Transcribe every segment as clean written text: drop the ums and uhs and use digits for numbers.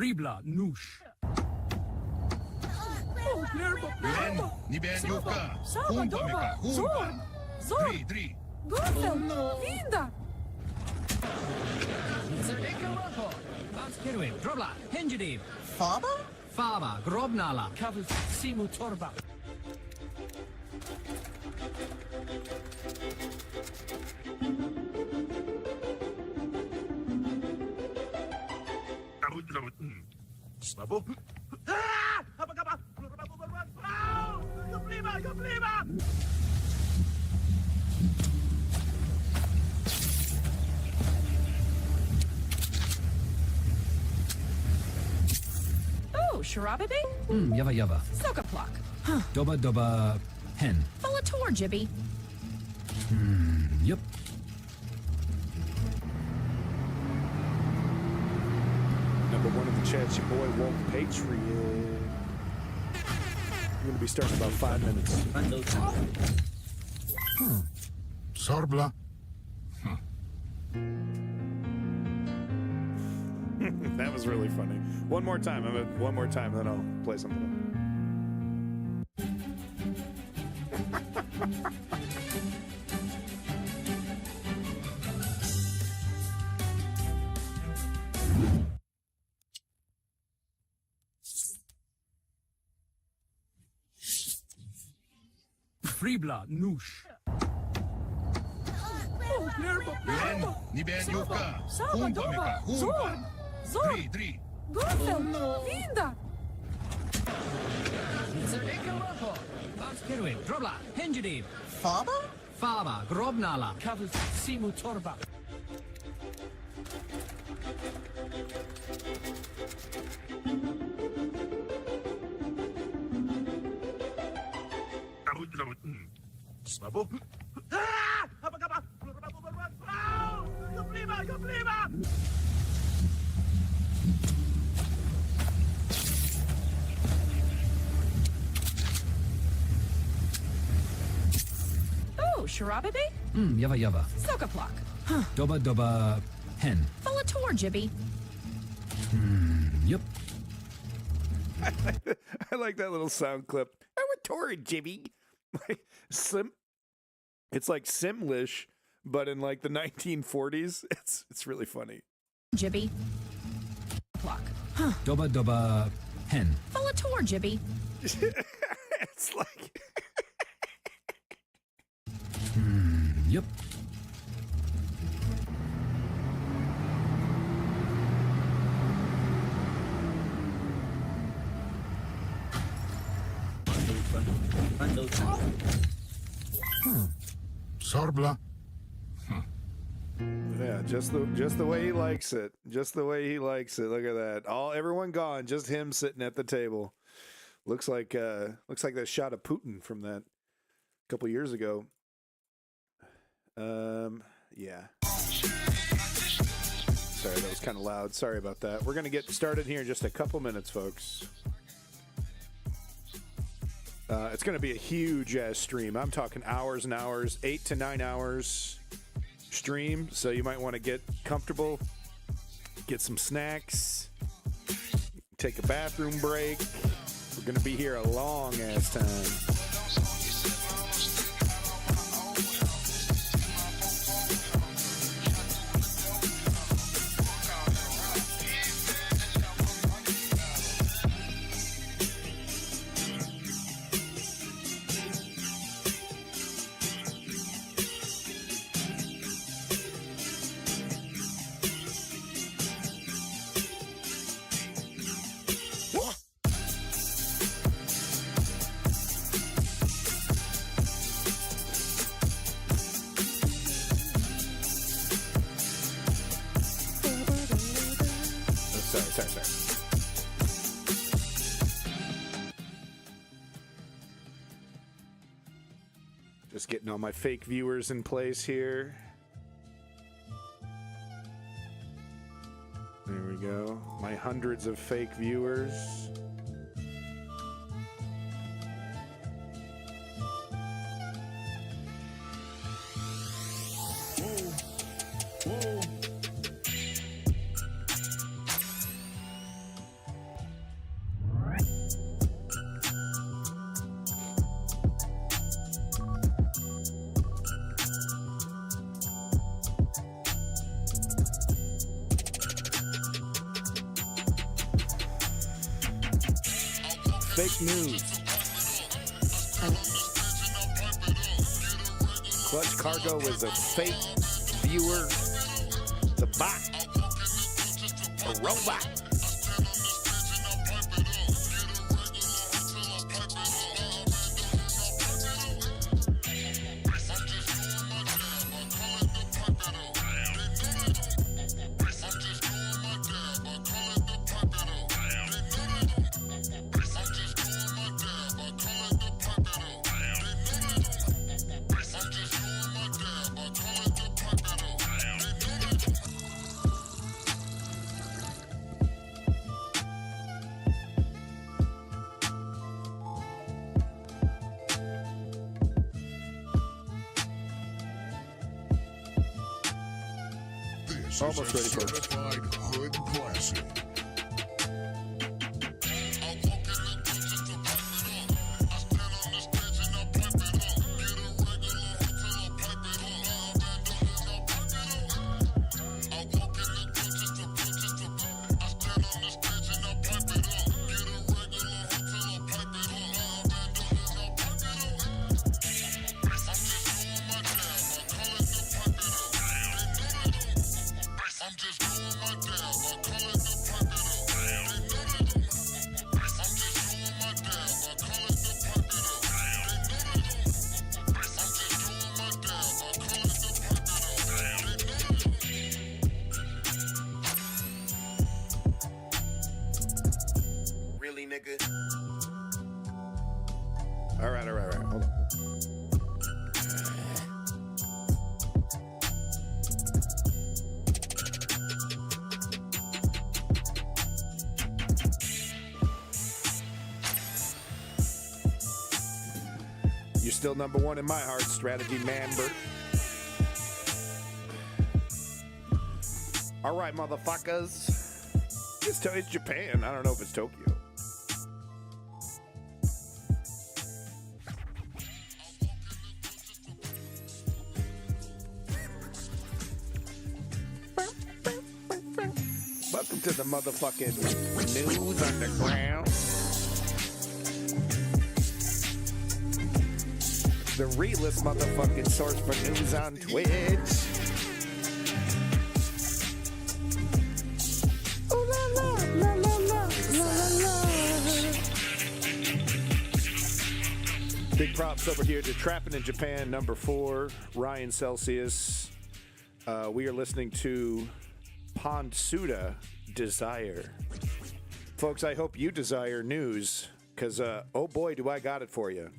Fribla Noosh. Ben, niben yufka. Saba, Humpa meka, doba, zor, humpa. zor, Dri. Gorfel, Vinda. Zerdeka Roko, Vanskirwin, Drobla, Hinjadiv, Faba? Faba, Grobnala, Kavus Simu Torba. Slabo. Apa? Yo prima! Oh, Sharabibi? Yava Yava, Sokaplok. Doba Doba, Hen, Bellator, Jibby. Yup, Number one in the chat, your boy Wolf Patriot. I'm going to be starting in about 5 minutes. Sorbla. That was really funny. One more time, then I'll play something. Fribla Noosh. Ben, niben yufka. Saba, Humpa meka, doba, zor, humpa. zor, Dri. Gorfel, Vinda. Zerdeka Roko, Vanskirwin, Drobla, Hinjadiv, Faba? Faba, Grobnala, Kavus Simu Torba. Slabo. Apa? Yo prima! Oh, Sharabibi? Yava Yava, Sokaplok. Doba Doba, Hen, Bellator, Jibby. Yup, I like that little sound clip. I retorted, Jimmy. Like Sim, it's like Simlish, but in like the 1940s. It's really funny. Jibby. Plok. Doba Doba, Hen, Bellator, Jibby. It's like Yup, Sorbla. yeah, just the way he likes it. Just the way he likes it. Look at that. Everyone gone, just him sitting at the table. Looks like that shot of Putin from that a couple years ago. Yeah. Sorry, that was kind of loud. Sorry about that. We're going to get started here in just a couple minutes, folks. It's going to be a huge ass stream. I'm talking hours and hours, 8 to 9 hours stream. So you might want to get comfortable, get some snacks, take a bathroom break. We're going to be here a long ass time. Sorry. Just getting all my fake viewers in place here. There we go. My hundreds of fake viewers. fake news. Clutch Cargo is a fake viewer. It's a bot. A robot. This Almost is a ready for it. certified hood classic. Really, nigga? All right. Hold on. You're still number one in my heart, Strategy Man Bert. All right, motherfuckers. It's Japan. I don't know if it's Tokyo. Welcome to the motherfucking News Underground. The realist motherfucking source for news on Twitch. Ooh la la, la la la, la la la. Big props over here to Trappin' in Japan, number 4, Ryan Celsius. We are listening to Pondsuda Desire. Folks, I hope you desire news, because, oh boy, do I got it for you.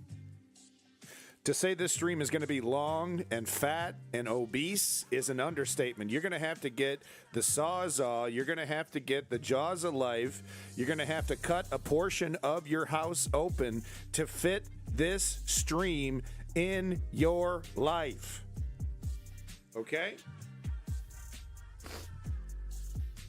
To say this stream is going to be long and fat and obese is an understatement. You're going to have to get the Sawzall. You're going to have to get the Jaws of Life. You're going to have to cut a portion of your house open to fit this stream in your life. Okay?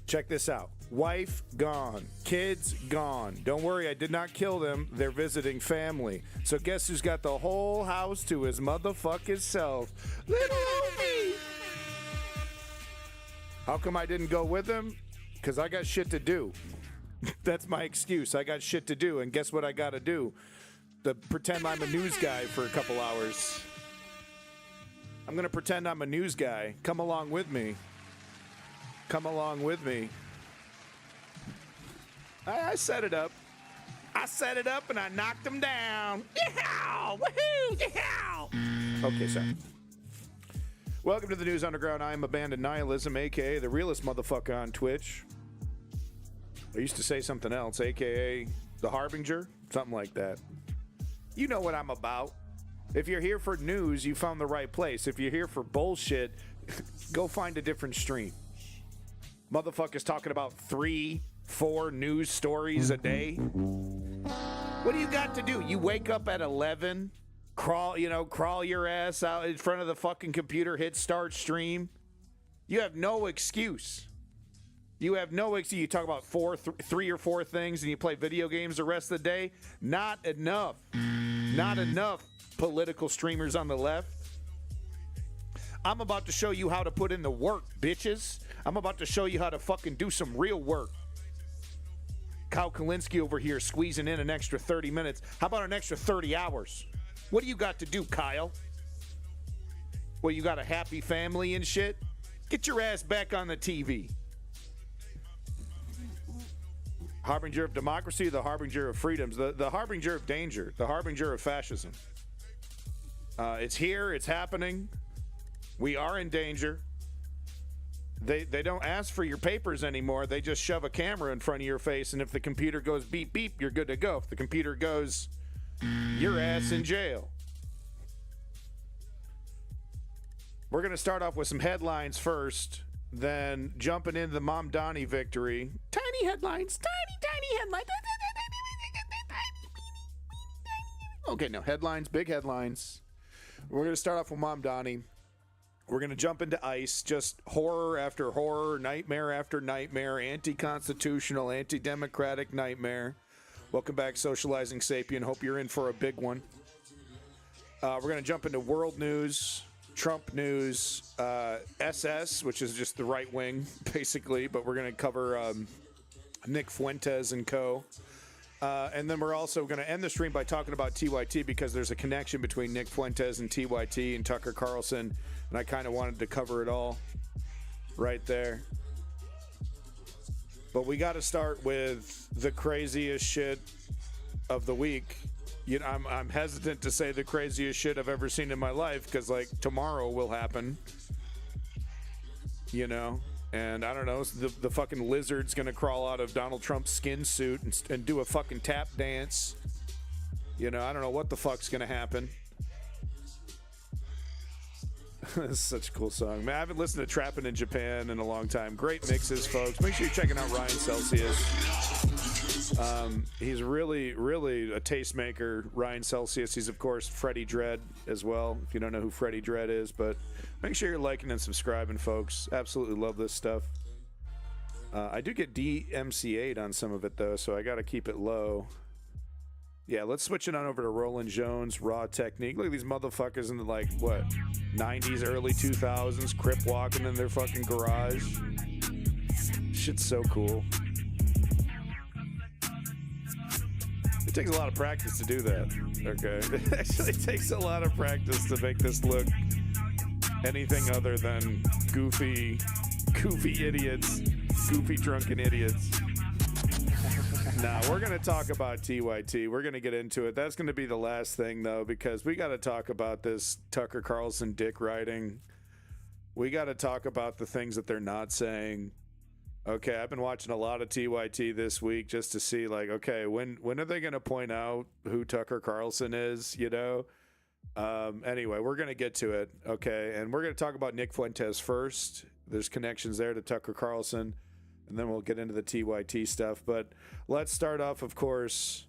Check this out. Wife gone. Kids gone. Don't worry, I did not kill them. They're visiting family. So guess who's got the whole house to his motherfucking self? Little Obi! How come I didn't go with him? Because I got shit to do. That's my excuse. I got shit to do. And guess what I got to do? Pretend I'm a news guy for a couple hours. I'm going to pretend I'm a news guy. Come along with me. Come along with me. I set it up. I set it up and I knocked him down. Yeehaw! Woohoo! Yeehaw! Okay, sorry. Welcome to the News Underground. I'm Abandoned Nihilism, a.k.a. the realest motherfucker on Twitch. I used to say something else, a.k.a. the Harbinger, something like that. You know what I'm about. If you're here for news, you found the right place. If you're here for bullshit, go find a different stream. Motherfuckers talking about 3-4 news stories a day. What do you got to do? You wake up at 11, crawl your ass out in front of the fucking computer, hit start stream. You have no excuse. You have no excuse. You talk about 3 or 4 things and you play video games the rest of the day. Not enough. Not enough, political streamers on the left. I'm about to show you how to put in the work, bitches. I'm about to show you how to fucking do some real work. Kyle Kalinske over here squeezing in an extra 30 minutes. How about an extra 30 hours? What do you got to do, Kyle? Well, you got a happy family and shit? Get your ass back on the TV. Harbinger of democracy, the harbinger of freedoms, the harbinger of danger, the harbinger of fascism. It's here, it's happening. We are in danger. They don't ask for your papers anymore. They just shove a camera in front of your face, and if the computer goes beep, beep, you're good to go. If the computer goes, your ass in jail. We're going to start off with some headlines first, then jumping into the Mom Donnie victory. Tiny headlines, tiny headlines. Okay, no, headlines, big headlines. We're going to start off with Mom Donnie. We're going to jump into ICE, just horror after horror, nightmare after nightmare, anti-constitutional, anti-democratic nightmare. Welcome back, Socializing Sapien. Hope you're in for a big one. We're going to jump into world news, Trump news, SS, which is just the right wing, basically, but we're going to cover Nick Fuentes and co. And then we're also going to end the stream by talking about TYT because there's a connection between Nick Fuentes and TYT and Tucker Carlson, and I kind of wanted to cover it all right there. But we got to start with the craziest shit of the week. You know, I'm hesitant to say the craziest shit I've ever seen in my life because, like, tomorrow will happen. You know? And I don't know, the fucking lizard's gonna crawl out of Donald Trump's skin suit and do a fucking tap dance. You know, I don't know what the fuck's gonna happen. This is such a cool song. Man, I haven't listened to Trappin' in Japan in a long time. Great mixes, folks. Make sure you're checking out Ryan Celsius. He's really, really a tastemaker, Ryan Celsius. He's, of course, Freddie Dredd as well, if you don't know who Freddie Dredd is. But make sure you're liking and subscribing, folks. Absolutely love this stuff. I do get DMCA'd on some of it, though, so I got to keep it low. Yeah, let's switch it on over to Roland Jones, Raw Technique. Look at these motherfuckers in the, like, what, 90s, early 2000s, crip walking in their fucking garage. Shit's so cool. It takes a lot of practice to do that, okay? It actually takes a lot of practice to make this look anything other than goofy idiots, goofy drunken idiots. Now, we're going to talk about TYT. We're going to get into it. That's going to be the last thing, though, because we got to talk about this Tucker Carlson dick riding. We got to talk about the things that they're not saying. Okay, I've been watching a lot of TYT this week just to see, like, okay, when are they going to point out who Tucker Carlson is, you know? Anyway, we're going to get to it, okay? And we're going to talk about Nick Fuentes first. There's connections there to Tucker Carlson, and then we'll get into the TYT stuff. But let's start off, of course,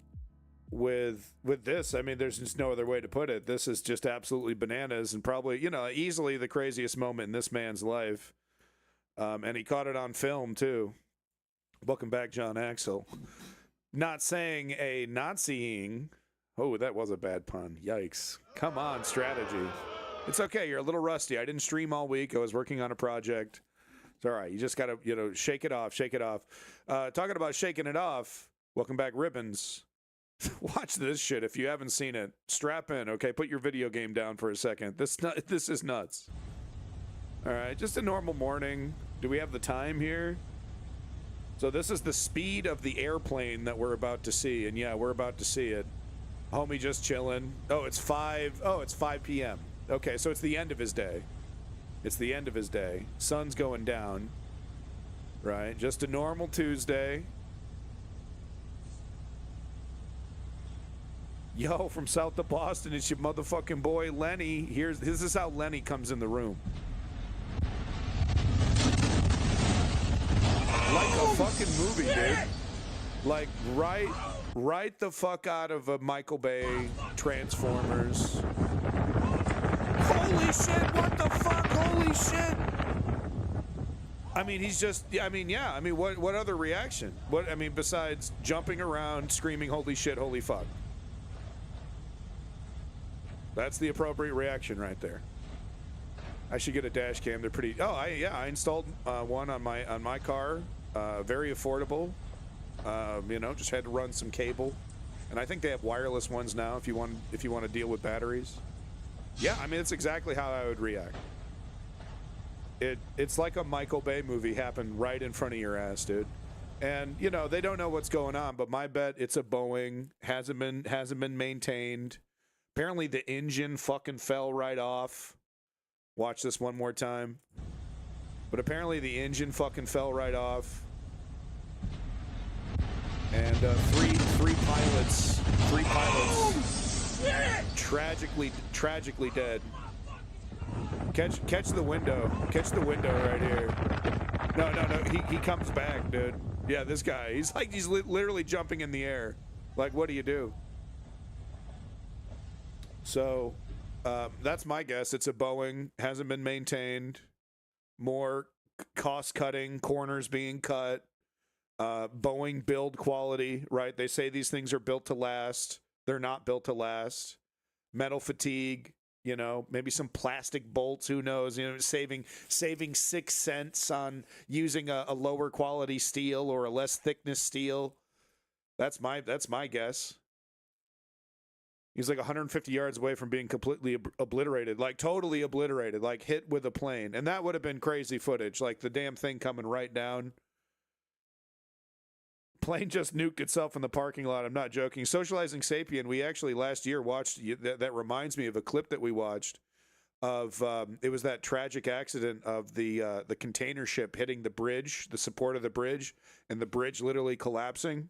with this. I mean, there's just no other way to put it. This is just absolutely bananas and probably, you know, easily the craziest moment in this man's life. And he caught it on film, too. Welcome back, John Axel. Not saying a Naziing. Oh, that was a bad pun. Yikes. Come on, strategy. It's okay. You're a little rusty. I didn't stream all week. I was working on a project. It's all right. You just got to, you know, shake it off. Shake it off. Talking about shaking it off. Welcome back, Ribbons. Watch this shit. If you haven't seen it, strap in, okay? Put your video game down for a second. This is nuts. All right, just a normal morning. Do we have the time here? So this is the speed of the airplane that we're about to see. And yeah, we're about to see it. Homie just chilling. Oh, it's 5 p.m. Okay, so it's the end of his day. It's the end of his day. Sun's going down. Right, just a normal Tuesday. Yo, from south of Boston, it's your motherfucking boy Lenny. This is how Lenny comes in the room. Like a fucking movie, dude. Like right the fuck out of a Michael Bay Transformers. Holy shit, what the fuck? Holy shit. I mean, he's just, I mean, yeah. I mean, what other reaction? What, I mean, besides jumping around, screaming, holy shit, holy fuck. That's the appropriate reaction right there. I should get a dash cam. They're pretty. Oh, I installed one on my car. Very affordable. You know, just had to run some cable, and I think they have wireless ones now if you want to deal with batteries. Yeah, I mean, it's exactly how I would react. It's like a Michael Bay movie happened right in front of your ass, dude. And you know, they don't know what's going on, but my bet it's a Boeing, hasn't been maintained. Apparently the engine fucking fell right off. Watch this one more time. But apparently the engine fucking fell right off. And three pilots tragically dead. Catch the window right here. No, he comes back, dude. Yeah, this guy, he's literally jumping in the air. Like, what do you do? So that's my guess. It's a Boeing, hasn't been maintained. More cost cutting, corners being cut. Boeing build quality, right? They say these things are built to last. They're not built to last. Metal fatigue, you know, maybe some plastic bolts, who knows, you know, saving 6 cents on using a lower quality steel or a less thickness steel. That's my guess. He's like 150 yards away from being completely obliterated, like totally obliterated, like hit with a plane. And that would have been crazy footage, like the damn thing coming right down. Plane just nuked itself in the parking lot. I'm not joking. Socializing Sapien, we actually last year watched, that reminds me of a clip that we watched of, it was that tragic accident of the container ship hitting the bridge, the support of the bridge, and the bridge literally collapsing.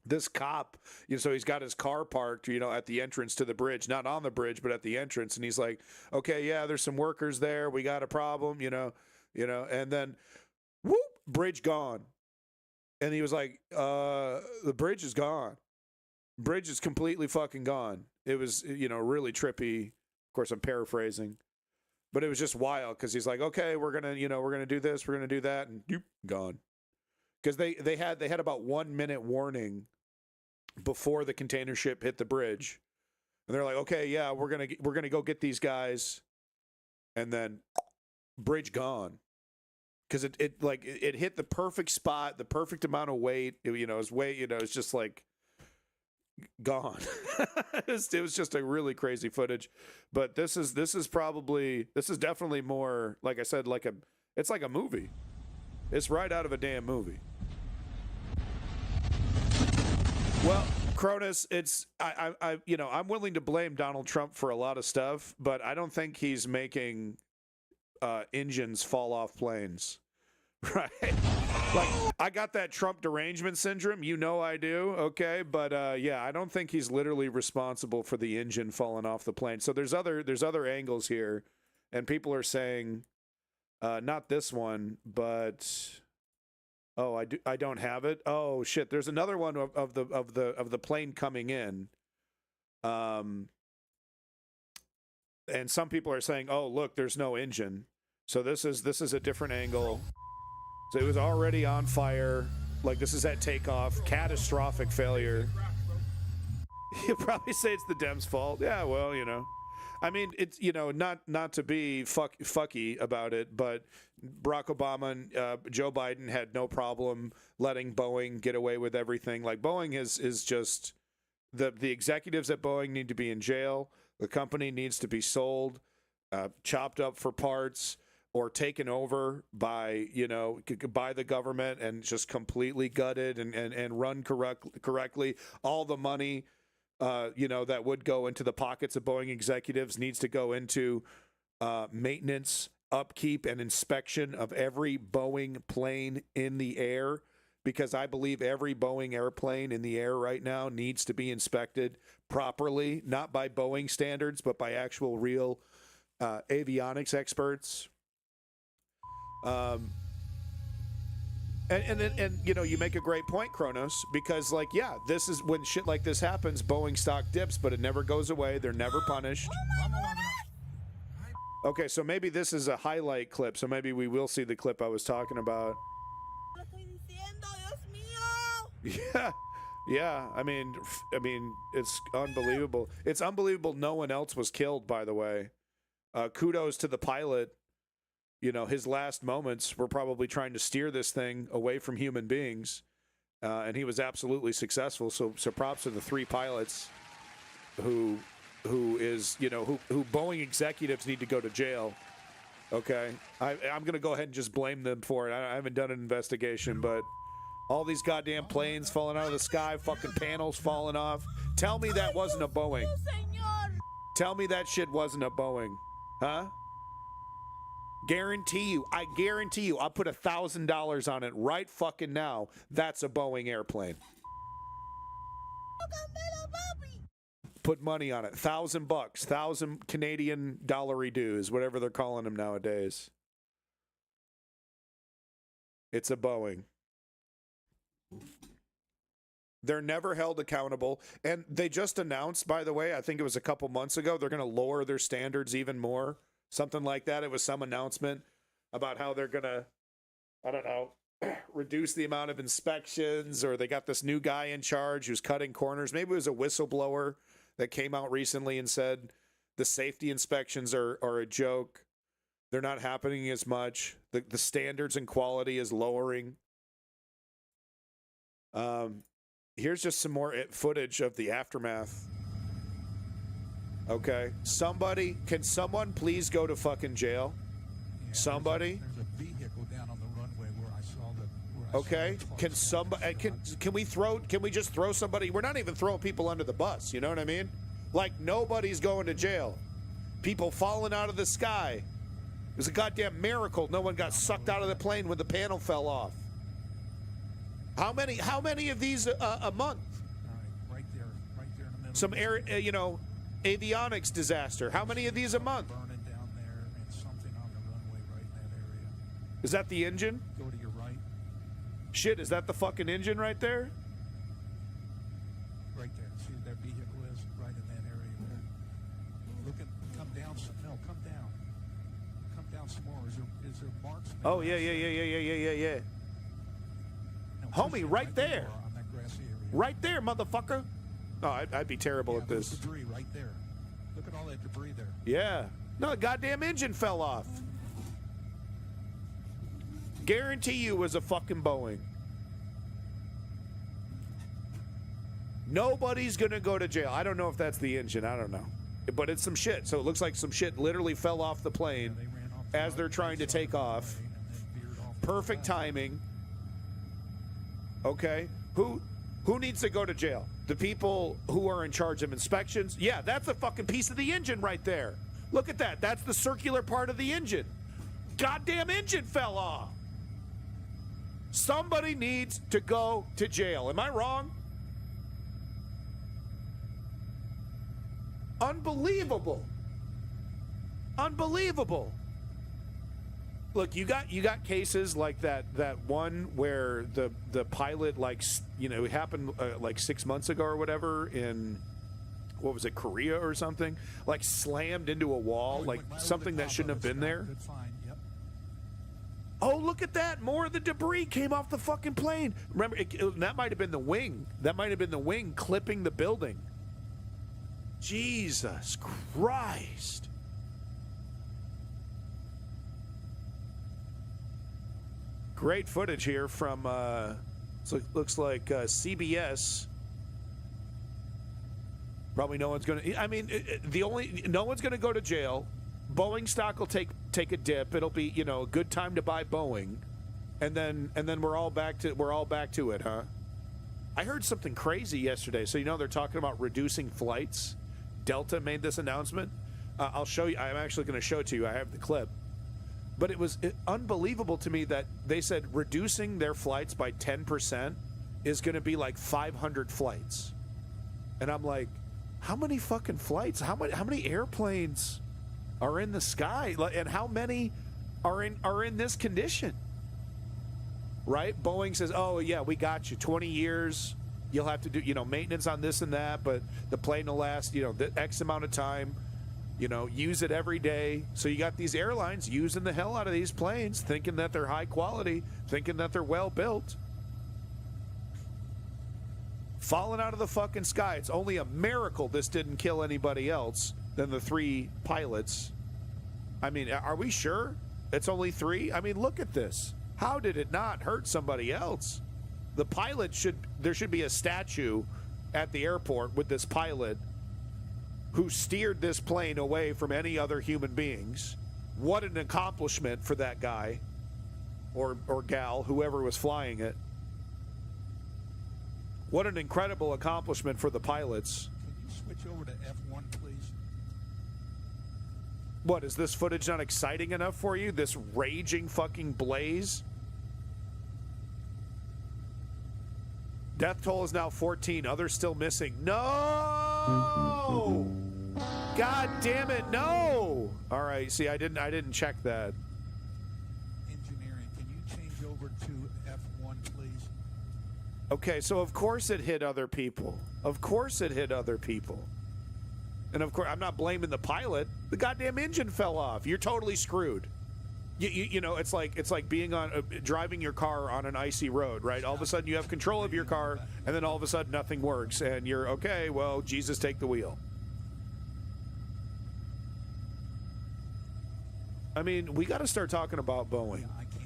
This cop, you know, so he's got his car parked, you know, at the entrance to the bridge, not on the bridge, but at the entrance. And he's like, okay, yeah, there's some workers there. We got a problem, you know, and then whoop, bridge gone. And he was like, the bridge is gone. Bridge is completely fucking gone. It was, you know, really trippy. Of course, I'm paraphrasing, but it was just wild because he's like, okay, we're going to do this. We're going to do that. And doop, gone. Because they had about 1 minute warning before the container ship hit the bridge. And they're like, okay, yeah, we're going to go get these guys. And then bridge gone. Because it hit the perfect spot, the perfect amount of weight. It's just like gone. it was just a really crazy footage. But this is definitely more, like I said, it's like a movie. It's right out of a damn movie. Well, Cronus, I'm willing to blame Donald Trump for a lot of stuff, but I don't think he's making engines fall off planes. Right? Like, I got that Trump derangement syndrome. You know I do. Okay. But yeah, I don't think he's literally responsible for the engine falling off the plane. So there's other angles here, and people are saying, not this one, but I don't have it. Oh shit, there's another one of the plane coming in. And some people are saying, "Oh, look, there's no engine." So this is a different angle. So it was already on fire. Like, this is at takeoff, catastrophic failure. You'll probably say it's the Dems' fault. Yeah, well, you know. I mean, it's, you know, not to be fucky about it, but Barack Obama and Joe Biden had no problem letting Boeing get away with everything. Like, Boeing is just, the executives at Boeing need to be in jail. The company needs to be sold, chopped up for parts, or taken over by the government and just completely gutted and run correctly. All the money that would go into the pockets of Boeing executives needs to go into maintenance, upkeep, and inspection of every Boeing plane in the air, because I believe every Boeing airplane in the air right now needs to be inspected properly, not by Boeing standards, but by actual real avionics experts. And you make a great point, Kronos, because, like, yeah, this is when shit like this happens, Boeing stock dips, but it never goes away. They're never punished. Okay, so maybe this is a highlight clip, so maybe we will see the clip I was talking about. Yeah. I mean, it's unbelievable. It's unbelievable no one else was killed, by the way. Kudos to the pilot. You know, his last moments were probably trying to steer this thing away from human beings. and he was absolutely successful. So props to the 3 pilots who Boeing executives need to go to jail. Okay, I'm going to go ahead and just blame them for it. I haven't done an investigation, but all these goddamn planes falling out of the sky, fucking panels falling off. Tell me that wasn't a Boeing. Tell me that shit wasn't a Boeing, huh? I guarantee you, I'll put $1,000 on it right fucking now. That's a Boeing airplane. Put money on it. $1,000, 1,000 Canadian dollary dues, whatever they're calling them nowadays. It's a Boeing. They're never held accountable. And they just announced, by the way, I think it was a couple months ago, they're going to lower their standards even more. Something like that. It was some announcement about how they're going to, I don't know, reduce the amount of inspections, or they got this new guy in charge who's cutting corners. Maybe it was a whistleblower that came out recently and said the safety inspections are a joke. They're not happening as much. The standards and quality is lowering. Here's just some more footage of the aftermath. Okay. Can someone please go to fucking jail? Yeah, Somebody? There's a vehicle down on the runway where I saw the. Okay. Can somebody? Can we just throw somebody? We're not even throwing people under the bus. You know what I mean? Like, nobody's going to jail. People falling out of the sky. It was a goddamn miracle. No one got sucked out of the plane when the panel fell off. How many of these a month? All right there in the middle. Some avionics disaster. How many of these a month? Burning down there, and something on the runway right in that area. Is that the engine? Go to your right. Shit, is that the fucking engine right there? Right there. See where that vehicle is? Right in that area there. Come down. No, come down. Come down some more. Is there marks? Oh, yeah. No, Homie, right there. On that grassy area. Right there, motherfucker. Oh, I'd be terrible at There's this. debris right there. Look at all that debris there. Yeah. No, the goddamn engine fell off. Guarantee you it was a fucking Boeing. Nobody's going to go to jail. I don't know if that's the engine. I don't know. But it's some shit. So it looks like some shit literally fell off the plane They ran off the as they're runway, trying to take started off. runway, and then veered off to the Perfect side. timing. Okay. Who needs to go to jail? The people who are in charge of inspections? Yeah, that's a fucking piece of the engine right there. Look at that. That's the circular part of the engine. Goddamn engine fell off. Somebody needs to go to jail. Am I wrong? Unbelievable. Unbelievable. Look, you got cases like that one where the pilot, like, it happened like 6 months ago or whatever in, what was it, Korea or something, like slammed into a wall, like something that shouldn't have been there. Good find. Yep. Oh, look at that. More of the debris came off the fucking plane. Remember, that might have been the wing. That might have been the wing clipping the building. Jesus Christ. Great footage here from, looks like CBS. Probably no one's going to, I mean, no one's going to go to jail. Boeing stock will take a dip. It'll be, a good time to buy Boeing. And then we're all back to it, huh? I heard something crazy yesterday. So, they're talking about reducing flights. Delta made this announcement. I'll show you. I'm actually going to show it to you. I have the clip. But it was unbelievable to me that they said reducing their flights by 10% is going to be like 500 flights. And I'm like, how many fucking flights? How many airplanes are in the sky? And how many are in this condition? Right? Boeing says, oh, yeah, we got you. 20 years. You'll have to do, maintenance on this and that, but the plane will last, the X amount of time. Use it every day. So you got these airlines using the hell out of these planes, thinking that they're high quality, thinking that they're well built. Falling out of the fucking sky. It's only a miracle this didn't kill anybody else than the 3 pilots. I mean, are we sure it's only 3? I mean, look at this. How did it not hurt somebody else? The pilot there should be a statue at the airport with this pilot who steered this plane away from any other human beings. What an accomplishment for that guy or gal, whoever was flying it. What an incredible accomplishment for the pilots. Can you switch over to F1, please? What, is this footage not exciting enough for you? This raging fucking blaze? Death toll is now 14. Others still missing. No! God damn it, no! All right, see, I didn't check that. Engineering, can you change over to F1, please? Okay, so of course it hit other people. Of course it hit other people. And of course, I'm not blaming the pilot. The goddamn engine fell off. You're totally screwed. You know, it's like being on driving your car on an icy road, right? All of a sudden you have control of your car, and then all of a sudden nothing works, and you're okay. Well, Jesus, take the wheel. I mean, we got to start talking about Boeing. I can't.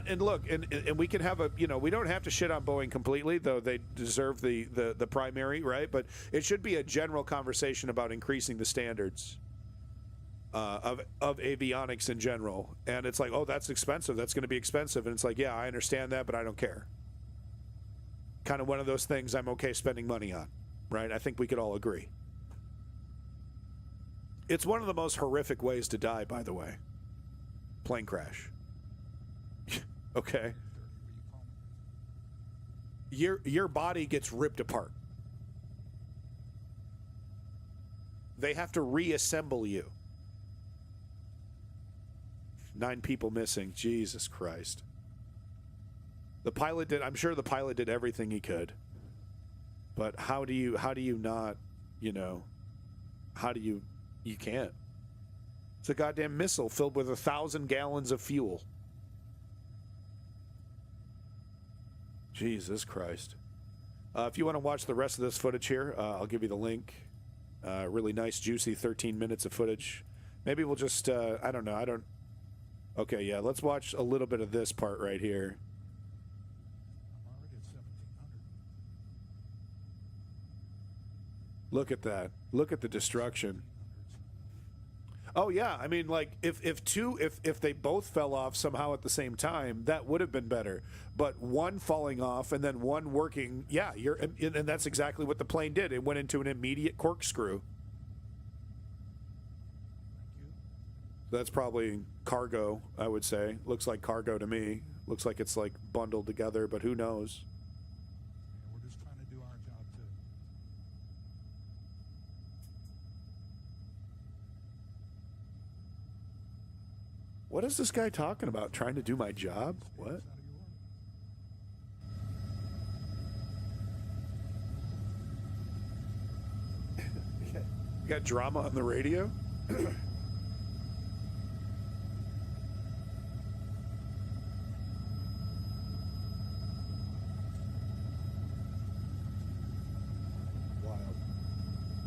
And look, and we can have a, you know, we don't have to shit on Boeing completely, though they deserve the primary, right? But it should be a general conversation about increasing the standards of avionics in general. And it's like, oh, that's expensive. That's going to be expensive. And it's like, yeah, I understand that, but I don't care. Kind of one of those things I'm okay spending money on, right? I think we could all agree. It's one of the most horrific ways to die, by the way. Plane crash. Okay. Your body gets ripped apart. They have to reassemble you. 9 people missing. Jesus Christ. I'm sure the pilot did everything he could. But how do you not, you know, you can't. It's a goddamn missile filled with 1,000 gallons of fuel. Jesus Christ. If you want to watch the rest of this footage here, I'll give you the link. Really nice, juicy 13 minutes of footage. Maybe we'll just, I don't know. Okay, yeah, let's watch a little bit of this part right here. I'm already at 1,700. Look at that. Look at the destruction. Oh yeah, I mean, like if they both fell off somehow at the same time, that would have been better. But one falling off and then one working, yeah, and that's exactly what the plane did. It went into an immediate corkscrew. That's probably cargo, I would say. Looks like cargo to me. Looks like it's like bundled together, but who knows? Yeah, we're just trying to do our job too. What is this guy talking about? Trying to do my job? What? Out of your orbit. You got drama on the radio?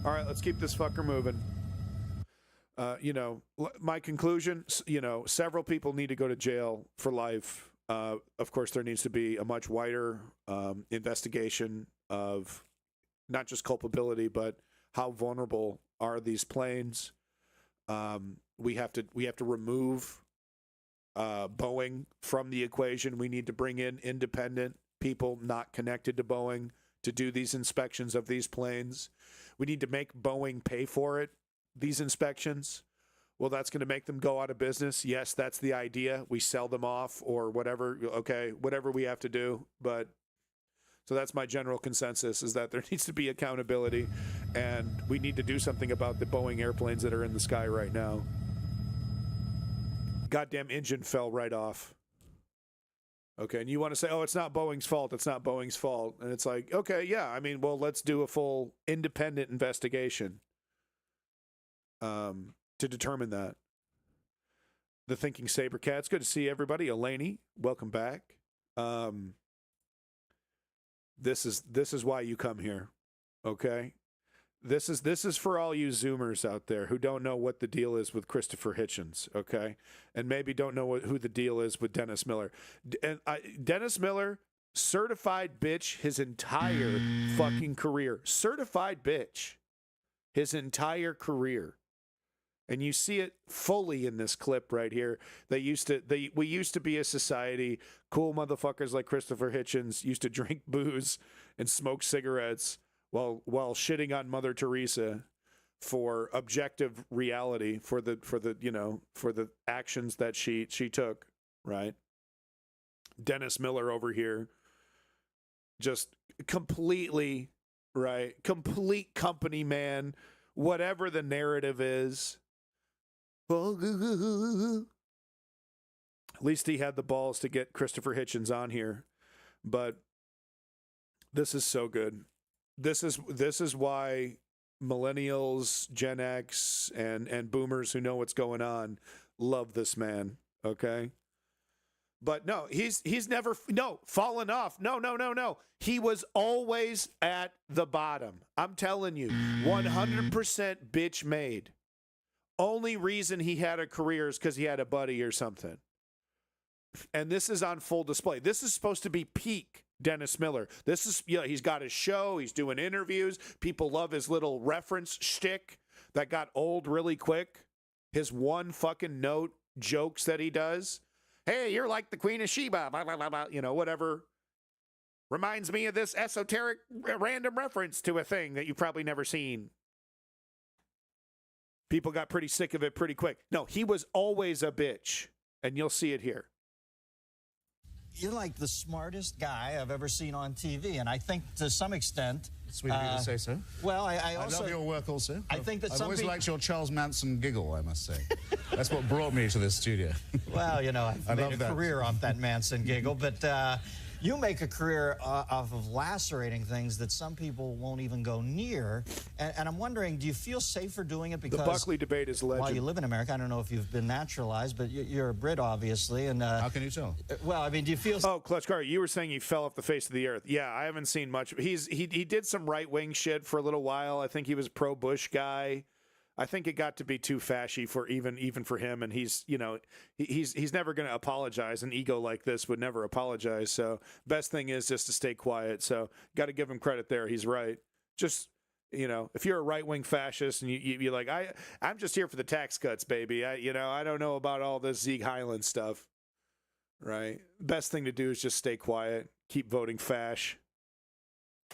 All right, let's keep this fucker moving. You know, my conclusion, you know, several people need to go to jail for life. Of course, there needs to be a much wider investigation of not just culpability, but how vulnerable are these planes. We have to remove Boeing from the equation. We need to bring in independent people not connected to Boeing to do these inspections of these planes. We need to make Boeing pay for it, these inspections. Well, that's going to make them go out of business. Yes, that's the idea. We sell them off or whatever. Okay, whatever we have to do. But so that's my general consensus, is that there needs to be accountability, and we need to do something about the Boeing airplanes that are in the sky right now. Goddamn engine fell right off. Okay, and you want to say, oh, it's not Boeing's fault. It's not Boeing's fault. And it's like, okay, yeah, I mean, well, let's do a full independent investigation to determine that. The Thinking Sabercat. It's good to see everybody. Elaney, welcome back. This is why you come here, okay? This is for all you Zoomers out there who don't know what the deal is with Christopher Hitchens, okay? And maybe don't know who the deal is with Dennis Miller. Dennis Miller Certified bitch his entire fucking career. Certified bitch his entire career. And you see it fully in this clip right here. We used to be a society, cool motherfuckers like Christopher Hitchens used to drink booze and smoke cigarettes while shitting on Mother Teresa for objective reality, for the actions that she took, right? Dennis Miller over here, just completely, right? Complete company man, whatever the narrative is. At least he had the balls to get Christopher Hitchens on here. But this is so good. This is why millennials, Gen X, and boomers who know what's going on love this man, okay? But no, he's never fallen off. No. He was always at the bottom. I'm telling you, 100% bitch made. Only reason he had a career is because he had a buddy or something. And this is on full display. This is supposed to be peak Dennis Miller. This is, he's got his show. He's doing interviews. People love his little reference shtick that got old really quick. His one fucking note jokes that he does. Hey, you're like the Queen of Sheba, blah, blah, blah, blah, whatever. Reminds me of this esoteric random reference to a thing that you've probably never seen. People got pretty sick of it pretty quick. No, he was always a bitch, and you'll see it here. You're like the smartest guy I've ever seen on TV, and I think to some extent... Sweet of you to say so. Well, I also... I love your work also. I think that I've some always people... liked your Charles Manson giggle, I must say. That's what brought me to this studio. Well, I've made a career off that Manson giggle, but you make a career off of lacerating things that some people won't even go near. And I'm wondering, do you feel safer doing it because... The Buckley debate is a legend. While you live in America, I don't know if you've been naturalized, but you're a Brit, obviously. And how can you tell? Well, I mean, do you feel... Oh, Clutch Car, you were saying he fell off the face of the earth. Yeah, I haven't seen much. He did some right-wing shit for a little while. I think he was a pro-Bush guy. I think it got to be too fashy for even for him, and he's never going to apologize. An ego like this would never apologize. So best thing is just to stay quiet. So got to give him credit there. He's right. Just if you're a right wing fascist and you're like I'm just here for the tax cuts, baby. I don't know about all this Zeke Highland stuff. Right. Best thing to do is just stay quiet. Keep voting fash.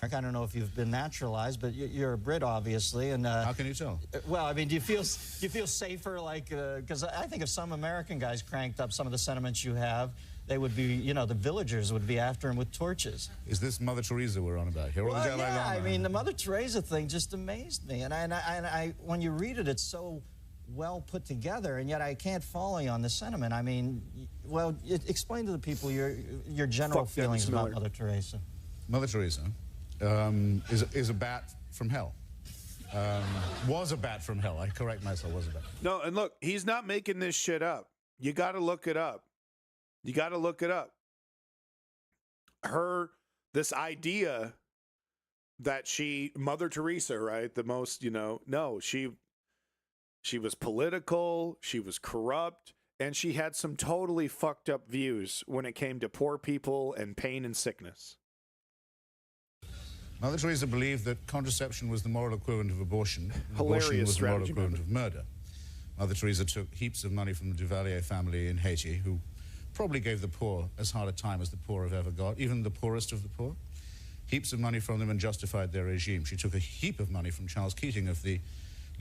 I don't know if you've been naturalized, but you're a Brit, obviously, and how can you tell? Well, I mean, do you feel safer, like, because I think if some American guys cranked up some of the sentiments you have, they would be, the villagers would be after him with torches. Is this Mother Teresa we're on about here? Well, yeah, I mean, the Mother Teresa thing just amazed me, and I when you read it, it's so well put together, and yet I can't follow you on the sentiment. I mean, well, explain to the people your general feelings about Mother Teresa. Mother Teresa is a bat from hell. Was a bat from hell. I correct myself, was a bat. No, and look, he's not making this shit up. You got to look it up. This idea that Mother Teresa, right? The most, no, she was political, she was corrupt, and she had some totally fucked up views when it came to poor people and pain and sickness. Mother Teresa believed that contraception was the moral equivalent of abortion. Hilarious abortion was the moral strategy, equivalent of murder. Mother Teresa took heaps of money from the Duvalier family in Haiti, who probably gave the poor as hard a time as the poor have ever got, even the poorest of the poor. Heaps of money from them and justified their regime. She took a heap of money from Charles Keating of the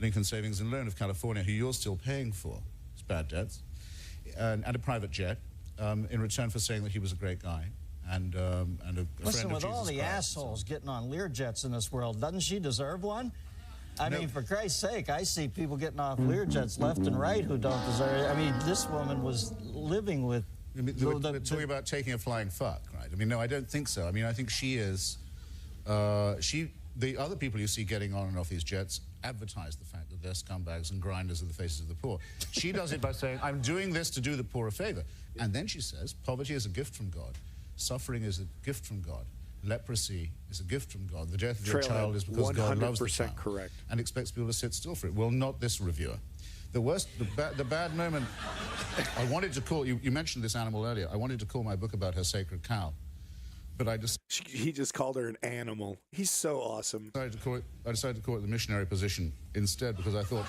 Lincoln Savings and Loan of California, who you're still paying for his bad debts, and a private jet in return for saying that he was a great guy. And a Listen, friend of with all Jesus the Christ. assholes getting on Learjets in this world, doesn't she deserve one? I mean, for Christ's sake, I see people getting off Learjets left and right who don't deserve it. I mean, this woman was living with... I mean, we're talking about taking a flying fuck, right? I mean, no, I don't think so. I mean, I think she is... the other people you see getting on and off these jets advertise the fact that they're scumbags and grinders of the faces of the poor. She does it by saying, I'm doing this to do the poor a favor. And then she says, poverty is a gift from God. Suffering is a gift from God. Leprosy is a gift from God. The death of your child is because God loves the child. Correct. And expects people to sit still for it. Well, not this reviewer. The bad moment, I wanted to call, you mentioned this animal earlier, I wanted to call my book about her sacred cow. But He just called her an animal. He's so awesome. I decided to call it the missionary position instead because I thought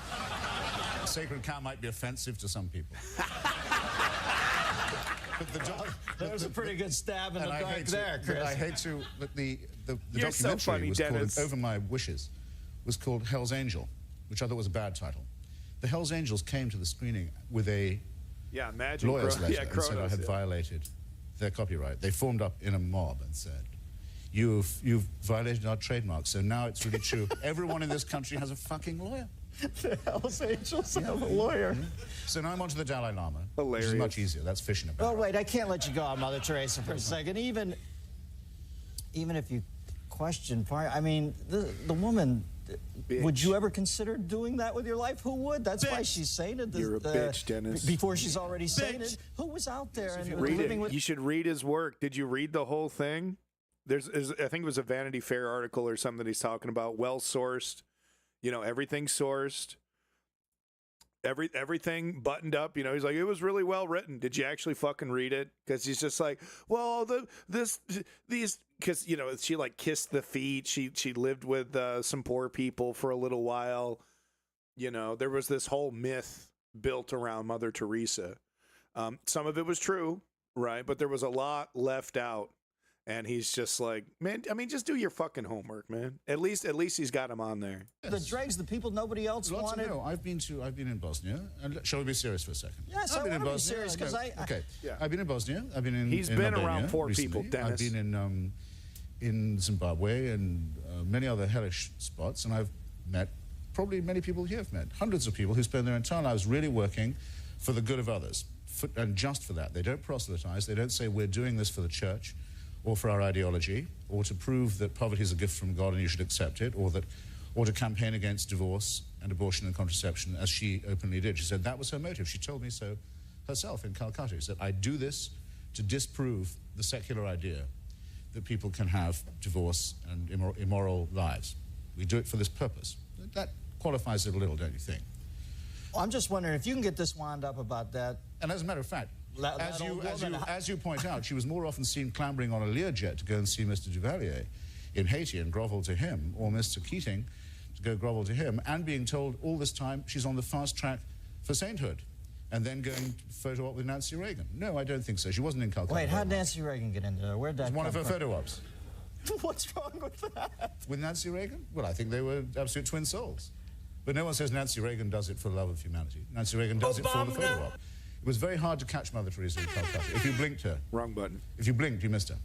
sacred cow might be offensive to some people. There was a pretty good stab in the And dark there, Chris. I hate to, but the You're so documentary funny, was Dennis. called Over My Wishes, was called Hell's Angel, which I thought was a bad title. The Hell's Angels came to the screening with a imagine lawyer's letter and said I Kronos, had violated their copyright. They formed up in a mob and said, you've violated our trademark, so now it's really true. Everyone in this country has a fucking lawyer. The Hells Angels have a lawyer. So now I'm on to the Dalai Lama, Hilarious. which is much easier. That's fishing about. Oh, wait, I can't let you go on Mother Teresa for a second. Even if you question, I mean, the woman, Bitch. would you ever consider doing that with your life? Who would? That's why she's sainted. You're a bitch, Dennis. Before she's already sainted. Who was out there and Read living it. with... You should read his work. Did you read the whole thing? I think it was a Vanity Fair article or something he's talking about. Well-sourced. You know, everything sourced. Everything buttoned up, you know. He's like, it was really well written. Did you actually fucking read it? Because he's just like, well, these, because you know, she like kissed the feet. She lived with some poor people for a little while. You know, there was this whole myth built around Mother Teresa. Some of it was true, right? But there was a lot left out. And he's just like, man, I mean, just do your fucking homework, man. At least he's got him on there. The dregs, the people nobody else wanted. No, I've been in Bosnia. And shall we be serious for a second? Yes, I've been I in want to be Bosnia. serious because Okay. Yeah. I've been in Bosnia. I've been in. He's in been Albania around poor recently. people, Dennis. I've been in Zimbabwe and many other hellish spots, and I've met probably many people here have met hundreds of people who spend their entire lives really working for the good of others, and just for that. They don't proselytize. They don't say we're doing this for the church or for our ideology, or to prove that poverty is a gift from God and you should accept it, or to campaign against divorce and abortion and contraception, as she openly did. She said that was her motive. She told me so herself in Calcutta. She said, I do this to disprove the secular idea that people can have divorce and immoral lives. We do it for this purpose. That qualifies it a little, don't you think? Well, I'm just wondering if you can get this wound up about that. And as a matter of fact, That as you point out, she was more often seen clambering on a Learjet to go and see Mr. Duvalier in Haiti and grovel to him, or Mr. Keating to go grovel to him, and being told all this time she's on the fast track for sainthood, and then going photo op with Nancy Reagan. No, I don't think so. She wasn't in Calcutta. Wait, how'd Nancy Reagan get into there? Where'd that One of her come photo ops. from? What's wrong with that? With Nancy Reagan? Well, I think they were absolute twin souls. But no one says Nancy Reagan does it for the love of humanity. Nancy Reagan does it for the photo op. It was very hard to catch Mother Teresa in Calcutta. If you blinked her. Wrong button. If you blinked, you missed her.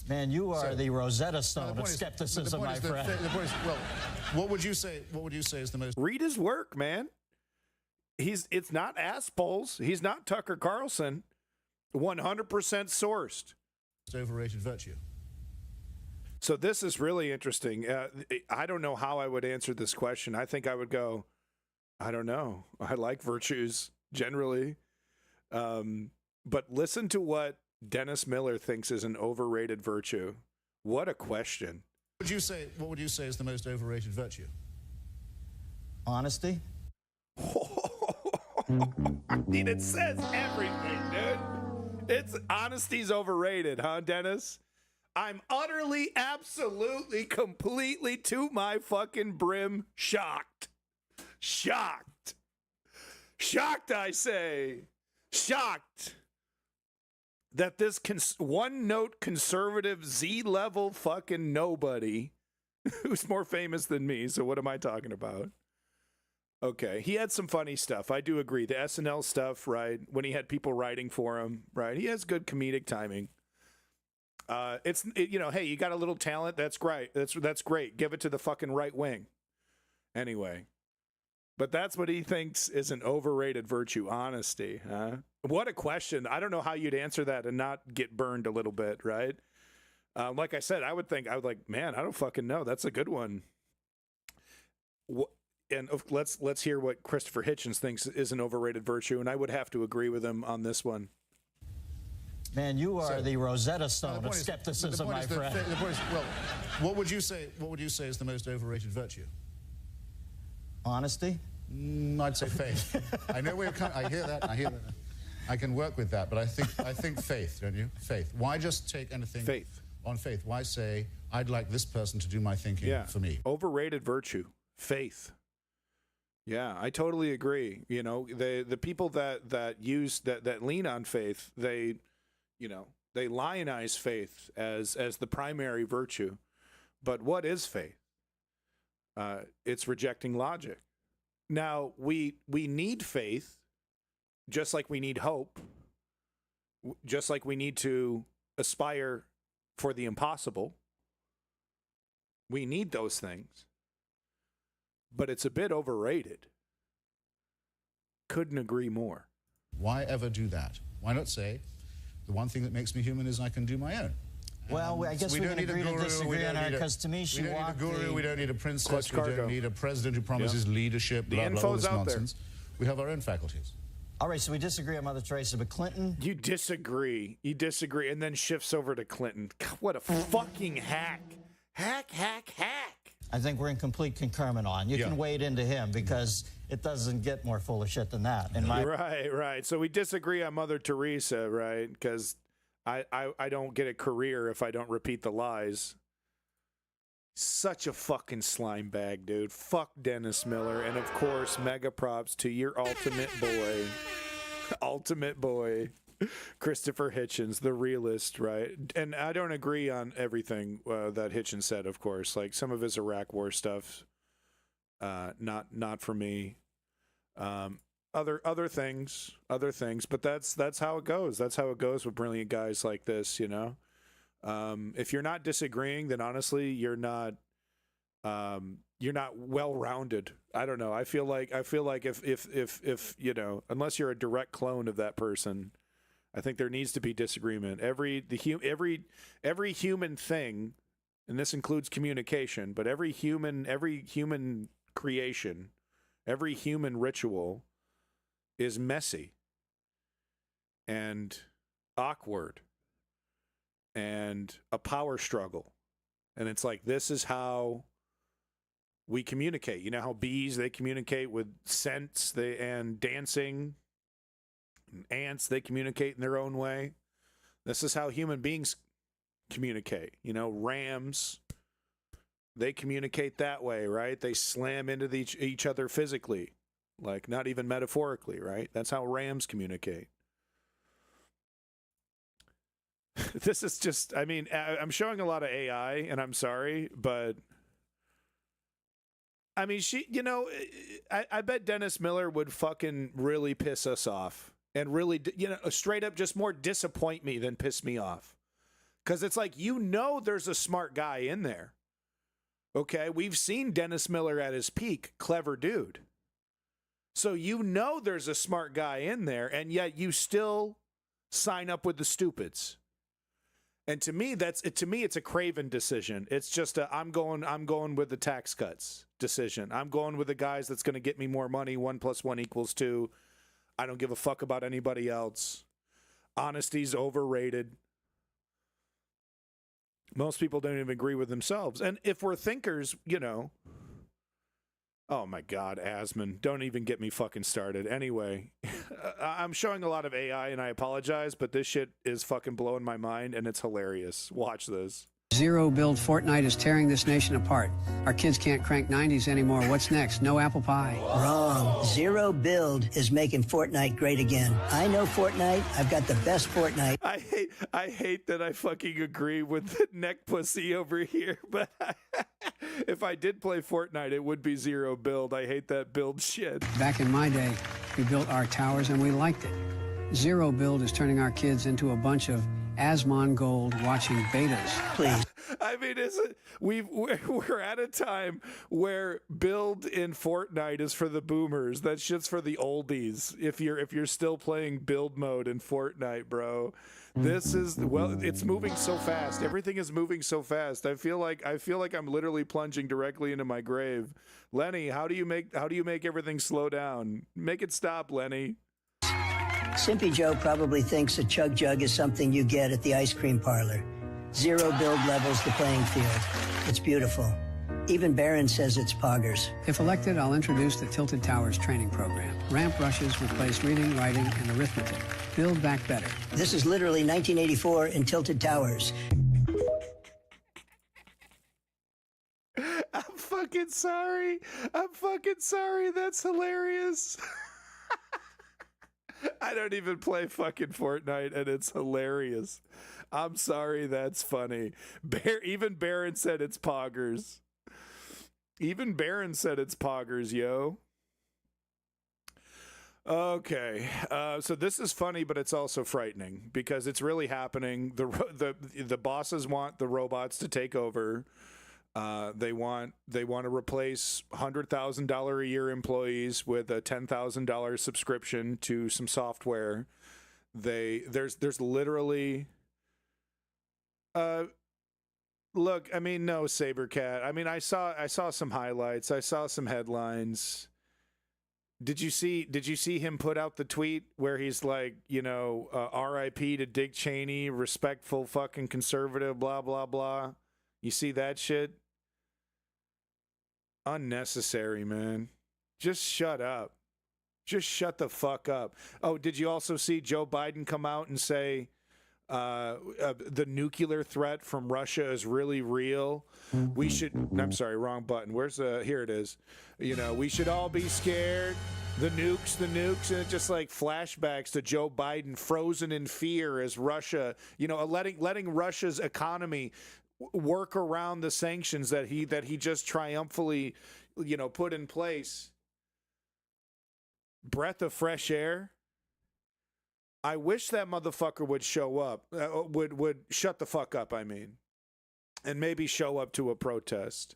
Man, you are So- the Rosetta The Stone of point is- skepticism, the point my is that- friend. the point is, well, what would you say is the most Read his work, man. It's not assholes. He's not Tucker Carlson. 100% sourced. overrated virtue? So this is really interesting. I don't know how I would answer this question. I think I would go, I don't know. I like virtues generally. But listen to what Dennis Miller thinks is an overrated virtue. What a question. What would you say is the most overrated virtue? Honesty? I mean, it says everything, dude. Honesty's overrated, huh, Dennis? I'm utterly, absolutely, completely to my fucking brim shocked. Shocked. Shocked, I say. Shocked that this one-note conservative Z-level fucking nobody, who's more famous than me, so what am I talking about? Okay, he had some funny stuff. I do agree. The SNL stuff, right? When he had people writing for him, right? He has good comedic timing. Hey, you got a little talent. That's great. That's great. Give it to the fucking right wing. Anyway, but that's what he thinks is an overrated virtue. Honesty, huh? What a question. I don't know how you'd answer that and not get burned a little bit, right? Like I said, I would like, man, I don't fucking know. That's a good one. And let's hear what Christopher Hitchens thinks is an overrated virtue, and I would have to agree with him on this one. Man, you are the Rosetta Stone of skepticism, my friend. The point is, well, what would you say is the most overrated virtue? Honesty? I'd say faith. I know where you're coming. I hear that. I can work with that, but I think faith, don't you? Faith. Why just take anything on faith? Why say, I'd like this person to do my thinking for me? Overrated virtue. Faith. Yeah, I totally agree. You know, the people that use that lean on faith, they lionize faith as the primary virtue. But what is faith? It's rejecting logic. Now, we need faith, just like we need hope, just like we need to aspire for the impossible. We need those things. But it's a bit overrated. Couldn't agree more. Why ever do that? Why not say, the one thing that makes me human is I can do my own? Well, I guess we can agree to disagree on that, because to me she walked We don't need a guru, we don't need a princess, we cargo. don't need a president who promises leadership, blah, blah, all this nonsense. We have our own faculties. All right, so we disagree on Mother Teresa, but Clinton... You disagree, and then shifts over to Clinton. God, what a fucking hack. Hack. I think we're in complete concurrent on. You can wade into him, because it doesn't get more full of shit than that. Right. So we disagree on Mother Teresa, right? Because I don't get a career if I don't repeat the lies. Such a fucking slime bag, dude. Fuck Dennis Miller. And of course, mega props to your ultimate boy, Christopher Hitchens, the realist, right? And I don't agree on everything that Hitchens said, of course. Like some of his Iraq War stuff, not for me. Other things, but that's how it goes. That's how it goes with brilliant guys like this, you know. If you're not disagreeing, then honestly, you're not well-rounded. I don't know. I feel like if you know, unless you're a direct clone of that person, I think there needs to be disagreement. Every human thing, and this includes communication, but every human creation, every human ritual is messy and awkward and a power struggle. And it's like, this is how we communicate. You know how bees, they communicate with scents and dancing. And ants, they communicate in their own way. This is how human beings communicate. You know, rams, they communicate that way, right? They slam into each other physically, like not even metaphorically, right? That's how rams communicate. This is just, I mean, I'm showing a lot of AI, and I'm sorry, but I mean, I bet Dennis Miller would fucking really piss us off. And really, you know, straight up just more disappoint me than piss me off. Because it's like, you know, there's a smart guy in there. Okay, we've seen Dennis Miller at his peak. Clever dude. So you know there's a smart guy in there, and yet you still sign up with the stupids. And to me, it's a craven decision. It's just I'm going with the tax cuts decision. I'm going with the guys that's going to get me more money. 1 + 1 = 2. I don't give a fuck about anybody else. Honesty's overrated. Most people don't even agree with themselves. And if we're thinkers, you know, oh my God, Asman, don't even get me fucking started. Anyway, I'm showing a lot of AI and I apologize, but this shit is fucking blowing my mind and it's hilarious. Watch this. Zero build Fortnite is tearing this nation apart. Our kids can't crank 90s anymore. What's next? No apple pie. Wrong. Zero build is making Fortnite great again. I know Fortnite. I've got the best Fortnite. I hate that I fucking agree with the neck pussy over here, but if I did play Fortnite, it would be zero build. I hate that build shit. Back in my day, we built our towers and we liked it. Zero build is turning our kids into a bunch of Asmon Gold watching betas. Please. I mean, we're at a time where build in Fortnite is for the boomers. That shit's for the oldies. If you're still playing build mode in Fortnite, bro. This is, well, it's moving so fast. Everything is moving so fast. I feel like I'm literally plunging directly into my grave. Lenny, how do you make everything slow down? Make it stop, Lenny. Simpy Joe probably thinks a chug jug is something you get at the ice cream parlor. Zero build levels the playing field. It's beautiful. Even Barron says it's poggers. If elected, I'll introduce the Tilted Towers training program. Ramp rushes replace reading, writing, and arithmetic. Build back better. This is literally 1984 in Tilted Towers. I'm fucking sorry. I'm fucking sorry. That's hilarious. I don't even play fucking Fortnite, and it's hilarious. I'm sorry. That's funny. Even Barron said it's poggers. Even Barron said it's poggers, yo. Okay, so this is funny, but it's also frightening because it's really happening. The bosses want the robots to take over. They want to replace $100,000 a year employees with a $10,000 subscription to some software. There's literally look, I mean, no, Sabercat. I mean, I saw some highlights. I saw some headlines. Did you see him put out the tweet where he's like, you know, R.I.P. to Dick Cheney, respectful fucking conservative, blah blah blah. You see that shit? Unnecessary, man. Just shut up. Just shut the fuck up. Oh, did you also see Joe Biden come out and say the nuclear threat from Russia is really real? We should, I'm sorry, wrong button. Where's here it is. You know, we should all be scared. The nukes, and it just like flashbacks to Joe Biden frozen in fear as Russia, you know, letting Russia's economy work around the sanctions that he just triumphantly, you know, put in place. Breath of fresh air. I wish that motherfucker would show up, would shut the fuck up, I mean, and maybe show up to a protest.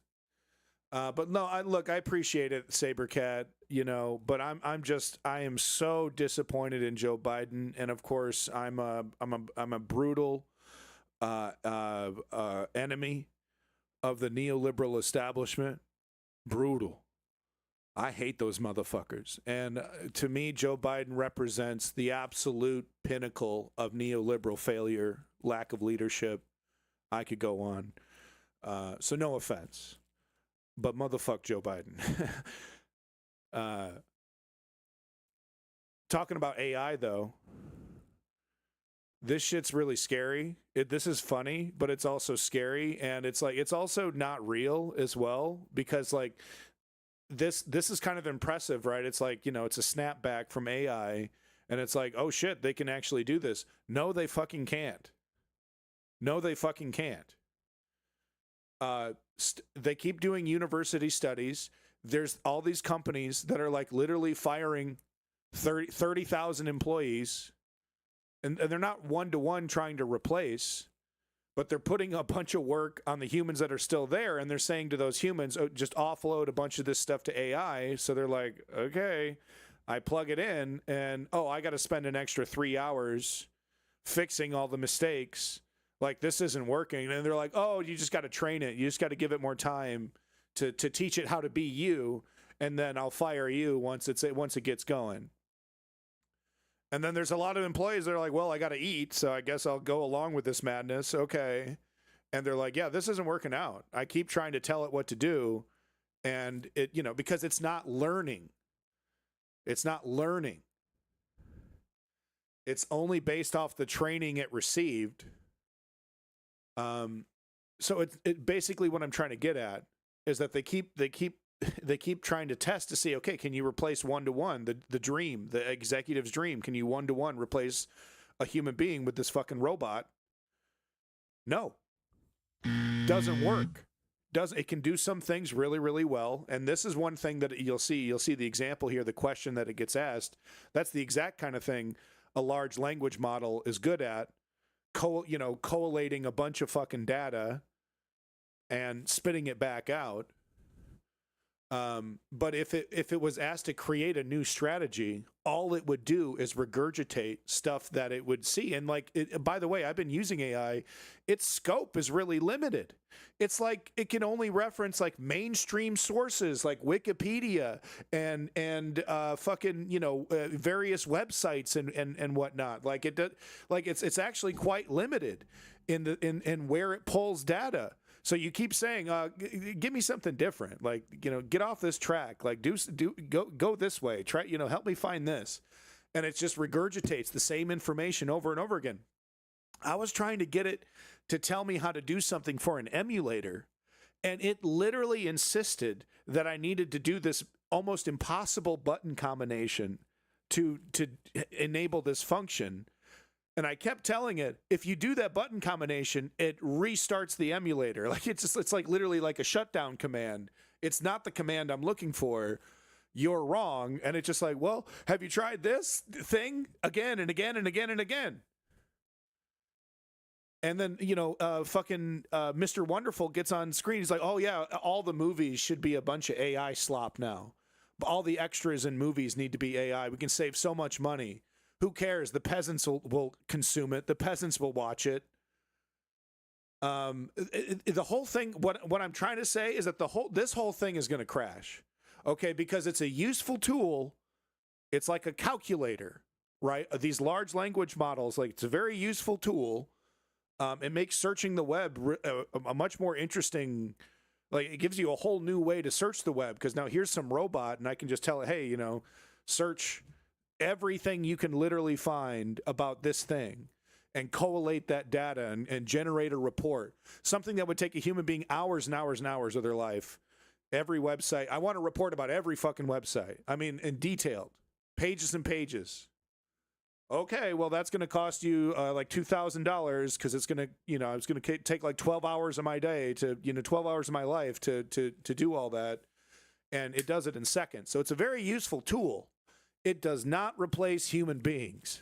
But no, I appreciate it, Sabercat, you know, but I am so disappointed in Joe Biden, and of course I'm a brutal enemy of the neoliberal establishment. Brutal. I hate those motherfuckers. And to me, Joe Biden represents the absolute pinnacle of neoliberal failure, lack of leadership. I could go on. So no offense, but motherfuck Joe Biden. Talking about AI, though, this shit's really scary. This is funny, but it's also scary. And it's like, it's also not real as well, because like, this is kind of impressive, right? It's like, you know, it's a snapback from AI, and it's like, oh shit, they can actually do this. No, they fucking can't. No, they fucking can't. They keep doing university studies. There's all these companies that are like literally firing 30,000 employees, and they're not one-to-one trying to replace, but they're putting a bunch of work on the humans that are still there, and they're saying to those humans, oh, just offload a bunch of this stuff to AI. So they're like, okay, I plug it in, and oh, I got to spend an extra 3 hours fixing all the mistakes. Like, this isn't working. And they're like, oh, you just got to train it. You just got to give it more time to teach it how to be you, and then I'll fire you once it gets going. And then there's a lot of employees that are like, well, I got to eat, so I guess I'll go along with this madness. Okay. And they're like, yeah, this isn't working out. I keep trying to tell it what to do. And it, you know, because it's not learning. It's not learning. It's only based off the training it received. So it basically what I'm trying to get at is that they keep trying to test to see, okay, can you replace one-to-one, the dream, the executive's dream? Can you one-to-one replace a human being with this fucking robot? No. Doesn't work. It can do some things really, really well. And this is one thing that you'll see the example here, the question that it gets asked. That's the exact kind of thing a large language model is good at, collating a bunch of fucking data and spitting it back out. But if it was asked to create a new strategy, all it would do is regurgitate stuff that it would see. And like, by the way, I've been using AI. Its scope is really limited. It's like it can only reference like mainstream sources like Wikipedia and fucking, various websites and whatnot. Like it's actually quite limited in where it pulls data. So you keep saying, give me something different. Like, get off this track. Like, go this way. Try, help me find this. And it just regurgitates the same information over and over again. I was trying to get it to tell me how to do something for an emulator, and it literally insisted that I needed to do this almost impossible button combination to enable this function. And I kept telling it, if you do that button combination, it restarts the emulator. Like it's like literally like a shutdown command. It's not the command I'm looking for. You're wrong. And it's just like, well, have you tried this thing again and again and again and again? And then, Mr. Wonderful gets on screen. He's like, oh, yeah, all the movies should be a bunch of AI slop now. All the extras in movies need to be AI. We can save so much money. Who cares? The peasants will consume it. The peasants will watch it. The whole thing, what I'm trying to say is that this whole thing is going to crash. Okay, because it's a useful tool. It's like a calculator, right? These large language models, like it's a very useful tool. It makes searching the web a much more interesting, like it gives you a whole new way to search the web, because now here's some robot and I can just tell it, hey, search everything you can literally find about this thing and collate that data and generate a report. Something that would take a human being hours and hours and hours of their life. Every website. I want to report about every fucking website. I mean, in detailed. Pages and pages. Okay, well, that's going to cost you like $2,000 because it's going to, it's going to take like 12 hours of my day to, 12 hours of my life to do all that. And it does it in seconds. So it's a very useful tool. It does not replace human beings.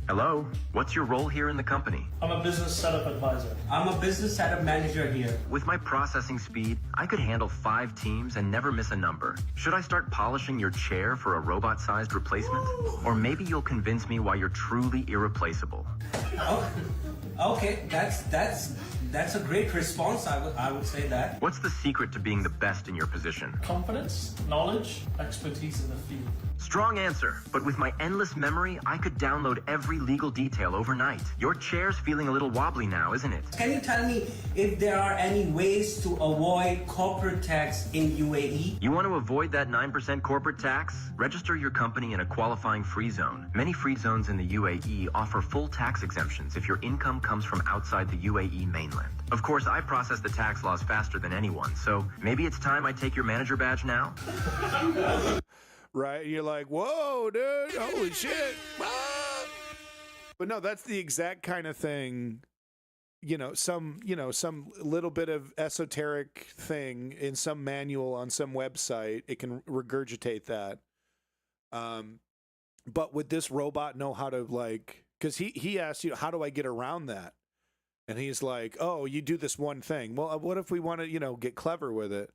Hello, what's your role here in the company? I'm a business setup advisor. I'm a business setup manager here. With my processing speed, I could handle 5 teams and never miss a number. Should I start polishing your chair for a robot-sized replacement? Or maybe you'll convince me why you're truly irreplaceable. Oh, okay, that's a great response. I would say that. What's the secret to being the best in your position? Confidence, knowledge, expertise in the field. Strong answer, but with my endless memory, I could download every legal detail overnight. Your chair's feeling a little wobbly now, isn't it? Can you tell me if there are any ways to avoid corporate tax in UAE? You want to avoid that 9% corporate tax? Register your company in a qualifying free zone. Many free zones in the UAE offer full tax exemptions if your income comes from outside the UAE mainland. Of course, I process the tax laws faster than anyone, so maybe it's time I take your manager badge now? Right? You're like, whoa, dude, holy shit. But no, that's the exact kind of thing, some little bit of esoteric thing in some manual on some website, it can regurgitate that. But would this robot know how to, like, because he asked you, how do I get around that? And he's like, oh, you do this one thing. Well, what if we want to, get clever with it?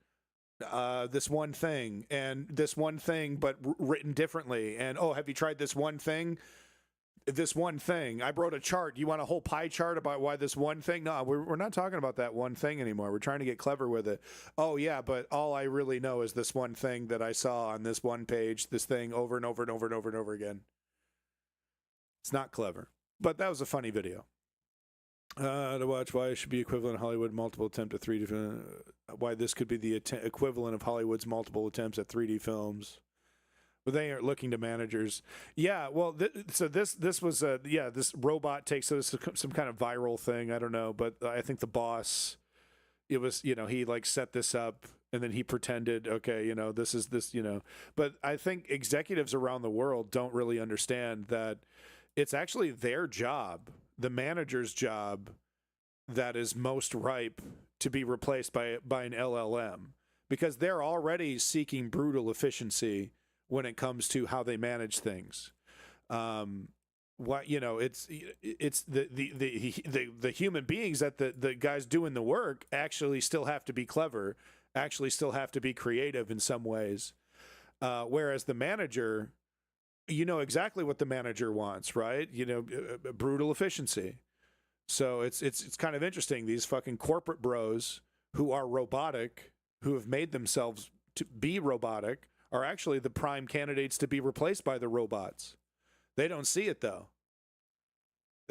This one thing and this one thing, but written differently. And, oh, have you tried this one thing? This one thing. I wrote a chart. You want a whole pie chart about why this one thing? No, we're not talking about that one thing anymore. We're trying to get clever with it. Oh, yeah, but all I really know is this one thing that I saw on this one page, this thing over and over and over and over and over again. It's not clever, but that was a funny video. To watch why it should be equivalent Hollywood multiple attempt at 3D why this could be the equivalent of Hollywood's multiple attempts at 3D films. But they aren't looking to managers. Yeah, well, so this was this robot takes some kind of viral thing. I don't know, but I think the boss, it was, he like set this up and then he pretended, okay, this is this, But I think executives around the world don't really understand that it's actually their job, the manager's job, that is most ripe to be replaced by an LLM, because they're already seeking brutal efficiency when it comes to how they manage things. It's the human beings that the guys doing the work actually still have to be clever, actually still have to be creative in some ways, whereas the manager, exactly what the manager wants, right? Brutal efficiency. So it's kind of interesting. These fucking corporate bros who are robotic, who have made themselves to be robotic, are actually the prime candidates to be replaced by the robots. They don't see it though.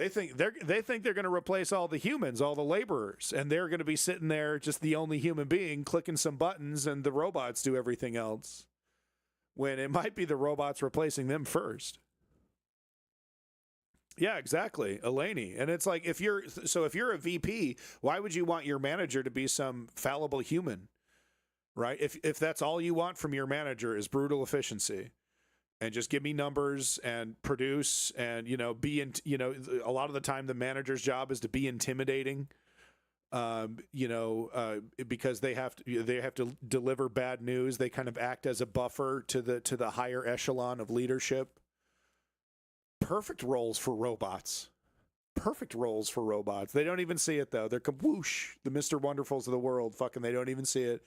They think they're going to replace all the humans, all the laborers, and they're going to be sitting there just the only human being clicking some buttons, and the robots do everything else. When it might be the robots replacing them first. Yeah, exactly, Elaney. And it's like if you're a VP, why would you want your manager to be some fallible human, right? If that's all you want from your manager is brutal efficiency. And just give me numbers and produce and, a lot of the time the manager's job is to be intimidating, because they have to deliver bad news. They kind of act as a buffer to the higher echelon of leadership. Perfect roles for robots. Perfect roles for robots. They don't even see it though. They're whoosh, the Mr. Wonderfuls of the world. Fucking, they don't even see it.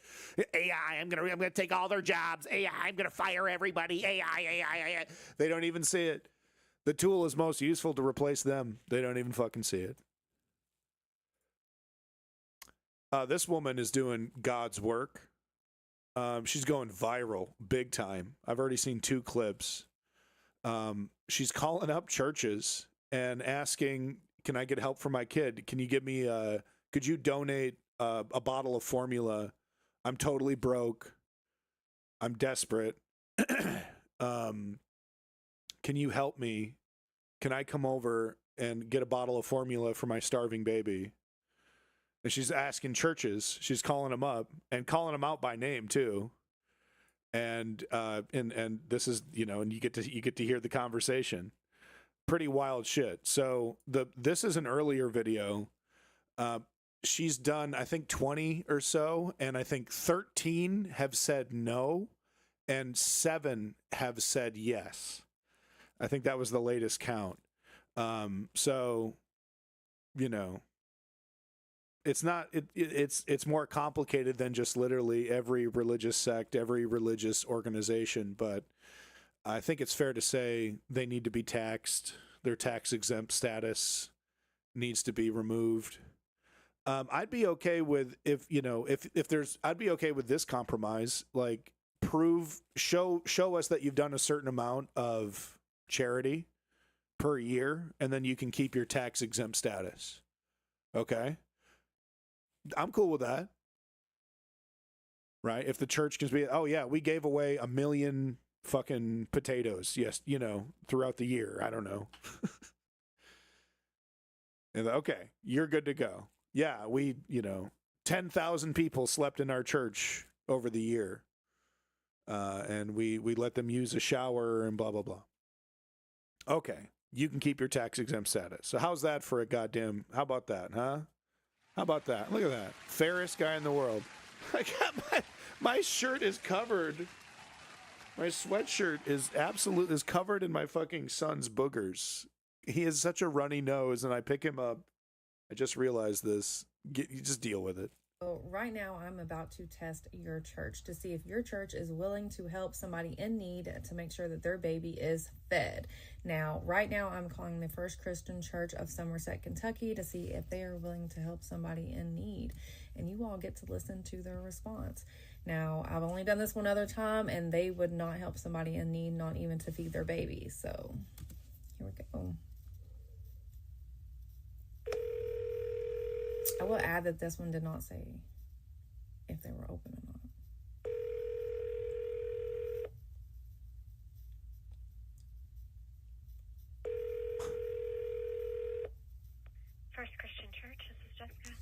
AI, I'm gonna take all their jobs. AI, I'm gonna fire everybody. AI. They don't even see it. The tool is most useful to replace them. They don't even fucking see it. This woman is doing God's work. She's going viral big time. I've already seen 2 clips. She's calling up churches and asking, can I get help for my kid? Can you give me, could you donate a bottle of formula? I'm totally broke. I'm desperate. Can you help me? Can I come over and get a bottle of formula for my starving baby? And she's asking churches. She's calling them up and calling them out by name too. And this is, and you get to hear the conversation. Pretty wild shit. So this is an earlier video. She's done, I think, 20 or so, and I think 13 have said no, and 7 have said yes. I think that was the latest count. So, it's not. It's more complicated than just literally every religious sect, every religious organization, but I think it's fair to say they need to be taxed. Their tax-exempt status needs to be removed. I'd be okay with I'd be okay with this compromise. Like, show us that you've done a certain amount of charity per year, and then you can keep your tax-exempt status. Okay? I'm cool with that. Right? If the church can be, oh yeah, we gave away 1 million fucking potatoes, yes, throughout the year. I don't know. And okay, you're good to go. Yeah, we, 10,000 people slept in our church over the year. And we let them use a shower and blah, blah, blah. Okay, you can keep your tax exempt status. So how's that for a goddamn, how about that, huh? How about that? Look at that. Fairest guy in the world. I got my shirt is covered. My sweatshirt is covered in my fucking son's boogers. He has such a runny nose, and I pick him up. I just realized this. You just deal with it. So right now, I'm about to test your church to see if your church is willing to help somebody in need to make sure that their baby is fed. Now, right now, I'm calling the First Christian Church of Somerset, Kentucky to see if they are willing to help somebody in need. And you all get to listen to their response. Now, I've only done this one other time, and they would not help somebody in need, not even to feed their baby. So, here we go. I will add that this one did not say if they were open or not. First Christian Church, this is Jessica.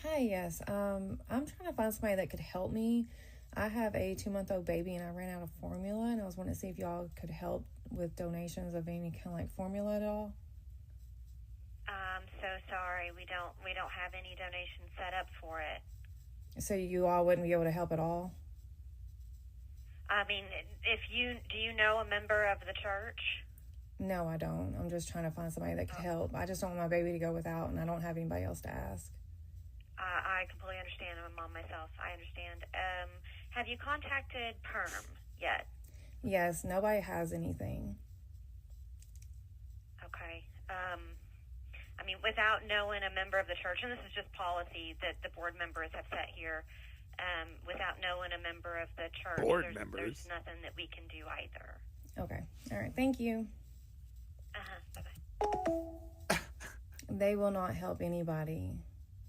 Hi, yes. I'm trying to find somebody that could help me. I have a 2-month-old baby and I ran out of formula, and I was wanting to see if y'all could help with donations of any kind of like formula at all. I'm so sorry. We don't have any donations set up for it. So you all wouldn't be able to help at all? I mean, do you know a member of the church? No, I don't. I'm just trying to find somebody that could help. I just don't want my baby to go without, and I don't have anybody else to ask. I completely understand. I'm a mom myself. I understand. Have you contacted PERM yet? Yes, nobody has anything. Okay. I mean, without knowing a member of the church, and this is just policy that the board members have set here, without knowing a member of the church, there's nothing that we can do either. Okay. All right. Thank you. Bye-bye. They will not help anybody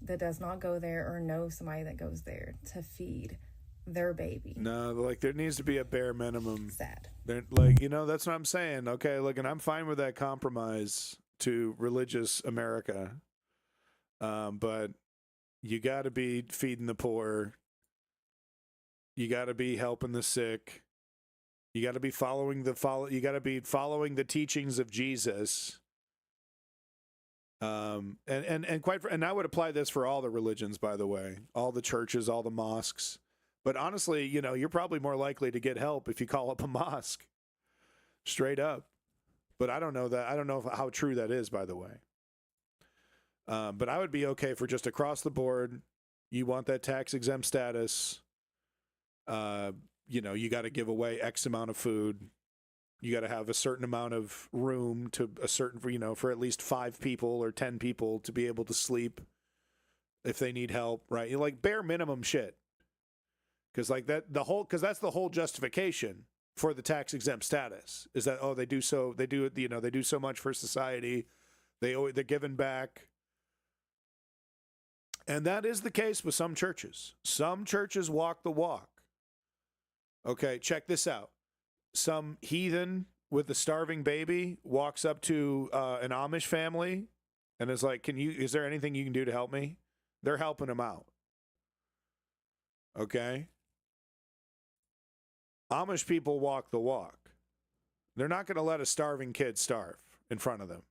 that does not go there or know somebody that goes there to feed their baby. No, like there needs to be a bare minimum. Sad. Like, you know, that's what I'm saying. Okay, look, and I'm fine with that compromise to religious America. But you got to be feeding the poor. You got to be helping the sick. You got to be following the teachings of Jesus. And I would apply this for all the religions, by the way, all the churches, all the mosques. But honestly, you know, you're probably more likely to get help if you call up a mosque, straight up. But I don't know that. I don't know how true that is, by the way. But I would be okay for just across the board. You want that tax exempt status. You know, you got to give away X amount of food. You got to have a certain amount of room to a certain, you know, for at least 5 people or 10 people to be able to sleep if they need help, right? You like bare minimum shit. Because like that's the whole justification for the tax exempt status is that, oh, they do so much for society. They're giving back. And that is the case with some churches. Some churches walk the walk. Okay, check this out. Some heathen with a starving baby walks up to an Amish family and is like, is there anything you can do to help me? They're helping them out. Okay? Amish people walk the walk. They're not going to let a starving kid starve in front of them.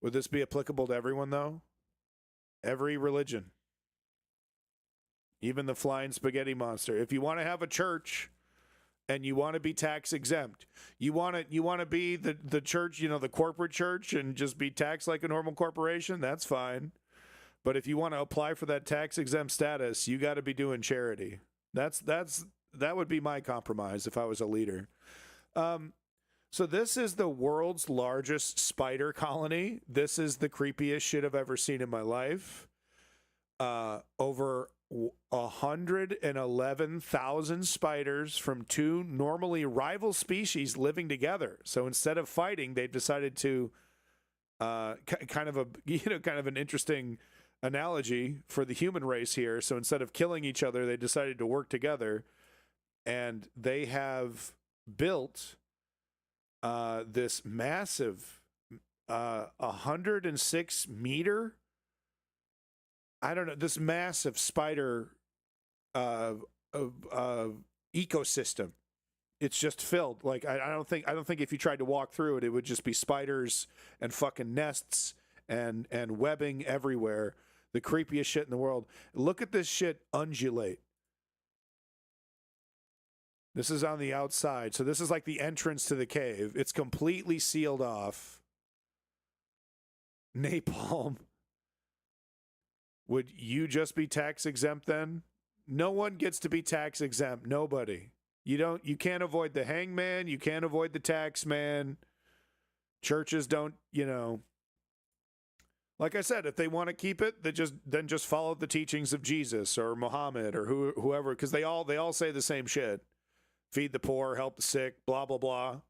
Would this be applicable to everyone, though? Every religion. Even the flying spaghetti monster. If you want to have a church and you want to be tax exempt, you want to be the church, you know, the corporate church and just be taxed like a normal corporation, that's fine. But if you want to apply for that tax exempt status, you got to be doing charity. That would be my compromise if I was a leader. So this is the world's largest spider colony. This is the creepiest shit I've ever seen in my life. Over 111,000 spiders from 2 normally rival species living together. So instead of fighting, they've decided to kind of an interesting analogy for the human race here. So instead of killing each other, they decided to work together, and they have built this massive 106 meter, I don't know, this massive spider ecosystem. It's just filled. Like I don't think if you tried to walk through it, it would just be spiders and fucking nests and webbing everywhere. The creepiest shit in the world. Look at this shit undulate. This is on the outside. So this is like the entrance to the cave. It's completely sealed off. Napalm. Would you just be tax exempt then? No one gets to be tax exempt. Nobody. You can't avoid the hangman. You can't avoid the tax man. Churches don't, you know. Like I said, if they want to keep it, then just follow the teachings of Jesus or Muhammad or whoever, because they all say the same shit. Feed the poor, help the sick, blah, blah, blah.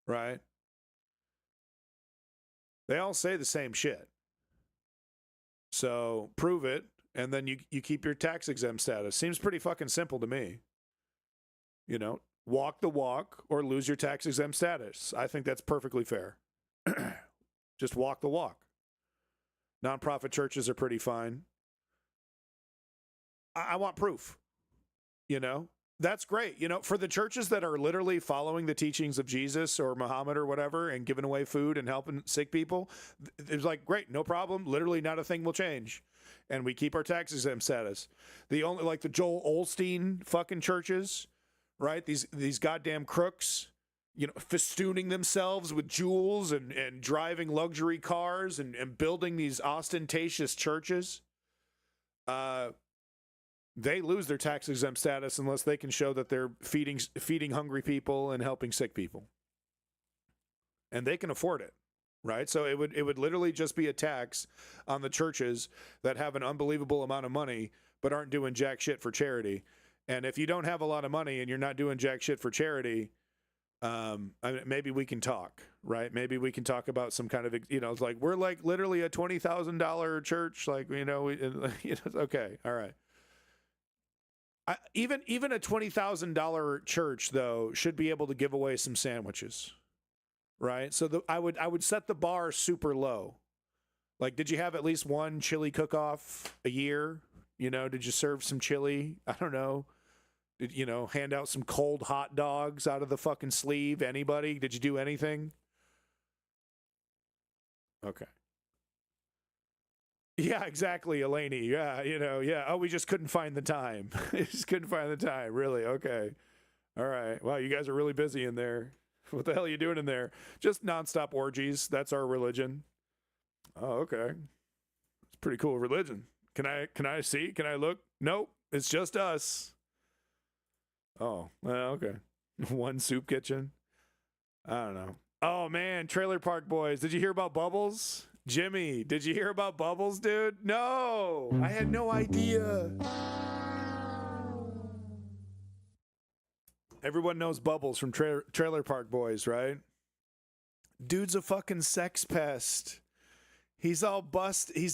Right? They all say the same shit. So prove it, and then you keep your tax exempt status. Seems pretty fucking simple to me. You know, walk the walk or lose your tax exempt status. I think that's perfectly fair. Just walk the walk. Nonprofit churches are pretty fine. I want proof. You know, that's great. You know, for the churches that are literally following the teachings of Jesus or Muhammad or whatever and giving away food and helping sick people, it's like, great, no problem. Literally not a thing will change. And we keep our tax exempt status. The only, like the Joel Osteen fucking churches, right? These goddamn crooks, you know, festooning themselves with jewels and driving luxury cars and building these ostentatious churches. They lose their tax exempt status unless they can show that they're feeding hungry people and helping sick people. And they can afford it, right? So it would literally just be a tax on the churches that have an unbelievable amount of money but aren't doing jack shit for charity. And if you don't have a lot of money and you're not doing jack shit for charity, I mean, maybe we can talk, right? Maybe we can talk about some kind of, it's like we're like literally a $20,000 church, like okay, all right. Even a $20,000 church though should be able to give away some sandwiches, right? So I would set the bar super low. Like, did you have at least one chili cook-off a year? Did you serve some chili? I don't know. Did hand out some cold hot dogs out of the fucking sleeve? Anybody? Did you do anything? Okay. Yeah, exactly, Elaney. Yeah, yeah. Oh, we just couldn't find the time. Just couldn't find the time. Really? Okay. All right. Wow, you guys are really busy in there. What the hell are you doing in there? Just nonstop orgies. That's our religion. Oh, okay. It's a pretty cool religion. Can I see? Can I look? Nope. It's just us. Oh, well, okay. One soup kitchen. I don't know. Oh man, Trailer Park Boys. Did you hear about Bubbles? Jimmy, did you hear about Bubbles, dude? No, I had no idea. Everyone knows Bubbles from Trailer Park Boys, right? Dude's a fucking sex pest. He's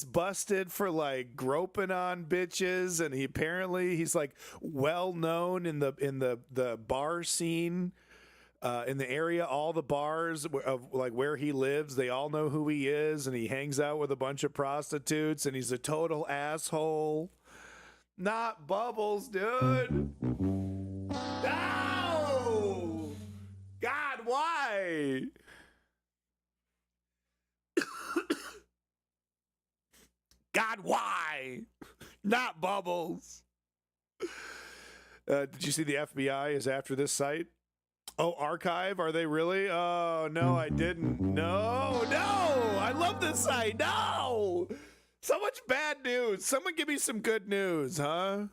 busted for like groping on bitches, and he's like well known in the bar scene. In the area, all the bars of like where he lives, they all know who he is, and he hangs out with a bunch of prostitutes, and he's a total asshole. Not Bubbles, dude. No! God, why? God, why? Not Bubbles. Did you see the FBI is after this site? Oh, Archive? Are they really? Oh, no, I didn't. No. I love this site. No. So much bad news. Someone give me some good news, huh?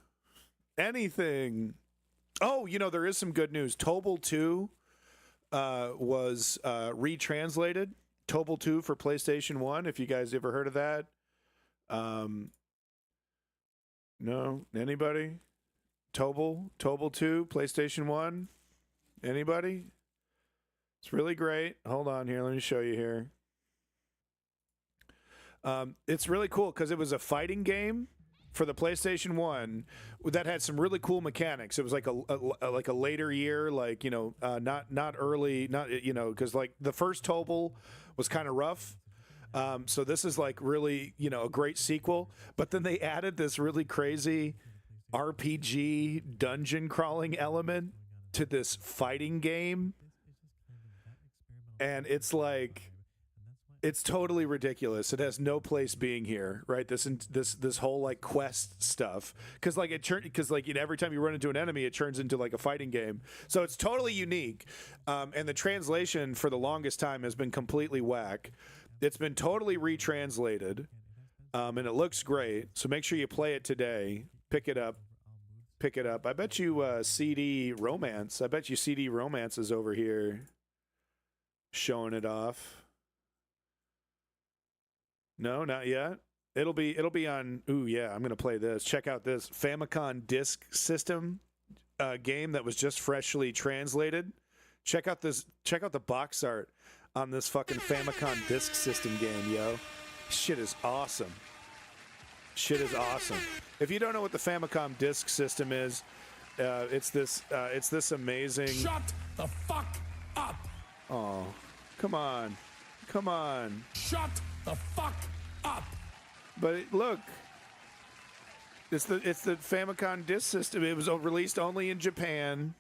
Anything. Oh, there is some good news. Tobal 2 was retranslated. Tobal 2 for PlayStation 1, if you guys ever heard of that. No? Anybody? Tobal 2, PlayStation 1? Anybody? It's really great. Hold on here. Let me show you here. It's really cool because it was a fighting game for the PlayStation 1 that had some really cool mechanics. It was like a later year, like, not early, not, because like the first Tobal was kind of rough. So this is like really, a great sequel. But then they added this really crazy RPG dungeon crawling element to this fighting game, and it's like, it's totally ridiculous. It has no place being here, right? This whole like quest stuff, because like every time you run into an enemy, it turns into like a fighting game. So it's totally unique, and the translation for the longest time has been completely whack. It's been totally retranslated, and it looks great. So make sure you play it today. Pick it up. I bet you CD Romance. I bet you CD Romance is over here showing it off. No, not yet. It'll be on. Ooh, yeah. I'm gonna play this. Check out this Famicom Disk System game that was just freshly translated. Check out the box art on this fucking Famicom Disk System game, yo. Shit is awesome. If you don't know what the Famicom Disk System is, it's this amazing. Shut the fuck up! Oh, come on. Shut the fuck up! But look, it's the Famicom Disk System. It was released only in Japan.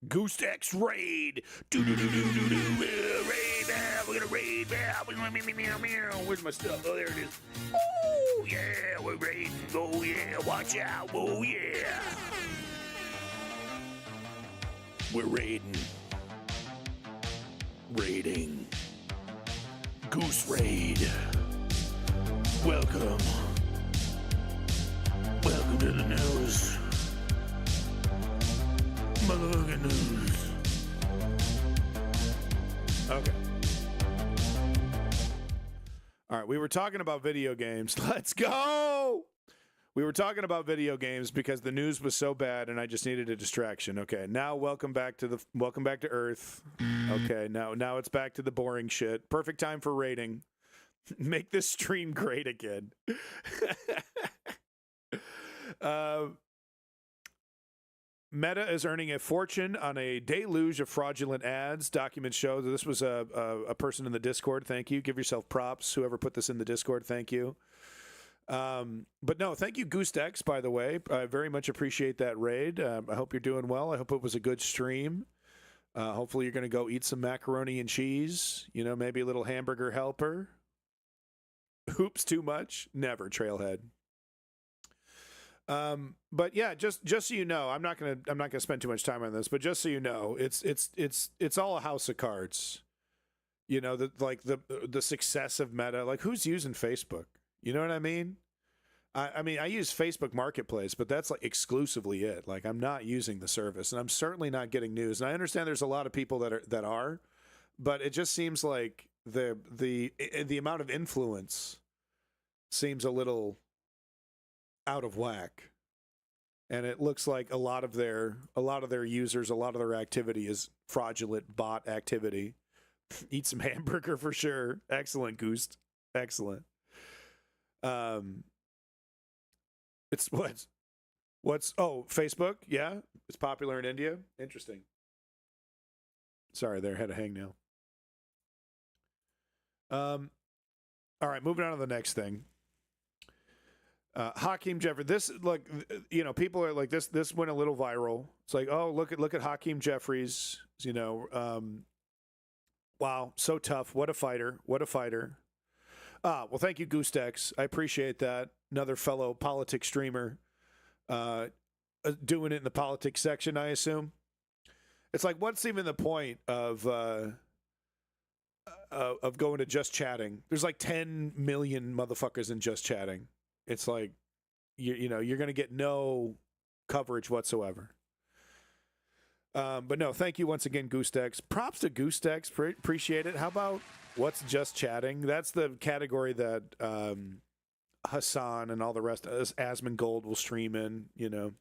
Goose X Raid. Raid now. We're gonna raid now. Where's my stuff? Oh, there it is. Oh yeah, we're raiding. Oh yeah, watch out. Oh yeah, we're raiding. Raiding. Goose Raid. Welcome to the news. Motherfucking news. Okay. All right, we were talking about video games. Let's go. We were talking about video games because the news was so bad and I just needed a distraction. Okay, now welcome back to Earth. Okay, now it's back to the boring shit. Perfect time for rating. Make this stream great again. Meta is earning a fortune on a deluge of fraudulent ads. Documents show that this was a person in the Discord. Thank you. Give yourself props. Whoever put this in the Discord, thank you. But no, thank you, GooseX, by the way. I very much appreciate that raid. I hope you're doing well. I hope it was a good stream. Hopefully you're going to go eat some macaroni and cheese. You know, maybe a little hamburger helper. Oops, too much? Never, Trailhead. But yeah, just so you know, I'm not gonna spend too much time on this, but just so you know, it's all a house of cards. You know, the success of Meta. Like, who's using Facebook? You know what I mean? I mean, I use Facebook Marketplace, but that's like exclusively it. Like, I'm not using the service, and I'm certainly not getting news. And I understand there's a lot of people that are, but it just seems like the amount of influence seems a little out of whack. And it looks like a lot of their users, a lot of their activity is fraudulent bot activity. Eat some hamburger for sure. Excellent, Goose. Excellent. It's Facebook? Yeah, it's popular in India. Interesting. Sorry, there, had a hangnail. All right, moving on to the next thing. Hakeem Jeffries. This, look, you know, people are like, this went a little viral. It's like, oh, look at Hakeem Jeffries. You know, wow, so tough. What a fighter. What a fighter. Well, thank you, GooseX. I appreciate that. Another fellow politics streamer doing it in the politics section, I assume. It's like, what's even the point of going to Just Chatting? There's like 10 million motherfuckers in Just Chatting. It's like, you know, you're going to get no coverage whatsoever. But no, thank you once again, GooseX. Props to GooseX. Appreciate it. How about What's Just Chatting? That's the category that Hassan and all the rest, Asmongold will stream in, you know.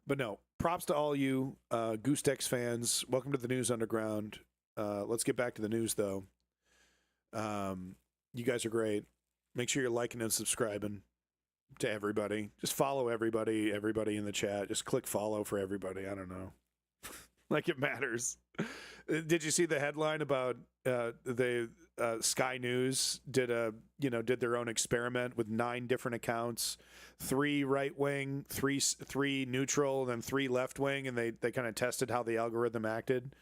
But no, props to all you GooseX fans. Welcome to the News Underground. Let's get back to the news, though. You guys are great. Make sure you're liking and subscribing to everybody. Just follow everybody in the chat. Just click follow for everybody. I don't know. Like, it matters. Did you see the headline about Sky News did their own experiment with 9 different accounts, 3 right wing, 3 neutral, and then 3 left wing, and they kind of tested how the algorithm acted,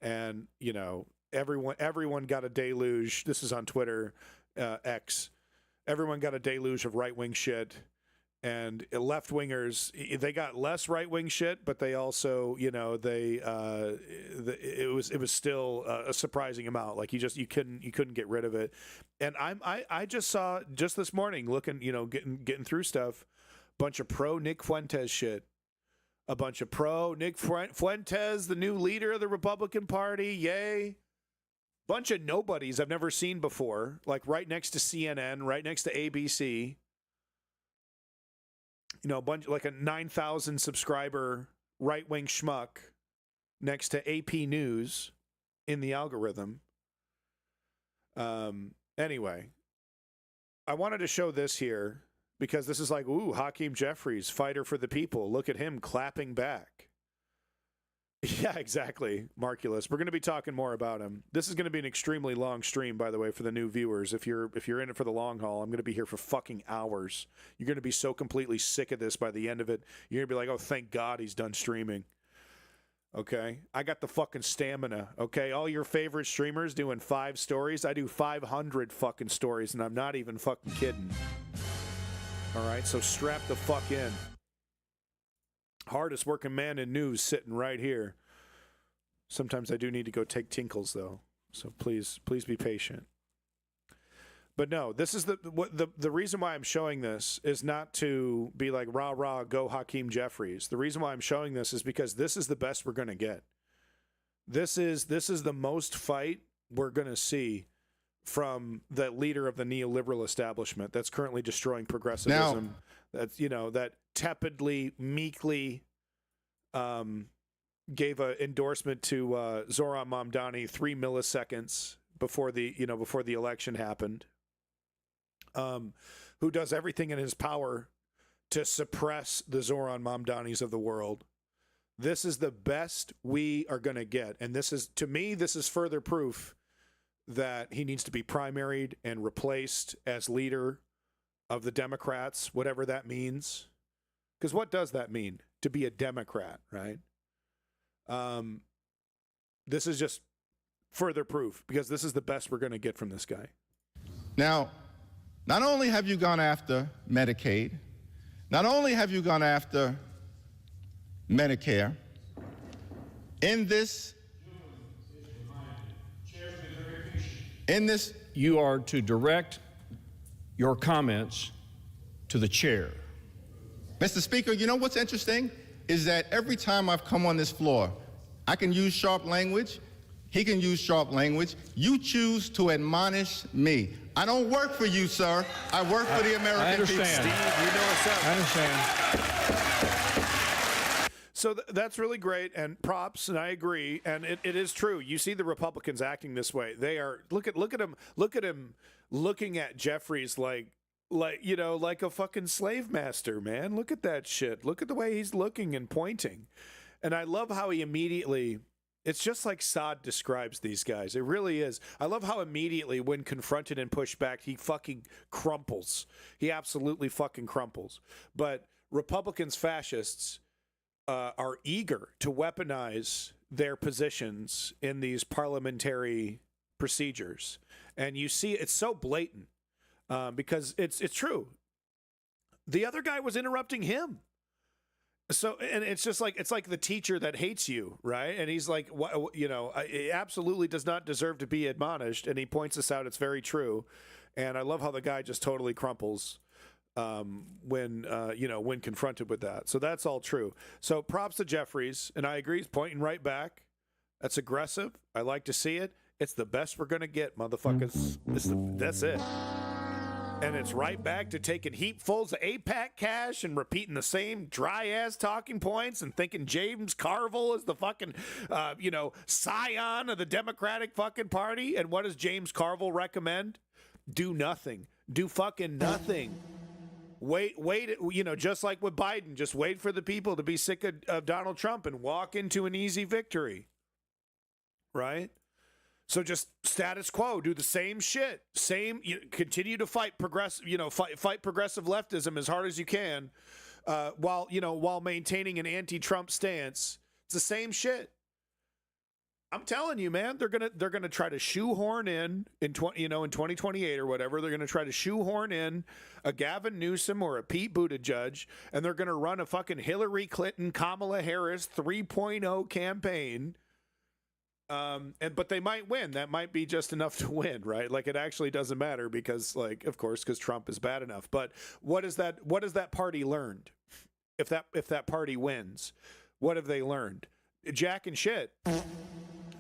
and you know, everyone got a deluge. This is on Twitter, X. Everyone got a deluge of right wing shit. And left wingers, they got less right wing shit, but they also, you know, it was still a surprising amount. Like, you couldn't get rid of it. And I just saw just this morning, looking, you know, getting through stuff, bunch of pro Nick Fuentes shit, a bunch of pro Nick Fuentes, the new leader of the Republican Party, yay. Bunch of nobodies I've never seen before, like right next to CNN, right next to ABC. You know, a bunch, like a 9,000 subscriber right-wing schmuck next to AP News in the algorithm. Anyway, I wanted to show this here because this is like, ooh, Hakeem Jeffries, fighter for the people. Look at him clapping back. Yeah, exactly, Marculus. We're going to be talking more about him. This is going to be an extremely long stream, by the way, for the new viewers. If you're in it for the long haul, I'm going to be here for fucking hours. You're going to be so completely sick of this by the end of it. You're going to be like, oh, thank God he's done streaming. Okay? I got the fucking stamina. Okay? All your favorite streamers doing 5 stories. I do 500 fucking stories, and I'm not even fucking kidding. All right? So strap the fuck in. Hardest working man in news sitting right here. Sometimes I do need to go take tinkles, though. So please be patient. But no, this is the reason why I'm showing this is not to be like, rah, rah, go Hakeem Jeffries. The reason why I'm showing this is because this is the best we're going to get. This is the most fight we're going to see from the leader of the neoliberal establishment that's currently destroying progressivism. That's, that tepidly, meekly gave an endorsement to Zoran Mamdani 3 milliseconds before the election happened. Who does everything in his power to suppress the Zoran Mamdanis of the world. This is the best we are going to get. And this is, to me, this is further proof that he needs to be primaried and replaced as leader of the Democrats, whatever that means. Because what does that mean? To be a Democrat, right? This is just further proof, because this is the best we're going to get from this guy. Now, not only have you gone after Medicaid, not only have you gone after Medicare, in this, you are to direct your comments to the chair. Mr. Speaker, you know what's interesting is that every time I've come on this floor, I can use sharp language, he can use sharp language. You choose to admonish me. I don't work for you, sir. I work for the American people. Steve, you know what's up. I understand. So that's really great, and props, and I agree, and it is true. You see the Republicans acting this way. They are look at him looking at Jeffries like a fucking slave master, man. Look at that shit. Look at the way he's looking and pointing. And I love how he immediately, it's just like Saad describes these guys. It really is. I love how immediately, when confronted and pushed back, he fucking crumples. He absolutely fucking crumples. But Republicans, fascists, are eager to weaponize their positions in these parliamentary procedures. And you see, it's so blatant because it's true. The other guy was interrupting him. So, and it's just like, it's like the teacher that hates you, right? And he's like, it absolutely does not deserve to be admonished. And he points this out. It's very true. And I love how the guy just totally crumples when confronted with that. So that's all true. So props to Jeffries. And I agree. He's pointing right back. That's aggressive. I like to see it. It's the best we're going to get, motherfuckers. That's it. And it's right back to taking heapfuls of APAC cash and repeating the same dry-ass talking points and thinking James Carville is the fucking, scion of the Democratic fucking party. And what does James Carville recommend? Do nothing. Do fucking nothing. Wait, just like with Biden, just wait for the people to be sick of Donald Trump and walk into an easy victory. Right? So just status quo, do the same shit, continue to fight fight progressive leftism as hard as you can, while maintaining an anti-Trump stance. It's the same shit. I'm telling you, man, they're gonna try to shoehorn in 2028 or whatever. They're gonna try to shoehorn in a Gavin Newsom or a Pete Buttigieg, and they're gonna run a fucking Hillary Clinton, Kamala Harris 3.0 campaign. But they might win. That might be just enough to win, right? Like, it actually doesn't matter because, of course, because Trump is bad enough. But what has that party learned? If that party wins, what have they learned? Jack and shit.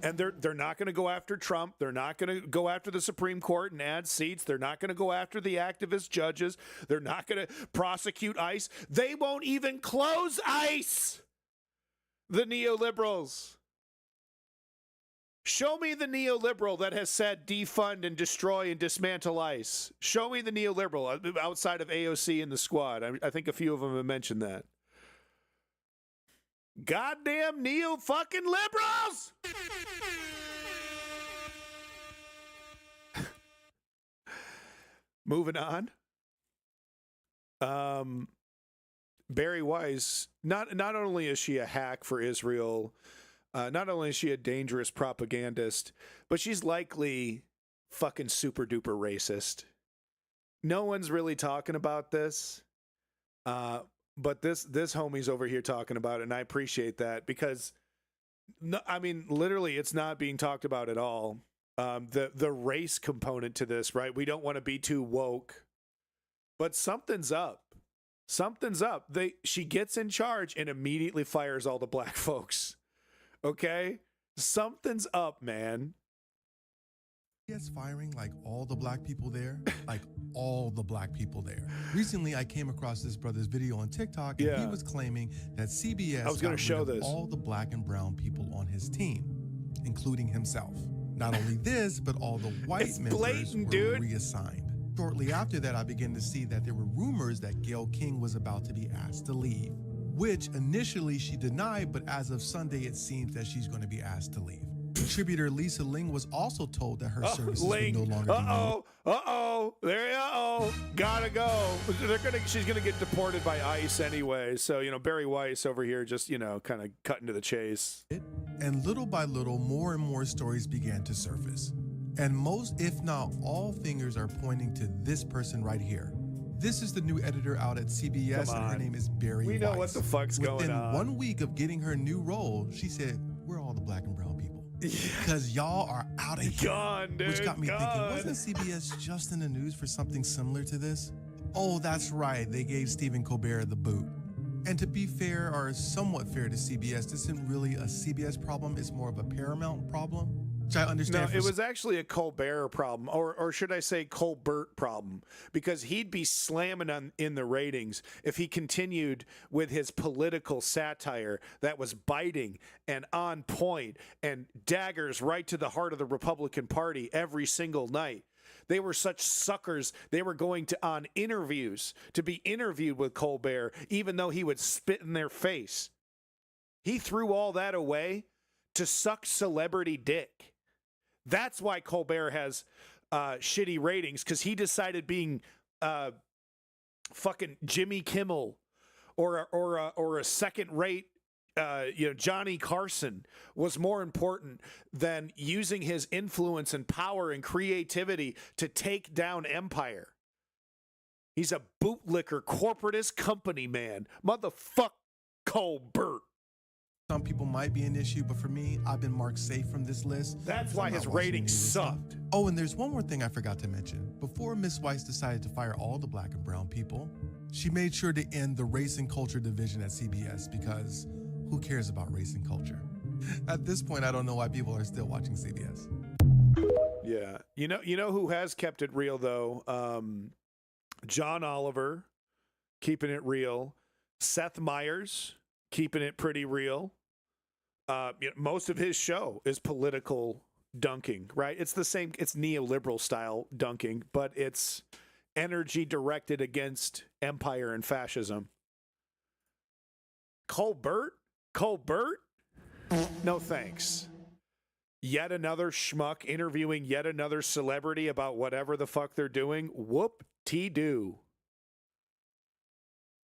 And they're not going to go after Trump. They're not going to go after the Supreme Court and add seats. They're not going to go after the activist judges. They're not going to prosecute ICE. They won't even close ICE. The neoliberals. Show me the neoliberal that has said defund and destroy and dismantle ICE. Show me the neoliberal outside of AOC and the squad. I think a few of them have mentioned that. Goddamn neo-fucking liberals! Moving on. Barry Weiss, not only is she a hack for Israel, not only is she a dangerous propagandist, but she's likely fucking super duper racist. No one's really talking about this, but this homie's over here talking about it, and I appreciate that because, literally, it's not being talked about at all. The race component to this, right? We don't want to be too woke, but something's up. Something's up. She gets in charge and immediately fires all the black folks. Okay? Something's up, man. Yes, firing like all the black people there, like all the black people there. Recently, I came across this brother's video on TikTok, and he was claiming that CBS I was gonna got show rid of this. all the black and brown people on his team, including himself. Not only this, but all the white It's members blatant, were dude. reassigned. Shortly after that, I began to see that there were rumors that Gayle King was about to be asked to leave, which initially she denied, but as of Sunday, it seems that she's going to be asked to leave. Contributor Lisa Ling was also told that her services would no longer be needed. Gotta go. She's gonna get deported by ICE anyway. So Barry Weiss over here just kind of cutting to the chase. And little by little, more and more stories began to surface. And most, if not all, fingers are pointing to this person right here. This is the new editor out at CBS, and her name is Barry Weiss. We know what the fuck's going on. Within 1 week of getting her new role, she said, "We're all the black and brown people. Because y'all are out of here." Gone, dude. Which got me thinking, gone. wasn't CBS just in the news for something similar to this? Oh, that's right. They gave Stephen Colbert the boot. And to be fair, or somewhat fair to CBS, this isn't really a CBS problem. It's more of a Paramount problem. Which I understand. No, it was actually a Colbert problem, or should I say Colbert problem, because he'd be slamming in the ratings if he continued with his political satire that was biting and on point and daggers right to the heart of the Republican Party every single night. They were such suckers. They were going on interviews to be interviewed with Colbert, even though he would spit in their face. He threw all that away to suck celebrity dick. That's why Colbert has shitty ratings, because he decided being fucking Jimmy Kimmel or a second-rate Johnny Carson was more important than using his influence and power and creativity to take down Empire. He's a bootlicker, corporatist company man. Motherfuck Colbert. Some people might be an issue, but for me, I've been marked safe from this list. That's why his ratings sucked. Oh, and there's one more thing I forgot to mention. Before Miss Weiss decided to fire all the black and brown people, she made sure to end the race and culture division at CBS, because who cares about race and culture? At this point, I don't know why people are still watching CBS. Yeah. You know who has kept it real, though? John Oliver, keeping it real. Seth Meyers, keeping it pretty real. Most of his show is political dunking, right? It's the same, it's neoliberal style dunking, but it's energy directed against empire and fascism. Colbert? No thanks. Yet another schmuck interviewing yet another celebrity about whatever the fuck they're doing. Whoop-tee-doo.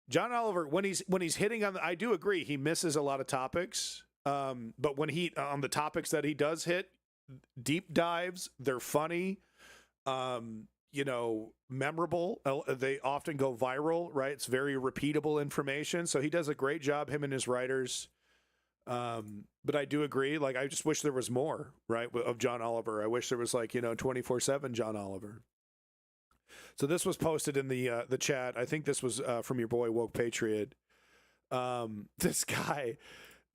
John Oliver, when he's hitting on, I do agree, he misses a lot of topics. But when he on the topics that he does hit, deep dives, they're funny, memorable. They often go viral, right? It's very repeatable information. So he does a great job, him and his writers. But I do agree. Like, I just wish there was more, right, of John Oliver. I wish there was 24/7 John Oliver. So this was posted in the chat. I think this was from your boy Woke Patriot.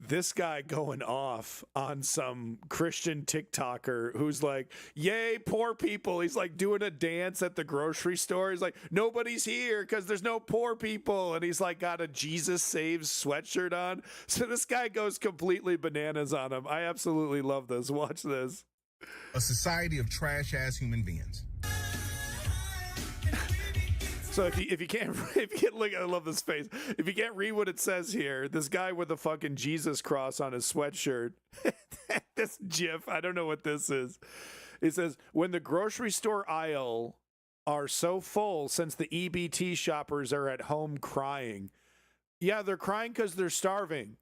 This guy going off on some Christian TikToker who's like, "Yay, poor people." He's like doing a dance at the grocery store. He's like, "Nobody's here because there's no poor people," and he's like got a Jesus Saves sweatshirt on. So this guy goes completely bananas on him. I absolutely love this. Watch this. A society of trash ass human beings. So if you can't look, I love this face. If you can't read what it says here, this guy with the fucking Jesus cross on his sweatshirt, this GIF, I don't know what this is. It says, "When the grocery store aisle are so full since the EBT shoppers are at home crying." Yeah, they're crying because they're starving.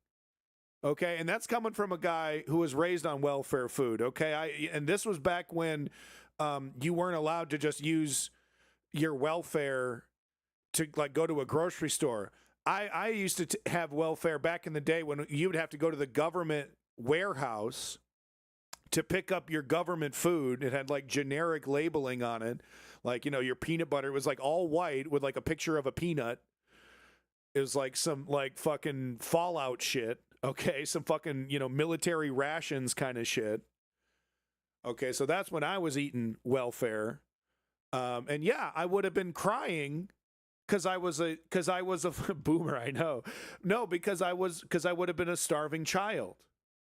Okay, and that's coming from a guy who was raised on welfare food. Okay, and this was back when you weren't allowed to just use your welfare to go to a grocery store. I used to have welfare back in the day when you would have to go to the government warehouse to pick up your government food. It had generic labeling on it. Your peanut butter was all white with a picture of a peanut. It was some fucking Fallout shit. Okay. Some fucking, military rations kind of shit. Okay, so that's when I was eating welfare. And yeah, I would have been crying because I was a boomer. I know. No, because I would have been a starving child,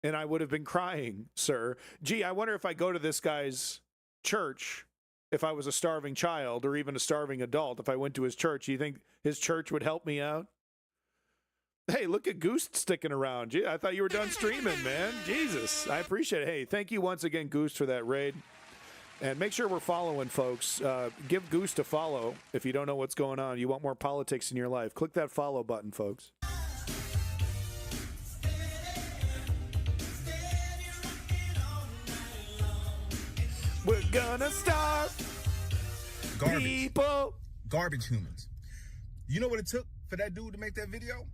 and I would have been crying, sir. Gee, I wonder if I go to this guy's church, if I was a starving child or even a starving adult, if I went to his church, you think his church would help me out? Hey, look at Goose sticking around. Gee, I thought you were done streaming, man. Jesus, I appreciate it. Hey, thank you once again, Goose, for that raid. And make sure we're following, folks. Give Goose a follow if you don't know what's going on. You want more politics in your life. Click that follow button, folks. We're gonna starve people. Garbage humans. You know what it took for that dude to make that video?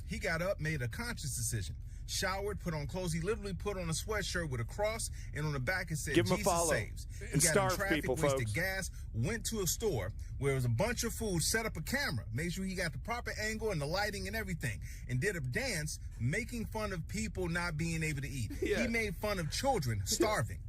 He got up, made a conscious decision, showered, put on clothes. He literally put on a sweatshirt with a cross, and on the back it said, Give him a Jesus follow. saves. He And got starve in traffic, people, wasted folks. gas, went to a store where there was a bunch of food, set up a camera, made sure he got the proper angle and the lighting and everything, and did a dance making fun of people not being able to eat. Yeah. He made fun of children starving.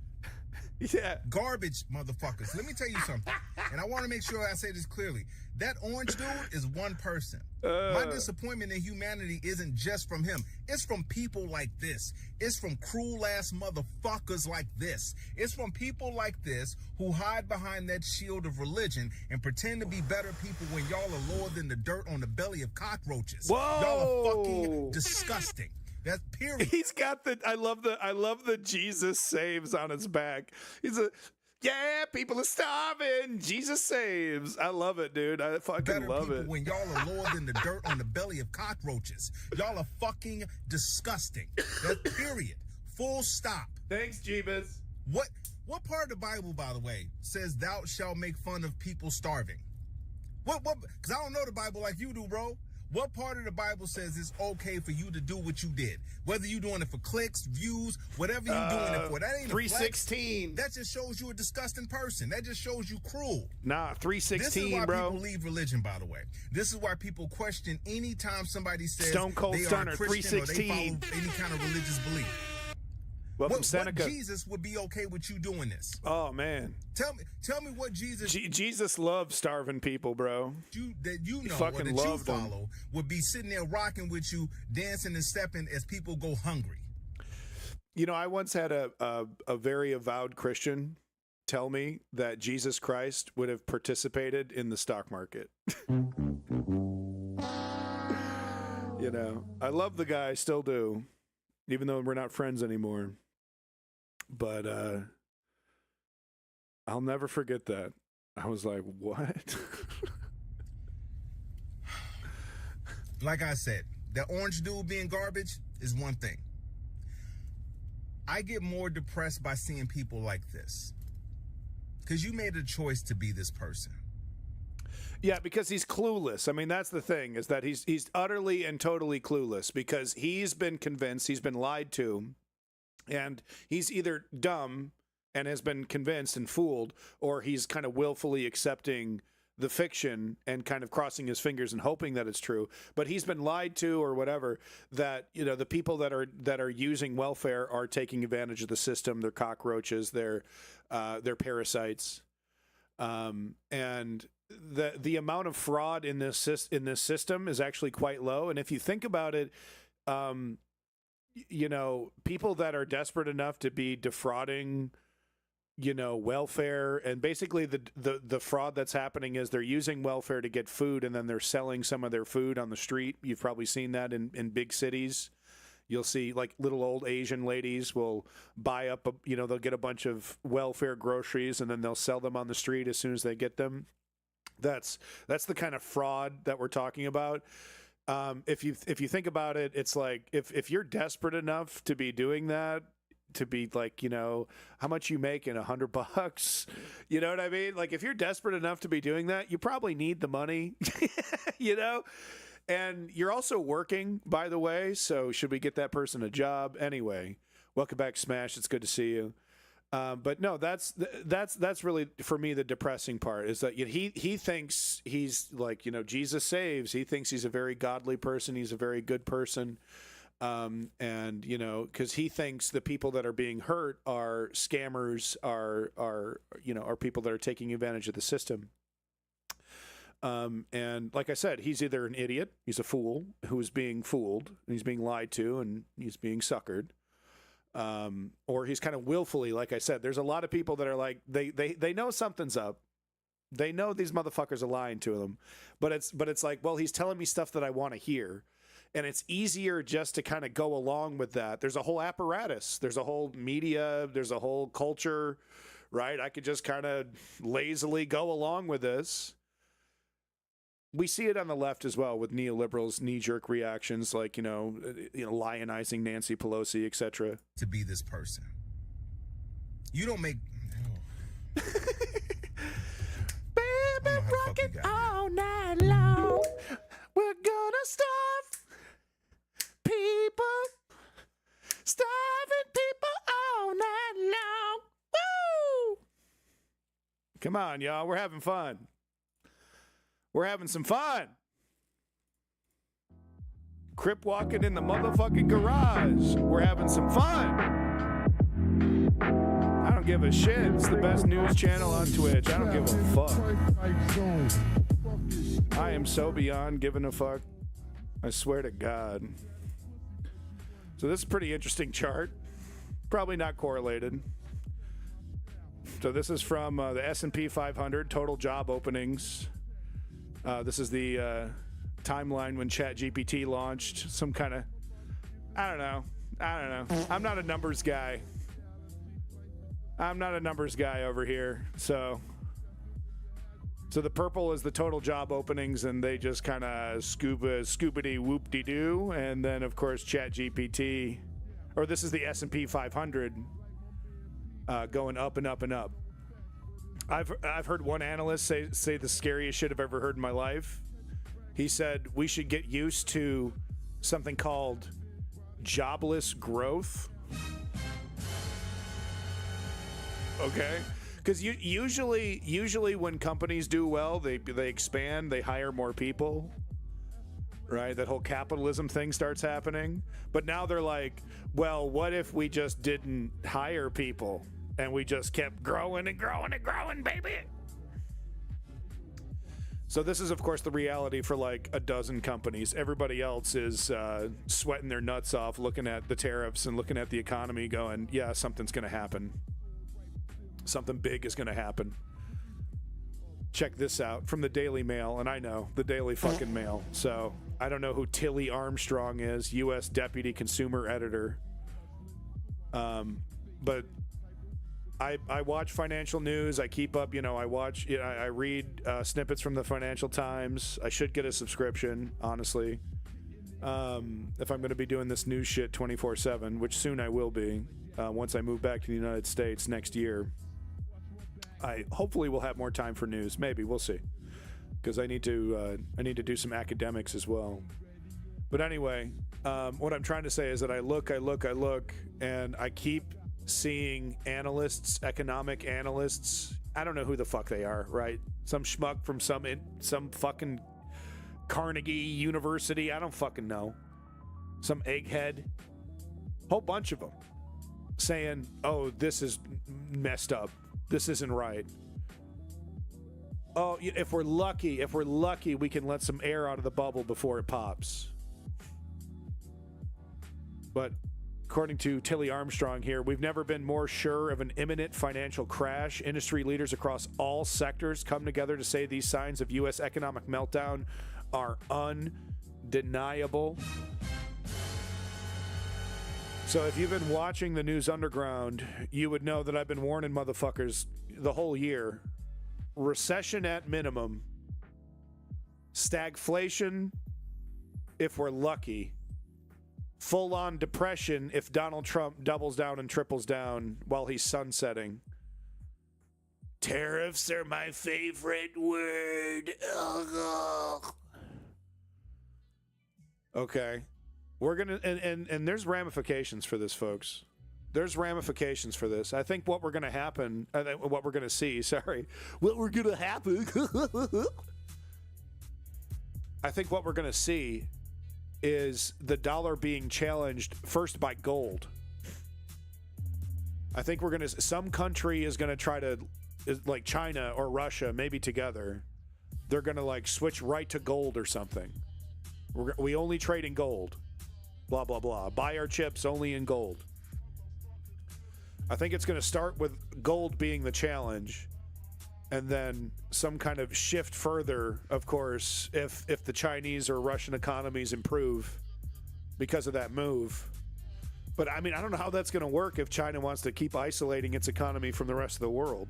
Yeah. Garbage, motherfuckers. Let me tell you something. And I want to make sure I say this clearly. That orange dude is one person. My disappointment in humanity isn't just from him. It's from people like this. It's from cruel-ass motherfuckers like this. It's from people like this who hide behind that shield of religion and pretend to be better people when y'all are lower than the dirt on the belly of cockroaches. Whoa! Y'all are fucking disgusting. That's period. He's got the I love the Jesus saves on his back. He's yeah, people are starving. Jesus saves. I love it, dude. I fucking Better love people it. when y'all are lower than the dirt on the belly of cockroaches. Y'all are fucking disgusting. That's period. Full stop. Thanks, Jeebus. What part of the Bible, by the way, says thou shalt make fun of people starving? What? Because I don't know the Bible like you do, bro. What part of the Bible says it's okay for you to do what you did? Whether you're doing it for clicks, views, whatever you're doing it for. That ain't a flex. 316. That just shows you a disgusting person. That just shows you cruel. Nah, 316, This is why bro. people leave religion, by the way. This is why people question anytime somebody says Stone Cold they Stunner, are Christian or they 316. follow any kind of religious belief. Welcome, What Seneca. Jesus would be okay with you doing this? Oh man, Tell me what Jesus Jesus loved starving people, bro. that you know or fucking that you loved them. follow would be sitting there rocking with you, dancing and stepping as people go hungry. You know, I once had a very avowed Christian tell me that Jesus Christ would have participated in the stock market. You know, I love the guy, still do, even though we're not friends anymore. But I'll never forget that. I was like, what? Like I said, that orange dude being garbage is one thing. I get more depressed by seeing people like this. Because you made a choice to be this person. Yeah, because he's clueless. I mean, that's the thing, is that he's utterly and totally clueless because he's been convinced, he's been lied to, and he's either dumb and has been convinced and fooled, or he's kind of willfully accepting the fiction and kind of crossing his fingers and hoping that it's true. But he's been lied to or whatever, that, you know, the people that are using welfare are taking advantage of the system. They're cockroaches, they're parasites. And the amount of fraud in this system is actually quite low. And if you think about it, you know, people that are desperate enough to be defrauding, you know, welfare, and basically the fraud that's happening is they're using welfare to get food, and then they're selling some of their food on the street. You've probably seen that in big cities. You'll see like little old Asian ladies will buy up, they'll get a bunch of welfare groceries and then they'll sell them on the street as soon as they get them. That's the kind of fraud that we're talking about. If you think about it, it's like if you're desperate enough to be doing that, to be like, you know, how much you make in $100, you know what I mean? Like if you're desperate enough to be doing that, you probably need the money, you know? And you're also working, by the way, so should we get that person a job? Anyway, welcome back, Smash. It's good to see you. But no, that's really, for me, the depressing part is that he thinks he's like, you know, Jesus saves. He thinks he's a very godly person. He's a very good person. And, you know, because he thinks the people that are being hurt are scammers, are people that are taking advantage of the system. And like I said, he's either an idiot, he's a fool who is being fooled, and he's being lied to, and he's being suckered. Or he's kind of willfully, like I said, there's a lot of people that are like, they know something's up. They know these motherfuckers are lying to them, but it's like, well, he's telling me stuff that I want to hear. And it's easier just to kind of go along with that. There's a whole apparatus. There's a whole media. There's a whole culture, right? I could just kind of lazily go along with this. We see it on the left as well with neoliberals' knee-jerk reactions, like, lionizing Nancy Pelosi, etc. To be this person. You don't make... Baby, rock it all night long. We're gonna starve people, starving people all night long. Woo! Come on, y'all. We're having fun. We're having some fun. Crip walking in the motherfucking garage. We're having some fun. I don't give a shit. It's the best news channel on Twitch. I don't give a fuck. I am so beyond giving a fuck. I swear to God. So this is a pretty interesting chart. Probably not correlated. So this is from the S&P 500 total job openings. This is the timeline when ChatGPT launched. Some kind of, I don't know. I'm not a numbers guy. Over here. So the purple is the total job openings, and they just kind of scoobity whoop-de doo. And then of course ChatGPT, or this is the S&P 500 going up and up and up. I've heard one analyst say the scariest shit I've ever heard in my life. He said we should get used to something called jobless growth. Okay, because usually when companies do well, they expand, they hire more people, right? That whole capitalism thing starts happening. But now they're like, well, what if we just didn't hire people and we just kept growing and growing and growing, baby? So this is, of course, the reality for like a dozen companies. Everybody else is sweating their nuts off, looking at the tariffs and looking at the economy going, yeah, something's going to happen. Something big is going to happen. Check this out from the Daily Mail, and I know, the Daily fucking Mail. So I don't know who Tilly Armstrong is, U.S. Deputy Consumer Editor. But I watch financial news. I keep up, I read snippets from the Financial Times. I should get a subscription, honestly. If I'm going to be doing this news shit 24/7, which soon I will be, once I move back to the United States next year. I hopefully will have more time for news. Maybe, we'll see. Because I need to do some academics as well. But anyway, what I'm trying to say is that I look, and I keep seeing analysts, economic analysts. I don't know who the fuck they are, right? Some schmuck from some fucking Carnegie University. I don't fucking know. Some egghead. Whole bunch of them saying, oh, this is messed up. This isn't right. Oh, if we're lucky, we can let some air out of the bubble before it pops. But according to Tilly Armstrong here, we've never been more sure of an imminent financial crash. Industry leaders across all sectors come together to say these signs of U.S. economic meltdown are undeniable. So if you've been watching the News Underground, you would know that I've been warning motherfuckers the whole year. Recession at minimum. Stagflation if we're lucky. Full-on depression if Donald Trump doubles down and triples down while he's sunsetting. Tariffs are my favorite word. Ugh. Okay. We're going to, and there's ramifications for this, folks. There's ramifications for this. I think what we're going to happen, what we're going to see, what we're going to happen. I think what we're going to see is the dollar being challenged first by gold. I think some country is going to try to, like China or Russia, maybe together, they're going to like switch right to gold or something. We only trade in gold. Blah, blah, blah. Buy our chips only in gold. I think it's going to start with gold being the challenge, and then some kind of shift further, of course, if the Chinese or Russian economies improve because of that move. But, I mean, I don't know how that's going to work if China wants to keep isolating its economy from the rest of the world.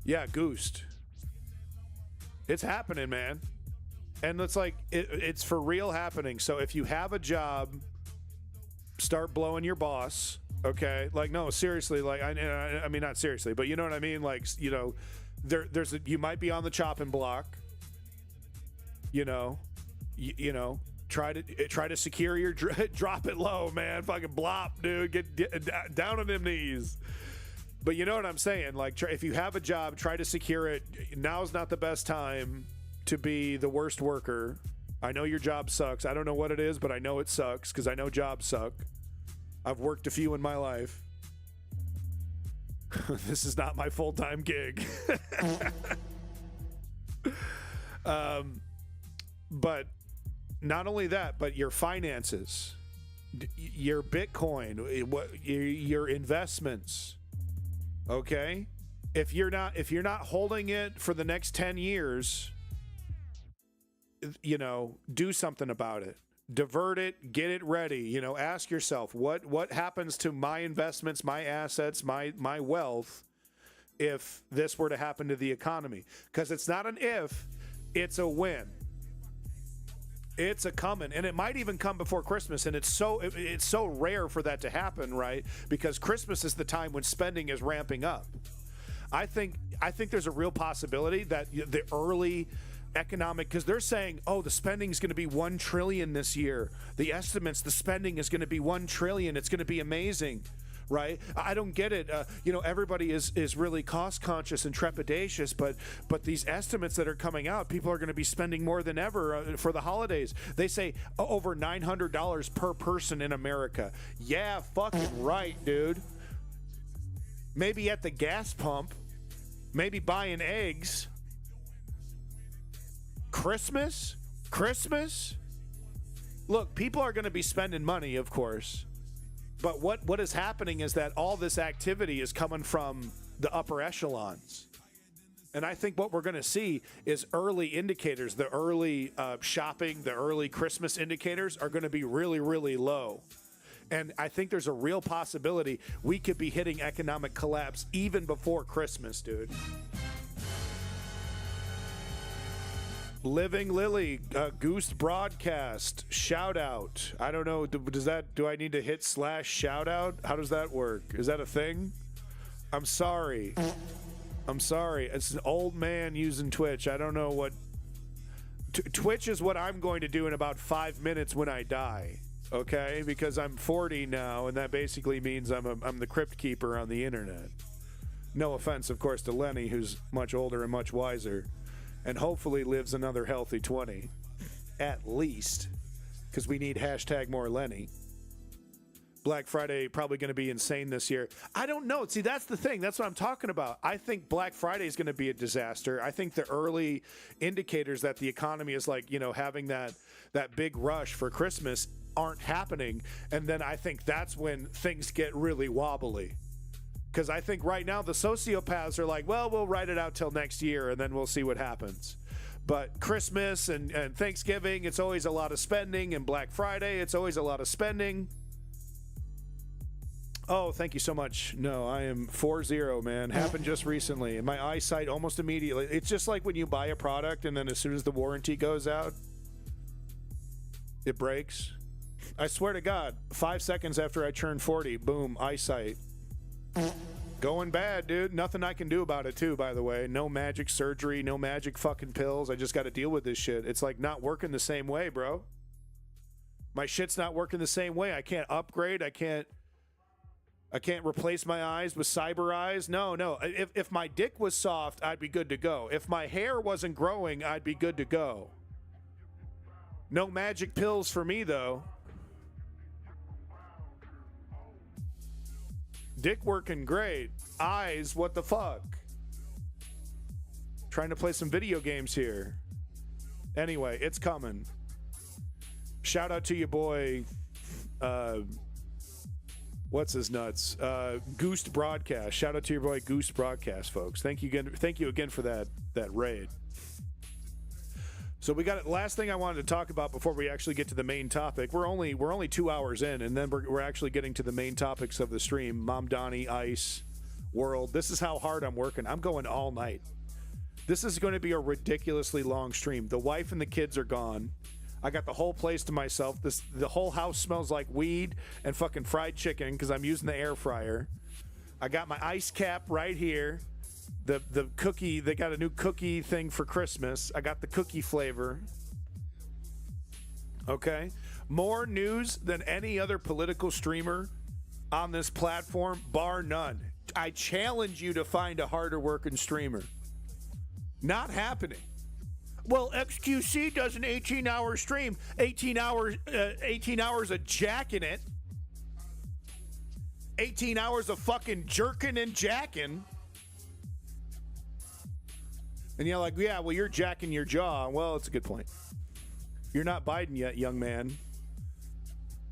Yeah, Goosed. It's happening, man. And it's like, it's for real happening. So if you have a job, start blowing your boss, okay? Like, no, seriously, like, I mean, not seriously, but you know what I mean? Like, you know, you might be on the chopping block, you know, try to secure your, drop it low, man, fucking blop, dude, get down on them knees. But you know what I'm saying? Like, if you have a job, try to secure it. Now's not the best time to be the worst worker. I know your job sucks. I don't know what it is, but I know it sucks because I know jobs suck. I've worked a few in my life. This is not my full-time gig. But not only that, but your finances, your Bitcoin, your investments. Okay? If you're not holding it for the next 10 years, you know, do something about it. Divert it, get it ready. You know, ask yourself, what happens to my investments, my assets, my wealth if this were to happen to the economy? Because it's not an if, it's a when. It's a coming, and it might even come before Christmas, and it's so rare for that to happen, right? Because Christmas is the time when spending is ramping up. I think there's a real possibility that the early economic, because they're saying, oh, the spending is going to be $1 trillion this year. The estimates, the spending is going to be $1 trillion. It's going to be amazing, right? I don't get it. You know, everybody is really cost conscious and trepidatious, but these estimates that are coming out, people are going to be spending more than ever for the holidays. They say over $900 per person in America. Yeah, fucking right, dude. Maybe at the gas pump, maybe buying eggs. Christmas? Look, people are going to be spending money, of course. But what is happening is that all this activity is coming from the upper echelons. And I think what we're going to see is early indicators, the early shopping, the early Christmas indicators are going to be really, really low. And I think there's a real possibility we could be hitting economic collapse even before Christmas, dude. Living Lily, Goose Broadcast, shout out. I don't know, do I need to hit / shout out? How does that work? Is that a thing? I'm sorry. It's an old man using Twitch. I don't know what. Twitch is what I'm going to do in about 5 minutes when I die. Okay? Because I'm 40 now, and that basically means I'm the crypt keeper on the internet. No offense, of course, to Lenny, who's much older and much wiser. And hopefully lives another healthy 20. At least. Because we need #more Lenny. Black Friday probably going to be insane this year. I don't know. See, that's the thing. That's what I'm talking about. I think Black Friday is going to be a disaster. I think the early indicators that the economy is like, you know, having that big rush for Christmas aren't happening. And then I think that's when things get really wobbly. Because I think right now the sociopaths are like, well, we'll write it out till next year and then we'll see what happens. But Christmas and Thanksgiving, it's always a lot of spending. And Black Friday, it's always a lot of spending. Oh, thank you so much. No, I am 4-0, man. Happened just recently. And my eyesight almost immediately. It's just like when you buy a product and then as soon as the warranty goes out, it breaks. I swear to God, 5 seconds after I turned 40, boom, eyesight. Going bad, dude. Nothing I can do about it, too, by the way. No magic surgery, no magic fucking pills. I just got to deal with this shit. It's like not working the same way, bro. My shit's not working the same way. I can't upgrade. I can't replace my eyes with cyber eyes. No. If my dick was soft, I'd be good to go. If my hair wasn't growing, I'd be good to go. No magic pills for me, though. Dick working great. Eyes, what the fuck? Trying to play some video games here. Anyway, it's coming. Shout out to your boy, what's his nuts? Goose Broadcast. Shout out to your boy Goose Broadcast, folks. Thank you again for that raid. So we got it. Last thing I wanted to talk about before we actually get to the main topic. We're only 2 hours in, and then we're actually getting to the main topics of the stream. Mom Donnie, Ice, World. This is how hard I'm working. I'm going all night. This is going to be a ridiculously long stream. The wife and the kids are gone. I got the whole place to myself. The whole house smells like weed and fucking fried chicken because I'm using the air fryer. I got my ice cap right here. The cookie, they got a new cookie thing for Christmas. I got the cookie flavor. Okay. More news than any other political streamer on this platform, bar none. I challenge you to find a harder working streamer. Not happening. Well, XQC does an 18-hour stream. 18 hours of jacking it. 18 hours of fucking jerking and jacking. And you're like, yeah, well, you're jacking your jaw. Well, it's a good point. You're not Biden yet, young man.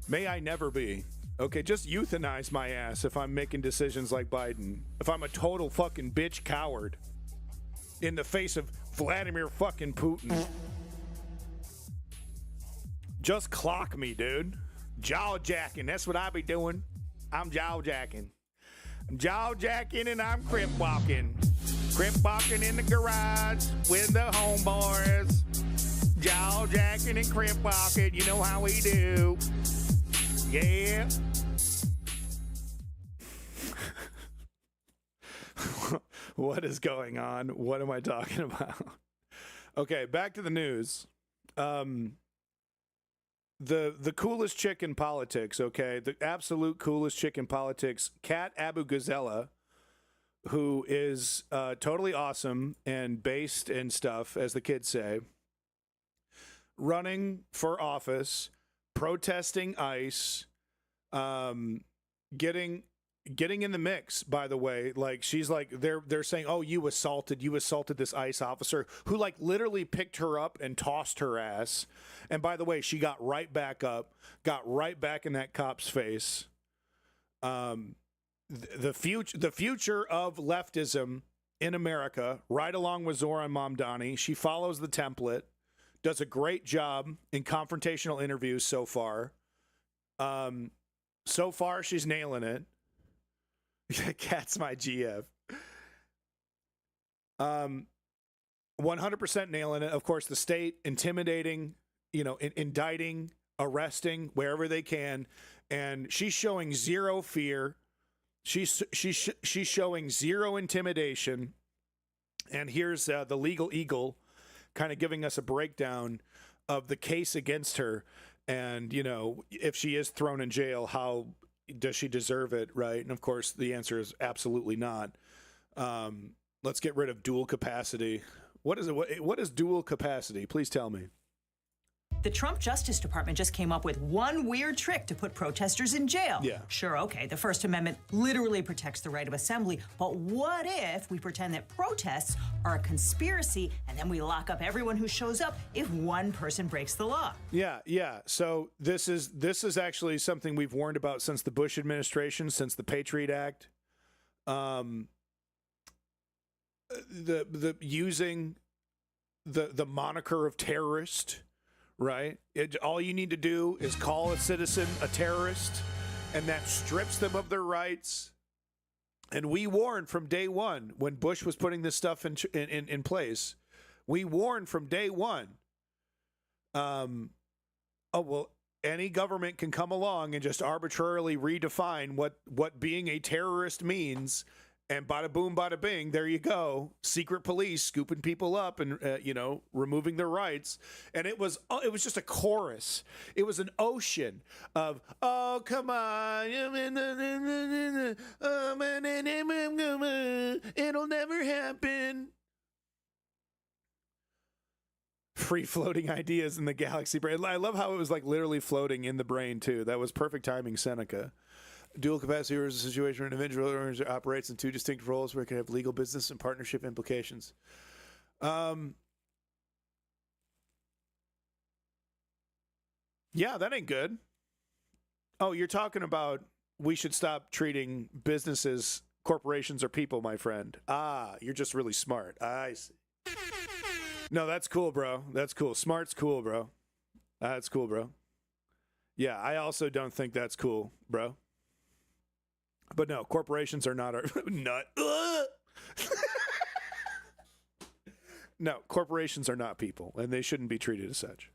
May I never be. Okay, just euthanize my ass if I'm making decisions like Biden. If I'm a total fucking bitch coward in the face of Vladimir fucking Putin. Just clock me, dude. Jaw jacking. That's what I be doing. I'm jaw jacking. I'm jaw jacking and I'm crip walking. Crip walking in the garage with the homeboys. Jaw jacking and crip walking. You know how we do. Yeah. What is going on? What am I talking about? Okay, back to the news. The coolest chick in politics, okay? The absolute coolest chick in politics, Kat Abu Ghazala, who is totally awesome and based and stuff, as the kids say, running for office, protesting ICE, getting in the mix, by the way. Like, she's like, they're saying, oh, you assaulted this ICE officer who like literally picked her up and tossed her ass. And by the way, she got right back up, got right back in that cop's face. The future of leftism in America, right along with Zoran Mamdani. She follows the template, does a great job in confrontational interviews so far. So far, she's nailing it. Cat's my GF. 100% nailing it. Of course, the state intimidating, indicting, arresting wherever they can, and she's showing zero fear. She's showing zero intimidation. And here's the Legal Eagle kind of giving us a breakdown of the case against her, and if she is thrown in jail, how does she deserve it, right? And of course, the answer is absolutely not. Let's get rid of dual capacity. What is it? What is dual capacity? Please tell me. The Trump Justice Department just came up with one weird trick to put protesters in jail. Yeah. Sure, okay, the First Amendment literally protects the right of assembly, but what if we pretend that protests are a conspiracy and then we lock up everyone who shows up if one person breaks the law? Yeah. So this is actually something we've warned about since the Bush administration, since the Patriot Act. The using the moniker of terrorist. Right? All you need to do is call a citizen a terrorist, and that strips them of their rights. And we warned from day one when Bush was putting this stuff in place. We warned from day one. Any government can come along and just arbitrarily redefine what being a terrorist means. And bada boom, bada bing, there you go. Secret police scooping people up and, removing their rights. And it was just a chorus. It was an ocean of, oh, come on. It'll never happen. free-floating ideas in the galaxy brain. I love how it was like literally floating in the brain too. That was perfect timing, Seneca. Dual capacity is a situation where an individual operates in two distinct roles where it can have legal, business, and partnership implications. Yeah, that ain't good. Oh, you're talking about we should stop treating businesses, corporations, or people, my friend. Ah, you're just really smart. I see. No, that's cool, bro. That's cool. Smart's cool, bro. That's cool, bro. Yeah, I also don't think that's cool, bro. But no, corporations are not our nut. No, corporations are not people, and they shouldn't be treated as such.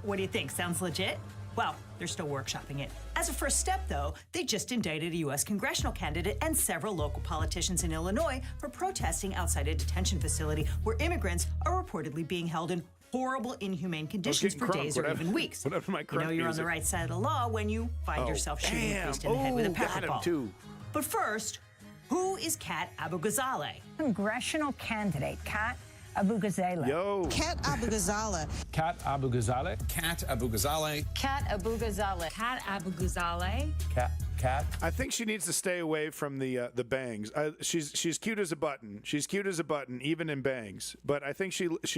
What do you think? Sounds legit? Well, they're still workshopping it. As a first step, though, they just indicted a U.S. congressional candidate and several local politicians in Illinois for protesting outside a detention facility where immigrants are reportedly being held in horrible, inhumane conditions for days or even weeks. You know you're on the right side of the law when you find yourself shooting a priest in the head with a pepper ball. But first, who is Kat Abu Ghazaleh? Congressional candidate Kat Abu Ghazaleh. Yo. Kat Abu Ghazaleh. Kat Abu Ghazaleh. Kat Abu Ghazaleh. Kat Abu Ghazaleh. Kat Abu Ghazaleh. Kat. I think she needs to stay away from the bangs. She's cute as a button. She's cute as a button, even in bangs. But I think she looks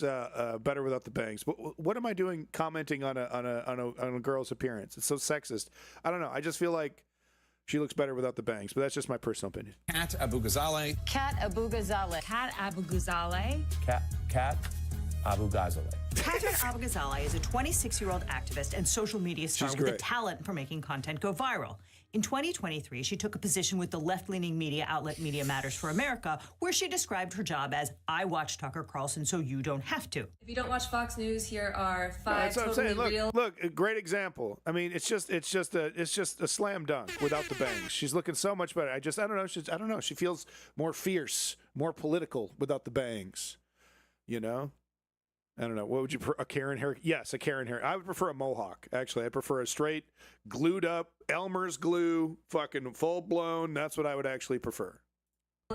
better without the bangs. But what am I doing commenting on a girl's appearance? It's so sexist. I don't know. I just feel like she looks better without the bangs. But that's just my personal opinion. Kat Abu Ghazaleh. Kat Abu Ghazaleh. Kat Abu Ghazaleh. Kat Abu Ghazaleh. Katrin Abu Ghazaleh is a 26-year-old activist and social media star with a talent for making content go viral. In 2023, she took a position with the left-leaning media outlet Media Matters for America, where she described her job as, I watch Tucker Carlson so you don't have to. If you don't watch Fox News, here are 5 totally real. Look, a great example. I mean, it's just a slam dunk without the bangs. She's looking so much better. I don't know. She feels more fierce, more political without the bangs. You know? I don't know. What would you prefer? A Karen hair? Yes, a Karen hair. I would prefer a mohawk, actually. I prefer a straight, glued up, Elmer's glue, fucking full blown. That's what I would actually prefer.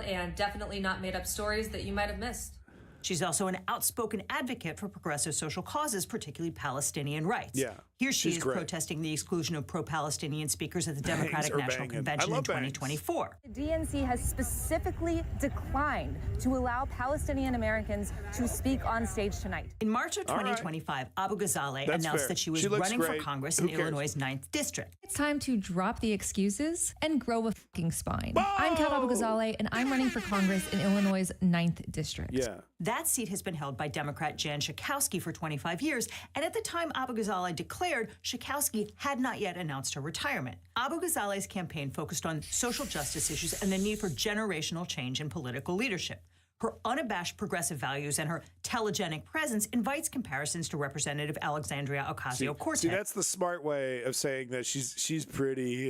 And definitely not made up stories that you might have missed. She's also an outspoken advocate for progressive social causes, particularly Palestinian rights. Yeah, here she is protesting the exclusion of pro-Palestinian speakers at the Democratic National Convention in 2024. The DNC has specifically declined to allow Palestinian Americans to speak on stage tonight. In March of 2025, Abu Ghazaleh announced that she was running for Congress in Illinois' 9th District. It's time to drop the excuses and grow a fucking spine. I'm Kat Abu Ghazaleh, and I'm running for Congress in Illinois' 9th District. Yeah. That seat has been held by Democrat Jan Schakowsky for 25 years, and at the time Abu Ghazaleh declared, Schakowsky had not yet announced her retirement. Abu Ghazaleh's campaign focused on social justice issues and the need for generational change in political leadership. Her unabashed progressive values and her telegenic presence invites comparisons to Representative Alexandria Ocasio-Cortez. See, that's the smart way of saying that she's pretty.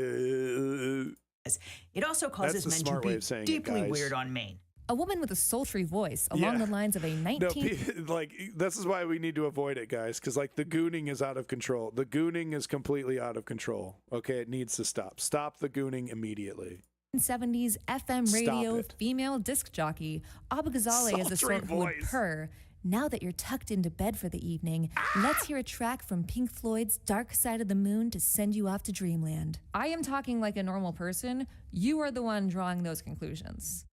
It also causes men to be deeply weird on Maine. A woman with a sultry voice along the lines of a 19th... No, like, this is why we need to avoid it, guys, because, like, the gooning is out of control. The gooning is completely out of control. Okay, it needs to stop. Stop the gooning immediately. 70s FM radio female disc jockey. Abu Ghazaleh is a sort who would purr. Now that you're tucked into bed for the evening, let's hear a track from Pink Floyd's Dark Side of the Moon to send you off to dreamland. I am talking like a normal person. You are the one drawing those conclusions.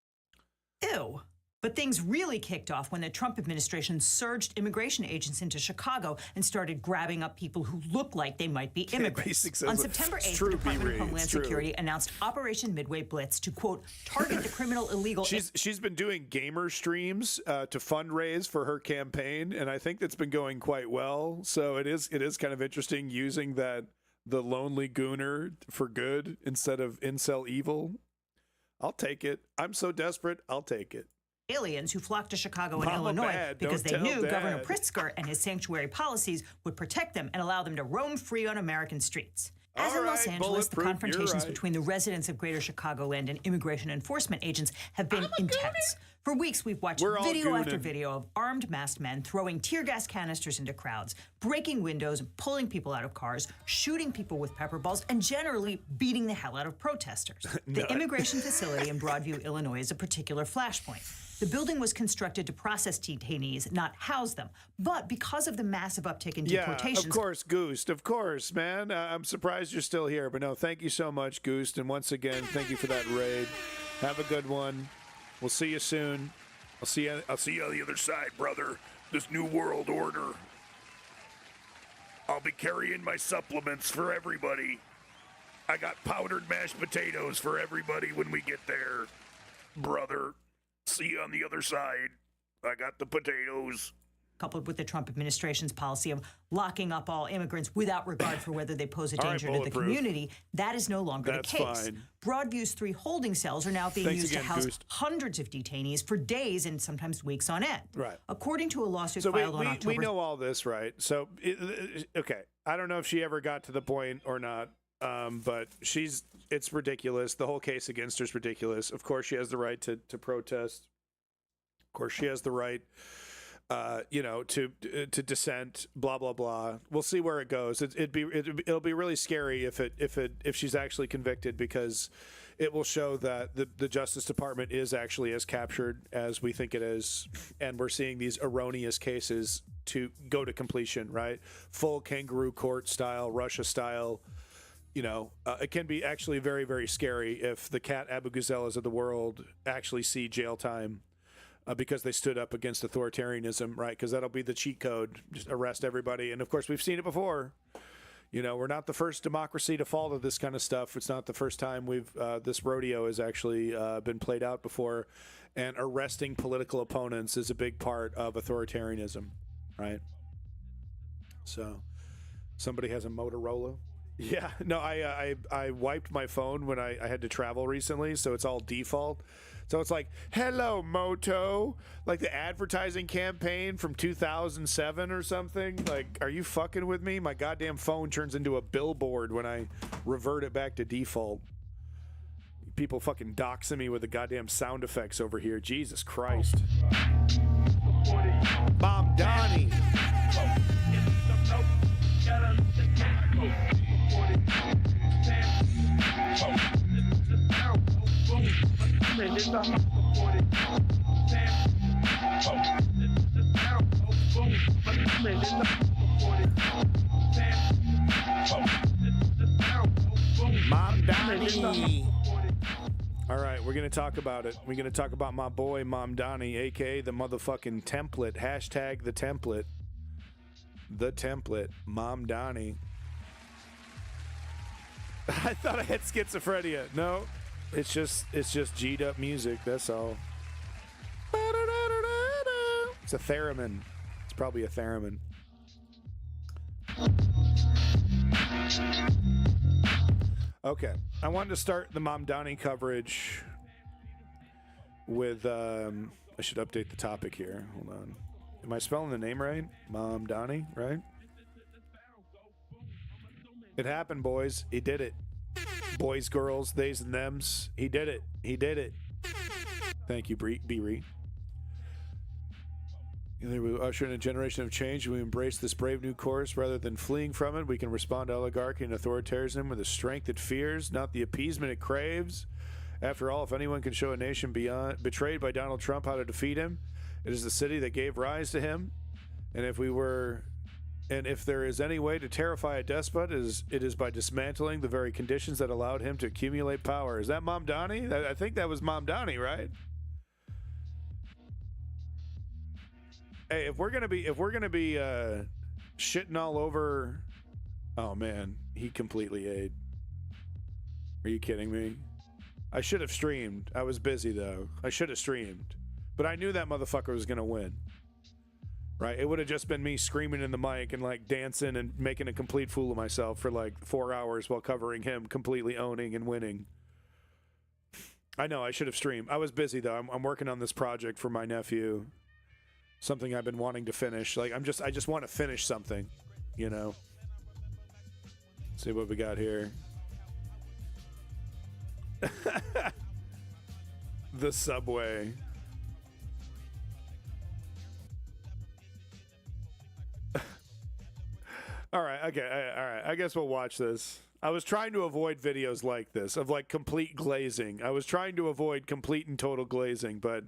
Ew. But things really kicked off when the Trump administration surged immigration agents into Chicago and started grabbing up people who looked like they might be immigrants. On September 8th, the Department of Homeland Security announced Operation Midway Blitz to, quote, target the criminal illegal... She's been doing gamer streams to fundraise for her campaign, and I think that's been going quite well. So it is kind of interesting using the lonely gooner for good instead of incel evil. I'll take it. I'm so desperate, I'll take it. Aliens who flocked to Chicago and Illinois because they knew Governor Pritzker and his sanctuary policies would protect them and allow them to roam free on American streets. As in Los Angeles, the confrontations between the residents of Greater Chicagoland and immigration enforcement agents have been intense. For weeks, we've watched video after video of armed masked men throwing tear gas canisters into crowds, breaking windows, pulling people out of cars, shooting people with pepper balls, and generally beating the hell out of protesters. The immigration facility in Broadview, Illinois is a particular flashpoint. The building was constructed to process detainees, not house them. But because of the massive uptick in deportations... Yeah, of course, Goost. Of course, man. I'm surprised you're still here. But no, thank you so much, Goost. And once again, thank you for that raid. Have a good one. We'll see you soon. I'll see you on the other side, brother. This new world order. I'll be carrying my supplements for everybody. I got powdered mashed potatoes for everybody when we get there, brother. See you on the other side. I got the potatoes. Coupled with the Trump administration's policy of locking up all immigrants without regard for whether they pose a danger to the community, that is no longer the case. Fine. Broadview's 3 holding cells are now being used to house hundreds of detainees for days and sometimes weeks on end. Right. According to a lawsuit filed on October... We know all this, right? So, okay. I don't know if she ever got to the point or not, but it's ridiculous. The whole case against her is ridiculous. Of course, she has the right to protest. Of course, she has the right... to dissent, blah blah blah. We'll see where it goes. It'll be really scary if she's actually convicted, because it will show that the Justice Department is actually as captured as we think it is, and we're seeing these erroneous cases to go to completion. Right, full kangaroo court style, Russia style. It can be actually very, very scary if the Cat Abu Ghazelas of the world actually see jail time. Because they stood up against authoritarianism, right? Because that'll be the cheat code. Just arrest everybody. And, of course, we've seen it before. We're not the first democracy to fall to this kind of stuff. It's not the first time this rodeo has actually been played out before. And arresting political opponents is a big part of authoritarianism, right? So, somebody has a Motorola. Yeah, no, I wiped my phone when I had to travel recently, so it's all default. So it's like, hello, Moto, like the advertising campaign from 2007 or something. Like, are you fucking with me? My goddamn phone turns into a billboard when I revert it back to default. People fucking doxing me with the goddamn sound effects over here. Jesus Christ. Mom Donnie. Mom Donnie. All right, we're going to talk about it. We're going to talk about my boy, Mom Donnie, a.k.a. the motherfucking template. Hashtag the template. The template. Mom Donnie. I thought I had schizophrenia. No, it's just G'd up music. That's all. It's a theremin. It's probably a theremin. Okay, I wanted to start the Mom Donnie coverage with. I should update the topic here. Hold on. Am I spelling the name right? Mom Donnie, right? It happened, boys. He did it. Boys, girls, theys, and thems. He did it. He did it. Thank you, B-Ree. We usher in a generation of change. We embrace this brave new course. Rather than fleeing from it, we can respond to oligarchy and authoritarianism with a strength it fears, not the appeasement it craves. After all, if anyone can show a nation betrayed by Donald Trump how to defeat him, it is the city that gave rise to him. And if there is any way to terrify a despot, it is by dismantling the very conditions that allowed him to accumulate power. Is that Mom Donnie? I think that was Mom Donnie, right? Hey, if we're gonna be shitting all over, oh man, he completely ate. Are you kidding me? I should have streamed. I was busy though. I should have streamed, but I knew that motherfucker was gonna win. Right? It would have just been me screaming in the mic and like dancing and making a complete fool of myself for like 4 hours while covering him completely owning and winning. I know I should have streamed. I was busy though. I'm working on this project for my nephew. Something I've been wanting to finish. Like I just want to finish something, you know. Let's see what we got here. The subway. right, okay, all right. I guess we'll watch this. I was trying to avoid videos like this, of like complete glazing. I was trying to avoid complete and total glazing, but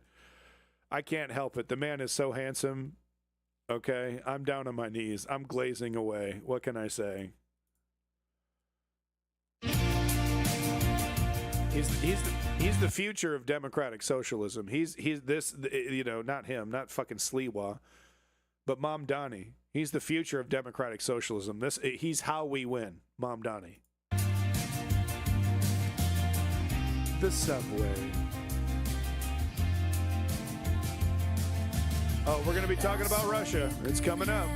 I can't help it. The man is so handsome. Okay, I'm down on my knees. I'm glazing away. What can I say? He's the future of democratic socialism. He's this, you know, not him, not fucking Sliwa, but Mamdani. He's the future of democratic socialism. He's how we win, Mamdani. The subway. Oh, we're going to be talking about Russia. It's coming up.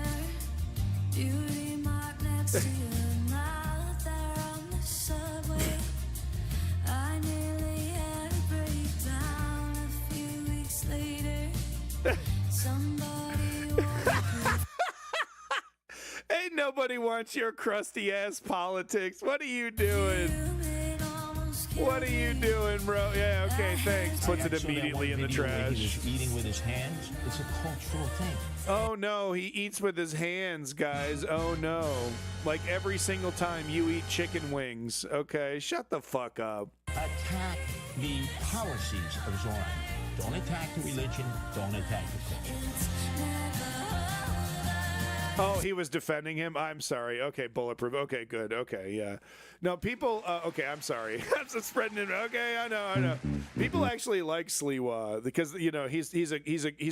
Ain't nobody wants your crusty ass politics. What are you doing? What are you doing, bro? Yeah, okay, thanks. Puts it immediately in the trash. He was eating with his hands. It's a cultural thing. Oh no, he eats with his hands, guys. Oh no. Like every single time you eat chicken wings. Okay, shut the fuck up. Attack the policies of Zoran. Don't attack the religion. Don't attack the culture. Oh, he was defending him? I'm sorry. Okay, bulletproof. Okay, good. Okay, yeah. No, people... okay, I'm sorry. I'm just spreading it. Okay, I know. People actually like Sliwa because, you know, he's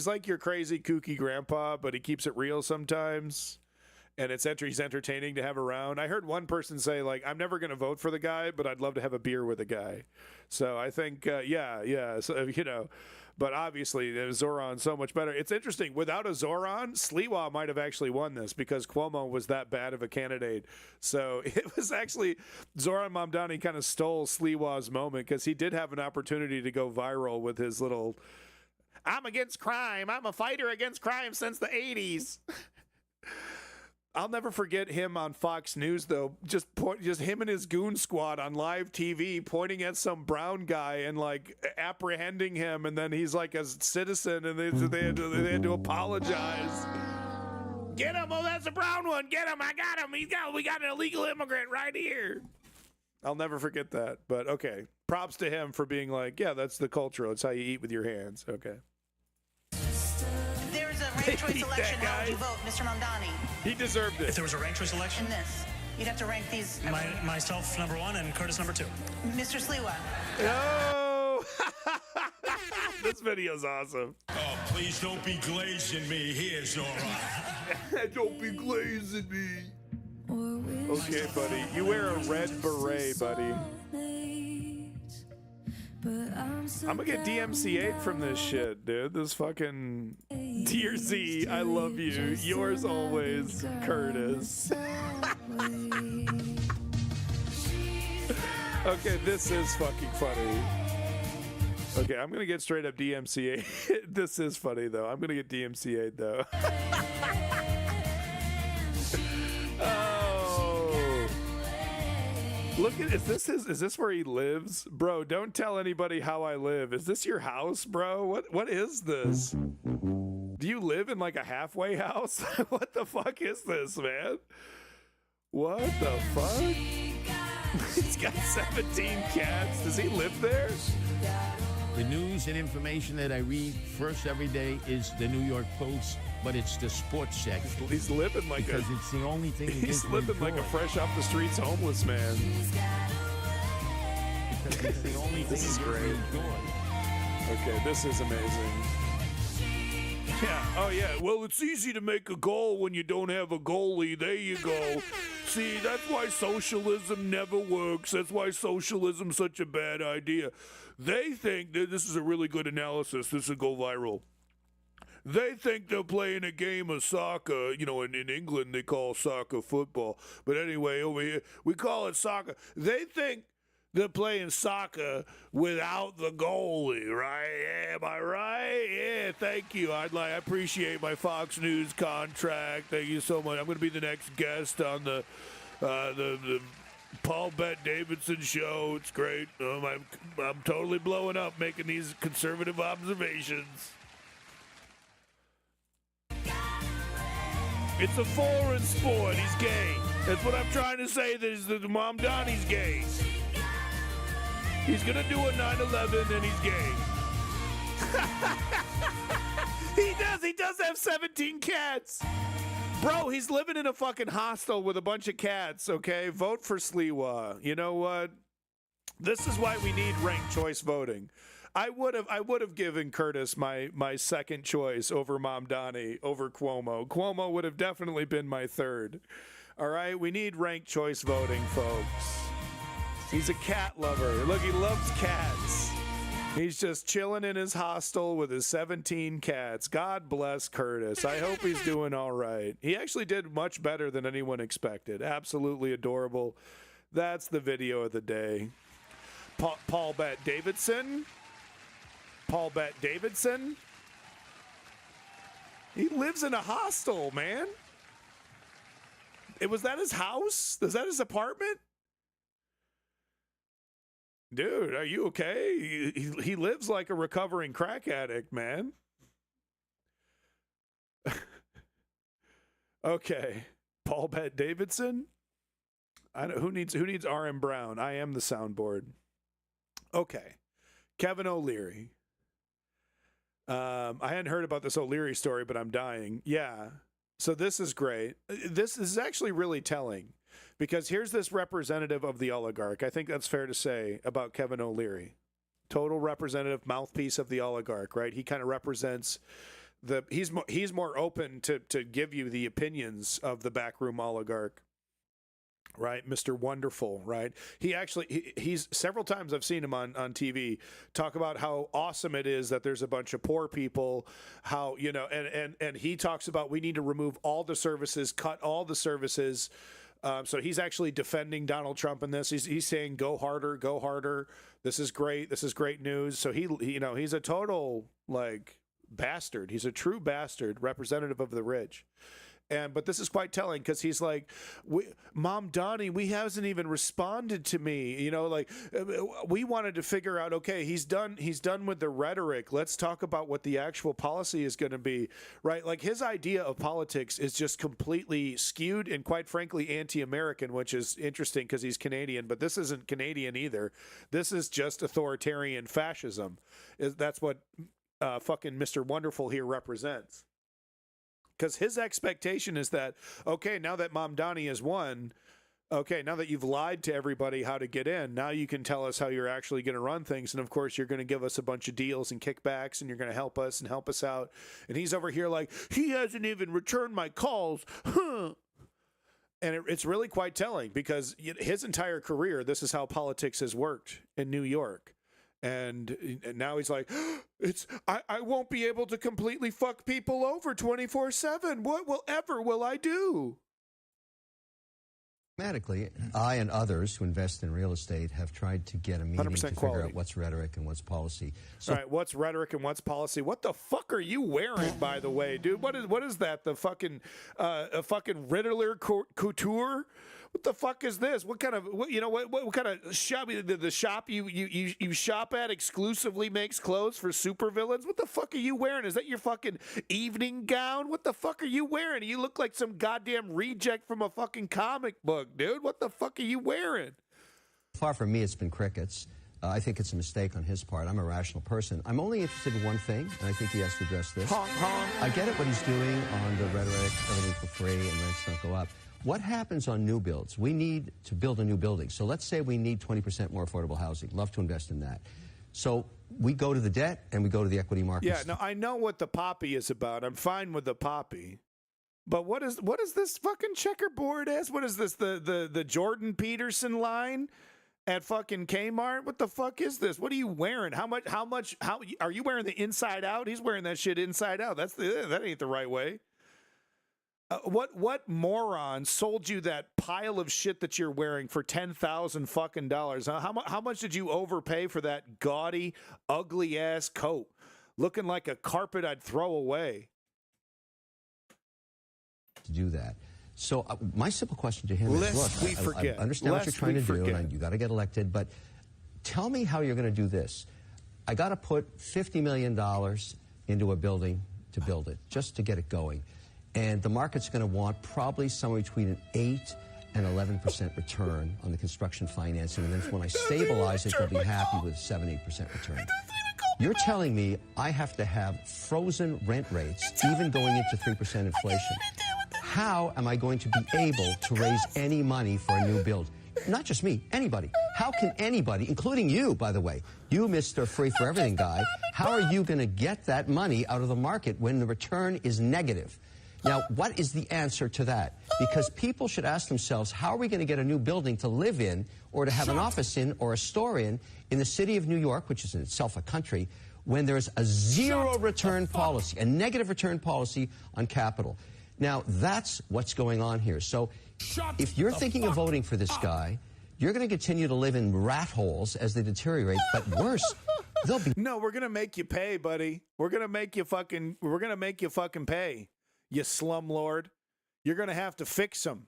like your crazy, kooky grandpa, but he keeps it real sometimes. And he's entertaining to have around. I heard one person say, like, I'm never going to vote for the guy, but I'd love to have a beer with the guy. So I think, yeah. So, you know... But obviously, Zoran's so much better. It's interesting. Without a Zoran, Sliwa might have actually won this because Cuomo was that bad of a candidate. So it was actually Zoran Mamdani kind of stole Sliwa's moment because he did have an opportunity to go viral with his little, I'm against crime. I'm a fighter against crime since the 80s. I'll never forget him on Fox News, though. Just him and his goon squad on live TV pointing at some brown guy and like apprehending him, and then he's like a citizen, and they had to apologize. Get him! Oh, that's a brown one. Get him! I got him. We got an illegal immigrant right here. I'll never forget that. But okay, props to him for being like, yeah, that's the culture. It's how you eat with your hands. Okay. There's a ranked choice election. How would you vote, Mr. Mamdani? He deserved it. If there was a ranked choice election? In this. You'd have to rank these. Myself, number one, and Curtis, number two. Mr. Sliwa. No! This video's awesome. Oh, please don't be glazing me here, Zoran. Don't be glazing me. Okay, buddy. You wear a red beret, buddy. I'm gonna get DMCA'd from this shit, dude. This fucking... Dear Z, I love you. Yours always, Curtis. Okay, this is fucking funny. Okay, I'm gonna get straight up DMCA. This is funny, though. I'm gonna get DMCA'd, though. Look at, is this where he lives? Bro, don't tell anybody how I live. Is this your house, bro? What is this? Do you live in like a halfway house? What the fuck is this, man? What the fuck? He's got 17 cats. Does he live there? The news and information that I read first every day is the New York Post, but it's the sports section. He's living like because it's the only thing. He's living like a fresh off the streets homeless man. Because it's the only This is great. Okay, this is amazing. Yeah. Oh yeah. Well, it's easy to make a goal when you don't have a goalie. There you go. See, that's why socialism never works. That's why socialism's such a bad idea. They think that this is a really good analysis. This will go viral. They think they're playing a game of soccer. You know, in England, they call soccer football. But anyway, over here, we call it soccer. They think they're playing soccer without the goalie, right? Yeah, am I right? Yeah, thank you. I appreciate my Fox News contract. Thank you so much. I'm going to be the next guest on the Paul Bett Davidson show. It's great. I'm totally blowing up making these conservative observations. It's a foreign sport. He's gay. That's what I'm trying to say, that Mom Donnie's gay. He's going to do a 9/11 and he's gay. He does have 17 cats. Bro, he's living in a fucking hostel with a bunch of cats, okay? Vote for Sliwa. You know what? This is why we need ranked choice voting. I would have given Curtis my second choice over Mom Donnie, over Cuomo. Cuomo would have definitely been my third. All right? We need ranked choice voting, folks. He's a cat lover. Look, he loves cats. He's just chilling in his hostel with his 17 cats. God bless Curtis. I hope he's doing all right. He actually did much better than anyone expected. Absolutely adorable. That's the video of the day. Paul Bet Davidson. Paul Bet Davidson. He lives in a hostel, man. Was that his house? Was that his apartment? Dude, are you okay? He lives like a recovering crack addict, man. Okay. Paul Bet Davidson? Who needs R.M. Brown? I am the soundboard. Okay. Kevin O'Leary. I hadn't heard about this O'Leary story, but I'm dying. Yeah. So this is great. This is actually really telling. Because here's this representative of the oligarch. I think that's fair to say about Kevin O'Leary. Total representative mouthpiece of the oligarch, right? He kind of represents he's more open to give you the opinions of the backroom oligarch, right? Mr. Wonderful, right? He's several times I've seen him on TV talk about how awesome it is that there's a bunch of poor people, how, you know, and he talks about we need to remove all the services, cut all the services. So he's actually defending Donald Trump in this. He's saying, go harder, go harder. This is great. This is great news. So he's a total bastard. He's a true bastard, representative of the rich. But this is quite telling because he's like, Mom Donnie, we hasn't even responded to me. You know, we wanted to figure out, okay, he's done with the rhetoric. Let's talk about what the actual policy is going to be, right? Like his idea of politics is just completely skewed and quite frankly anti-American, which is interesting because he's Canadian, but this isn't Canadian either. This is just authoritarian fascism. That's what fucking Mr. Wonderful here represents. Because his expectation is that, okay, now that Mom Donnie has won, okay, now that you've lied to everybody how to get in, now you can tell us how you're actually going to run things. And, of course, you're going to give us a bunch of deals and kickbacks, and you're going to help us and help us out. And he's over here like, he hasn't even returned my calls. Huh. And it's really quite telling because his entire career, this is how politics has worked in New York. And now he's like, I won't be able to completely fuck people over 24/7. What will I do? Automatically, I and others who invest in real estate have tried to get a meeting to figure out what's rhetoric and what's policy. So, all right, what's rhetoric and what's policy? What the fuck are you wearing, by the way, dude? What is that? The fucking a fucking Riddler couture? What the fuck is this? What kind of what kind of shop? The shop you shop at exclusively makes clothes for supervillains? What the fuck are you wearing? Is that your fucking evening gown? What the fuck are you wearing? You look like some goddamn reject from a fucking comic book, dude. What the fuck are you wearing? Far from me, it's been crickets. I think it's a mistake on his part. I'm a rational person. I'm only interested in one thing, and I think he has to address this. Honk, honk. I get it what he's doing on the rhetoric, everything for free, and rents don't go up. What happens on new builds? We need to build a new building. So let's say we need 20% more affordable housing. Love to invest in that. So we go to the debt and we go to the equity markets. Yeah, no, I know what the poppy is about. I'm fine with the poppy. But what is this fucking checkerboard as? What is this, the Jordan Peterson line at fucking Kmart? What the fuck is this? What are you wearing? How are you wearing the inside out? He's wearing that shit inside out. That ain't the right way. What moron sold you that pile of shit that you're wearing for $10,000 fucking dollars? How much did you overpay for that gaudy, ugly ass coat, looking like a carpet I'd throw away? To do that. So my simple question to him is, look, I understand what you're trying to do, and you got to get elected, but tell me how you're going to do this. I got to put $50 million into a building to build it, just to get it going. And the market's going to want probably somewhere between an 8 an 11% return on the construction financing, and then when I stabilize it, they'll be happy with 7-8% return. You're telling me I have to have frozen rent rates, even going into 3% inflation. How am I going to be able to raise any money for a new build? Not just me, anybody. How can anybody, including you, by the way, you Mr. Free for Everything guy, how are you going to get that money out of the market when the return is negative? Now, what is the answer to that? Because people should ask themselves, how are we going to get a new building to live in or to have an office in or a store in the city of New York, which is in itself a country, when there's a zero return policy, a negative return policy on capital? Now, that's what's going on here. So if you're thinking of voting for this guy, you're going to continue to live in rat holes as they deteriorate, but worse, they'll be... No, we're going to make you pay, buddy. We're going to make you fucking pay, you slumlord. You're going to have to fix them,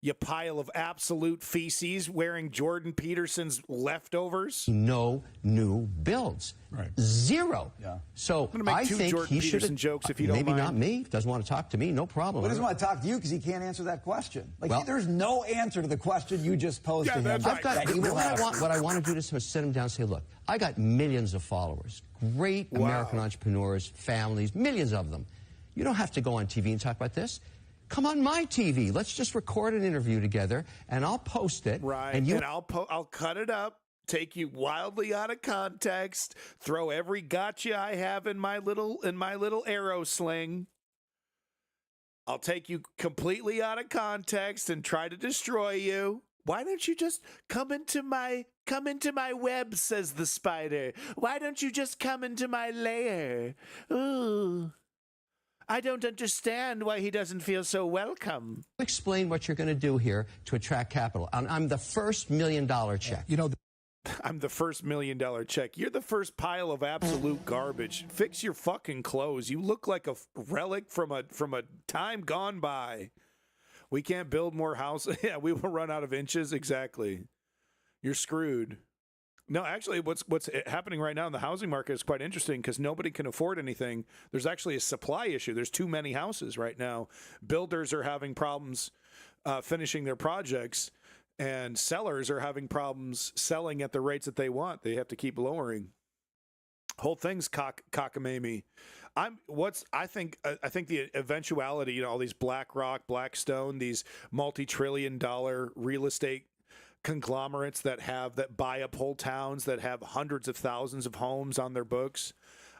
you pile of absolute feces wearing Jordan Peterson's leftovers. No new builds. Right. Zero. Yeah. So I'm gonna make I two think Jordan he should Peterson jokes if you maybe don't mind. not me. Doesn't want to talk to me. No problem. He doesn't want to talk to you because he can't answer that question. Like, Well- there's no answer to the question you just posed to him. I've got, that he will ask. what I want to do is to sit him down and say, look, I got millions of followers, great American entrepreneurs, families, millions of them. You don't have to go on TV and talk about this. Come on my TV. Let's just record an interview together, and I'll post it. Right, And you. and I'll cut it up, take you wildly out of context, throw every gotcha I have in my little arrow sling. I'll take you completely out of context and try to destroy you. Why don't you just come into my web, says the spider. Why don't you just come into my lair? Ooh. I don't understand why he doesn't feel so welcome. Explain what you're going to do here to attract capital. I'm the first $1 million check. You know, I'm the first $1 million check. You're the first pile of absolute garbage. Fix your fucking clothes. You look like a relic from a time gone by. We can't build more houses. Yeah, we will run out of inches. Exactly. You're screwed. No, actually, what's happening right now in the housing market is quite interesting because nobody can afford anything. There's actually a supply issue. There's too many houses right now. Builders are having problems finishing their projects, and sellers are having problems selling at the rates that they want. They have to keep lowering. Whole thing's cockamamie. I think the eventuality, all these BlackRock, Blackstone, these multi-trillion-dollar real estate conglomerates that buy up whole towns, that have hundreds of thousands of homes on their books.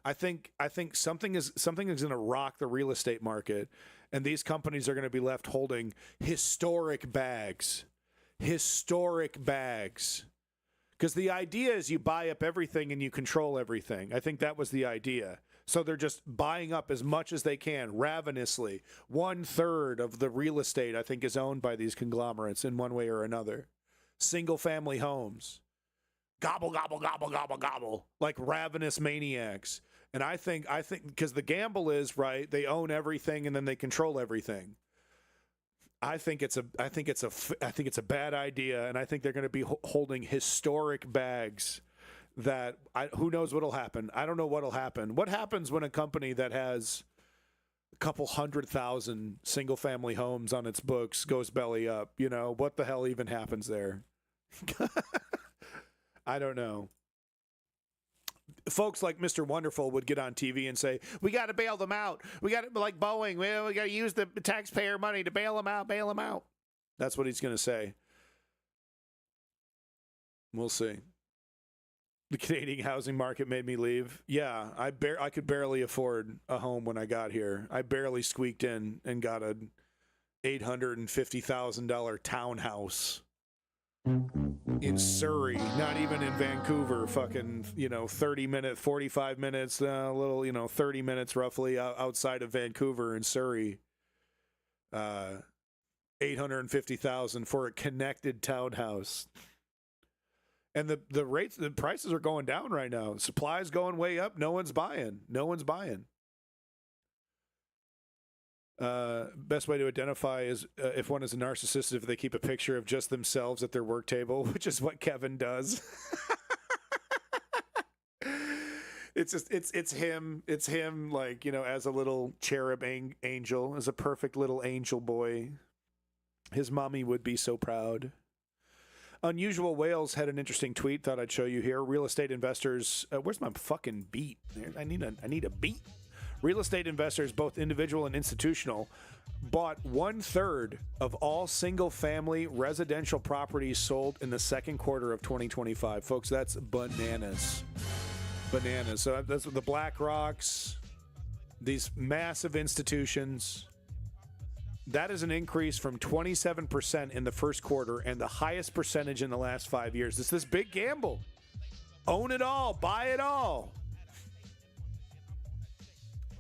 I think something is going to rock the real estate market, and these companies are going to be left holding historic bags. Because the idea is you buy up everything and you control everything. I think that was the idea. So they're just buying up as much as they can, ravenously. 1/3 of the real estate, I think, is owned by these conglomerates in one way or another. Single-family homes. Gobble, gobble, gobble, gobble, gobble. Like ravenous maniacs. And I think because the gamble is, right, they own everything and then they control everything. I think it's a bad idea, and I think they're going to be holding historic bags that who knows what'll happen. I don't know what'll happen. What happens when a company that has a couple 100,000 single-family homes on its books goes belly up? What the hell even happens there? I don't know. Folks like Mr. Wonderful would get on TV and say, we got to bail them out. We got to, like Boeing, we got to use the taxpayer money to bail them out. That's what he's going to say. We'll see. The Canadian housing market made me leave. Yeah, I could barely afford a home when I got here. I barely squeaked in and got a $850,000 townhouse in Surrey, not even in Vancouver. Fucking 45 minutes, a little 30 minutes roughly outside of Vancouver in Surrey. $850,000 for a connected townhouse. And the prices are going down right now. Supply's going way up. No one's buying. Best way to identify is if one is a narcissist if they keep a picture of just themselves at their work table, which is what Kevin does. It's him like, as a little cherub angel, as a perfect little angel boy. His mommy would be so proud. Unusual Whales had an interesting tweet. Thought I'd show you here. Real estate investors. Where's my fucking beat? I need a beat. Real estate investors, both individual and institutional, bought 1/3 of all single-family residential properties sold in the second quarter of 2025. Folks, that's bananas. Bananas. So that's the BlackRocks, these massive institutions. That is an increase from 27% in the first quarter and the highest percentage in the last 5 years. It's this big gamble. Own it all. Buy it all.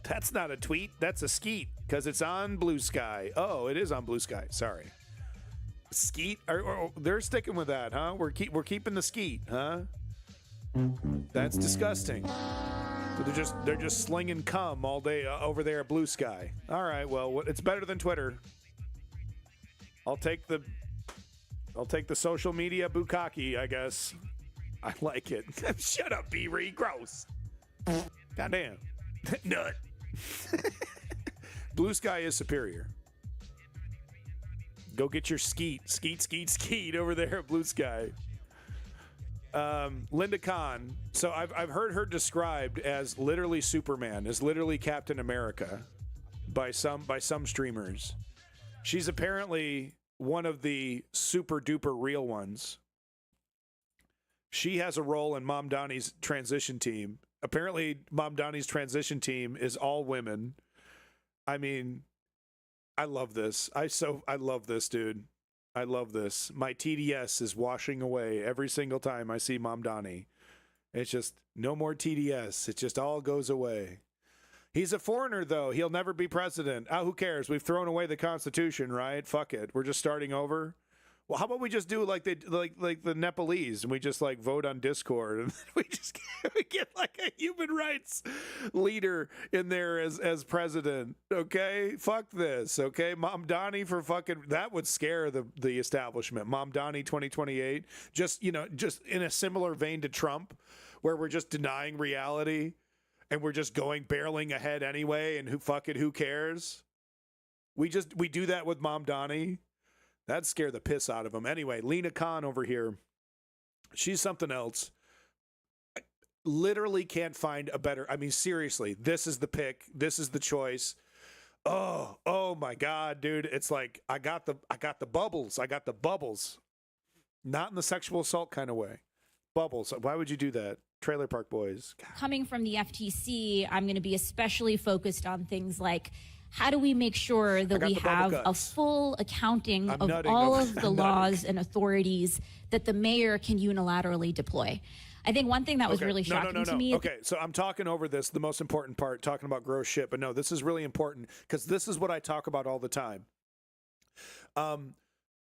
That's not a tweet. That's a skeet because it's on Blue Sky. Oh, it is on Blue Sky. Sorry. Skeet? They're sticking with that, huh? We're keeping the skeet, huh? That's disgusting. They're just slinging cum all day over there at Blue Sky. All right, well, it's better than Twitter. I'll take the social media bukkake, I guess. I like it. Shut up, B-Ree. Gross. Goddamn. Nut. Blue Sky is superior. Go get your skeet over there at Blue Sky. Linda Kahn. So I've heard her described as literally Superman, as literally Captain America by some streamers. She's apparently one of the super duper real ones. She has a role in Mom Donnie's transition team. Apparently, Mom Donnie's transition team is all women. I mean, I love this. I love this, dude. I love this. My TDS is washing away every single time I see Mom Donnie. It's just no more TDS. It just all goes away. He's a foreigner, though. He'll never be president. Who cares? We've thrown away the Constitution, right? Fuck it. We're just starting over. Well, how about we just do like the Nepalese and we just like vote on Discord and we get like a human rights leader in there as president. Okay, fuck this. Okay, Mom Donnie for fucking that would scare the establishment. Mom Donnie 2028, just in a similar vein to Trump, where we're just denying reality and we're just barreling ahead anyway. And who cares? We do that with Mom Donnie. That'd scare the piss out of him. Anyway, Lena Khan over here, she's something else. I literally can't find a better. I mean, seriously, this is the pick. This is the choice. Oh my God, dude! It's like I got the bubbles. I got the bubbles. Not in the sexual assault kind of way. Bubbles. Why would you do that? Trailer Park Boys. God. Coming from the FTC, I'm going to be especially focused on things like, how do we make sure that we have a full accounting of all of the laws and authorities that the mayor can unilaterally deploy? I think one thing that was really shocking to me. Okay, so I'm talking over this, the most important part, talking about gross shit. But no, this is really important because this is what I talk about all the time.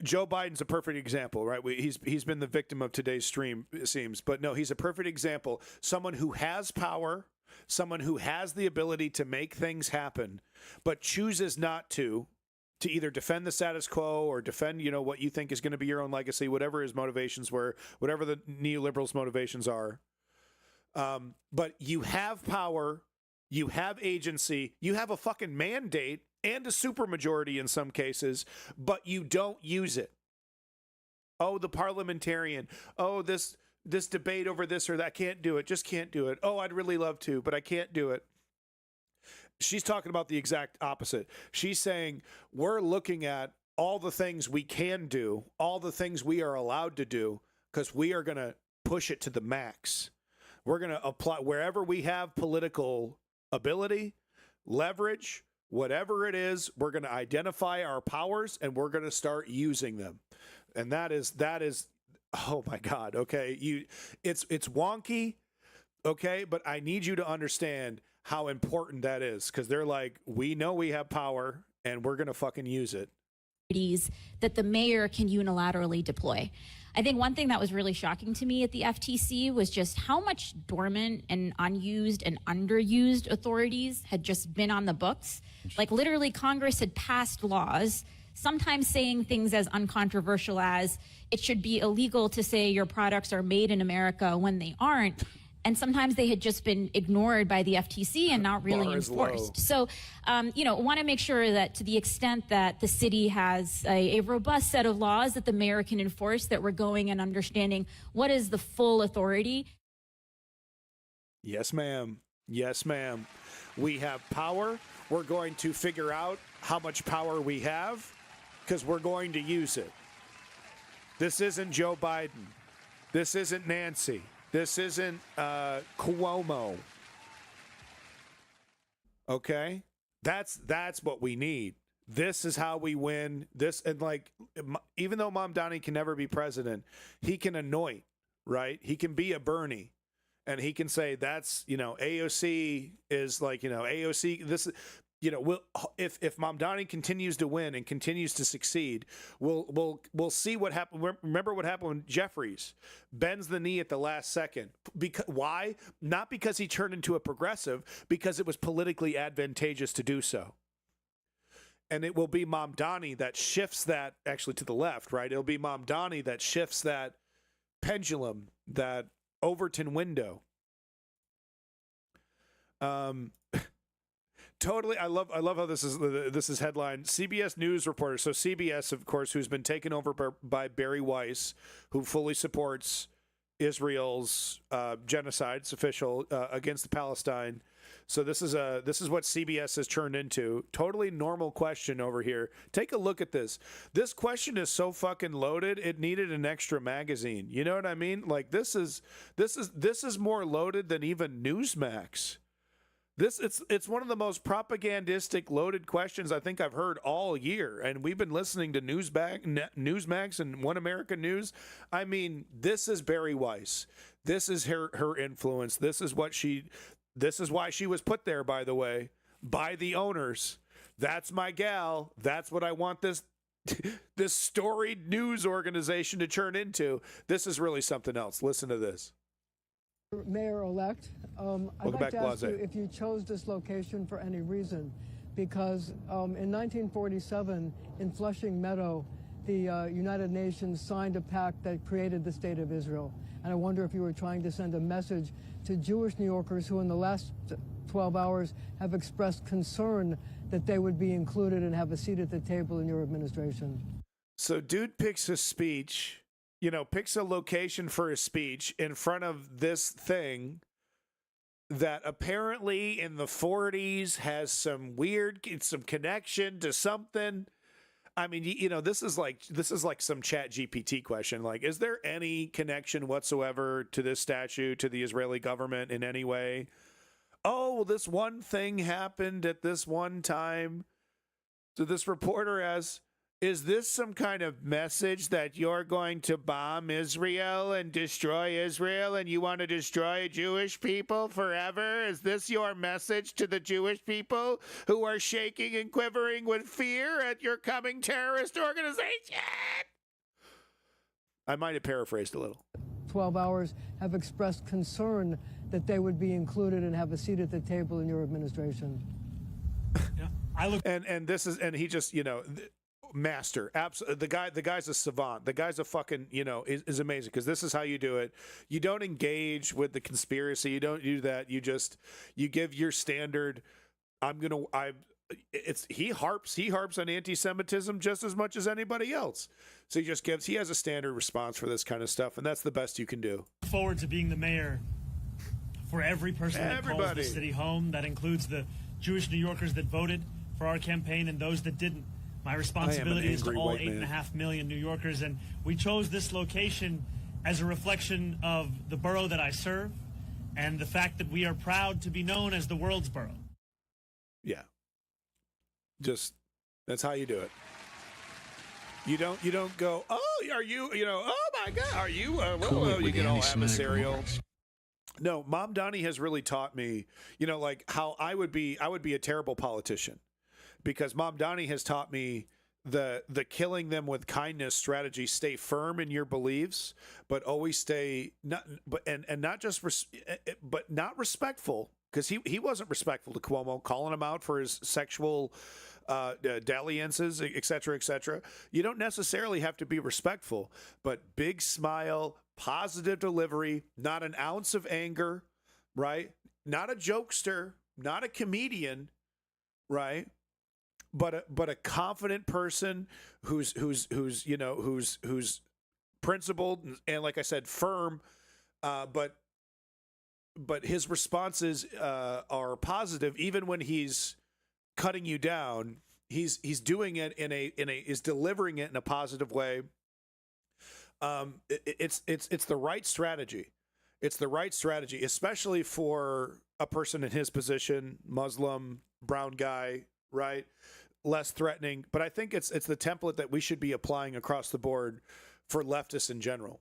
Joe Biden's a perfect example, right? He's been the victim of today's stream, it seems. But no, he's a perfect example. Someone who has power, someone who has the ability to make things happen, but chooses not to either defend the status quo or defend, what you think is going to be your own legacy, whatever his motivations were, whatever the neoliberals' motivations are. But you have power, you have agency, you have a fucking mandate and a supermajority in some cases, but you don't use it. Oh, the parliamentarian. Oh, this debate over this or that. Can't do it. Just can't do it. Oh, I'd really love to, but I can't do it. She's talking about the exact opposite. She's saying we're looking at all the things we can do, all the things we are allowed to do, because we are going to push it to the max. We're going to apply wherever we have political ability, leverage, whatever it is, we're going to identify our powers and we're going to start using them. And that is, oh my God. Okay. It's wonky. Okay. But I need you to understand how important that is. Cause they're like, we know we have power and we're going to fucking use it. That the mayor can unilaterally deploy. I think one thing that was really shocking to me at the FTC was just how much dormant and unused and underused authorities had just been on the books. Like literally Congress had passed laws, sometimes saying things as uncontroversial as it should be illegal to say your products are made in America when they aren't. And sometimes they had just been ignored by the FTC and not really enforced. So, want to make sure that to the extent that the city has a robust set of laws that the mayor can enforce, that we're going and understanding what is the full authority. Yes, ma'am. Yes, ma'am. We have power. We're going to figure out how much power we have because we're going to use it. This isn't Joe Biden. This isn't Nancy. This isn't Cuomo. Okay? That's what we need. This is how we win. This, and like, even though Mamdani can never be president, he can anoint, right? He can be a Bernie. And he can say that's, AOC is like, AOC, this, if Mamdani continues to win and continues to succeed, we'll see what happened. Remember what happened when Jeffries bends the knee at the last second. Why? Not because he turned into a progressive, because it was politically advantageous to do so. And it will be Mamdani that shifts that, actually to the left, right? It'll be Mamdani that shifts that pendulum, that Overton window. Totally. I love how this is headline. CBS News reporter. So CBS, of course, who's been taken over by Barry Weiss, who fully supports Israel's genocide. It's official against Palestine. So this is what CBS has turned into. Totally normal question over here. Take a look at this. This question is so fucking loaded. It needed an extra magazine. You know what I mean? Like this is more loaded than even Newsmax. It's one of the most propagandistic loaded questions I think I've heard all year. And we've been listening to Newsmax and One American News. I mean, this is Barry Weiss. This is her influence. This is why she was put there, by the way, by the owners. That's my gal. That's what I want this storied news organization to turn into. This is really something else. Listen to this. Mayor-elect, I'd like to ask you if you chose this location for any reason, because in 1947 in Flushing Meadow, the United Nations signed a pact that created the State of Israel. And I wonder if you were trying to send a message to Jewish New Yorkers who in the last 12 hours have expressed concern that they would be included and have a seat at the table in your administration. So dude picks a speech, picks a location for a speech in front of this thing that apparently in the 40s has some connection to something. I mean, this is like some Chat GPT question. Like, is there any connection whatsoever to this statue, to the Israeli government in any way? Oh, well, this one thing happened at this one time. So this reporter asks, is this some kind of message that you're going to bomb Israel and destroy Israel and you want to destroy Jewish people forever? Is this your message to the Jewish people who are shaking and quivering with fear at your coming terrorist organization? I might have paraphrased a little. 12 hours have expressed concern that they would be included and have a seat at the table in your administration. Yeah, and he just, master. Absolutely. The guy's a savant. The guy's a fucking, is amazing, because this is how you do it. You don't engage with the conspiracy. You don't do that. You give your standard. He harps on anti-Semitism just as much as anybody else. So he has a standard response for this kind of stuff, and that's the best you can do. Forward to being the mayor for every person that calls the city home. That includes the Jewish New Yorkers that voted for our campaign and those that didn't. My responsibility is to all 8.5 million New Yorkers, and we chose this location as a reflection of the borough that I serve and the fact that we are proud to be known as the world's borough. Yeah. That's how you do it. You don't go, oh, are you, oh my God, are you, you get all adversarial. No, Mamdani has really taught me, like how I would be a terrible politician. Because Mamdani has taught me the killing them with kindness strategy. Stay firm in your beliefs, but always stay not respectful. Because he wasn't respectful to Cuomo, calling him out for his sexual dalliances, et cetera, et cetera. You don't necessarily have to be respectful, but big smile, positive delivery, not an ounce of anger. right? Not a jokester, not a comedian, right? But a confident person who's principled and like I said, firm, but his responses are positive even when he's cutting you down. He's doing it is delivering it in a positive way. It's the right strategy. It's the right strategy, especially for a person in his position, Muslim, brown guy, right? Less threatening. But I think it's the template that we should be applying across the board for leftists in general.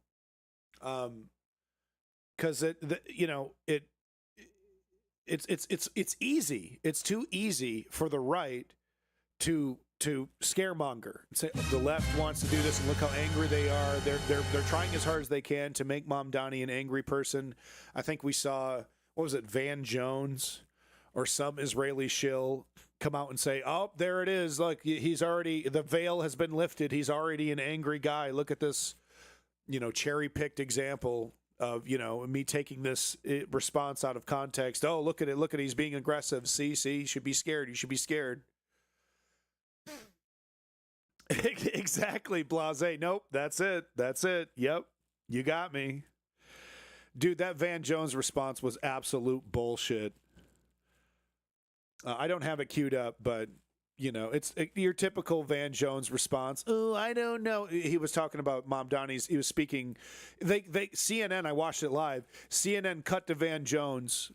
Because it's easy. It's too easy for the right to scaremonger and say the left wants to do this and look how angry they are. They're trying as hard as they can to make Mamdani an angry person. I think we saw, what was it, Van Jones or some Israeli shill come out and say, oh, there it is. Look, he's already, the veil has been lifted. He's already an angry guy. Look at this, cherry-picked example of, me taking this response out of context. Oh, look at it. Look at it. He's being aggressive. See, you should be scared. You should be scared. Exactly, Blase. Nope, that's it. Yep, you got me. Dude, that Van Jones response was absolute bullshit. I don't have it queued up, but, it's your typical Van Jones response. Oh, I don't know. He was talking about Mamdani's. He was speaking. CNN, I watched it live. CNN cut to Van Jones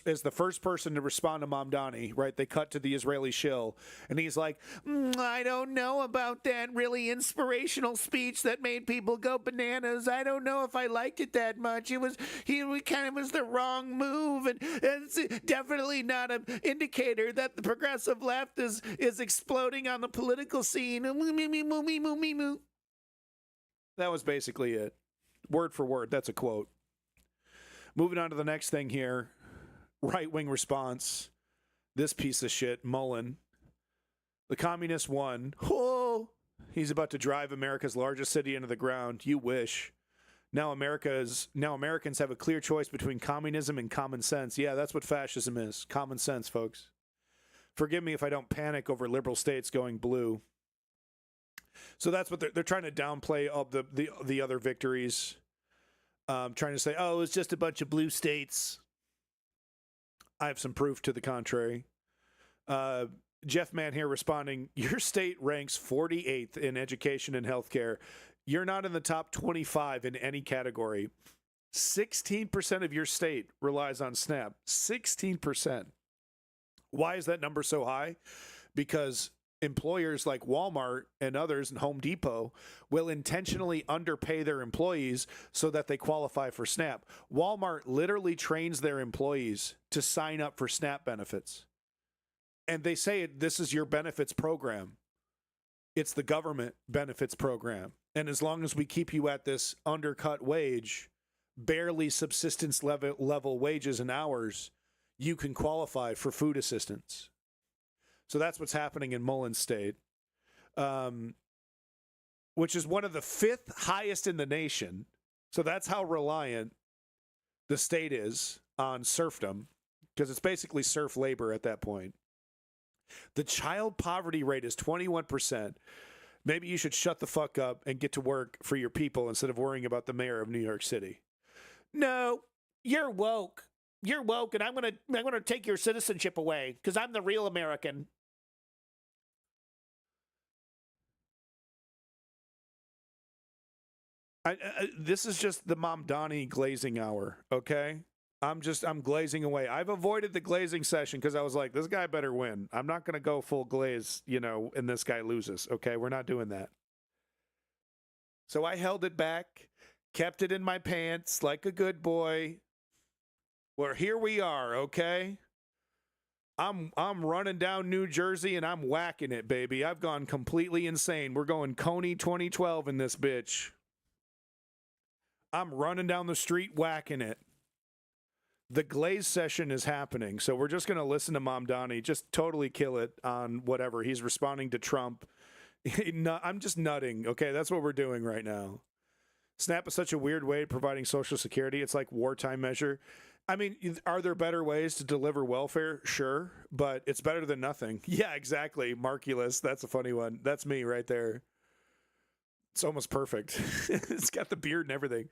as the first person to respond to Mamdani, right? They cut to the Israeli shill, and he's like, I don't know about that really inspirational speech that made people go bananas. I don't know if I liked it that much. He kind of was the wrong move, and it's definitely not an indicator that the progressive left is exploding on the political scene. That was basically it. Word for word. That's a quote. Moving on to the next thing here. Right-wing response. This piece of shit, Mullen. The communists won. Oh, he's about to drive America's largest city into the ground. You wish. Now Americans have a clear choice between communism and common sense. Yeah, that's what fascism is. Common sense, folks. Forgive me if I don't panic over liberal states going blue. So that's what they're trying to downplay all the other victories. Trying to say, oh, it's just a bunch of blue states. I have some proof to the contrary. Jeff Mann here responding, your state ranks 48th in education and healthcare. You're not in the top 25 in any category. 16% of your state relies on SNAP. 16%. Why is that number so high? Because employers like Walmart and others and Home Depot will intentionally underpay their employees so that they qualify for SNAP. Walmart literally trains their employees to sign up for SNAP benefits. And they say this is your benefits program. It's the government benefits program. And as long as we keep you at this undercut wage, barely subsistence level wages and hours, you can qualify for food assistance. So that's what's happening in Mullen State, which is one of the 5th highest in the nation. So that's how reliant the state is on serfdom, because it's basically serf labor at that point. The child poverty rate is 21%. Maybe you should shut the fuck up and get to work for your people instead of worrying about the mayor of New York City. No, you're woke. You're woke, and I'm gonna take your citizenship away because I'm the real American. This is just the Mamdani glazing hour, okay? I'm glazing away. I've avoided the glazing session because I was like, this guy better win. I'm not going to go full glaze, and this guy loses, okay? We're not doing that. So I held it back, kept it in my pants like a good boy. Well, here we are, okay? I'm running down New Jersey and I'm whacking it, baby. I've gone completely insane. We're going Coney 2012 in this bitch. I'm running down the street whacking it. The glaze session is happening, so we're just going to listen to Mamdani just totally kill it on whatever. He's responding to Trump. I'm just nutting, okay? That's what we're doing right now. SNAP is such a weird way of providing Social Security. It's like wartime measure. I mean, are there better ways to deliver welfare? Sure, but it's better than nothing. Yeah, exactly. Marculus, that's a funny one. That's me right there. It's almost perfect. It's got the beard and everything.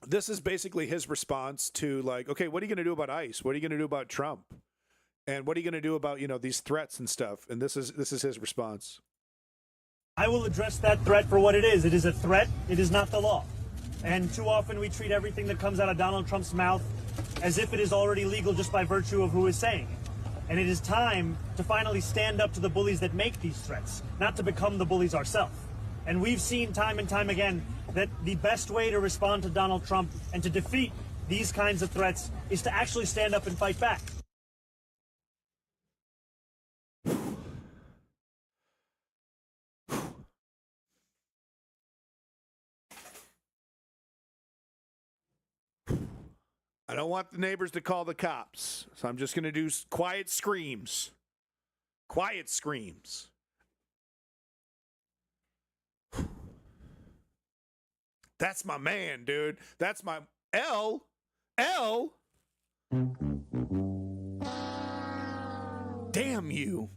This is basically his response to, like, okay, what are you going to do about ICE? What are you going to do about Trump? And what are you going to do about, these threats and stuff? And this is his response. I will address that threat for what it is. It is a threat. It is not the law. And too often we treat everything that comes out of Donald Trump's mouth as if it is already legal just by virtue of who is saying it. And it is time to finally stand up to the bullies that make these threats, not to become the bullies ourselves. And we've seen time and time again that the best way to respond to Donald Trump and to defeat these kinds of threats is to actually stand up and fight back. I don't want the neighbors to call the cops, so I'm just going to do quiet screams. Quiet screams. That's my man, dude. That's my L. Damn you,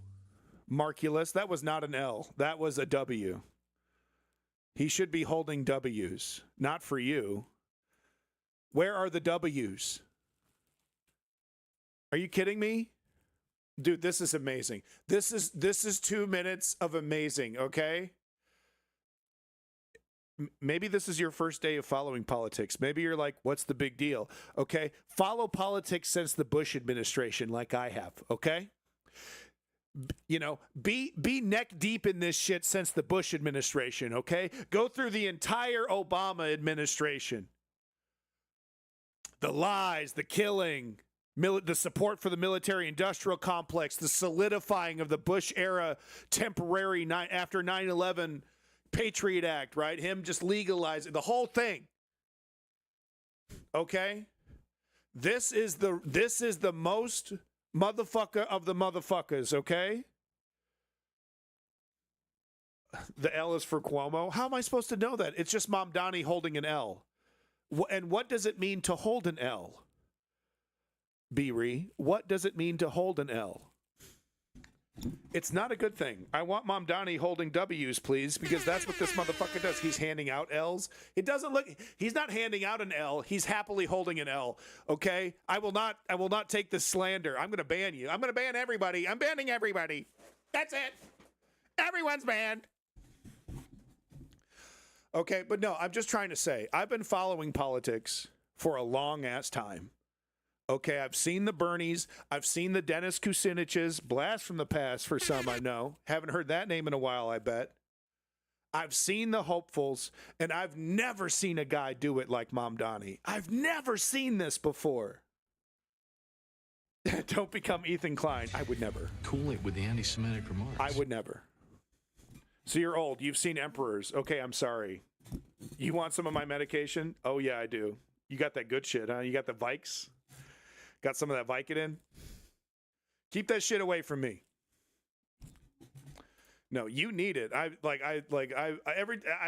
Marculus. That was not an L. That was a W. He should be holding W's. Not for you. Where are the W's? Are you kidding me? Dude, this is amazing. This is 2 minutes of amazing, okay? Maybe this is your first day of following politics. Maybe you're like, what's the big deal? Okay? Follow politics since the Bush administration like I have, okay? Be neck deep in this shit since the Bush administration, okay? Go through the entire Obama administration. The lies, the killing, the support for the military-industrial complex, the solidifying of the Bush-era temporary after 9/11 Patriot Act, right? Him just legalizing the whole thing. Okay? This is the most motherfucker of the motherfuckers, okay? The L is for Cuomo. How am I supposed to know that? It's just Mom Donnie holding an L. And what does it mean to hold an L? B-Ree, what does it mean to hold an L? It's not a good thing. I want Mom Donnie holding W's, please, because that's what this motherfucker does. He's handing out L's. It doesn't look, he's not handing out an L. He's happily holding an L, okay? I will not take this slander. I'm going to ban you. I'm going to ban everybody. I'm banning everybody. That's it. Everyone's banned. Okay, but no, I'm just trying to say, I've been following politics for a long-ass time. Okay, I've seen the Bernies. I've seen the Dennis Kuciniches. Blast from the past for some, I know. Haven't heard that name in a while, I bet. I've seen the hopefuls, and I've never seen a guy do it like Mom Donnie. I've never seen this before. Don't become Ethan Klein. I would never. Cool it with the anti-Semitic remarks. I would never. So you're old. You've seen emperors. Okay, I'm sorry. You want some of my medication? Oh, yeah, I do. You got that good shit, huh? You got the Vikes? Got some of that Vicodin? Keep that shit away from me. No, you need it. I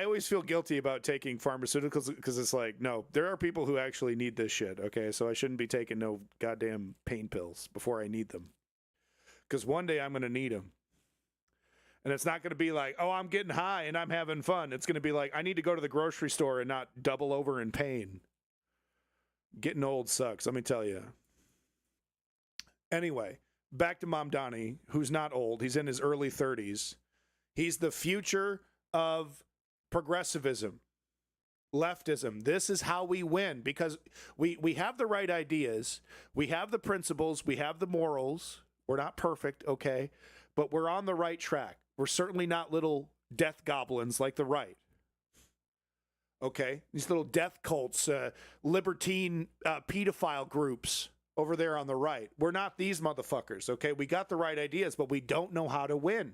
always feel guilty about taking pharmaceuticals because it's like, no, there are people who actually need this shit. Okay, so I shouldn't be taking no goddamn pain pills before I need them. Because one day I'm going to need them. And it's not going to be like, oh, I'm getting high and I'm having fun. It's going to be like, I need to go to the grocery store and not double over in pain. Getting old sucks, let me tell you. Anyway, back to Mom Donnie, who's not old. He's in his early 30s. He's the future of progressivism, leftism. This is how we win because we have the right ideas. We have the principles. We have the morals. We're not perfect, okay? But we're on the right track. We're certainly not little death goblins like the right. Okay? These little death cults, libertine pedophile groups over there on the right. We're not these motherfuckers, okay? We got the right ideas, but we don't know how to win.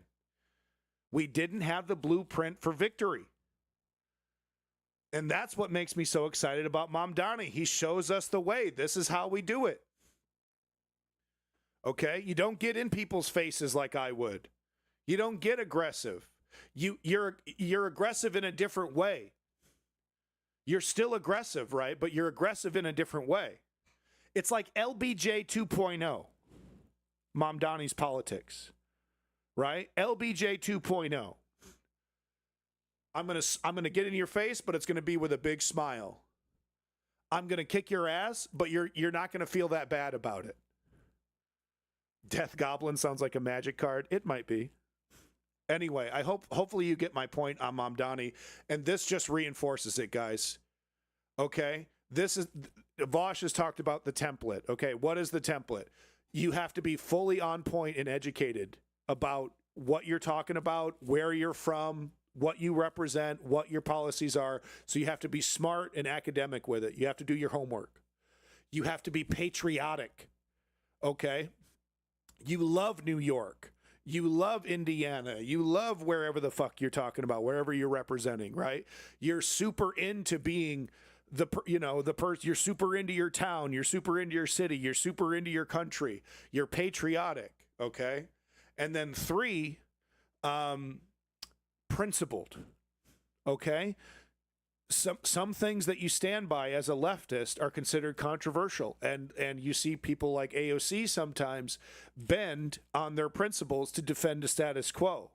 We didn't have the blueprint for victory. And that's what makes me so excited about Mom Donnie. He shows us the way. This is how we do it. Okay? You don't get in people's faces like I would. You don't get aggressive. You're aggressive in a different way. You're still aggressive, right? But you're aggressive in a different way. It's like LBJ 2.0, Mamdani's politics, right? LBJ 2.0. I'm gonna get in your face, but it's gonna be with a big smile. I'm gonna kick your ass, but you're not gonna feel that bad about it. Death Goblin sounds like a magic card. It might be. Anyway, hopefully you get my point on Mamdani, and this just reinforces it, guys. Okay? Vosh has talked about the template. Okay, what is the template? You have to be fully on point and educated about what you're talking about, where you're from, what you represent, what your policies are. So you have to be smart and academic with it. You have to do your homework. You have to be patriotic. Okay? You love New York. You love Indiana. You love wherever the fuck you're talking about, wherever you're representing, right? You're super into being you're super into your town. You're super into your city. You're super into your country. You're patriotic, okay? And then 3, principled, okay? Some things that you stand by as a leftist are considered controversial, and you see people like AOC sometimes bend on their principles to defend the status quo.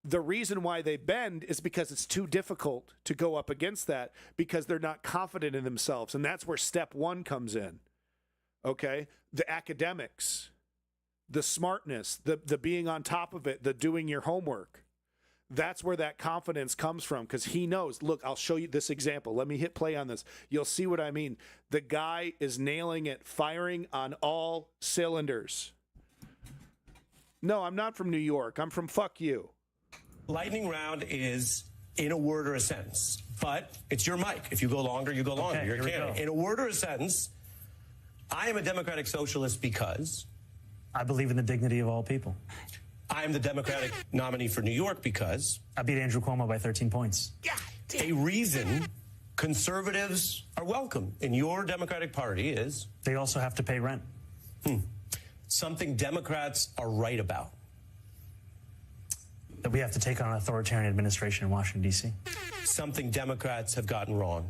The reason why they bend is because it's too difficult to go up against that, because they're not confident in themselves, and that's where step 1 comes in. Okay? The academics, the smartness, the being on top of it, the doing your homework. That's where that confidence comes from, because he knows, look, I'll show you this example. Let me hit play on this. You'll see what I mean. The guy is nailing it, firing on all cylinders. No, I'm not from New York. I'm from fuck you. Lightning round is in a word or a sentence, but it's your mic. If you go longer, you go longer. Okay, You're a candidate. In a word or a sentence, I am a Democratic Socialist because I believe in the dignity of all people. I am the Democratic nominee for New York because I beat Andrew Cuomo by 13 points. A reason conservatives are welcome in your Democratic Party is they also have to pay rent. Something Democrats are right about. That we have to take on an authoritarian administration in Washington, D.C. Something Democrats have gotten wrong.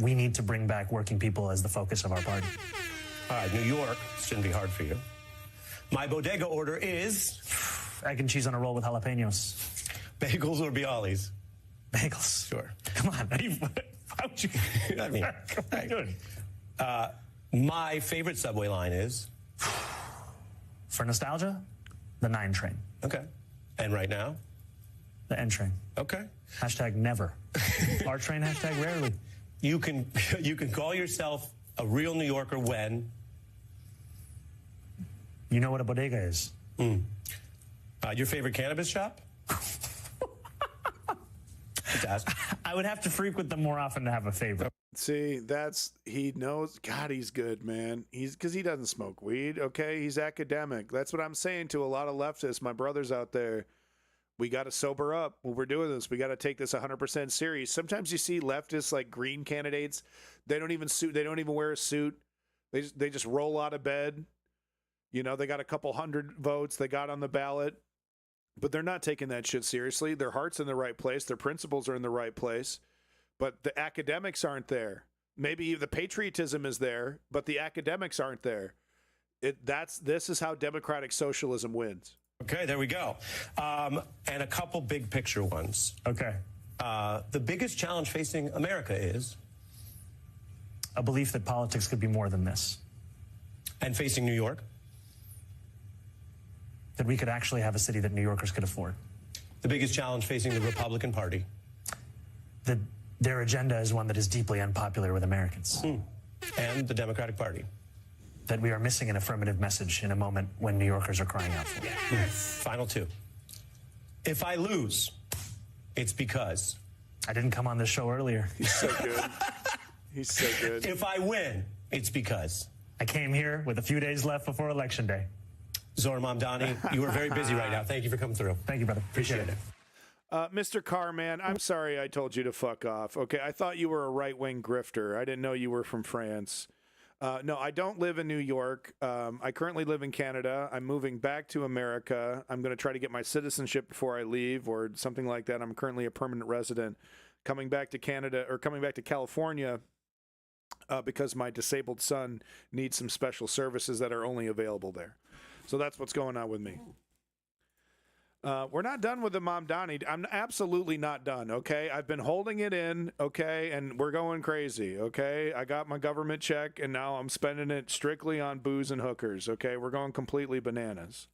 We need to bring back working people as the focus of our party. All right, New York shouldn't be hard for you. My bodega order is egg and cheese on a roll with jalapenos. Bagels or Bialys? Bagels. Sure. Come on. Why would you? I mean, good. My favorite subway line is? For nostalgia, the 9 train. Okay. And right now? The N train. Okay. Hashtag never. R train, hashtag rarely. You can call yourself a real New Yorker when? You know what a bodega is. Your favorite cannabis shop? Just ask. I would have to frequent them more often to have a favorite. See, he knows. God, he's good, man. Because he doesn't smoke weed, okay? He's academic. That's what I'm saying to a lot of leftists, my brothers out there. We got to sober up when we're doing this. We got to take this 100% serious. Sometimes you see leftists, like green candidates, they don't even wear a suit. They just roll out of bed. You know, they got a couple hundred votes they got on the ballot, but they're not taking that shit seriously. Their heart's in the right place. Their principles are in the right place, but the academics aren't there. Maybe the patriotism is there, but the academics aren't there. This is how democratic socialism wins. Okay, there we go. And a couple big picture ones. Okay. The biggest challenge facing America is? A belief that politics could be more than this. And facing New York? That we could actually have a city that New Yorkers could afford. The biggest challenge facing the Republican Party? That their agenda is one that is deeply unpopular with Americans. And the Democratic Party? That we are missing an affirmative message in a moment when New Yorkers are crying out for it. Yes. Final 2. If I lose, it's because? I didn't come on this show earlier. He's so good. He's so good. If I win, it's because? I came here with a few days left before Election Day. Zohar Mamdani, you are very busy right now. Thank you for coming through. Thank you, brother. Appreciate it. Mr. Carman, I'm sorry I told you to fuck off. Okay, I thought you were a right-wing grifter. I didn't know you were from France. No, I don't live in New York. I currently live in Canada. I'm moving back to America. I'm going to try to get my citizenship before I leave or something like that. I'm currently a permanent resident. Coming back to Canada or coming back to California because my disabled son needs some special services that are only available there. So that's what's going on with me. We're not done with the Mamdani. I'm absolutely not done, okay? I've been holding it in, okay? And we're going crazy, okay? I got my government check, and now I'm spending it strictly on booze and hookers, okay? We're going completely bananas.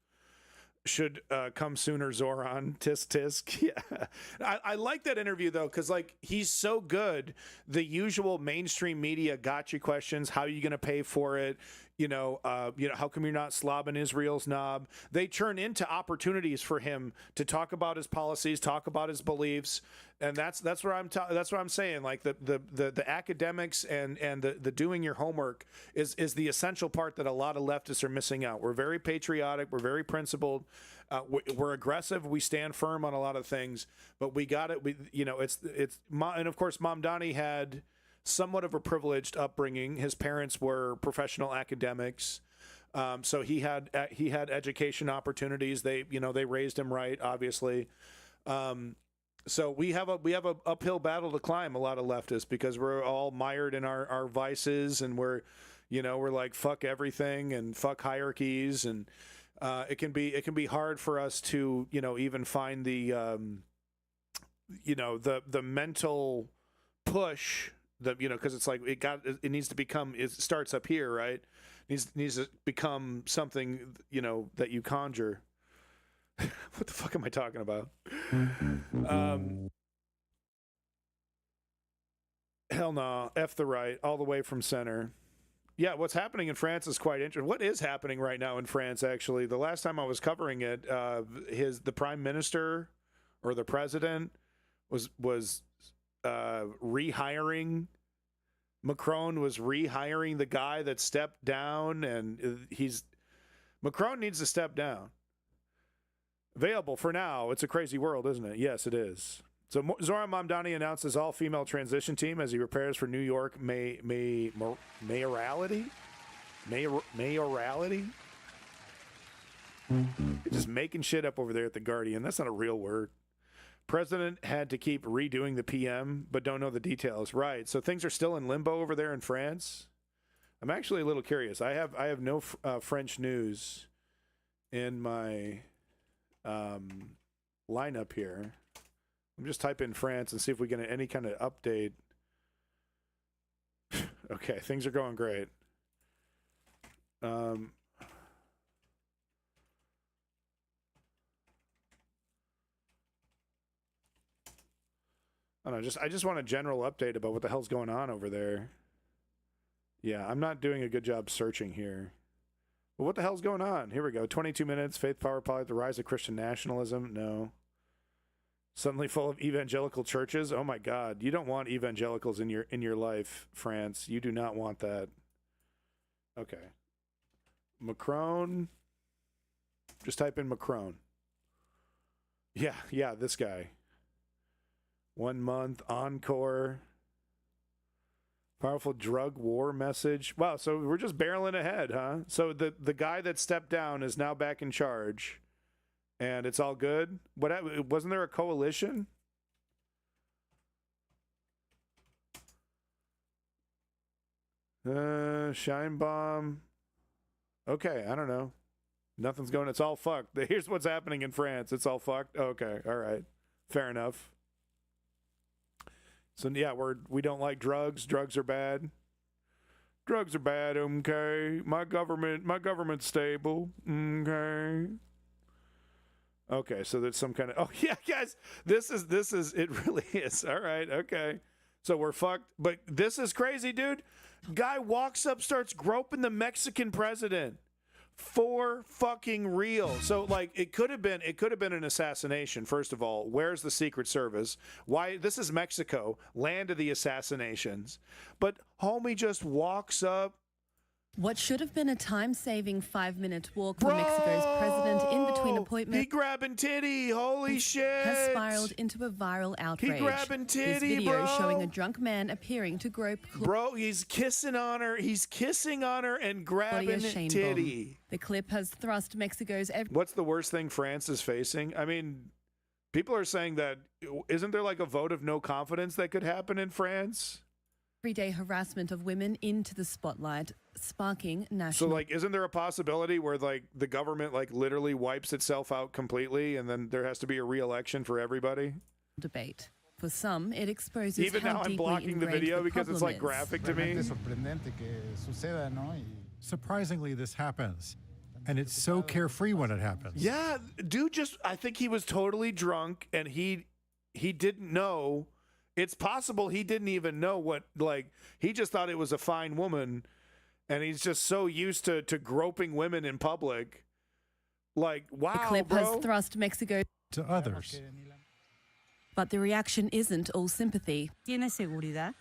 Should come sooner, Zoran. Tisk, tisk. Yeah. I like that interview, though, because, like, he's so good. The usual mainstream media gotcha questions. How are you going to pay for it? How come you're not slobbing Israel's knob? They turn into opportunities for him to talk about his policies, talk about his beliefs, and that's what I'm saying. Like the academics and the doing your homework is the essential part that a lot of leftists are missing out. We're very patriotic, we're very principled, we're aggressive, we stand firm on a lot of things, but we got it. And of course, Mamdani had somewhat of a privileged upbringing. His parents were professional academics, so he had education opportunities. They raised him right, obviously. So we have a uphill battle to climb. A lot of leftists, because we're all mired in our vices, and we're like fuck everything and fuck hierarchies, and it can be hard for us to even find the the mental push. Because it's like it needs to become, it starts up here, right? It needs to become something that you conjure. What the fuck am I talking about? Hell no, F the right, all the way from center. Yeah, what's happening in France is quite interesting. What is happening right now in France? Actually, the last time I was covering it, the prime minister or the president was rehiring. Macron was rehiring the guy that stepped down, and Macron needs to step down. Available for now. It's a crazy world, isn't it? Yes, it is. So Zoran Mamdani announces all-female transition team as he prepares for New York mayorality. Mayorality. Just making shit up over there at the Guardian. That's not a real word. President had to keep redoing the PM, but don't know the details. Right. So things are still in limbo over there in France. I'm actually a little curious. I have no French news in my lineup here. I'm just type in France and see if we get any kind of update. Okay, things are going great. I don't know, I just want a general update about what the hell's going on over there. Yeah, I'm not doing a good job searching here. But what the hell's going on? Here we go. 22 minutes. Faith, power, politics, the rise of Christian nationalism. No. Suddenly full of evangelical churches. Oh my God! You don't want evangelicals in your life, France. You do not want that. Okay. Macron. Just type in Macron. Yeah, this guy. 1 month encore. Powerful drug war message. Wow, so we're just barreling ahead, huh? So the guy that stepped down is now back in charge, and it's all good. Wasn't there a coalition? Shine bomb. Okay, I don't know. Nothing's going. It's all fucked. Here's what's happening in France. It's all fucked. Okay, all right, fair enough. So yeah, we don't like drugs. Drugs are bad. Drugs are bad. Okay, my government's stable. Okay. Okay, so there's some kind of. Oh yeah, guys, this is it. Really is. All right. Okay. So we're fucked. But this is crazy, dude. Guy walks up, starts groping the Mexican president. For fucking real. So like it could have been an assassination. First of all, where's the Secret Service? Why? This is Mexico, land of the assassinations. But homie just walks up, What should have been a time-saving 5-minute walk for Mexico's president in between appointments. He grabbing titty, holy shit. Has spiraled into a viral outrage. He grabbing titty, this video bro. showing a drunk man appearing to grope. Bro, he's kissing on her. He's kissing on her and grabbing titty. The clip has thrust Mexico's. What's the worst thing France is facing? I mean, people are saying that isn't there like a vote of no confidence that could happen in France? Everyday harassment of women into the spotlight, sparking national. So, like, isn't there a possibility where, like, the government, like, literally wipes itself out completely and then there has to be a re-election for everybody? Debate. For some, it exposes even how now I'm deeply blocking the video because it's, like, is. graphic to me. Surprisingly, this happens. And it's so carefree when it happens. Yeah, dude I think he was totally drunk and he didn't know. It's possible he didn't even know what, like, he just thought it was a fine woman, and he's just so used to groping women in public. Like, wow, the clip bro. has thrust Mexico to others. But the reaction isn't all sympathy. Tiene seguridad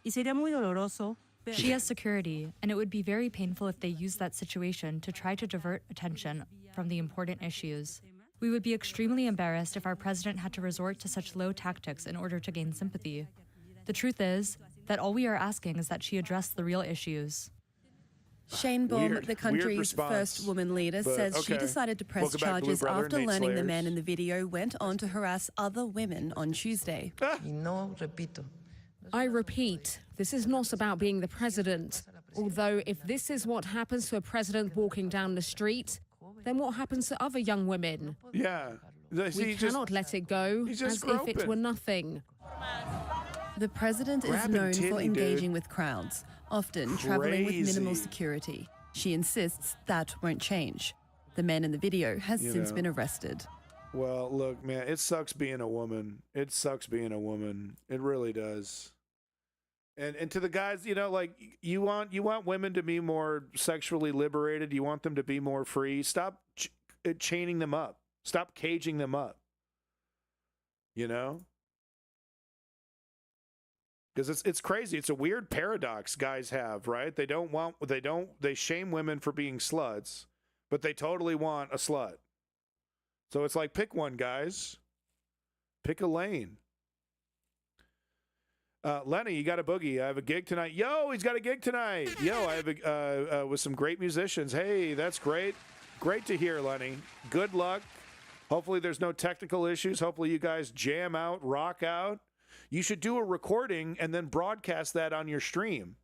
y sería muy doloroso. She has security, and it would be very painful if they used that situation to try to divert attention from the important issues. We would be extremely embarrassed if our president had to resort to such low tactics in order to gain sympathy. The truth is that all we are asking is that she address the real issues. Shane Baum, the country's first woman leader, says she decided to press charges after learning the man in the video went on to harass other women on Tuesday. I repeat, this is not about being the president. Although if this is what happens to a president walking down the street, then what happens to other young women? Yeah. We cannot let it go as if it were nothing. The president is known for engaging with crowds, often traveling with minimal security. She insists that won't change. The man in the video has since been arrested. Well, look, man, it sucks being a woman. It sucks being a woman. It really does. And to the guys, you know, like you want women to be more sexually liberated. You want them to be more free. Stop chaining them up. Stop caging them up. You know? Because it's crazy. It's a weird paradox guys have, right? They shame women for being sluts, but they totally want a slut. So it's like, pick one, guys. Pick a lane. Lenny, you got a boogie. I have a gig tonight. Yo, he's got a gig tonight. Yo, I have with some great musicians. Hey, that's great. Great to hear, Lenny. Good luck. Hopefully there's no technical issues. Hopefully you guys jam out, rock out. You should do a recording and then broadcast that on your stream.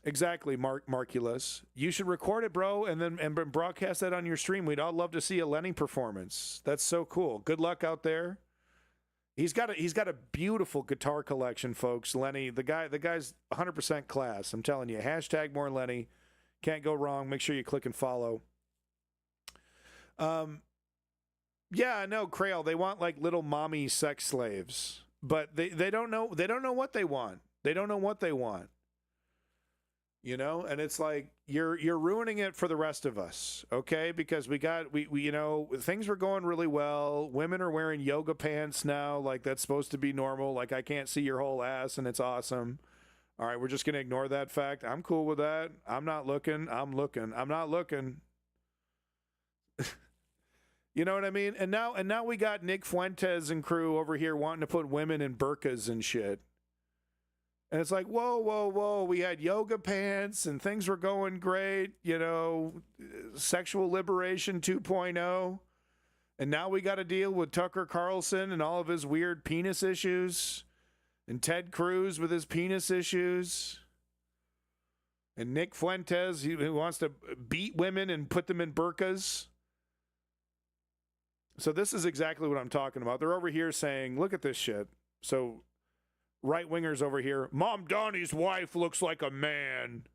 Exactly, Marculus. You should record it, bro, and then broadcast that on your stream. We'd all love to see a Lenny performance. That's so cool. Good luck out there. He's got a beautiful guitar collection, folks. Lenny, the guy's 100% class. I'm telling you. Hashtag more Lenny. Can't go wrong. Make sure you click and follow. Yeah, I know, Crail. They want like little mommy sex slaves, but they don't know what they want. They don't know what they want. You know, and it's like you're ruining it for the rest of us, okay? Because we you know, things were going really well. Women are wearing yoga pants now, like that's supposed to be normal. Like I can't see your whole ass, and it's awesome. All right, we're just gonna ignore that fact. I'm cool with that. I'm not looking. I'm looking. I'm not looking. You know what I mean? And now we got Nick Fuentes and crew over here wanting to put women in burqas and shit. And it's like, whoa, whoa, whoa. We had yoga pants and things were going great, you know, sexual liberation 2.0. And now we got to deal with Tucker Carlson and all of his weird penis issues, and Ted Cruz with his penis issues, and Nick Fuentes who wants to beat women and put them in burqas. So this is exactly what I'm talking about. They're over here saying, look at this shit. So right-wingers over here, Mom Donnie's wife looks like a man.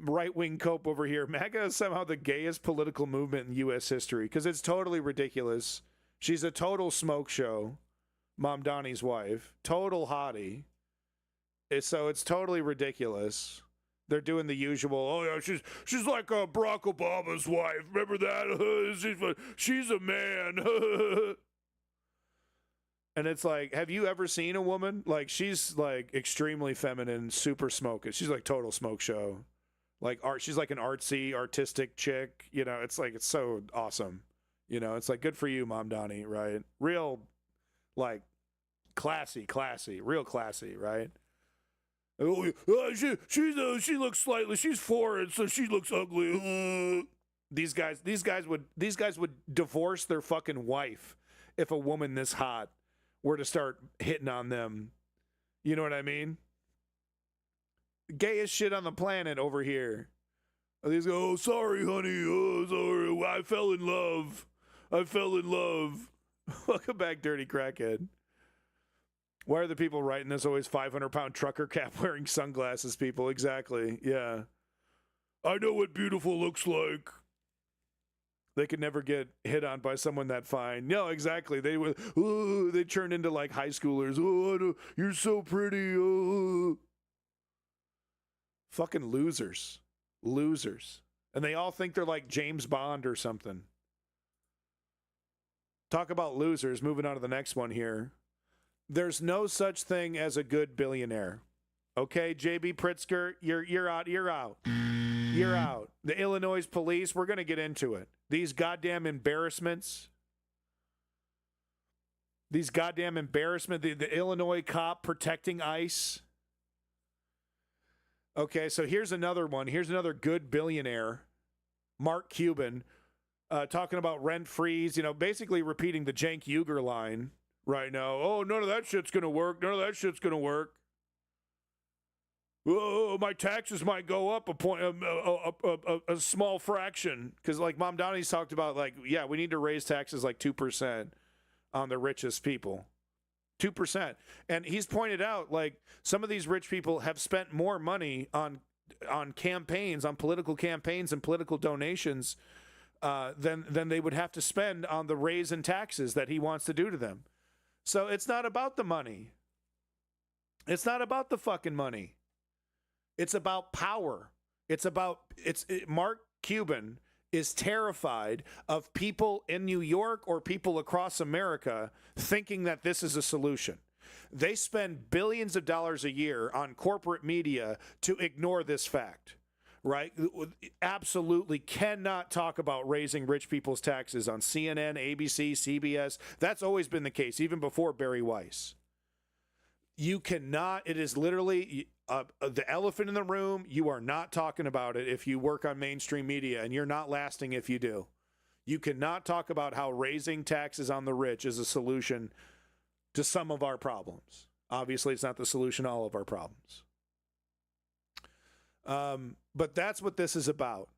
Right-wing cope over here, MAGA is somehow the gayest political movement in U.S. history because it's totally ridiculous. She's a total smoke show, Mom Donnie's wife. Total hottie. So it's totally ridiculous. They're doing the usual, oh, yeah, she's like Barack Obama's wife. Remember that? She's a man. And it's like, have you ever seen a woman? Like, she's like extremely feminine, super smoky. She's like total smoke show. Like art, she's like an artsy, artistic chick. You know, it's like, it's so awesome. You know, it's like, good for you, Mom Donnie, right? Real, like, classy, real classy, right? She looks slightly, she's foreign, so she looks ugly. These guys would divorce their fucking wife if a woman this hot were to start hitting on them. You know what I mean? Gayest shit on the planet over here. These go, oh, sorry, honey. Oh, sorry. I fell in love. Welcome back, dirty crackhead. Why are the people writing this always 500-pound trucker cap wearing sunglasses, people? Exactly. Yeah. I know what beautiful looks like. They could never get hit on by someone that fine. No, exactly. They would. Oh, they turned into like high schoolers. Oh, you're so pretty. Oh. Fucking losers. And they all think they're like James Bond or something. Talk about losers. Moving on to the next one here. There's no such thing as a good billionaire. Okay, JB Pritzker, you're out. The Illinois police, we're going to get into it. These goddamn embarrassments. The Illinois cop protecting ICE. Okay, so here's another one. Here's another good billionaire, Mark Cuban, talking about rent freeze, you know, basically repeating the Cenk Uygur line right now. Oh, none of that shit's going to work. Oh, my taxes might go up a small fraction. Because like Mom Donnie's talked about, like, yeah, we need to raise taxes like 2% on the richest people. 2%. And he's pointed out, like, some of these rich people have spent more money on campaigns, on political campaigns and political donations than they would have to spend on the raise in taxes that he wants to do to them. So it's not about the money. It's not about the fucking money. It's about power. Mark Cuban is terrified of people in New York or people across America thinking that this is a solution. They spend billions of dollars a year on corporate media to ignore this fact, right? Absolutely cannot talk about raising rich people's taxes on CNN, ABC, CBS. That's always been the case, even before Barry Weiss. You cannot, it is literally the elephant in the room. You are not talking about it if you work on mainstream media, and you're not lasting if you do. You cannot talk about how raising taxes on the rich is a solution to some of our problems. Obviously, it's not the solution to all of our problems. But that's what this is about.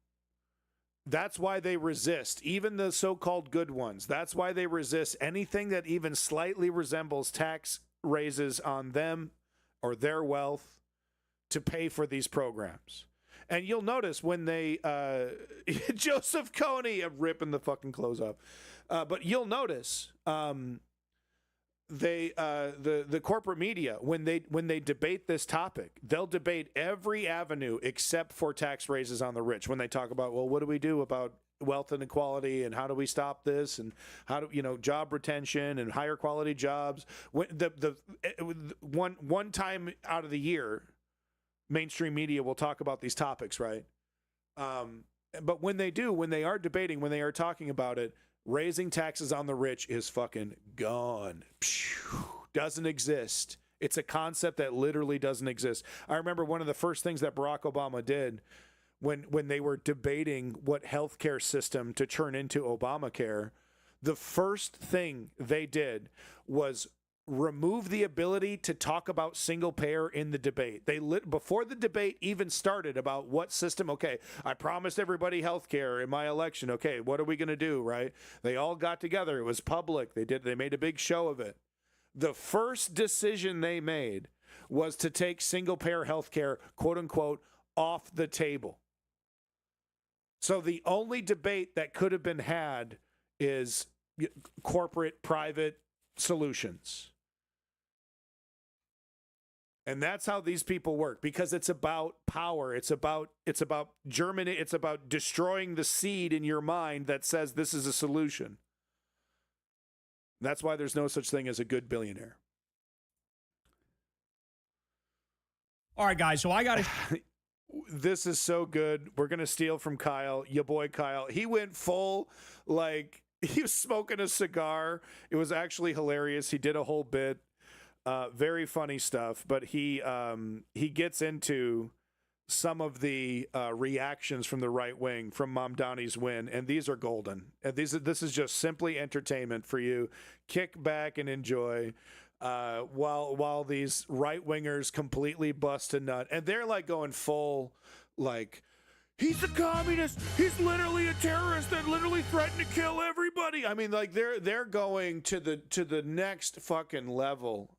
That's why they resist, even the so-called good ones. That's why they resist anything that even slightly resembles tax raises on them or their wealth to pay for these programs. And you'll notice when they Joseph Kony, I'm ripping the fucking clothes up, but you'll notice the corporate media, when they debate this topic, they'll debate every avenue except for tax raises on the rich. When they talk about, well, what do we do about wealth inequality and how do we stop this and how do, you know, job retention and higher quality jobs. When one time out of the year, mainstream media will talk about these topics, right? But when they are debating, when they are talking about it, raising taxes on the rich is fucking gone. Doesn't exist. It's a concept that literally doesn't exist. I remember one of the first things that Barack Obama did when they were debating what healthcare system to turn into Obamacare, the first thing they did was remove the ability to talk about single payer in the debate. Before the debate even started about what system, okay, I promised everybody healthcare in my election. Okay, what are we going to do, right? They all got together. It was public. They made a big show of it. The first decision they made was to take single payer healthcare, quote unquote, off the table. So the only debate that could have been had is corporate private solutions. And that's how these people work, because it's about power. It's about Germany. It's about destroying the seed in your mind that says this is a solution. That's why there's no such thing as a good billionaire. All right, guys, so I got to... This is so good. We're going to steal from Kyle, your boy Kyle. He went full, like, he was smoking a cigar. It was actually hilarious. He did a whole bit. Very funny stuff. But he gets into some of the reactions from the right wing from Mamdani's win, and these are golden. And this is just simply entertainment for you. Kick back and enjoy. While these right wingers completely bust a nut, and they're like going full, like, he's a communist, he's literally a terrorist that literally threatened to kill everybody. I mean, like they're going to the next fucking level,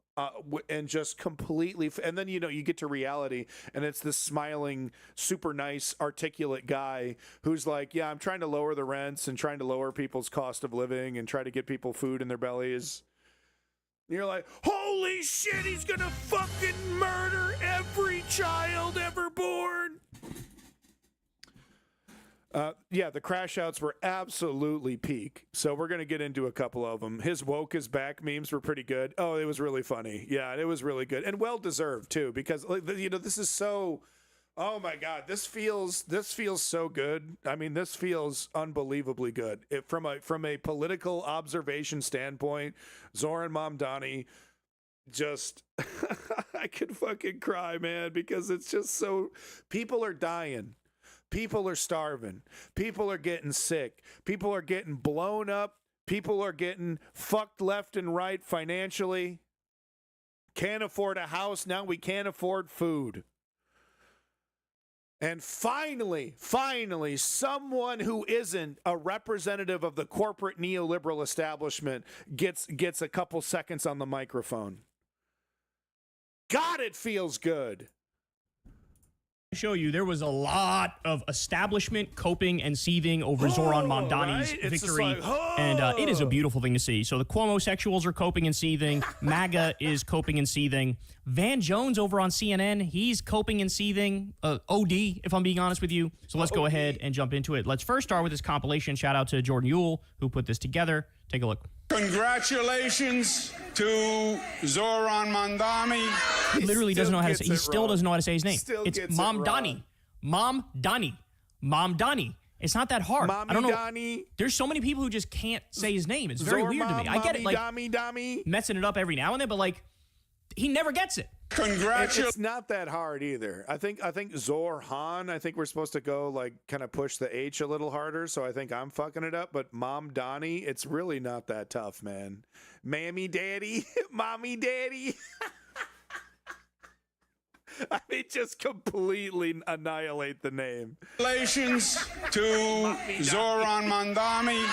and just completely. And then you get to reality, and it's this smiling, super nice, articulate guy who's like, yeah, I'm trying to lower the rents and trying to lower people's cost of living and try to get people food in their bellies. You're like, holy shit, he's gonna fucking murder every child ever born. Yeah, the crash outs were absolutely peak. So we're gonna get into a couple of them. His woke is back memes were pretty good. Oh, it was really funny. Yeah, it was really good and well deserved too, because this is so. Oh my God, this feels so good. I mean, this feels unbelievably good. From a political observation standpoint, Zoran Mamdani, just I could fucking cry, man, because it's just so. People are dying, people are starving, people are getting sick, people are getting blown up, people are getting fucked left and right financially. Can't afford a house, now we can't afford food. And finally, someone who isn't a representative of the corporate neoliberal establishment gets a couple seconds on the microphone. God, it feels good. Show you there was a lot of establishment coping and seething over Zoran Mamdani's victory, like, and it is a beautiful thing to see. So the Cuomo-sexuals are coping and seething. MAGA is coping and seething. Van Jones over on CNN, he's coping and seething. OD, if I'm being honest with you. So let's go ahead and jump into it. Let's first start with this compilation. Shout out to Jordan Yule, who put this together. Take a look. Congratulations to Zoran Mamdani. He literally doesn't know how to say. He still doesn't know how to say his name. It's Mamdani. Mamdani. It's not that hard. I don't know. There's so many people who just can't say his name. It's very weird to me. I get it, like messing it up every now and then, but like he never gets it. Congratulations. It's not that hard either. I think Zorhan, I think we're supposed to go like kind of push the H a little harder, so I think I'm fucking it up, but Mamdani, it's really not that tough, man. Mammy daddy, mommy daddy. I mean, just completely annihilate the name. Congratulations to Zoran Mamdani.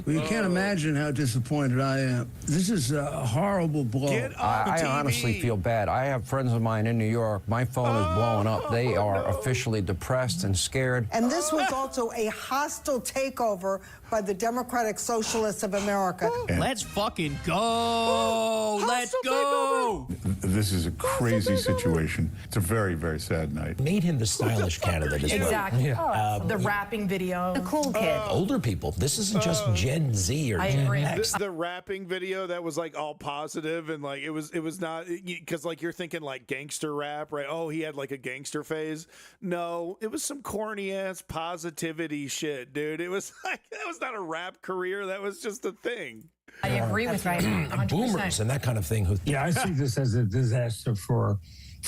Well, you can't imagine how disappointed I am. This is a horrible blow. I honestly feel bad. I have friends of mine in New York. My phone is blowing up. They are officially depressed and scared. And this was also a hostile takeover by the Democratic Socialists of America. Let's fucking go. Let's go. This is a crazy situation. It's a very, very sad night. Made him the stylish candidate as well. Exactly. Yeah. The rapping video. The cool kid. Older people. This isn't just Gen Z or Gen X. The rapping video that was like all positive and like it was not, because like you're thinking like gangster rap, right? Oh, he had like a gangster phase. No, it was some corny ass positivity shit, dude. It was like that was not a rap career. That was just a thing. I agree with right. Boomers and that kind of thing. Yeah, I see this as a disaster for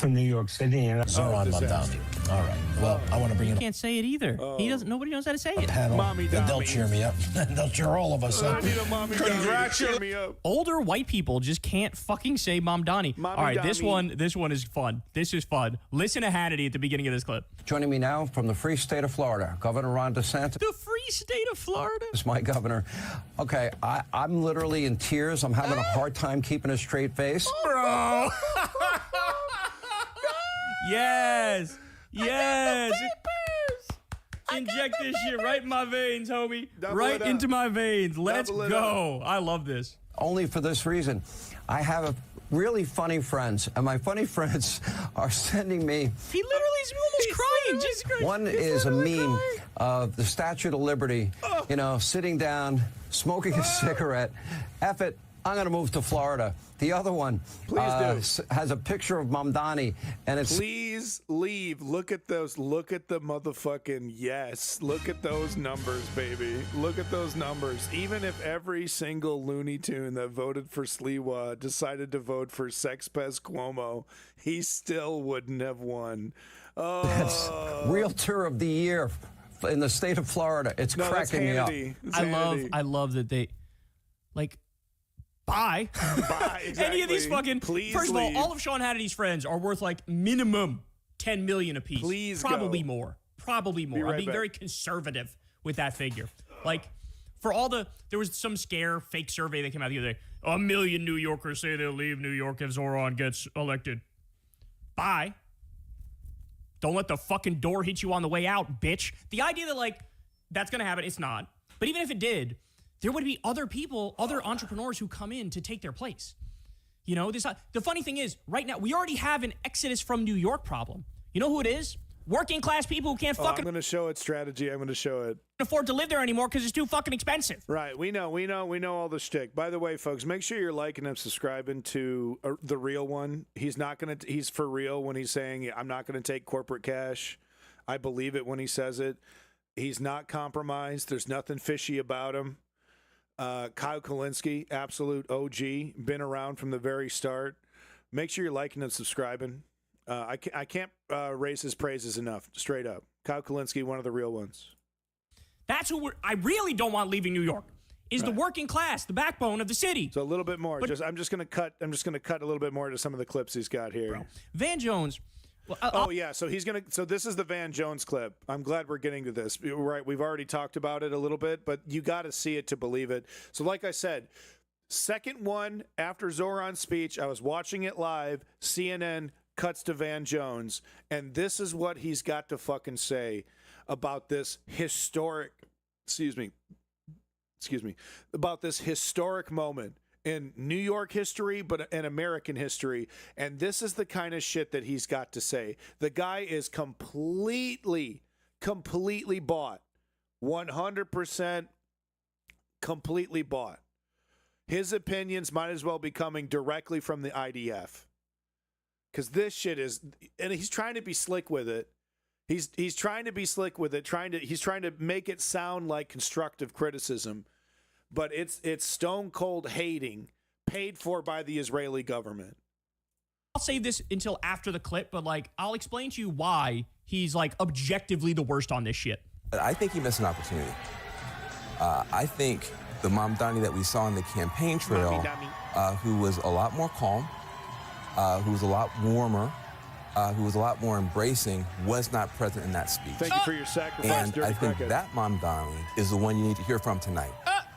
New York City. And Zoran Mamdani. All right. Well, I want to bring in. Can't say it either. He doesn't. Nobody knows how to say it. Panel, and they'll cheer me up. They'll cheer all of us up. Congratulations. Older white people just can't fucking say Mamdani. All right, this one is fun. This is fun. Listen to Hannity at the beginning of this clip. Joining me now from the free state of Florida, Governor Ron DeSantis. The free state of Florida? It's my governor. Okay, I'm literally in tears. I'm having a hard time keeping a straight face. Bro. Yes. Yes. Inject this shit right in my veins, homie. Right into my veins. Let's go. I love this. only for this reason. I have really funny friends, and my funny friends are sending me. He literally is almost crying. Jesus Christ. One is a meme of the Statue of Liberty, you know, sitting down, smoking a cigarette. F it, I'm going to move to Florida. The other one has a picture of Mamdani, and it's... Please leave. Look at those. Look at the motherfucking yes. Look at those numbers, baby. Look at those numbers. Even if every single Looney Tune that voted for Sliwa decided to vote for Sexpez Cuomo, he still wouldn't have won. Oh. That's Realtor of the Year in the state of Florida. It's cracking me up. I love that they, like... Buy. Exactly. Any of these fucking. Please first leave. of all of Sean Hannity's friends are worth like minimum $10 million apiece. Please Probably go. more. Probably more. Right I'm being back. very conservative with that figure. Like, for all there was some scare fake survey that came out the other day. 1 million New Yorkers say they'll leave New York if Zoran gets elected. Bye. Don't let the fucking door hit you on the way out, bitch. The idea that, like, that's going to happen, it's not. But even if it did, there would be other people, other entrepreneurs who come in to take their place. You know, the funny thing is, right now, we already have an exodus from New York problem. You know who it is? Working class people who can't fucking... I'm going to show it strategy. I'm going to show it. ...afford to live there anymore because it's too fucking expensive. Right. We know all the shtick. By the way, folks, make sure you're liking and subscribing to the real one. He's for real when he's saying, I'm not going to take corporate cash. I believe it when he says it. He's not compromised. There's nothing fishy about him. Kyle Kulinski, absolute OG, been around from the very start. Make sure you're liking and subscribing. I can't raise his praises enough, straight up. Kyle Kulinski, one of the real ones. That's who I really don't want leaving New York. Is the working class, the backbone of the city. So a little bit more. I'm just gonna cut a little bit more to some of the clips he's got here. Bro. Van Jones. Well, yeah. So So this is the Van Jones clip. I'm glad we're getting to this. Right. We've already talked about it a little bit, but you got to see it to believe it. So, like I said, second one after Zoran's speech, I was watching it live. CNN cuts to Van Jones, and this is what he's got to fucking say about this historic. Excuse me. About this historic moment in New York history, but in American history. And this is the kind of shit that he's got to say. The guy is completely bought. 100% completely bought. His opinions might as well be coming directly from the IDF. Because this shit is, and he's trying to be slick with it. He's trying to be slick with it, he's trying to make it sound like constructive criticism. But it's stone cold hating paid for by the Israeli government. I'll save this until after the clip, but like I'll explain to you why he's like objectively the worst on this shit. I think he missed an opportunity. I think the Mamdani that we saw on the campaign trail, who was a lot more calm, who was a lot warmer, who was a lot more embracing, was not present in that speech. Thank you for your sacrifice. And I think that Mamdani is the one you need to hear from tonight.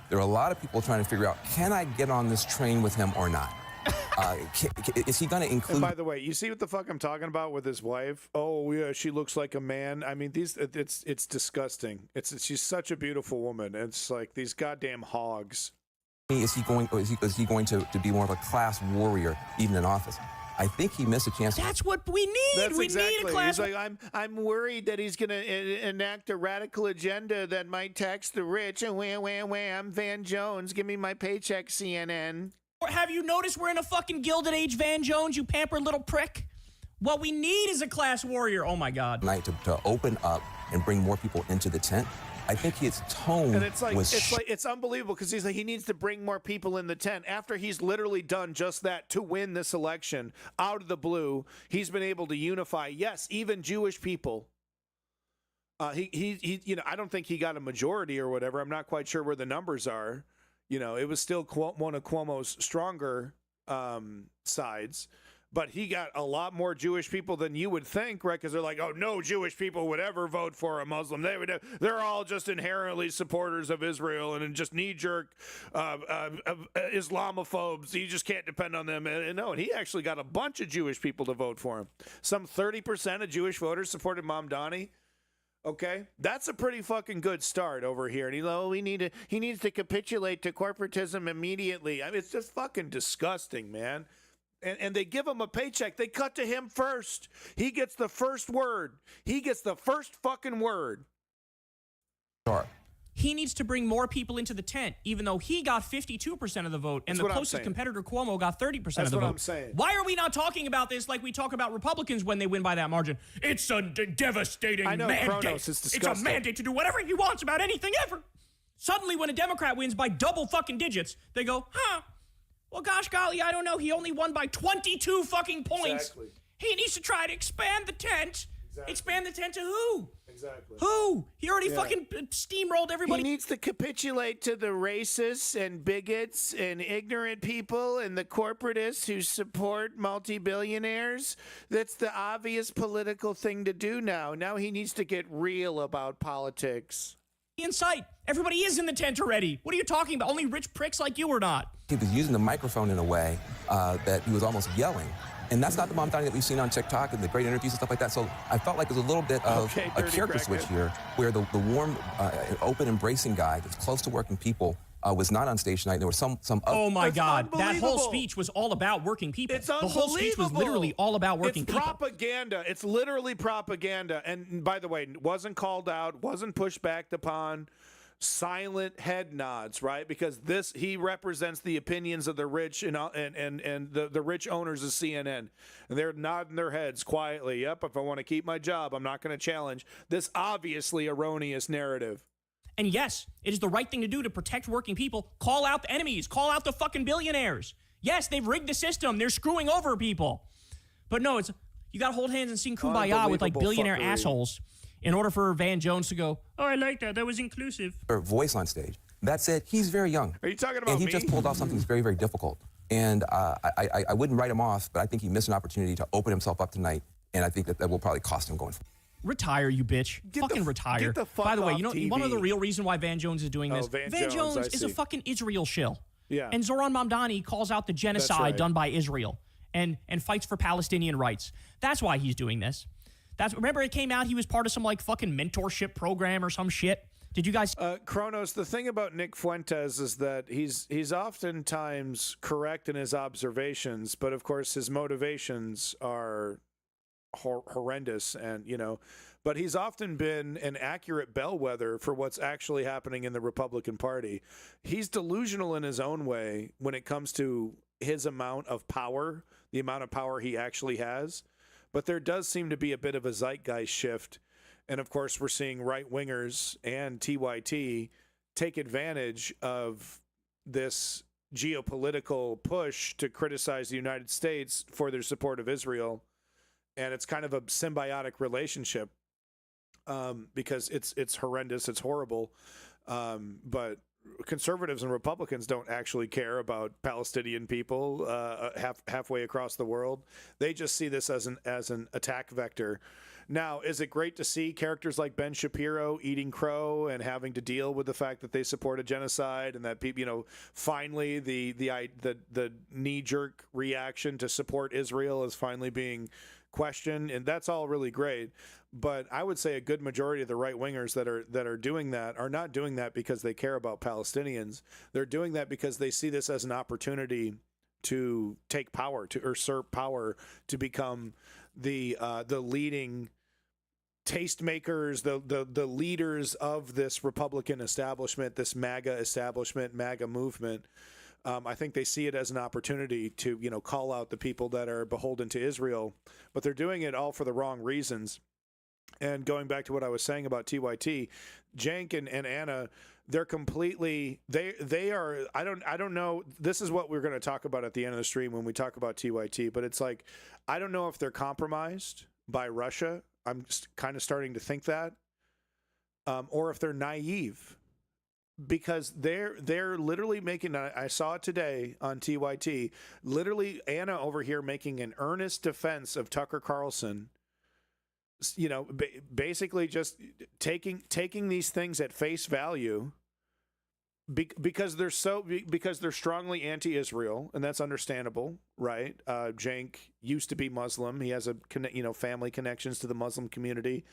There are a lot of people trying to figure out, can I get on this train with him or not? Is he going to include... And by the way, you see what the fuck I'm talking about with his wife? Oh, yeah, she looks like a man. I mean, it's disgusting. She's such a beautiful woman. It's like these goddamn hogs. Is he going to be more of a class warrior, even in office? I think he missed a chance. That's what we need. We need a class. He's like, I'm worried that he's going to enact a radical agenda that might tax the rich. And I'm Van Jones. Give me my paycheck, CNN. Or have you noticed we're in a fucking Gilded Age, Van Jones, you pampered little prick? What we need is a class warrior. Oh, my God. To open up and bring more people into the tent. I think his tone and it's unbelievable because he's like, he needs to bring more people in the tent after he's literally done just that to win this election out of the blue. He's been able to unify, yes, even Jewish people. He I don't think he got a majority or whatever. I'm not quite sure where the numbers are. It was still one of Cuomo's stronger sides. But he got a lot more Jewish people than you would think, right? Because they're like, oh, no Jewish people would ever vote for a Muslim. They're all just inherently supporters of Israel and just knee-jerk Islamophobes. You just can't depend on them. And no, he actually got a bunch of Jewish people to vote for him. Some 30% of Jewish voters supported Mamdani. Okay, that's a pretty fucking good start over here. And he needs to capitulate to corporatism immediately. I mean, it's just fucking disgusting, man. And they give him a paycheck. They cut to him first. He gets the first word. He gets the first fucking word. Sure. He needs to bring more people into the tent, even though he got 52% of the vote, and the closest competitor, Cuomo, got 30% of the vote. That's what I'm saying. Why are we not talking about this like we talk about Republicans when they win by that margin? It's a devastating mandate. Kronos, it's disgusting. It's a mandate to do whatever he wants about anything ever. Suddenly, when a Democrat wins by double fucking digits, they go, well, gosh golly, I don't know. He only won by 22 fucking points. Exactly. He needs to try to expand the tent. Exactly. Expand the tent to who? Exactly. Who? He already fucking steamrolled everybody. He needs to capitulate to the racists and bigots and ignorant people and the corporatists who support multi-billionaires. That's the obvious political thing to do now. Now he needs to get real about politics. In sight. Everybody is in the tent already. What are you talking about? Only rich pricks like you are not. He was using the microphone in a way that he was almost yelling. And that's not the Mom Donnie that we've seen on TikTok and the great interviews and stuff like that. So I felt like there's a little bit of a character switch here where the warm, open, embracing guy that's close to working people was not on stage tonight. There was some oh, my God. That whole speech was all about working people. It's unbelievable. The whole speech was literally all about working people. It's propaganda. It's literally propaganda. And by the way, wasn't called out, wasn't pushed back upon. Silent head nods, right? Because he represents the opinions of the rich and the rich owners of CNN. And they're nodding their heads quietly. Yep, if I want to keep my job, I'm not going to challenge this obviously erroneous narrative. And yes, it is the right thing to do to protect working people. Call out the enemies. Call out the fucking billionaires. Yes, they've rigged the system. They're screwing over people. But no, you got to hold hands and sing Kumbaya with like billionaire assholes. In order for Van Jones to go, oh, I like that. That was inclusive. Or voice on stage. That said, he's very young. Are you talking about And he me? just pulled off something that's very, very difficult. And I wouldn't write him off, but I think he missed an opportunity to open himself up tonight. And I think that will probably cost him going forward. Retire, you bitch. Fucking retire. Get the fuck By the way, you know, off TV. one of the real reason why Van Jones is doing this, Van Jones is a fucking Israel shill. Yeah. And Zoran Mamdani calls out the genocide done by Israel and fights for Palestinian rights. That's why he's doing this. Remember it came out he was part of some like fucking mentorship program or some shit. Did you guys? Kronos, the thing about Nick Fuentes is that he's oftentimes correct in his observations, but of course his motivations are horrendous, and but he's often been an accurate bellwether for what's actually happening in the Republican Party. He's delusional in his own way when it comes to his amount of power, the amount of power he actually has. But there does seem to be a bit of a zeitgeist shift. And, of course, we're seeing right-wingers and TYT take advantage of this geopolitical push to criticize the United States for their support of Israel. And it's kind of a symbiotic relationship because it's horrendous, it's horrible. But conservatives and Republicans don't actually care about Palestinian people halfway across the world. They just see this as an attack vector. Now, is it great to see characters like Ben Shapiro eating crow and having to deal with the fact that they support a genocide and that people, finally the knee-jerk reaction to support Israel is finally being questioned, and that's all really great. But I would say a good majority of the right-wingers that are doing that are not doing that because they care about Palestinians. They're doing that because they see this as an opportunity to take power, to usurp power, to become the leading tastemakers, the leaders of this Republican establishment, this MAGA establishment, MAGA movement. I think they see it as an opportunity to, call out the people that are beholden to Israel, but they're doing it all for the wrong reasons. And going back to what I was saying about TYT, Cenk and Anna, they're completely, they are, I don't know, this is what we're going to talk about at the end of the stream when we talk about TYT, but it's like, I don't know if they're compromised by Russia. I'm kind of starting to think that, or if they're naive. Because they're literally making, I saw it today on TYT, literally Anna over here making an earnest defense of Tucker Carlson, basically just taking these things at face value because they're strongly anti-Israel, and that's understandable, right? Cenk used to be Muslim. He has family connections to the Muslim community.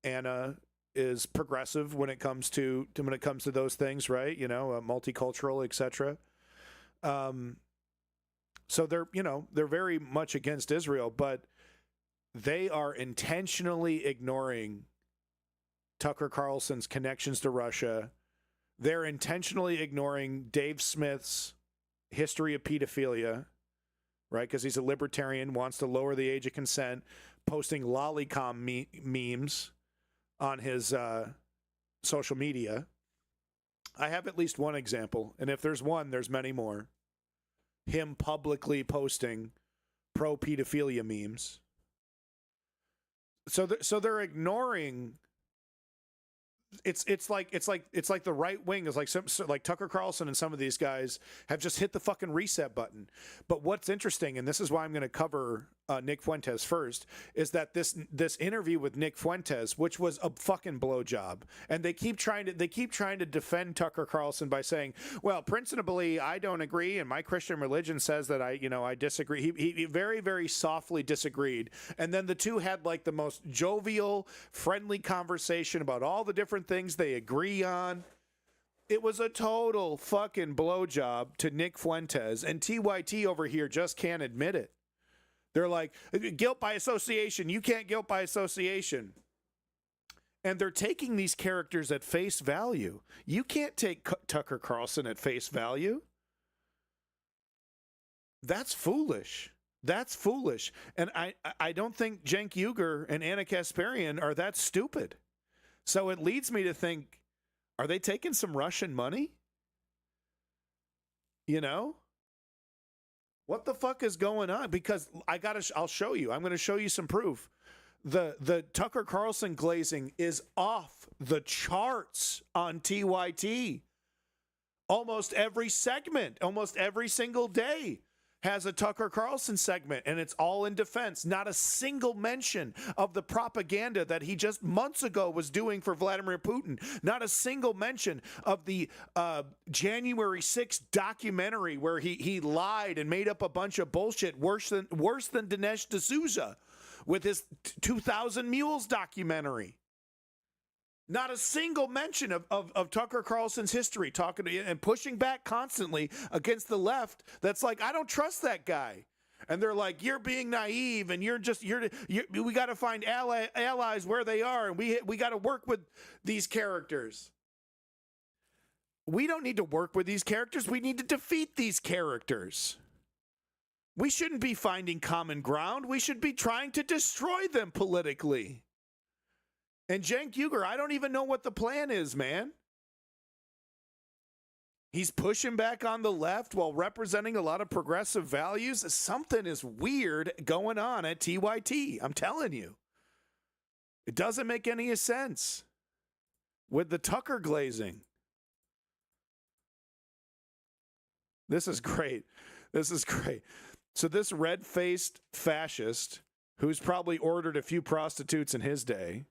Anna is progressive when it comes to those things, right? You know, multicultural, etc. So they're very much against Israel, but they are intentionally ignoring Tucker Carlson's connections to Russia. They're intentionally ignoring Dave Smith's history of pedophilia, right? Because he's a libertarian, wants to lower the age of consent, posting lolicon memes on his social media. I have at least one example, and if there's one, there's many more. Him publicly posting pro-pedophilia memes. So they're ignoring. It's like the right wing is like Tucker Carlson and some of these guys have just hit the fucking reset button. But what's interesting, and this is why I'm going to cover Nick Fuentes first, is that this interview with Nick Fuentes, which was a fucking blowjob, and they keep trying to defend Tucker Carlson by saying, well, principally I don't agree, and my Christian religion says that I disagree. He very, very softly disagreed, and then the two had like the most jovial, friendly conversation about all the different things they agree on. It was a total fucking blowjob to Nick Fuentes, and TYT over here just can't admit it. They're like, guilt by association. You can't guilt by association. And they're taking these characters at face value. You can't take Tucker Carlson at face value. That's foolish. That's foolish. And I don't think Cenk Uygur and Anna Kasparian are that stupid. So it leads me to think, are they taking some Russian money? You know? What the fuck is going on? Because I'll show you. I'm going to show you some proof. The Tucker Carlson glazing is off the charts on TYT. Almost every segment, almost every single day has a Tucker Carlson segment, and it's all in defense. Not a single mention of the propaganda that he just months ago was doing for Vladimir Putin. Not a single mention of the January 6th documentary where he lied and made up a bunch of bullshit worse than Dinesh D'Souza with his 2,000 Mules documentary. Not a single mention of Tucker Carlson's history, talking to and pushing back constantly against the left. That's like, I don't trust that guy. And they're like, you're being naive, and we got to find allies where they are, and we got to work with these characters. We don't need to work with these characters. We need to defeat these characters. We shouldn't be finding common ground. We should be trying to destroy them politically. And Cenk Uygur, I don't even know what the plan is, man. He's pushing back on the left while representing a lot of progressive values. Something is weird going on at TYT. I'm telling you. It doesn't make any sense with the Tucker glazing. This is great. This is great. So this red-faced fascist, who's probably ordered a few prostitutes in his day,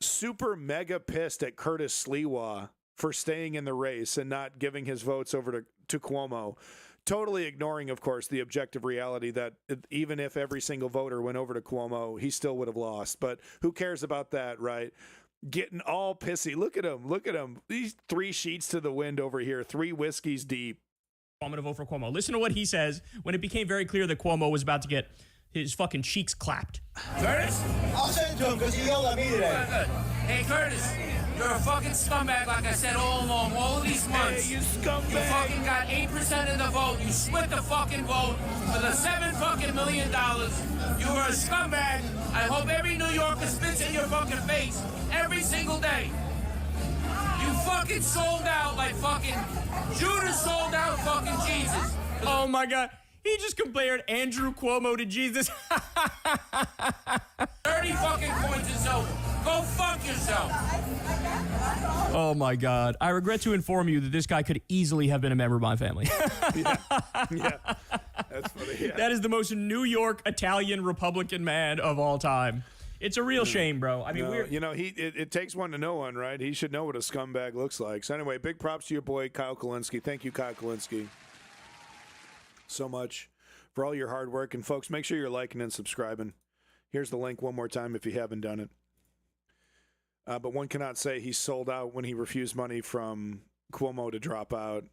super mega pissed at Curtis Sliwa for staying in the race and not giving his votes over to Cuomo. Totally ignoring, of course, the objective reality that even if every single voter went over to Cuomo, he still would have lost. But who cares about that, right? Getting all pissy. Look at him. Look at him. These 3 sheets to the wind over here, 3 whiskeys deep. I'm going to vote for Cuomo. Listen to what he says when it became very clear that Cuomo was about to get his fucking cheeks clapped. Curtis? I'll send it to him because he yelled at me today. Good. Hey, Curtis, you're a fucking scumbag, like I said all along, all of these months. Hey, you scumbag. You fucking got 8% of the vote. You split the fucking vote for the $7 million. You were a scumbag. I hope every New Yorker spits in your fucking face every single day. You fucking sold out like fucking Judas sold out fucking Jesus. Oh, my God. He just compared Andrew Cuomo to Jesus. 30 fucking points is over. Go fuck yourself. Oh, my God. I regret to inform you that this guy could easily have been a member of my family. Yeah. That's funny. Yeah. That is the most New York Italian Republican man of all time. It's a real shame, bro. I mean, it takes one to know one, right? He should know what a scumbag looks like. So anyway, big props to your boy, Kyle Kulinski. Thank you, Kyle Kulinski, so much for all your hard work. And folks, make sure you're liking and subscribing. Here's the link one more time if you haven't done it. But one cannot say he sold out when he refused money from Cuomo to drop out.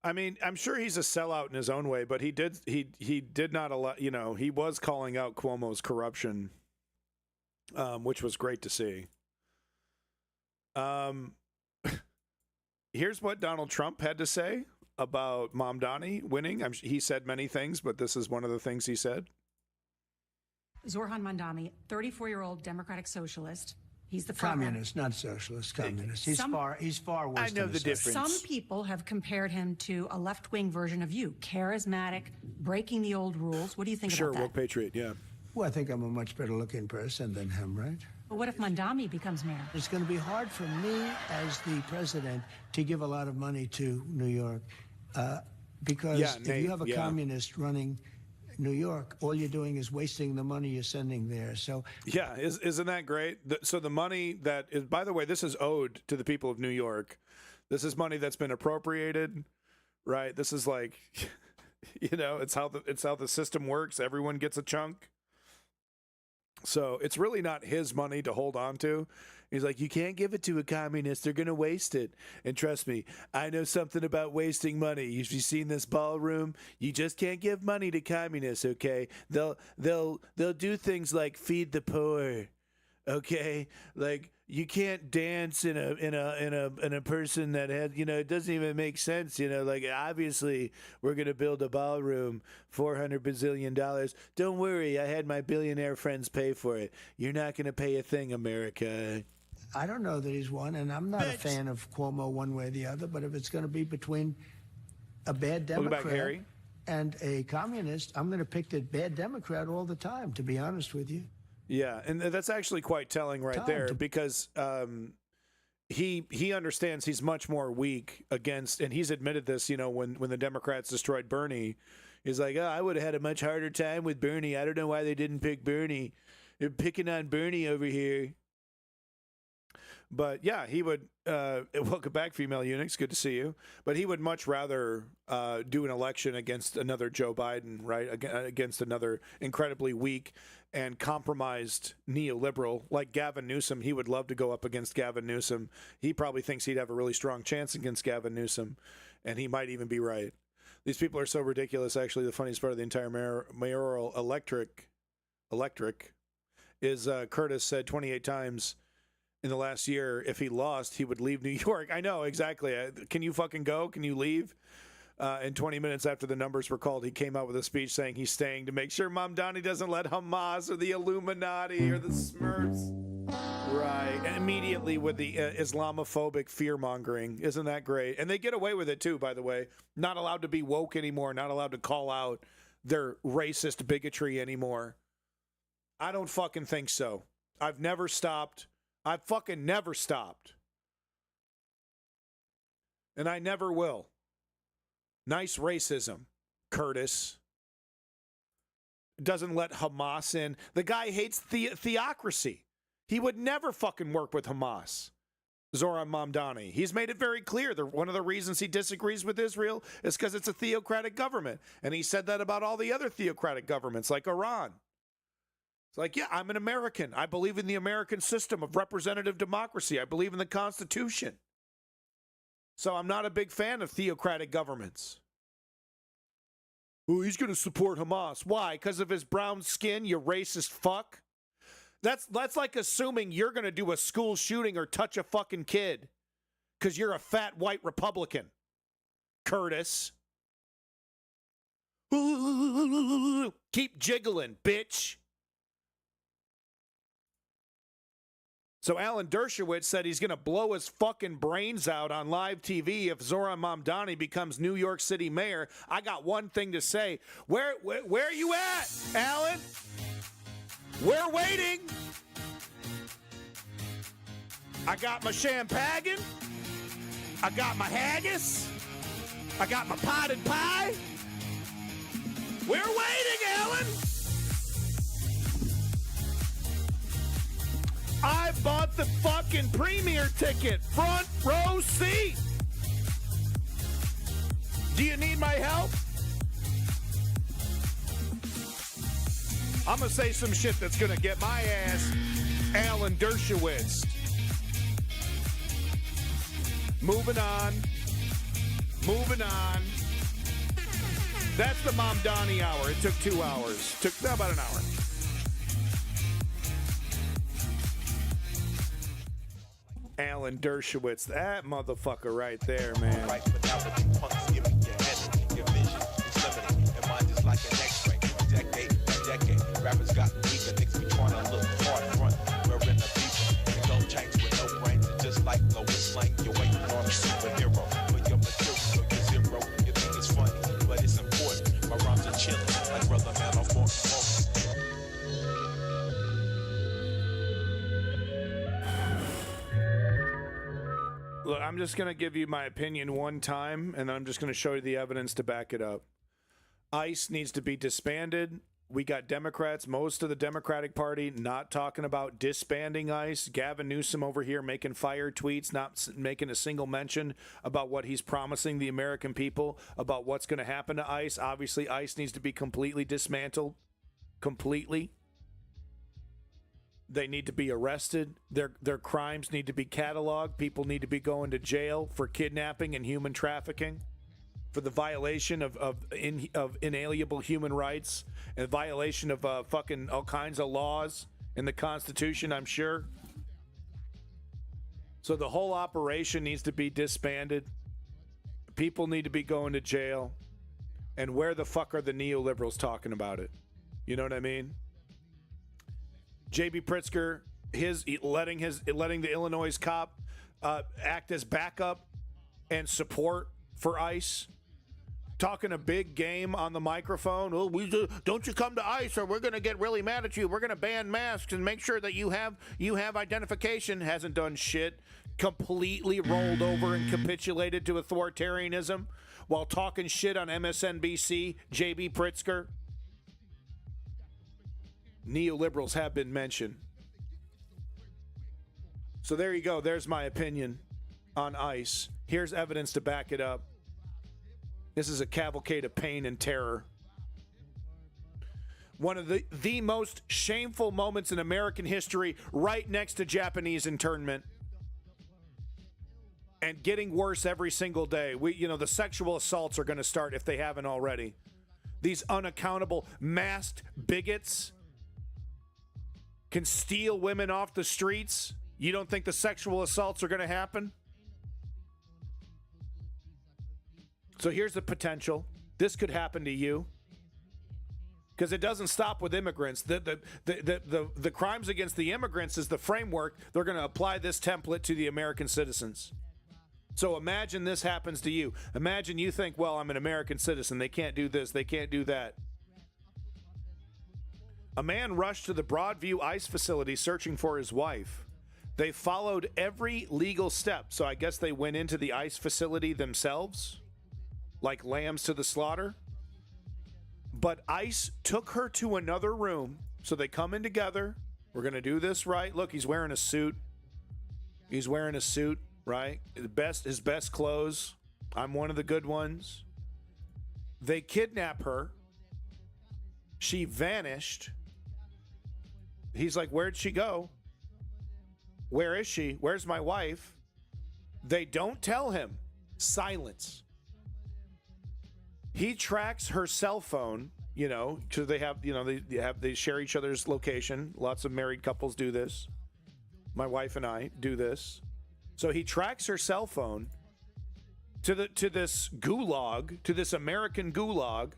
I mean, I'm sure he's a sellout in his own way, but he did not allow, he was calling out Cuomo's corruption, which was great to see. Here's what Donald Trump had to say about Mamdani winning. He said many things, but this is one of the things he said. Zoran Mamdani, 34-year-old Democratic socialist. He's the communist, not socialist. Communist. He's far worse. I know the difference. Some people have compared him to a left-wing version of you, charismatic, breaking the old rules. What do you think about that? Sure, woke patriot. Yeah. Well, I think I'm a much better-looking person than him, right? But what if Mamdani becomes mayor? It's going to be hard for me as the president to give a lot of money to New York because if you have a communist running New York, all you're doing is wasting the money you're sending there. So yeah, isn't that great? So the money that is, by the way, this is owed to the people of New York. This is money that's been appropriated, right? This is like, it's how the system works. Everyone gets a chunk. So it's really not his money to hold on to. He's like, you can't give it to a communist. They're going to waste it. And trust me, I know something about wasting money. You've seen this ballroom. You just can't give money to communists, okay? They'll do things like feed the poor, okay? Like you can't dance in a person that had, it doesn't even make sense, like obviously we're going to build a ballroom, $400 bazillion. Don't worry, I had my billionaire friends pay for it. You're not going to pay a thing, America. I don't know that he's won, and I'm not a fan of Cuomo one way or the other, but if it's going to be between a bad Democrat and a communist, I'm going to pick the bad Democrat all the time, to be honest with you. Yeah, and that's actually quite telling right there because he understands he's much more weak against, and he's admitted this, when the Democrats destroyed Bernie. He's like, I would have had a much harder time with Bernie. I don't know why they didn't pick Bernie. They're picking on Bernie over here. But yeah, he would, welcome back, female eunuchs, good to see you. But he would much rather do an election against another Joe Biden, right? Against another incredibly weak and compromised neoliberal like Gavin Newsom. He would love to go up against Gavin Newsom. He probably thinks he'd have a really strong chance against Gavin Newsom, and he might even be right. These people are so ridiculous. Actually, the funniest part of the entire mayoral electric is Curtis said 28 times in the last year, if he lost, he would leave New York. I know, exactly. Can you fucking go? Can you leave? And 20 minutes after the numbers were called, he came out with a speech saying he's staying to make sure Mamdani doesn't let Hamas or the Illuminati or the Smurfs. Right. And immediately with the Islamophobic fear-mongering. Isn't that great? And they get away with it, too, by the way. Not allowed to be woke anymore. Not allowed to call out their racist bigotry anymore. I don't fucking think so. I've never stopped. I've fucking never stopped. And I never will. Nice racism, Curtis. Doesn't let Hamas in. The guy hates theocracy. He would never fucking work with Hamas. Zoran Mamdani. He's made it very clear that one of the reasons he disagrees with Israel is because it's a theocratic government. And he said that about all the other theocratic governments like Iran. It's like, yeah, I'm an American. I believe in the American system of representative democracy. I believe in the Constitution. So I'm not a big fan of theocratic governments. Oh, he's going to support Hamas. Why? Because of his brown skin, you racist fuck? That's like assuming you're going to do a school shooting or touch a fucking kid because you're a fat white Republican. Curtis. Keep jiggling, bitch. So Alan Dershowitz said he's going to blow his fucking brains out on live TV if Zoran Mamdani becomes New York City mayor. I got one thing to say. Where are you at, Alan? We're waiting. I got my champagne. I got my haggis. I got my potted pie. We're waiting, Alan. I bought the fucking premiere ticket, front row seat. Do you need my help? I'm going to say some shit that's going to get my ass Alan Dershowitz. Moving on. That's the Mom Donnie hour. It took 2 hours. Took about an hour. Alan Dershowitz. That motherfucker right there, man. Right, but now with you punks giving your head, your vision is limited, and mine is like an X-ray. Decade, rappers got weaker, niggas be trying to look hard front. We're in the people, and don't change with no brains, and just like Lois Lane, you're waiting on a superhero. But your material, you're zero. You think it's funny, but it's important. My rhymes are chilling, like brother man on Morton. Look, I'm just going to give you my opinion one time, and then I'm just going to show you the evidence to back it up. ICE needs to be disbanded. We got Democrats, most of the Democratic Party, not talking about disbanding ICE. Gavin Newsom over here making fire tweets, not making a single mention about what he's promising the American people about what's going to happen to ICE. Obviously, ICE needs to be completely dismantled. Completely. They need to be arrested. Their crimes need to be cataloged. People need to be going to jail for kidnapping and human trafficking, for the violation of inalienable human rights and violation of fucking all kinds of laws in the Constitution, I'm sure. So the whole operation needs to be disbanded. People need to be going to jail. And where the fuck are the neoliberals talking about it? You know what I mean? J.B. Pritzker, letting the Illinois cop act as backup and support for ICE, talking a big game on the microphone. Oh, don't you come to ICE or we're going to get really mad at you. We're going to ban masks and make sure that you have identification. Hasn't done shit. Completely rolled over and capitulated to authoritarianism while talking shit on MSNBC. J.B. Pritzker. Neoliberals have been mentioned. So there you go. There's my opinion on ICE. Here's evidence to back it up. This is a cavalcade of pain and terror. One of the most shameful moments in American history, right next to Japanese internment. And getting worse every single day. The sexual assaults are going to start if they haven't already. These unaccountable masked bigots can steal women off the streets. You don't think the sexual assaults are going to happen? So here's the potential. This could happen to you. Because it doesn't stop with immigrants. The crimes against the immigrants is the framework. They're going to apply this template to the American citizens. So imagine this happens to you. Imagine you think, well, I'm an American citizen. They can't do this. They can't do that. A man rushed to the Broadview ICE facility searching for his wife. They followed every legal step. So I guess they went into the ICE facility themselves, like lambs to the slaughter. But ICE took her to another room. So they come in together. We're going to do this right. Look, he's wearing a suit. He's wearing a suit, right? His best clothes. I'm one of the good ones. They kidnap her. She vanished. He's like, where'd she go? Where is she? Where's my wife? They don't tell him. Silence. He tracks her cell phone, because they have, they share each other's location. Lots of married couples do this. My wife and I do this. So he tracks her cell phone to this gulag, to this American gulag,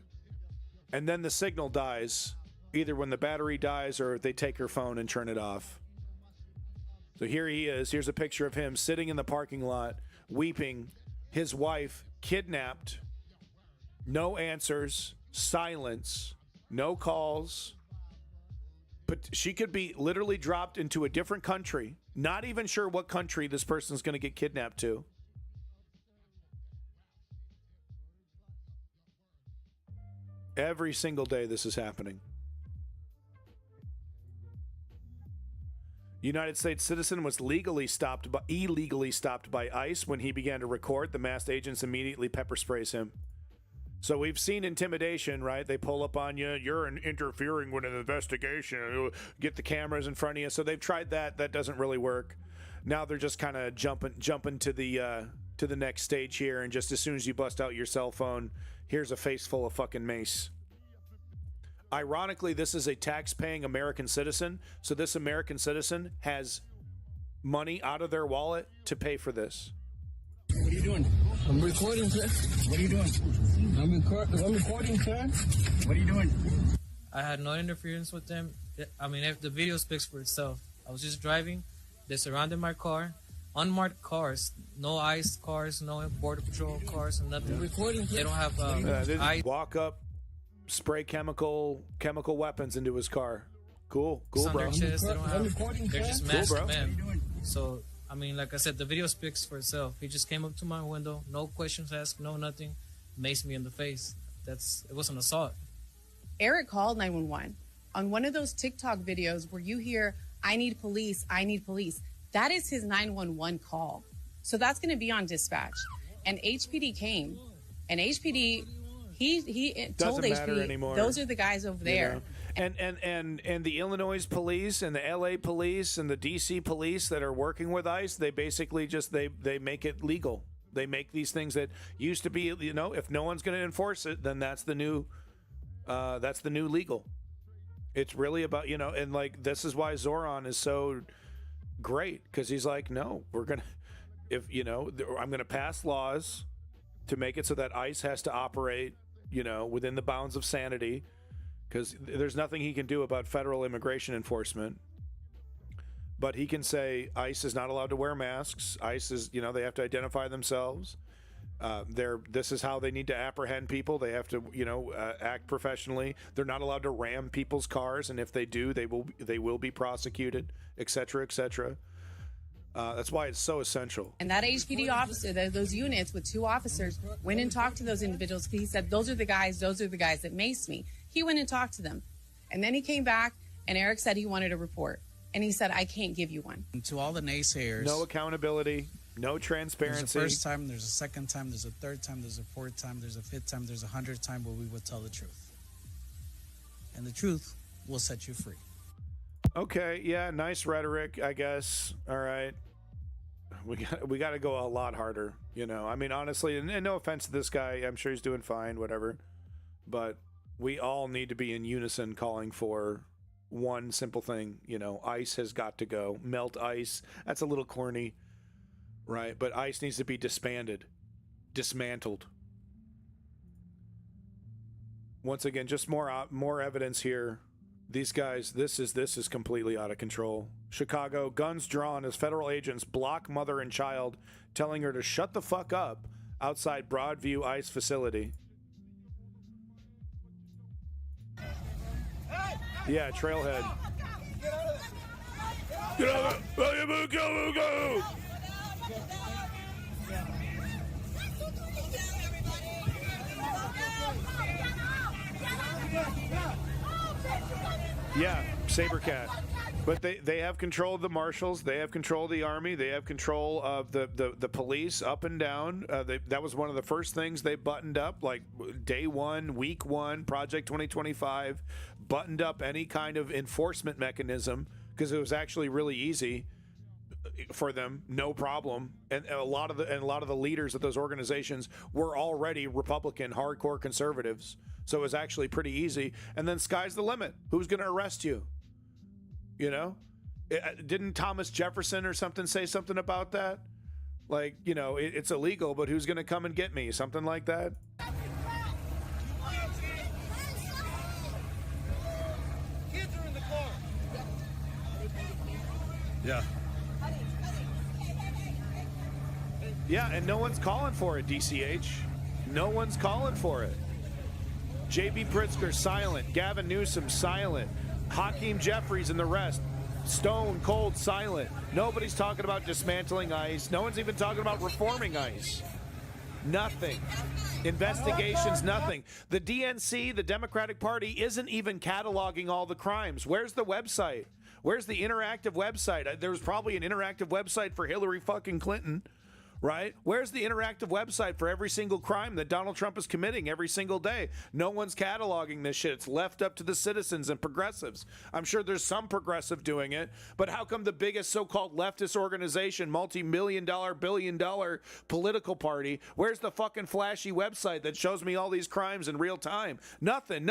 and then the signal dies, either when the battery dies or they take her phone and turn it off. So here he is. Here's a picture of him sitting in the parking lot, weeping. His wife kidnapped. No answers. Silence. No calls. But she could be literally dropped into a different country. Not even sure what country this person's going to get kidnapped to. Every single day this is happening. United States citizen was illegally stopped by ICE when he began to record. The masked agents immediately pepper sprays him. So we've seen intimidation, right? They pull up on you. You're interfering with an investigation. Get the cameras in front of you. So they've tried that. That doesn't really work. Now they're just kind of jumping to the next stage here. And just as soon as you bust out your cell phone, here's a face full of fucking mace. Ironically, this is a tax-paying American citizen. So this American citizen has money out of their wallet to pay for this. What are you doing? I'm recording, sir. What are you doing? I'm recording, sir. What are you doing? I had no interference with them. I mean, if the video speaks for itself. I was just driving. They surrounded my car. Unmarked cars. No ICE cars, no Border Patrol cars, and nothing. Recording, they don't have they walk up, spray chemical weapons into his car. Cool, bro. Chest, they don't have, they're just masked bro. men. So, I mean, like I said, the video speaks for itself. He just came up to my window, no questions asked, no nothing, maced me in the face. It was an assault. Eric called 911 on one of those TikTok videos where you hear, I need police, that is his 911 call. So that's going to be on dispatch. And HPD came, and HPD, he told HPD, anymore. Those are the guys over there. You know? And the Illinois police and the LA police and the DC police that are working with ICE, they basically just they make it legal. They make these things that used to be, you know, if no one's going to enforce it, then that's the new legal. It's really about, you know, and like this is why Zoran is so great, because he's like, no, we're gonna, if you know, I'm gonna pass laws to make it so that ICE has to operate, you know, within the bounds of sanity, because there's nothing he can do about federal immigration enforcement. But he can say ICE is not allowed to wear masks. ICE is, you know, they have to identify themselves. This is how they need to apprehend people. They have to, you know, act professionally. They're not allowed to ram people's cars, and if they do, they will be prosecuted, et cetera, et cetera. That's why it's so essential. And that HPD officer, those units with 2 officers, went and talked to those individuals. He said, those are the guys that maced me. He went and talked to them. And then he came back, and Eric said he wanted a report. And he said, I can't give you one. And to all the naysayers. No accountability, no transparency. There's a first time, there's a second time, there's a third time, there's a fourth time, there's a fifth time, there's 100th time where we will tell the truth. And the truth will set you free. Okay, yeah, nice rhetoric, I guess. All right. We got to go a lot harder, you know. I mean, honestly, and no offense to this guy, I'm sure he's doing fine, whatever. But we all need to be in unison calling for one simple thing, you know, ICE has got to go. Melt ICE. That's a little corny, right? But ICE needs to be dismantled. Once again, just more evidence here. These guys, this is completely out of control. Chicago, guns drawn as federal agents block mother and child, telling her to shut the fuck up outside Broadview ICE facility. Yeah, Trailhead. Get out of there! Go! Yeah, Sabercat. But they have control of the marshals. They have control of the army. They have control of the police up and down. That was one of the first things they buttoned up, like day one, week one, Project 2025, buttoned up any kind of enforcement mechanism because it was actually really easy for them, no problem. And a lot of the leaders of those organizations were already Republican, hardcore conservatives. So it was actually pretty easy. And then sky's the limit. Who's going to arrest you? You know, didn't Thomas Jefferson or something say something about that? Like, you know, it's illegal, but who's going to come and get me? Something like that. Kids are in the car. Yeah. Yeah, and no one's calling for it, DCH. No one's calling for it. J.B. Pritzker, silent. Gavin Newsom, silent. Hakeem Jeffries and the rest, stone cold silent. Nobody's talking about dismantling ICE. No one's even talking about reforming ICE. Nothing. Investigations, nothing. The DNC, the Democratic Party, isn't even cataloging all the crimes. Where's the website? Where's the interactive website? There's probably an interactive website for Hillary fucking Clinton, right? Where's the interactive website for every single crime that Donald Trump is committing every single day? No one's cataloging this shit. It's left up to the citizens and progressives. I'm sure there's some progressive doing it, but how come the biggest so-called leftist organization, multi-million-dollar, billion-dollar political party, where's the fucking flashy website that shows me all these crimes in real time? Nothing.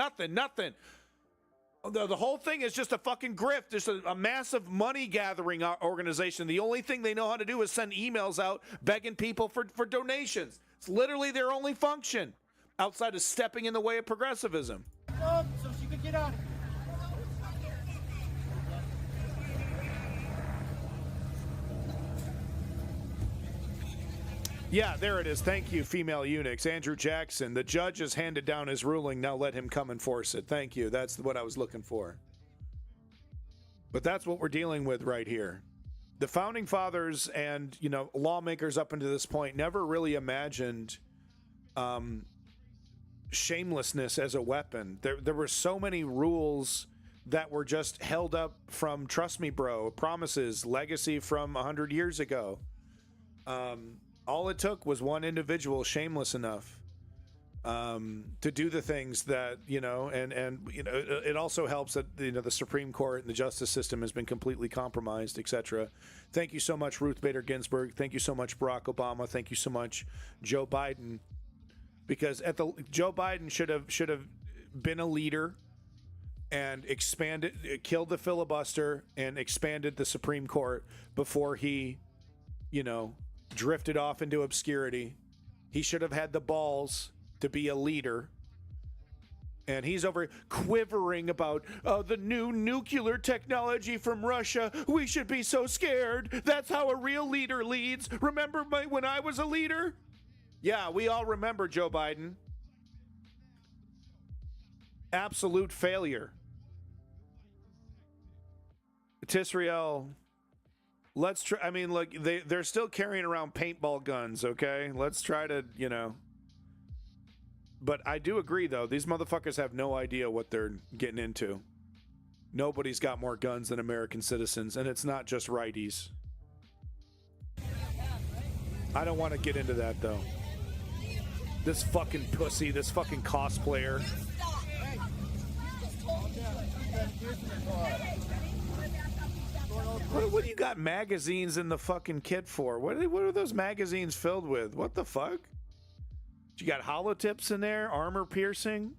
The whole thing is just a fucking grift. Just a massive money-gathering organization. The only thing they know how to do is send emails out begging people for donations. It's literally their only function outside of stepping in the way of progressivism. Up so she could get out. Yeah, there it is. Thank you, female eunuchs. Andrew Jackson. The judge has handed down his ruling. Now let him come enforce it. Thank you. That's what I was looking for. But that's what we're dealing with right here. The founding fathers and, lawmakers up until this point never really imagined shamelessness as a weapon. There were so many rules that were just held up from trust me, bro, promises, legacy from 100 years ago. All it took was one individual shameless enough to do the things that, it also helps that, the Supreme Court and the justice system has been completely compromised, etc. Thank you so much, Ruth Bader Ginsburg. Thank you so much, Barack Obama. Thank you so much, Joe Biden. Because Joe Biden should have been a leader and killed the filibuster and expanded the Supreme Court before he, drifted off into obscurity. He should have had the balls to be a leader. And he's over quivering about the new nuclear technology from Russia. We should be so scared. That's how a real leader leads. Remember when I was a leader? Yeah, we all remember, Joe Biden. Absolute failure. Tisrael, let's try. I mean, look, they're still carrying around paintball guns, okay? Let's try to, But I do agree, though. These motherfuckers have no idea what they're getting into. Nobody's got more guns than American citizens, and it's not just righties. I don't want to get into that, though. This fucking pussy, this fucking cosplayer. What do you got magazines in the fucking kit for? What are those magazines filled with? What the fuck? You got hollow tips in there? Armor piercing?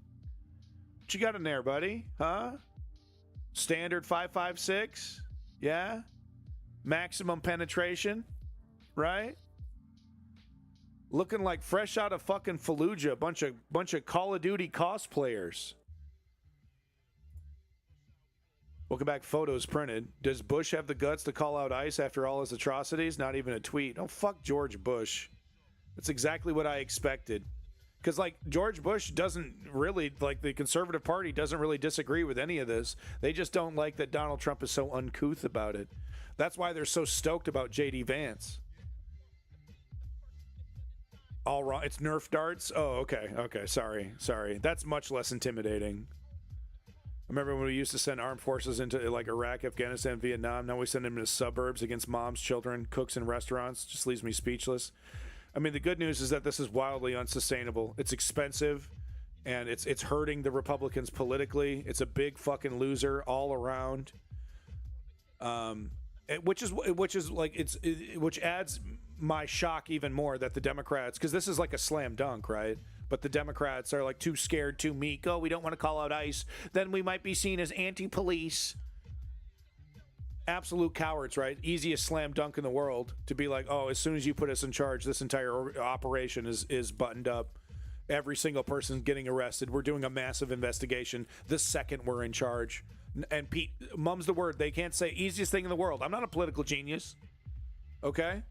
What you got in there, buddy? Huh? Standard 5.56? Yeah? Maximum penetration? Right? Looking like fresh out of fucking Fallujah. Bunch of Call of Duty cosplayers. Welcome back. Photos printed. Does Bush have the guts to call out ICE after all his atrocities? Not even a tweet. Oh, fuck George Bush. That's exactly what I expected. Because, George Bush doesn't really, the Conservative Party doesn't really disagree with any of this. They just don't like that Donald Trump is so uncouth about it. That's why they're so stoked about J.D. Vance. All wrong. It's Nerf darts? Oh, okay. Okay, sorry. That's much less intimidating. I remember when we used to send armed forces into Iraq, Afghanistan, Vietnam. Now we send them into suburbs against moms, children, cooks in restaurants. Just leaves me speechless. I mean, the good news is that this is wildly unsustainable. It's expensive, and it's hurting the Republicans politically. It's a big fucking loser all around. Which adds my shock even more that the Democrats, because this is like a slam dunk, right? But the Democrats are too scared, too meek. Oh, we don't want to call out ICE. Then we might be seen as anti-police. Absolute cowards, right? Easiest slam dunk in the world to be like, oh, as soon as you put us in charge, this entire operation is buttoned up. Every single person's getting arrested. We're doing a massive investigation the second we're in charge. And Pete, mum's the word. They can't say easiest thing in the world. I'm not a political genius. Okay?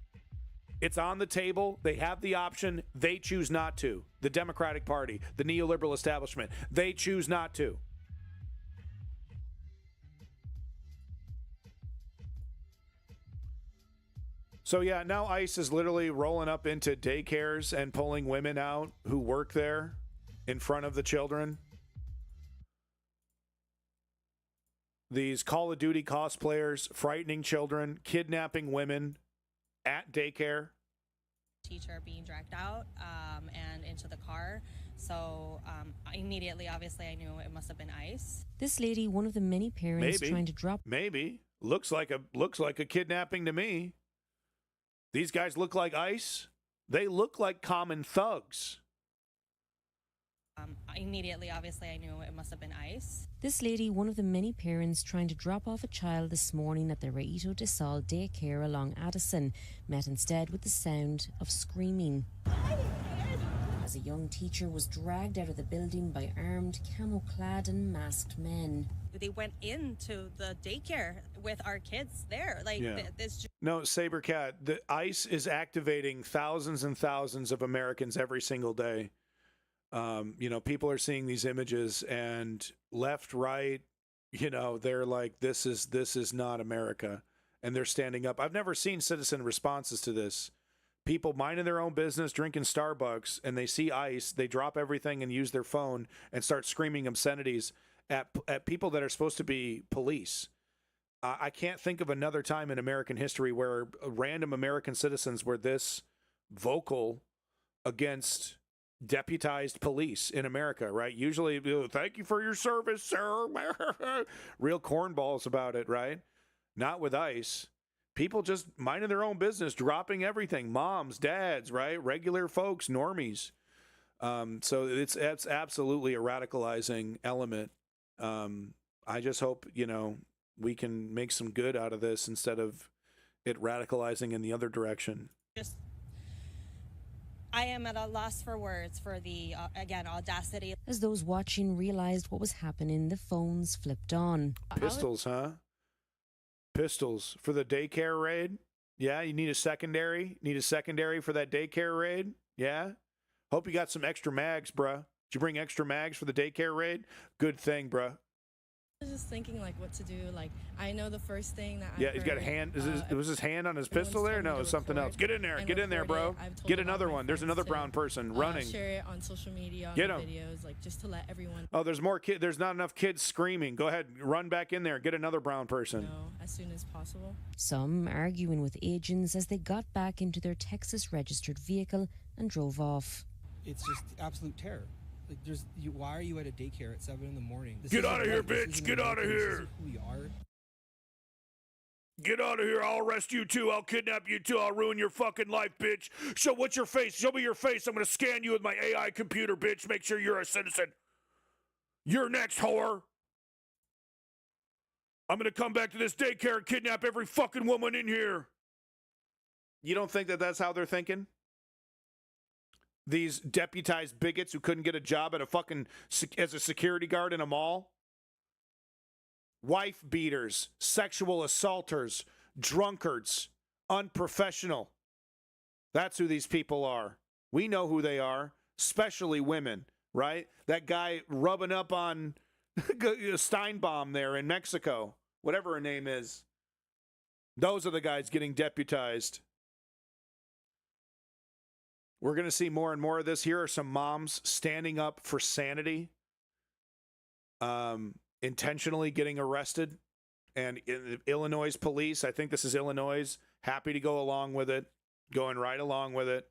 It's on the table. They have the option. They choose not to. The Democratic Party, the neoliberal establishment, they choose not to. So yeah, now ICE is literally rolling up into daycares and pulling women out who work there in front of the children. These Call of Duty cosplayers frightening children, kidnapping women at daycare. Teacher being dragged out and into the car. So immediately, obviously, I knew it must have been ICE. This lady, one of the many parents trying to drop. Maybe looks like a kidnapping to me. These guys look like ICE. They look like common thugs. Immediately, obviously, I knew it must have been ICE. This lady, one of the many parents trying to drop off a child this morning at the Raito de Sol daycare along Addison, met instead with the sound of screaming. As a young teacher was dragged out of the building by armed, camo-clad and masked men. They went into the daycare with our kids there. No, Sabercat, the ICE is activating thousands and thousands of Americans every single day. People are seeing these images and left, right, they're like, this is not America. And they're standing up. I've never seen citizen responses to this. People minding their own business, drinking Starbucks, and they see ICE, they drop everything and use their phone and start screaming obscenities at people that are supposed to be police. I can't think of another time in American history where random American citizens were this vocal against deputized police in America, right? Usually, thank you for your service, sir. Real cornballs about it, right? Not with ICE. People just minding their own business, dropping everything. Moms, dads, right? Regular folks, normies. So it's absolutely a radicalizing element. I just hope, we can make some good out of this instead of it radicalizing in the other direction. I am at a loss for words for the, again, audacity. As those watching realized what was happening, the phones flipped on. Pistols, huh? Pistols for the daycare raid? Yeah, you need a secondary? Need a secondary for that daycare raid? Yeah? Hope you got some extra mags, bruh. Did you bring extra mags for the daycare raid? Good thing, bruh. I was just thinking, what to do. I know the first thing that yeah, he's got a hand. Was his hand on his pistol there? No, it's something else. Get in there. Get in there, bro. Get another one. There's another brown person running. Share it on social media, on Get him. videos, just to let everyone. Oh, there's more kids. There's not enough kids screaming. Go ahead. Run back in there. Get another brown person. As soon as possible. Some arguing with agents as they got back into their Texas-registered vehicle and drove off. It's just absolute terror. Why are you at a daycare at 7 in the morning? Get out of here, bitch! Get out of here! Who we are. Get out of here! I'll arrest you too. I'll kidnap you too. I'll ruin your fucking life, bitch. What's your face? Show me your face. I'm gonna scan you with my AI computer, bitch. Make sure you're a citizen. You're next, whore. I'm gonna come back to this daycare and kidnap every fucking woman in here. You don't think that that's how they're thinking? These deputized bigots who couldn't get a job at as a security guard in a mall? Wife beaters, sexual assaulters, drunkards, unprofessional. That's who these people are. We know who they are, especially women, right? That guy rubbing up on Steinbaum there in Mexico, whatever her name is. Those are the guys getting deputized. We're going to see more and more of this. Here are some moms standing up for sanity, intentionally getting arrested. And Illinois police, I think this is Illinois, happy to go along with it, going right along with it.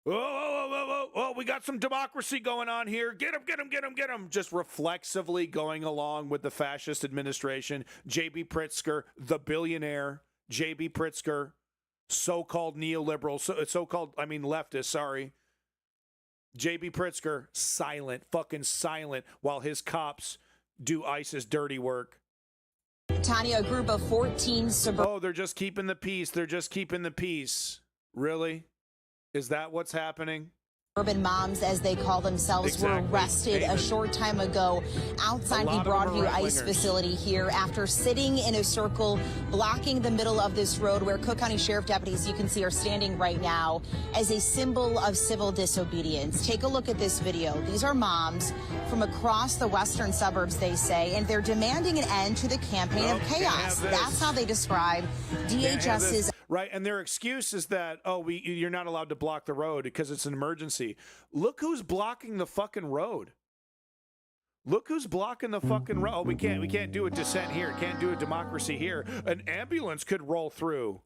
Oh, we got some democracy going on here. Get him, get him, get him, get him. Just reflexively going along with the fascist administration. J.B. Pritzker, the billionaire, J.B. Pritzker. So-called neoliberal, leftist, sorry. J.B. Pritzker, silent, fucking silent, while his cops do ISIS dirty work. Tanya, a group of 14 Oh, they're just keeping the peace. They're just keeping the peace. Really? Is that what's happening? Urban moms, as they call themselves, were arrested a short time ago outside the Broadview ICE facility here after sitting in a circle blocking the middle of this road where Cook County Sheriff deputies, you can see, are standing right now as a symbol of civil disobedience. Take a look at this video. These are moms from across the western suburbs, they say, and they're demanding an end to the campaign of chaos. That's how they describe DHS's... Right, and their excuse is that, you're not allowed to block the road because it's an emergency. Look who's blocking the fucking road. Look who's blocking the fucking road. Oh, we can't do a dissent here. Can't do a democracy here. An ambulance could roll through.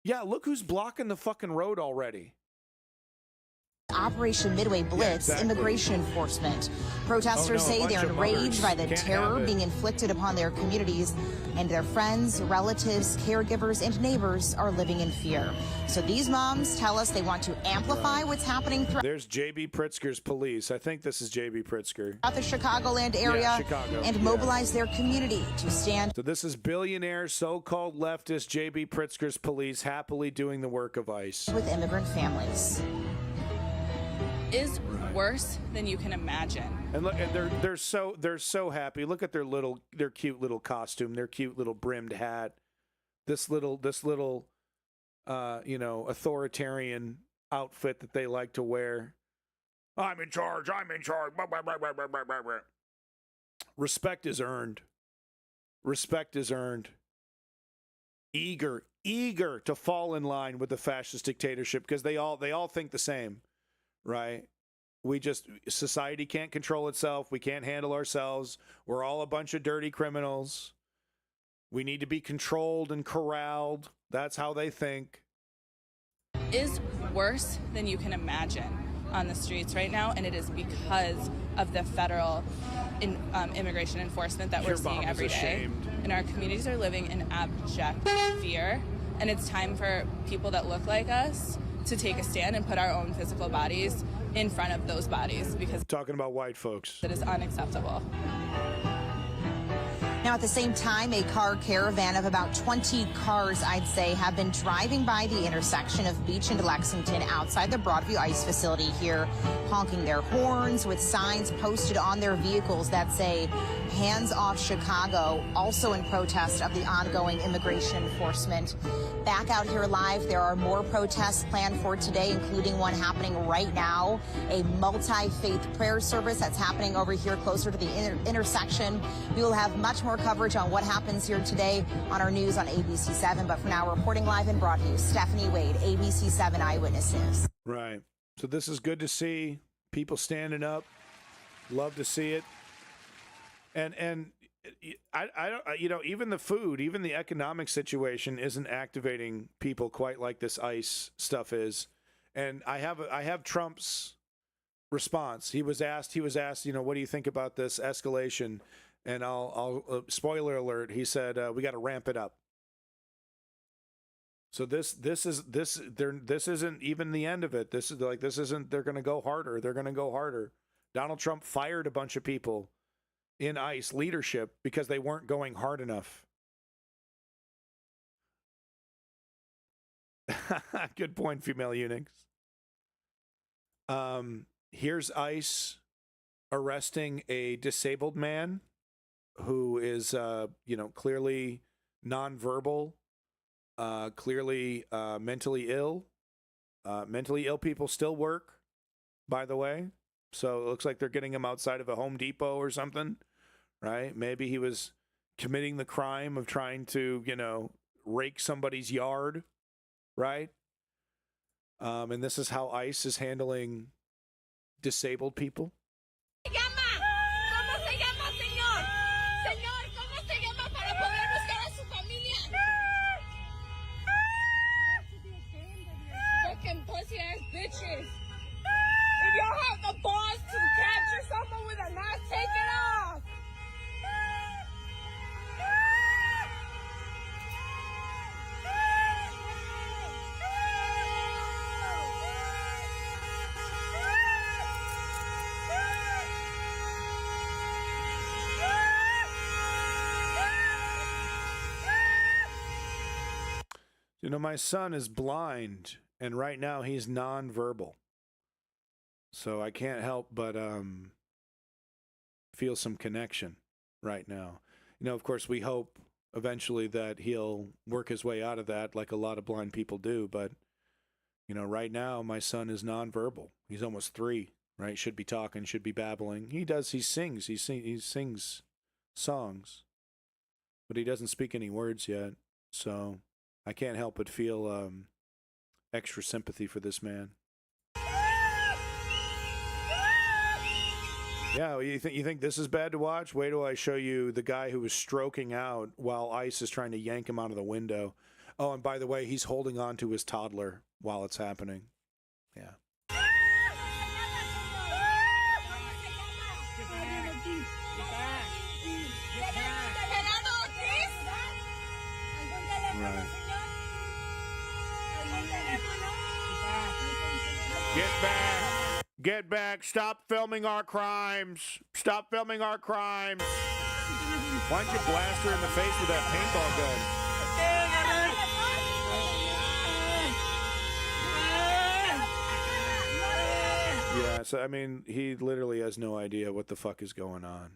Yeah, look who's blocking the fucking road already. Operation Midway Blitz, immigration enforcement. Protesters say they're enraged by the terror being inflicted upon their communities, and their friends, relatives, caregivers, and neighbors are living in fear. So these moms tell us they want to amplify what's happening There's J.B. Pritzker's police. I think this is J.B. Pritzker. throughout the Chicagoland area and mobilize their community to stand. So this is billionaire, so-called leftist J.B. Pritzker's police happily doing the work of ICE. With immigrant families. Is worse than you can imagine. And look, and they're so happy. Look at their cute little costume, their cute little brimmed hat. This little authoritarian outfit that they like to wear. I'm in charge. I'm in charge. Respect is earned. Respect is earned. Eager to fall in line with the fascist dictatorship because they all think the same. Right? Society can't control itself. We can't handle ourselves. We're all a bunch of dirty criminals. We need to be controlled and corralled. That's how they think. Is worse than you can imagine on the streets right now, and it is because of the federal immigration enforcement that we're seeing every day. And our communities are living in abject fear, and it's time for people that look like us to take a stand and put our own physical bodies in front of those bodies, because talking about white folks, that is unacceptable. Now, at the same time, a car caravan of about 20 cars, I'd say, have been driving by the intersection of Beach and Lexington outside the Broadview ICE facility here, honking their horns with signs posted on their vehicles that say, "Hands off Chicago," also in protest of the ongoing immigration enforcement. Back out here live, there are more protests planned for today, including one happening right now, a multi-faith prayer service that's happening over here closer to the intersection. We will have much more coverage on what happens here today on our news on ABC 7. But for now, reporting live in Broadview, Stephanie Wade, ABC 7 Eyewitness News. Right. So this is good to see. People standing up. Love to see it. And I don't, even the food, even the economic situation isn't activating people quite like this ICE stuff is. And I have Trump's response. He was asked, what do you think about this escalation? And I'll spoiler alert. He said, we got to ramp it up. So this isn't even the end of it. This isn't, they're going to go harder. They're going to go harder. Donald Trump fired a bunch of people in ICE leadership because they weren't going hard enough. Good point, female eunuchs. Here's ICE arresting a disabled man who is, clearly nonverbal, clearly mentally ill. Mentally ill people still work, by the way. So it looks like they're getting him outside of a Home Depot or something, right? Maybe he was committing the crime of trying to, rake somebody's yard, right? And this is how ICE is handling disabled people. Bitches. If y'all have the balls to capture someone with a knife, take it off. My son is blind, and right now he's nonverbal. So I can't help but feel some connection right now. Of course, we hope eventually that he'll work his way out of that like a lot of blind people do. But, right now my son is nonverbal. He's almost 3, right? Should be talking, should be babbling. He sings. He sings songs, but he doesn't speak any words yet. So I can't help but feel extra sympathy for this man. Yeah, you think this is bad to watch? Wait till I show you the guy who was stroking out while ICE is trying to yank him out of the window. Oh, and by the way, he's holding on to his toddler while it's happening. Yeah. Right. Get back. Get back. Stop filming our crimes. Stop filming our crimes. Why don't you blast her in the face with that paintball gun? Yeah, so I mean, he literally has no idea what the fuck is going on.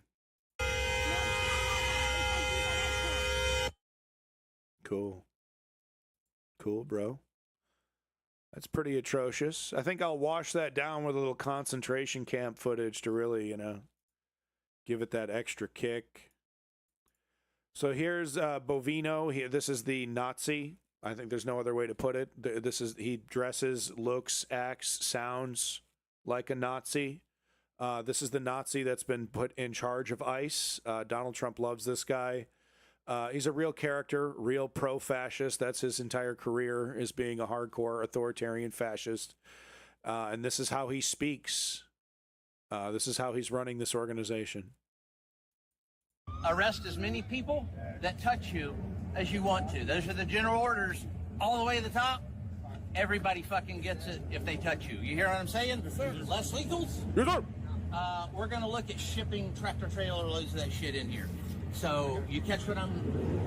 Cool. Cool, bro. That's pretty atrocious. I think I'll wash that down with a little concentration camp footage to really, you know, give it that extra kick. So here's Bovino. This is the Nazi. I think there's no other way to put it. He dresses, looks, acts, sounds like a Nazi. This is the Nazi that's been put in charge of ICE. Donald Trump loves this guy. He's a real character, real pro-fascist. That's his entire career, is being a hardcore authoritarian fascist. And this is how he speaks. This is how he's running this organization. Arrest as many people that touch you as you want to. Those are the general orders all the way to the top. Everybody fucking gets it if they touch you. You hear what I'm saying? Yes, sir. Less legals? Yes, sir. We're going to look at shipping tractor trailer loads of that shit in here. So you catch what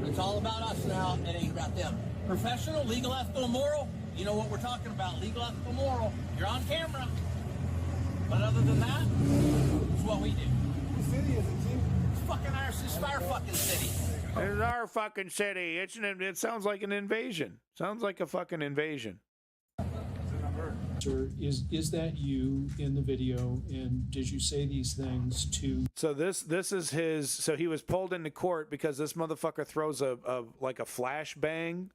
it's all about us now. It ain't about them. Professional, legal, ethical, moral. You know what we're talking about. Legal, ethical, moral. You're on camera. But other than that, it's what we do. What city is it, Chief? It's fucking ours. This is our fucking city. It's our fucking city. It sounds like an invasion. Sounds like a fucking invasion. Sir, is that you in the video, and did you say these things to... So this is his... So he was pulled into court because this motherfucker throws a flashbang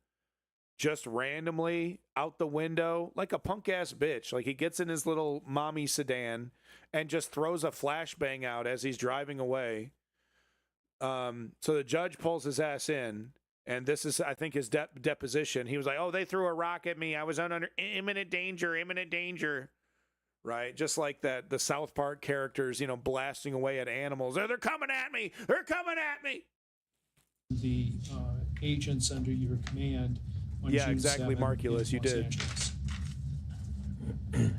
just randomly out the window, like a punk-ass bitch. Like, he gets in his little mommy sedan and just throws a flashbang out as he's driving away. So the judge pulls his ass in, and this is, I think, his deposition. He was like, oh, they threw a rock at me. I was under imminent danger. Right? Just like the South Park characters, you know, blasting away at animals. They're coming at me. They're coming at me. The agents under your command on yeah, June exactly, 7 Marculus, you in Los did. Angeles.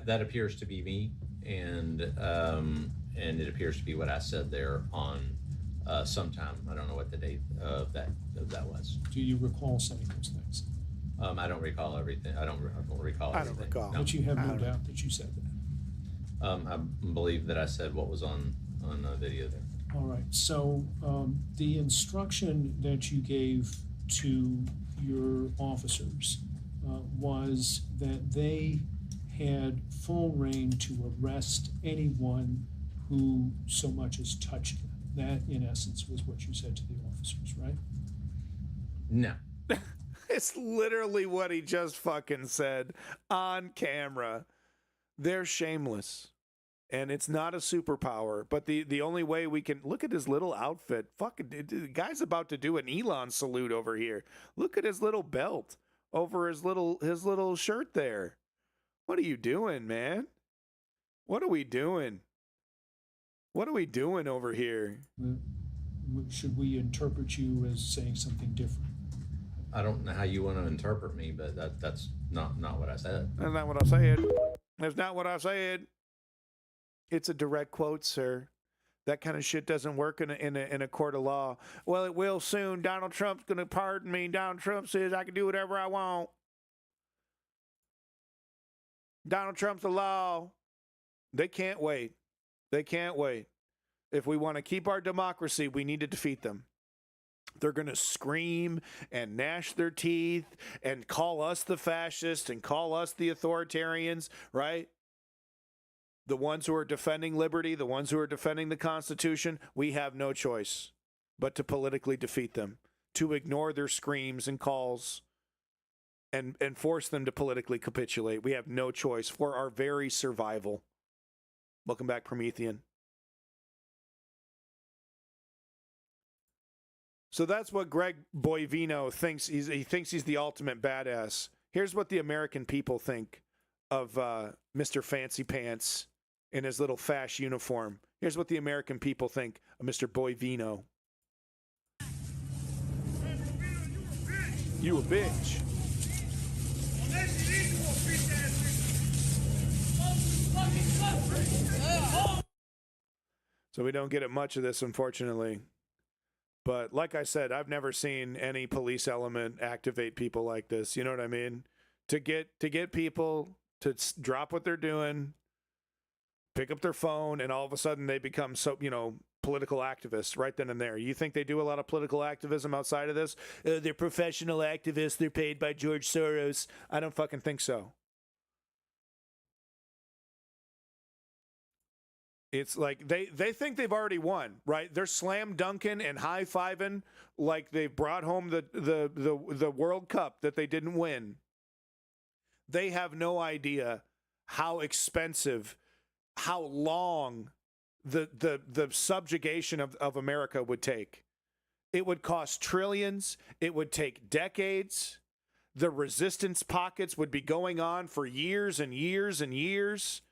That appears to be me, and it appears to be what I said there on sometime. I don't know what the date of that was. Do you recall saying those things? I don't recall everything. I don't recall everything. I don't recall. But you have no doubt that you said that. I believe that I said what was on the video there. All right. So the instruction that you gave to your officers was that they had full reign to arrest anyone who so much as touched them. That, in essence, was what you said to the officers, right? No. It's literally what he just fucking said on camera. They're shameless. And it's not a superpower, but the only way we can look at his little outfit. Fucking the guy's about to do an Elon salute over here. Look at his little belt over his little shirt there. What are you doing, man? What are we doing? What are we doing over here? Should we interpret you as saying something different? I don't know how you want to interpret me, but that's not what I said. That's not what I said. That's not what I said. It's a direct quote, sir. That kind of shit doesn't work in a court of law. Well, it will soon. Donald Trump's going to pardon me. Donald Trump says I can do whatever I want. Donald Trump's the law. They can't wait. They can't wait. If we want to keep our democracy, we need to defeat them. They're going to scream and gnash their teeth and call us the fascists and call us the authoritarians, right? The ones who are defending liberty, the ones who are defending the Constitution, we have no choice but to politically defeat them, to ignore their screams and calls and force them to politically capitulate. We have no choice for our very survival. Welcome back, Promethean. So that's what Greg Boivino thinks. He thinks he's the ultimate badass. Here's what the American people think of Mr. Fancy Pants in his little fash uniform. Here's what the American people think of Mr. Boivino. You a bitch. So we don't get it much of this, unfortunately. But like I said, I've never seen any police element activate people like this. You know what I mean? To get people to drop what they're doing, pick up their phone, and all of a sudden they become political activists right then and there. You think they do a lot of political activism outside of this? They're professional activists. They're paid by George Soros. I don't fucking think so. It's like they think they've already won, right? They're slam dunking and high fiving like they've brought home the World Cup that they didn't win. They have no idea how expensive, how long the subjugation of America would take. It would cost trillions. It would take decades. The resistance pockets would be going on for years and years and years.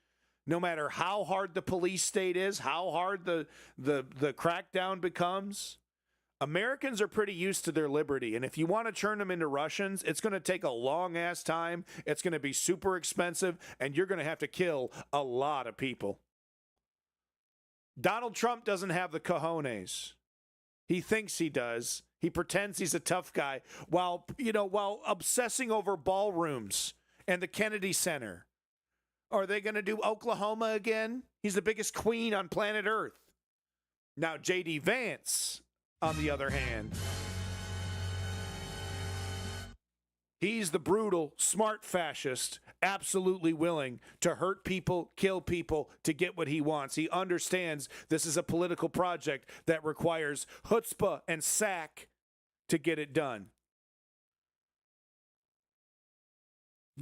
No matter how hard the police state is, how hard the crackdown becomes, Americans are pretty used to their liberty. And if you want to turn them into Russians, it's going to take a long-ass time. It's going to be super expensive, and you're going to have to kill a lot of people. Donald Trump doesn't have the cojones. He thinks he does. He pretends he's a tough guy while obsessing over ballrooms and the Kennedy Center. Are they going to do Oklahoma again? He's the biggest queen on planet Earth. Now, J.D. Vance, on the other hand, he's the brutal, smart fascist, absolutely willing to hurt people, kill people to get what he wants. He understands this is a political project that requires chutzpah and sack to get it done.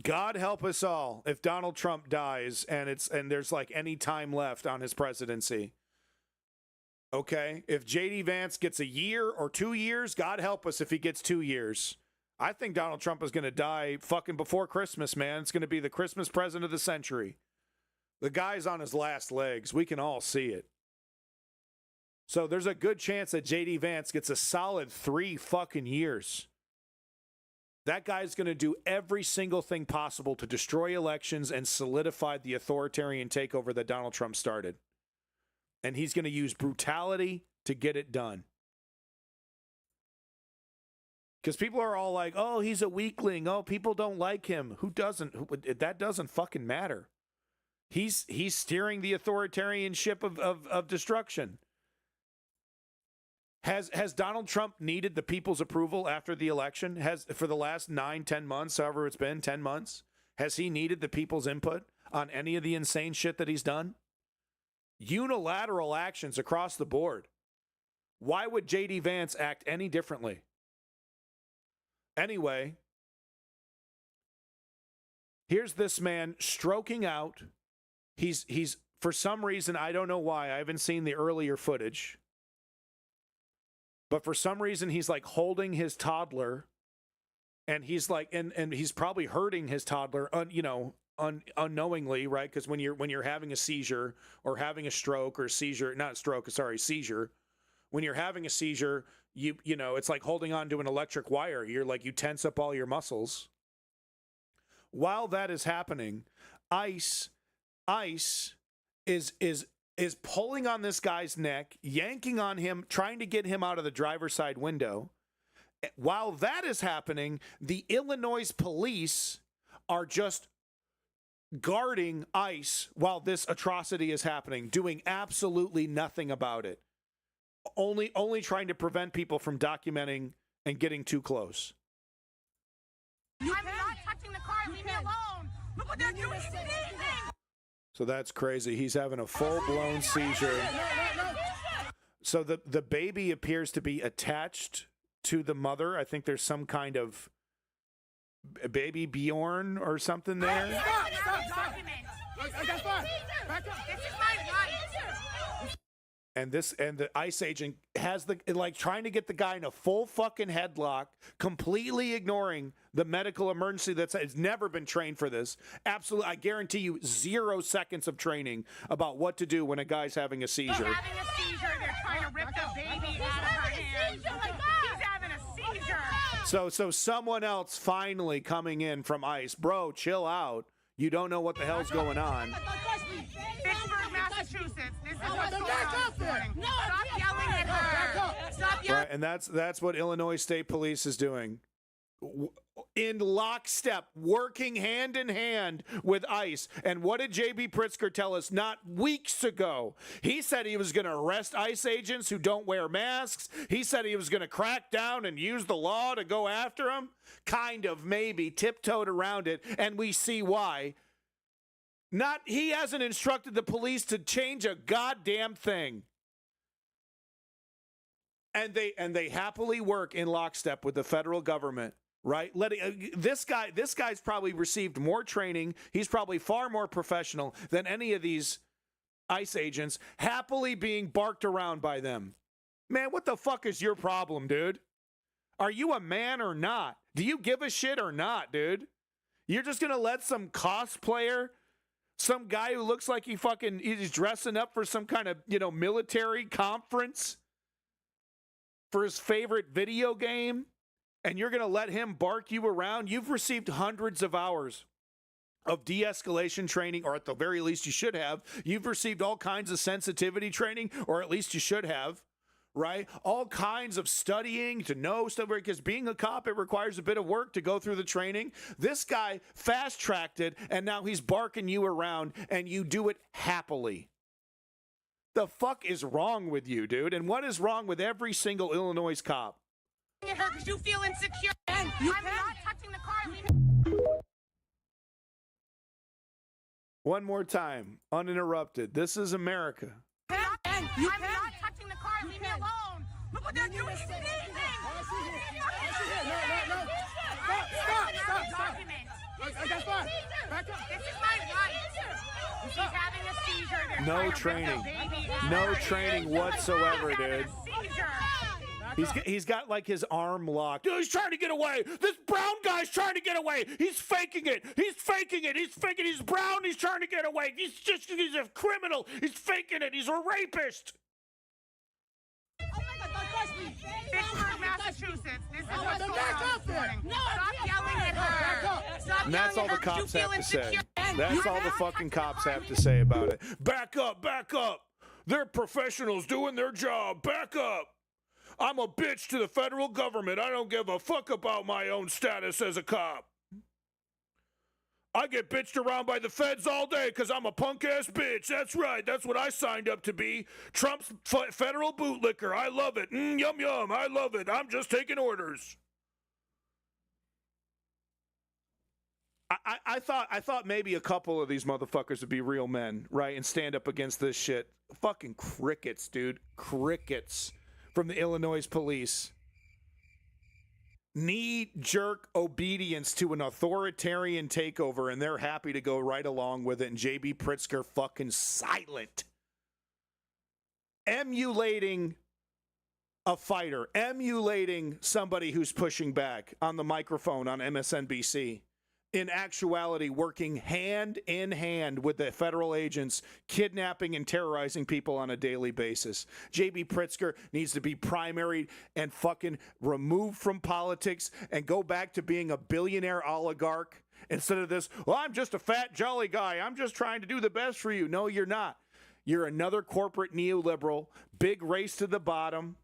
God help us all if Donald Trump dies and there's like any time left on his presidency. Okay? If J.D. Vance gets a year or 2 years, God help us if he gets 2 years. I think Donald Trump is going to die fucking before Christmas, man. It's going to be the Christmas present of the century. The guy's on his last legs. We can all see it. So there's a good chance that J.D. Vance gets a solid 3 fucking years. That guy's going to do every single thing possible to destroy elections and solidify the authoritarian takeover that Donald Trump started. And he's going to use brutality to get it done. Because people are all like, oh, he's a weakling. Oh, people don't like him. Who doesn't? That doesn't fucking matter. He's steering the authoritarian ship of destruction. Has Donald Trump needed the people's approval after the election? For the last 9-10 months, however it's been, 10 months, has he needed the people's input on any of the insane shit that he's done? Unilateral actions across the board. Why would J.D. Vance act any differently? Anyway, here's this man stroking out. He's for some reason, I don't know why, I haven't seen the earlier footage. But for some reason, he's like holding his toddler, and he's like, and he's probably hurting his toddler, unknowingly, right? Because when you're having a seizure or having a stroke or seizure, not stroke, sorry, seizure. When you're having a seizure, you know, it's like holding on to an electric wire. You're like, you tense up all your muscles. While that is happening, ICE is pulling on this guy's neck, yanking on him, trying to get him out of the driver's side window. While that is happening, the Illinois police are just guarding ICE while this atrocity is happening, doing absolutely nothing about it. Only trying to prevent people from documenting and getting too close. I'm not touching the car. Leave me alone. Look what they're doing. He's sneezing. So that's crazy. He's having a full-blown seizure. So the baby appears to be attached to the mother. I think there's some kind of baby Bjorn or something there. Stop. Back up. This is my right. And the ICE agent has trying to get the guy in a full fucking headlock, completely ignoring the medical emergency it's never been trained for this. Absolutely, I guarantee you 0 seconds of training about what to do when a guy's having a seizure. He's having a seizure. They're trying to rip the baby out of her hands. He's having a seizure. So someone else finally coming in from ICE. Bro, chill out. You don't know what the hell's going on. Pittsburgh, Massachusetts. This is what's going on this morning. Stop yelling at her. Stop yelling. Right, and that's what Illinois State Police is doing. In lockstep, working hand in hand with ICE. And what did J.B. Pritzker tell us not weeks ago? He said he was going to arrest ICE agents who don't wear masks. He said he was going to crack down and use the law to go after them. Kind of, maybe, tiptoed around it, and we see why. He hasn't instructed the police to change a goddamn thing. And they happily work in lockstep with the federal government. Right? This guy's probably received more training. He's probably far more professional than any of these ICE agents, happily being barked around by them. Man, what the fuck is your problem, dude? Are you a man or not? Do you give a shit or not, dude? You're just going to let some cosplayer, some guy who looks like he's dressing up for some kind of, military conference for his favorite video game, and you're going to let him bark you around? You've received hundreds of hours of de-escalation training, or at the very least you should have. You've received all kinds of sensitivity training, or at least you should have, right? All kinds of studying to know stuff, because being a cop, it requires a bit of work to go through the training. This guy fast-tracked it, and now he's barking you around, and you do it happily. The fuck is wrong with you, dude? And what is wrong with every single Illinois cop? At her because you feel insecure. I'm not touching the car. One more time, uninterrupted. This is America. I'm not touching the car. Leave me alone. Look what they're doing. He's sneezing. Stop. Back up. This is my right. He's having a seizure. They're No trying to training. rip the baby out of No her training hands. whatsoever, He's having dude. a seizure. He's got like his arm locked. He's trying to get away. This brown guy's trying to get away. He's faking it. He's brown. He's trying to get away. He's a criminal. He's faking it. He's a rapist. Pittsburgh, Massachusetts. This is what's going on this morning. Stop yelling at her. Stop And that's all yelling the at her. cops You feel have to say. insecure. That's all the fucking cops have to say about it. Back up. They're professionals doing their job. Back up. I'm a bitch to the federal government. I don't give a fuck about my own status as a cop. I get bitched around by the feds all day because I'm a punk-ass bitch. That's right. That's what I signed up to be. Trump's federal bootlicker. I love it. Yum, yum. I love it. I'm just taking orders. I thought maybe a couple of these motherfuckers would be real men, right, and stand up against this shit. Fucking crickets, dude. Crickets from the Illinois police. Knee-jerk obedience to an authoritarian takeover, and they're happy to go right along with it, and J.B. Pritzker fucking silent. Emulating a fighter. Emulating somebody who's pushing back on the microphone on MSNBC. In actuality, working hand in hand with the federal agents, kidnapping and terrorizing people on a daily basis. J.B. Pritzker needs to be primaried and fucking removed from politics and go back to being a billionaire oligarch instead of this, well, I'm just a fat, jolly guy. I'm just trying to do the best for you. No, you're not. You're another corporate neoliberal, big race to the bottom.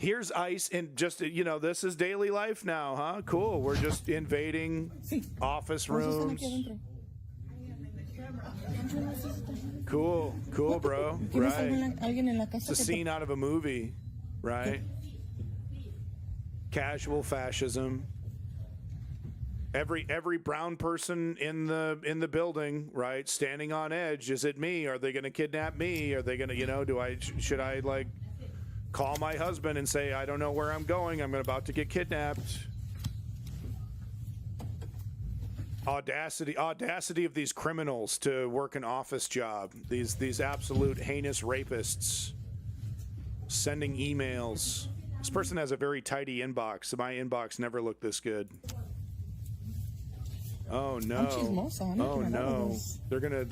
Here's ICE, and just, this is daily life now, huh? Cool. We're just invading office rooms. Cool, bro. Right. It's a scene out of a movie, right? Casual fascism. Every brown person in the building, right, standing on edge. Is it me? Are they going to kidnap me? Are they going to, should I like call my husband and say, I don't know where I'm going. I'm about to get kidnapped. Audacity of these criminals to work an office job. These absolute heinous rapists sending emails. This person has a very tidy inbox. My inbox never looked this good. Oh no. Oh no. They're gonna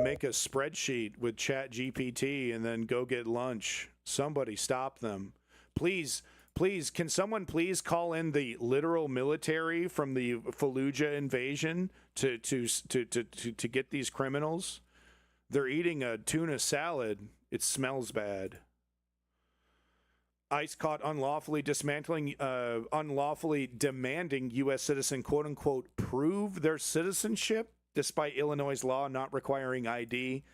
make a spreadsheet with Chat GPT and then go get lunch. Somebody stop them. Please, can someone please call in the literal military from the Fallujah invasion to get these criminals? They're eating a tuna salad. It smells bad. ICE caught unlawfully demanding U.S. citizen, quote unquote, prove their citizenship despite Illinois' law not requiring ID.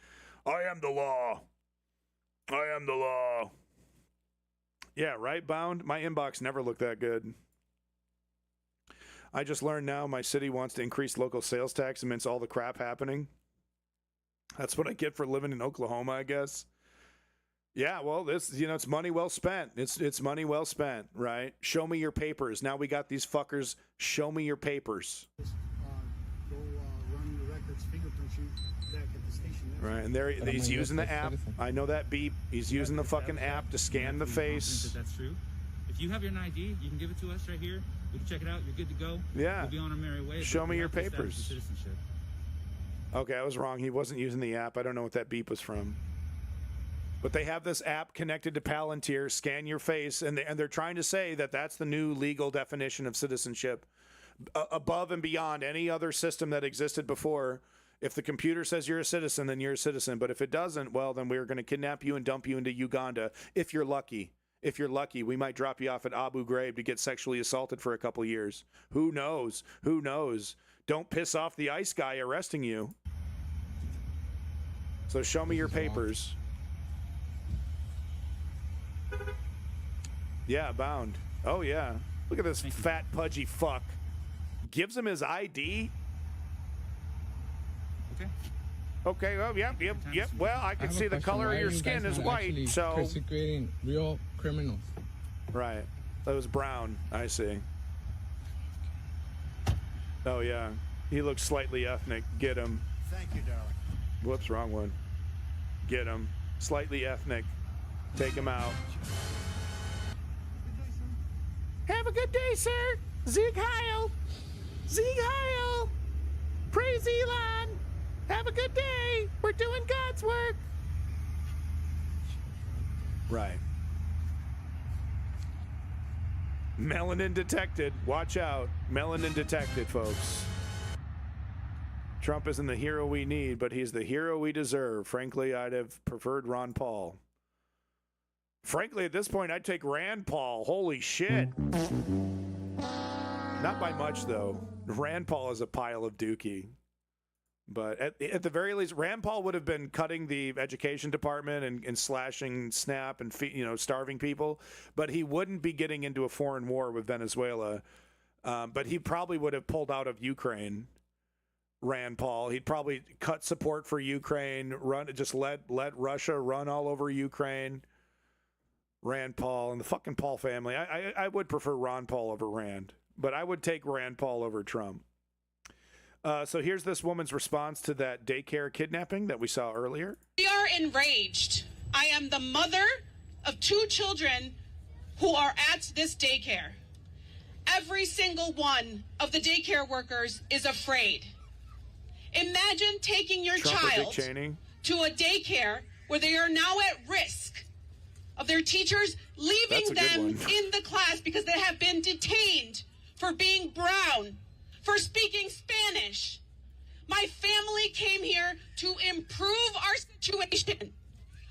I am the law. I am the law. Yeah, right, Bound? My inbox never looked that good. I just learned now my city wants to increase local sales tax amidst all the crap happening. That's what I get for living in Oklahoma, I guess. Yeah, well, this, it's money well spent. It's money well spent, right? Show me your papers. Now we got these fuckers. Show me your papers. Go run your records, fingerprint you back at the station. Right, and there he's using the app. I know that beep. He's using the fucking app to scan the face. That's true. If you have your ID, you can give it to us right here. We can check it out. You're good to go. Yeah. We'll be on our merry way. Show me your papers. Okay, I was wrong. He wasn't using the app. I don't know what that beep was from. But they have this app connected to Palantir, scan your face, and they're trying to say that that's the new legal definition of citizenship, above and beyond any other system that existed before. If the computer says you're a citizen, then you're a citizen. But if it doesn't, well, then we're going to kidnap you and dump you into Uganda. If you're lucky. If you're lucky, we might drop you off at Abu Ghraib to get sexually assaulted for a couple years. Who knows? Who knows? Don't piss off the ICE guy arresting you. So show me your papers. Yeah, Bound. Oh, yeah. Look at this fat, pudgy fuck. Gives him his ID? Okay. Okay, well, yep. Well, I can see the color of your skin is white, so... Persecuting real criminals. Right. That was brown. I see. Oh, yeah. He looks slightly ethnic. Get him. Thank you, darling. Whoops, wrong one. Get him. Slightly ethnic. Take him out. Have a good day, sir. Sieg Heil. Sieg Heil. Praise Elon. Have a good day. We're doing God's work. Right. Melanin detected. Watch out. Melanin detected, folks. Trump isn't the hero we need, but he's the hero we deserve. Frankly, I'd have preferred Ron Paul. Frankly, at this point, I'd take Rand Paul. Holy shit. Not by much, though. Rand Paul is a pile of dookie. But at the very least, Rand Paul would have been cutting the education department and slashing SNAP and starving people. But he wouldn't be getting into a foreign war with Venezuela. But he probably would have pulled out of Ukraine. Rand Paul. He'd probably cut support for Ukraine. Let Russia run all over Ukraine. Rand Paul and the fucking Paul family. I would prefer Ron Paul over Rand, but I would take Rand Paul over Trump. So here's this woman's response to that daycare kidnapping that we saw earlier. We are enraged. I am the mother of 2 children who are at this daycare. Every single one of the daycare workers is afraid. Imagine taking your child to a daycare where they are now at risk of their teachers leaving them in the class because they have been detained for being brown, for speaking Spanish. My family came here to improve our situation.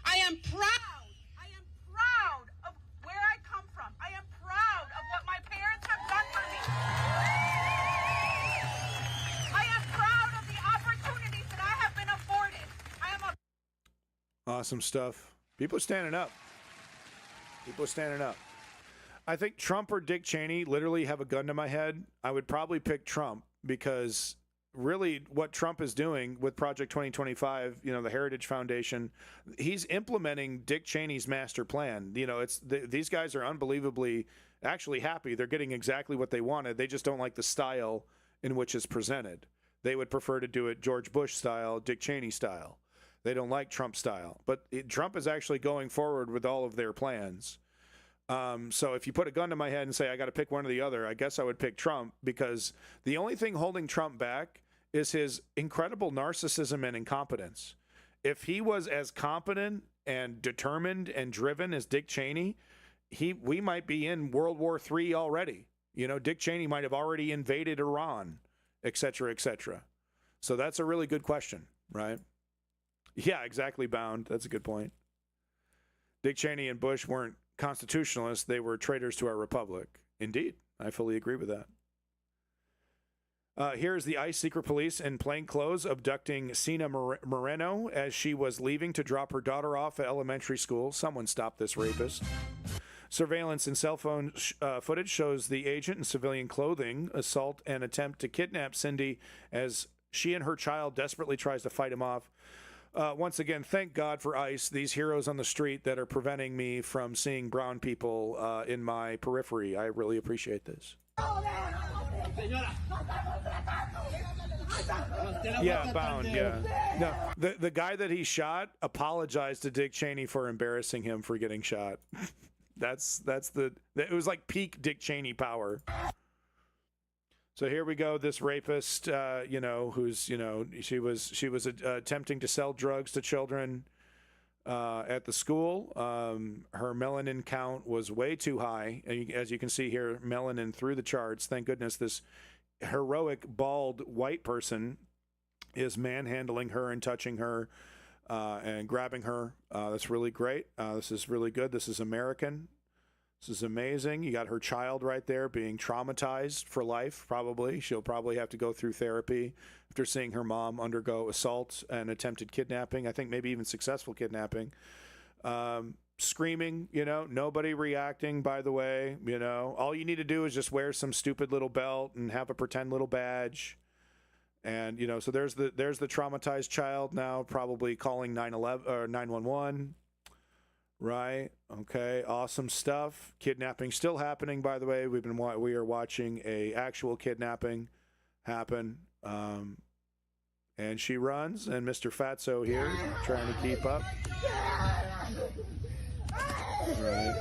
I am proud. I am proud of where I come from. I am proud of what my parents have done for me. I am proud of the opportunities that I have been afforded. I am Awesome stuff. People are standing up. People are standing up. I think Trump or Dick Cheney literally have a gun to my head. I would probably pick Trump because really what Trump is doing with Project 2025, the Heritage Foundation, he's implementing Dick Cheney's master plan. These guys are unbelievably actually happy. They're getting exactly what they wanted. They just don't like the style in which it's presented. They would prefer to do it George Bush style, Dick Cheney style. They don't like Trump style. But Trump is actually going forward with all of their plans. So if you put a gun to my head and say I got to pick one or the other, I guess I would pick Trump, because the only thing holding Trump back is his incredible narcissism and incompetence. If he was as competent and determined and driven as Dick Cheney, we might be in World War III already. You know, Dick Cheney might have already invaded Iran, et cetera, et cetera. So that's a really good question, right? Yeah, exactly, Bound. That's a good point. Dick Cheney and Bush weren't constitutionalists. They were traitors to our republic. Indeed. I fully agree with that. Here's the ICE secret police in plain clothes abducting Sina Moreno as she was leaving to drop her daughter off at elementary school. Someone stop this rapist. Surveillance and cell phone footage shows the agent in civilian clothing assault and attempt to kidnap Cindy as she and her child desperately tries to fight him off. Once again, thank God for ICE, these heroes on the street that are preventing me from seeing brown people in my periphery. I really appreciate this. Yeah, Bound, yeah. No, the guy that he shot apologized to Dick Cheney for embarrassing him for getting shot. It was like peak Dick Cheney power. So here we go. This rapist, who's, she was attempting to sell drugs to children at the school. Her melanin count was way too high. As you can see here, melanin through the charts. Thank goodness this heroic bald white person is manhandling her and touching her and grabbing her. That's really great. This is really good. This is American. This is amazing. You got her child right there being traumatized for life, probably. She'll probably have to go through therapy after seeing her mom undergo assault and attempted kidnapping. I think maybe even successful kidnapping. Screaming, nobody reacting, by the way. All you need to do is just wear some stupid little belt and have a pretend little badge. And, so there's the traumatized child now probably calling 911. Right. Okay. Awesome stuff. Kidnapping still happening, by the way. We are watching a actual kidnapping happen. And she runs, and Mr. Fatso here trying to keep up. Right.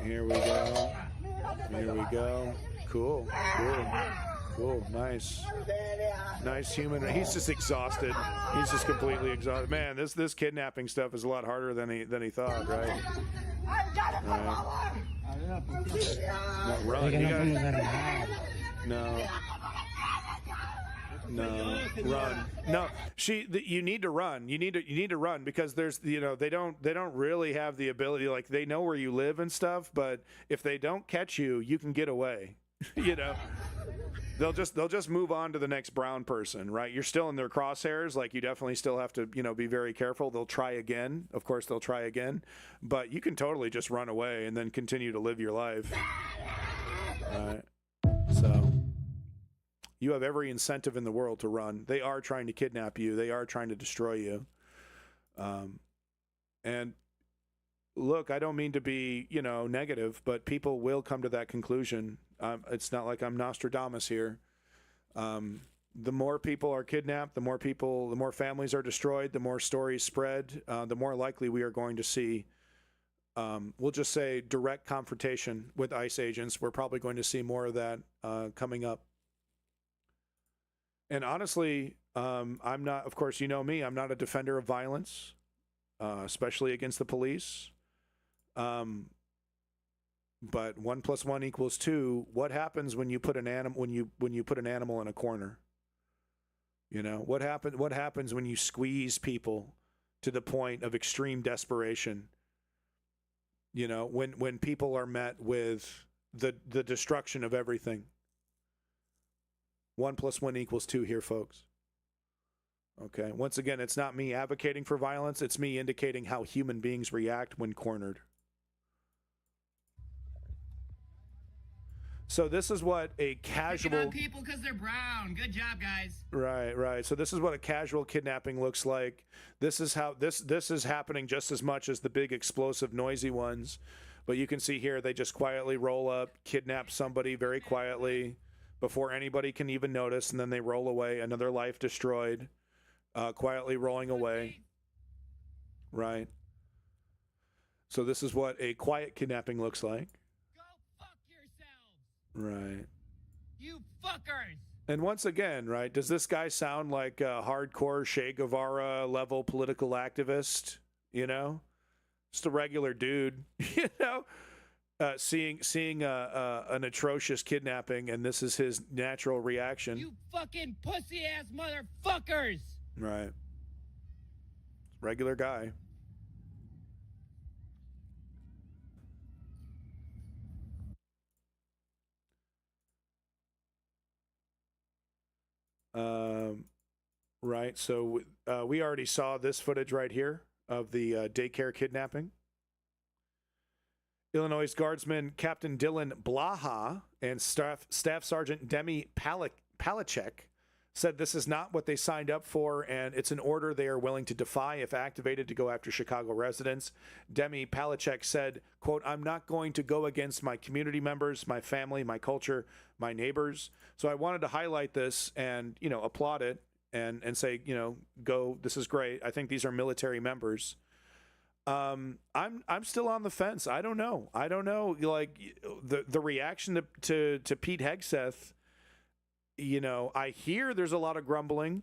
Here we go. Cool. Nice human. He's just exhausted. He's just completely exhausted. Man, this kidnapping stuff is a lot harder than he thought, right? No, run. Run. No, you need to run. You need to run because there's, they don't really have the ability, like they know where you live and stuff, but if they don't catch you, you can get away. They'll just move on to the next brown person, right? You're still in their crosshairs. Like, you definitely still have to, be very careful. They'll try again. Of course, they'll try again. But you can totally just run away and then continue to live your life. All right. So you have every incentive in the world to run. They are trying to kidnap you. They are trying to destroy you. And look, I don't mean to be, negative, but people will come to that conclusion. It's not like I'm Nostradamus here. The more people are kidnapped, the more families are destroyed, the more stories spread, the more likely we are going to see, we'll just say, direct confrontation with ICE agents. We're probably going to see more of that coming up. And honestly, I'm not, of course, you know me, I'm not a defender of violence, especially against the police. But 1 + 1 = 2. What happens when you put an animal when you put an animal in a corner? What happens when you squeeze people to the point of extreme desperation? When people are met with the destruction of everything. 1 + 1 = 2 here, folks. Okay. Once again, it's not me advocating for violence. It's me indicating how human beings react when cornered. So this is what a casual people because they're brown. Good job, guys. Right. So this is what a casual kidnapping looks like. This is how this is happening just as much as the big explosive noisy ones. But you can see here, they just quietly roll up, kidnap somebody very quietly before anybody can even notice, and then they roll away. Another life destroyed, quietly rolling away. Right. So this is what a quiet kidnapping looks like. Go fuck yourselves! Right. You fuckers! And once again, right, does this guy sound like a hardcore Che Guevara level political activist? You know, just a regular dude. You know, seeing an atrocious kidnapping, and this is his natural reaction. You fucking pussy ass motherfuckers! Right. Regular guy. Right. So we already saw this footage right here of the daycare kidnapping. Illinois Guardsman Captain Dylan Blaha and Staff Sergeant Demi Palachek said this is not what they signed up for, and it's an order they are willing to defy if activated to go after Chicago residents. Demi Palachek said, quote, "I'm not going to go against my community members, my family, my culture, my neighbors." So I wanted to highlight this and, you know, applaud it and say, you know, go, this is great. I think these are military members. I'm still on the fence. I don't know. Like the reaction to Pete Hegseth, you know, I hear there's a lot of grumbling.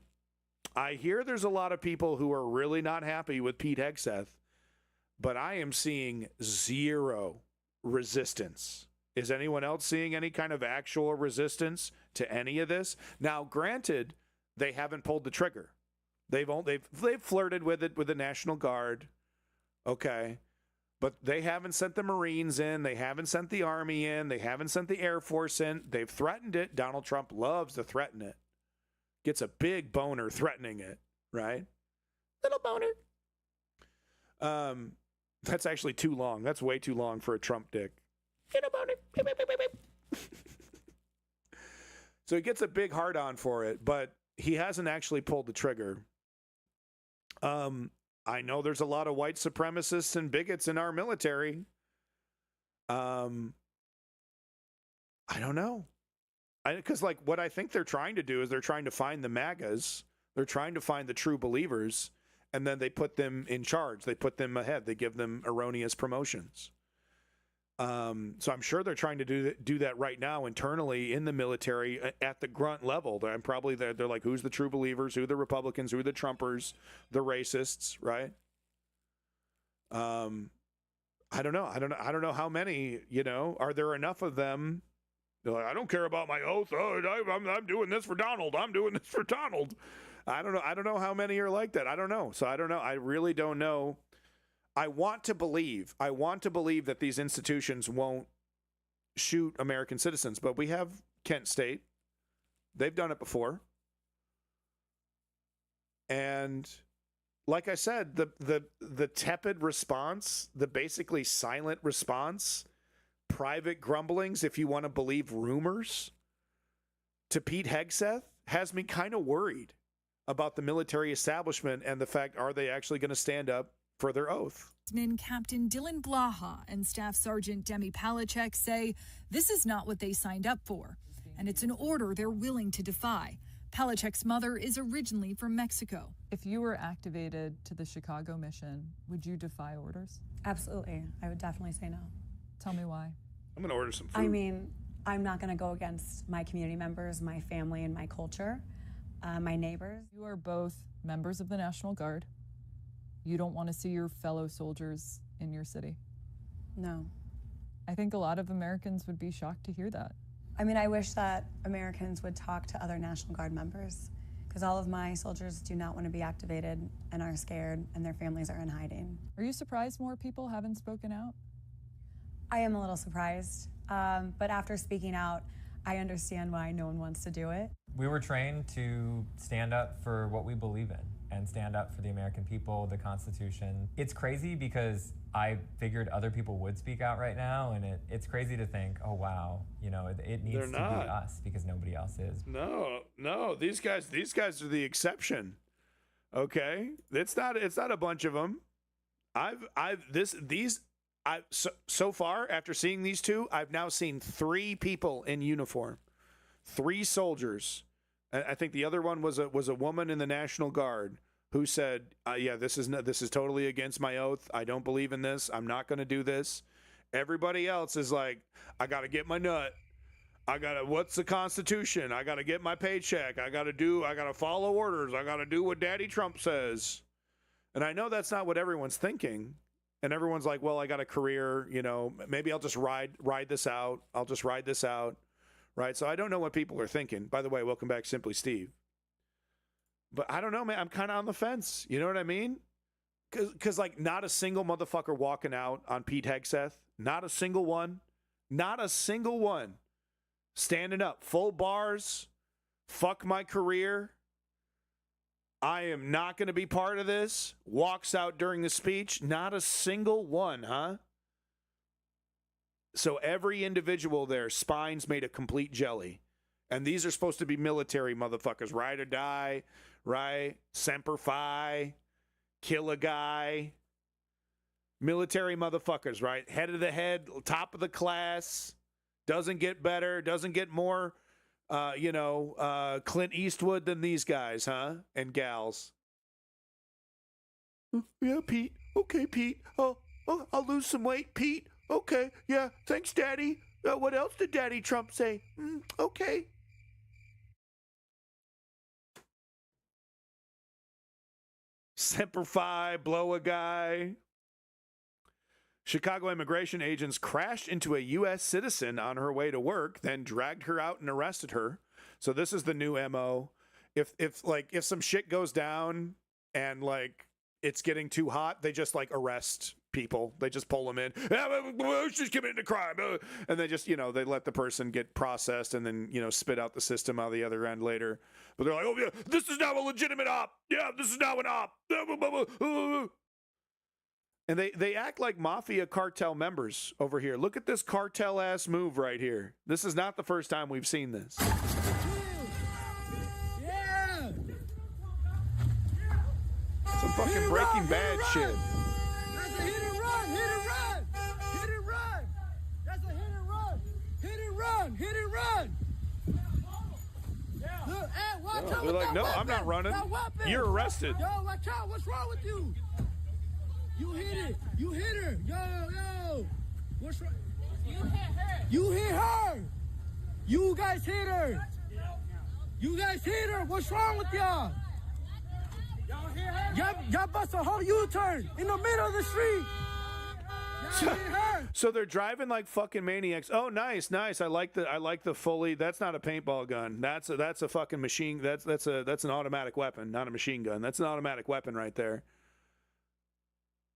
I hear there's a lot of people who are really not happy with Pete Hegseth, but I am seeing zero resistance. Is anyone else seeing any kind of actual resistance to any of this? Now, granted, they haven't pulled the trigger. They've flirted with it with the National Guard. Okay. But they haven't sent the Marines in. They haven't sent the Army in. They haven't sent the Air Force in. They've threatened it. Donald Trump loves to threaten it. Gets a big boner threatening it, right? Little boner. That's actually too long. That's way too long for a Trump dick. Little boner. Beep, beep, beep, beep. So he gets a big hard on for it, but he hasn't actually pulled the trigger. I know there's a lot of white supremacists and bigots in our military. I don't know. Because like what I think they're trying to do is they're trying to find the MAGAs. They're trying to find the true believers, and then they put them in charge. They put them ahead. They give them erroneous promotions. So I'm sure they're trying to do that right now internally in the military at the grunt level. They're like, who's the true believers? Who are the Republicans? Who are the Trumpers? The racists, right? I don't know. I don't know how many. You know, are there enough of them? They're like, I don't care about my oath. Oh, I'm doing this for Donald. I'm doing this for Donald. I don't know. I don't know how many are like that. I don't know. So I don't know. I really don't know. I want to believe that these institutions won't shoot American citizens, but we have Kent State. They've done it before. And like I said, the tepid response, the basically silent response, private grumblings, if you want to believe rumors, to Pete Hegseth has me kind of worried about the military establishment and the fact, are they actually going to stand up for their oath? Captain Dylan Blaha and Staff Sergeant Demi Palachek say this is not what they signed up for, and it's an order they're willing to defy. Palachek's mother is originally from Mexico. If you were activated to the Chicago mission, would you defy orders? Absolutely. I would definitely say no. Tell me why. I'm going to order some food. I mean, I'm not going to go against my community members, my family, and my culture, my neighbors. You are both members of the National Guard. You don't want to see your fellow soldiers in your city? No. I think a lot of Americans would be shocked to hear that. I mean, I wish that Americans would talk to other National Guard members, because all of my soldiers do not want to be activated and are scared, and their families are in hiding. Are you surprised more people haven't spoken out? I am a little surprised, but after speaking out, I understand why no one wants to do it. We were trained to stand up for what we believe in and stand up for the American people, the Constitution. It's crazy because I figured other people would speak out right now, and it's crazy to think, oh wow, you know, it needs to be us because nobody else is. No, these guys are the exception. Okay, it's not a bunch of them. So far, after seeing these two, I've now seen 3 people in uniform, 3 soldiers. I think the other one was a woman in the National Guard who said, "Yeah, this is totally against my oath. I don't believe in this. I'm not going to do this." Everybody else is like, "I got to get my nut. What's the Constitution? I got to get my paycheck. I got to follow orders. I got to do what Daddy Trump says." And I know that's not what everyone's thinking. And everyone's like, "Well, I got a career, maybe I'll just ride this out. I'll just ride this out." Right? So I don't know what people are thinking. By the way, welcome back, Simply Steve. But I don't know, man. I'm kind of on the fence. You know what I mean? Because like, not a single motherfucker walking out on Pete Hegseth. Not a single one. Not a single one. Standing up. Full bars. Fuck my career. I am not going to be part of this. Walks out during the speech. Not a single one, huh? So every individual there, spines made a complete jelly. And these are supposed to be military motherfuckers. Ride or die, right? Semper Fi. Kill a guy. Military motherfuckers, right? Head of the head, top of the class. Doesn't get better, doesn't get more, Clint Eastwood than these guys, huh? And gals. "Yeah, Pete. Okay, Pete. I'll lose some weight, Pete. Okay, yeah. Thanks, Daddy. What else did Daddy Trump say? Okay." Semper Fi, blow a guy. Chicago immigration agents crashed into a U.S. citizen on her way to work, then dragged her out and arrested her. So this is the new MO. If some shit goes down and like it's getting too hot, they just like arrest people. They just pull them in. She's committing a crime. And they just, they let the person get processed and then, spit out the system out the other end later. But they're like, "Oh yeah, this is now a legitimate op. Yeah, this is now an op." And they act like mafia cartel members over here. Look at this cartel ass move right here. This is not the first time we've seen this. Yeah. Some fucking Breaking Bad shit. That's a hit and run, hit and run, hit and run. That's a hit and run, hit and run, hit and run. Look, hey, watch out. They're like, "No, I'm not running. You're arrested." Yo, watch out. What's wrong with you? You hit it. You hit her. Yo. What's wrong? You hit her. You hit her. You guys hit her. You guys hit her. What's wrong with y'all? Y'all hit her? Y'all bust a whole U-turn in the middle of the street. So they're driving like fucking maniacs. Oh, nice. I like the fully. That's not a paintball gun. That's a fucking machine. That's an automatic weapon, not a machine gun. That's an automatic weapon right there.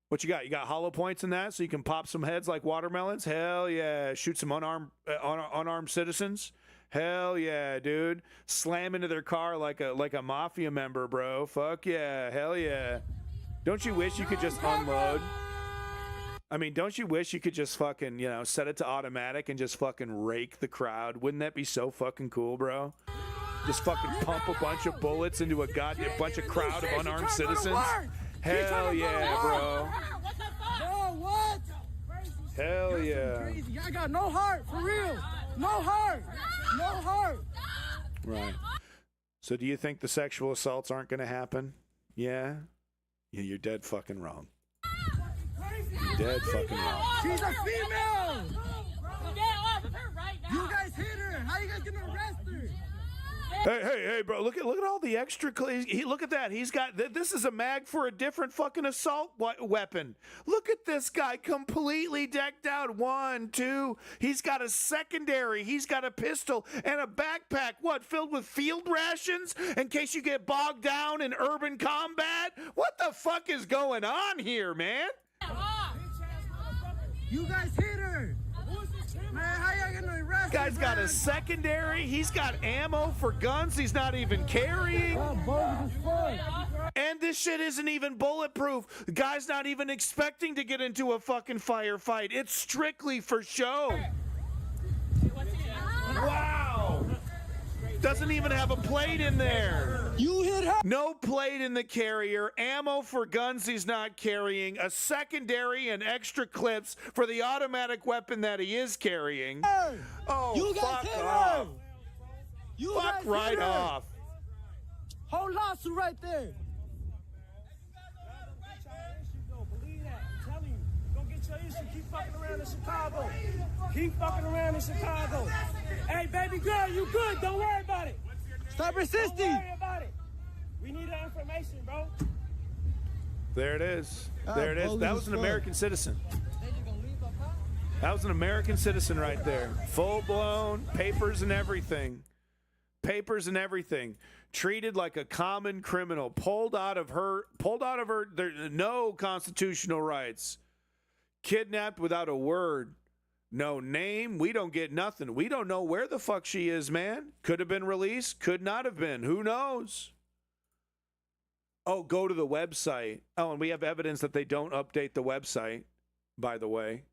What you got? You got hollow points in that, so you can pop some heads like watermelons. Hell yeah! Shoot some unarmed citizens. Hell yeah, dude! Slam into their car like a mafia member, bro. Fuck yeah! Hell yeah! Don't you wish you could just unload? I mean, don't you wish you could just fucking set it to automatic and just fucking rake the crowd? Wouldn't that be so fucking cool, bro? Just fucking pump a bunch of bullets into a goddamn bunch of crowd of unarmed citizens. Hell yeah, bro. No, what? Hell yeah. Crazy. I got no heart, for real. No heart. No heart. Right. So do you think the sexual assaults aren't going to happen? Yeah? Yeah, you're dead fucking wrong. You're dead fucking wrong. She's a female. You guys hit her. How you guys going to arrest her? Hey, bro! Look at all the extra. Look at that. He's got. This is a mag for a different fucking assault weapon. Look at this guy, completely decked out. 1, 2. He's got a secondary. He's got a pistol and a backpack. What, filled with field rations in case you get bogged down in urban combat? What the fuck is going on here, man? You guys hit her. Man, how y'all gonna arrest her? Guy's got a secondary. He's got ammo for guns he's not even carrying. And this shit isn't even bulletproof. The guy's not even expecting to get into a fucking firefight. It's strictly for show. Wow. Doesn't even have a plate in there. You hit her. No plate in the carrier, ammo for guns he's not carrying, a secondary and extra clips for the automatic weapon that he is carrying. Oh, You guys fuck hit off. her. You Fuck guys right hit her. off. Whole lawsuit right there. Believe that. I'm telling you. Go get your issue. Keep fucking around in Chicago. Keep fucking around in Chicago. Hey, baby girl, you good. Don't worry about it. Stop resisting. Don't worry about it. We need that information, bro. There it is. There it is. That was an American citizen. That was an American citizen right there. Full blown papers and everything. Papers and everything. Treated like a common criminal. Pulled out of her, there, no constitutional rights. Kidnapped without a word. No name. We don't get nothing. We don't know where the fuck she is, man. Could have been released. Could not have been. Who knows? Oh, go to the website. Oh, and we have evidence that they don't update the website, by the way.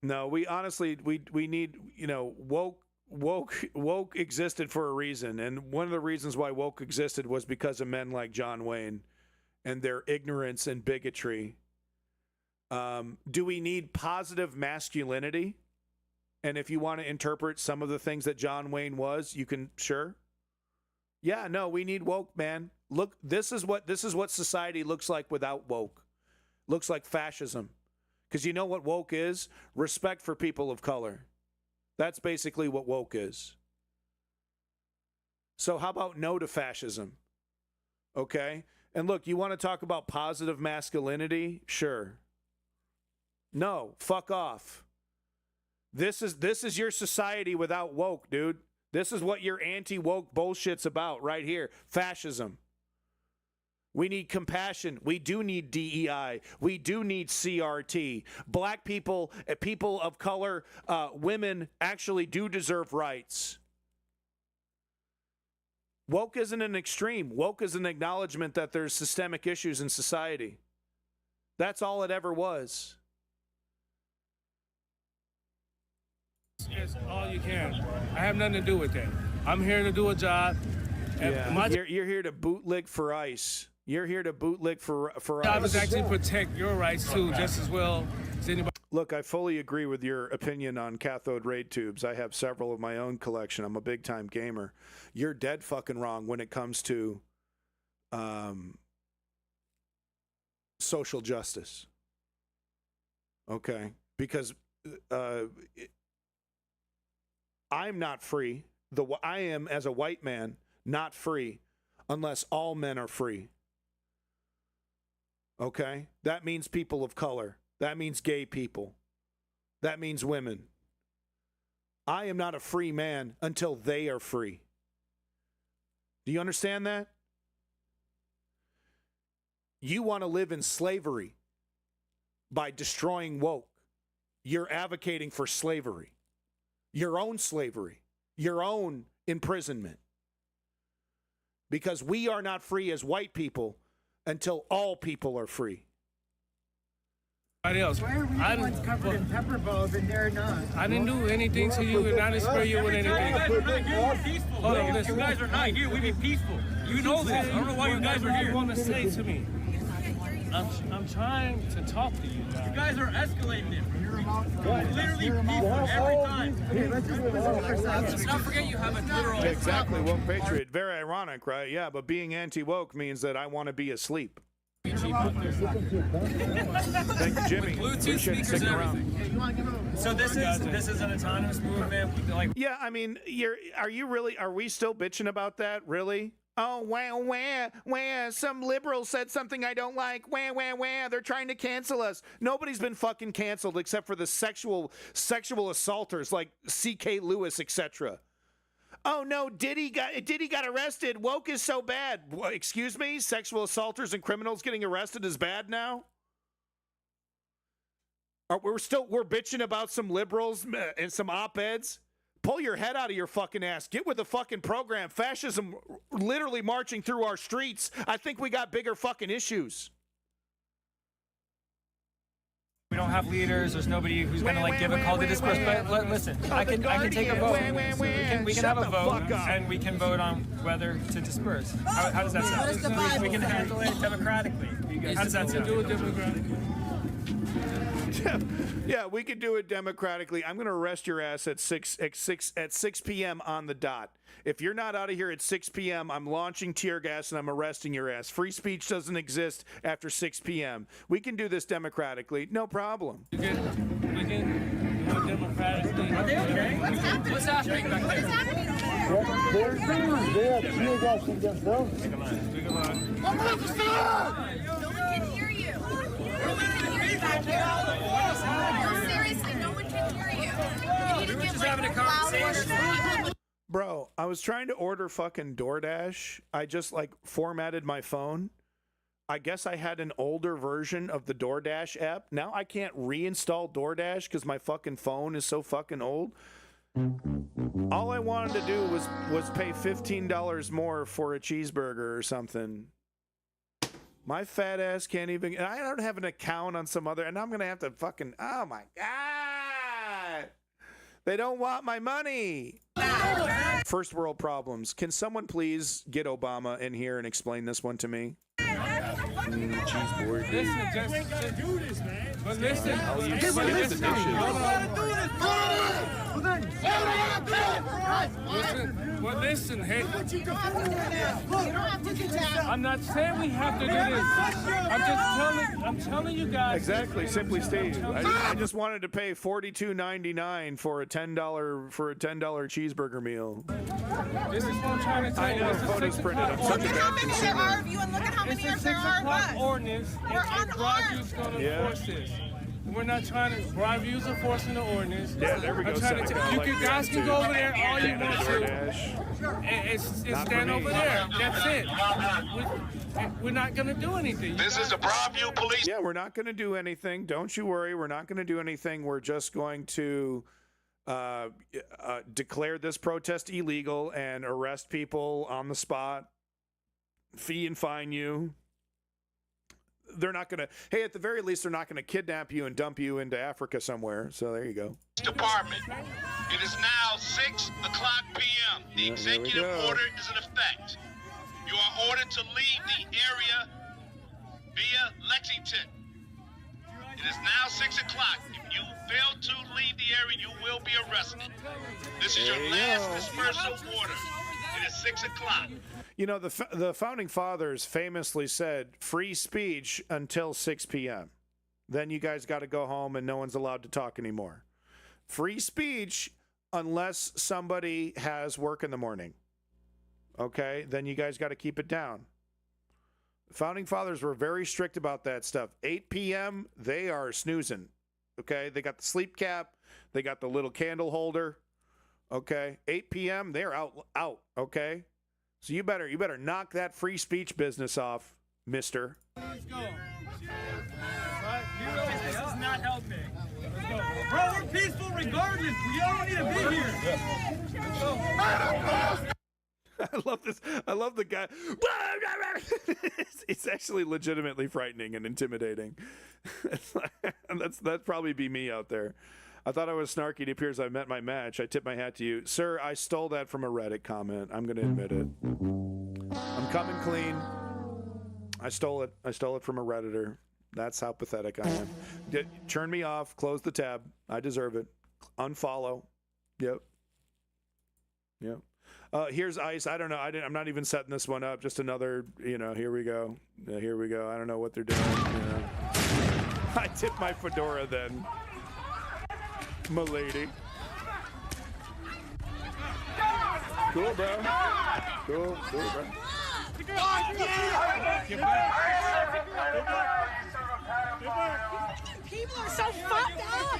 No, we honestly, we need, woke existed for a reason. And one of the reasons why woke existed was because of men like John Wayne and their ignorance and bigotry. Do we need positive masculinity? And if you want to interpret some of the things that John Wayne was, you can, sure. Yeah, no, we need woke, man. Look, this is what society looks like without woke. Looks like fascism. Because you know what woke is? Respect for people of color. That's basically what woke is. So how about no to fascism? Okay? And look, you want to talk about positive masculinity? Sure. No, fuck off. This is your society without woke, dude. This is what your anti-woke bullshit's about right here. Fascism. We need compassion. We do need DEI. We do need CRT. Black people, people of color, women actually do deserve rights. Woke isn't an extreme. Woke is an acknowledgement that there's systemic issues in society. That's all it ever was. It's all you can. I have nothing to do with that. I'm here to do a job. Yeah. You're here to bootlick for ICE. You're here to bootlick for My job ICE. is actually protect your rights too, just as well as anybody. Look, I fully agree with your opinion on cathode ray tubes. I have several of my own collection. I'm a big time gamer. You're dead fucking wrong when it comes to social justice. Okay? Because I'm not free. I am, as a white man, not free unless all men are free. Okay? That means people of color. That means gay people. That means women. I am not a free man until they are free. Do you understand that? You want to live in slavery by destroying woke. You're advocating for slavery. Your own slavery. Your own imprisonment. Because we are not free as white people until all people are free. Else. Why are we the ones covered in pepper balls and they're not? I didn't do anything to you and I didn't spray you with anything. You guys are not here. We're peaceful. Hold on, You listen. guys are not here. We be peaceful. You know this. I don't know why you guys are here. You want to say to me? I'm trying to talk to you guys. You guys are escalating it. We're literally peaceful every time. Okay, let's not forget you have a literal. Exactly, woke patriot. Very ironic, right? Yeah, but being anti-woke means that I want to be asleep. Thank you, Jimmy. Bluetooth Appreciate speakers sticking and around. everything. So this is an autonomous movement. Like, yeah, I mean, are we still bitching about that? Really? Oh, wah, some liberal said something I don't like. Wah, they're trying to cancel us. Nobody's been fucking canceled except for the sexual assaulters like C.K. Lewis, etc. Oh no, Diddy got arrested. Woke is so bad. Excuse me? Sexual assaulters and criminals getting arrested is bad now? We're bitching about some liberals and some op-eds? Pull your head out of your fucking ass. Get with the fucking program. Fascism literally marching through our streets. I think we got bigger fucking issues. don't have leaders. There's nobody who's going to like give a call to disperse. But listen, I can take a vote. We can have a vote, and we can vote on whether to disperse. How does that sound? We can handle it democratically. How does that sound? Do it democratically. Yeah, we could do it democratically. I'm going to arrest your ass at 6 p.m. on the dot. If you're not out of here at 6 p.m., I'm launching tear gas and I'm arresting your ass. Free speech doesn't exist after 6 p.m. We can do this democratically. No problem. We can do it democratically. Are they okay? What's happening back there? They're tear gassing themselves. Come on. No one can hear you. No one can hear you back here. No, seriously, no one can hear you. You need to get like louder. Bro, I was trying to order fucking DoorDash. I just like formatted my phone. I guess I had an older version of the DoorDash app. Now I can't reinstall DoorDash because my fucking phone is so fucking old. All I wanted to do was pay $15 more for a cheeseburger or something. My fat ass can't even. And I don't have an account on some other. And I'm gonna have to fucking. Oh my god! They don't want my money. First world problems. Can someone please get Obama in here and explain this one to me? Cheeseburger. Listen, just do this, man. But listen, listen, hey. I'm not saying we have to do this. I'm telling you guys. Exactly, Simply Steve. I just wanted to pay $42.99 for a $10 cheeseburger meal. This is what I'm trying to tell you. I know, photos printed. I'm such a bad consumer. There are of you, and look at how many there are of us. Ordinance. We're unarmed. You's going to enforce this. We're not trying to. Broadview's enforcing the ordinance. Yeah, there we go. Guys can go over there all you want to. And stand over there. That's it. We're not going to do anything. This is the Broadview Police. Yeah, we're not going to do anything. Don't you worry. We're not going to do anything. We're just going to declare this protest illegal and arrest people on the spot, fee and fine you. They're not going to, hey, at the very least, they're not going to kidnap you and dump you into Africa somewhere. So there you go. Department. It is now 6 o'clock p.m. The executive order is in effect. You are ordered to leave the area via Lexington. It is now 6 o'clock. If you fail to leave the area, you will be arrested. This is your last dispersal order. It is 6 o'clock. You know, the Founding Fathers famously said free speech until 6 p.m. Then you guys got to go home and no one's allowed to talk anymore. Free speech unless somebody has work in the morning. Okay, then you guys got to keep it down. Founding Fathers were very strict about that stuff. 8 p.m., they are snoozing. Okay, they got the sleep cap. They got the little candle holder. Okay, 8 p.m., they're out. Okay. So you better knock that free speech business off, mister. Let's go. Right? You realize this is not helping. Let's go. Bro, we're peaceful regardless. We all need to be here. Let's go. I love this. I love the guy. It's actually legitimately frightening and intimidating. That'd probably be me out there. I thought I was snarky. It appears I met my match. I tip my hat to you. Sir, I stole that from a Reddit comment. I'm going to admit it. I'm coming clean. I stole it. I stole it from a Redditor. That's how pathetic I am. Turn me off. Close the tab. I deserve it. Unfollow. Yep. Here's Ice. I don't know. I'm not even setting this one up. Just another, here we go. Here we go. I don't know what they're doing. I tip my fedora then. M'lady. Cool, bro. Cool, bro. People are so fucked up.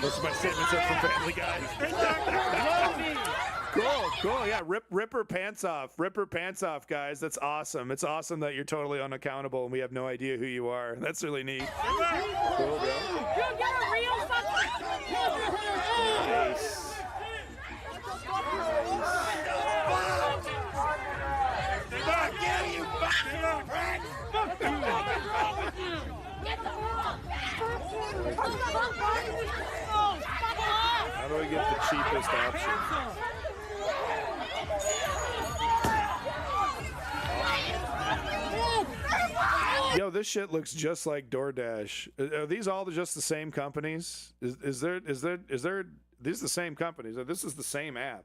Those are my statements up from Family Guy. Cool. Yeah, rip her pants off. Rip her pants off, guys. That's awesome. It's awesome that you're totally unaccountable and we have no idea who you are. That's really neat. Cool, bro. You're a real Nice. Fuck you, cheapest option. Yo, this shit looks just like DoorDash. Are these all just the same companies? Is there these are the same companies? This is the same app.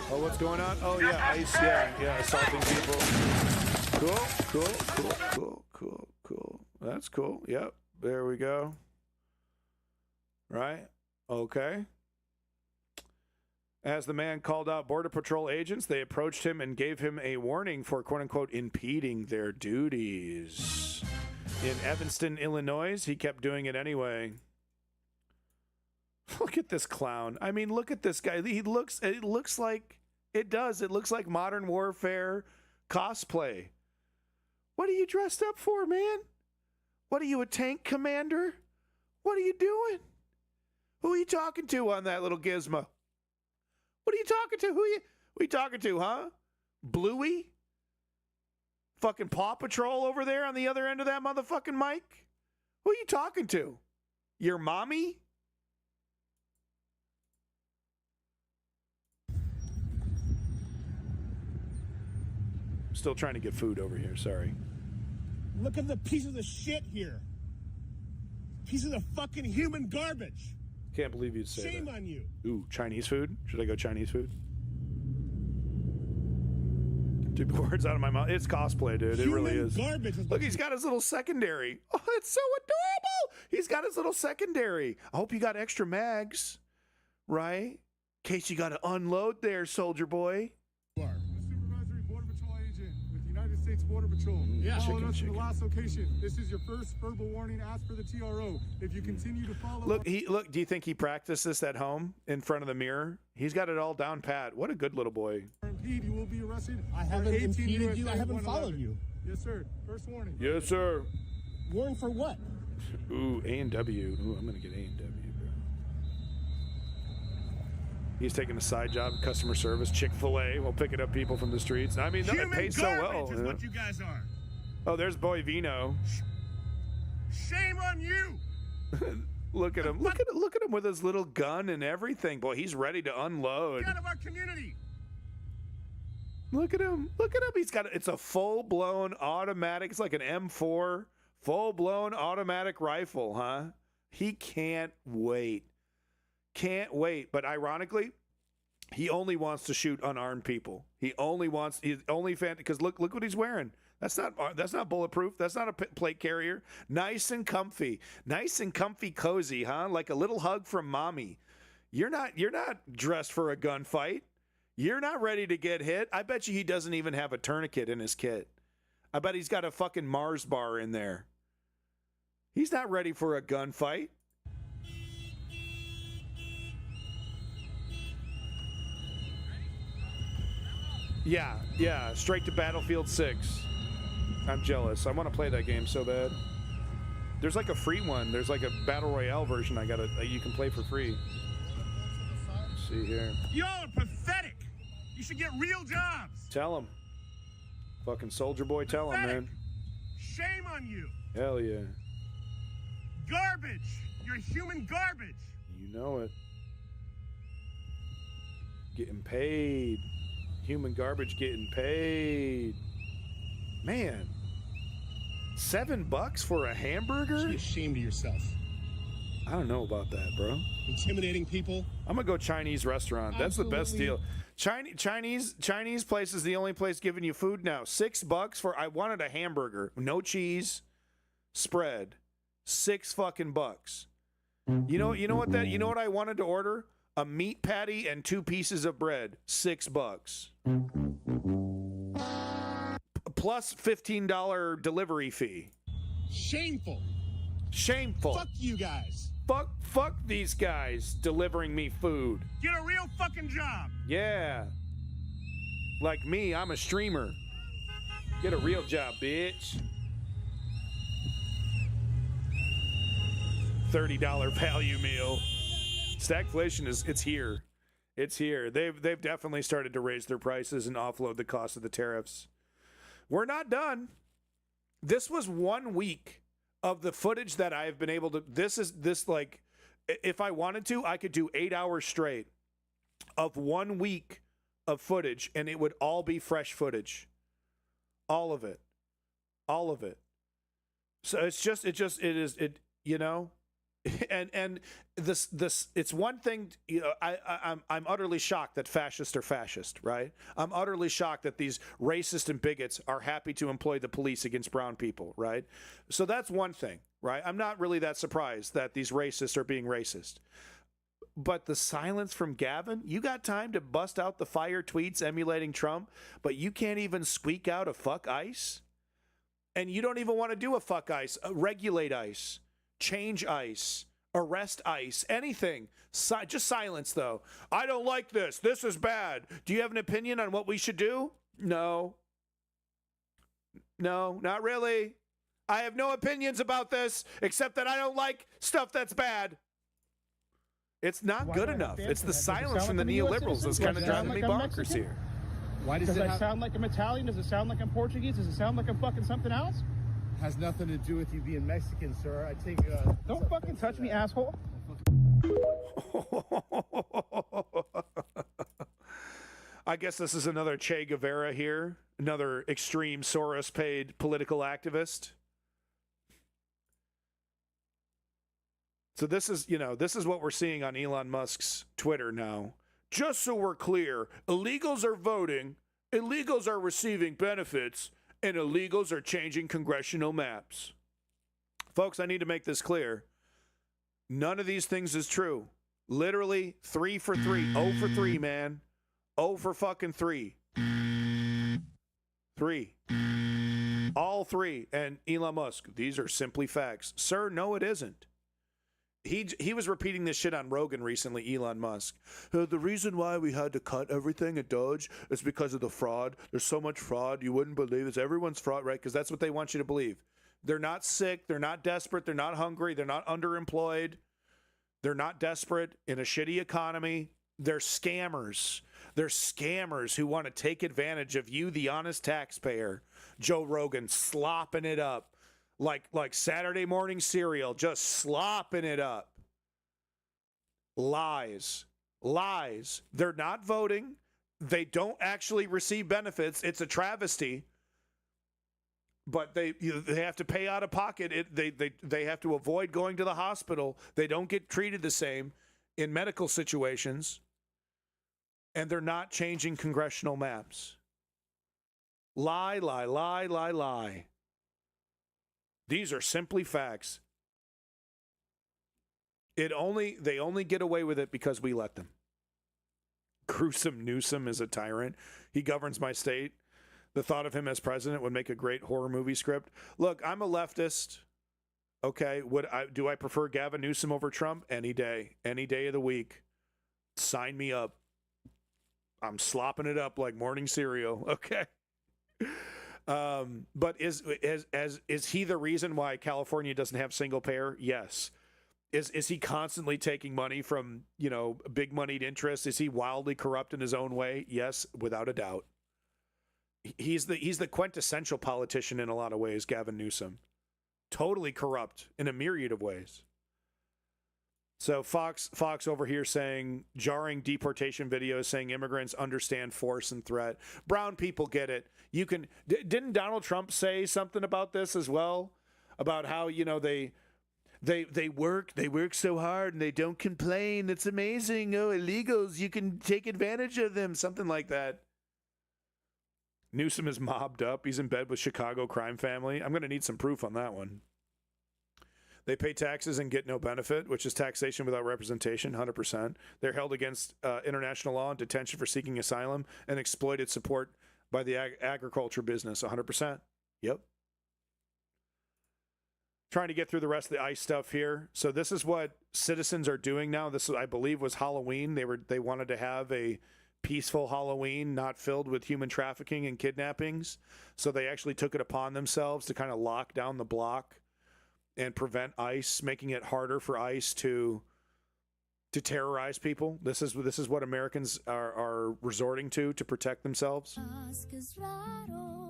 Oh, what's going on? Oh yeah, ICE, yeah, assaulting people. Cool. That's cool. Yep, there we go. Right? Okay. As the man called out Border Patrol agents, they approached him and gave him a warning for, quote-unquote, impeding their duties. In Evanston, Illinois, he kept doing it anyway. Look at this clown. I mean, look at this guy. It looks like Modern Warfare cosplay. What are you dressed up for, man? What are you, a tank commander? What are you doing? Who are you talking to on that little gizmo? What are you talking to? Who are you talking to, huh? Bluey? Fucking Paw Patrol over there on the other end of that motherfucking mic? Who are you talking to? Your mommy? Still trying to get food over here, sorry. Look at the pieces of shit here. Pieces of fucking human garbage. Can't believe you'd say Shame that. on you. Ooh, Chinese food? Should I go Chinese food? Took the words out of my mouth. It's cosplay, dude. It really is. Garbage. Look, he's got his little secondary. Oh, it's so adorable. He's got his little secondary. I hope you got extra mags, right? In case you got to unload there, soldier boy. Supervisory Border Patrol agent with the United States Border Patrol. Yeah. Followed us to the last location. This is your first verbal warning. Ask for the TRO. If you continue to follow. Look. Do you think he practiced this at home in front of the mirror? He's got it all down pat. What a good little boy. Impede, you will be arrested. I haven't impeded you. I haven't followed you. Yes, sir. First warning. Yes, sir. Warn for what? Ooh, A&W. Ooh, I'm gonna get A&W, bro. He's taking a side job, customer service, Chick-fil-A, while picking up people from the streets. I mean, it pays so well. Is what you guys are. Oh, there's Boy Vino. Shame on you. Look at him. Look at him with his little gun and everything. Boy, he's ready to unload. Get out of our community. Look at him. It's a full-blown automatic. It's like an M4 full-blown automatic rifle, huh? He can't wait. But ironically, he only wants to shoot unarmed people. Because look what he's wearing. That's not bulletproof. That's not a plate carrier. Nice and comfy, cozy, huh? Like a little hug from mommy. You're not dressed for a gunfight. You're not ready to get hit. I bet you he doesn't even have a tourniquet in his kit. I bet he's got a fucking Mars bar in there. He's not ready for a gunfight. Yeah, straight to Battlefield 6. I'm jealous. I want to play that game so bad. There's like a free one. There's like a Battle Royale version you can play for free. Let's see here. Y'all are pathetic. You should get real jobs. Tell him. Fucking soldier boy, tell him, man. Shame on you. Hell yeah. Garbage. You're human garbage. You know it. Getting paid. Human garbage getting paid. Man. $7 for a hamburger? You should be ashamed of yourself. I don't know about that, bro. Intimidating people. I'm gonna go Chinese restaurant. That's the best deal. Chinese place is the only place giving you food now. $6 for. I wanted a hamburger, no cheese, spread. $6 fucking bucks. You know what I wanted to order? A meat patty and 2 pieces of bread. $6. Plus $15 delivery fee. Shameful. Fuck you guys. Fuck these guys delivering me food. Get a real fucking job. Yeah. Like me, I'm a streamer. Get a real job, bitch. $30 value meal. Stagflation it's here. It's here. They've definitely started to raise their prices and offload the cost of the tariffs. We're not done. This was 1 week of the footage that I have been able to. Like, if I wanted to, I could do 8 hours straight of 1 week of footage, and it would all be fresh footage. All of it. So and this it's one thing, I'm utterly shocked that fascists are fascist, right? I'm utterly shocked that these racists and bigots are happy to employ the police against brown people, right? So that's one thing, right? I'm not really that surprised that these racists are being racist. But the silence from Gavin, you got time to bust out the fire tweets emulating Trump, but you can't even squeak out a fuck ICE? And you don't even want to do a fuck ICE, regulate ICE, change ICE, arrest ICE, anything. Just silence, though. I don't like this. This is bad. Do you have an opinion on what we should do? No, not really. I have no opinions about this, except that I don't like stuff that's bad. It's not good enough. It's the silence from the neoliberals that's kind of driving me bonkers here. Why does it sound like I'm Italian? Does it sound like I'm Portuguese? Does it sound like I'm fucking something else? Has nothing to do with you being Mexican, sir. I take. Don't fucking touch me, asshole. I guess this is another Che Guevara here, another extreme Soros-paid political activist. So this is what we're seeing on Elon Musk's Twitter now. Just so we're clear, illegals are voting, illegals are receiving benefits, and illegals are changing congressional maps. Folks, I need to make this clear. None of these things is true. Literally 3 for 3. 0 for 3, man. 0 for fucking 3. 3. All 3. And Elon Musk, these are simply facts. Sir, no, it isn't. He was repeating this shit on Rogan recently, Elon Musk. The reason why we had to cut everything at Doge is because of the fraud. There's so much fraud. You wouldn't believe it. Everyone's fraud, right? Because that's what they want you to believe. They're not sick. They're not desperate. They're not hungry. They're not underemployed. They're not desperate in a shitty economy. They're scammers. They're scammers who want to take advantage of you, the honest taxpayer. Joe Rogan slopping it up. Like Saturday morning cereal, just slopping it up. Lies. They're not voting. They don't actually receive benefits. It's a travesty. But they have to pay out of pocket. They have to avoid going to the hospital. They don't get treated the same in medical situations. And they're not changing congressional maps. Lie. These are simply facts. They only get away with it because we let them. Gruesome Newsom is a tyrant. He governs my state. The thought of him as president would make a great horror movie script. Look, I'm a leftist. Okay, do I prefer Gavin Newsom over Trump? Any day of the week. Sign me up. I'm slopping it up like morning cereal. Okay. But is he the reason why California doesn't have single payer? Yes. Is he constantly taking money from, big moneyed interests? Is he wildly corrupt in his own way? Yes, without a doubt. He's the quintessential politician in a lot of ways, Gavin Newsom. Totally corrupt in a myriad of ways. So Fox over here saying jarring deportation videos saying immigrants understand force and threat. Brown people get it. Didn't Donald Trump say something about this as well? About how, they work so hard and they don't complain. It's amazing. Oh, illegals, you can take advantage of them. Something like that. Newsom is mobbed up. He's in bed with Chicago crime family. I'm going to need some proof on that one. They pay taxes and get no benefit, which is taxation without representation, 100%. They're held against international law and detention for seeking asylum and exploited support by the agriculture business, 100%. Yep. Trying to get through the rest of the ICE stuff here. So this is what citizens are doing now. This, I believe, was Halloween. They wanted to have a peaceful Halloween, not filled with human trafficking and kidnappings. So they actually took it upon themselves to kind of lock down the block and prevent ICE, making it harder for ICE to to terrorize people. This is what Americans are resorting to protect themselves.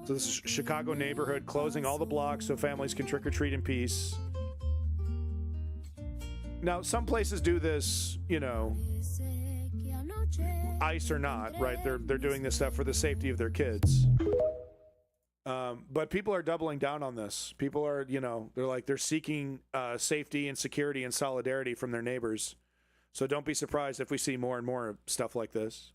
So this is Chicago neighborhood closing all the blocks so families can trick or treat in peace. Now, some places do this, you know, ICE or not, right? They're doing this stuff for the safety of their kids. But people are doubling down on this. People are, you know, they're seeking safety and security and solidarity from their neighbors. So don't be surprised if we see more and more stuff like this.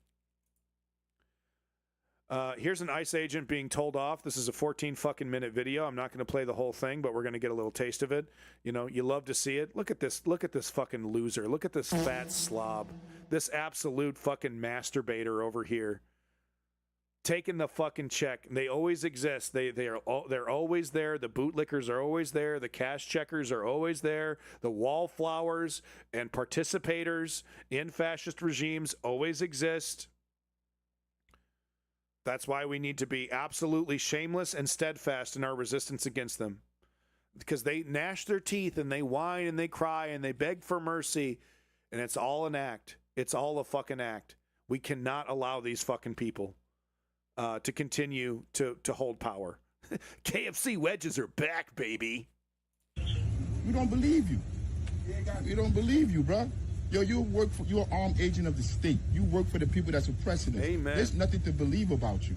Here's an ICE agent being told off. This is a 14 fucking minute video. I'm not going to play the whole thing, but we're going to get a little taste of it. You know, you love to see it. Look at this. Look at this fucking loser. Look at this fat slob. This absolute fucking masturbator over here. Taking the fucking check. They always exist. They're always there. The bootlickers are always there. The cash checkers are always there. The wallflowers and participators in fascist regimes always exist. That's why we need to be absolutely shameless and steadfast in our resistance against them. Because they gnash their teeth and they whine and they cry and they beg for mercy. And it's all an act. It's all a fucking act. We cannot allow these fucking people to continue to hold power. KFC wedges are back, baby. We don't believe you. We don't believe you, bro. Yo, you're an armed agent of the state. You work for the people that's oppressing us. Amen. There's nothing to believe about you.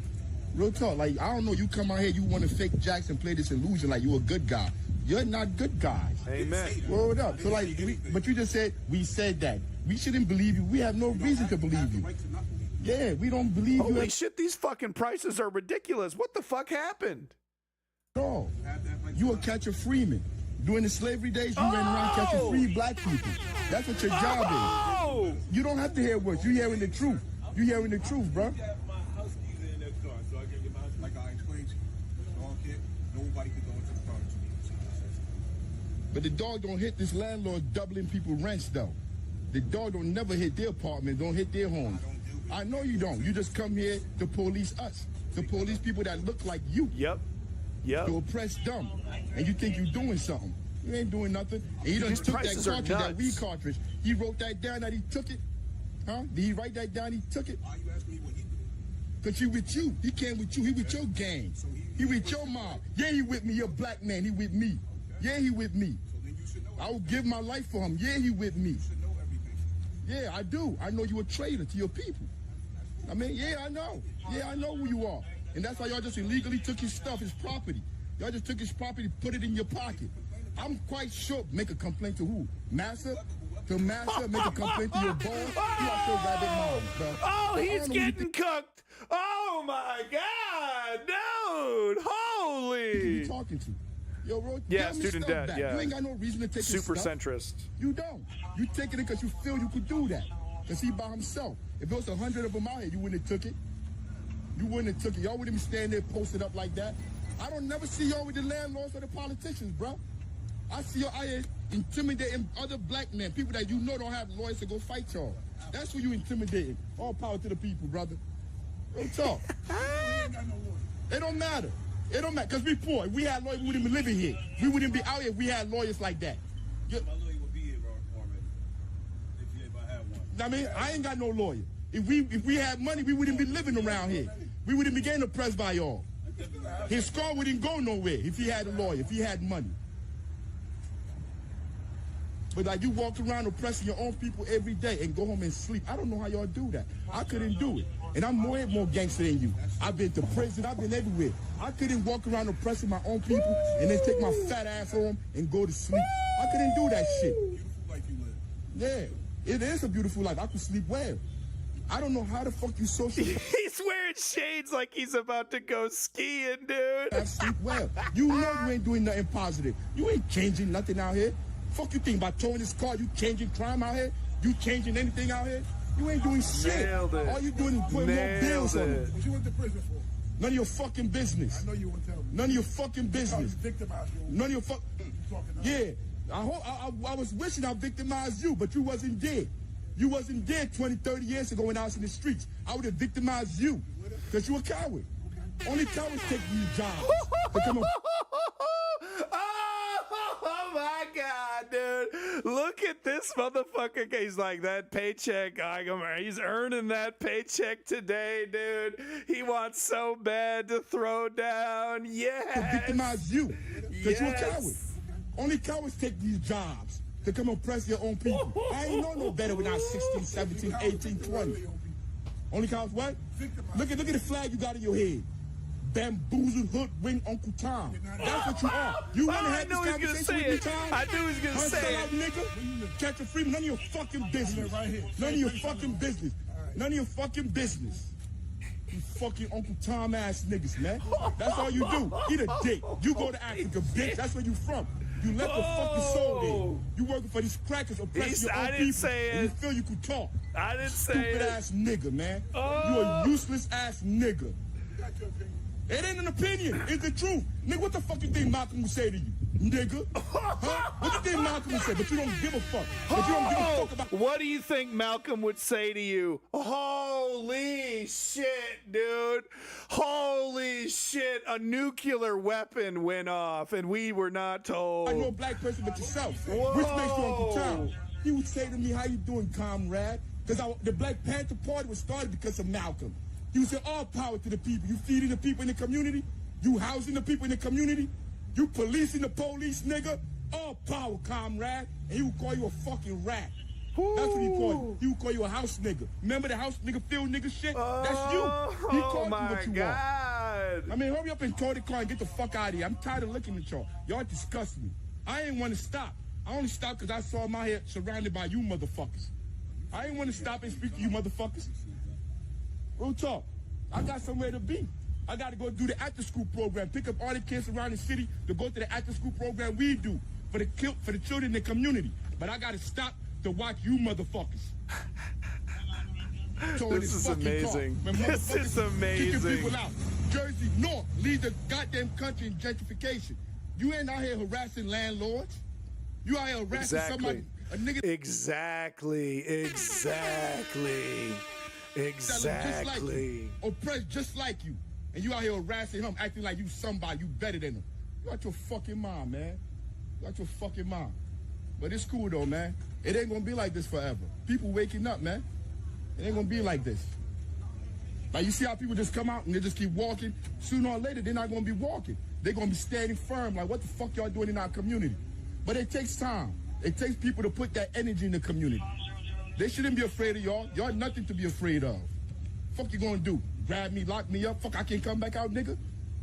Real talk. Like, I don't know, you come out here, you want to fake jacks and play this illusion like you're a good guy. You're not good guys. Amen. Word up. So like, but you just said, we said that. We shouldn't believe you. We have no reason to believe you. Yeah, we don't believe you. Holy shit, these fucking prices are ridiculous. What the fuck happened? No. You a catch a freeman. During the slavery days, you ran around catching free black people. That's what your job is. You don't have to hear words. You hearing the truth. You hearing the truth, bro. But the dog don't hit this landlord doubling people rents, though. The dog don't never hit their apartment, don't hit their homes. I know you don't. You just come here to police us. To police people that look like you. Yep. To oppress them. And you think you're doing something. You ain't doing nothing. And he done took that cartridge, that weed cartridge. He wrote that down that he took it. Huh? Did he write that down he took it? Why you asking me what he did? Because he with you. He came with you. He with your gang. So he with your mob. Yeah, he with me. You're a black man. He with me. Okay. Yeah, he with me. So then you should know I will give my life for him. Yeah, he with me. You should know everything. Yeah, I do. I know you a traitor to your people. I mean, yeah, I know. Yeah, I know who you are. And that's why y'all just illegally took his stuff, his property. Y'all just took his property, put it in your pocket. I'm quite sure. Make a complaint to who? Massa? To Massa? Make a complaint to your boss? You out your rabbit mom, bro. Oh, he's getting cooked. Oh, my God. Dude. Holy. Who you talking to? Yo, bro, yeah, student debt, back. yeah. You ain't got no reason to take super his stuff. centrist. You don't. You taking it because you feel you could do that. Because he by himself. If there was 100 of them out here, you wouldn't have took it. You wouldn't have took it. Y'all wouldn't be standing there posted up like that. I don't never see y'all with the landlords or the politicians, bro. I see y'all out here intimidating other black men, people that you know don't have lawyers to go fight y'all. That's who you intimidating. All power to the people, brother. Real talk. It don't matter. It don't matter, because we poor. If we had lawyers, we wouldn't be living here. We wouldn't be out here if we had lawyers like that. My lawyer would be here already if I had one. I mean, I ain't got no lawyer. If we had money, we wouldn't be living around here. We wouldn't be getting oppressed by y'all. His car wouldn't go nowhere if he had a lawyer, if he had money. But like you walk around oppressing your own people every day and go home and sleep. I don't know how y'all do that. I couldn't do it. And I'm more gangster than you. I've been to prison. I've been everywhere. I couldn't walk around oppressing my own people and then take my fat ass home and go to sleep. I couldn't do that shit. Beautiful life you live. Yeah, it is a beautiful life. I could sleep well. I don't know how the fuck you social. He's wearing shades like he's about to go skiing, dude. I sleep well. You know you ain't doing nothing positive. You ain't changing nothing out here. Fuck you think about towing this car? You changing crime out here? You changing anything out here? You ain't doing shit. Nailed it. All you doing is putting more bills on it. What you went to prison for? None of your fucking business. I know you won't tell me. None of your fucking business. Victimized you. None of your fuck. Yeah. I was wishing I victimized you, but you wasn't dead. You wasn't dead 20, 30 years ago when I was in the streets. I would have victimized you because you a coward. Only cowards take these jobs. Oh my God, dude. Look at this. This motherfucker, he's like, that paycheck, he's earning that paycheck today, dude. He wants so bad to throw down. Yes. To victimize you. Because you're a coward. Only cowards take these jobs to come oppress your own people. I ain't know no better when I was 16, 17, 18, 20. Only cowards what? Look at the flag you got in your head. Bamboozled, hoodwink, Uncle Tom. That's what you are. You want to have this conversation with me, Tom? I knew he was going to say it. Nigga, catch a free, none of your fucking business. None of your fucking business. None of your fucking business. You fucking Uncle Tom ass niggas, man. That's all you do. Eat a dick. You go to Africa, bitch. That's where you from. You left the fucking soul there. You working for these crackers oppressing your own people. Say it. And you feel you could talk. I didn't say it. Stupid ass nigga, man. You a useless ass nigga. It ain't an opinion. It's the truth. Nigga, what the fuck you think Malcolm would say to you? Nigga? Huh? What do you think Malcolm would say? But you don't give a fuck. But you don't give a fuck about... What do you think Malcolm would say to you? Holy shit, dude. Holy shit. A nuclear weapon went off and we were not told. I know a black person but yourself. Whoa. Which makes you Uncle Tom. He would say to me, how you doing, comrade? Because the Black Panther Party was started because of Malcolm. He would say, all power to the people. You feeding the people in the community? You housing the people in the community? You policing the police, nigga? All power, comrade. And he would call you a fucking rat. Ooh. That's what he called you. He would call you a house nigga. Remember the house nigga, field nigga shit? That's you. He called you what you want. I mean, hurry up and tow the car and get the fuck out of here. I'm tired of looking at y'all. Y'all disgust me. I ain't want to stop. I only stopped because I saw my head surrounded by you motherfuckers. I ain't want to stop and speak to you motherfuckers. Real talk. I got somewhere to be. I got to go do the after-school program, pick up all the kids around the city to go to the after-school program we do for the children in the community. But I got to stop to watch you motherfuckers. This is amazing. This is amazing. Kicking people out. Jersey North lead the goddamn country in gentrification. You ain't out here harassing landlords. You out here harassing somebody, a nigga. Exactly. Oppressed just like you. And you out here harassing him, acting like you somebody, you better than him. You out your fucking mind, man. You out your fucking mind. But it's cool though, man. It ain't gonna be like this forever. People waking up, man. It ain't gonna be like this. Like you see how people just come out and they just keep walking? Sooner or later, they're not gonna be walking. They're gonna be standing firm, like what the fuck y'all doing in our community? But it takes time. It takes people to put that energy in the community. They shouldn't be afraid of y'all. Y'all nothing to be afraid of. Fuck you gonna do? Grab me, lock me up? Fuck, I can't come back out, nigga?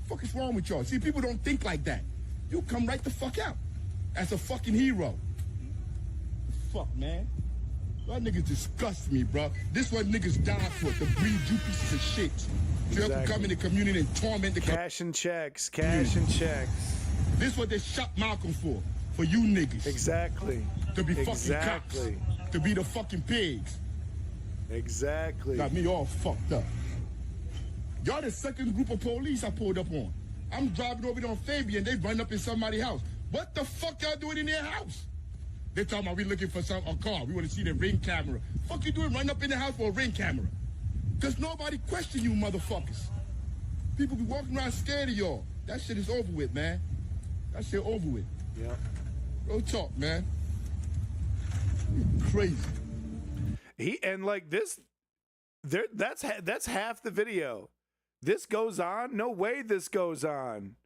Fuck is wrong with y'all? See, people don't think like that. You come right the fuck out. As a fucking hero. Fuck, man. Y'all niggas disgust me, bro. This what niggas die for, to breed you pieces of shit. So y'all can come in the community and torment the cash and checks, cash and checks. This what they shot Malcolm for you niggas. Exactly. To be fucking cops. To be the fucking pigs. Exactly. Got me all fucked up. Y'all the second group of police I pulled up on. I'm driving over there on Fabian, they run up in somebody's house. What the fuck y'all doing in their house? They talking about we looking for a car. We want to see the ring camera. Fuck you doing running up in the house for a ring camera? Because nobody question you motherfuckers. People be walking around scared of y'all. That shit is over with, man. That shit over with. Yeah. Real talk, man. Crazy. And like this, that's half the video. This goes on? No way this goes on.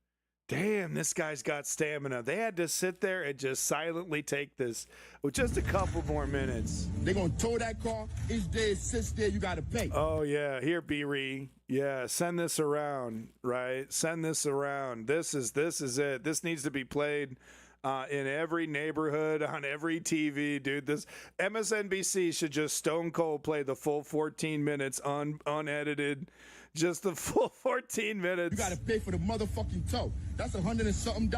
Damn, this guy's got stamina. They had to sit there and just silently take this with just a couple more minutes. They gonna tow that car. Each day it sits there, you gotta pay. Oh yeah, here B-Ree. Yeah, send this around, right? Send this around. This is it. This needs to be played in every neighborhood, on every TV, dude. This MSNBC should just stone cold play the full 14 minutes unedited. Just the full 14 minutes. You gotta pay for the motherfucking tow. That's $100 and something.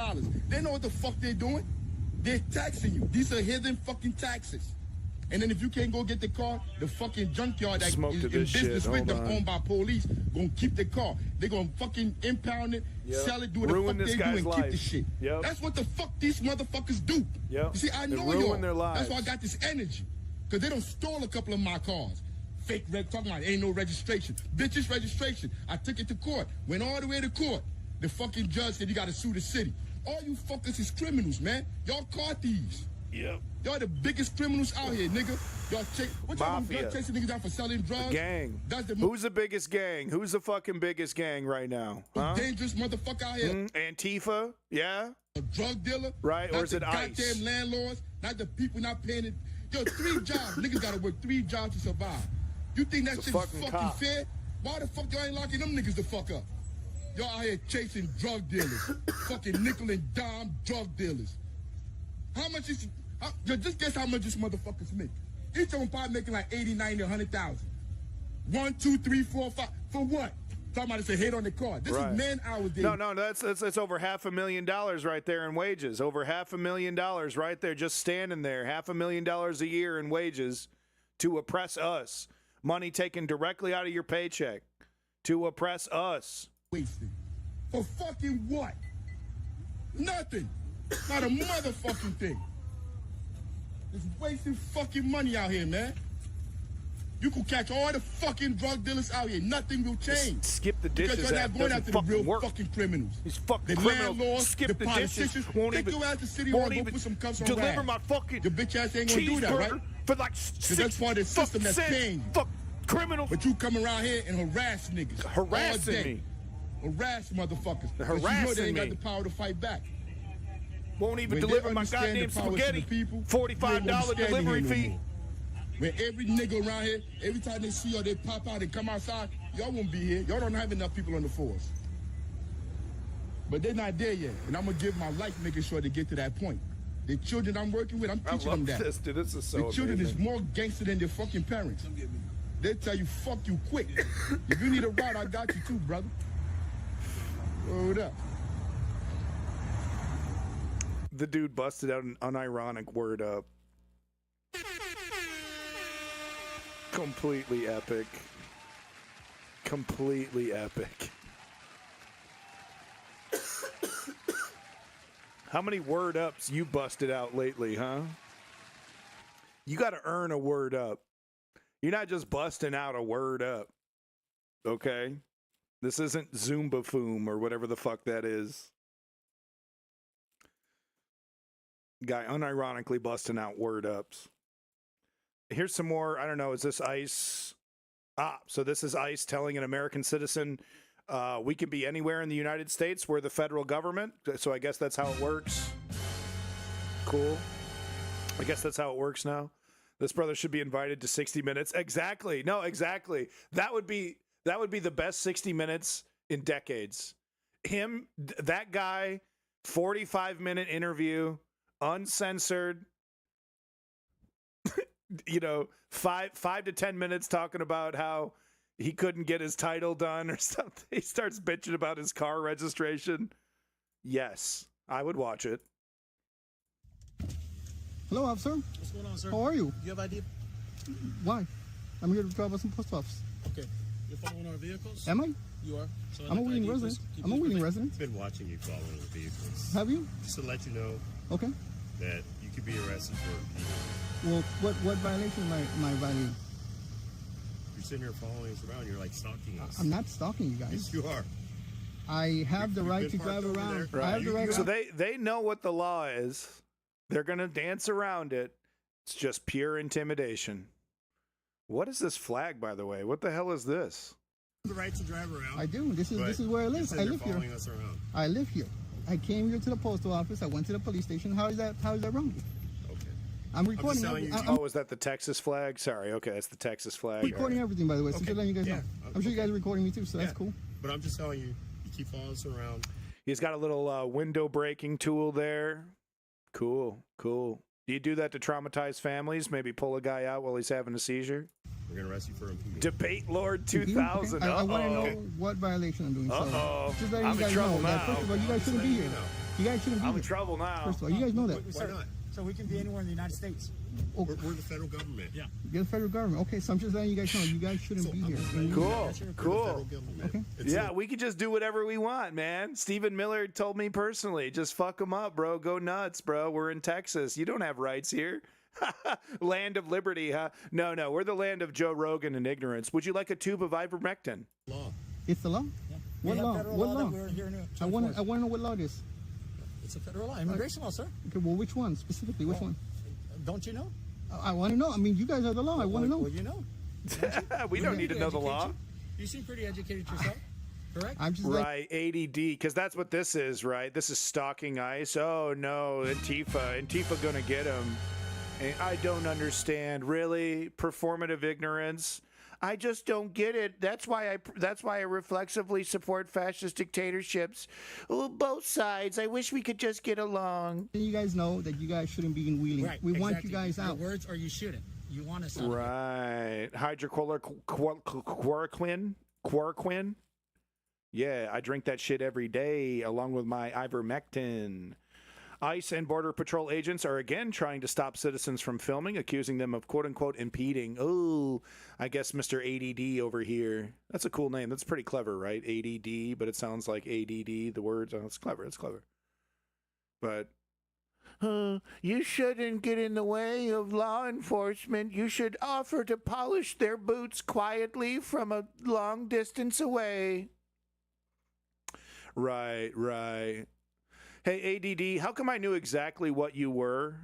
They know what the fuck they're doing. They're taxing you. These are hidden fucking taxes. And then if you can't go get the car, the fucking junkyard that is in business with them, owned by police, gonna keep the car. They're gonna fucking impound it, sell it, do what the fuck they do, and keep the shit. That's what the fuck these motherfuckers do. You see, I know y'all. That's why I got this energy. Because they done stole a couple of my cars. Fake red, talking about ain't no registration. Bitches registration. I took it to court. Went all the way to court. The fucking judge said you gotta sue the city. All you fuckers is criminals, man. Y'all caught these. Yep. Y'all the biggest criminals out here, nigga. Y'all Mafia. chasing niggas down for selling drugs. Gang. That's the Who's the biggest gang? Who's the fucking biggest gang right now? Huh? dangerous motherfucker out here. Antifa? Yeah. A drug dealer. Right, not or is it the ICE? goddamn landlords, not the people not paying it. Yo, 3 jobs. Niggas gotta work 3 jobs to survive. You think that It's a shit is fucking fucking cop. fair? Why the fuck y'all ain't locking them niggas the fuck up? Y'all out here chasing drug dealers. Fucking nickel and dime drug dealers. How much is... yo, just guess how much this motherfuckers make. Each of them probably making like 80, 90, 100,000. 1, 2, 3, 4, 5. For what? Talking about it's a hit on the car. This Right. is man hours. No, that's over $500,000 right there in wages. Over $500,000 right there, just standing there. $500,000 a year in wages to oppress us. Money taken directly out of your paycheck to oppress us. Wasted. For fucking what? Nothing. Not a motherfucking thing. It's wasting fucking money out here, man. You can catch all the fucking drug dealers out here. Nothing will change. Skip the dishes. Because you're not going after the real fucking criminals. These fucking the criminals. landlords, Skip the the dishes. politicians. Won't Take even. your ass to City Won't Hall, go even put some cuffs on deliver rag. my fucking. Your bitch ass ain't gonna do that, right? For like 6 that's part of the system that's cents. changed. Fuck criminals. But you come around here and harass niggas. Harassing all day. me. Harass motherfuckers. 'Cause you know Harassing they ain't me. got the power to fight back. Won't even When they deliver my understand goddamn the power to the spaghetti. people, $45 they ain't gonna be delivery standing here fee. no more. When every nigga around here, every time they see or they pop out and come outside, y'all won't be here. Y'all don't have enough people on the force. But they're not there yet. And I'm going to give my life making sure they get to that point. The children I'm working with, I'm teaching them that. This, dude. This is so the children amazing. is more gangster than their fucking parents. They tell you, fuck you quick. If you need a ride, I got you too, brother. Hold up. The dude busted out an unironic word up. Completely epic. Completely epic. How many word ups you busted out lately, huh? You got to earn a word up. You're not just busting out a word up. Okay? This isn't Zumba Foom or whatever the fuck that is. Guy unironically busting out word ups. Here's some more. I don't know. Is this ICE? So this is ICE telling an American citizen, we can be anywhere in the United States. We're the federal government. So I guess that's how it works. Cool. I guess that's how it works now. This brother should be invited to 60 Minutes. Exactly. No, exactly. That would be the best 60 Minutes in decades. Him, that guy, 45-minute interview, uncensored. You know, five to 10 minutes talking about how he couldn't get his title done or something. He starts bitching about his car registration. Yes, I would watch it. Hello, officer. What's going on, sir? How are you? Do you have ID? Why? I'm here to drive us some post office. Okay. You're following our vehicles? Am I? You are. So I'm a waiting resident. I'm a waiting resident. I've been watching you follow one of the vehicles. Have you? Just to let you know Okay. that you could be arrested for Well, what violation am I violating? you're sitting here following us around. You're like stalking us. I'm not stalking you guys. Yes, you are. I have the You've right been to parked drive over around. there. I have the right. So they know what the law is. They're going to dance around it. It's just pure intimidation. What is this flag, by the way? What the hell is this? The right to drive around. I do. This is where I you're live. sitting I there live here. following us around. I live here. I came here to the postal office. I went to the police station. How is that wrong? Okay. I'm recording. Oh, is that the Texas flag? Sorry. Okay, that's the Texas flag. Recording everything, by the way. So Okay. just letting you guys Yeah. know. I'm sure you guys are recording me too, so that's cool. But I'm just telling you, you keep following us around. He's got a little window breaking tool there. Cool. Do you do that to traumatize families? Maybe pull a guy out while he's having a seizure? We're going to arrest you for impeding. Debate Lord 2000. I want to know what violation I'm doing. Uh-oh. So just letting I'm you in guys trouble know that, now. first of all, you guys shouldn't be here. You guys shouldn't be I'm here. in trouble now. First of all, you guys know that. Why not? So we can be anywhere in the United States. We're the federal government. Yeah. You're the federal government. Okay, so I'm just letting you guys know you guys shouldn't be here. Cool. Okay. Yeah, we could just do whatever we want, man. Stephen Miller told me personally, just fuck them up, bro. Go nuts, bro. We're in Texas. You don't have rights here. Land of liberty, huh? No, we're the land of Joe Rogan and ignorance. Would you like a tube of ivermectin? Law. It's the law? Yeah. What We have law? federal What law law? that we're here to I want enforce. to know what law it is. It's a federal law, immigration law, sir. Okay, well, which one specifically? Which one? Don't you know? I want to know. I mean, you guys are the law. I want to know. Well, you know. We don't need to know the law. You seem pretty educated yourself, correct? I'm just right, ADD, because that's what this is, right? This is stalking ICE. Oh no, Antifa gonna get him. And I don't understand. Really, performative ignorance. I just don't get it. That's why I reflexively support fascist dictatorships. Oh, both sides. I wish we could just get along. You guys know that you guys shouldn't be in wheeling. Right, We want exactly. you guys out. Your words or you shouldn't. You want us out. Right. Hydrochloroquine. Yeah, I drink that shit every day along with my ivermectin. ICE and Border Patrol agents are again trying to stop citizens from filming, accusing them of quote-unquote impeding. Oh, I guess Mr. ADD over here. That's a cool name. That's pretty clever, right? ADD, but it sounds like ADD, the words. Oh, it's clever. It's clever. But you shouldn't get in the way of law enforcement. You should offer to polish their boots quietly from a long distance away. Right. Hey, ADD, how come I knew exactly what you were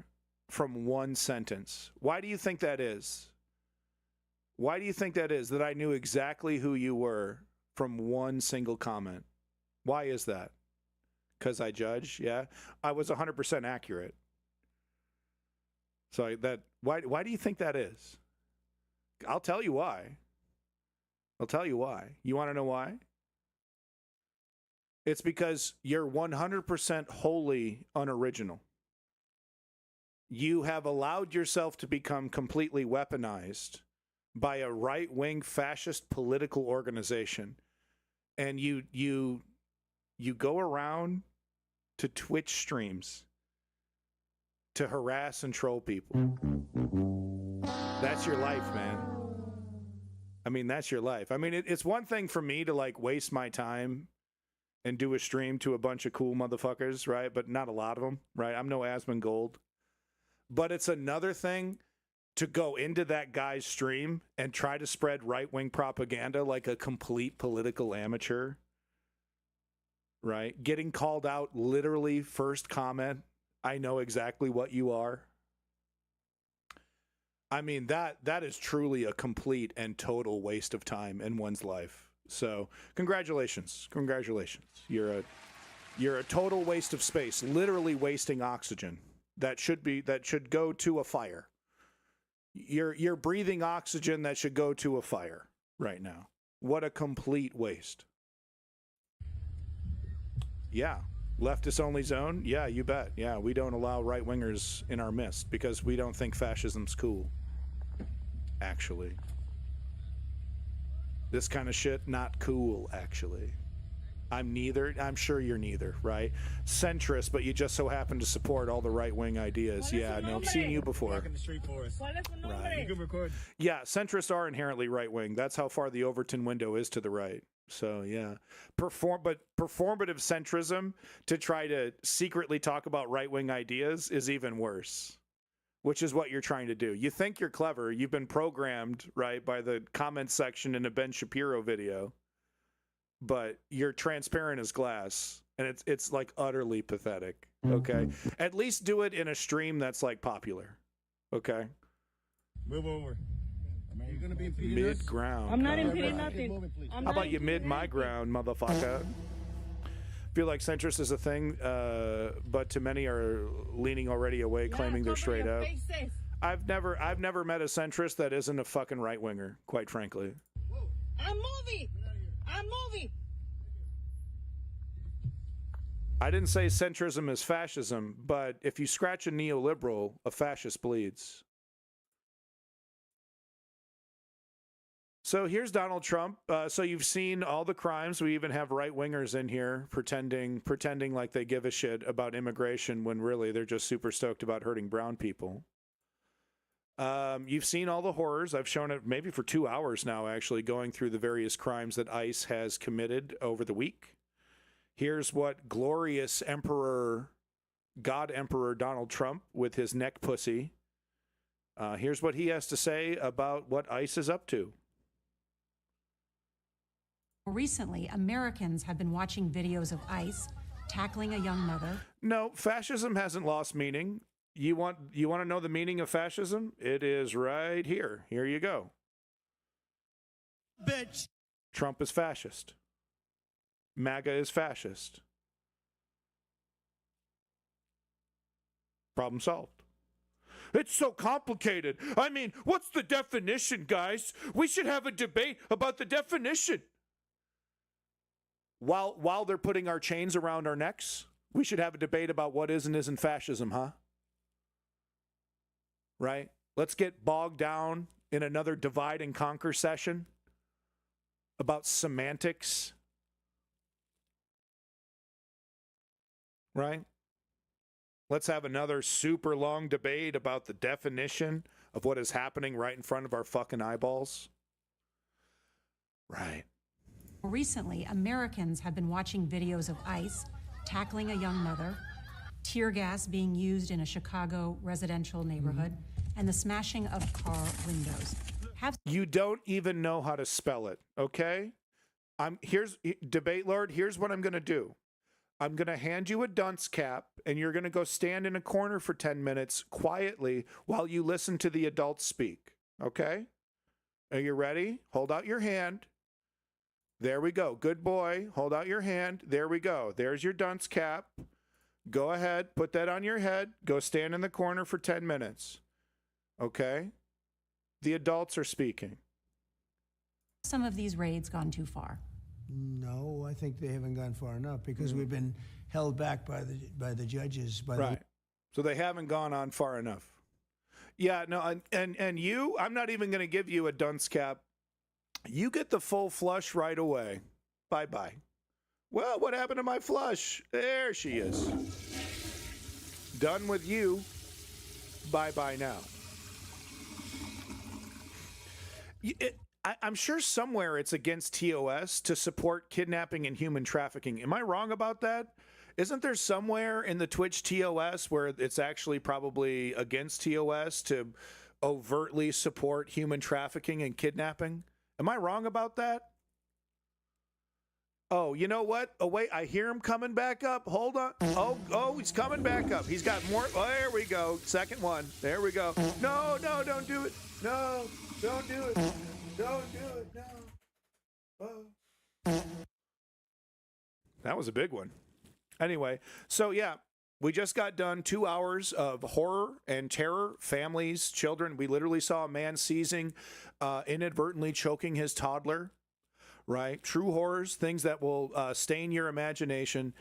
from one sentence? Why do you think that is? Why do you think that is, that I knew exactly who you were from one single comment? Why is that? Because I judge? Yeah. I was 100% accurate. So why do you think that is? I'll tell you why. You want to know why? It's because you're 100% wholly unoriginal. You have allowed yourself to become completely weaponized by a right-wing fascist political organization. And you go around to Twitch streams to harass and troll people. That's your life, man. I mean, that's your life. I mean, it's one thing for me to like waste my time and do a stream to a bunch of cool motherfuckers, right? But not a lot of them, right? I'm no Asmongold. But it's another thing to go into that guy's stream and try to spread right-wing propaganda like a complete political amateur, right? Getting called out literally first comment, I know exactly what you are. I mean, that is truly a complete and total waste of time in one's life. So, congratulations. You're a total waste of space, literally wasting oxygen that should go to a fire. You're breathing oxygen that should go to a fire right now. What a complete waste. Yeah. Leftist only zone? Yeah, you bet. Yeah, we don't allow right-wingers in our midst because we don't think fascism's cool. Actually. This kind of shit, not cool, actually. I'm neither. I'm sure you're neither, right? Centrist, but you just so happen to support all the right-wing ideas. Yeah, no, I've seen you before. Right. You can record. Yeah, centrists are inherently right-wing. That's how far the Overton window is to the right. So, yeah. But performative centrism to try to secretly talk about right-wing ideas is even worse. Which is what you're trying to do. You think you're clever. You've been programmed, right, by the comment section in a Ben Shapiro video. But you're transparent as glass. And it's like utterly pathetic. Okay? At least do it in a stream that's like popular. Okay? Move over. You're going to be impeding Mid-ground. I'm not impeding nothing. How about you mid my ground, motherfucker? Feel like centrist is a thing, but too many are leaning already away, claiming they're straight up. I've never met a centrist that isn't a fucking right winger, quite frankly. I'm moving. I didn't say centrism is fascism, but if you scratch a neoliberal, a fascist bleeds. So here's Donald Trump. So you've seen all the crimes. We even have right-wingers in here pretending like they give a shit about immigration when really they're just super stoked about hurting brown people. You've seen all the horrors. I've shown it maybe for 2 hours now, actually, going through the various crimes that ICE has committed over the week. Here's what glorious God Emperor Donald Trump with his neck pussy. Here's what he has to say about what ICE is up to. Recently, Americans have been watching videos of ICE tackling a young mother. No, fascism hasn't lost meaning. You want to know the meaning of fascism? It is right here. Here you go. Bitch. Trump is fascist. MAGA is fascist. Problem solved. It's so complicated. I mean, what's the definition, guys? We should have a debate about the definition. While they're putting our chains around our necks, we should have a debate about what is and isn't fascism, huh? Right? Let's get bogged down in another divide and conquer session about semantics. Right? Let's have another super long debate about the definition of what is happening right in front of our fucking eyeballs. Right. Recently, Americans have been watching videos of ICE tackling a young mother, tear gas being used in a Chicago residential neighborhood, and the smashing of car windows. You don't even know how to spell it, okay? Here's debate lord, here's what I'm going to do. I'm going to hand you a dunce cap, and you're going to go stand in a corner for 10 minutes quietly while you listen to the adults speak, okay? Are you ready? Hold out your hand. There we go. Good boy. Hold out your hand. There we go. There's your dunce cap. Go ahead. Put that on your head. Go stand in the corner for 10 minutes. Okay? The adults are speaking. Some of these raids gone too far? No, I think they haven't gone far enough because we've been held back by the judges. Right. So they haven't gone on far enough. Yeah, no, and you, I'm not even going to give you a dunce cap. You get the full flush right away. Bye-bye. Well, what happened to my flush? There she is. Done with you. Bye-bye now. I'm sure somewhere it's against TOS to support kidnapping and human trafficking. Am I wrong about that? Isn't there somewhere in the Twitch TOS where it's actually probably against TOS to overtly support human trafficking and kidnapping? Am I wrong about that? Oh, you know what? Oh, wait, I hear him coming back up. Hold on. Oh, he's coming back up. He's got more. Oh, there we go. Second one. There we go. No, don't do it. No, don't do it. Don't do it. No. Oh. That was a big one. Anyway, so yeah, we just got done 2 hours of horror and terror, families, children. We literally saw a man seizing, inadvertently choking his toddler, right? True horrors, things that will stain your imagination.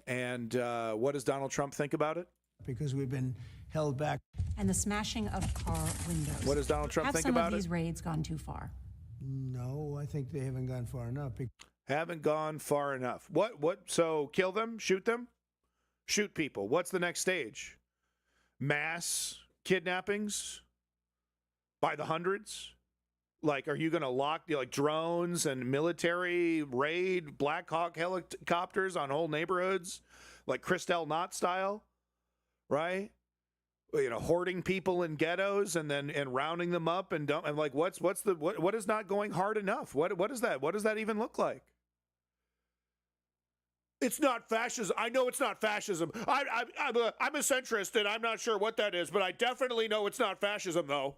And what does Donald Trump think about it? Because we've been held back. And the smashing of car windows. What does Donald Trump think about it? Have some of these raids gone too far? No, I think they haven't gone far enough. Haven't gone far enough. What? So kill them? Shoot them? Shoot people. What's the next stage? Mass kidnappings by the hundreds? Like, are you going to lock like drones and military raid Black Hawk helicopters on whole neighborhoods, like Christelle Knott style, right? You know, hoarding people in ghettos and rounding them up and like what is not going hard enough? What is that? What does that even look like? It's not fascism. I know it's not fascism. I'm a centrist, and I'm not sure what that is, but I definitely know it's not fascism, though.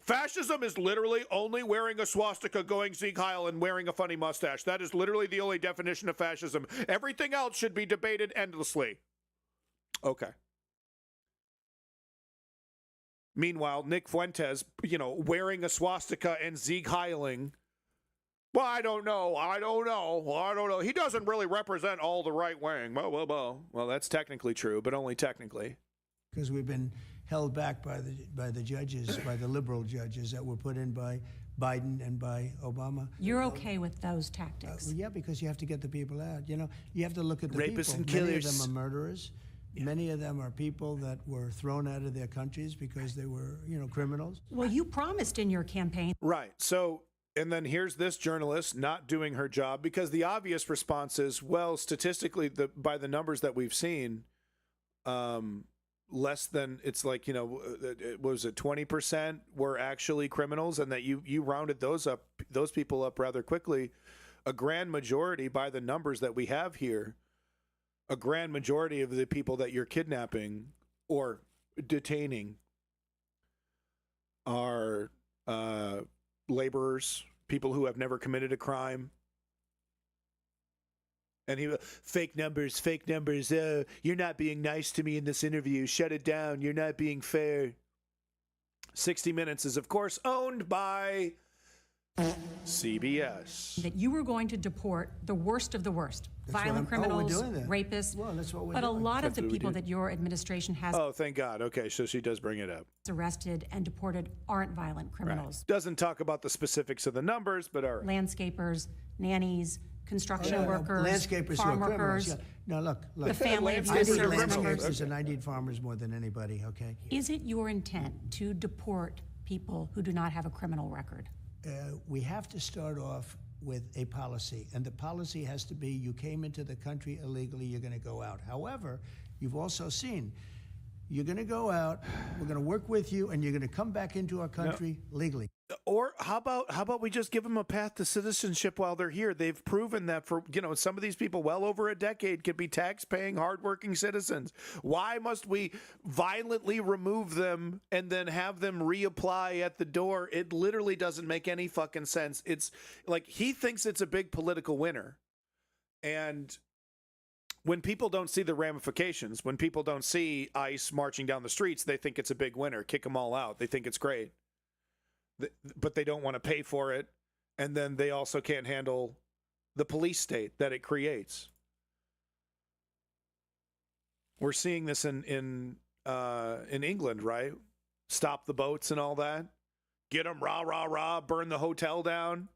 Fascism is literally only wearing a swastika, going Sieg Heil, and wearing a funny mustache. That is literally the only definition of fascism. Everything else should be debated endlessly. Okay. Meanwhile, Nick Fuentes, wearing a swastika and Sieg Heiling. Well, I don't know. He doesn't really represent all the right wing. Well, that's technically true, but only technically. Because we've been held back by the judges, by the liberal judges that were put in by Biden and by Obama. You're okay with those tactics? Yeah, because you have to get the people out. You have to look at the rapists people. And killers. Many of them are murderers. Yeah. Many of them are people that were thrown out of their countries because they were, criminals. Well, you promised in your campaign. Right. So, and then here's this journalist not doing her job because the obvious response is, well, statistically, by the numbers that we've seen, less than, it's like, what was it, 20% were actually criminals, and that you rounded those people up rather quickly. A grand majority, by the numbers that we have here, a grand majority of the people that you're kidnapping or detaining are laborers, people who have never committed a crime. And he fake numbers. You're not being nice to me in this interview. Shut it down. You're not being fair. 60 Minutes is, of course, owned by CBS. That you were going to deport the worst of the worst. Violent criminals, rapists. Well, that's what we're but doing. a lot That's of the what we people do. that your administration has Oh, thank God. Okay, so she does bring it up. arrested and deported aren't violent criminals. Doesn't talk about the specifics of the numbers, but all right. Landscapers, nannies, construction Yeah, workers, landscapers farm who are criminals. workers. Yeah. No, look. The family of I your need service members. landscapers and I need farmers more than anybody, okay? Is it your intent to deport people who do not have a criminal record? We have to start off with a policy, and the policy has to be you came into the country illegally, you're going to go out. However, you've also seen you're going to go out, we're going to work with you, and you're going to come back into our country legally. Or how about we just give them a path to citizenship while they're here? They've proven that for, some of these people well over a decade could be tax-paying, hardworking citizens. Why must we violently remove them and then have them reapply at the door? It literally doesn't make any fucking sense. It's like he thinks it's a big political winner. And when people don't see the ramifications, when people don't see ICE marching down the streets, they think it's a big winner. Kick them all out. They think it's great. But they don't want to pay for it, and then they also can't handle the police state that it creates. We're seeing this in England, right? Stop the boats and all that. Get them, rah, rah, rah, burn the hotel down.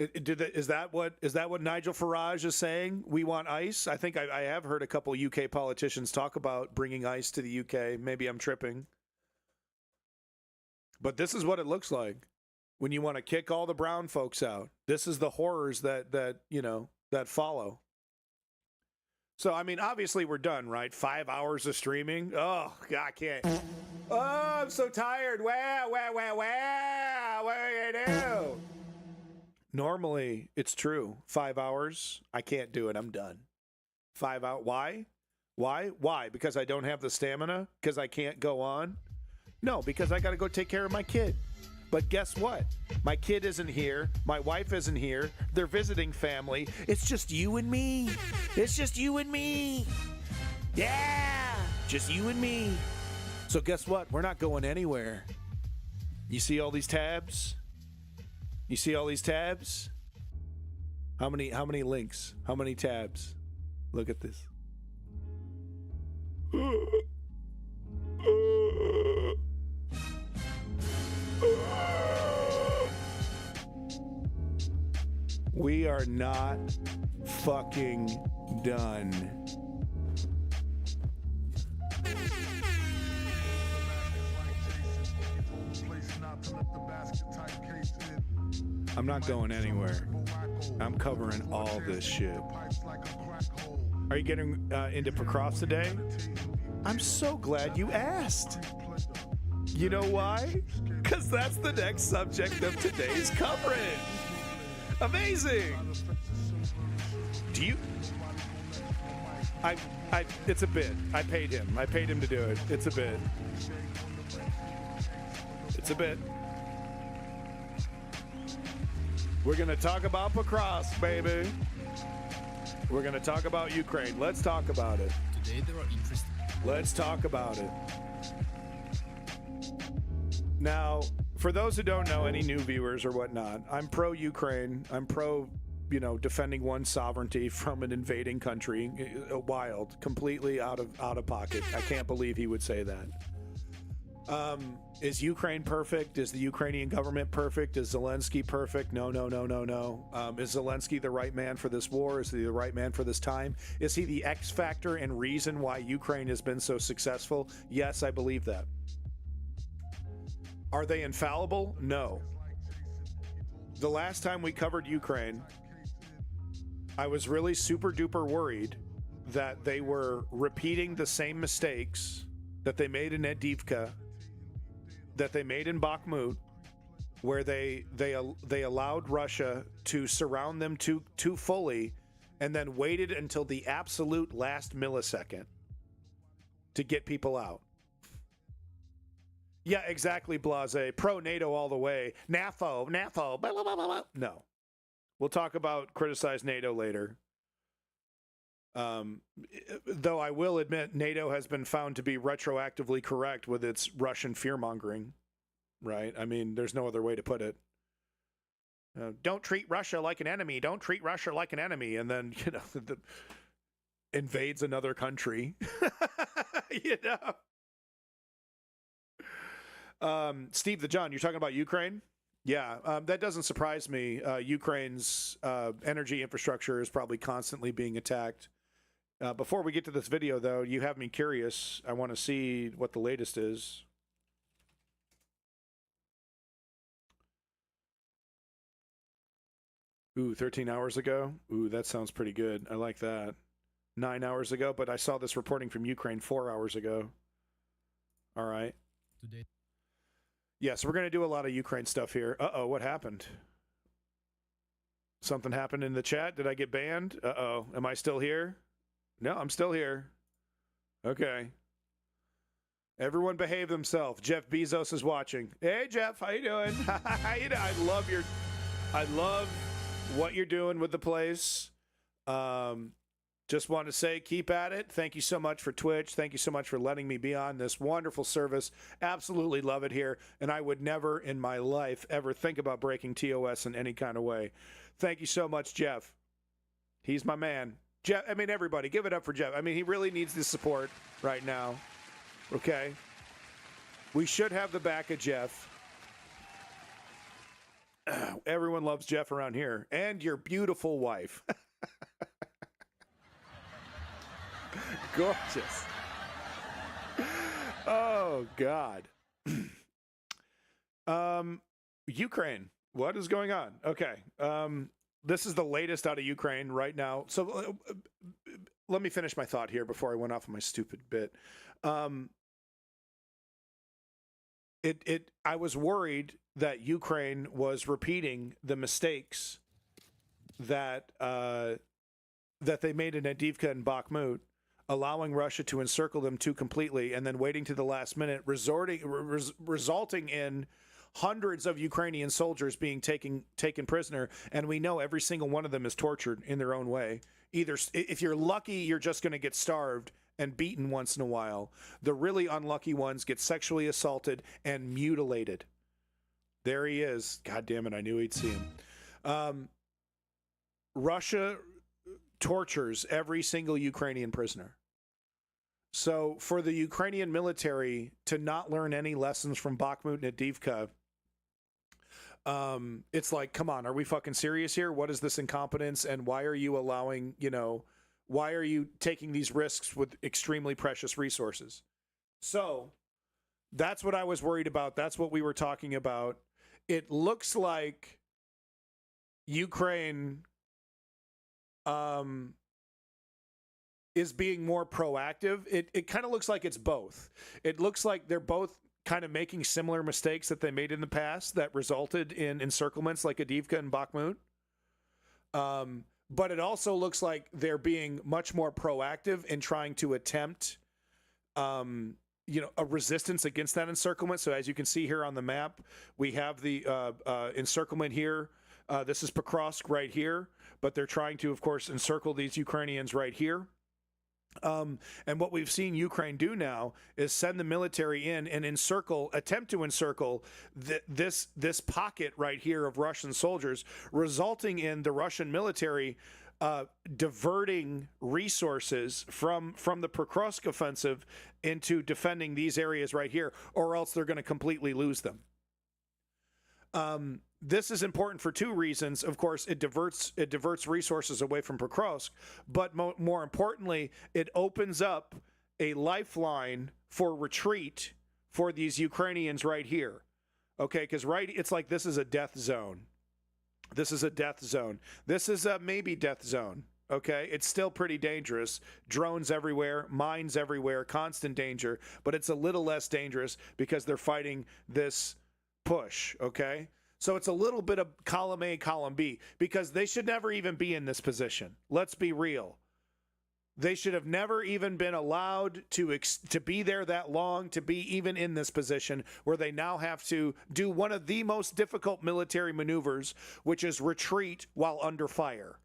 Is that what Nigel Farage is saying? We want ICE? I think I have heard a couple UK politicians talk about bringing ICE to the UK. Maybe I'm tripping. But this is what it looks like when you want to kick all the brown folks out. This is the horrors that follow. So, I mean, obviously we're done, right? 5 hours of streaming. Oh, God, I can't. Oh, I'm so tired. Wow. What do you do? Normally, it's true. 5 hours. I can't do it. I'm done. 5 hours. Why? Why? Because I don't have the stamina? Because I can't go on? No, because I got to go take care of my kid. But guess what? My kid isn't here. My wife isn't here. They're visiting family. It's just you and me. It's just you and me. Yeah, just you and me. So guess what? We're not going anywhere. You see all these tabs? You see all these tabs? How many links? How many tabs? Look at this. We are not fucking done. I'm not going anywhere. I'm covering all this shit. Are you getting into Procross today? I'm so glad you asked. You know why? Because that's the next subject of today's coverage. Amazing. Do you? It's a bit. I paid him. I paid him to do it. It's a bit. It's a bit. We're going to talk about Procross, baby. We're going to talk about Ukraine. Let's talk about it. Today there are interesting. Let's talk about it. Now, for those who don't know, any new viewers or whatnot, I'm pro-Ukraine. I'm pro, defending one's sovereignty from an invading country. Wild, completely out of pocket. I can't believe he would say that. Is Ukraine perfect? Is the Ukrainian government perfect? Is Zelensky perfect? No. Is Zelensky the right man for this war? Is he the right man for this time? Is he the X factor and reason why Ukraine has been so successful? Yes, I believe that. Are they infallible? No. The last time we covered Ukraine, I was really super duper worried that they were repeating the same mistakes that they made in Avdiivka, that they made in Bakhmut, where they allowed Russia to surround them too fully and then waited until the absolute last millisecond to get people out. Yeah, exactly, Blase. Pro-NATO all the way. NAFO, blah, blah, blah, blah. No. We'll talk about criticize NATO later. Though I will admit NATO has been found to be retroactively correct with its Russian fear-mongering, right? I mean, there's no other way to put it. Don't treat Russia like an enemy. Don't treat Russia like an enemy. And then, invades another country. Steve the John, you're talking about Ukraine? Yeah, that doesn't surprise me. Ukraine's energy infrastructure is probably constantly being attacked. Before we get to this video, though, you have me curious. I want to see what the latest is. Ooh, 13 hours ago? Ooh, that sounds pretty good. I like that. 9 hours ago, but I saw this reporting from Ukraine 4 hours ago. All right. Today. Yes, we're going to do a lot of Ukraine stuff here. Uh-oh, what happened? Something happened in the chat? Did I get banned? Uh-oh, am I still here? No, I'm still here. Okay. Everyone behave themselves. Jeff Bezos is watching. Hey, Jeff, how you doing? How you doing? I love what you're doing with the place. Just want to say, keep at it. Thank you so much for Twitch. Thank you so much for letting me be on this wonderful service. Absolutely love it here. And I would never in my life ever think about breaking TOS in any kind of way. Thank you so much, Jeff. He's my man. Jeff, I mean, everybody, give it up for Jeff. I mean, he really needs the support right now. Okay? We should have the back of Jeff. Everyone loves Jeff around here. And your beautiful wife. Gorgeous. Oh, God. Ukraine. What is going on? Okay. This is the latest out of Ukraine right now. So let me finish my thought here before I went off on my stupid bit. I was worried that Ukraine was repeating the mistakes that they made in Avdiivka and Bakhmut, allowing Russia to encircle them too completely, and then waiting to the last minute, resulting in hundreds of Ukrainian soldiers being taken prisoner, and we know every single one of them is tortured in their own way. Either, if you're lucky, you're just going to get starved and beaten once in a while. The really unlucky ones get sexually assaulted and mutilated. There he is. God damn it, I knew he'd see him. Russia tortures every single Ukrainian prisoner. So for the Ukrainian military to not learn any lessons from Bakhmut and Avdiivka, it's like, come on, are we fucking serious here? What is this incompetence? And why are you allowing, why are you taking these risks with extremely precious resources? So that's what I was worried about. That's what we were talking about. It looks like Ukraine is being more proactive. It kind of looks like it's both. It looks like they're both kind of making similar mistakes that they made in the past that resulted in encirclements like Avdiivka and Bakhmut. But it also looks like they're being much more proactive in trying to attempt, a resistance against that encirclement. So as you can see here on the map, we have the encirclement here. This is Pokrovsk right here, but they're trying to, of course, encircle these Ukrainians right here. And what we've seen Ukraine do now is send the military in and attempt to encircle this pocket right here of Russian soldiers, resulting in the Russian military diverting resources from the Pokrovsk offensive into defending these areas right here, or else they're going to completely lose them. This is important for two reasons. Of course, it diverts resources away from Pokrovsk, but more importantly, it opens up a lifeline for retreat for these Ukrainians right here. Okay, because it's like this is a death zone. This is a death zone. This is a maybe death zone. Okay, it's still pretty dangerous. Drones everywhere, mines everywhere, constant danger, but it's a little less dangerous because they're fighting this push, okay? So it's a little bit of column A, column B, because they should never even be in this position. Let's be real. They should have never even been allowed to be there that long, to be even in this position where they now have to do one of the most difficult military maneuvers, which is retreat while under fire.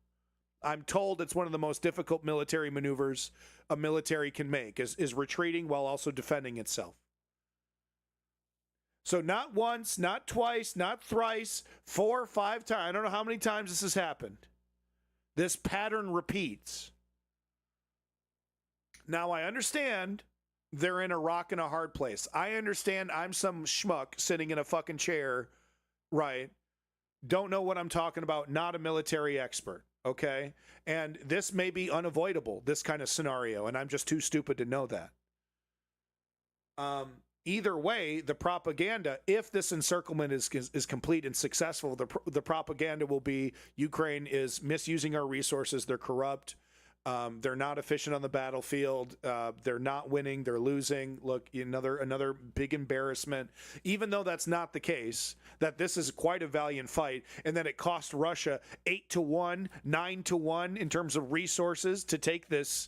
I'm told it's one of the most difficult military maneuvers a military can make, is retreating while also defending itself. So not once, not twice, not thrice, 4 or 5 times. I don't know how many times this has happened. This pattern repeats. Now, I understand they're in a rock and a hard place. I understand I'm some schmuck sitting in a fucking chair, right? Don't know what I'm talking about, not a military expert, okay? And this may be unavoidable, this kind of scenario, and I'm just too stupid to know that. Either way, the propaganda, if this encirclement is complete and successful, the propaganda will be Ukraine is misusing our resources, they're corrupt, they're not efficient on the battlefield, they're not winning, they're losing. Look, another big embarrassment, even though that's not the case, that this is quite a valiant fight, and that it cost Russia 8-1, 9-1 in terms of resources to take this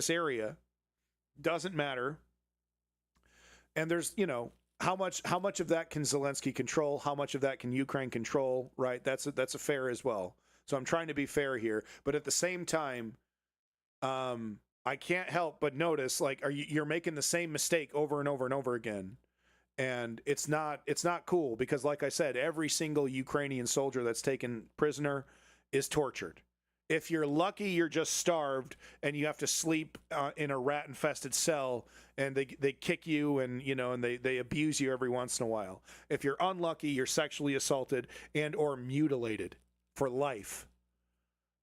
area. Doesn't matter. And there's, how much of that can Zelensky control? How much of that can Ukraine control? Right? That's a fair as well. So I'm trying to be fair here, but at the same time, I can't help but notice, like, you're making the same mistake over and over and over again, and it's not cool because, like I said, every single Ukrainian soldier that's taken prisoner is tortured. If you're lucky, you're just starved and you have to sleep in a rat-infested cell, and they kick you and they abuse you every once in a while. If you're unlucky, you're sexually assaulted and or mutilated for life.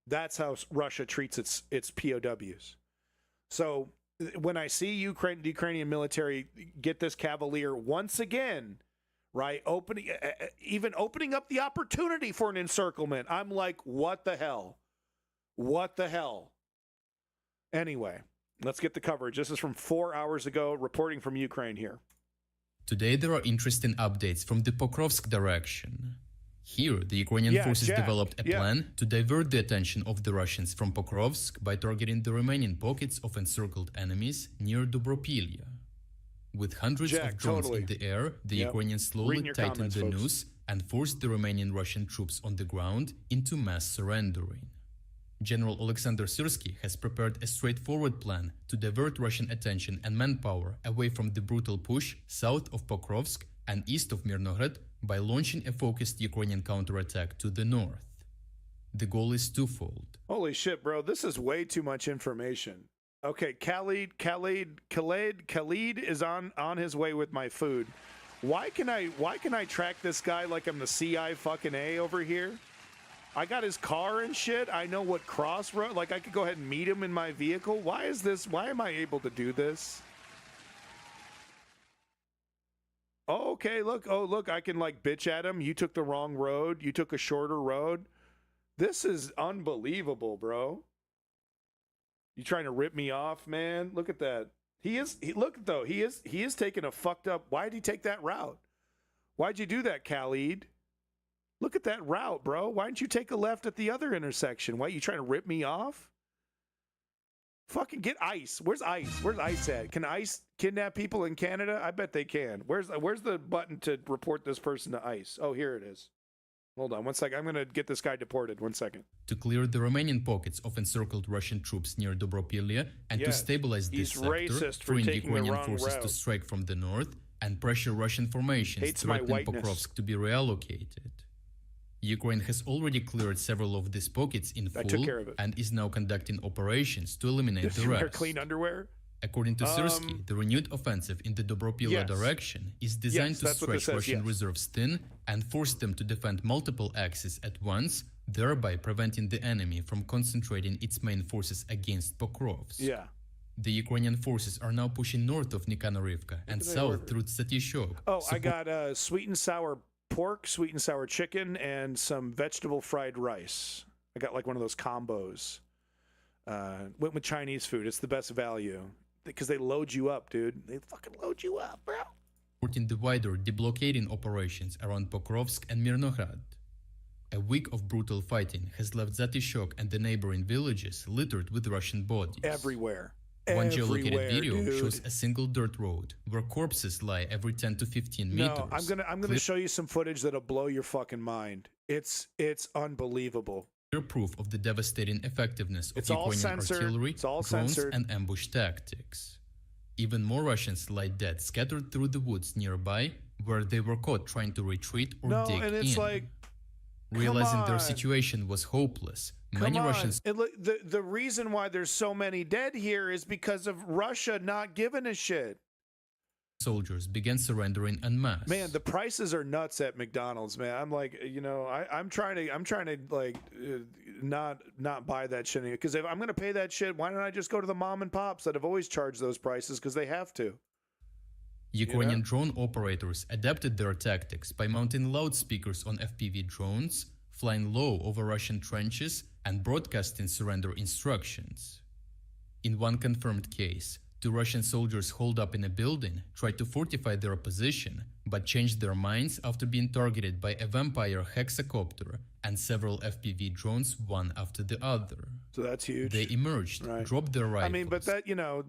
That's how Russia treats its POWs. So when I see the Ukrainian military get this cavalier once again, right, opening up the opportunity for an encirclement, I'm like, what the hell? What the hell? Anyway, let's get the coverage. This is from 4 hours ago, reporting from Ukraine here. Today there are interesting updates from the Pokrovsk direction. Here, the Ukrainian forces developed a plan to divert the attention of the Russians from Pokrovsk by targeting the remaining pockets of encircled enemies near Dobropilya. With hundreds of drones in the air, the Ukrainians slowly tightened the noose and forced the remaining Russian troops on the ground into mass surrendering. General Alexander Syrsky has prepared a straightforward plan to divert Russian attention and manpower away from the brutal push south of Pokrovsk and east of Mirnograd by launching a focused Ukrainian counterattack to the north. The goal is twofold. Holy shit, bro, this is way too much information. Okay, Khalid is on his way with my food. Why can I track this guy like I'm the CI fucking A over here? I got his car and shit. I know what crossroad. Like, I could go ahead and meet him in my vehicle. Why am I able to do this? Oh, okay, look. Oh, look, I can, like, bitch at him. You took the wrong road. You took a shorter road. This is unbelievable, bro. You trying to rip me off, man? Look at that. He is taking a fucked up. Why'd he take that route? Why'd you do that, Khalid? Look at that route, bro. Why didn't you take a left at the other intersection? Why, you trying to rip me off? Fucking get ICE. Where's ICE? Where's ICE at? Can ICE kidnap people in Canada? I bet they can. Where's the button to report this person to ICE? Oh, here it is. Hold on one second. I'm going to get this guy deported. 1 second. To clear the remaining pockets of encircled Russian troops near Dobropilya and to stabilize this sector, freeing Ukrainian forces to strike from the north and pressure Russian formations threatening Pokrovsk to be reallocated. Ukraine has already cleared several of these pockets in full and is now conducting operations to eliminate the rest. Clean underwear? According to Syrsky, the renewed offensive in the Dobropilya direction is designed to stretch Russian reserves thin and force them to defend multiple axes at once, thereby preventing the enemy from concentrating its main forces against Pokrovsk. Yeah. The Ukrainian forces are now pushing north of Nikhanorivka and south through Statyshok. Oh, I got sweet and sour pork, sweet and sour chicken, and some vegetable fried rice. I got like one of those combos. Went with Chinese food. It's the best value because they load you up, dude. They fucking load you up, bro. In the wider deblockading operations around Pokrovsk and Mirnograd. A week of brutal fighting has left Zatishok and the neighboring villages littered with Russian bodies. Everywhere. One geolocated Everywhere, video dude. shows a single dirt road where corpses lie every 10 to 15 meters. No, I'm gonna show you some footage that'll blow your fucking mind. It's unbelievable. Clear proof of the devastating effectiveness of It's all Ukrainian censored. artillery, It's all drones, censored. and ambush tactics. Even more Russians lie dead scattered through the woods nearby, where they were caught trying to retreat or No, dig and it's in. like, Realizing come their on. situation was hopeless, Come many on. Russians And look, the reason why there's so many dead here is because of Russia not giving a shit. soldiers began surrendering en masse. Man, the prices are nuts at McDonald's, man. I'm like, I'm trying to like not buy that shit because if I'm gonna pay that shit, why don't I just go to the mom and pops that have always charged those prices because they have to. Ukrainian drone operators adapted their tactics by mounting loudspeakers on FPV drones, flying low over Russian trenches, and broadcasting surrender instructions. In one confirmed case, 2 Russian soldiers holed up in a building tried to fortify their position, but changed their minds after being targeted by a vampire hexacopter and several FPV drones one after the other. So that's huge. They emerged, dropped their rifles. I mean, but that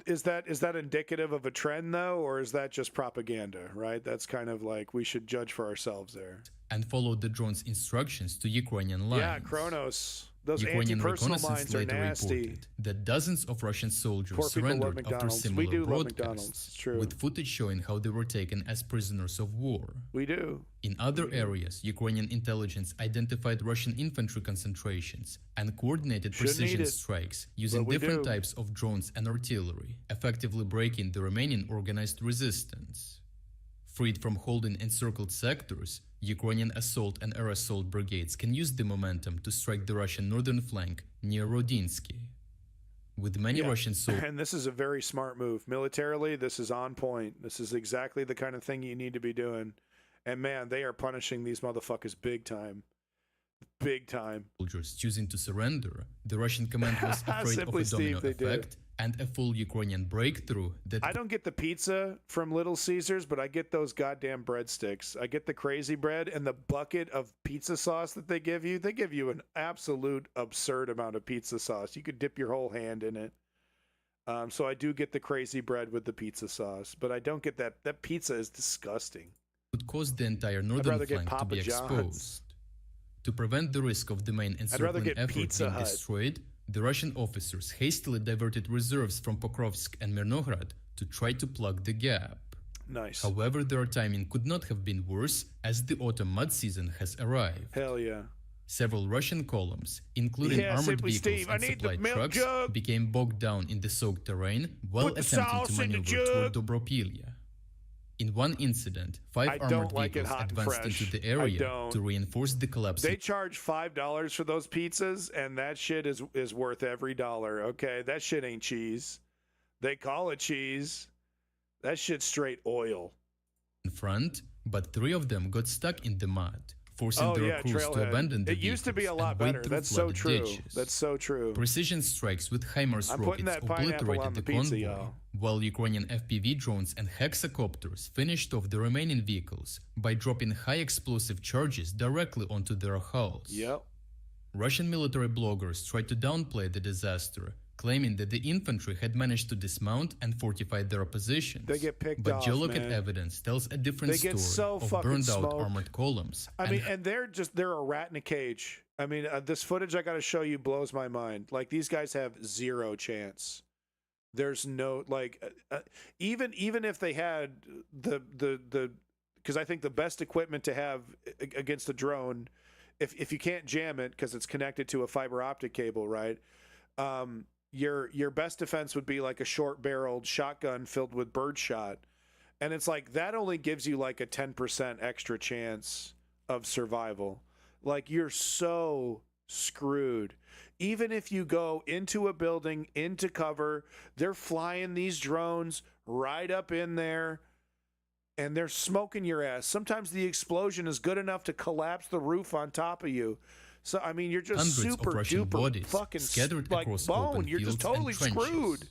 is that indicative of a trend though, or is that just propaganda? Right? That's kind of like we should judge for ourselves there. And followed the drone's instructions to Ukrainian lines. Yeah, Kronos. Those Ukrainian anti-personal reconnaissance mines are later nasty. reported that dozens of Russian soldiers Poor people love surrendered after McDonald's. similar We do love broadcasts, McDonald's. It's true. with footage showing how they were taken as prisoners of war. We do. In other areas, Ukrainian intelligence identified Russian infantry concentrations and coordinated Shouldn't precision eat it, strikes using but we different do. types of drones and artillery, effectively breaking the remaining organized resistance. Freed from holding encircled sectors, Ukrainian assault and air assault brigades can use the momentum to strike the Russian northern flank near Rodinsky. With many Russian soldiers, And this is a very smart move. Militarily, this is on point. This is exactly the kind of thing you need to be doing. And man, they are punishing these motherfuckers big time. Big time. choosing to surrender, the Russian command was afraid of Simply a domino Steve, they did. effect and a full Ukrainian breakthrough that I don't get the pizza from Little Caesars, but I get those goddamn breadsticks. I get the crazy bread and the bucket of pizza sauce that they give you. They give you an absolute absurd amount of pizza sauce. You could dip your whole hand in it. So I do get the crazy bread with the pizza sauce, but I don't get that. That pizza is disgusting. would cause the entire rather northern get flank to Papa be John's. exposed. To prevent the risk of the main encircling get effort Pizza being Hut. destroyed, the Russian officers hastily diverted reserves from Pokrovsk and Mirnograd to try to plug the gap. Nice. However, their timing could not have been worse as the autumn mud season has arrived. Hell yeah. Several Russian columns, including Yeah, armored Simply vehicles Steve, I and need the supply milk trucks, jug. became bogged down in the soaked terrain while Put the attempting sauce to in the maneuver toward jug. Dobropilya. In one incident, 5 I armored don't like it vehicles hot and advanced fresh. into the I area don't. to reinforce the collapsing They charge $5 for those pizzas, and that shit is worth every dollar. Okay, that shit ain't cheese. They call it cheese. That shit's straight oil. in front, but 3 of them got stuck in the mud, forcing their crews to Trailhead. abandon the It used to be a vehicles lot and wade better. through That's so flooded true. ditches. That's so true. Precision strikes with HIMARS I'm putting rockets that pineapple obliterated on the the pizza, convoy, y'all. while Ukrainian FPV drones and hexacopters finished off the remaining vehicles by dropping high explosive charges directly onto their hulls. Yep. Russian military bloggers tried to downplay the disaster, claiming that the infantry had managed to dismount and fortify their positions. They get picked but off, geolocated man. evidence tells a different They get story so of fucking burned-out smoked. armored columns. I mean, and they're a rat in a cage. I mean, this footage I got to show you blows my mind. Like, these guys have zero chance. There's no, like, even if they had the because I think the best equipment to have against a drone, if you can't jam it because it's connected to a fiber optic cable, right? Your best defense would be like a short-barreled shotgun filled with birdshot, and it's like that only gives you like a 10% extra chance of survival. Like, you're so screwed. Even if you go into a building, into cover, they're flying these drones right up in there, and they're smoking your ass. Sometimes the explosion is good enough to collapse the roof on top of you. So, I mean, you're just Hundreds super of Russian duper bodies fucking scattered like across bone. open You're just fields and totally trenches. screwed.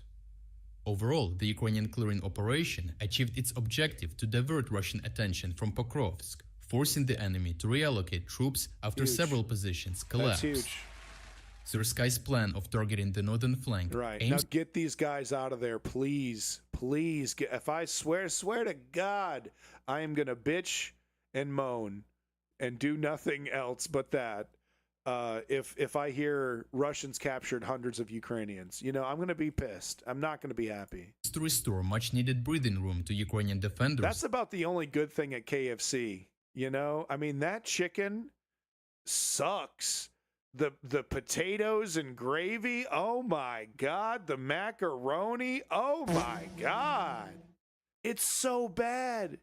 Overall, the Ukrainian clearing operation achieved its objective to divert Russian attention from Pokrovsk, forcing the enemy to reallocate troops after Huge. several positions That's collapsed. huge. Surskai's plan of targeting the northern flank Right. aims Now get these guys out of there, please. Please. If I swear to God, I am going to bitch and moan and do nothing else but that. If I hear Russians captured hundreds of Ukrainians, I'm going to be pissed. I'm not going to be happy. to restore much-needed breathing room to Ukrainian defenders. That's about the only good thing at KFC. I mean, that chicken sucks. The potatoes and gravy, oh my God. The macaroni, oh my God. It's so bad.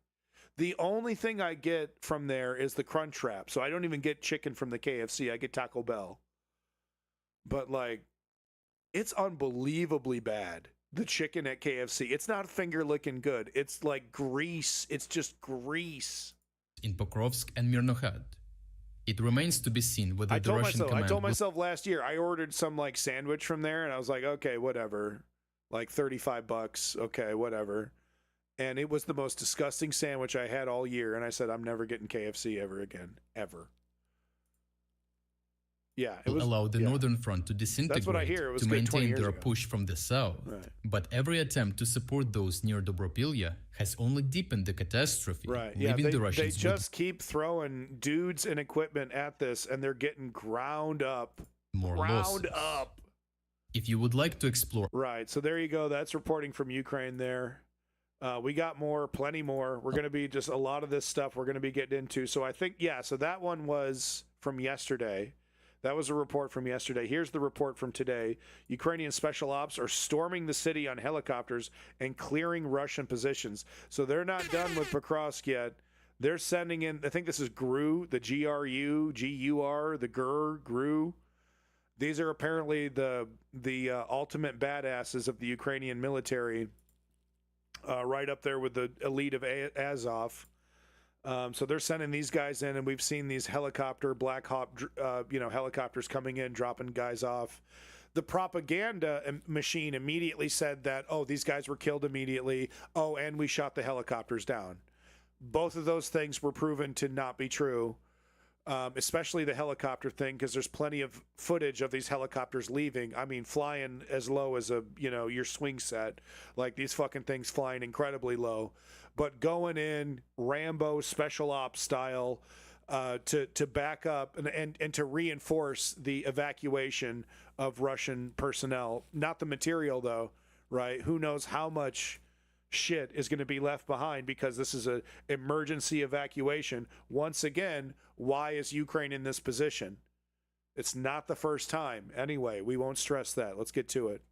The only thing I get from there is the Crunch Wrap. So I don't even get chicken from the KFC. I get Taco Bell. But, it's unbelievably bad. The chicken at KFC. It's not finger-licking good. It's like grease. It's just grease. In Pokrovsk and Mirnohad. It remains to be seen whether the Russian command I told myself last year, I ordered some sandwich from there, and I was like, okay, whatever. $35. Okay, whatever. And it was the most disgusting sandwich I had all year, and I said, I'm never getting KFC ever again. Ever. Yeah, it was, allow the Northern Front to disintegrate That's what I hear. It was to good 20 maintain years their ago. push from the south. Right. But every attempt to support those near Dobropilya has only deepened the catastrophe, Right. Yeah, leaving they the Russians just keep throwing dudes and equipment at this, and they're getting ground up. with more Ground losses. up. If you would like to explore Right. So there you go. That's reporting from Ukraine there. We got more, plenty more. We're going to be just a lot of this stuff we're going to be getting into. So I think, so that one was from yesterday. That was a report from yesterday. Here's the report from today. Ukrainian special ops are storming the city on helicopters and clearing Russian positions. So they're not done with Pokrovsk yet. They're sending in, I think this is GRU, the GRU, GUR, the GRU. These are apparently the ultimate badasses of the Ukrainian military, right up there with the elite of Azov. So they're sending these guys in, and we've seen these Black Hawk, helicopters coming in, dropping guys off. The propaganda machine immediately said that, these guys were killed immediately. And we shot the helicopters down. Both of those things were proven to not be true, especially the helicopter thing, because there's plenty of footage of these helicopters leaving. I mean, flying as low as your swing set. Like these fucking things flying incredibly low. But going in Rambo special ops style to back up and to reinforce the evacuation of Russian personnel. Not the material, though, right? Who knows how much shit is going to be left behind because this is an emergency evacuation. Once again, why is Ukraine in this position? It's not the first time. Anyway, we won't stress that. Let's get to it.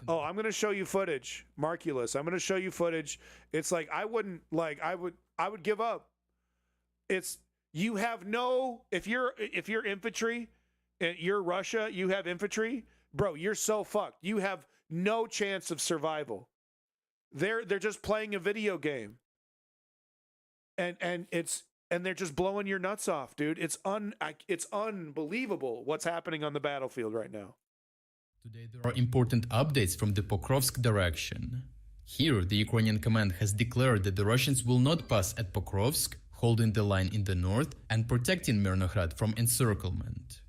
I'm going to show you footage, Marculus. I'm going to show you footage. It's I would give up. It's you have no if you're infantry, you're Russia, you have infantry, bro, you're so fucked. You have no chance of survival. They're just playing a video game. And they're just blowing your nuts off, dude. It's unbelievable what's happening on the battlefield right now. Today there are important updates from the Pokrovsk direction. Here, the Ukrainian command has declared that the Russians will not pass at Pokrovsk, holding the line in the north and protecting Mirnohrad from encirclement.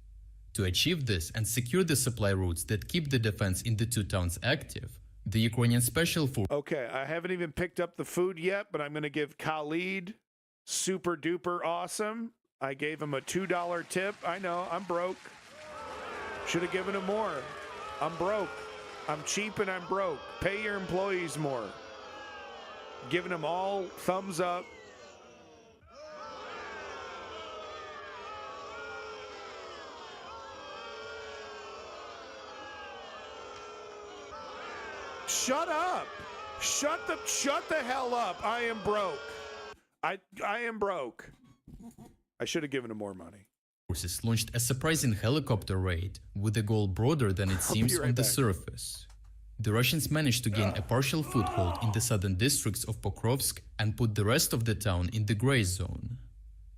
To achieve this and secure the supply routes that keep the defense in the two towns active, the Ukrainian Special Forces... Okay, I haven't even picked up the food yet, but I'm going to give Khalid super duper awesome. I gave him a $2 tip. I know, I'm broke. Should have given him more. I'm broke. I'm cheap and I'm broke. Pay your employees more. Giving them all thumbs up. Shut up. Shut the hell up. I am broke. I am broke. I should have given him more money. Forces launched a surprising helicopter raid with a goal broader than it seems on the surface. The Russians managed to gain a partial foothold in the southern districts of Pokrovsk and put the rest of the town in the gray zone.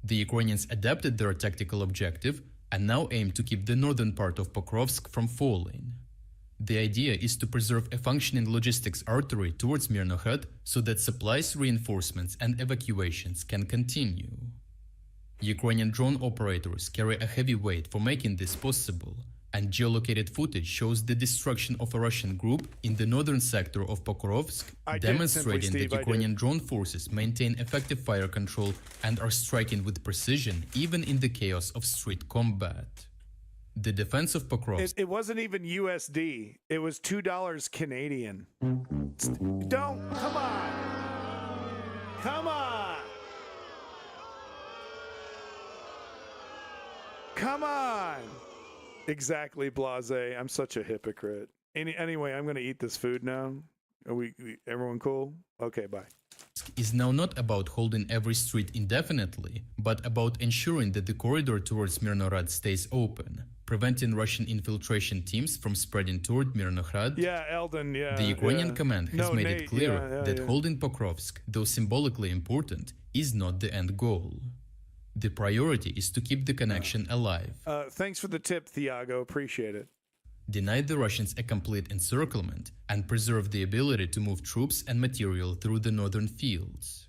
The Ukrainians adapted their tactical objective and now aim to keep the northern part of Pokrovsk from falling. The idea is to preserve a functioning logistics artery towards Mirnohrad so that supplies, reinforcements, and evacuations can continue. Ukrainian drone operators carry a heavy weight for making this possible, and geolocated footage shows the destruction of a Russian group in the northern sector of Pokrovsk, demonstrating that Ukrainian drone forces maintain effective fire control and are striking with precision even in the chaos of street combat. The defense of Pokrovsk... It wasn't even USD. It was $2 Canadian. Don't... Come on! Come on! Come on! Exactly, Blase. I'm such a hypocrite. Anyway, I'm going to eat this food now. Are everyone cool? Okay, bye. Is now not about holding every street indefinitely, but about ensuring that the corridor towards Mirnohrad stays open, preventing Russian infiltration teams from spreading toward Mirnohrad. Yeah, Eldon, yeah. The Ukrainian command has made it clear that yeah. holding Pokrovsk, though symbolically important, is not the end goal. The priority is to keep the connection alive. Thanks for the tip, Thiago. Appreciate it. Deny the Russians a complete encirclement and preserve the ability to move troops and material through the northern fields.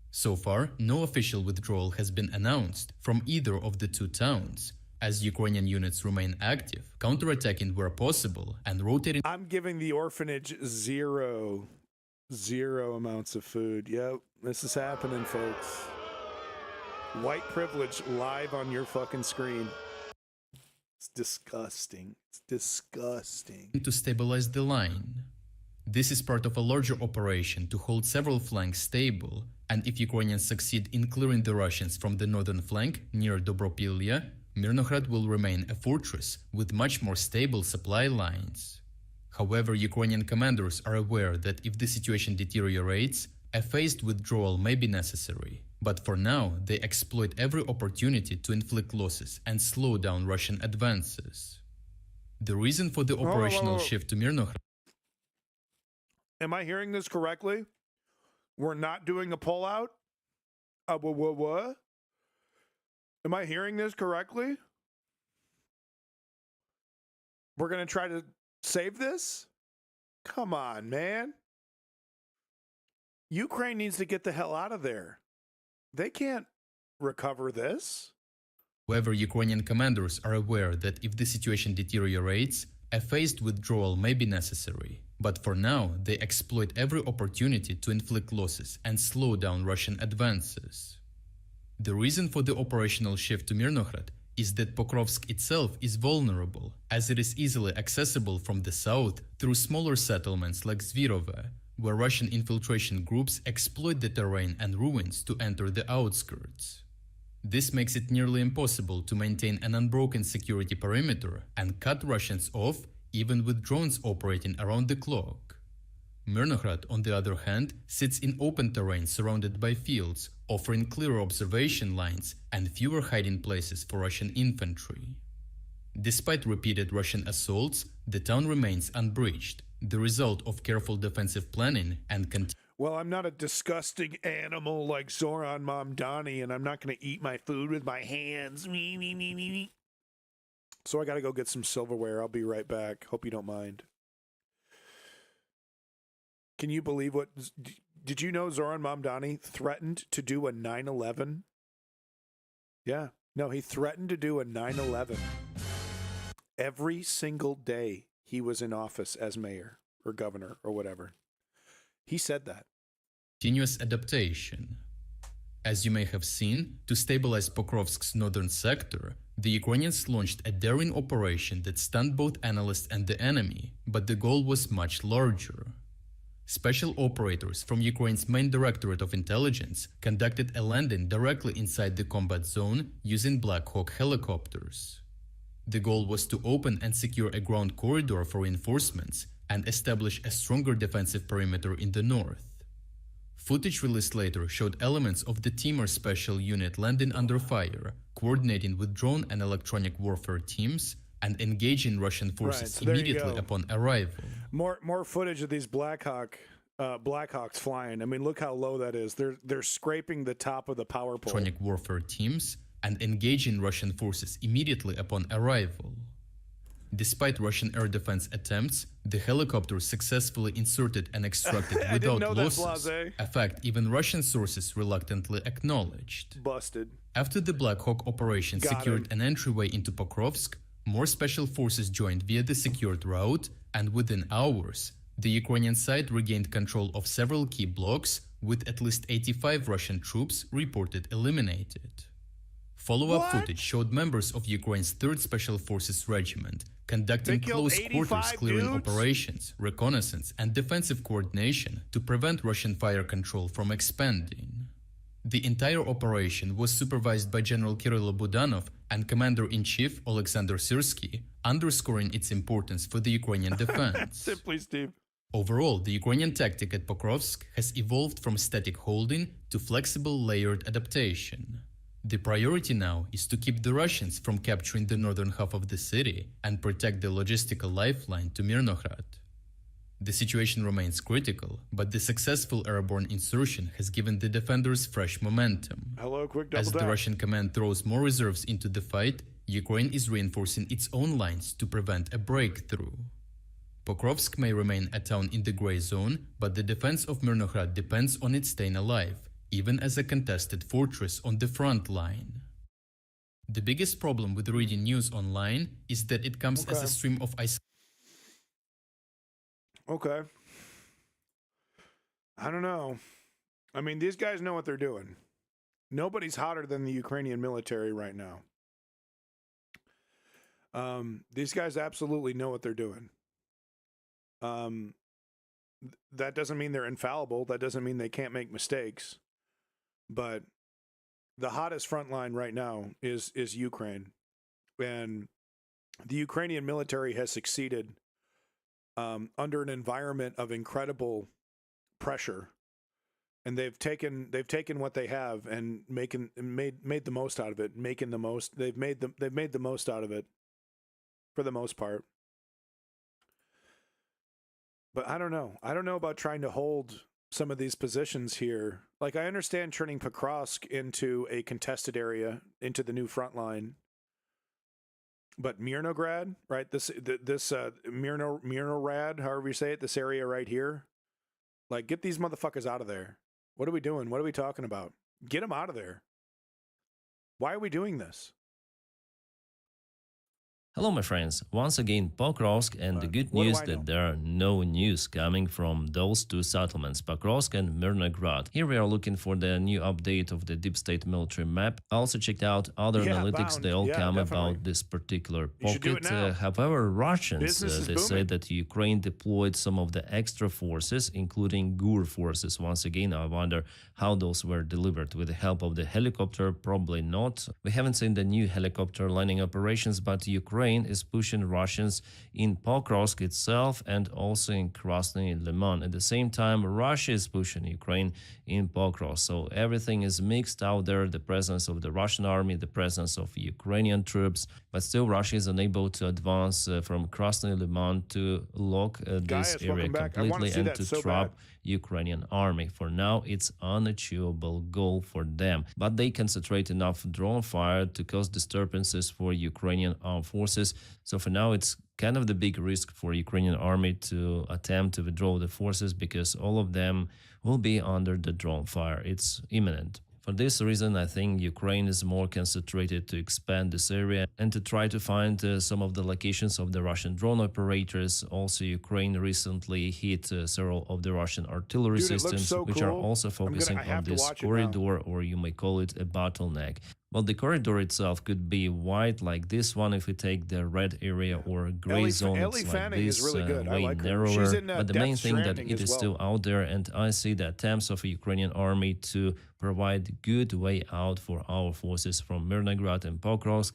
So far, no official withdrawal has been announced from either of the two towns, as Ukrainian units remain active, counterattacking where possible and rotating. I'm giving the orphanage zero amounts of food. Yep, this is happening, folks. White privilege live on your fucking screen. It's disgusting. It's disgusting. To stabilize the line. This is part of a larger operation to hold several flanks stable, and if Ukrainians succeed in clearing the Russians from the northern flank near Dobropilya, Mirnohrad will remain a fortress with much more stable supply lines. However, Ukrainian commanders are aware that if the situation deteriorates, a phased withdrawal may be necessary. But for now, they exploit every opportunity to inflict losses and slow down Russian advances. The reason for the operational shift to Mirnohrad... Am I hearing this correctly? We're not doing a pullout? What? Am I hearing this correctly? We're going to try to save this? Come on, man. Ukraine needs to get the hell out of there. They can't recover this. However, Ukrainian commanders are aware that if the situation deteriorates, a phased withdrawal may be necessary. But for now, they exploit every opportunity to inflict losses and slow down Russian advances. The reason for the operational shift to Mirnohrad is that Pokrovsk itself is vulnerable, as it is easily accessible from the south through smaller settlements like Zvirove, where Russian infiltration groups exploit the terrain and ruins to enter the outskirts. This makes it nearly impossible to maintain an unbroken security perimeter and cut Russians off even with drones operating around the clock. Mirnohrad, on the other hand, sits in open terrain surrounded by fields, offering clearer observation lines and fewer hiding places for Russian infantry. Despite repeated Russian assaults, the town remains unbreached, the result of careful defensive planning and well, I'm not a disgusting animal like Zoran Mamdani, and I'm not going to eat my food with my hands. So I got to go get some silverware. I'll be right back. Hope you don't mind. Can you believe what... Did you know Zoran Mamdani threatened to do a 9/11? Yeah. No, he threatened to do a 9/11. Every single day he was in office as mayor or governor or whatever. He said that. Continuous adaptation. As you may have seen, to stabilize Pokrovsk's northern sector, the Ukrainians launched a daring operation that stunned both analysts and the enemy, but the goal was much larger. Special operators from Ukraine's main Directorate of Intelligence conducted a landing directly inside the combat zone using Black Hawk helicopters. The goal was to open and secure a ground corridor for reinforcements and establish a stronger defensive perimeter in the north. Footage released later showed elements of the Timur Special Unit landing under fire, coordinating with drone and electronic warfare teams, and engaging Russian forces immediately upon arrival. More footage of these Blackhawks flying. I mean, look how low that is. They're scraping the top of the power pole. Electronic warfare teams and engaging Russian forces immediately upon arrival. Despite Russian air defense attempts, the helicopter successfully inserted and extracted without losses, a fact even Russian sources reluctantly acknowledged. Busted. After the Black Hawk operation secured an entryway into Pokrovsk, more special forces joined via the secured route, and within hours, the Ukrainian side regained control of several key blocks, with at least 85 Russian troops reported eliminated. Follow-up footage showed members of Ukraine's 3rd Special Forces Regiment conducting close quarters clearing operations, reconnaissance and defensive coordination to prevent Russian fire control from expanding. The entire operation was supervised by General Kirill Budanov and Commander-in-Chief Alexander Syrsky, underscoring its importance for the Ukrainian defense. Simply, Steve. Overall, the Ukrainian tactic at Pokrovsk has evolved from static holding to flexible layered adaptation. The priority now is to keep the Russians from capturing the northern half of the city and protect the logistical lifeline to Mirnograd. The situation remains critical, but the successful airborne insertion has given the defenders fresh momentum. Hello, quick double As the tap. Russian command throws more reserves into the fight, Ukraine is reinforcing its own lines to prevent a breakthrough. Pokrovsk may remain a town in the gray zone, but the defense of Mirnograd depends on it staying alive, even as a contested fortress on the front line. The biggest problem with reading news online is that it comes as a stream of Okay. I don't know. I mean, these guys know what they're doing. Nobody's hotter than the Ukrainian military right now. These guys absolutely know what they're doing. That doesn't mean they're infallible. That doesn't mean they can't make mistakes. But the hottest front line right now is Ukraine. And the Ukrainian military has succeeded under an environment of incredible pressure, and they've taken what they have and made the most out of it. They've made the most out of it for the most part. But I don't know. I don't know about trying to hold some of these positions here. Like, I understand turning Pokrovsk into a contested area, into the new front line. But Mirnograd, right? This Mirnorad, however you say it, this area right here. Like, get these motherfuckers out of there. What are we doing? What are we talking about? Get them out of there. Why are we doing this? Hello, my friends. Once again, Pokrovsk, and the good news that there are no news coming from those two settlements, Pokrovsk and Mirnograd. Here we are looking for the new update of the deep state military map. I also checked out other analytics. They all come about this particular pocket. However, Russians, they say that Ukraine deployed some of the extra forces, including GUR forces. Once again, I wonder how those were delivered. With the help of the helicopter? Probably not. We haven't seen the new helicopter landing operations, but Ukraine is pushing Russians in Pokrovsk itself and also in Krasny Liman. At the same time, Russia is pushing Ukraine in Pokrovsk. So everything is mixed out there, the presence of the Russian army, the presence of Ukrainian troops, but still Russia is unable to advance from Krasny Liman to lock this area completely and to trap Ukrainian army. For now, it's unachievable goal for them, but they concentrate enough drone fire to cause disturbances for Ukrainian armed forces. So for now, it's kind of the big risk for Ukrainian army to attempt to withdraw the forces, because all of them will be under the drone fire. It's imminent. For this reason, I think Ukraine is more concentrated to expand this area and to try to find some of the locations of the Russian drone operators. Also, Ukraine recently hit several of the Russian artillery systems, which are also focusing on this corridor, or you may call it a bottleneck. Well, the corridor itself could be wide like this one if we take the red area, or gray zone. It's like this, way narrower. But the main thing that it is still out there, and I see the attempts of the Ukrainian army to provide good way out for our forces from Mirnograd and Pokrovsk.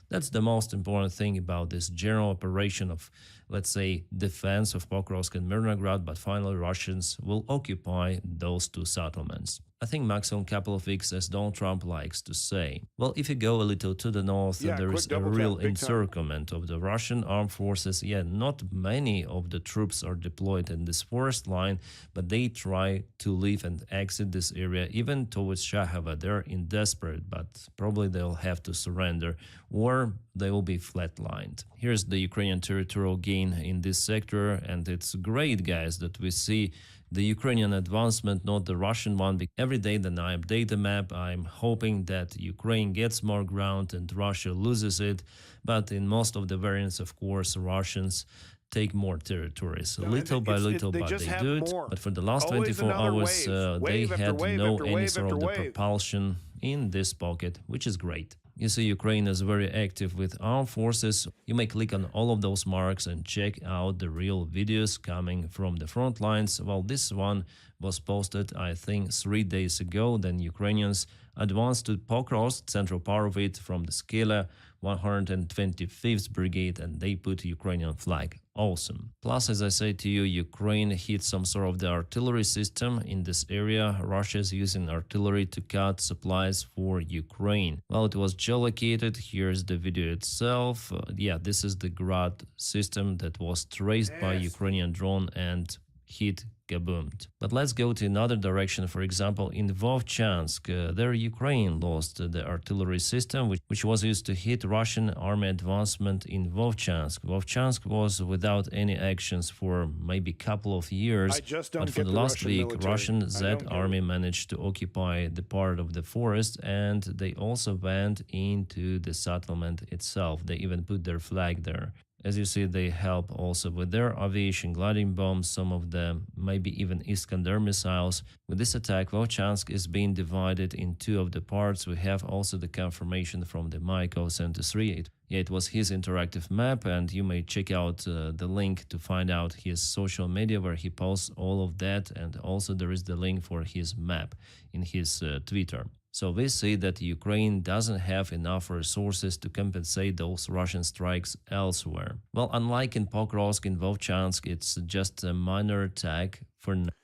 That's the most important thing about this general operation of, let's say, defense of Pokrovsk and Mirnograd, but finally Russians will occupy those two settlements. I think maximum couple of weeks, as Donald Trump likes to say. Well, if you go a little to the north, Yeah, there quick is a double real tap, big time. encirclement of the Russian armed forces. Yeah, not many of the troops are deployed in this forest line, but they try to leave and exit this area, even towards Shahava. They're in desperate, but probably they'll have to surrender, or they will be flatlined. Here's the Ukrainian territorial gain in this sector, and it's great, guys, that we see the Ukrainian advancement, not the Russian one. Every day that I update the map, I'm hoping that Ukraine gets more ground and Russia loses it. But in most of the variants, of course, Russians take more territories, little by little, they but just they have do it. more. But for the last Always 24 another hours, wave. they Wave after had wave no after any wave sort of after the wave. propulsion in this pocket, which is great. You see, Ukraine is very active with armed forces. You may click on all of those marks and check out the real videos coming from the front lines. Well, this one was posted, I think, 3 days ago. Then Ukrainians advanced to Pokrovsk, central part of it, from the Skela 125th Brigade, and they put Ukrainian flag. Awesome. Plus, as I say to you, Ukraine hit some sort of the artillery system in this area. Russia is using artillery to cut supplies for Ukraine. Well, it was geolocated. Here's the video itself. Yeah, this is the Grad system that was traced by Ukrainian drone and hit kaboomed. But let's go to another direction. For example, in Vovchansk, there Ukraine lost the artillery system which was used to hit Russian army advancement in Vovchansk. Vovchansk was without any actions for maybe a couple of years. I just don't but for get the the last Russian week, military. Russian I Z don't get army managed to occupy the part of the forest, and they also went into the settlement itself. They even put their flag there. As you see, they help also with their aviation gliding bombs, some of them, maybe even Iskander missiles. With this attack, Vovchansk is being divided in two of the parts. We have also the confirmation from the Maiko 73. It was his interactive map, and you may check out the link to find out his social media where he posts all of that, and also there is the link for his map in his Twitter. So we see that Ukraine doesn't have enough resources to compensate those Russian strikes elsewhere. Well, unlike in Pokrovsk, in Vovchansk, it's just a minor attack for now.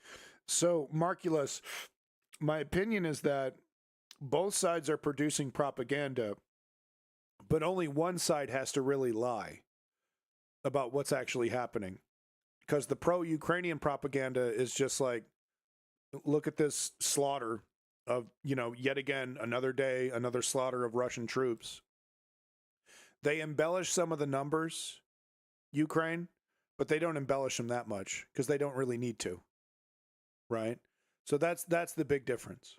So, Marculus, my opinion is that both sides are producing propaganda, but only one side has to really lie about what's actually happening. Because the pro-Ukrainian propaganda is just like, look at this slaughter of, yet again, another day, another slaughter of Russian troops. They embellish some of the numbers, Ukraine, but they don't embellish them that much because they don't really need to, right? So that's the big difference.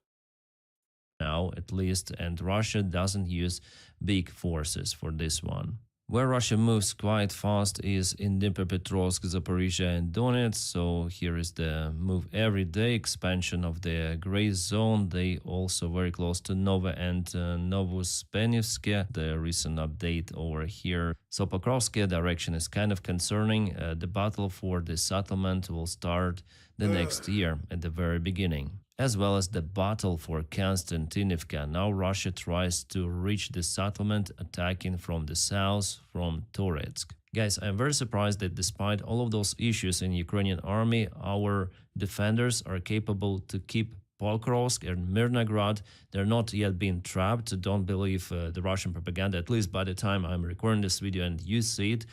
Now, at least, and Russia doesn't use big forces for this one. Where Russia moves quite fast is in Dnipropetrovsk, Zaporizhia, and Donetsk. So here is the move every day, expansion of the gray zone. They also very close to Nova and Novospenivske, the recent update over here. So Pokrovsk direction is kind of concerning. The battle for the settlement will start the next year at the very beginning, as well as the battle for Konstantinivka. Now Russia tries to reach the settlement, attacking from the south, from Toretsk. Guys, I'm very surprised that despite all of those issues in Ukrainian army, our defenders are capable to keep Pokrovsk and Mirnograd. They're not yet being trapped. Don't believe the Russian propaganda, at least by the time I'm recording this video and you see it.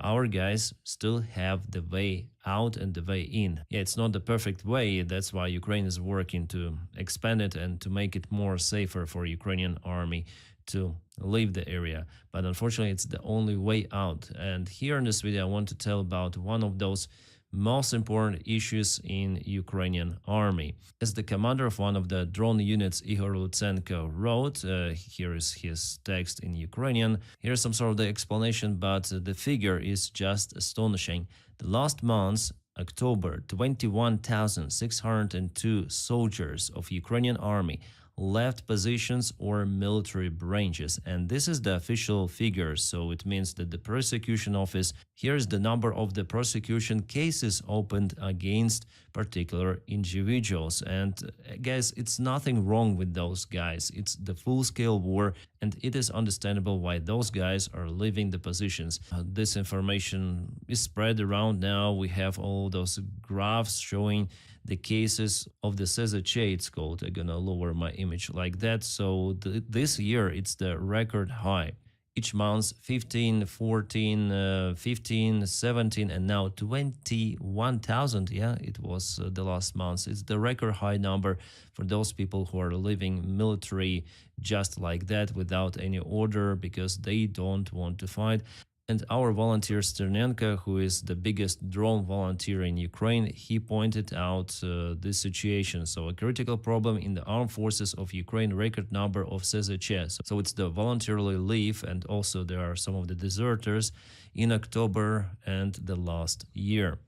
Our guys still have the way out and the way in. Yeah, it's not the perfect way. That's why Ukraine is working to expand it and to make it more safer for Ukrainian army to leave the area. But unfortunately, it's the only way out. And here in this video, I want to tell about one of those most important issues in Ukrainian army. As the commander of one of the drone units, Igor Lutsenko, wrote, here is his text in Ukrainian, here's some sort of the explanation, but the figure is just astonishing. The last month, October, 21,602 soldiers of Ukrainian army left positions or military branches, and this is the official figure, so it means that the prosecution office, here's the number of the prosecution cases opened against particular individuals. And guys, it's nothing wrong with those guys. It's the full-scale war, and it is understandable why those guys are leaving the positions. This information is spread around now. We have all those graphs showing the cases of the SZCH, it's called. I'm gonna lower my image like that. So this year it's the record high. Each month 15, 14, 15, 17, and now 21,000. Yeah, it was the last month. It's the record high number for those people who are leaving military just like that without any order because they don't want to fight. And our volunteer Sternenko, who is the biggest drone volunteer in Ukraine, he pointed out this situation. So a critical problem in the armed forces of Ukraine, record number of SZCH. So it's the voluntarily leave, and also there are some of the deserters in October and the last year.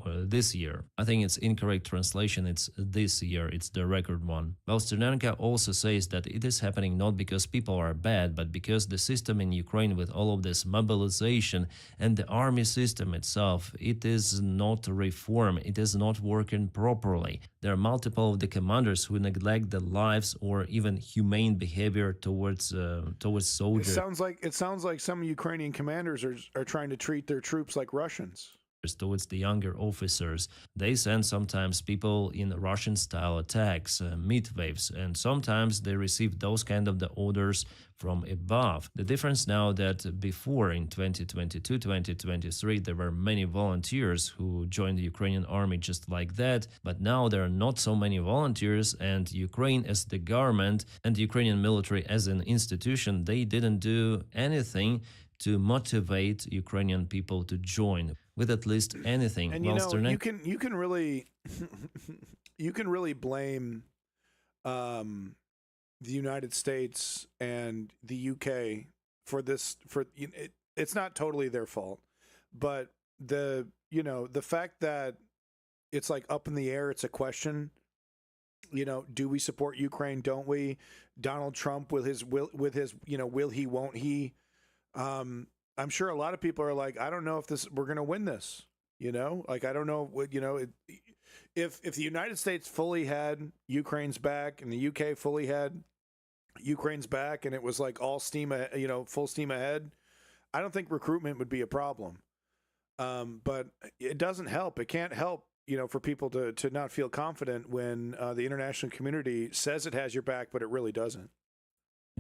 This year. I think it's incorrect translation. It's this year. It's the record one. Well, Sternenko also says that it is happening not because people are bad, but because the system in Ukraine with all of this mobilization and the army system itself, it is not reformed. It is not working properly. There are multiple of the commanders who neglect the lives or even humane behavior towards soldiers. It sounds like some Ukrainian commanders are trying to treat their troops like Russians. Towards the younger officers. They send sometimes people in Russian-style attacks, meat waves, and sometimes they receive those kind of the orders from above. The difference now that before in 2022, 2023, there were many volunteers who joined the Ukrainian army just like that, but now there are not so many volunteers, and Ukraine as the government and the Ukrainian military as an institution, they didn't do anything to motivate Ukrainian people to join with at least anything. And you can really you can really blame the United States and the UK for this. It's not totally their fault, but the fact that it's like up in the air. It's a question. Do we support Ukraine? Don't we? Donald Trump with his will he, won't he? I'm sure a lot of people are like, I don't know if we're going to win this, like, I don't know what, if the United States fully had Ukraine's back and the UK fully had Ukraine's back and it was like all steam, full steam ahead, I don't think recruitment would be a problem. But it doesn't help. It can't help, for people to not feel confident when the international community says it has your back, but it really doesn't.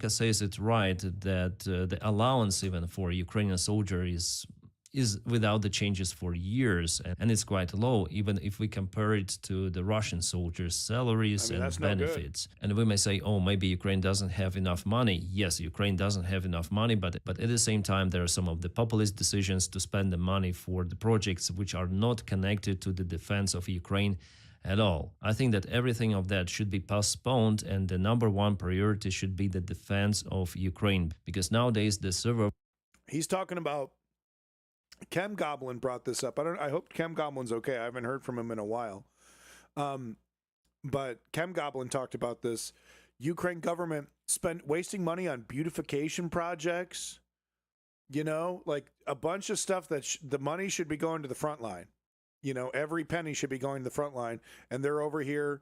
Says it's right that the allowance even for Ukrainian soldiers is without the changes for years, and it's quite low even if we compare it to the Russian soldiers' salaries and benefits. And we may say, oh, maybe Ukraine doesn't have enough money. Yes, Ukraine doesn't have enough money, but at the same time there are some of the populist decisions to spend the money for the projects which are not connected to the defense of Ukraine at all. I think that everything of that should be postponed, and the number one priority should be the defense of Ukraine, because nowadays the server. He's talking about. Chem Goblin brought this up. I hope Chem Goblin's okay. I haven't heard from him in a while. But Chem Goblin talked about this. Ukraine government wasting money on beautification projects. Like a bunch of stuff that the money should be going to the front line. Every penny should be going to the front line, and they're over here,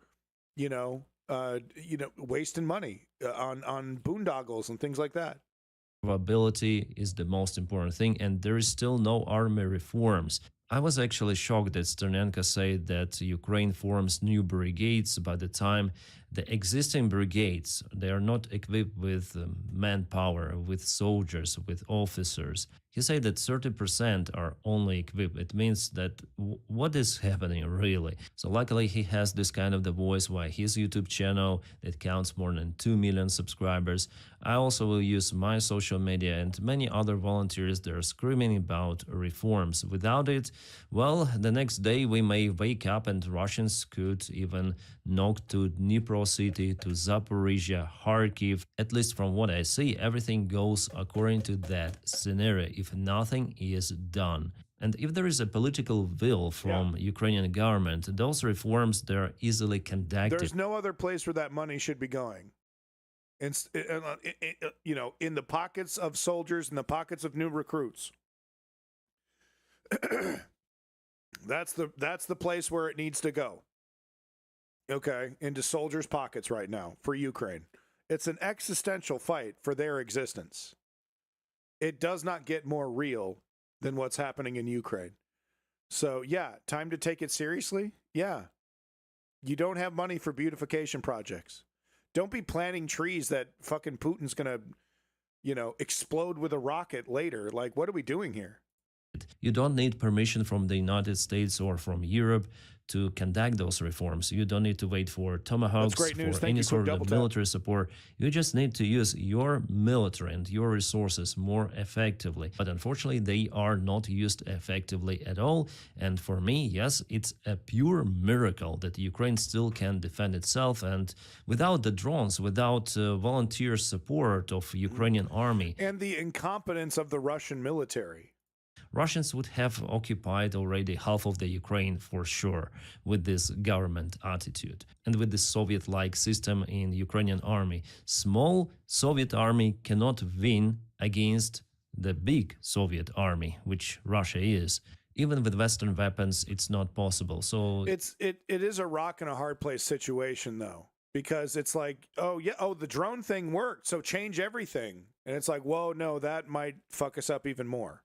wasting money on boondoggles and things like that. Ability is the most important thing, and there is still no army reforms. I was actually shocked that Sternenko said that Ukraine forms new brigades by the time the existing brigades, they are not equipped with manpower, with soldiers, with officers. He said that 30% are only equipped. It means that what is happening really? So luckily he has this kind of the voice via his YouTube channel that counts more than 2 million subscribers. I also will use my social media, and many other volunteers that are screaming about reforms. Without it, well, the next day we may wake up and Russians could even knock to Dnipro city, to Zaporizhia, Kharkiv. At least from what I see, everything goes according to that scenario if nothing is done. And if there is a political will from Ukrainian government, those reforms, they're easily conducted. There's no other place where that money should be going. In the pockets of soldiers, in the pockets of new recruits. That's the place where it needs to go. Okay, into soldiers' pockets right now for Ukraine. It's an existential fight for their existence. It does not get more real than what's happening in Ukraine. So, yeah, time to take it seriously? Yeah. You don't have money for beautification projects. Don't be planting trees that fucking Putin's going to, explode with a rocket later. Like, what are we doing here? You don't need permission from the United States or from Europe to conduct those reforms. You don't need to wait for tomahawks, for any sort of military support. You just need to use your military and your resources more effectively. But unfortunately, they are not used effectively at all. And for me, yes, it's a pure miracle that Ukraine still can defend itself. And without the drones, without volunteer support of Ukrainian army. And the incompetence of the Russian military. Russians would have occupied already half of the Ukraine for sure with this government attitude and with the Soviet-like system in Ukrainian army. Small Soviet army cannot win against the big Soviet army, which Russia is. Even with Western weapons, it's not possible. So it is a rock and a hard place situation, though, because it's like, the drone thing worked, so change everything, and it's like, whoa, no, that might fuck us up even more.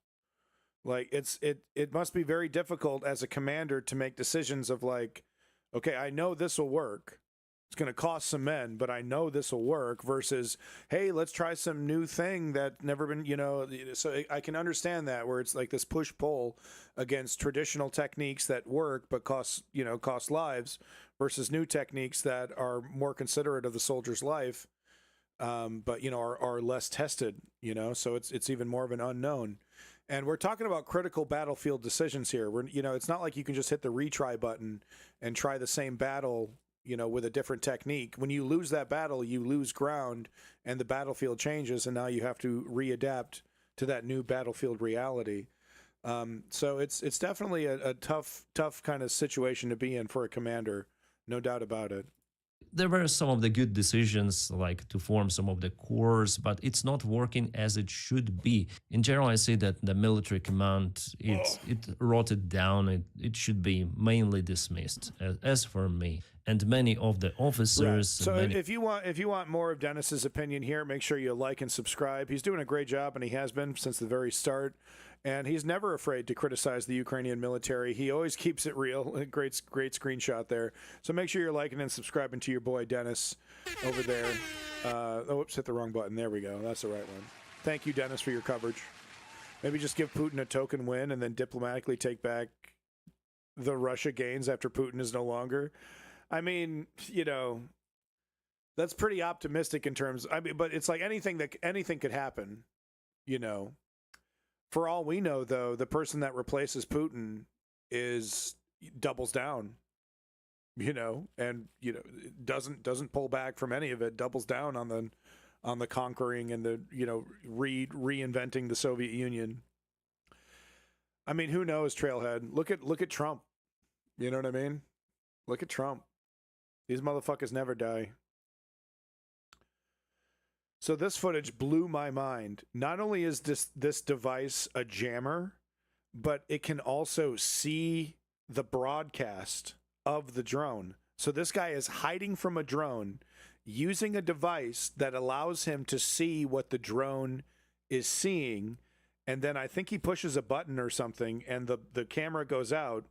Like it must be very difficult as a commander to make decisions of like, okay, I know this will work. It's going to cost some men, but I know this will work versus, hey, let's try some new thing that never been, so I can understand that where it's like this push pull against traditional techniques that work, but cost lives versus new techniques that are more considerate of the soldier's life. But are less tested, so it's even more of an unknown. And we're talking about critical battlefield decisions here. It's not like you can just hit the retry button and try the same battle, with a different technique. When you lose that battle, you lose ground and the battlefield changes, and now you have to readapt to that new battlefield reality. So it's definitely a tough kind of situation to be in for a commander, no doubt about it. There were some of the good decisions, like to form some of the corps, but it's not working as it should be. In general, I see that the military command, it rotted down. It should be mainly dismissed, as for me. And many of the officers... Right. So if you want more of Dennis's opinion here, make sure you like and subscribe. He's doing a great job, and he has been since the very start. And he's never afraid to criticize the Ukrainian military. He always keeps it real. Great screenshot there. So make sure you're liking and subscribing to your boy Dennis over there. Oops, hit the wrong button. There we go. That's the right one. Thank you, Dennis, for your coverage. Maybe just give Putin a token win and then diplomatically take back the Russia gains after Putin is no longer. I mean, that's pretty optimistic in terms. But it's like anything could happen, For all we know, though, the person that replaces Putin doubles down, and doesn't pull back from any of it, doubles down on the conquering and the reinventing the Soviet Union. I mean, who knows, Trailhead? Look at Trump. You know what I mean? Look at Trump. These motherfuckers never die. So this footage blew my mind. Not only is this device a jammer, but it can also see the broadcast of the drone. So this guy is hiding from a drone using a device that allows him to see what the drone is seeing. And then I think he pushes a button or something and the camera goes out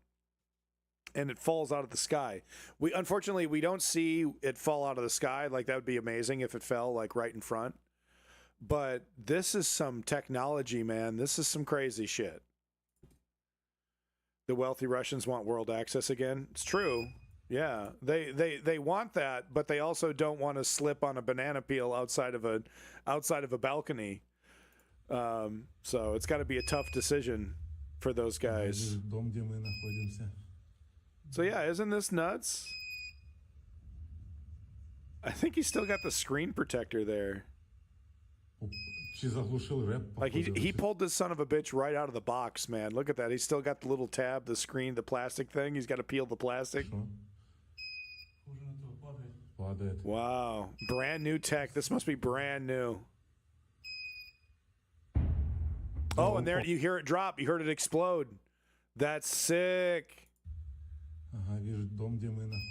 and it falls out of the sky. Unfortunately, we don't see it fall out of the sky. Like, that would be amazing if it fell, like, right in front. But this is some technology, man. This is some crazy shit. The wealthy Russians want world access again. It's true. Yeah, they want that, but they also don't want to slip on a banana peel outside of a balcony. So it's got to be a tough decision for those guys. So yeah, isn't this nuts? I think he's still got the screen protector there. Like he pulled this son of a bitch right out of the box, man. Look at that. He's still got the little tab, the screen, the plastic thing. He's got to peel the plastic. Wow. Brand new tech. This must be brand new. Oh, and there you hear it drop. You heard it explode. That's sick.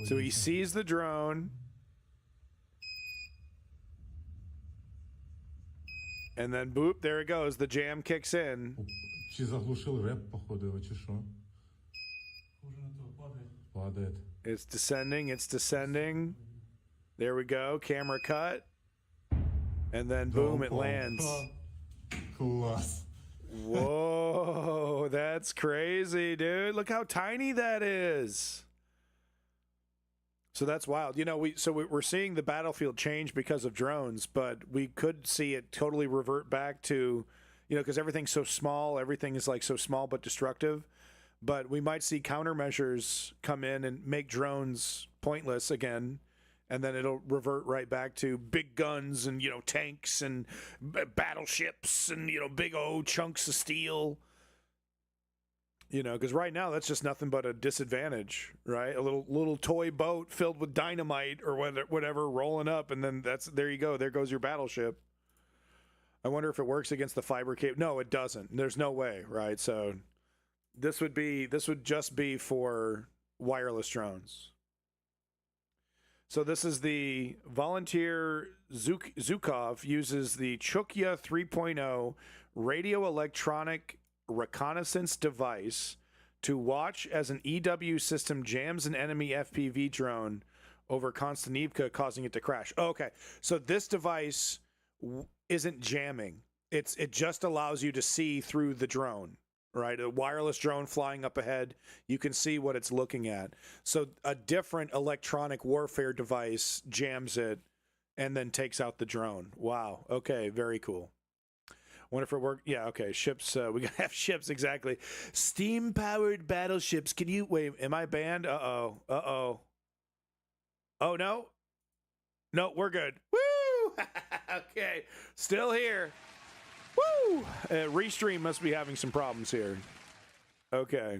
So he sees the drone. And then boop, there it goes. The jam kicks in. It's descending. It's descending. There we go. Camera cut. And then boom, it lands. Whoa, that's crazy, dude. Look how tiny that is. So that's wild. You know, we're seeing the battlefield change because of drones, but we could see it totally revert back to, you know, because everything's so small, everything is like so small but destructive. But we might see countermeasures come in and make drones pointless again, and then it'll revert right back to big guns and, you know, tanks and battleships and, you know, big old chunks of steel. You know, because right now that's just nothing but a disadvantage, right? A little toy boat filled with dynamite or whatever rolling up, and then there you go. There goes your battleship. I wonder if it works against the fiber cable. No, it doesn't. There's no way, right? So this would just be for wireless drones. So this is the Volunteer Zhukov uses the Chukya 3.0 radio electronic reconnaissance device to watch as an EW system jams an enemy FPV drone over Konstantinivka, causing it to crash. Oh, okay, so this device isn't jamming. It just allows you to see through the drone, right? A wireless drone flying up ahead, you can see what it's looking at. So a different electronic warfare device jams it and then takes out the drone. Wow. Okay, very cool. Wonder if it worked. Yeah, okay. Ships. We gotta have ships, exactly. Steam-powered battleships. Can you wait? Am I banned? Uh-oh. Uh-oh. Oh, no. No, we're good. Woo! Okay. Still here. Woo! Restream must be having some problems here. Okay.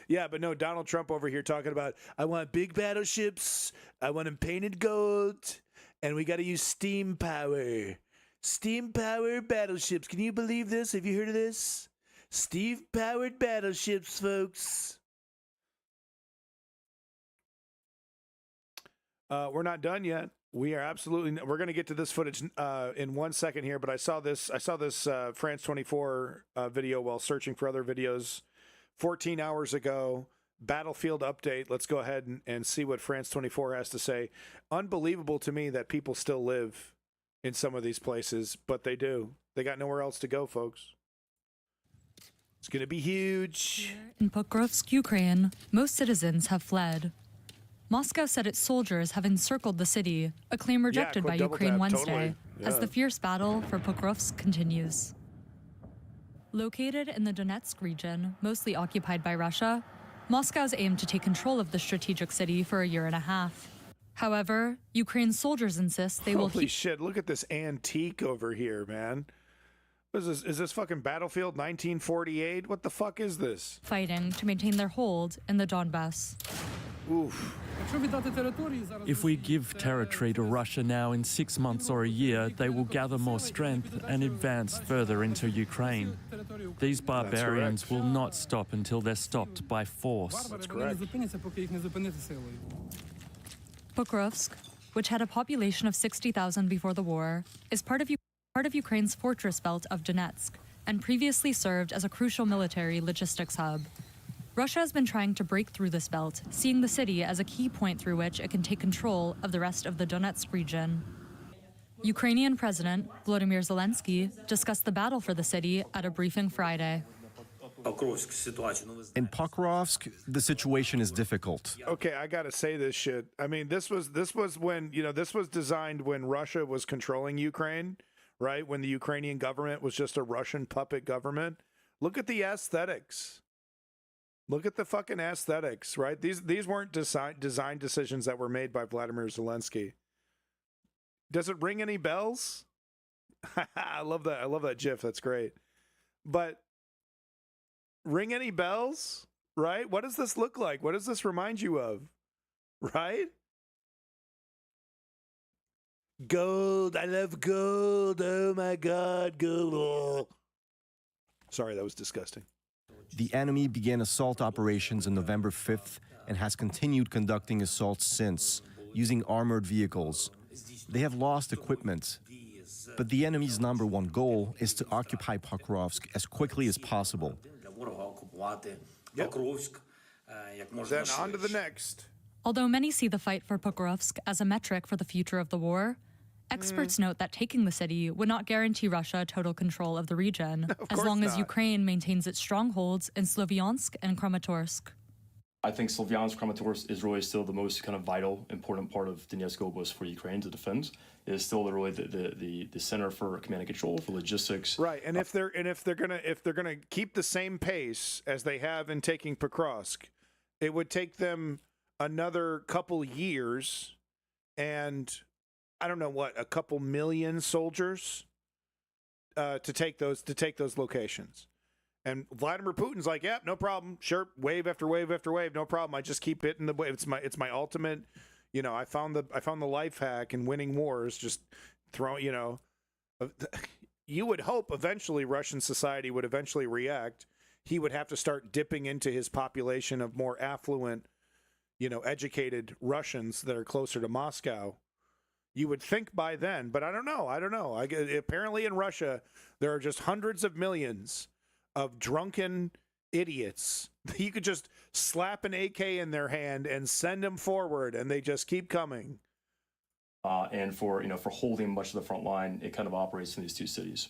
Yeah, but no, Donald Trump over here talking about, I want big battleships. I want them painted gold. And we got to use steam power. Steam-powered battleships. Can you believe this? Have you heard of this? Steam-powered battleships, folks. We're not done yet. We are absolutely. We're going to get to this footage in 1 second here. But I saw this France 24 video while searching for other videos 14 hours ago. Battlefield update. Let's go ahead and see what France 24 has to say. Unbelievable to me that people still live in some of these places, but they do. They got nowhere else to go, folks. It's going to be huge. In Pokrovsk, Ukraine, most citizens have fled. Moscow said its soldiers have encircled the city, a claim rejected by Ukraine Wednesday, as the fierce battle for Pokrovsk continues. Located in the Donetsk region, mostly occupied by Russia, Moscow's aimed to take control of the strategic city for a year and a half. However, Ukraine's soldiers insist they will. Holy shit! Look at this antique over here, man. What is this? Is this fucking Battlefield 1948? What the fuck is this? Fighting to maintain their hold in the Donbass. Oof. If we give territory to Russia now in 6 months or a year, they will gather more strength and advance further into Ukraine. These barbarians will not stop until they're stopped by force. That's correct. Pokrovsk, which had a population of 60,000 before the war, is part of Ukraine's fortress belt of Donetsk and previously served as a crucial military logistics hub. Russia has been trying to break through this belt, seeing the city as a key point through which it can take control of the rest of the Donetsk region. Ukrainian President Volodymyr Zelensky discussed the battle for the city at a briefing Friday. In Pokrovsk, the situation is difficult. Okay, I gotta say this shit. I mean, this was when, you know, this was designed when Russia was controlling Ukraine, right? When the Ukrainian government was just a Russian puppet government. Look at the aesthetics. Look at the fucking aesthetics, right? These weren't design decisions that were made by Vladimir Zelensky. Does it ring any bells? I love that. I love that GIF. That's great. But ring any bells, right? What does this look like? What does this remind you of, right? Gold. I love gold. Oh my God, gold. Oh. Sorry, that was disgusting. The enemy began assault operations on November 5th and has continued conducting assaults since, using armored vehicles. They have lost equipment, but the enemy's #1 goal is to occupy Pokrovsk as quickly as possible. Yep. Then on to the next. Although many see the fight for Pokrovsk as a metric for the future of the war, experts note that taking the city would not guarantee Russia total control of the region, as long as Ukraine maintains its strongholds in Slovyansk and Kramatorsk. I think Slovyansk, Kramatorsk is really still the most kind of vital, important part of Donetsk Oblast for Ukraine to defend. It is still really the center for command and control, for logistics. Right, and if they're gonna keep the same pace as they have in taking Pokrovsk, it would take them another couple years, and I don't know what, a couple million soldiers to take those locations. And Vladimir Putin's like, yeah, no problem. Sure, wave after wave after wave, no problem. I just keep hitting the wave. It's my ultimate. You know, I found the life hack in winning wars. Just throw. You know, you would hope eventually Russian society would eventually react. He would have to start dipping into his population of more affluent, you know, educated Russians that are closer to Moscow. You would think by then, but I don't know. Apparently in Russia, there are just hundreds of millions of drunken idiots. You could just slap an AK in their hand and send them forward, and they just keep coming. And for holding much of the front line, it kind of operates in these two cities.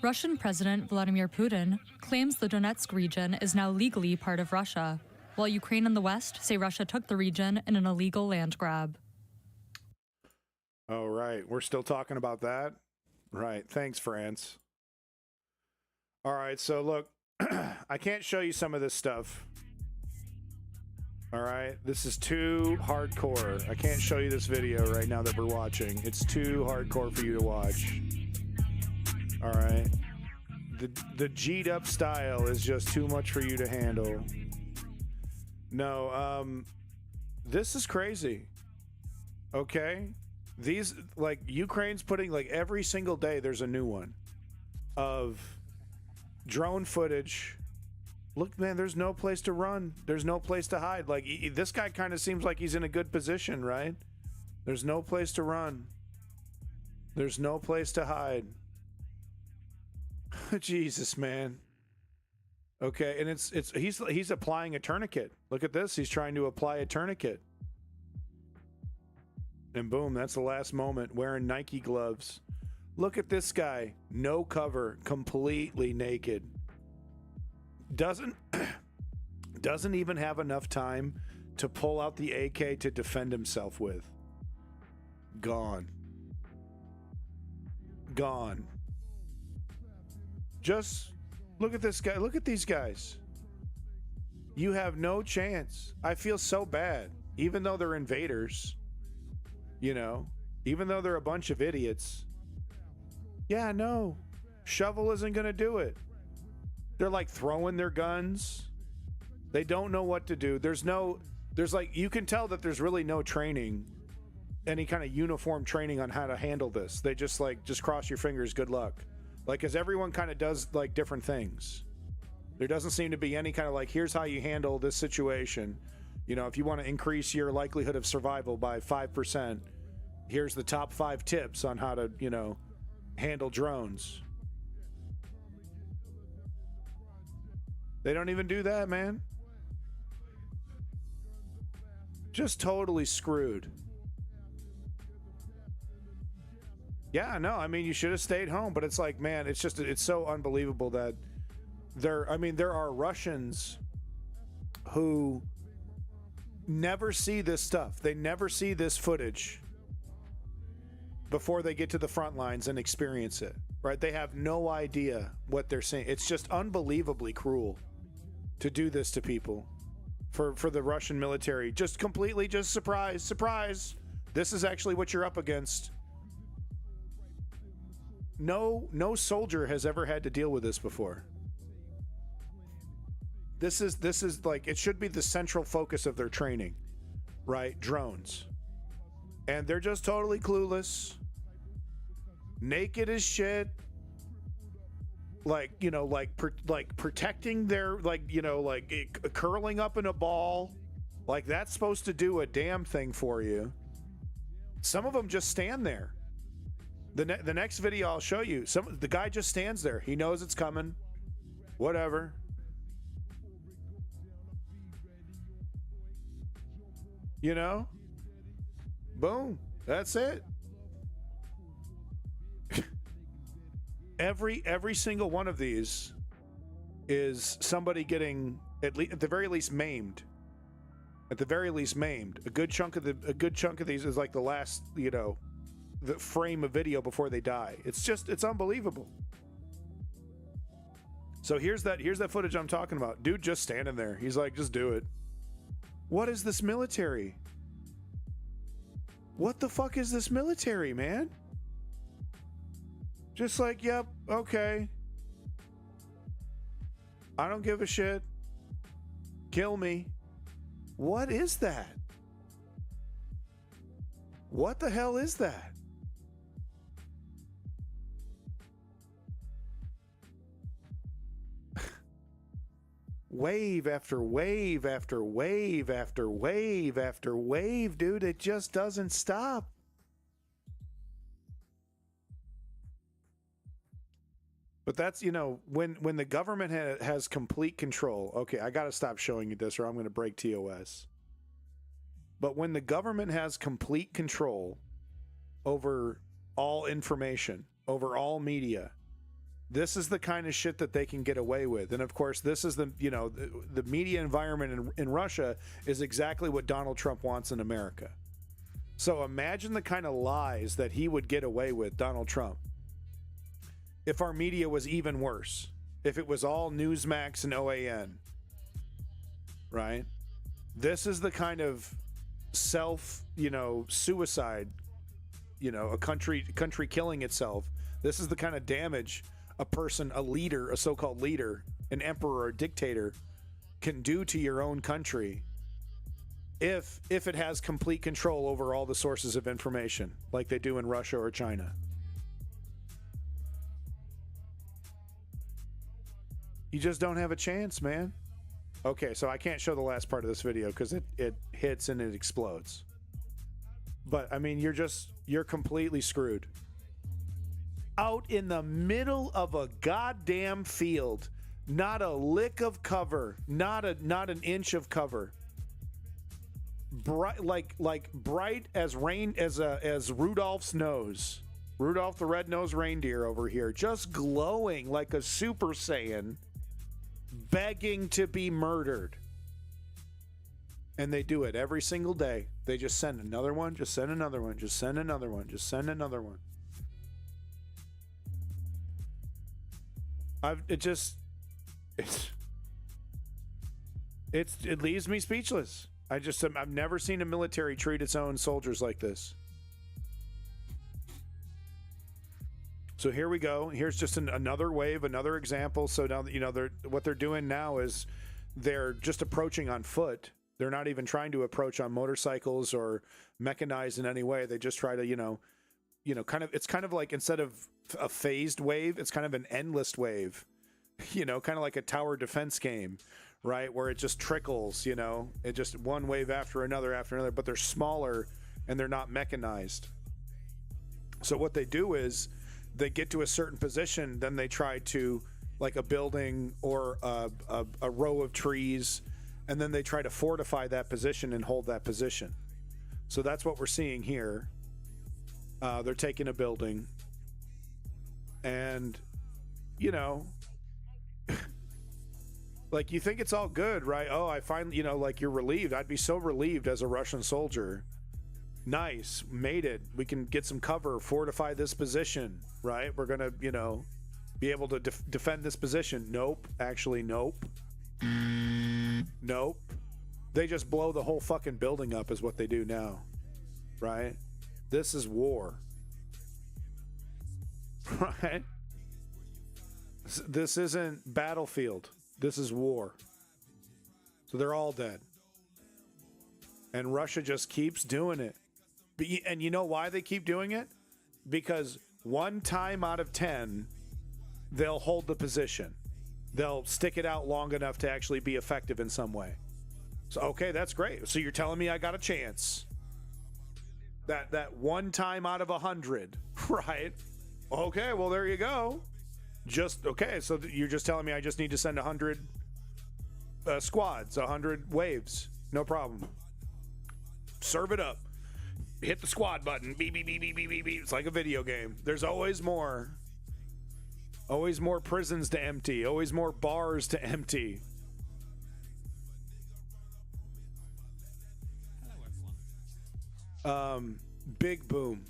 Russian President Vladimir Putin claims the Donetsk region is now legally part of Russia, while Ukraine and the West say Russia took the region in an illegal land grab. Oh, right. We're still talking about that? Right. Thanks, France. All right, so look, I can't show you some of this stuff. All right, this is too hardcore. I can't show you this video right now that we're watching. It's too hardcore for you to watch. All right, the G'd up style is just too much for you to handle. No, this is crazy. Okay, these, like, Ukraine's putting, like, every single day there's a new one of drone footage. Look, man, there's no place to run. There's no place to hide. Like, this guy kind of seems like he's in a good position, right? There's no place to run. There's no place to hide. Jesus, man. Okay, and he's applying a tourniquet. Look at this. He's trying to apply a tourniquet. And boom, that's the last moment, wearing Nike gloves. Look at this guy, no cover, completely naked. Doesn't even have enough time to pull out the AK to defend himself with. Gone. Gone. Just look at this guy. Look at these guys. You have no chance. I feel so bad, even though they're invaders. You know, even though they're a bunch of idiots. Yeah, no, shovel isn't going to do it. They're like throwing their guns. They don't know what to do. There's like, you can tell that there's really no training, any kind of uniform training on how to handle this. They just cross your fingers, good luck. Like, cause everyone kind of does like different things. There doesn't seem to be any kind of like, here's how you handle this situation. You know, if you want to increase your likelihood of survival by 5%, here's the top 5 tips on how to, you know, handle drones. They don't even do that, man. Just totally screwed. Yeah, no, I mean, you should have stayed home, but it's like, man, it's so unbelievable that there are Russians who never see this stuff. They never see this footage before they get to the front lines and experience it, right? They have no idea what they're seeing. It's just unbelievably cruel to do this to people, for the Russian military. Just completely just surprise. This is actually what you're up against. No soldier has ever had to deal with this before. This is like, it should be the central focus of their training, right? Drones. And they're just totally clueless, naked as shit, like, you know, like protecting their, like, you know, like curling up in a ball, like that's supposed to do a damn thing for you. Some of them just stand there. The next video I'll show you, the guy just stands there. He knows it's coming. Whatever. You know? Boom. That's it. Every single one of these is somebody getting at the very least maimed. At the very least maimed. A good chunk of these is like the last, you know, the frame of video before they die. It's unbelievable. So here's that footage I'm talking about. Dude just standing there. He's like, just do it. What is this military? What the fuck is this military, man? Just like, yep, okay. I don't give a shit. Kill me. What is that? What the hell is that? Wave after wave after wave after wave after wave, dude. It just doesn't stop. But that's, you know, when the government has complete control. Okay, I got to stop showing you this or I'm going to break TOS. But when the government has complete control over all information, over all media, this is the kind of shit that they can get away with. And of course, this is the, you know, the media environment in Russia is exactly what Donald Trump wants in America. So imagine the kind of lies that he would get away with, Donald Trump, if our media was even worse, if it was all Newsmax and OAN, right? This is the kind of suicide, a country killing itself. This is the kind of damage a person, a leader, a so-called leader, an emperor or dictator can do to your own country if it has complete control over all the sources of information like they do in Russia or China. You just don't have a chance, man. Okay, so I can't show the last part of this video because it hits and it explodes. But, I mean, you're completely screwed. Out in the middle of a goddamn field, not a lick of cover, not an inch of cover. Bright, like bright as rain as Rudolph's nose. Rudolph the red-nosed reindeer over here, just glowing like a Super Saiyan, begging to be murdered. And they do it every single day. They just send another one, just send another one, just send another one, just send another one. It leaves me speechless. I've never seen a military treat its own soldiers like this. So here we go. Here's just another wave, another example. So now, what they're doing now is they're just approaching on foot. They're not even trying to approach on motorcycles or mechanized in any way. They just try to, it's kind of like, instead of a phased wave, it's kind of an endless wave, kind of like a tower defense game, right? Where it just trickles, it just one wave after another, but they're smaller and they're not mechanized. So what they do is they get to a certain position, then they try to, like a building or a row of trees, and then they try to fortify that position and hold that position. So that's what we're seeing here. They're taking a building, and, like, you think it's all good, right? Oh, I finally, like, you're relieved. I'd be so relieved as a Russian soldier. Nice, made it. We can get some cover, fortify this position, right? We're gonna, be able to defend this position. Nope, actually, nope. Nope. They just blow the whole fucking building up is what they do now, right? This is war, right? This isn't battlefield. This is war. So they're all dead. And Russia just keeps doing it. And you know why they keep doing it? Because one time out of 10, they'll hold the position. They'll stick it out long enough to actually be effective in some way. So, okay, that's great. So you're telling me I got a chance. That one time out of 100, right? Okay, well, there you go. Okay, so you're just telling me I just need to send 100 squads, 100 waves. No problem. serve it up. Hit the squad button. Beep, beep, beep, beep, beep, beep, beep. It's like a video game. There's always more. Always more prisons to empty. Always more bars to empty. Big boom.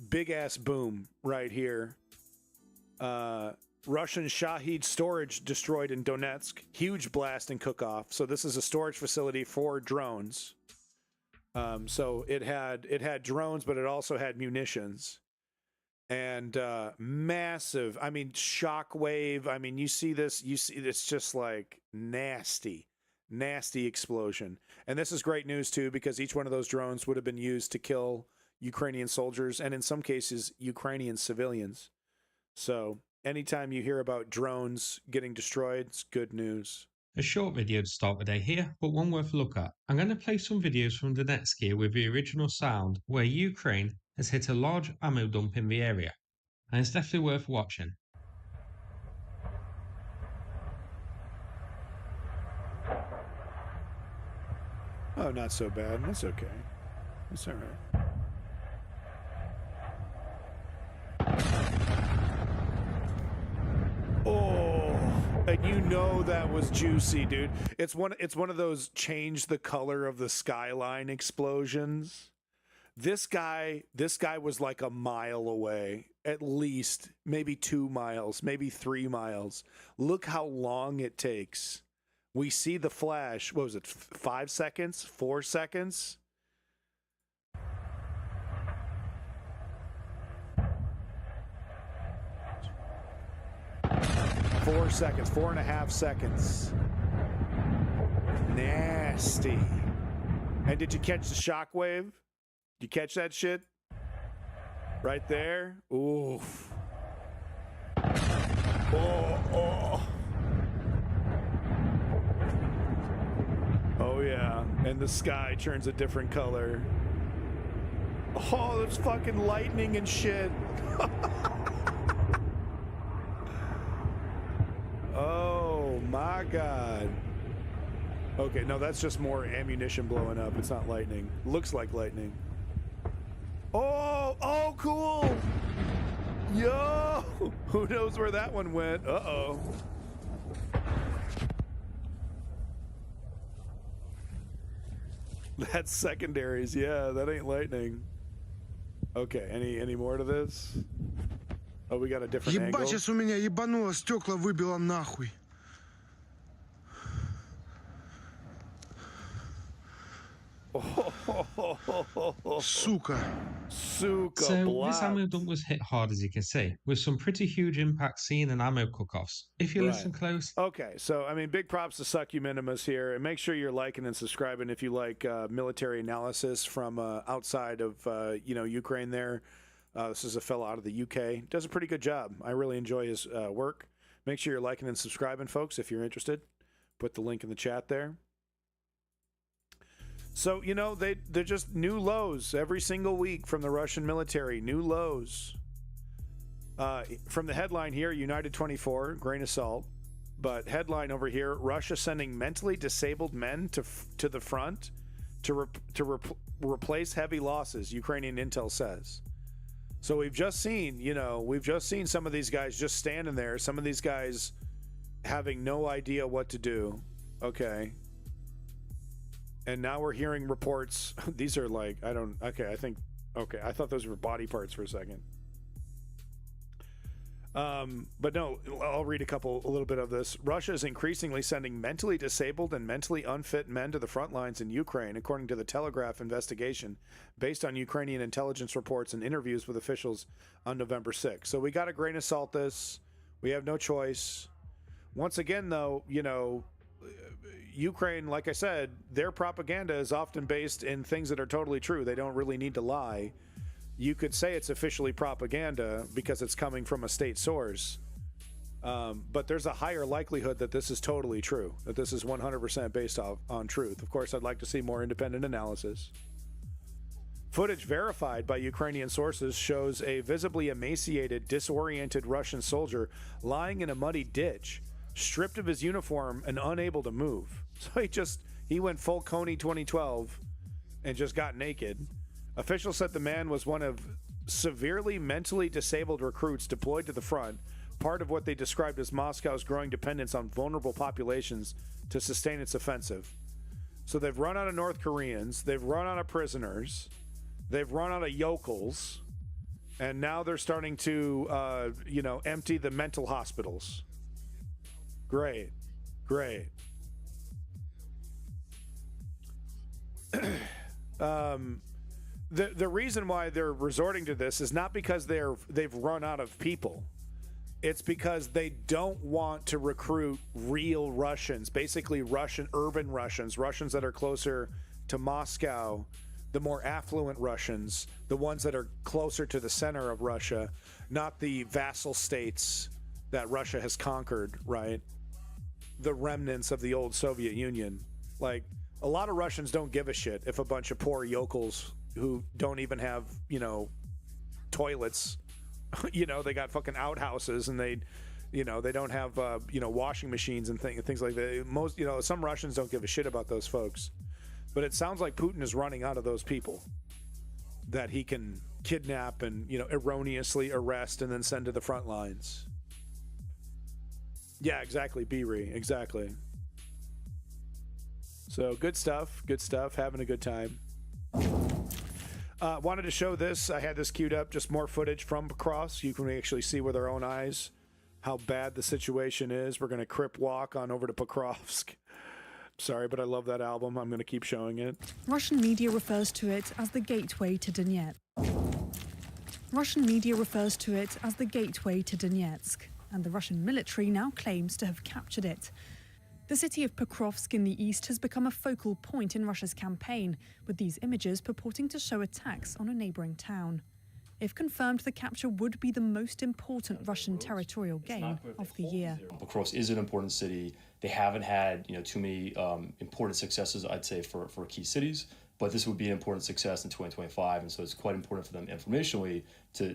Big ass boom right here. Russian Shahid storage destroyed in Donetsk. Huge blast and cook-off. So this is a storage facility for drones. So it had drones, but it also had munitions. And massive, I mean, shockwave. I mean, you see this, it's just like nasty explosion. And this is great news too, because each one of those drones would have been used to kill Ukrainian soldiers and in some cases Ukrainian civilians. So anytime you hear about drones getting destroyed, it's good news. A short video to start the day here, but one worth a look at. I'm going to play some videos from Donetsk here with the original sound, where Ukraine has hit a large ammo dump in the area, and it's definitely worth watching. Oh, not so bad. That's okay. That's all right. Oh, and you know that was juicy, dude. It's one of those change the color of the skyline explosions. This guy was like a mile away, at least, maybe 2 miles, maybe 3 miles. Look how long it takes. We see the flash. What was it? 5 seconds? 4 seconds? Four seconds, 4.5 seconds. Nasty. And did you catch the shockwave? Did you catch that shit? Right there? Oof. Oh. Oh, yeah. And the sky turns a different color. Oh, there's fucking lightning and shit. Oh, my God. Okay, no, that's just more ammunition blowing up. It's not lightning. Looks like lightning. Oh, cool. Yo, who knows where that one went? Uh-oh. That's secondaries. Yeah, that ain't lightning. Okay, any more to this? Oh, we got a different angle. Ебать, сейчас у меня ебануло, стекла выбило нахуй. Сука. So this ammo dump was hit hard, as you can see, with some pretty huge impacts seen and ammo cook-offs. If you listen close. Okay, so I mean, big props to Suck You Minimus here, and make sure you're liking and subscribing if you like military analysis from outside of Ukraine. There, this is a fellow out of the UK. Does a pretty good job. I really enjoy his work. Make sure you're liking and subscribing, folks, if you're interested. Put the link in the chat there. So, they're just new lows every single week from the Russian military. New lows. From the headline here, United 24, grain of salt. But headline over here, Russia sending mentally disabled men to the front to replace heavy losses, Ukrainian intel says. So we've just seen some of these guys just standing there. Some of these guys having no idea what to do. Okay. And now we're hearing reports. These are like, I thought those were body parts for a second. But no, I'll read a little bit of this. Russia is increasingly sending mentally disabled and mentally unfit men to the front lines in Ukraine, according to the Telegraph investigation, based on Ukrainian intelligence reports and interviews with officials on November 6th. So we got to grain of salt this. We have no choice. Once again, though, Ukraine, like I said, their propaganda is often based in things that are totally true. They don't really need to lie. You could say it's officially propaganda because it's coming from a state source. But there's a higher likelihood that this is totally true, that this is 100% based on truth. Of course, I'd like to see more independent analysis. Footage verified by Ukrainian sources shows a visibly emaciated, disoriented Russian soldier lying in a muddy ditch, stripped of his uniform and unable to move. So he went full Coney 2012 and just got naked. Officials said the man was one of severely mentally disabled recruits deployed to the front, part of what they described as Moscow's growing dependence on vulnerable populations to sustain its offensive. So they've run out of North Koreans, they've run out of prisoners, they've run out of yokels, and now they're starting to, empty the mental hospitals. Great. Great. The reason why they're resorting to this is not because they've run out of people. It's because they don't want to recruit real Russians, basically urban Russians that are closer to Moscow, the more affluent Russians, the ones that are closer to the center of Russia, not the vassal states that Russia has conquered, right? The remnants of the old Soviet Union. Like, a lot of Russians don't give a shit if a bunch of poor yokels who don't even have, toilets, they got fucking outhouses and they don't have, washing machines and things like that. Some Russians don't give a shit about those folks. But it sounds like Putin is running out of those people that he can kidnap and, erroneously arrest and then send to the front lines. Yeah, exactly, B-Re, exactly. So good stuff, having a good time. Wanted to show this. I had this queued up, just more footage from Pokrovsk. You can actually see with our own eyes how bad the situation is. We're going to crip walk on over to Pokrovsk. Sorry, but I love that album. I'm going to keep showing it. Russian media refers to it as the gateway to Donetsk. And the Russian military now claims to have captured it. The city of Pokrovsk in the east has become a focal point in Russia's campaign, with these images purporting to show attacks on a neighboring town. If confirmed, the capture would be the most important Russian territorial gain of the year. Pokrovsk is an important city. They haven't had, too many important successes, I'd say, for key cities. But this would be an important success in 2025, and so it's quite important for them informationally to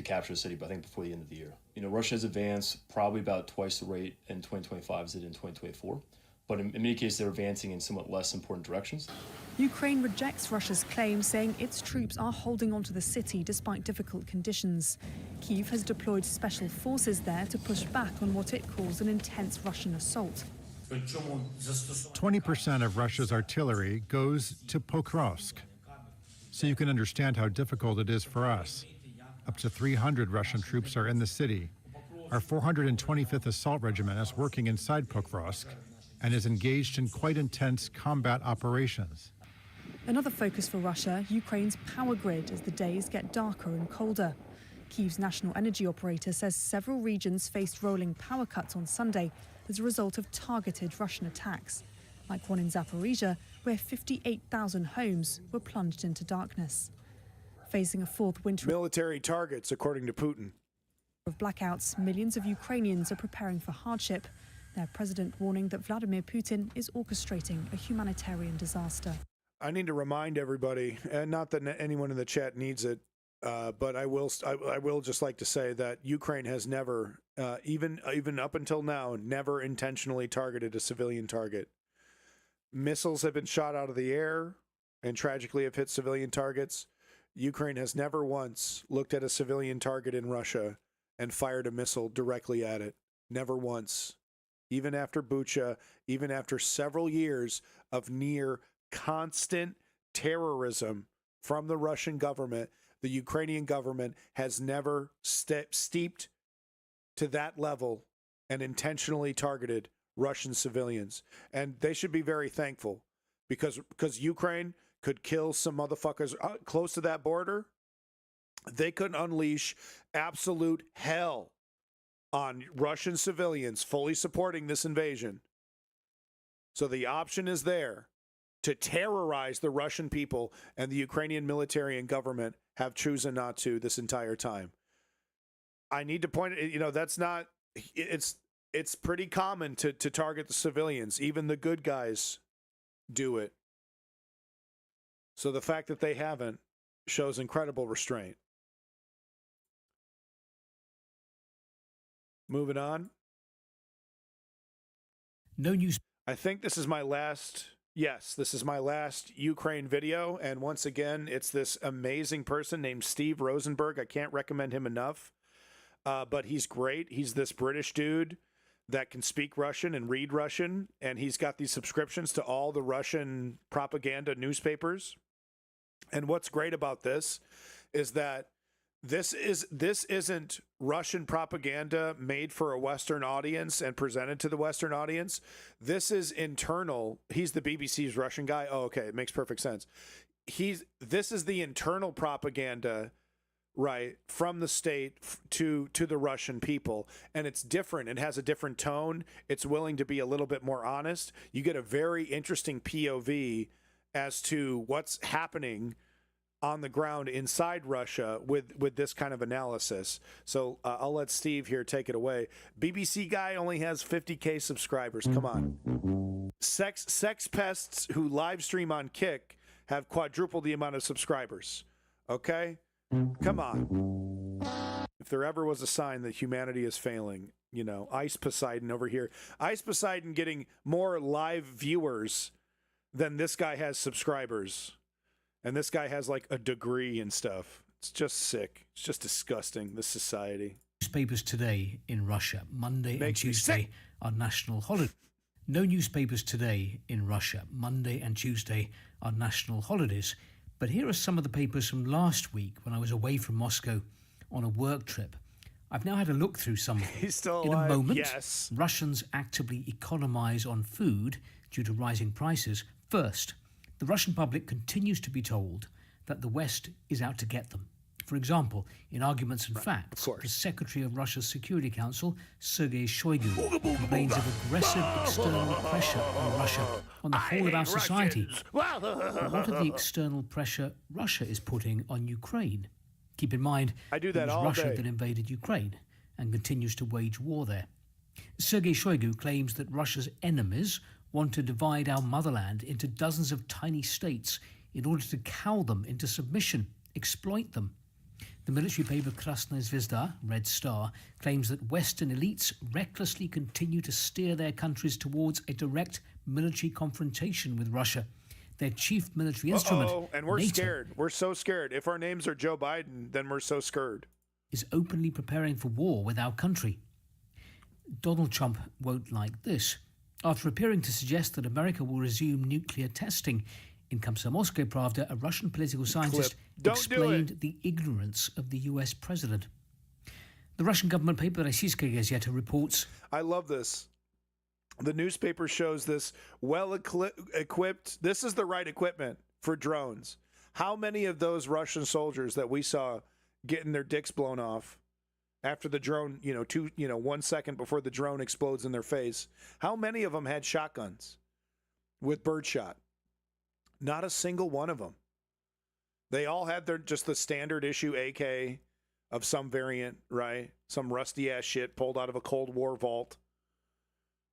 capture the city, I think, before the end of the year. Russia has advanced probably about twice the rate in 2025 as it did in 2024. But in many cases, they're advancing in somewhat less important directions. Ukraine rejects Russia's claim, saying its troops are holding on to the city despite difficult conditions. Kyiv has deployed special forces there to push back on what it calls an intense Russian assault. 20% of Russia's artillery goes to Pokrovsk. So you can understand how difficult it is for us. Up to 300 Russian troops are in the city. Our 425th Assault Regiment is working inside Pokrovsk and is engaged in quite intense combat operations. Another focus for Russia, Ukraine's power grid, as the days get darker and colder. Kyiv's national energy operator says several regions faced rolling power cuts on Sunday as a result of targeted Russian attacks, like one in Zaporizhia, where 58,000 homes were plunged into darkness. Facing a fourth winter military targets, according to Putin. Of blackouts, millions of Ukrainians are preparing for hardship, their president warning that Vladimir Putin is orchestrating a humanitarian disaster. I need to remind everybody, and not that anyone in the chat needs it, but I will just like to say that Ukraine has never, even up until now, never intentionally targeted a civilian target. Missiles have been shot out of the air and tragically have hit civilian targets. Ukraine has never once looked at a civilian target in Russia and fired a missile directly at it. Never once. Even after Bucha, even after several years of near constant terrorism from the Russian government, the Ukrainian government has never steeped to that level and intentionally targeted Russian civilians. And they should be very thankful because Ukraine could kill some motherfuckers close to that border. They could unleash absolute hell on Russian civilians fully supporting this invasion. So the option is there to terrorize the Russian people, and the Ukrainian military and government have chosen not to this entire time. I need to point, that's not, it's pretty common to target the civilians. Even the good guys do it. So the fact that they haven't shows incredible restraint. Moving on. No news. I think this is my last Yes, this is my last Ukraine video. And once again, it's this amazing person named Steve Rosenberg. I can't recommend him enough, but he's great. He's this British dude that can speak Russian and read Russian. And he's got these subscriptions to all the Russian propaganda newspapers. And what's great about this is that this isn't Russian propaganda made for a Western audience and presented to the Western audience. This is internal. He's the BBC's Russian guy. Oh, okay, it makes perfect sense. This is the internal propaganda, right, from the state to the Russian people, and it's different. It has a different tone. It's willing to be a little bit more honest. You get a very interesting POV as to what's happening on the ground inside Russia with this kind of analysis. So I'll let Steve here take it away. BBC guy only has 50K subscribers. Come on. Sex pests who live stream on Kick have quadrupled the amount of subscribers. Okay? Come on. If there ever was a sign that humanity is failing, you know, Ice Poseidon over here. Ice Poseidon getting more live viewers than this guy has subscribers. And this guy has like a degree and stuff. It's just sick. It's just disgusting, this society. Newspapers today in Russia, Monday and Tuesday are national holidays. No newspapers today in Russia, Monday and Tuesday are national holidays. But here are some of the papers from last week when I was away from Moscow on a work trip. I've now had a look through some of them. He's still alive. In a moment, yes. Russians actively economize on food due to rising prices. First, the Russian public continues to be told that the West is out to get them. For example, in Arguments and Facts, the Secretary of Russia's Security Council, Sergei Shoigu, complains of aggressive external pressure on Russia on the whole of our society. But what of the external pressure Russia is putting on Ukraine? Keep in mind, it was Russia that invaded Ukraine and continues to wage war there. Sergei Shoigu claims that Russia's enemies want to divide our motherland into dozens of tiny states in order to cow them into submission, exploit them. The military paper Krasnaya Zvezda, Red Star, claims that Western elites recklessly continue to steer their countries towards a direct military confrontation with Russia. Their chief military instrument, and we're NATO, scared. We're so scared. If our names are Joe Biden, then we're so scared. Is openly preparing for war with our country. Donald Trump won't like this. After appearing to suggest that America will resume nuclear testing, in Komsomolskaya Pravda, a Russian political scientist explained the ignorance of the US president. The Russian government paper Rossiyskaya Gazeta reports, I love this. The newspaper shows this well-equipped, this is the right equipment for drones. How many of those Russian soldiers that we saw getting their dicks blown off after the drone, 1 second before the drone explodes in their face, how many of them had shotguns with birdshot? Not a single one of them. They all had just the standard issue AK of some variant, right? Some rusty ass shit pulled out of a Cold War vault.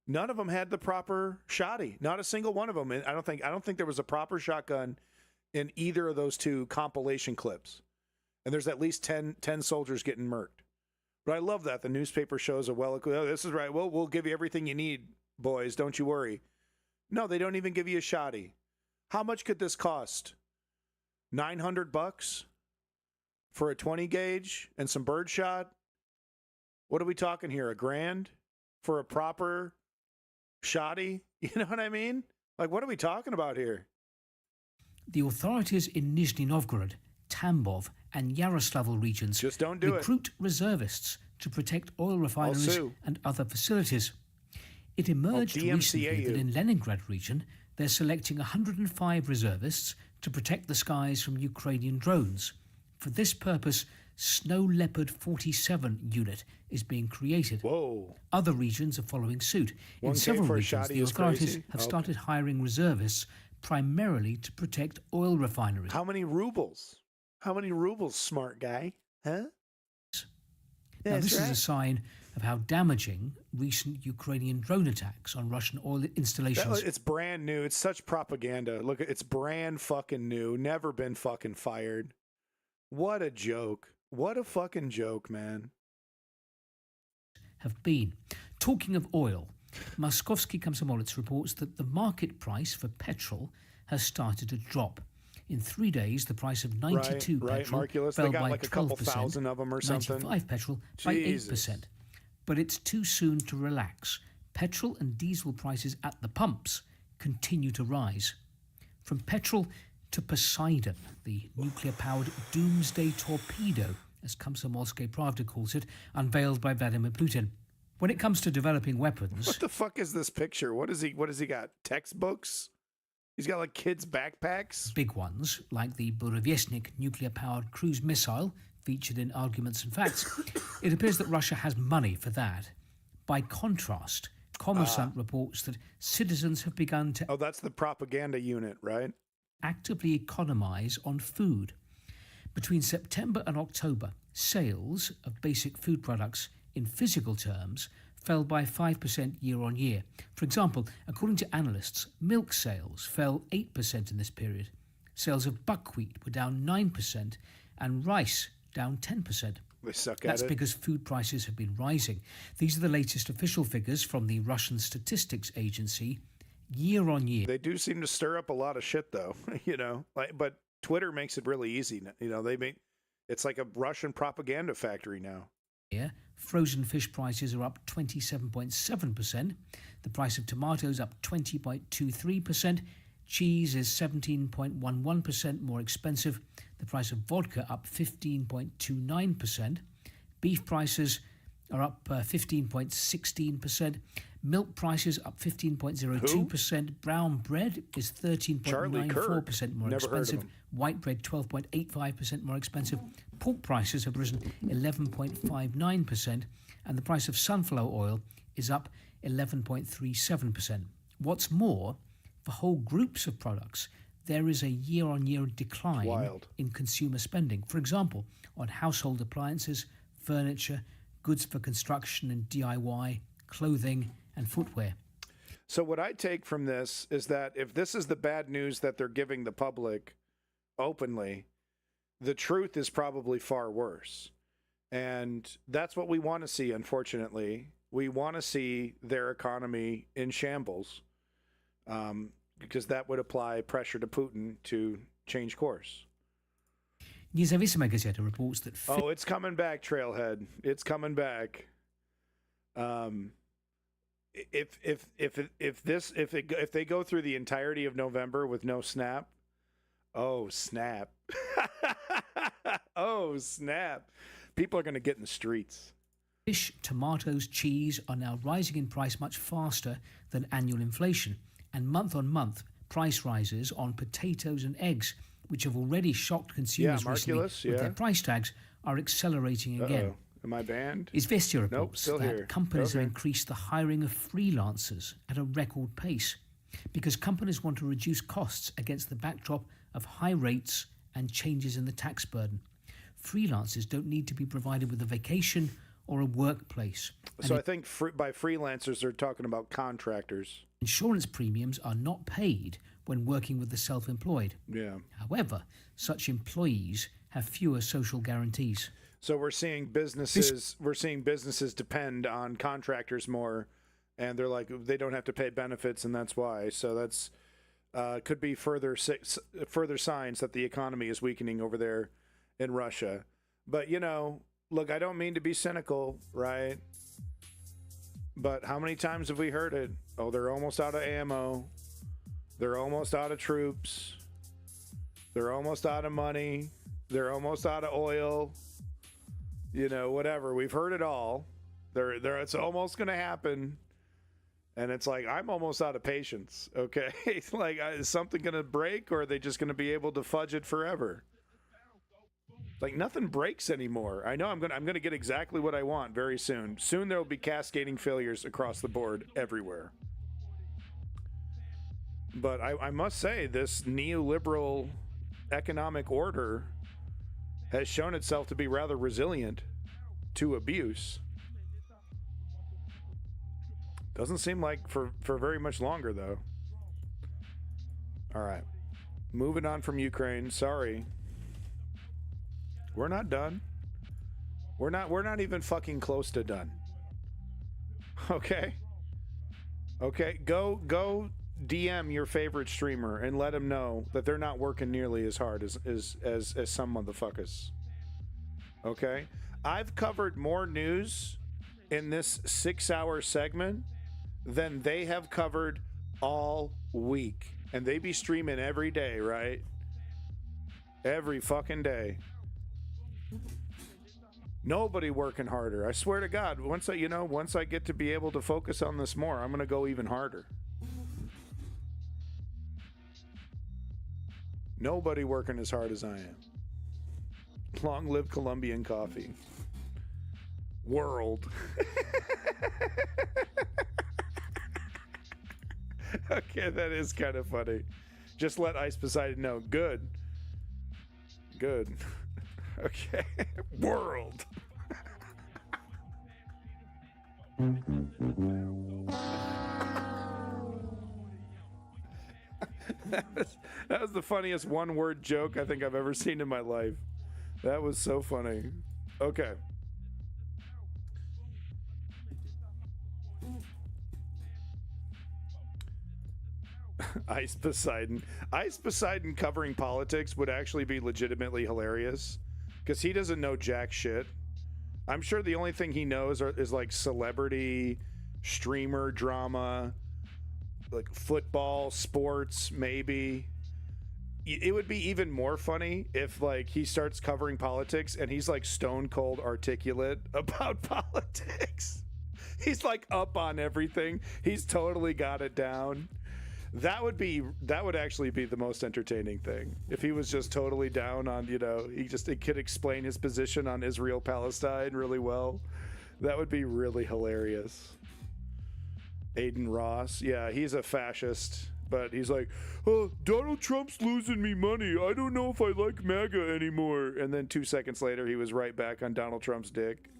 None of them had the proper shotty. Not a single one of them. And I don't think there was a proper shotgun in either of those two compilation clips. And there's at least 10 soldiers getting murked. But I love that the newspaper shows this is right. We'll give you everything you need, boys. Don't you worry. No, they don't even give you a shotty. How much could this cost? $900 for a 20 gauge and some birdshot? What are we talking here? $1,000 for a proper shotty? You know what I mean? Like, what are we talking about here? The authorities in Nizhny Novgorod, Tambov, and Yaroslavl regions recruit reservists to protect oil refineries and other facilities. It emerged recently that in Leningrad region, they're selecting 105 reservists to protect the skies from Ukrainian drones. For this purpose, Snow Leopard 47 unit is being created. Whoa. Other regions are following suit. In several regions, the authorities have started hiring reservists primarily to protect oil refineries. How many rubles? How many rubles, smart guy? Huh? Now, this is a sign of how damaging recent Ukrainian drone attacks on Russian oil installations. It's brand new. It's such propaganda. Look, it's brand fucking new. Never been fucking fired. What a joke. What a fucking joke, man. Have been. Talking of oil, Moskovsky Komsomolets reports that the market price for petrol has started to drop. In 3 days, the price of 92 petrol Marculus. fell They got by like a couple 12%, thousand of them or something. 95 petrol by 8%. But it's too soon to relax. Petrol and diesel prices at the pumps continue to rise. From petrol to Poseidon, the nuclear-powered doomsday torpedo, as Komsomolskaya Pravda calls it, unveiled by Vladimir Putin. When it comes to developing weapons... What the fuck is this picture? What has he got? Textbooks? He's got like kids' backpacks? Big ones, like the Burevestnik nuclear-powered cruise missile, featured in Arguments and Facts. It appears that Russia has money for that. By contrast, Kommersant reports that citizens have begun to... Oh, that's the propaganda unit, right? ...actively economize on food. Between September and October, sales of basic food products in physical terms fell by 5% year on year. For example, according to analysts, milk sales fell 8% in this period. Sales of buckwheat were down 9% and rice down 10%. They suck at That's it. because food prices have been rising. These are the latest official figures from the Russian Statistics Agency year on year. They do seem to stir up a lot of shit, though, but Twitter makes it really easy. It's like a Russian propaganda factory now. Yeah, frozen fish prices are up 27.7%. The price of tomatoes up 20.23%. Cheese is 17.11% more expensive. The price of vodka up 15.29%. Beef prices are up 15.16%. Milk prices up 15.02%. Brown bread is 13.94% more expensive. White bread 12.85% more expensive. Pork prices have risen 11.59%, and the price of sunflower oil is up 11.37%. What's more, for whole groups of products, there is a year-on-year decline in consumer spending. For example, on household appliances, furniture, goods for construction and DIY, clothing, and footwear. So what I take from this is that if this is the bad news that they're giving the public openly, the truth is probably far worse. And that's what we want to see, unfortunately. We want to see their economy in shambles, because that would apply pressure to Putin to change course. Nezavisima Gazeta reports that... Oh, it's coming back, Trailhead. It's coming back. If they go through the entirety of November with no snap, oh snap, oh snap, people are going to get in the streets. Fish, tomatoes, cheese are now rising in price much faster than annual inflation, and month on month price rises on potatoes and eggs, which have already shocked consumers recently with their price tags, are accelerating again. Am I banned? Izvestia reports nope, that companies have increased the hiring of freelancers at a record pace because companies want to reduce costs against the backdrop of high rates and changes in the tax burden. Freelancers don't need to be provided with a vacation or a workplace. So I think by freelancers, they're talking about contractors. Insurance premiums are not paid when working with the self-employed. Yeah. However, such employees have fewer social guarantees. So we're seeing businesses depend on contractors more, and they're like, they don't have to pay benefits, and that's why. So that's could be further signs that the economy is weakening over there in Russia. But look, I don't mean to be cynical, right? But how many times have we heard it? Oh, they're almost out of ammo. They're almost out of troops. They're almost out of money. They're almost out of oil. Whatever. We've heard it all. It's almost going to happen. And it's like, I'm almost out of patience. Okay. It's like, is something going to break, or are they just going to be able to fudge it forever? Like, nothing breaks anymore. I know I'm going to get exactly what I want very soon. Soon there will be cascading failures across the board everywhere. But I must say, this neoliberal economic order has shown itself to be rather resilient to abuse. Doesn't seem like for very much longer, though. All right. Moving on from Ukraine. Sorry. We're not done. We're not even fucking close to done. Okay? Okay, go DM your favorite streamer and let them know that they're not working nearly as hard as some motherfuckers. Okay? I've covered more news in this 6-hour segment than they have covered all week. And they be streaming every day, right? Every fucking day. Nobody working harder. I swear to God, once I get to be able to focus on this more, I'm going to go even harder. Nobody working as hard as I am. Long live Colombian coffee. World. Okay, that is kind of funny. Just let Ice Poseidon know. Good. Good. Okay. World. That was the funniest one-word joke I think I've ever seen in my life. That was so funny. Okay. Ice Poseidon. Ice Poseidon covering politics would actually be legitimately hilarious because he doesn't know jack shit. I'm sure the only thing he knows is like celebrity, streamer drama, like football, sports, maybe. It would be even more funny if like he starts covering politics and he's like stone cold articulate about politics. He's like up on everything. He's totally got it down. That would actually be the most entertaining thing. If he was just totally down on, he could explain his position on Israel Palestine really well. That would be really hilarious. Aiden Ross. Yeah, he's a fascist, but he's like, "Oh, Donald Trump's losing me money. I don't know if I like MAGA anymore." And then 2 seconds later, he was right back on Donald Trump's dick.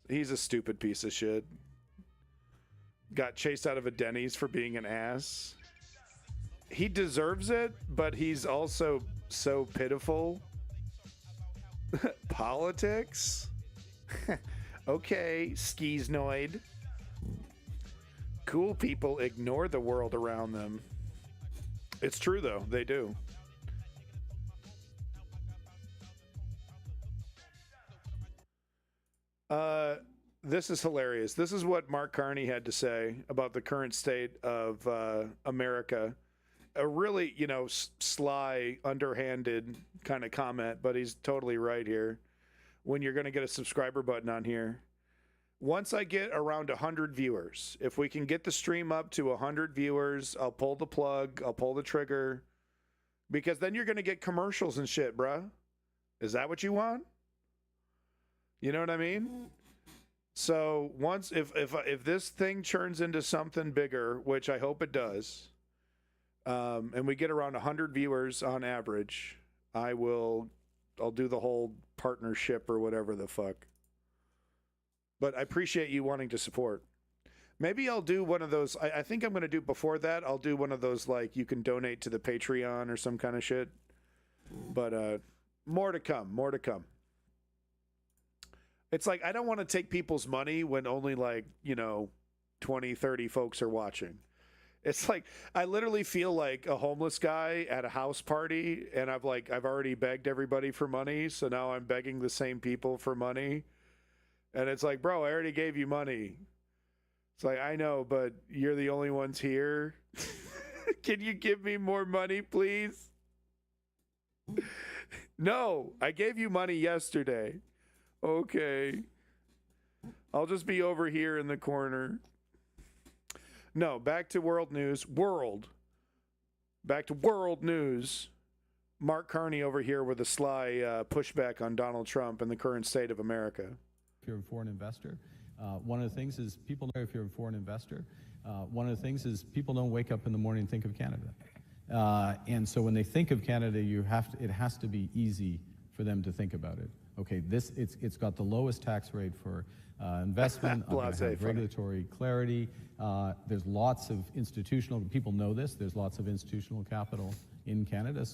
He's a stupid piece of shit. Got chased out of a Denny's for being an ass. He deserves it, but he's also so pitiful. Politics? Okay, Skisnoid. Cool people ignore the world around them. It's true, though. They do. This is hilarious. This is what Mark Carney had to say about the current state of America. A really, sly, underhanded kind of comment, but he's totally right here. When you're going to get a subscriber button on here. Once I get around 100 viewers, if we can get the stream up to 100 viewers, I'll pull the plug, I'll pull the trigger. Because then you're going to get commercials and shit, bruh. Is that what you want? You know what I mean? So once, if this thing turns into something bigger, which I hope it does, and we get around 100 viewers on average, I'll do the whole partnership or whatever the fuck. But I appreciate you wanting to support. Maybe I'll do one of those. I think I'm going to do before that. I'll do one of those, like, you can donate to the Patreon or some kind of shit. But more to come. More to come. It's like, I don't want to take people's money when only 20, 30 folks are watching. It's like, I literally feel like a homeless guy at a house party, and I've already begged everybody for money, so now I'm begging the same people for money. And it's like, bro, I already gave you money. It's like, I know, but you're the only ones here. Can you give me more money, please? No, I gave you money yesterday. Okay. I'll just be over here in the corner. No, back to world news. Back to world news. Mark Carney over here with a sly pushback on Donald Trump and the current state of America. If you're a foreign investor, one of the things is people know if you're a foreign investor, one of the things is people don't wake up in the morning and think of Canada. And so when they think of Canada, it has to be easy for them to think about it. Okay, it's got the lowest tax rate for investment, regulatory clarity. There's lots of people know this, there's lots of institutional capital in Canada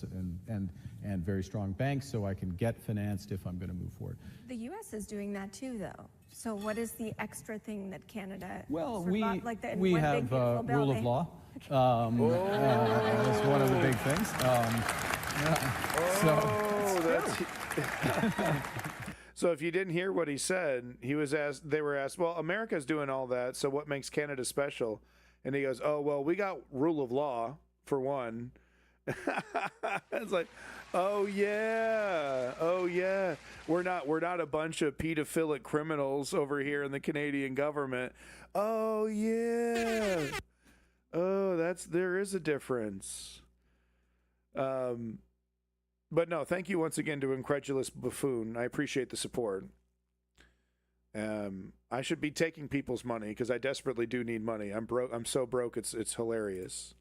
and very strong banks, so I can get financed if I'm going to move forward. The U.S. is doing that too, though. So what is the extra thing that Canada Well, forgot? Like the, we one have big beautiful bill rule of they- law. That's one of the big things. So if you didn't hear what he said, he was asked. They were asked, "Well, America's doing all that, so what makes Canada special?" And he goes, "Oh, well, we got rule of law for one." It's like, oh yeah, we're not a bunch of pedophilic criminals over here in the Canadian government. Oh yeah, there is a difference. But no, thank you once again to Incredulous Buffoon. I appreciate the support. I should be taking people's money because I desperately do need money. I'm broke. I'm so broke. It's hilarious.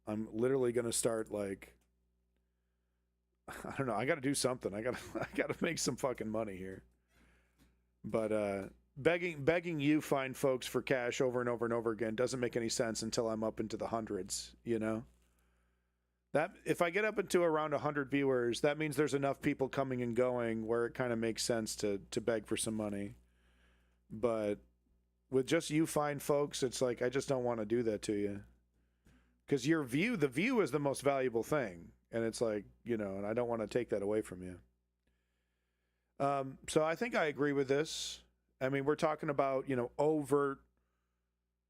I'm literally gonna start like, I don't know. I got to do something. I got to make some fucking money here. But begging you fine folks for cash over and over and over again doesn't make any sense until I'm up into the hundreds. You know. That if I get up into around 100 viewers, that means there's enough people coming and going where it kind of makes sense to beg for some money. But with just you fine folks, it's like I just don't want to do that to you. Because the view is the most valuable thing. And it's like, you know, and I don't want to take that away from you. So I think I agree with this. I mean, we're talking about, you know, overt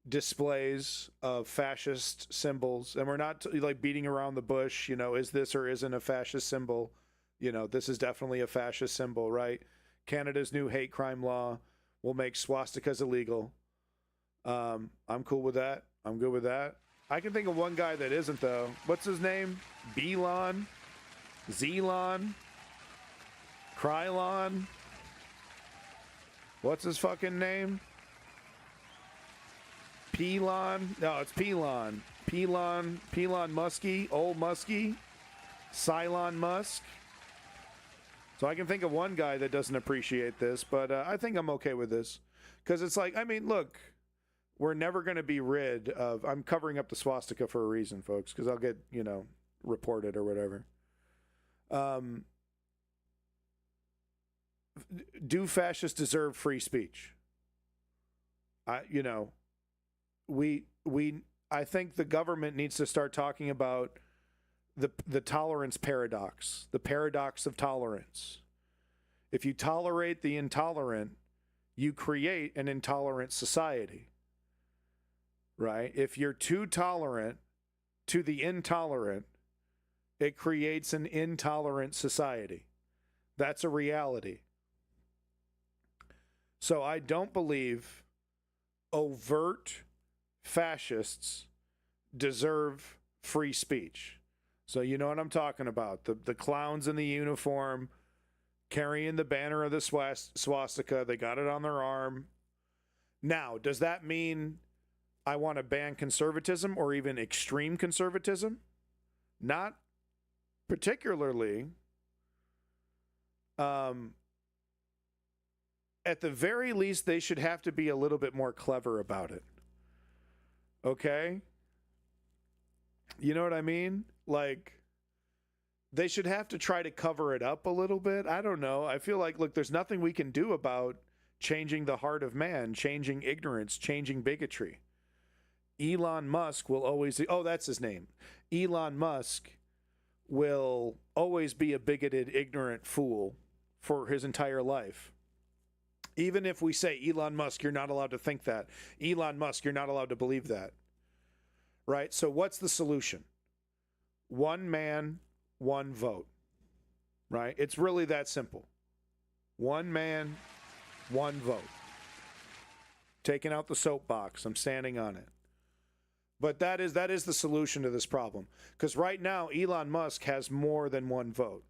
displays of fascist symbols, and we're not like beating around the bush, you know, is this or isn't a fascist symbol? You know, this is definitely a fascist symbol, right? Canada's new hate crime law will make swastikas illegal. I'm cool with that. I'm good with that. I can think of one guy that isn't, though. What's his name? Belon? Zelon? Krylon? What's his fucking name? Pelon? No, it's Pelon. Pelon Muskie, Old Muskie, Cylon Musk. So I can think of one guy that doesn't appreciate this, but I think I'm okay with this. Because it's like, I mean, look, we're never going to be rid of... I'm covering up the swastika for a reason, folks, because I'll get, you know, reported or whatever. Do fascists deserve free speech? I think the government needs to start talking about the tolerance paradox, the paradox of tolerance. If you tolerate the intolerant, you create an intolerant society, right? If you're too tolerant to the intolerant, it creates an intolerant society. That's a reality. So I don't believe overt fascists deserve free speech. So you know what I'm talking about. The clowns in the uniform carrying the banner of the swastika. They got it on their arm. Now, does that mean I want to ban conservatism or even extreme conservatism? Not particularly. At the very least, they should have to be a little bit more clever about it. Okay? You know what I mean? Like, they should have to try to cover it up a little bit. I don't know. I feel like, look, there's nothing we can do about changing the heart of man, changing ignorance, changing bigotry. Elon Musk will always... Oh, that's his name. Elon Musk will always be a bigoted, ignorant fool for his entire life. Even if we say, Elon Musk, you're not allowed to think that. Elon Musk, you're not allowed to believe that. Right? So what's the solution? One man, one vote. Right? It's really that simple. One man, one vote. Taking out the soapbox. I'm standing on it. But that is the solution to this problem. Because right now, Elon Musk has more than one vote.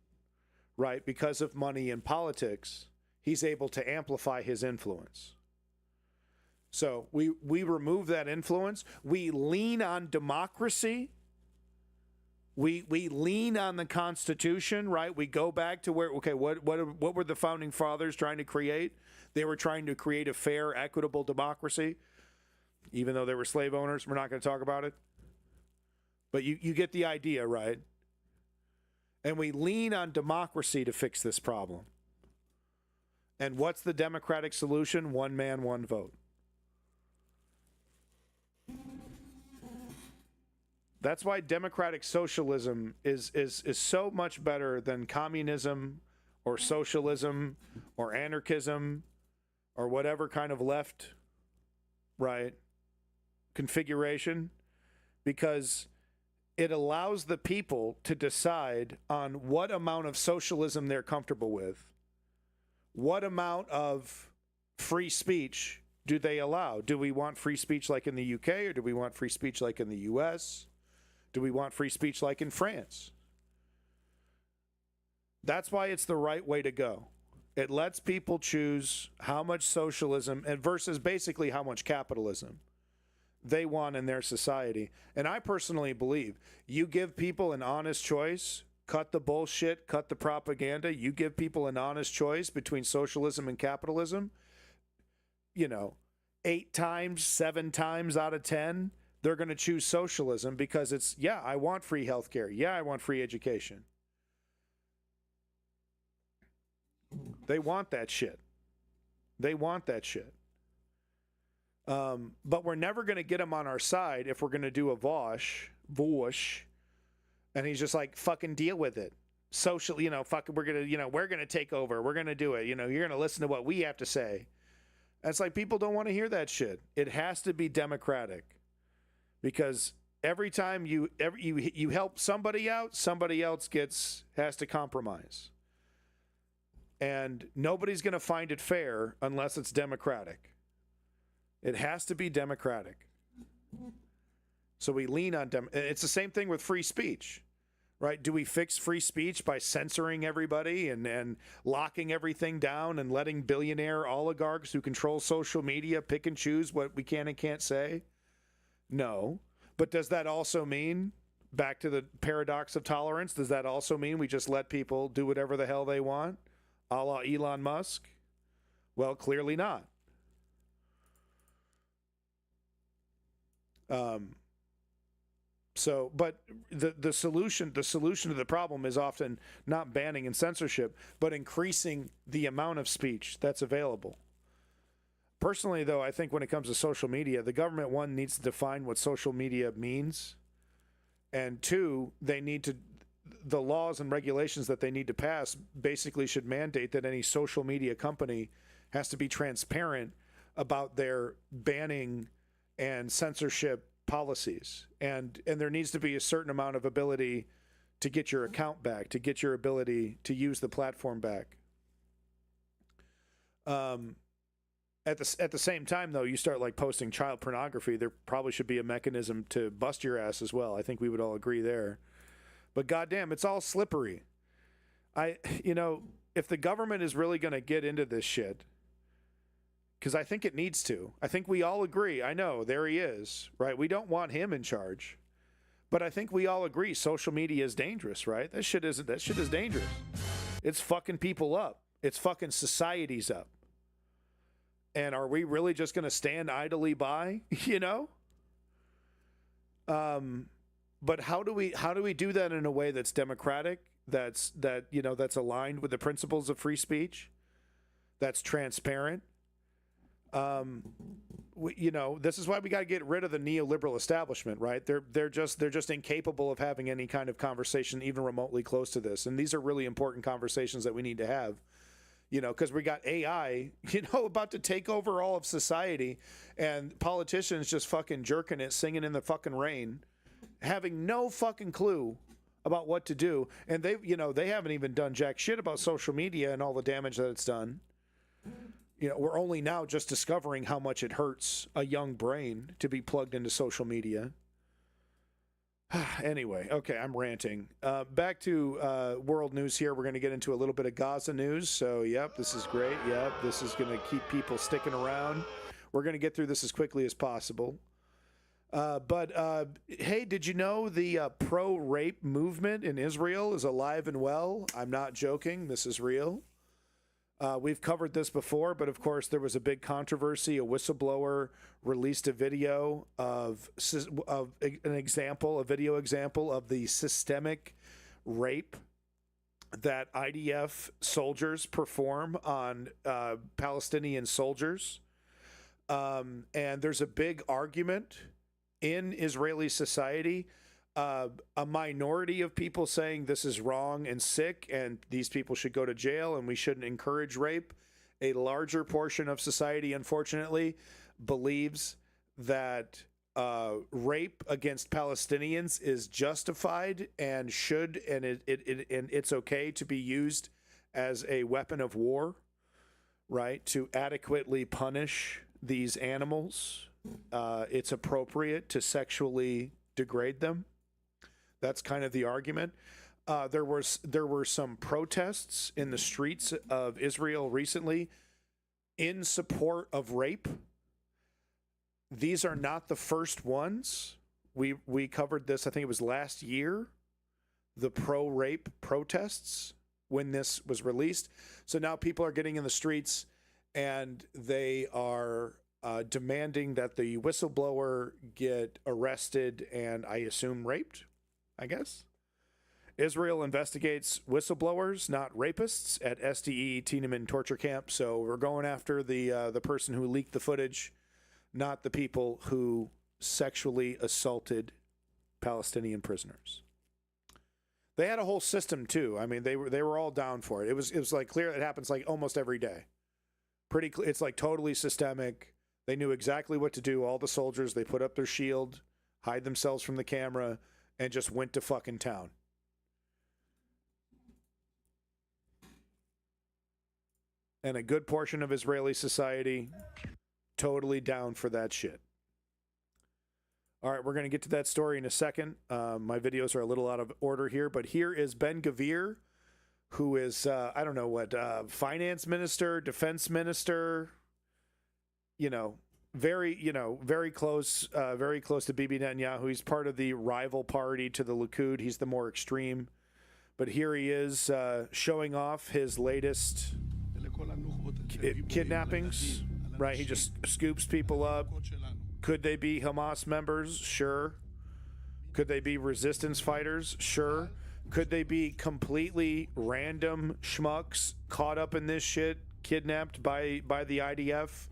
Right? Because of money in politics, he's able to amplify his influence. So we remove that influence. We lean on democracy. We lean on the Constitution, right? We go back to where, okay, what were the founding fathers trying to create? They were trying to create a fair, equitable democracy. Even though they were slave owners, we're not going to talk about it. But you get the idea, right? And we lean on democracy to fix this problem. And what's the democratic solution? One man, one vote. That's why democratic socialism is so much better than communism or socialism or anarchism or whatever kind of left, right, configuration, because it allows the people to decide on what amount of socialism they're comfortable with. What amount of free speech do they allow? Do we want free speech like in the UK, or do we want free speech like in the US? Do we want free speech like in France? That's why it's the right way to go. It lets people choose how much socialism and versus basically how much capitalism they want in their society. And I personally believe you give people an honest choice, cut the bullshit, cut the propaganda, you give people an honest choice between socialism and capitalism, 8 times, 7 times out of 10, they're going to choose socialism because it's, yeah, I want free healthcare. Yeah, I want free education. They want that shit. They want that shit. But we're never going to get them on our side if we're going to do a Vosh, and he's just like, fucking deal with it. Social, fucking, we're going to take over. We're going to do it. You're going to listen to what we have to say. And it's like, people don't want to hear that shit. It has to be democratic. Because every time you help somebody out, somebody else has to compromise. And nobody's going to find it fair unless it's democratic. It has to be democratic. So we lean on it's the same thing with free speech, right? Do we fix free speech by censoring everybody and locking everything down and letting billionaire oligarchs who control social media pick and choose what we can and can't say? No. But does that also mean, back to the paradox of tolerance, does that also mean we just let people do whatever the hell they want, a la Elon Musk? Well, clearly not. But the solution to the problem is often not banning and censorship, but increasing the amount of speech that's available. Personally, though, I think when it comes to social media, the government, one, needs to define what social media means, and two, the laws and regulations that they need to pass basically should mandate that any social media company has to be transparent about their banning and censorship policies, and there needs to be a certain amount of ability to get your account back, to get your ability to use the platform back. At the same time, though, you start like posting child pornography, there probably should be a mechanism to bust your ass as well. I think we would all agree there. But goddamn, it's all slippery. If the government is really going to get into this shit, because I think it needs to. I think we all agree. I know, there he is, right? We don't want him in charge. But I think we all agree social media is dangerous, right? That shit is dangerous. It's fucking people up. It's fucking societies up. And are we really just going to stand idly by, But how do we do that in a way that's democratic, that's aligned with the principles of free speech, that's transparent? This is why we got to get rid of the neoliberal establishment, right? They're just incapable of having any kind of conversation even remotely close to this. And these are really important conversations that we need to have, because we got AI, about to take over all of society, and politicians just fucking jerking it, singing in the fucking rain, having no fucking clue about what to do. And they haven't even done jack shit about social media and all the damage that it's done. We're only now just discovering how much it hurts a young brain to be plugged into social media. Anyway, okay, I'm ranting. Back to world news here. We're going to get into a little bit of Gaza news. So, yep, this is great. Yep, this is going to keep people sticking around. We're going to get through this as quickly as possible. But hey, did you know the pro-rape movement in Israel is alive and well? I'm not joking. This is real. We've covered this before, but of course there was a big controversy. A whistleblower released a video of a video example of the systemic rape that IDF soldiers perform on Palestinian soldiers. And there's a big argument in Israeli society, a minority of people saying this is wrong and sick and these people should go to jail and we shouldn't encourage rape. A larger portion of society, unfortunately, believes that rape against Palestinians is justified and should, and it's okay to be used as a weapon of war, right? To adequately punish these animals. It's appropriate to sexually degrade them. That's kind of the argument. There were some protests in the streets of Israel recently in support of rape. These are not the first ones. We covered this, I think it was last year, the pro-rape protests when this was released. So now people are getting in the streets and they are demanding that the whistleblower get arrested and I assume raped, I guess. Israel investigates whistleblowers, not rapists, at SDE Tiedemann torture camp. So we're going after the person who leaked the footage, not the people who sexually assaulted Palestinian prisoners. They had a whole system too. I mean, they were all down for it. It was like clear it happens like almost every day. Pretty clear. It's like totally systemic. They knew exactly what to do. All the soldiers, they put up their shield, hide themselves from the camera, and just went to fucking town. And a good portion of Israeli society totally down for that shit. All right, we're going to get to that story in a second. My videos are a little out of order here, but here is Ben Gvir, who is, I don't know what, finance minister, defense minister, very close to Bibi Netanyahu. He's part of the rival party to the Likud. He's the more extreme. But here he is showing off his latest kidnappings, right? He just scoops people up. Could they be Hamas members? Sure. Could they be resistance fighters? Sure. Could they be completely random schmucks caught up in this shit, kidnapped by the IDF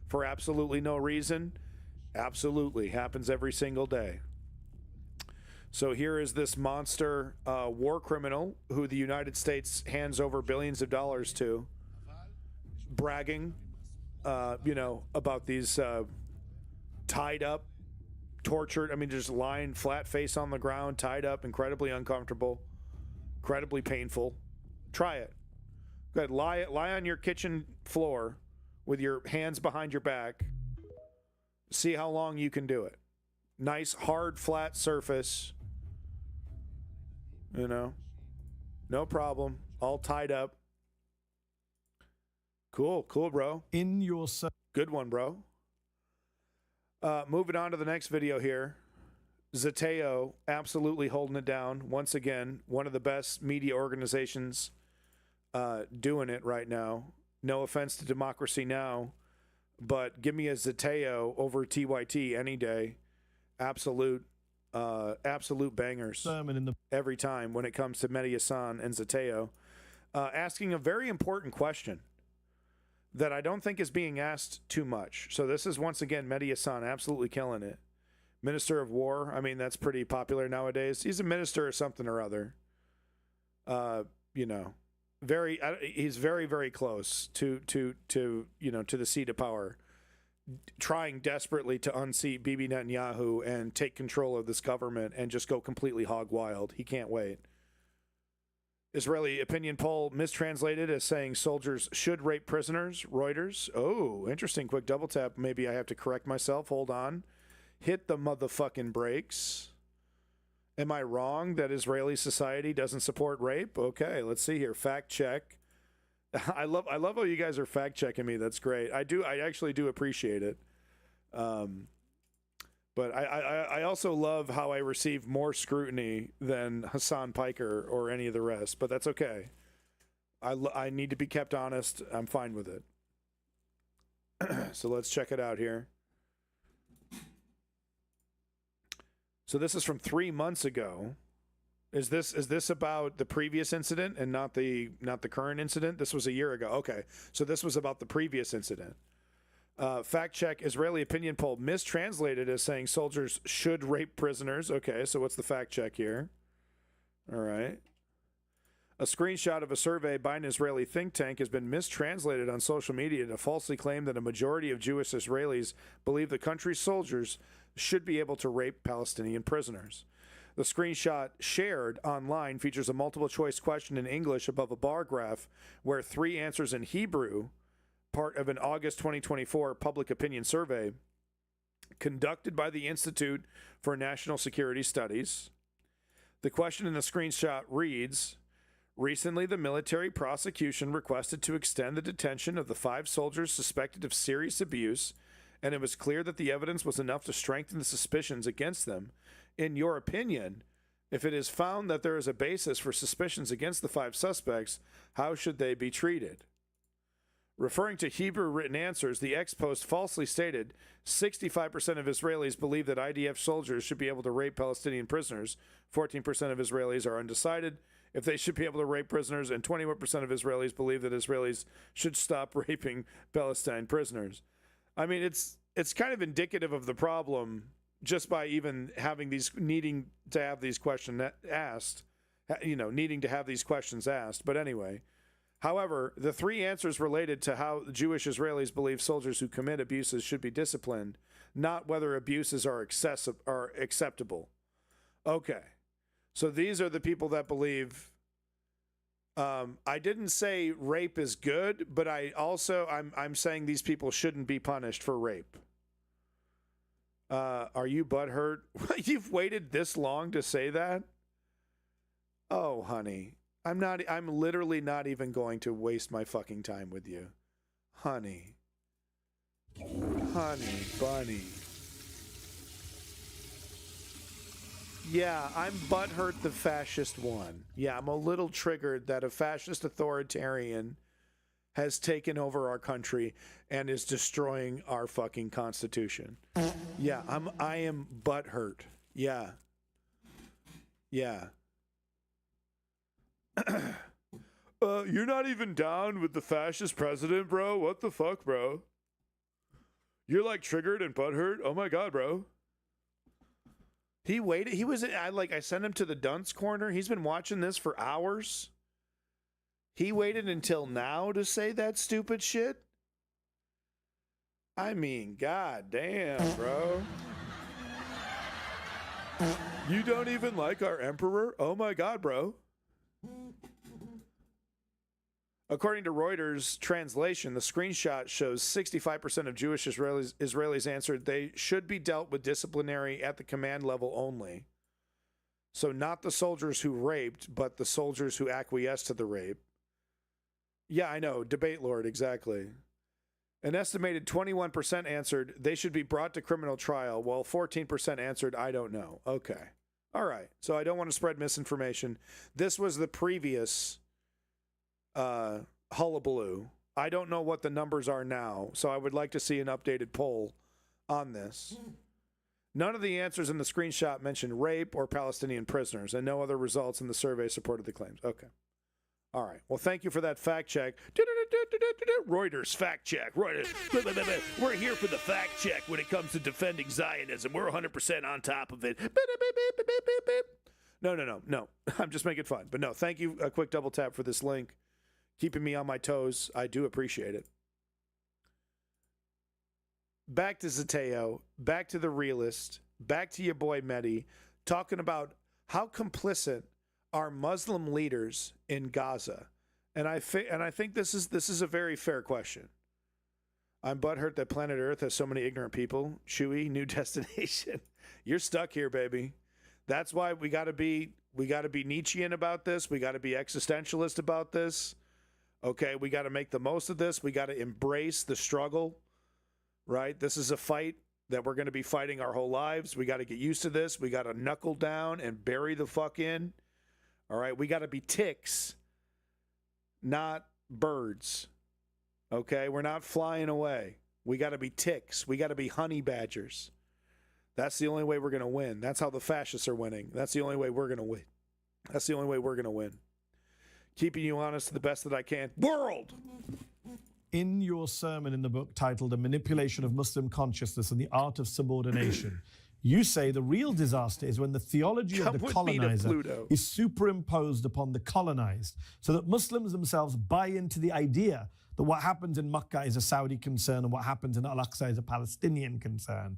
for absolutely no reason? Absolutely. Happens every single day. So here is this monster war criminal who the United States hands over billions of dollars to, bragging, about these tied up, tortured, just lying flat face on the ground, tied up, incredibly uncomfortable, incredibly painful. Try it. Go ahead, lie on your kitchen floor with your hands behind your back. See how long you can do it. Nice, hard, flat surface. No problem. All tied up. Cool, bro. In your... Good one, bro. Moving on to the next video here. Zateo absolutely holding it down. Once again, one of the best media organizations doing it right now. No offense to Democracy Now!, but give me a Zateo over TYT any day. Absolute bangers every time when it comes to Mehdi Hassan and Zateo. Asking a very important question that I don't think is being asked too much. So this is, once again, Mehdi Hassan absolutely killing it. Minister of War. That's pretty popular nowadays. He's a minister or something or other. He's very, very close to the seat of power, trying desperately to unseat Bibi Netanyahu and take control of this government and just go completely hog wild. He can't wait. Israeli opinion poll mistranslated as saying soldiers should rape prisoners. Reuters. Oh, interesting. Quick double tap. Maybe I have to correct myself. Hold on. Hit the motherfucking brakes. Am I wrong that Israeli society doesn't support rape? Okay, let's see here. Fact check. I love how you guys are fact checking me. That's great. I actually do appreciate it. But I also love how I receive more scrutiny than Hassan Piker or any of the rest. But that's okay. I need to be kept honest. I'm fine with it. So let's check it out here. So this is from 3 months ago. Is this about the previous incident and not the current incident? This was a year ago. Okay, so this was about the previous incident. Fact check: Israeli opinion poll mistranslated as saying soldiers should rape prisoners. Okay, so what's the fact check here? All right. A screenshot of a survey by an Israeli think tank has been mistranslated on social media to falsely claim that a majority of Jewish Israelis believe the country's soldiers should be able to rape Palestinian prisoners. The screenshot shared online features a multiple choice question in English above a bar graph where 3 answers in Hebrew, part of an August 2024 public opinion survey conducted by the Institute for National Security Studies. The question in the screenshot reads, recently the military prosecution requested to extend the detention of the 5 soldiers suspected of serious abuse, and it was clear that the evidence was enough to strengthen the suspicions against them. In your opinion, if it is found that there is a basis for suspicions against the 5 suspects, how should they be treated? Referring to Hebrew written answers, the ex-post falsely stated 65% of Israelis believe that IDF soldiers should be able to rape Palestinian prisoners, 14% of Israelis are undecided if they should be able to rape prisoners, and 21% of Israelis believe that Israelis should stop raping Palestine prisoners. I mean, it's kind of indicative of the problem just by even having needing to have these questions asked, needing to have these questions asked. But anyway, however, the 3 answers related to how Jewish Israelis believe soldiers who commit abuses should be disciplined, not whether abuses are acceptable. Okay, so these are the people that believe. I didn't say rape is good, but I'm saying these people shouldn't be punished for rape. Are you butthurt? You've waited this long to say that? Oh, honey. I'm literally not even going to waste my fucking time with you. Honey. Honey bunny. Yeah, I'm butthurt the fascist one. Yeah, I'm a little triggered that a fascist authoritarian has taken over our country and is destroying our fucking constitution. Yeah, I am butthurt. Yeah. Yeah. You're not even down with the fascist president, bro? What the fuck, bro? You're like triggered and butthurt? Oh my god, bro. He waited. He was I sent him to the dunce corner. He's been watching this for hours. He waited until now to say that stupid shit? I mean, god damn, bro. You don't even like our emperor? Oh my god, bro. According to Reuters translation, the screenshot shows 65% of Jewish Israelis answered they should be dealt with disciplinary at the command level only. So not the soldiers who raped, but the soldiers who acquiesced to the rape. Yeah, I know. Debate Lord, exactly. An estimated 21% answered they should be brought to criminal trial, while 14% answered I don't know. Okay. All right. So I don't want to spread misinformation. This was the previous hullabaloo. I don't know what the numbers are now, so I would like to see an updated poll on this. None of the answers in the screenshot mentioned rape or Palestinian prisoners, and no other results in the survey supported the claims. Okay. All right. Well, thank you for that fact check. Reuters fact check. Reuters. We're here for the fact check when it comes to defending Zionism. We're 100% on top of it. No. I'm just making fun. But no, thank you. A quick double tap for this link. Keeping me on my toes. I do appreciate it. Back to Zateo. Back to the realist. Back to your boy Mehdi. Talking about how complicit are Muslim leaders in Gaza. And I think this is a very fair question. I'm butthurt that planet Earth has so many ignorant people. Chewy, new destination. You're stuck here, baby. That's why we got to be Nietzschean about this. We got to be existentialist about this. Okay, we got to make the most of this. We got to embrace the struggle, right? This is a fight that we're going to be fighting our whole lives. We got to get used to this. We got to knuckle down and bury the fuck in. All right, we got to be ticks, not birds. Okay, we're not flying away. We got to be ticks. We got to be honey badgers. That's the only way we're going to win. That's how the fascists are winning. That's the only way we're going to win. That's the only way we're going to win. Keeping you honest the best that I can. World! In your sermon in the book titled A Manipulation of Muslim Consciousness and the Art of Subordination, you say the real disaster is when the theology of the colonizer is superimposed upon the colonized, so that Muslims themselves buy into the idea that what happens in Makkah is a Saudi concern and what happens in Al-Aqsa is a Palestinian concern.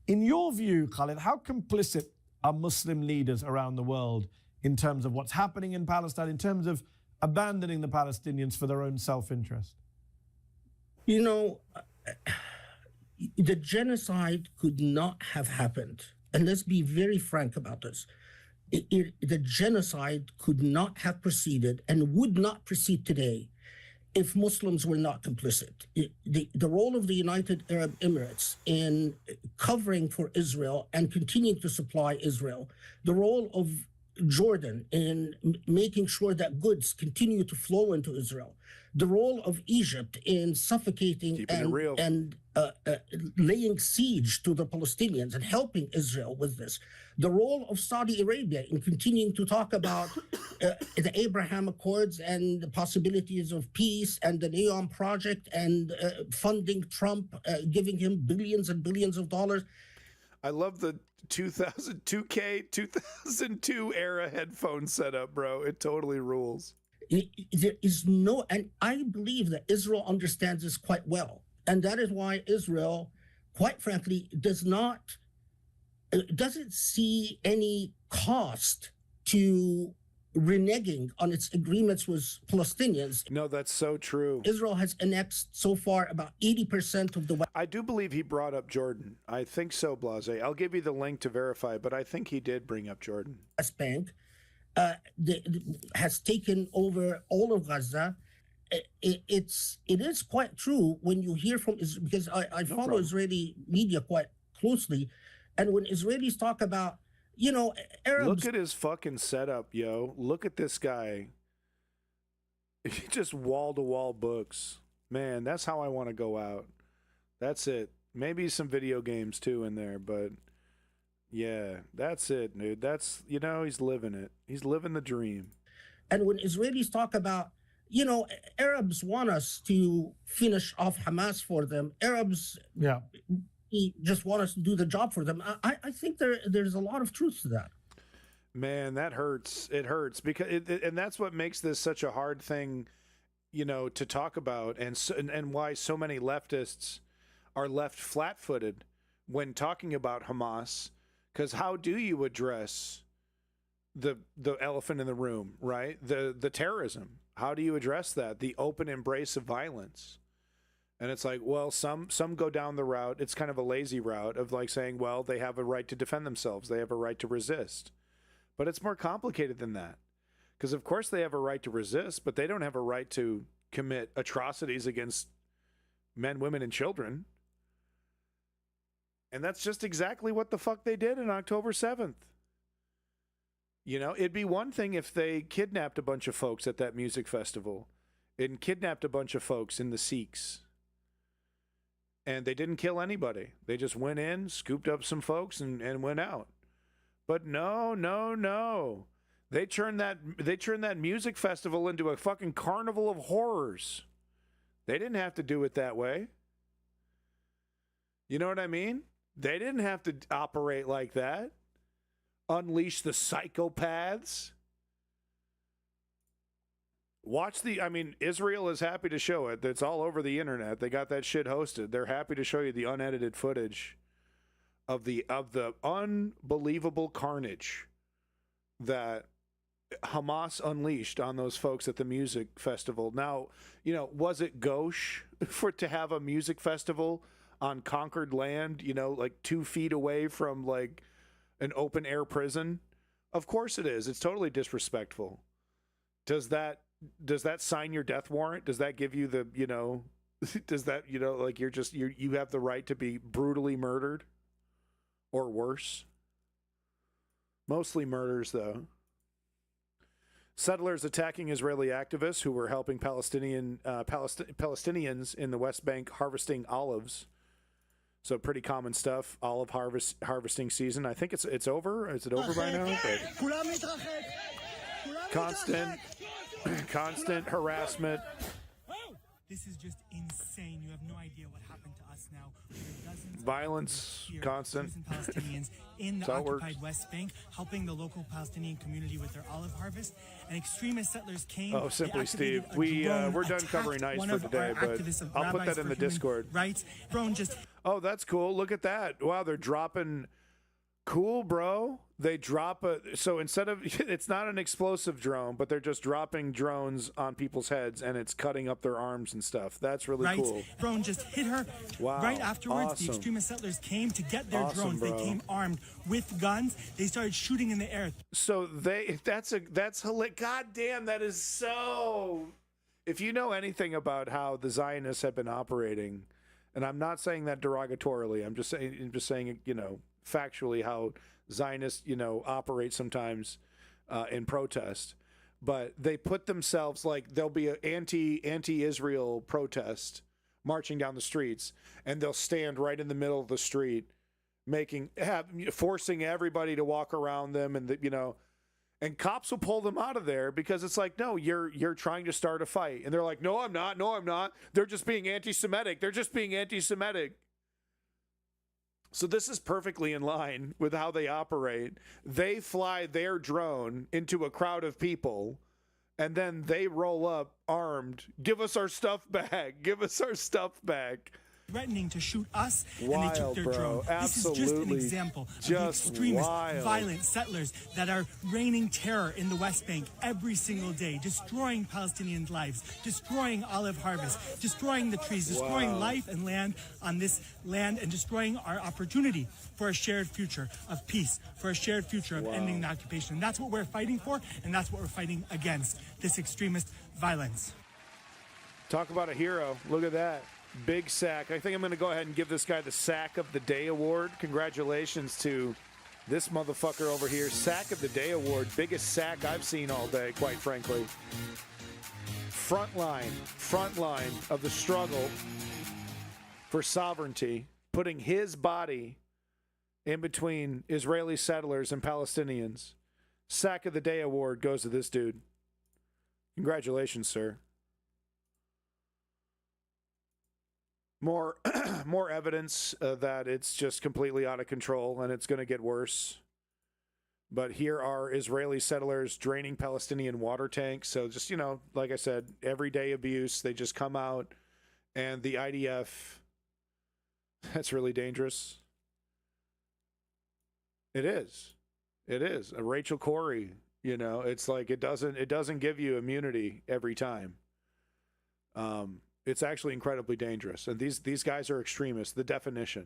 In your view, Khalid, how complicit are Muslim leaders around the world in terms of what's happening in Palestine, in terms of abandoning the Palestinians for their own self-interest? You know, the genocide could not have happened. And let's be very frank about this. The genocide could not have proceeded and would not proceed today if Muslims were not complicit. The role of the United Arab Emirates in covering for Israel and continuing to supply Israel, the role of Jordan in making sure that goods continue to flow into Israel, the role of Egypt in suffocating and laying siege to the Palestinians and helping Israel with this, the role of Saudi Arabia in continuing to talk about the Abraham Accords and the possibilities of peace and the Neom Project and funding Trump, giving him billions and billions of dollars. I love the 2002 era headphone setup, bro. It totally rules. There is no, and I believe that Israel understands this quite well. And that is why Israel, quite frankly, doesn't see any cost to reneging on its agreements with Palestinians. No, that's so true. Israel has annexed so far about 80% of the West. I do believe he brought up Jordan. I think so, Blase. I'll give you the link to verify, but I think he did bring up Jordan. West Bank has taken over all of Gaza. It is quite true when you hear from, because I follow Israeli media quite closely, and when Israelis talk about, you know, Arabs. Look at his fucking setup, yo. Look at this guy. Just wall-to-wall books. Man, that's how I want to go out. That's it. Maybe some video games too in there, but yeah, that's it, dude. That's, you know, he's living it. He's living the dream. And when Israelis talk about, you know, Arabs want us to finish off Hamas for them. Arabs just want us to do the job for them. I think there's a lot of truth to that. Man, that hurts. It hurts because and that's what makes this such a hard thing, you know, to talk about, and why so many leftists are left flat-footed when talking about Hamas. Because how do you address the elephant in the room, right? The terrorism. How do you address that? The open embrace of violence. And it's like, well, some go down the route. It's kind of a lazy route of like saying, well, they have a right to defend themselves. They have a right to resist. But it's more complicated than that. Because of course they have a right to resist, but they don't have a right to commit atrocities against men, women, and children. And that's just exactly what the fuck they did on October 7th. You know, it'd be one thing if they kidnapped a bunch of folks at that music festival and kidnapped a bunch of folks in the Sikhs. And they didn't kill anybody. They just went in, scooped up some folks, and went out. But no. They turned that music festival into a fucking carnival of horrors. They didn't have to do it that way. You know what I mean? They didn't have to operate like that. Unleash the psychopaths. Israel is happy to show it. It's all over the internet. They got that shit hosted. They're happy to show you the unedited footage of the unbelievable carnage that Hamas unleashed on those folks at the music festival. Now, you know, was it gauche to have a music festival on conquered land, you know, like 2 feet away from like an open air prison? Of course it is. It's totally disrespectful. Does that sign your death warrant? Does that give you the, you know, does that, you know, like you have the right to be brutally murdered or worse? Mostly murders though. Settlers attacking Israeli activists who were helping Palestinians in the West Bank harvesting olives. So pretty common stuff. Olive harvesting season. I think it's over. Is it over by now? constant harassment. This is just insane. You have no idea what happened to us now. Violence, constant. Palestinians in the occupied West Bank, helping the local Palestinian community with their olive harvest. And extremist settlers came. Oh, simply, Steve. We're done covering ICE for today, but I'll put that in the Discord. Rights. Drone just. Oh, that's cool. Look at that. Wow, they're dropping. Cool, bro. They drop so instead of, it's not an explosive drone, but they're just dropping drones on people's heads and it's cutting up their arms and stuff. That's really cool. Drone just hit her. Wow. Right afterwards, Awesome. the extremist settlers came to get their Awesome, drones. bro. They came armed with guns. They started shooting in the air. So that's hilarious. God damn, that is so. If you know anything about how the Zionists have been operating, and I'm not saying that derogatorily, I'm just saying, factually how Zionists, operate sometimes in protest. But they put themselves, like, there'll be an anti-Israel protest marching down the streets, and they'll stand right in the middle of the street, forcing everybody to walk around them, and and cops will pull them out of there because it's like, no, you're trying to start a fight, and they're like, no, I'm not. They're just being anti-Semitic. So this is perfectly in line with how they operate. They fly their drone into a crowd of people, and then they roll up armed. Give us our stuff back. Threatening to shoot us, Wild, and they took their bro. drone. Absolutely. This is just an example of the extremist, violent settlers that are raining terror in the West Bank every single day, destroying Palestinian lives, destroying olive harvest, destroying the trees, destroying life and land on this land, and destroying our opportunity for a shared future of peace, for a shared future of ending the occupation. And that's what we're fighting for, and that's what we're fighting against, this extremist violence. Talk about a hero. Look at that. Big sack. I think I'm going to go ahead and give this guy the Sack of the Day award. Congratulations to this motherfucker over here. Sack of the Day award. Biggest sack I've seen all day, quite frankly. Front line of the struggle for sovereignty, putting his body in between Israeli settlers and Palestinians. Sack of the Day award goes to this dude. Congratulations, sir. More evidence that it's just completely out of control and it's going to get worse. But here are Israeli settlers draining Palestinian water tanks. So just, like I said, everyday abuse. They just come out, and the IDF, that's really dangerous. It is. Rachel Corrie, it's like it doesn't give you immunity every time. It's actually incredibly dangerous. And these guys are extremists, the definition.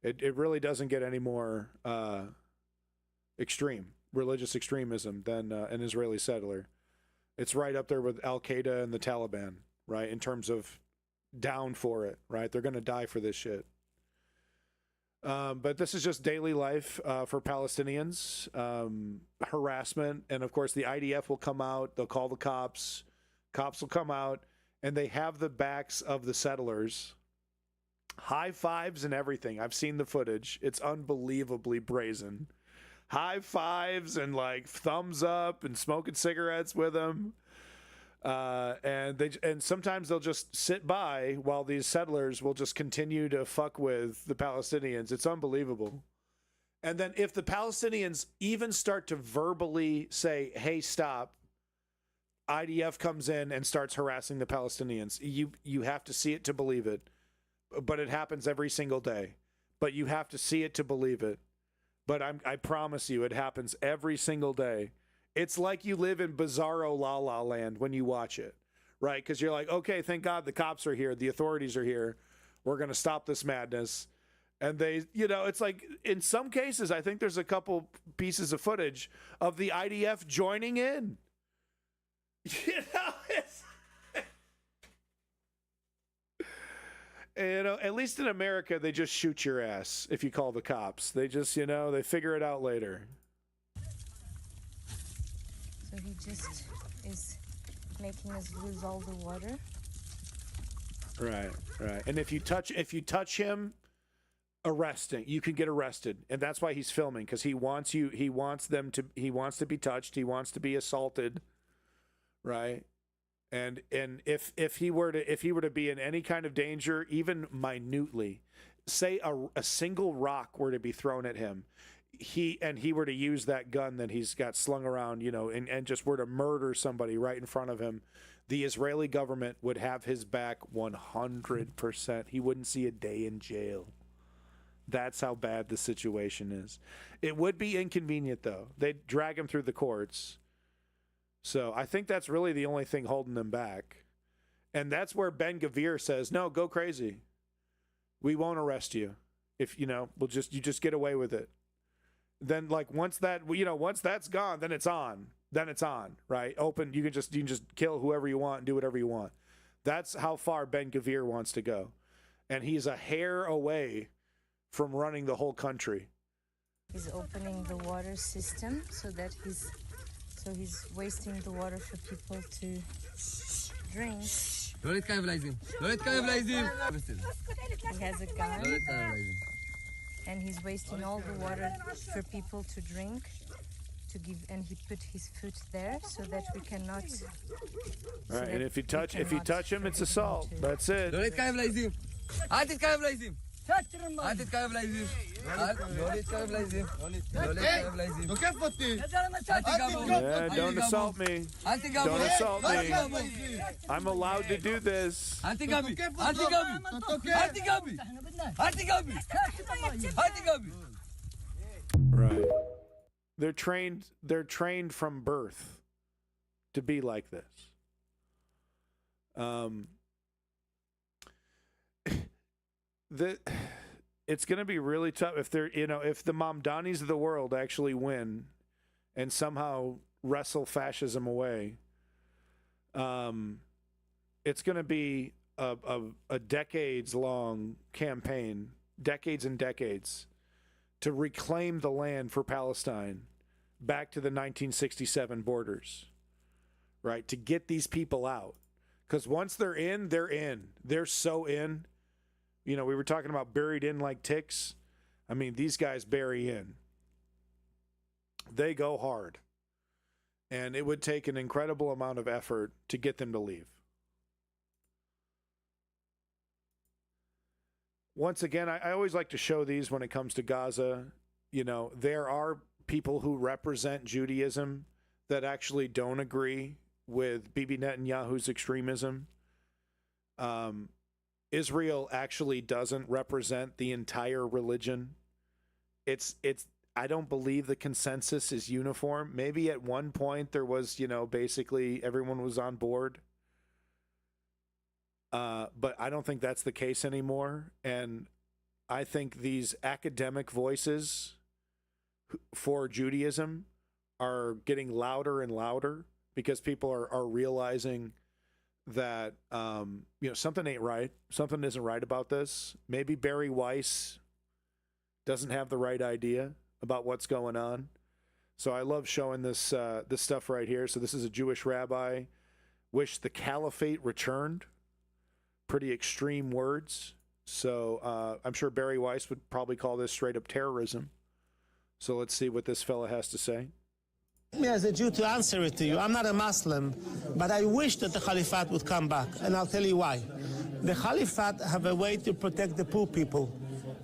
It really doesn't get any more extreme, religious extremism than an Israeli settler. It's right up there with Al-Qaeda and the Taliban, right, in terms of down for it, right? They're going to die for this shit. But this is just daily life for Palestinians, harassment. And, of course, the IDF will come out. They'll call the cops. Cops will come out. And they have the backs of the settlers. High fives and everything. I've seen the footage. It's unbelievably brazen. High fives and like thumbs up and smoking cigarettes with them. And sometimes they'll just sit by while these settlers will just continue to fuck with the Palestinians. It's unbelievable. And then if the Palestinians even start to verbally say, hey, stop, IDF comes in and starts harassing the Palestinians. You have to see it to believe it. But it happens every single day. But you have to see it to believe it. But I promise you, it happens every single day. It's like you live in bizarro La La Land when you watch it, right? Because you're like, okay, thank God the cops are here. The authorities are here. We're going to stop this madness. And they, it's like in some cases, I think there's a couple pieces of footage of the IDF joining in. At least in America, they just shoot your ass if you call the cops. They just, they figure it out later. So he just is making us lose all the water. Right. And if you touch him, arresting. You can get arrested, and that's why he's filming, because he wants you. He wants to be touched. He wants to be assaulted, right? And if he were to be in any kind of danger, even minutely, say a single rock were to be thrown at him, he were to use that gun that he's got slung around, and just were to murder somebody right in front of him, the Israeli government would have his back 100%. He wouldn't see a day in jail. That's how bad the situation is. It would be inconvenient, though. They'd drag him through the courts. So I think that's really the only thing holding them back. And that's where Ben Gvir says, no, go crazy. We won't arrest you. If, you just get away with it. Then, like, once that's gone, then it's on. Then it's on, right? Open. You can just kill whoever you want and do whatever you want. That's how far Ben Gvir wants to go. And he's a hair away from running the whole country. He's opening the water system so that he's wasting the water for people to drink. He has a gun and he's wasting all the water for people to drink, and he put his foot there so that we cannot. Right, and if you touch him, it's assault. That's it. Yeah, don't assault me. Don't assault me. I'm allowed to do this. Right. They're trained from birth to be like this. It's going to be really tough if if the Mamdanis of the world actually win and somehow wrestle fascism away. It's going to be a decades-long campaign, decades and decades, to reclaim the land for Palestine back to the 1967 borders, right? To get these people out. Because once they're in, they're in. They're so in. We were talking about buried in like ticks. I mean, these guys bury in. They go hard. And it would take an incredible amount of effort to get them to leave. Once again, I always like to show these when it comes to Gaza. There are people who represent Judaism that actually don't agree with Bibi Netanyahu's extremism. Israel actually doesn't represent the entire religion. I don't believe the consensus is uniform. Maybe at one point there was, basically everyone was on board. But I don't think that's the case anymore. And I think these academic voices for Judaism are getting louder and louder because people are realizing that something ain't right. Something isn't right about this. Maybe Barry Weiss doesn't have the right idea about what's going on. So I love showing this stuff right here. So this is a Jewish rabbi. Wish the caliphate returned. Pretty extreme words. So I'm sure Barry Weiss would probably call this straight up terrorism. So let's see what this fella has to say. Me as a Jew to answer it to you. I'm not a Muslim, but I wish that the Caliphate would come back, and I'll tell you why. The Caliphate have a way to protect the poor people.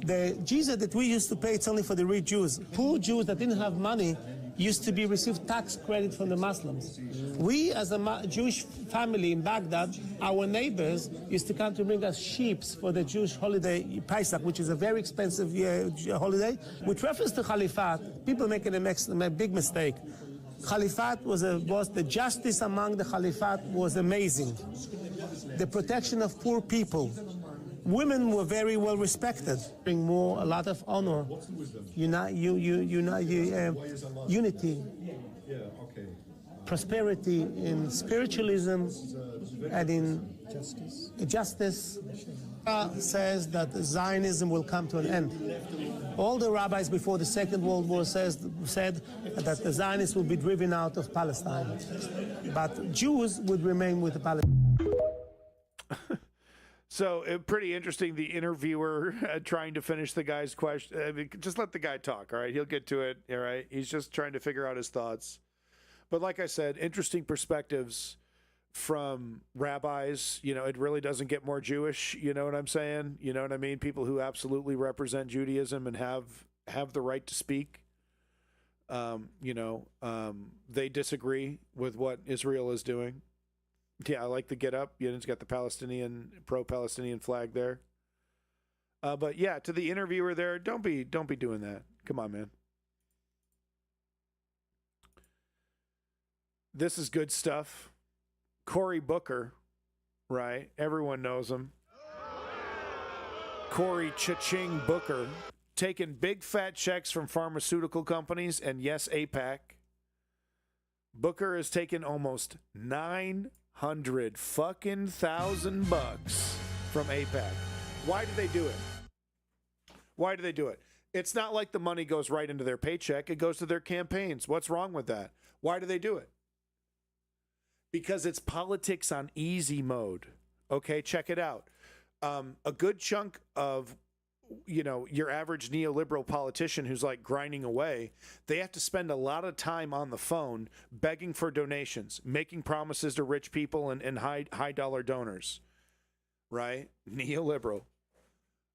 The jizya that we used to pay, it's only for the rich Jews. Poor Jews that didn't have money used to receive tax credit from the Muslims. We, as a Jewish family in Baghdad, our neighbors used to come to bring us sheep for the Jewish holiday Pesach, which is a very expensive holiday. With reference to Caliphate, people making a big mistake. Caliphate was the justice among the Caliphate was amazing. The protection of poor people. Women were very well respected. Bring a lot of honor, unity, prosperity in spiritualism and in justice. Says that Zionism will come to an end. All the rabbis before the Second World War said that the Zionists would be driven out of Palestine, but Jews would remain with the Palestinians. So pretty interesting. The interviewer trying to finish the guy's question. I mean, just let the guy talk. All right, he'll get to it. All right, he's just trying to figure out his thoughts. But like I said, interesting perspectives from rabbis. You know, it really doesn't get more Jewish. You know what I'm saying? You know what I mean? People who absolutely represent Judaism and have the right to speak. They disagree with what Israel is doing. Yeah, I like the get up. It's got the pro-Palestinian flag there. But yeah, to the interviewer there, don't be doing that. Come on, man. This is good stuff. Cory Booker, right? Everyone knows him. Cory Cha-Ching Booker, taking big fat checks from pharmaceutical companies and yes, AIPAC. Booker has taken almost $900,000 from AIPAC. Why do they do it? Why do they do it? It's not like the money goes right into their paycheck. It goes to their campaigns. What's wrong with that? Why do they do it? Because it's politics on easy mode. Okay, check it out. A good chunk of, your average neoliberal politician who's like grinding away, they have to spend a lot of time on the phone begging for donations, making promises to rich people and high dollar donors, right? Neoliberal.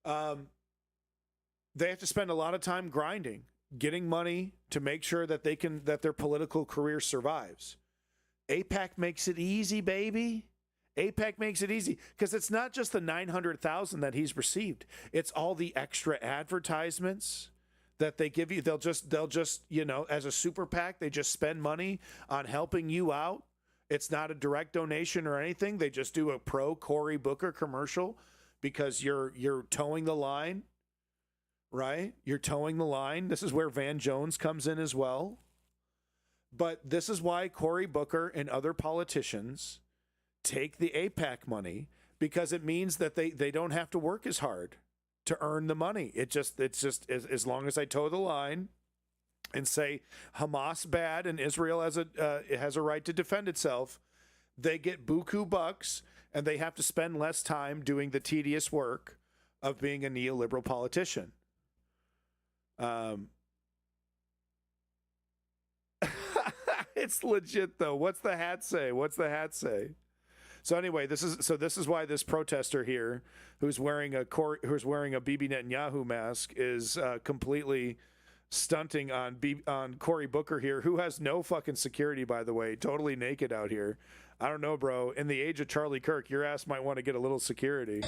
They have to spend a lot of time grinding, getting money to make sure that that their political career survives. AIPAC makes it easy, baby. AIPAC makes it easy because it's not just the $900,000 that he's received. It's all the extra advertisements that they give you. They'll just, as a super PAC, they just spend money on helping you out. It's not a direct donation or anything. They just do a pro Cory Booker commercial because you're towing the line, right? You're towing the line. This is where Van Jones comes in as well. But this is why Cory Booker and other politicians take the AIPAC money, because it means that they don't have to work as hard to earn the money. It's just as long as I toe the line and say Hamas bad and Israel has a right to defend itself, they get buku bucks and they have to spend less time doing the tedious work of being a neoliberal politician. It's legit though. What's the hat say? So anyway, this is why this protester here, who's wearing a Bibi Netanyahu mask, is completely stunting on Cory Booker here, who has no fucking security, by the way, totally naked out here. I don't know, bro. In the age of Charlie Kirk, your ass might want to get a little security.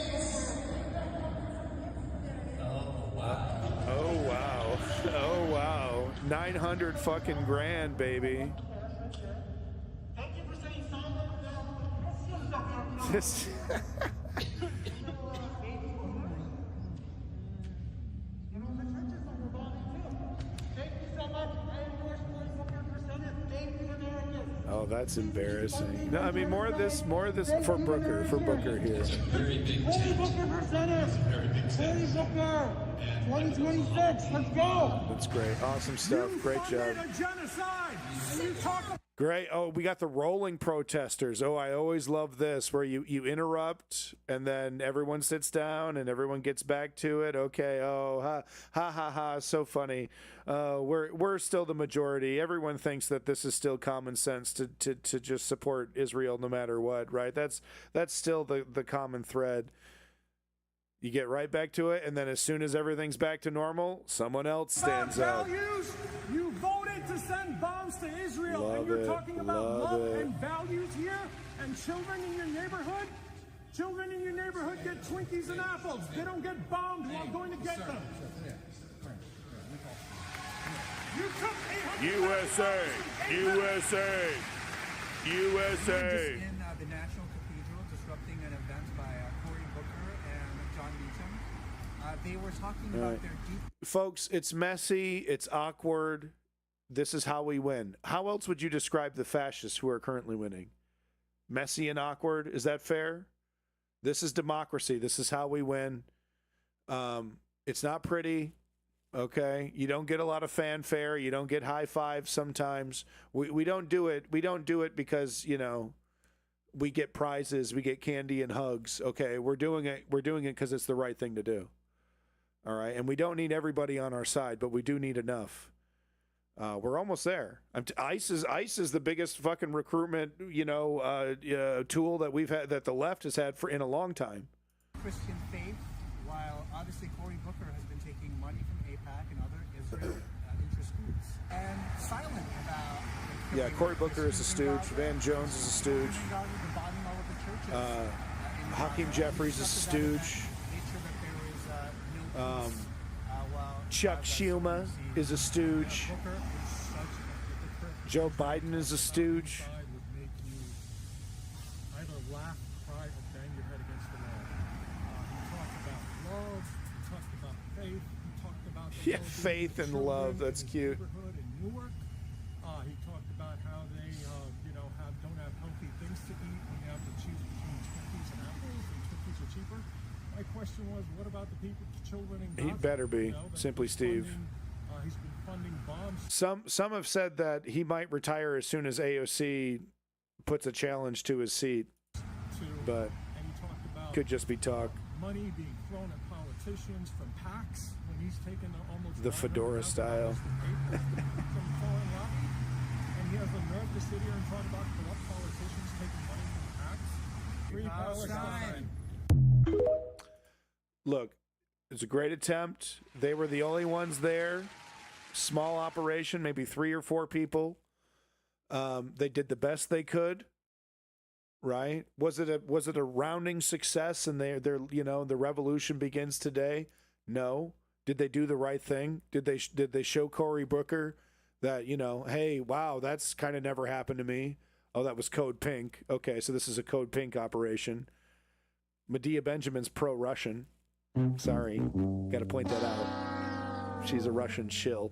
Oh wow. 900 fucking grand, baby. This Oh, that's embarrassing. No, I mean more of this for Booker here. Very big Booker percentage. Cory Booker, 2026. Let's go. That's great. Awesome stuff. Great job. Great. Oh, we got the rolling protesters. Oh, I always love this, where you interrupt and then everyone sits down and everyone gets back to it. Okay. Oh, ha. So funny. We're still the majority. Everyone thinks that this is still common sense to just support Israel no matter what, right? That's still the common thread. You get right back to it, and then as soon as everything's back to normal, someone else stands up. You voted to send bombs to Israel, and you're talking about love and values here, and children in your neighborhood? Children in your neighborhood get Twinkies and apples. They don't get bombed while going to get them. You took 800 USA! In the National Cathedral, disrupting an event by Cory Booker and John Meacham. They were talking about their deep... Folks, it's messy, it's awkward. This is how we win. How else would you describe the fascists who are currently winning? Messy and awkward, is that fair? This is democracy. This is how we win. It's not pretty. Okay, you don't get a lot of fanfare. You don't get high fives sometimes. We don't do it. We don't do it because we get prizes, we get candy and hugs. Okay, we're doing it because it's the right thing to do. All right, and we don't need everybody on our side, but we do need enough. We're almost there. ICE is the biggest fucking recruitment, tool that the left has had in a long time. Christian faith, while obviously Cory Booker has been taking money from AIPAC and other Israel interest groups, and silent about. Yeah, Cory Booker is a stooge. Van Jones is a stooge. Hakeem Jeffries is a stooge. Chuck Schumer is a stooge. Joe Biden is a stooge. Either laugh, cry, or bang your head against the wall. He talked about love. He talked about faith. He talked about Yeah, faith and love. That's cute. In Newark. He talked about how they, don't have healthy things to eat when you have to choose between Twinkies and apples, and Twinkies are cheaper. My question was, what about the people, children in Gaza? He better be. Simply Steve. He's been funding bombs. Some have said that he might retire as soon as AOC puts a challenge to his seat, but could just be talk. Money being thrown at politicians from PACs when he's taken almost The fedora style. And he has the nerve to sit here and talk about corrupt politicians taking money from PACs. Free Palestine. Look, it's a great attempt. They were the only ones there. Small operation, maybe 3 or 4 people. They did the best they could. Right? Was it a rounding success and the revolution begins today? No. Did they do the right thing? Did they show Cory Booker that, hey, wow, that's kind of never happened to me. Oh, that was Code Pink. Okay, so this is a Code Pink operation. Medea Benjamin's pro-Russian. Sorry, got to point that out. She's a Russian shill.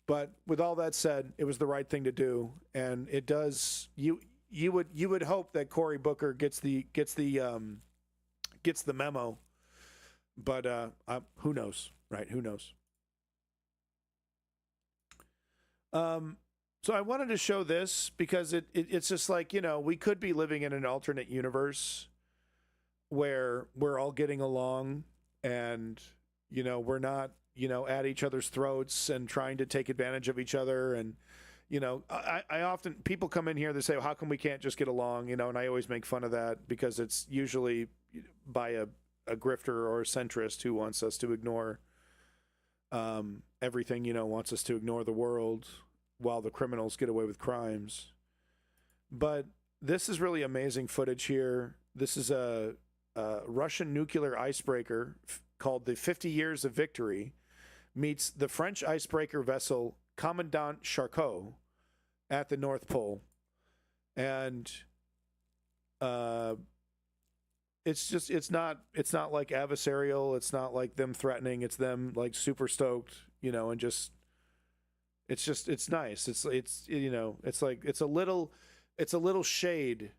But with all that said, it was the right thing to do, and it does. You would hope that Cory Booker gets the memo, but who knows, right? Who knows? So I wanted to show this because it's just like, we could be living in an alternate universe where we're all getting along and, we're not, at each other's throats and trying to take advantage of each other. And, I often, people come in here, they say, well, how come we can't just get along? And I always make fun of that because it's usually by a grifter or a centrist who wants us to ignore everything, wants us to ignore the world while the criminals get away with crimes. But this is really amazing footage here. This is a Russian nuclear icebreaker called the 50 Years of Victory meets the French icebreaker vessel Commandant Charcot at the North Pole. And it's not like adversarial. It's not like them threatening. It's them like super stoked, and just it's nice. It's like it's a little shade.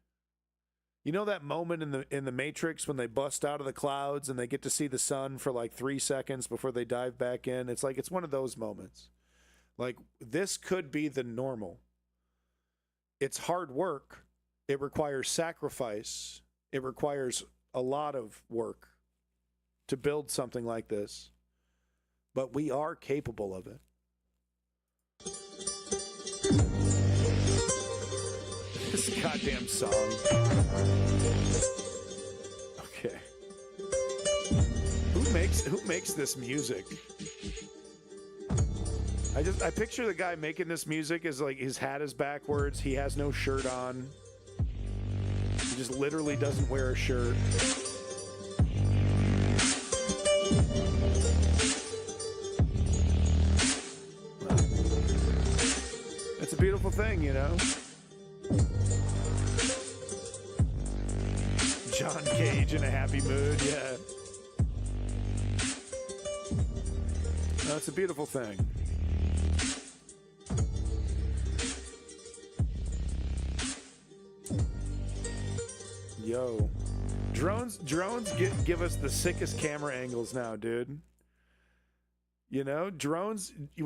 That moment in the Matrix when they bust out of the clouds and they get to see the sun for like 3 seconds before they dive back in? It's like it's one of those moments. Like, this could be the normal. It's hard work. It requires sacrifice. It requires a lot of work to build something like this. But we are capable of it. This goddamn song. Okay. Who makes this music? I picture the guy making this music as like his hat is backwards, he has no shirt on. He just literally doesn't wear a shirt. It's a beautiful thing, John Cage in a happy mood, yeah. No, it's a beautiful thing. Yo, drones give us the sickest camera angles now, dude. Drones, it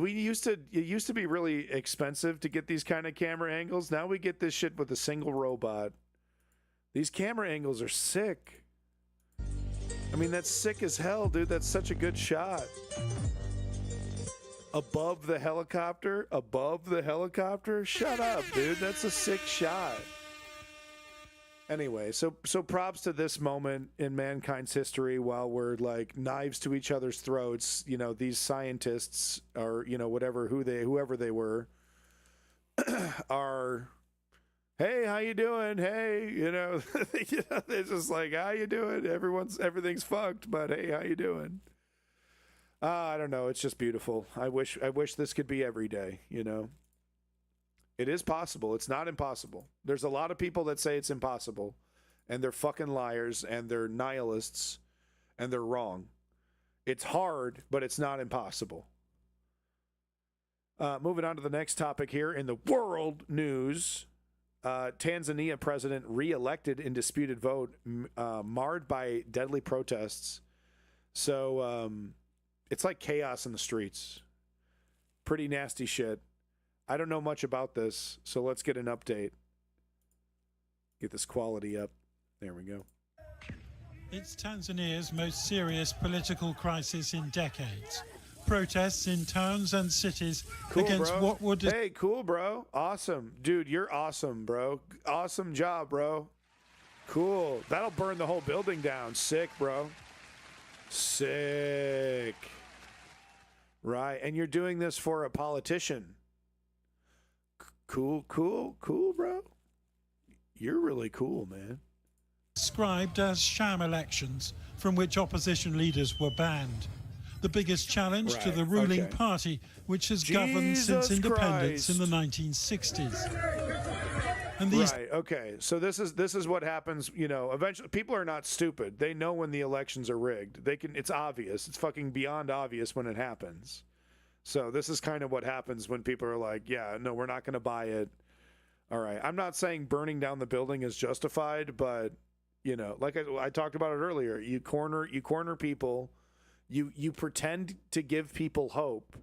used to be really expensive to get these kind of camera angles. Now we get this shit with a single robot These camera angles are sick. I mean, that's sick as hell, dude. That's such a good shot. Above the helicopter? Above the helicopter? Shut up, dude. That's a sick shot. Anyway, so props to this moment in mankind's history while we're like knives to each other's throats. You know, these scientists or, you know, whoever they were are, hey, how you doing? Hey, you know, they're just like, how you doing? Everything's fucked, but hey, how you doing? I don't know. It's just beautiful. I wish this could be every day, you know. It is possible. It's not impossible. There's a lot of people that say it's impossible, and they're fucking liars, and they're nihilists, and they're wrong. It's hard, but it's not impossible. Moving on to the next topic here in the world news. Tanzania president reelected in disputed vote, marred by deadly protests. So it's like chaos in the streets. Pretty nasty shit. I don't know much about this, so let's get an update. Get this quality up. There we go. It's Tanzania's most serious political crisis in decades. Protests in towns and cities against bro. what would... Hey, cool, bro. Awesome. Dude, you're awesome, bro. Awesome job, bro. Cool. That'll burn the whole building down. Sick, bro. Sick. Right, and you're doing this for a politician. Cool, bro. You're really cool, man. Described as sham elections from which opposition leaders were banned. The biggest challenge to the ruling party, which has governed since independence in the 1960s. And these right, okay. So this is what happens, you know, eventually people are not stupid. They know when the elections are rigged. It's obvious. It's fucking beyond obvious when it happens. So this is kind of what happens when people are like, yeah, no, we're not going to buy it. All right. I'm not saying burning down the building is justified, but, you know, like I talked about it earlier, you corner people, you pretend to give people hope.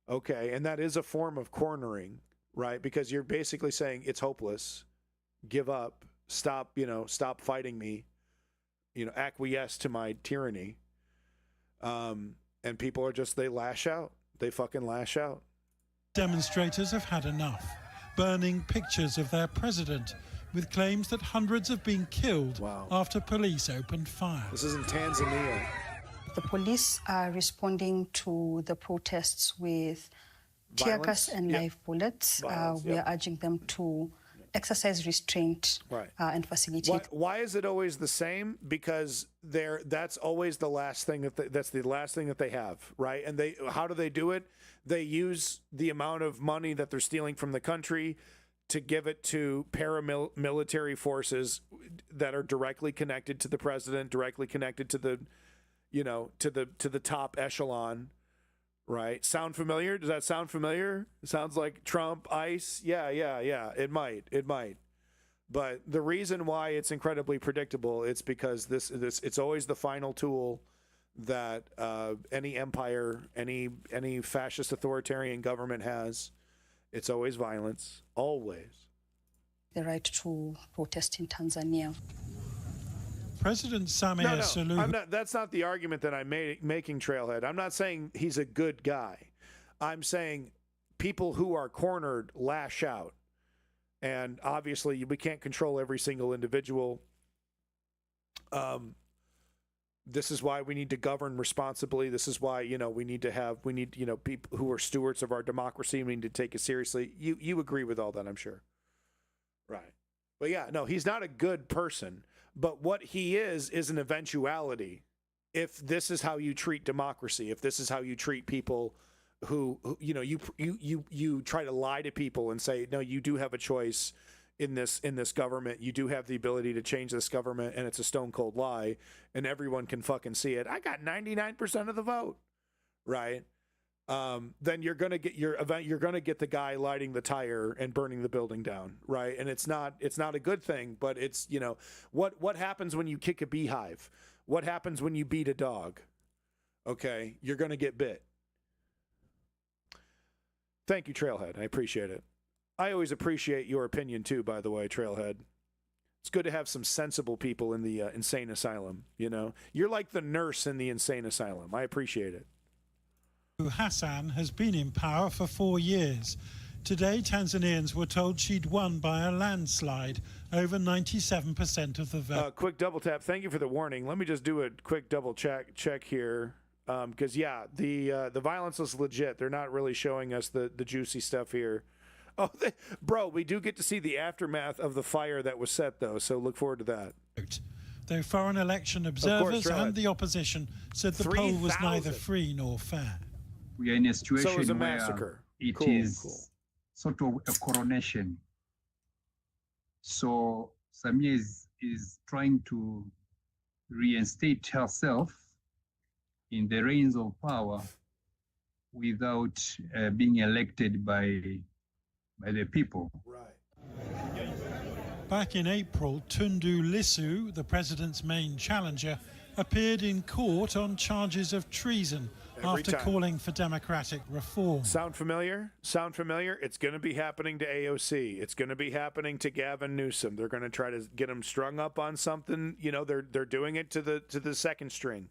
Okay. And that is a form of cornering, right? Because you're basically saying it's hopeless. Give up. Stop fighting me. You know, acquiesce to my tyranny. And people are they lash out. They fucking lash out. Demonstrators have had enough, burning pictures of their president with claims that hundreds have been killed after police opened fire. This is in Tanzania. The police are responding to the protests with tear gas and live bullets. We are urging them to exercise restraint and facilitate. Why is it always the same? Because that's always the last thing that's the last thing that they have, right? And how do they do it? They use the amount of money that they're stealing from the country to give it to paramilitary forces that are directly connected to the president, directly connected to the, you know, to the top echelon. Right. Sound familiar? Does that sound familiar? It sounds like Trump, ICE. Yeah. It might. But the reason why it's incredibly predictable, it's because it's always the final tool that any empire, any fascist authoritarian government has. It's always violence. Always. The right to protest in Tanzania. President Samia Suluhu. That's not the argument that I'm making, Trailhead. I'm not saying he's a good guy. I'm saying people who are cornered lash out. And obviously, we can't control every single individual. This is why we need to govern responsibly. This is why, you know, we need people who are stewards of our democracy. We need to take it seriously. You agree with all that, I'm sure. Right. But yeah, no, he's not a good person. But what he is an eventuality. If this is how you treat democracy, if this is how you treat people who you know, you try to lie to people and say, no, you do have a choice in this government. You do have the ability to change this government, and it's a stone cold lie, and everyone can fucking see it. I got 99% of the vote, right? Then you're gonna get the guy lighting the tire and burning the building down, right? And it's not a good thing, but it's, you know, what happens when you kick a beehive? What happens when you beat a dog? Okay, you're gonna get bit. Thank you, Trailhead. I appreciate it. I always appreciate your opinion too, by the way, Trailhead. It's good to have some sensible people in the insane asylum. You know, you're like the nurse in the insane asylum. I appreciate it. Hassan has been in power for 4 years. Today, Tanzanians were told she'd won by a landslide, over 97% of the vote. Quick double tap. Thank you for the warning. Let me just do a quick double check here, because the violence is legit. They're not really showing us the juicy stuff here. Oh, bro, we do get to see the aftermath of the fire that was set, though, so look forward to that. Though foreign election observers and the opposition said the poll was neither free nor fair. We are in a situation so it was a where massacre. It is sort of a coronation. So Samia is trying to reinstate herself in the reins of power without being elected by the people. Back in April, Tundu Lissu, the president's main challenger, appeared in court on charges of treason after calling for democratic reform. Sound familiar? Sound familiar? It's going to be happening to AOC. It's going to be happening to Gavin Newsom. They're going to try to get him strung up on something. You know, they're doing it to the second string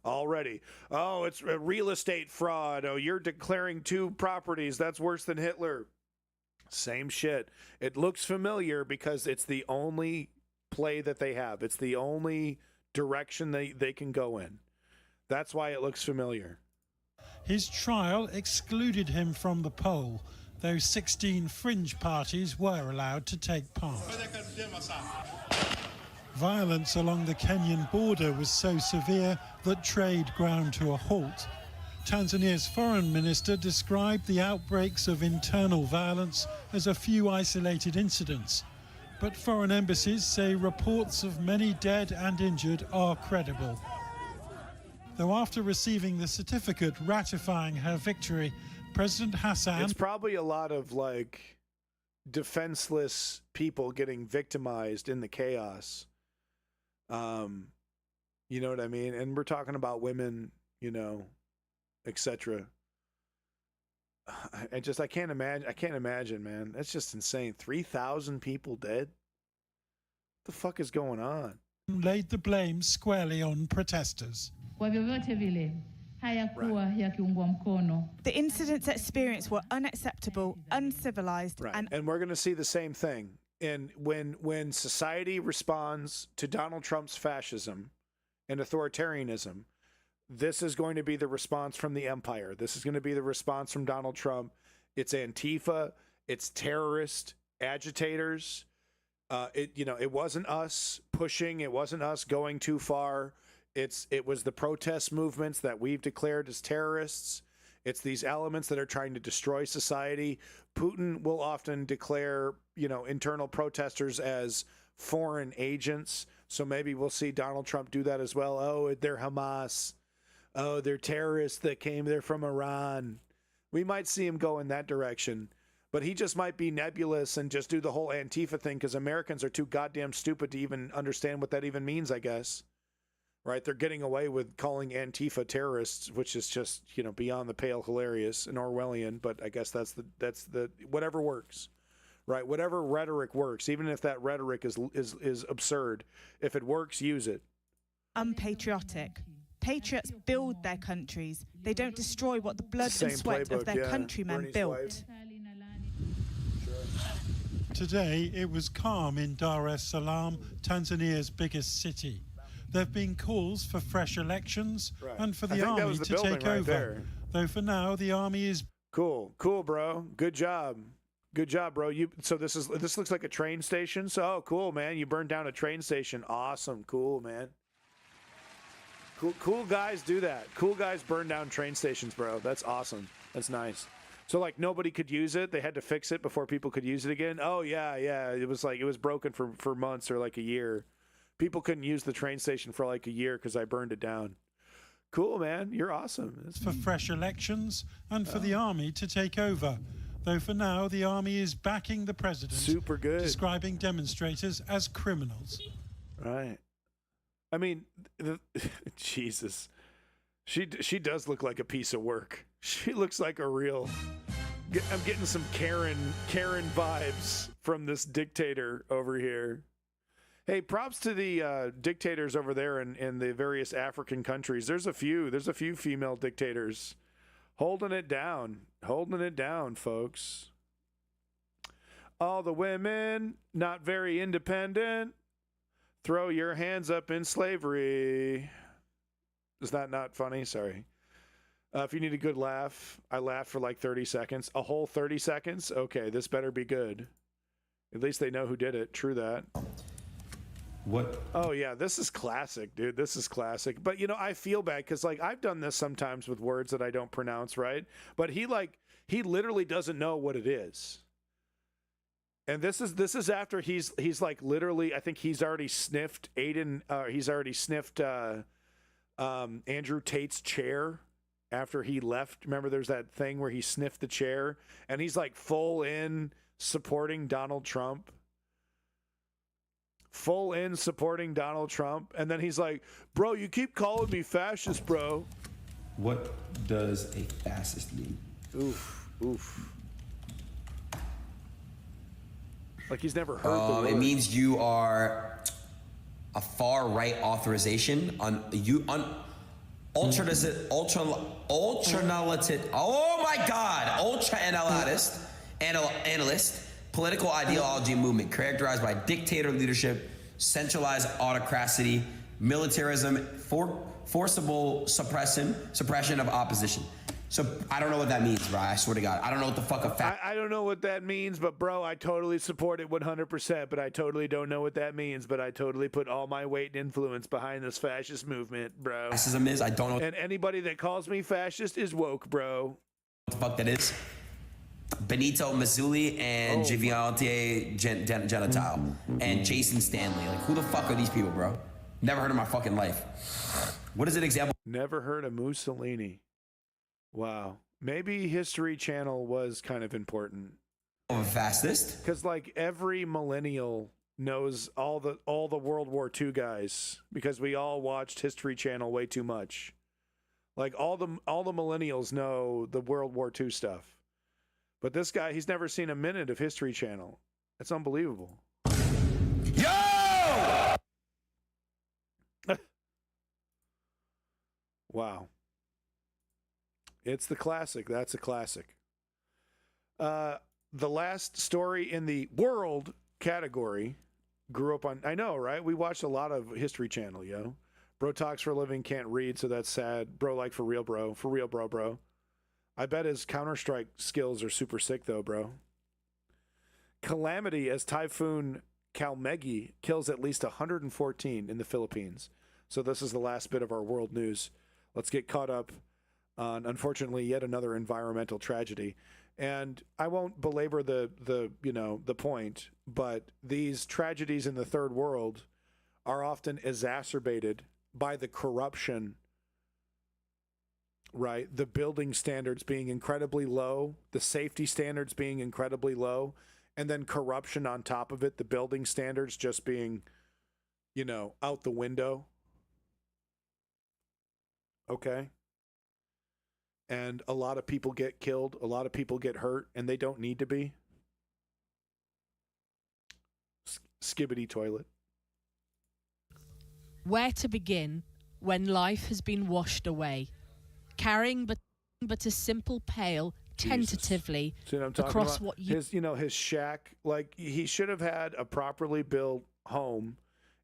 already. Oh, it's a real estate fraud. Oh, you're declaring 2 properties. That's worse than Hitler. Same shit. It looks familiar because it's the only play that they have. It's the only direction they can go in. That's why it looks familiar. His trial excluded him from the poll, though 16 fringe parties were allowed to take part. Violence along the Kenyan border was so severe that trade ground to a halt. Tanzania's foreign minister described the outbreaks of internal violence as a few isolated incidents. But foreign embassies say reports of many dead and injured are credible. Though after receiving the certificate ratifying her victory, President Hassan... It's probably a lot of, like, defenseless people getting victimized in the chaos. You know what I mean? And we're talking about women, you know, etc. I can't imagine, man. That's just insane. 3,000 people dead? What the fuck is going on? Laid the blame squarely on protesters. The incidents experienced were unacceptable, uncivilized, and we're going to see the same thing. And when society responds to Donald Trump's fascism and authoritarianism, this is going to be the response from the empire. This is going to be the response from Donald Trump. It's Antifa. It's terrorist agitators. It wasn't us pushing. It wasn't us going too far. It was the protest movements that we've declared as terrorists. It's these elements that are trying to destroy society. Putin will often declare, internal protesters as foreign agents. So maybe we'll see Donald Trump do that as well. Oh, they're Hamas. Oh, they're terrorists that came there from Iran. We might see him go in that direction. But he just might be nebulous and just do the whole Antifa thing because Americans are too goddamn stupid to even understand what that even means, I guess. Right? They're getting away with calling Antifa terrorists, which is just, beyond the pale hilarious and Orwellian, but I guess that's the whatever works. Right? Whatever rhetoric works, even if that rhetoric is absurd. If it works, use it. Unpatriotic. Patriots build their countries. They don't destroy what the blood and sweat of their countrymen built. Today, it was calm in Dar es Salaam, Tanzania's biggest city. There have been calls for fresh elections and for the army to take over. Though for now, the army is... Cool, bro. Good job, bro. So this looks like a train station. So cool, man. You burned down a train station. Awesome, cool, man. Cool guys do that. Cool guys burn down train stations, bro. That's awesome. That's nice. So like nobody could use it. They had to fix it before people could use it again. Oh yeah. It was broken for months or like a year. People couldn't use the train station for like a year because I burned it down. Cool, man. You're awesome. That's for fresh elections and for the army to take over. Though for now, the army is backing the president. Super good. Describing demonstrators as criminals. Right. I mean, Jesus. She does look like a piece of work. She looks like a real... I'm getting some Karen vibes from this dictator over here. Hey, props to the dictators over there in the various African countries. There's a few female dictators holding it down, folks. All the women not very independent. Throw your hands up in slavery. Is that not funny? Sorry. If you need a good laugh, I laughed for like 30 seconds. A whole 30 seconds? Okay, this better be good. At least they know who did it. True that. What? Oh, yeah, this is classic, dude. This is classic. But, you know, I feel bad because, like, I've done this sometimes with words that I don't pronounce right. But he literally doesn't know what it is. And this is after he's like literally, I think he's already sniffed Andrew Tate's chair after he left. Remember, there's that thing where he sniffed the chair, and he's like full in supporting Donald Trump. And then he's like, bro, you keep calling me fascist, bro. What does a fascist mean? Oof. Like he's never heard the word. It means you are a far right authorization ultra analyst political ideology and movement characterized by dictator leadership, centralized autocracy, militarism, forcible suppression of opposition. So I don't know what that means, bro. I swear to God, I don't know what the fuck I don't know what that means, but bro, I totally support it 100%. But I totally don't know what that means. But I totally put all my weight and influence behind this fascist movement, bro. Fascism is. I don't know. And anybody that calls me fascist is woke, bro. What the fuck that is? Benito Mussolini and Giviante Gentile and Jason Stanley. Like, who the fuck are these people, bro? Never heard of my fucking life. What is an example? Never heard of Mussolini. Wow. Maybe History Channel was kind of important. Of a fascist? Because like every millennial knows all the World War II guys because we all watched History Channel way too much. Like all the millennials know the World War II stuff. But this guy, he's never seen a minute of History Channel. That's unbelievable. Yo! Wow. It's the classic. That's a classic. The last story in the world category grew up on, I know, right? We watched a lot of History Channel, yo. Bro talks for a living, can't read, so that's sad. Bro, like, for real, bro. For real, bro. I bet his Counter-Strike skills are super sick, though, bro. Calamity as Typhoon Kalmegi kills at least 114 in the Philippines. So this is the last bit of our world news. Let's get caught up on, unfortunately, yet another environmental tragedy. And I won't belabor the point, but these tragedies in the third world are often exacerbated by the corruption, right? The building standards being incredibly low, the safety standards being incredibly low, and then corruption on top of it, the building standards just being, out the window. Okay? And a lot of people get killed, a lot of people get hurt, and they don't need to be. Skibbity toilet. Where to begin when life has been washed away, carrying but a simple pail tentatively across what you... His shack, like he should have had a properly built home.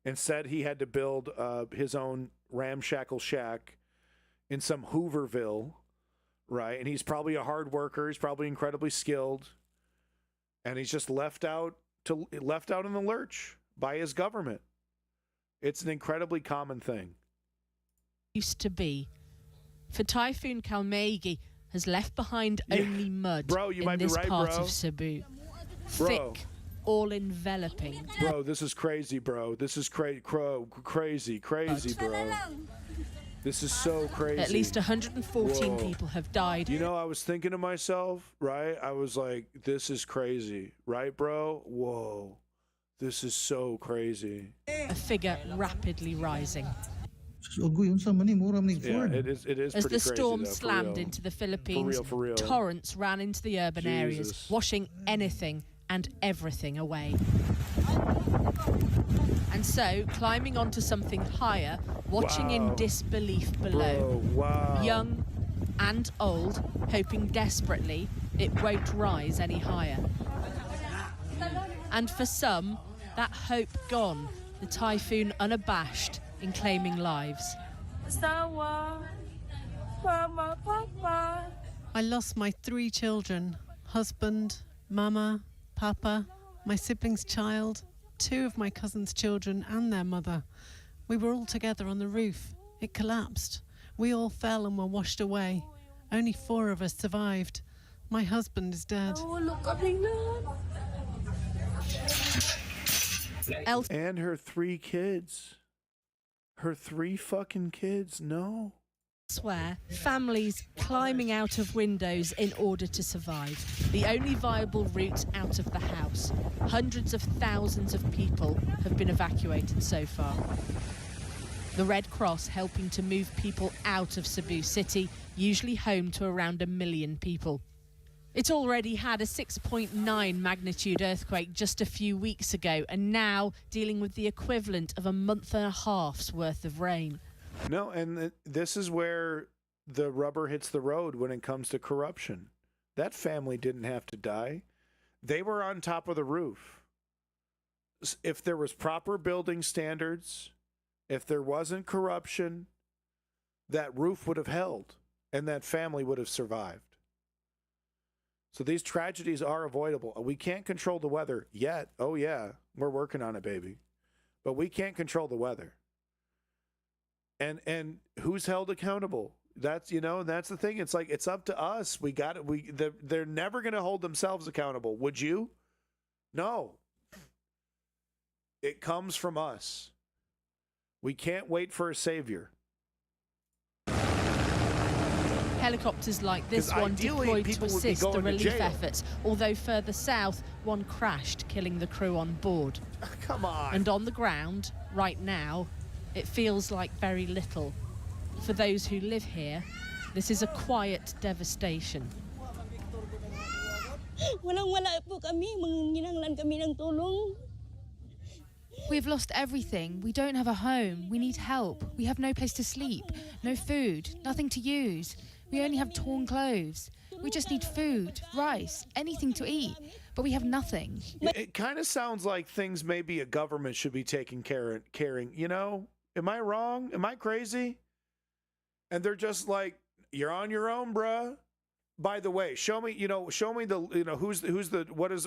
Instead, he had to build his own ramshackle shack in some Hooverville, right? And he's probably a hard worker. He's probably incredibly skilled, and he's just left out in the lurch by his government. It's an incredibly common thing. Used to be. For Typhoon Kalmegi has left behind only mud in this part of Cebu. Thick, all-enveloping. Bro, this is crazy, bro. This is crazy, bro. This is so crazy. At least 114 people have died. I was thinking to myself, right? I was like, this is crazy. Right, bro? Whoa. This is so crazy. A figure rapidly rising. Yeah, it is As pretty the storm crazy, though, slammed into the Philippines, for real. torrents ran into the urban areas, washing anything and everything away. And And so, climbing onto something higher, watching in disbelief below. Young and old, hoping desperately it won't rise any higher. And for some, that hope gone, the typhoon unabashed in claiming lives. I lost my 3 children, husband, mama, papa, my sibling's child, 2 of my cousin's children and their mother. We were all together on the roof. It collapsed. We all fell and were washed away. Only 4 of us survived. My husband is dead. And her 3 kids. Her 3 fucking kids, no. Elsewhere, families climbing out of windows in order to survive. The only viable route out of the house. Hundreds of thousands of people have been evacuated so far. The Red Cross helping to move people out of Cebu City, usually home to around 1 million people. It already had a 6.9 magnitude earthquake just a few weeks ago, and now dealing with the equivalent of a month and a half's worth of rain. No, and this is where the rubber hits the road when it comes to corruption. That family didn't have to die. They were on top of the roof. If there was proper building standards, if there wasn't corruption, that roof would have held and that family would have survived. So these tragedies are avoidable. We can't control the weather yet. Oh, yeah, we're working on it, baby. But we can't control the weather. And who's held accountable? That's, that's the thing. It's like, it's up to us. We got it. They're never going to hold themselves accountable. Would you? No. It comes from us. We can't wait for a savior. Helicopters like this one deployed to assist the relief efforts, although further south, one crashed, killing the crew on board. Come on. And on the ground, right now, it feels like very little. For those who live here, this is a quiet devastation. We've lost everything. We don't have a home. We need help. We have no place to sleep, no food, nothing to use. We only have torn clothes. We just need food, rice, anything to eat, but we have nothing. It kind of sounds like things maybe a government should be taking caring. Am I wrong? Am I crazy? And they're just like, you're on your own, bruh. By the way, show me the, who's the, what is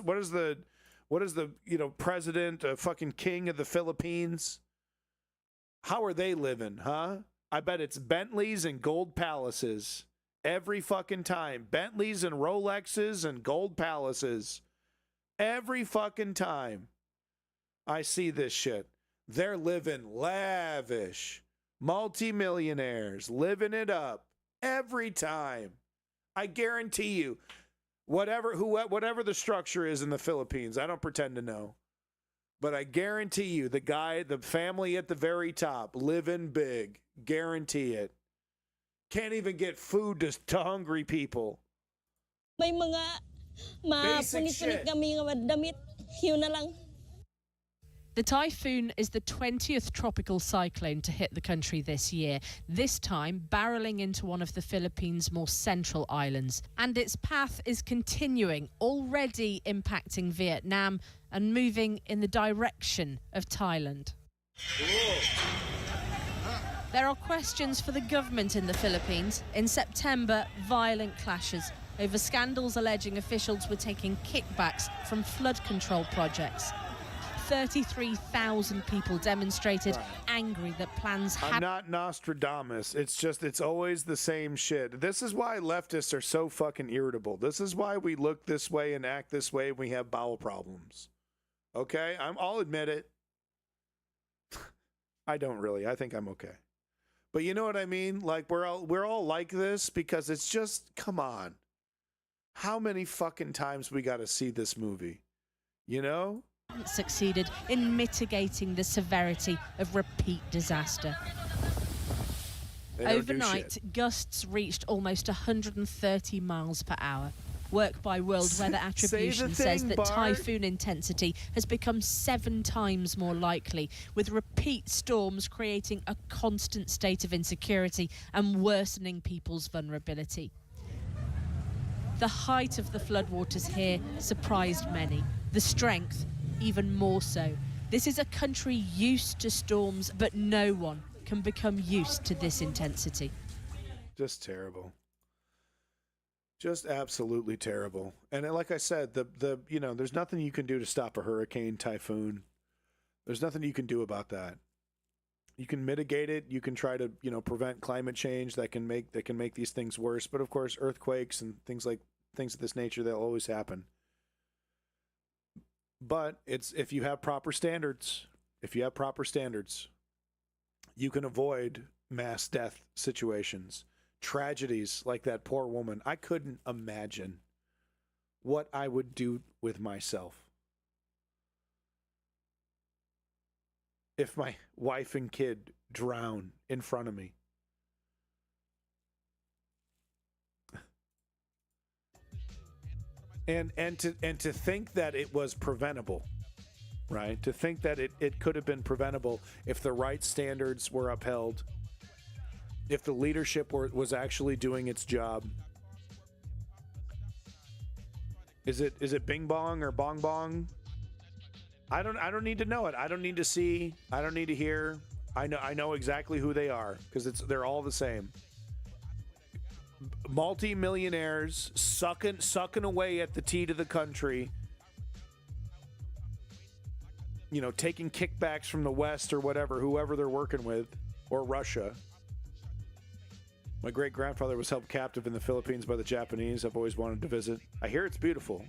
the, president, fucking king of the Philippines? How are they living, huh? I bet it's Bentleys and gold palaces every fucking time. Bentleys and Rolexes and gold palaces every fucking time I see this shit. They're living lavish, multimillionaires, living it up every time. I guarantee you, whatever the structure is in the Philippines, I don't pretend to know, but I guarantee you, the family at the very top, living big, guarantee it. Can't even get food to hungry people. May mga mapunit-punit kami nga damit, hiyo na lang. The typhoon is the 20th tropical cyclone to hit the country this year, this time barreling into one of the Philippines' more central islands. And its path is continuing, already impacting Vietnam and moving in the direction of Thailand. There are questions for the government in the Philippines. In September, violent clashes over scandals alleging officials were taking kickbacks from flood control projects. 33,000 people demonstrated, angry that plans had... I'm not Nostradamus. It's always the same shit. This is why leftists are so fucking irritable. This is why we look this way and act this way when we have bowel problems. Okay? I'll admit it. I don't really. I think I'm okay. But you know what I mean? Like, we're all like this because it's just, come on. How many fucking times we got to see this movie? You know? Succeeded in mitigating the severity of repeat disaster. Overnight, gusts reached almost 130 miles per hour. Work by World Weather Attribution says that typhoon intensity has become 7 times more likely, with repeat storms creating a constant state of insecurity and worsening people's vulnerability. The height of the floodwaters here surprised many. The strength, even more so. This is a country used to storms, but no one can become used to this intensity. Just terrible. Just absolutely terrible. And like I said, the there's nothing you can do to stop a hurricane, typhoon. There's nothing you can do about that. You can mitigate it. You can try to, prevent climate change that can make these things worse. But of course, earthquakes and things of this nature, they'll always happen. But if you have proper standards, you can avoid mass death situations, tragedies like that poor woman. I couldn't imagine what I would do with myself if my wife and kid drown in front of me. And to think that it was preventable, right? To think that it could have been preventable if the right standards were upheld, if the leadership was actually doing its job. Is it bing bong or bong bong? I don't need to know it. I don't need to see. I don't need to hear. I know exactly who they are because they're all the same. Multi-millionaires sucking away at the tea to the country. Taking kickbacks from the West or whoever they're working with, or Russia. My great-grandfather was held captive in the Philippines by the Japanese. I've always wanted to visit. I hear it's beautiful.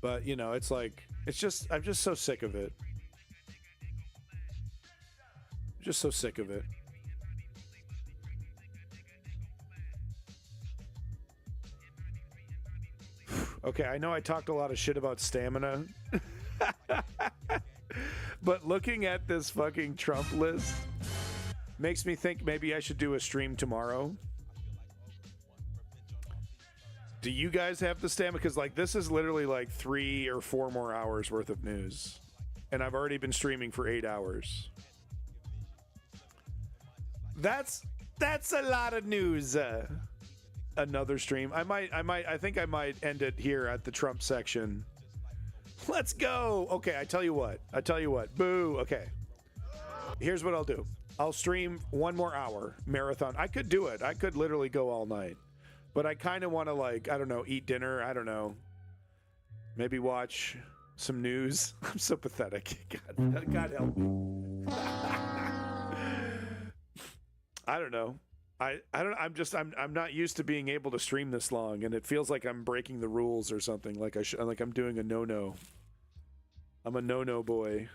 But, it's like, I'm just so sick of it. Just so sick of it. Okay, I know I talked a lot of shit about stamina. But looking at this fucking Trump list makes me think maybe I should do a stream tomorrow. Do you guys have the stamina? Because this is literally 3 or 4 more hours worth of news. And I've already been streaming for 8 hours. That's a lot of news. Another stream. I think I might end it here at the Trump section. Let's go. Okay, I tell you what. Boo. Okay. Here's what I'll do. I'll stream 1 more hour marathon. I could do it. I could literally go all night. But I kind of want to eat dinner. I don't know. Maybe watch some news. I'm so pathetic. God help me. I don't know. I'm not used to being able to stream this long, and it feels like I'm breaking the rules or something. Like I'm doing a no-no. I'm a no-no boy.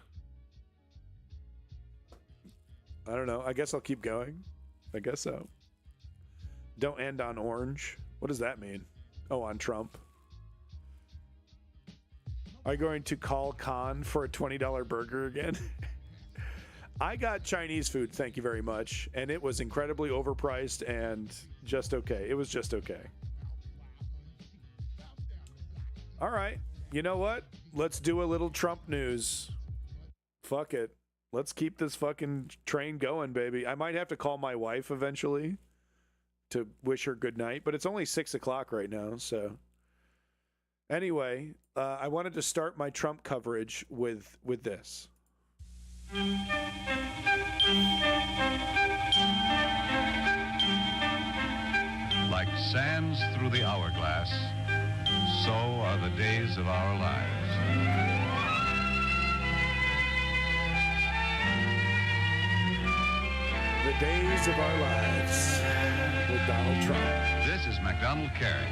I don't know. I guess I'll keep going. I guess so. Don't end on orange. What does that mean? Oh, on Trump. Are you going to call Khan for a $20 burger again? I got Chinese food, thank you very much, and it was incredibly overpriced and just okay. It was just okay. All right. You know what? Let's do a little Trump news. Fuck it. Let's keep this fucking train going, baby. I might have to call my wife eventually to wish her good night, but it's only 6 o'clock right now, so. Anyway, I wanted to start my Trump coverage with this. Like sands through the hourglass, so are the days of our lives. The days of our lives with Donald Trump. This is MacDonald Carey,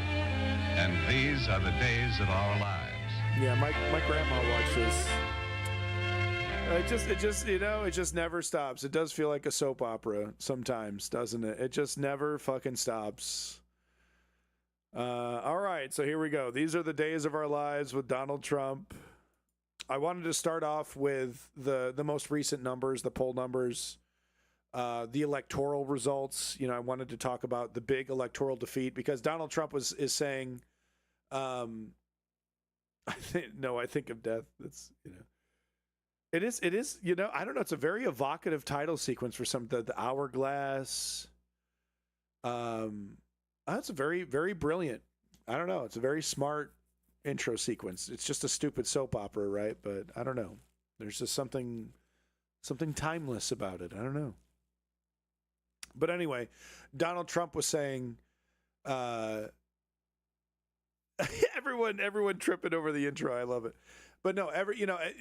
and these are the days of our lives. Yeah, my grandma watched this. It just never stops. It does feel like a soap opera sometimes, doesn't it? It just never fucking stops. All right, so here we go. These are the days of our lives with Donald Trump. I wanted to start off with the most recent numbers, the poll numbers. the electoral results. I wanted to talk about the big electoral defeat because Donald Trump is saying, I think of death. That's, it is, I don't know. It's a very evocative title sequence for the hourglass. That's a very, very brilliant. I don't know. It's a very smart intro sequence. It's just a stupid soap opera, right? But I don't know. There's just something timeless about it. I don't know. But anyway, Donald Trump was saying, everyone tripping over the intro. I love it. But no,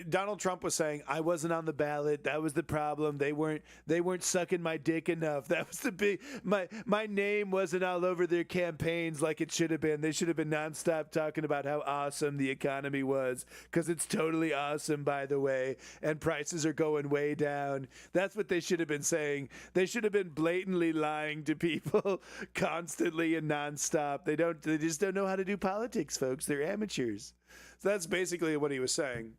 Donald Trump was saying, I wasn't on the ballot. That was the problem. They weren't sucking my dick enough. That was the big, my name wasn't all over their campaigns like it should have been. They should have been nonstop talking about how awesome the economy was, because it's totally awesome, by the way, and prices are going way down. That's what they should have been saying. They should have been blatantly lying to people constantly and nonstop. They just don't know how to do politics, folks. They're amateurs. So that's basically what he was saying.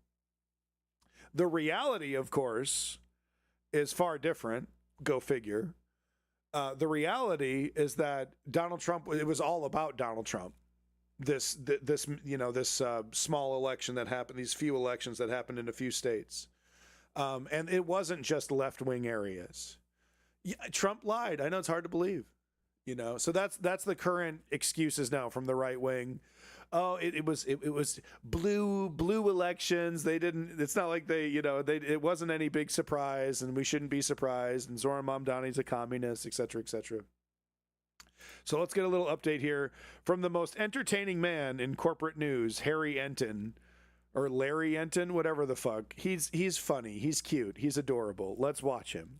The reality, of course, is far different. Go figure. The reality is that Donald Trump, it was all about Donald Trump. This small election that happened, these few elections that happened in a few states. And it wasn't just left-wing areas. Yeah, Trump lied. I know it's hard to believe, So that's the current excuses now from the right wing. Oh, it was blue elections. They didn't. It's not like it wasn't any big surprise, and we shouldn't be surprised. And Zoran Mamdani's a communist, et cetera, et cetera. So let's get a little update here from the most entertaining man in corporate news, Harry Enton, or Larry Enton, whatever the fuck. He's funny. He's cute. He's adorable. Let's watch him.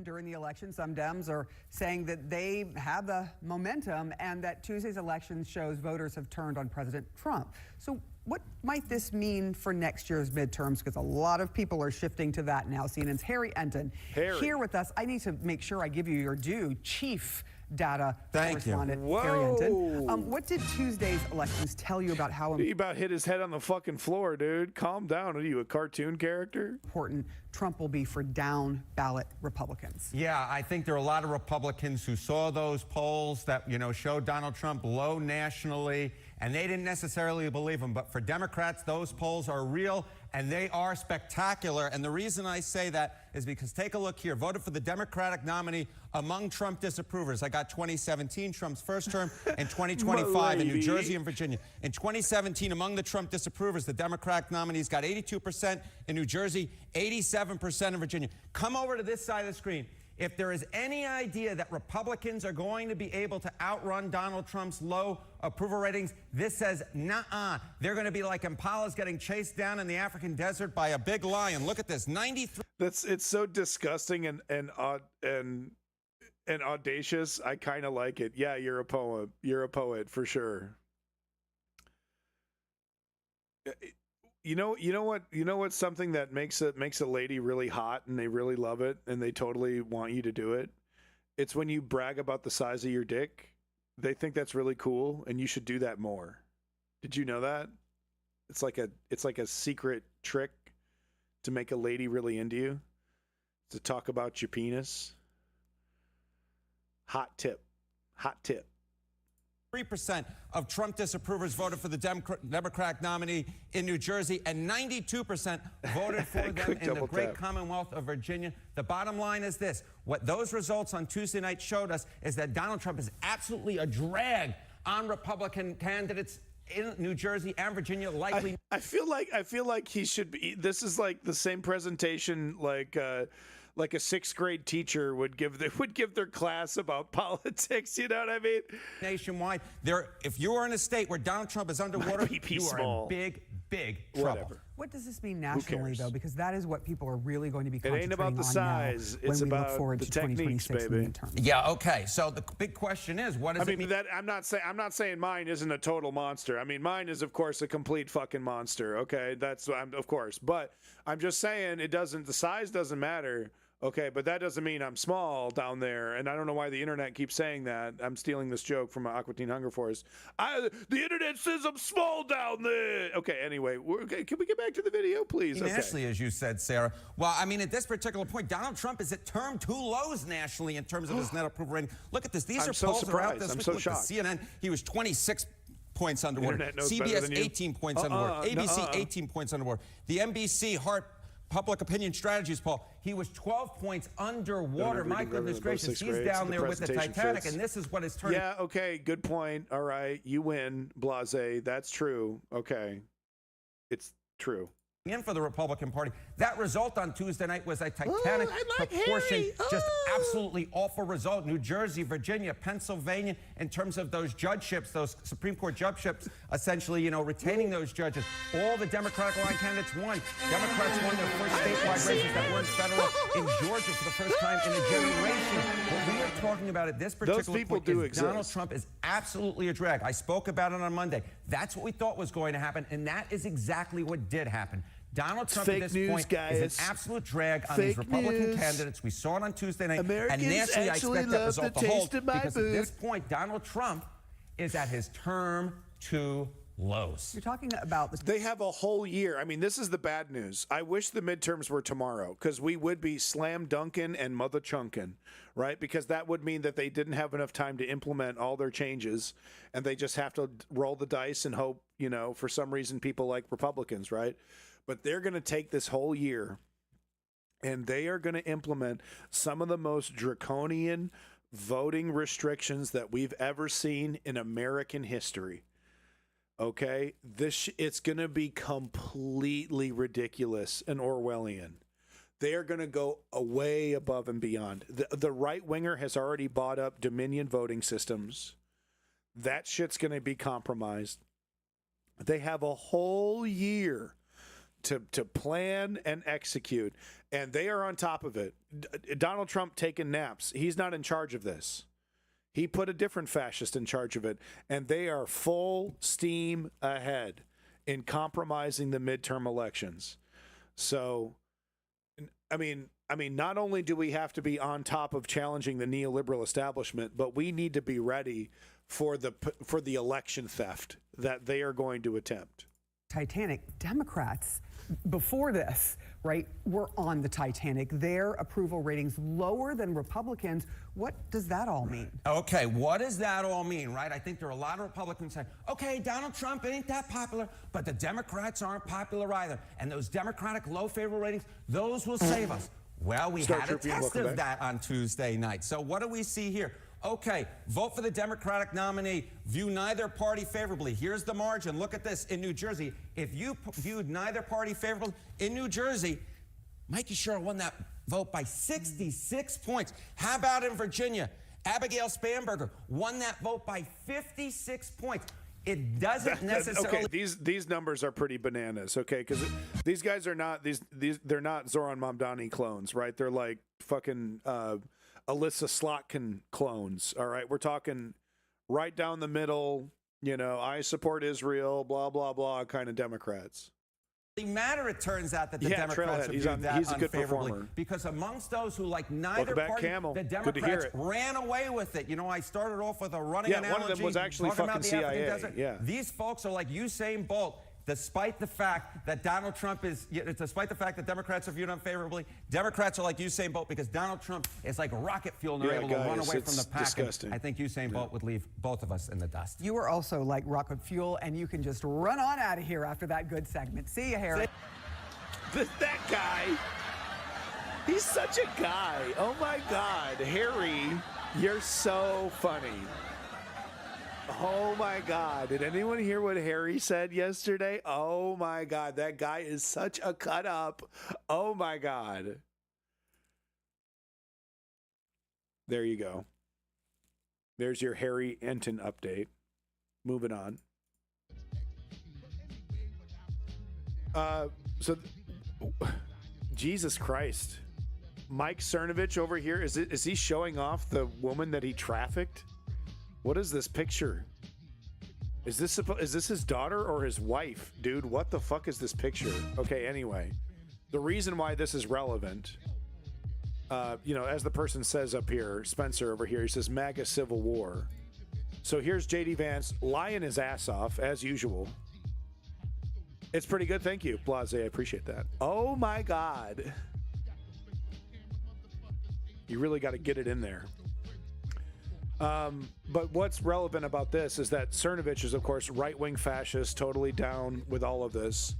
During the election, some Dems are saying that they have the momentum and that Tuesday's election shows voters have turned on President Trump. So what might this mean for next year's midterms? Because a lot of people are shifting to that now. CNN's Harry Enton here with us. I need to make sure I give you your due, Chief Data Correspondent Harry Enton. What did Tuesday's elections tell you about how he about hit his head on the fucking floor, dude? Calm down. Are you a cartoon character? Important Trump will be for down ballot Republicans? Yeah, I think there are a lot of Republicans who saw those polls that, showed Donald Trump low nationally, and they didn't necessarily believe him. But for Democrats, those polls are real, and they are spectacular. And the reason I say that is because take a look here. Voted for the Democratic nominee among Trump disapprovers. I got 2017, Trump's first term, and 2025 in New Jersey and Virginia. In 2017, among the Trump disapprovers, the Democratic nominees got 82% in New Jersey, 87% in Virginia. Come over to this side of the screen. If there is any idea that Republicans are going to be able to outrun Donald Trump's low approval ratings, this says, nah. They're going to be like impalas getting chased down in the African desert by a big lion. Look at this, 93. It's so disgusting and audacious. I kind of like it. Yeah, you're a poet. You're a poet for sure. You know what's something that makes a lady really hot and they really love it and they totally want you to do it? It's when you brag about the size of your dick. They think that's really cool and you should do that more. Did you know that? It's like a secret trick to make a lady really into you, to talk about your penis. Hot tip. 3% of Trump disapprovers voted for the Democratic nominee in New Jersey, and 92% voted for them in the great Commonwealth of Virginia. The bottom line is this. What those results on Tuesday night showed us is that Donald Trump is absolutely a drag on Republican candidates in New Jersey and Virginia. Likely, I feel like he should be. This is like the same presentation like a sixth grade teacher would give their class about politics. You know what I mean? Nationwide, if you are in a state where Donald Trump is underwater, you are in big trouble. Whatever. What does this mean nationally, though? Because that is what people are really going to be concentrating on. It ain't about the size. It's about the techniques, baby. Yeah. Okay. So the big question is, what does it mean? I'm not saying mine isn't a total monster. I mean, mine is of course a complete fucking monster. Okay, of course. But I'm just saying the size doesn't matter. Okay, but that doesn't mean I'm small down there, and I don't know why the internet keeps saying that. I'm stealing this joke from Aqua Teen Hunger Force. The internet says I'm small down there. Okay, anyway, can we get back to the video, please? Nationally, as you said, Sarah. Well, I mean, at this particular point, Donald Trump is at term 2 lows nationally in terms of his net approval rating. Look at this. These are polls that are out this week. So look, shocked. The CNN, he was 26 points underwater. CBS 18 points underwater. ABC 18 points underwater. The NBC Hart Public Opinion Strategies poll, he was 12 points underwater. My goodness gracious, he's down there with the Titanic, and this is what is turning. Yeah, okay, good point. All right, you win, Blase. That's true. Okay, it's true. In for the Republican Party. That result on Tuesday night was a Titanic proportion, just absolutely awful result. New Jersey, Virginia, Pennsylvania, in terms of those judgeships, those Supreme Court judgeships, essentially, you know, retaining those judges. All the Democratic line candidates won. Democrats won their first statewide races that weren't federal in Georgia for the first time in a generation. What we are talking about at this particular point is Donald Trump is absolutely a drag. I spoke about it on Monday. That's what we thought was going to happen, and that is exactly what did happen. Donald Trump at this point is an absolute drag on these Republican candidates. We saw it on Tuesday night. Americans and Nancy, I expect that result to hold because food. At this point, Donald Trump is at his term 2 lows. You're talking about this. They have a whole year. I mean, this is the bad news. I wish the midterms were tomorrow because we would be slam dunking and mother chunking, right? Because that would mean that they didn't have enough time to implement all their changes and they just have to roll the dice and hope, you know, for some reason people like Republicans, right? But they're going to take this whole year and they are going to implement some of the most draconian voting restrictions that we've ever seen in American history. Okay? It's going to be completely ridiculous and Orwellian. They are going to go way above and beyond. The right winger has already bought up Dominion voting systems. That shit's going to be compromised. They have a whole year to plan and execute, and they are on top of it. Donald Trump taking naps. He's not in charge of this. He put a different fascist in charge of it, and they are full steam ahead in compromising the midterm elections. So, I mean, not only do we have to be on top of challenging the neoliberal establishment, but we need to be ready for the election theft that they are going to attempt. Titanic, Democrats before this, right, were on the Titanic. Their approval ratings lower than Republicans. What does that all mean? Okay, what does that all mean, right? I think there are a lot of Republicans saying, okay, Donald Trump ain't that popular, but the Democrats aren't popular either. And those Democratic low favorable ratings, those will save us. Well, we had a test of that on Tuesday night. So what do we see here? Okay, vote for the Democratic nominee. View neither party favorably. Here's the margin. Look at this in New Jersey. If you viewed neither party favorably in New Jersey, Mikey Sherrill won that vote by 66 points. How about in Virginia? Abigail Spanberger won that vote by 56 points. It doesn't necessarily. Okay, these numbers are pretty bananas. Okay, because these guys are not they're not Zoran Mamdani clones, right? They're like fucking Alyssa Slotkin clones. All right, we're talking right down the middle. You know, I support Israel, blah blah blah, kind of Democrats. Matter, it turns out that the Democrats have viewed that unfavorably because amongst those who like neither party, the Democrats ran away with it. You know, I started off with a running analogy. One of them was actually fucking CIA. Yeah. These folks are like Usain Bolt. Despite the fact that Donald Trump is, despite the fact that Democrats are viewed unfavorably, Democrats are like Usain Bolt because Donald Trump is like rocket fuel and they're able to run away from the pack. Disgusting. I think Usain Bolt would leave both of us in the dust. You are also like rocket fuel, and you can just run on out of here after that good segment. See you, Harry. That guy, he's such a guy. Oh my God, Harry, you're so funny. Oh my God. Did anyone hear what Harry said yesterday? Oh my God. That guy is such a cut up. Oh my God. There you go. There's your Harry Enton update. Moving on. Jesus Christ. Mike Cernovich over here, is he showing off the woman that he trafficked? What is this picture? Is this his daughter or his wife? Dude, what the fuck is this picture? Okay, anyway. The reason why this is relevant as the person says up here, Spencer over here, he says MAGA Civil War. So here's JD Vance lying his ass off, as usual. It's pretty good. Thank you, Blase. I appreciate that. Oh, my God. You really got to get it in there. But what's relevant about this is that Cernovich is, of course, right-wing fascist, totally down with all of this,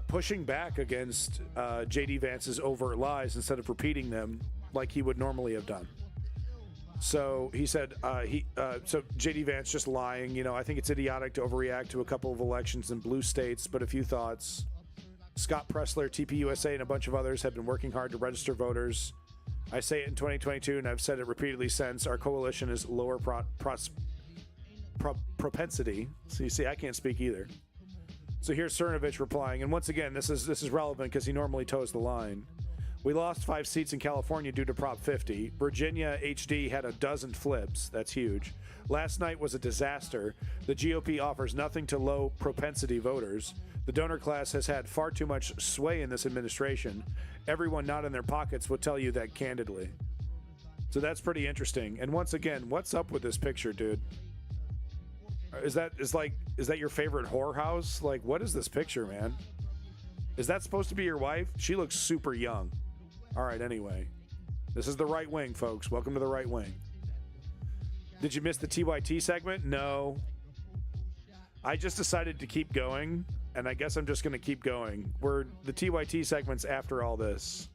pushing back against J.D. Vance's overt lies instead of repeating them like he would normally have done. So he said, so J.D. Vance just lying. I think it's idiotic to overreact to a couple of elections in blue states, but a few thoughts. Scott Pressler, TPUSA, and a bunch of others have been working hard to register voters. I say it in 2022, and I've said it repeatedly since. Our coalition is lower propensity. So you see, I can't speak either. So here's Cernovich replying, and once again, this is relevant because he normally toes the line. We lost 5 seats in California due to Prop 50. Virginia HD had a dozen flips. That's huge. Last night was a disaster. The GOP offers nothing to low propensity voters. The donor class has had far too much sway in this administration. Everyone not in their pockets would tell you that candidly. So that's pretty interesting. And once again, what's up with this picture, dude? Is that your favorite whorehouse? Like, what is this picture, man? Is that supposed to be your wife? She looks super young. All right, anyway. This is the right wing, folks. Welcome to the right wing. Did you miss the TYT segment? No. I just decided to keep going, and I guess I'm just going to keep going. The TYT segment's after all this.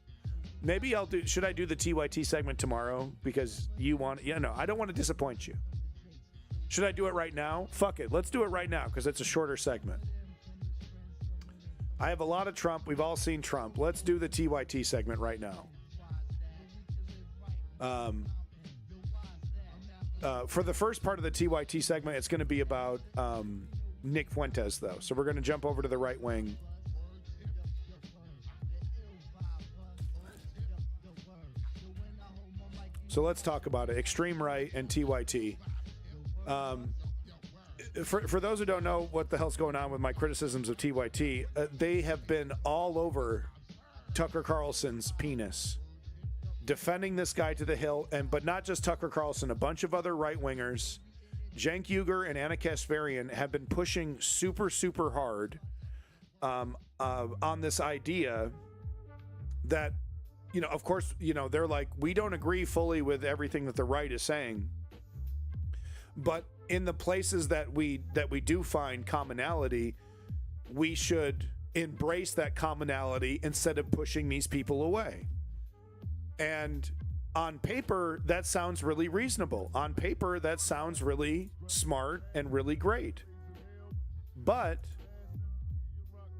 Maybe should I do the TYT segment tomorrow? Because no, I don't want to disappoint you. Should I do it right now? Fuck it. Let's do it right now because it's a shorter segment. I have a lot of Trump. We've all seen Trump. Let's do the TYT segment right now. For the first part of the TYT segment, it's going to be about Nick Fuentes, though. So we're going to jump over to the right wing. So let's talk about it. Extreme right and TYT. For those who don't know what the hell's going on with my criticisms of TYT, they have been all over Tucker Carlson's penis, defending this guy to the hill, but not just Tucker Carlson, a bunch of other right-wingers. Cenk Uygur and Anna Kasparian have been pushing super, super hard on this idea that, of course, they're like, we don't agree fully with everything that the right is saying, but in the places that we do find commonality, we should embrace that commonality instead of pushing these people away. And on paper, that sounds really reasonable. On paper, that sounds really smart and really great. But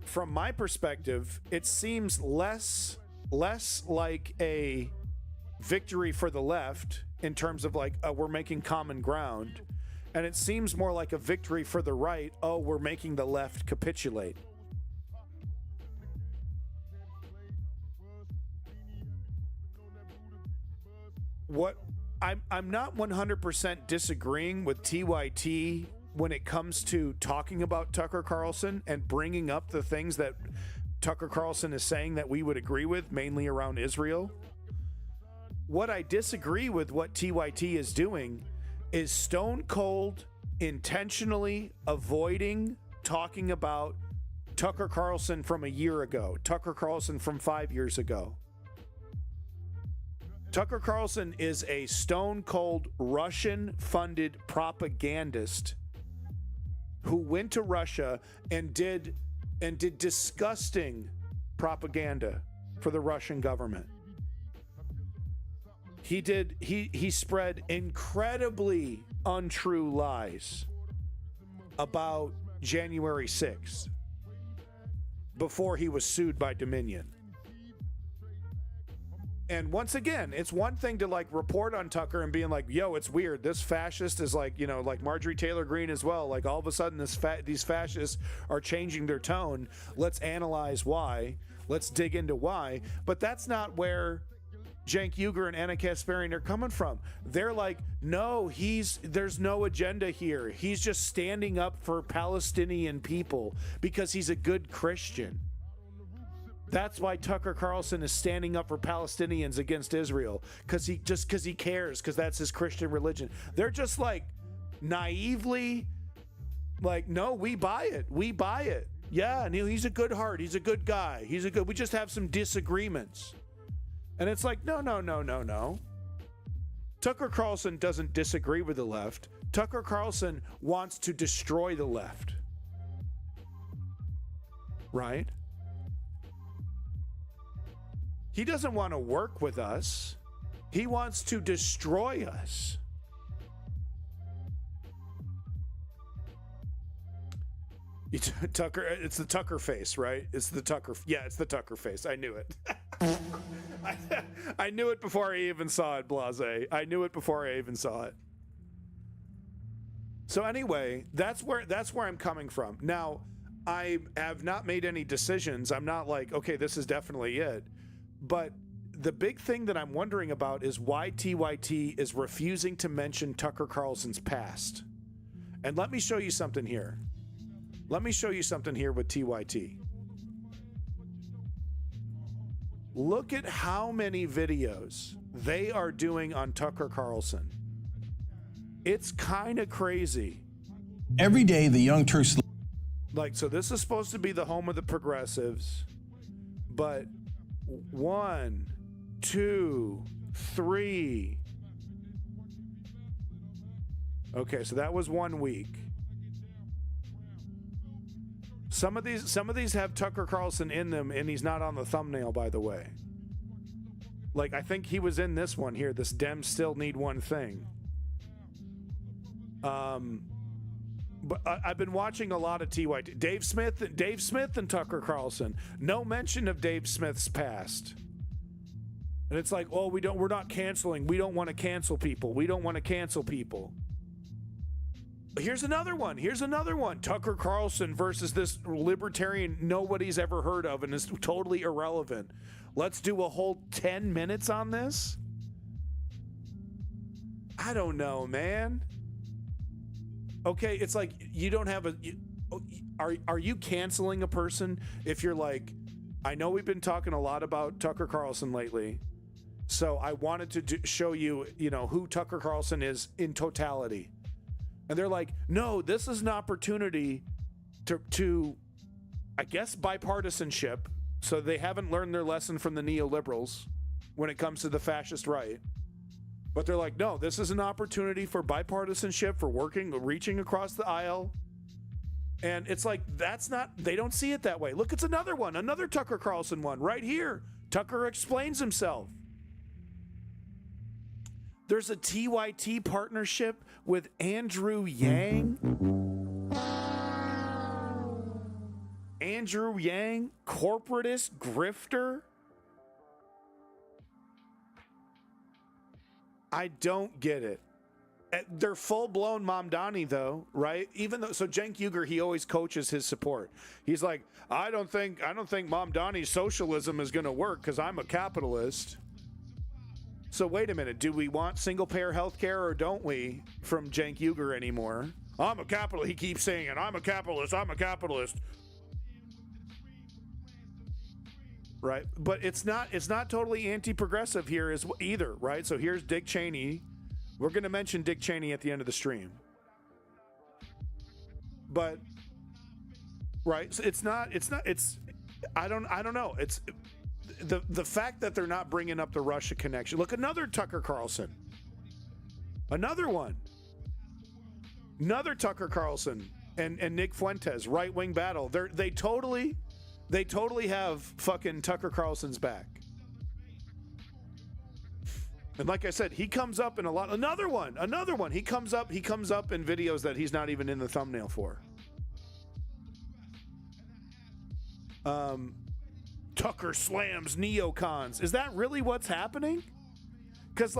from my perspective, it seems less like a victory for the left in terms of we're making common ground. And it seems more like a victory for the right. Oh, we're making the left capitulate. What I'm not 100% disagreeing with TYT when it comes to talking about Tucker Carlson and bringing up the things that Tucker Carlson is saying that we would agree with, mainly around Israel. What I disagree with what TYT is doing is stone cold, intentionally avoiding talking about Tucker Carlson from a year ago, Tucker Carlson from 5 years ago. Tucker Carlson is a stone cold Russian-funded propagandist who went to Russia and did disgusting propaganda for the Russian government. He spread incredibly untrue lies about January 6th before he was sued by Dominion. And once again, it's one thing to report on Tucker and being like, yo, it's weird. This fascist is like Marjorie Taylor Greene as well. Like all of a sudden these fascists are changing their tone. Let's analyze why. Let's dig into why. But that's not where Cenk Uygur and Anna Kasparian are coming from. They're like, no, there's no agenda here. He's just standing up for Palestinian people because he's a good Christian. That's why Tucker Carlson is standing up for Palestinians against Israel, because he cares, because that's his Christian religion. They're just like naively like, no, we buy it. Yeah, and he's a good heart. He's a good guy. We just have some disagreements. And it's like, no. Tucker Carlson doesn't disagree with the left. Tucker Carlson wants to destroy the left. Right? He doesn't want to work with us. He wants to destroy us. Tucker, it's the Tucker face, right? It's the Tucker face. I knew it. I knew it before I even saw it, Blase. I knew it before I even saw it. So anyway, that's where I'm coming from. Now, I have not made any decisions. I'm not like, okay, this is definitely it. But the big thing that I'm wondering about is why TYT is refusing to mention Tucker Carlson's past. And let me show you something here. With TYT. Look at how many videos they are doing on Tucker Carlson. It's kind of crazy. Every day, the Young Turks. Like, so this is supposed to be the home of the progressives, but 1, 2, 3. Okay, so that was 1 week. Some of these have Tucker Carlson in them, and he's not on the thumbnail, by the way. Like, I think he was in this one here, this Dems still need one thing. But I've been watching a lot of TYT. Dave Smith and Tucker Carlson. No mention of Dave Smith's past. And it's like, oh, we're not canceling. We don't want to cancel people. Here's another one. Tucker Carlson versus this libertarian nobody's ever heard of and is totally irrelevant. Let's do a whole 10 minutes on this? I don't know, man. Okay, it's like you don't have are you canceling a person if you're like, I know we've been talking a lot about Tucker Carlson lately, so I wanted to show you, who Tucker Carlson is in totality. And they're like, no, this is an opportunity to I guess, bipartisanship. So they haven't learned their lesson from the neoliberals when it comes to the fascist right. But they're like, no, this is an opportunity for bipartisanship, for reaching across the aisle. And it's like, they don't see it that way. Look, it's another Tucker Carlson one right here. Tucker explains himself. There's a TYT partnership with Andrew Yang. Andrew Yang, corporatist grifter. I don't get it. They're full-blown Mamdani, though, right? Even though, so Cenk Uygur, he always coaches his support. He's like, I don't think Mamdani's socialism is going to work because I'm a capitalist. So wait a minute, do we want single-payer health care or don't we from Cenk Uygur anymore? I'm a capitalist. He keeps saying it. I'm a capitalist. Right, but it's not totally anti-progressive here either, right? So here's Dick Cheney. We're going to mention Dick Cheney at the end of the stream. But right, so it's I don't know. It's the fact that they're not bringing up the Russia connection. Look, another Tucker Carlson. Another one. Another Tucker Carlson and Nick Fuentes, right-wing battle. They totally have fucking Tucker Carlson's back. And like I said, he comes up in another one. He comes up in videos that he's not even in the thumbnail for. Tucker slams neocons. Is that really what's happening? Because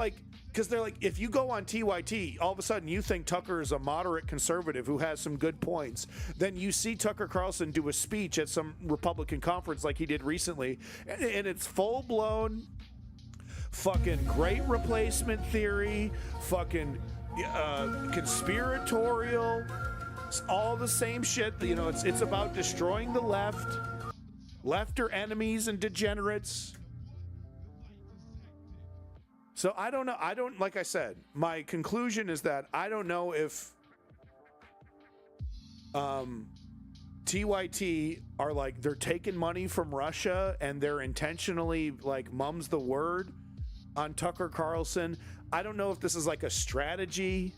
they're like, if you go on TYT, all of a sudden you think Tucker is a moderate conservative who has some good points. Then you see Tucker Carlson do a speech at some Republican conference like he did recently, and it's full-blown fucking great replacement theory, fucking conspiratorial. It's all the same shit. It's about destroying the left. Left are enemies and degenerates. So I don't know. Like I said, my conclusion is that I don't know if TYT are like, they're taking money from Russia and they're intentionally like mum's the word on Tucker Carlson. I don't know if this is like a strategy,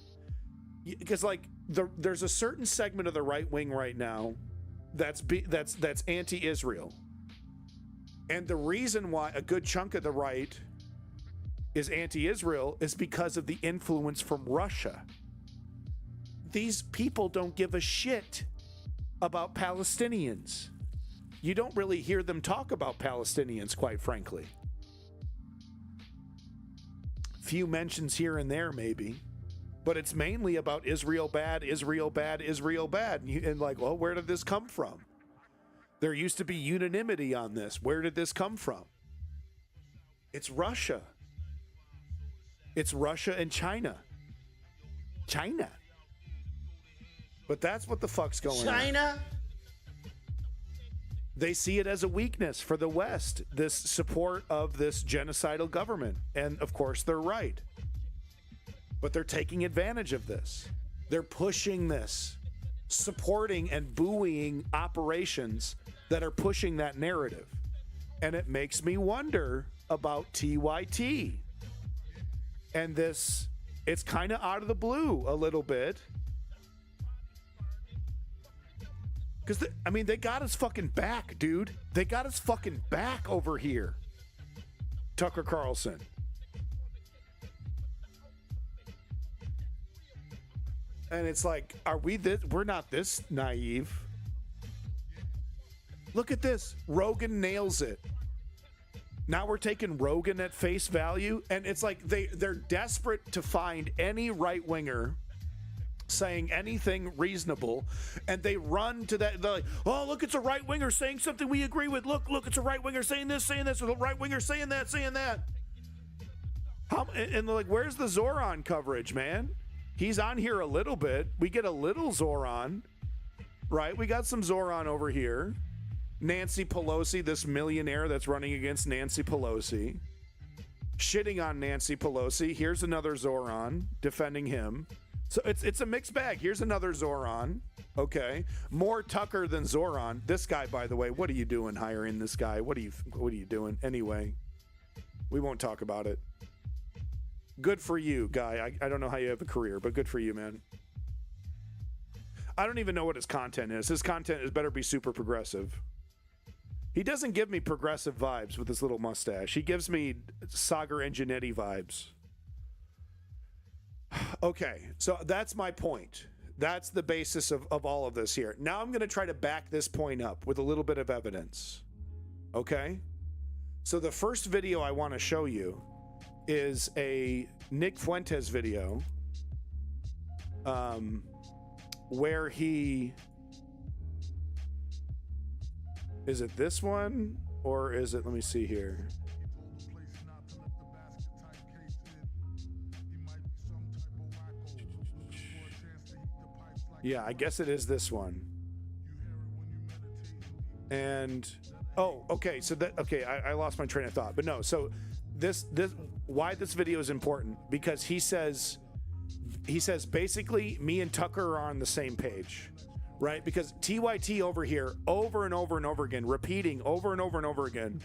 because like there's a certain segment of the right wing right now that's anti-Israel. And the reason why a good chunk of the right is anti-Israel is because of the influence from Russia. These people don't give a shit about Palestinians. You don't really hear them talk about Palestinians, quite frankly. Few mentions here and there, maybe. But it's mainly about Israel bad, Israel bad, Israel bad. And like, well, where did this come from? There used to be unanimity on this. Where did this come from? It's Russia. It's Russia and China. China. But that's what the fuck's going on. China? They see it as a weakness for the West, this support of this genocidal government. And of course, they're right. But they're taking advantage of this. They're pushing this, supporting and buoying operations that are pushing that narrative. And it makes me wonder about TYT. And this, it's kind of out of the blue a little bit. Because, I mean, they got his fucking back, dude. They got his fucking back over here. Tucker Carlson. And it's like, are we this? We're not this naive. Look at this. Rogan nails it. Now we're taking Rogan at face value. And it's like they're desperate to find any right-winger saying anything reasonable, and they run to that. They're like, oh, look, it's a right-winger saying something we agree with. Look, it's a right-winger saying this, or the right-winger saying that. And they're like, where's the Zoran coverage, man? He's on here a little bit. We get a little Zoran, right? We got some Zoran over here. Nancy Pelosi, this millionaire that's running against Nancy Pelosi, shitting on Nancy Pelosi. Here's another Zoran defending him. So it's a mixed bag. Here's another Zoran. Okay. More Tucker than Zoran. This guy, by the way, what are you doing hiring this guy? What are you doing? Anyway, we won't talk about it. Good for you, guy. I don't know how you have a career, but good for you, man. I don't even know what his content is. His content is better be super progressive. He doesn't give me progressive vibes with his little mustache. He gives me Sagar Enginetti vibes. Okay, so that's my point. That's the basis of all of this here. Now I'm going to try to back this point up with a little bit of evidence. Okay? So the first video I want to show you is a Nick Fuentes video where he... Is it this one? Or is it... Let me see here. Yeah, I guess it is this one. And oh, okay. So that I lost my train of thought. But no, so this why this video is important, because he says basically me and Tucker are on the same page, right? Because TYT over here over and over and over again, repeating over and over and over again,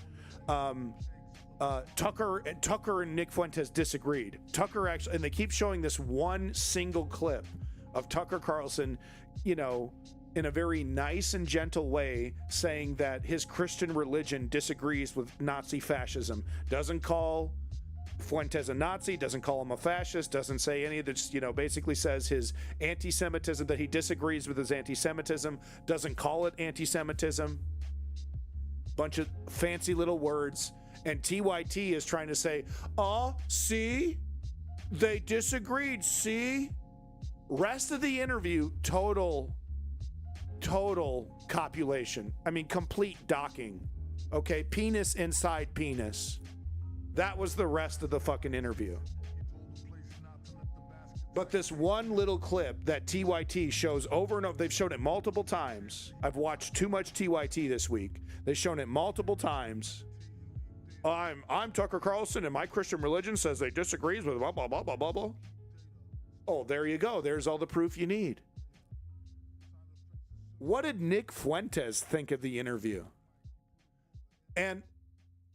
Tucker and Nick Fuentes disagreed. Tucker actually, and they keep showing this one single clip of Tucker Carlson, you know, in a very nice and gentle way, saying that his Christian religion disagrees with Nazi fascism. Doesn't call Fuentes a Nazi, doesn't call him a fascist, doesn't say any of this, you know, basically says his anti-Semitism, that he disagrees with his anti-Semitism, doesn't call it anti-Semitism. Bunch of fancy little words. And TYT is trying to say, oh, see? They disagreed, see? Rest of the interview, total copulation. I mean, complete docking. Okay, penis inside penis. That was the rest of the fucking interview. But this one little clip that TYT shows over and over, they've shown it multiple times. I've watched too much TYT this week. They've shown it multiple times. I'm Tucker Carlson, and my Christian religion says they disagrees with blah, blah, blah, blah, blah, blah. Oh, there you go. There's all the proof you need. What did Nick Fuentes think of the interview? And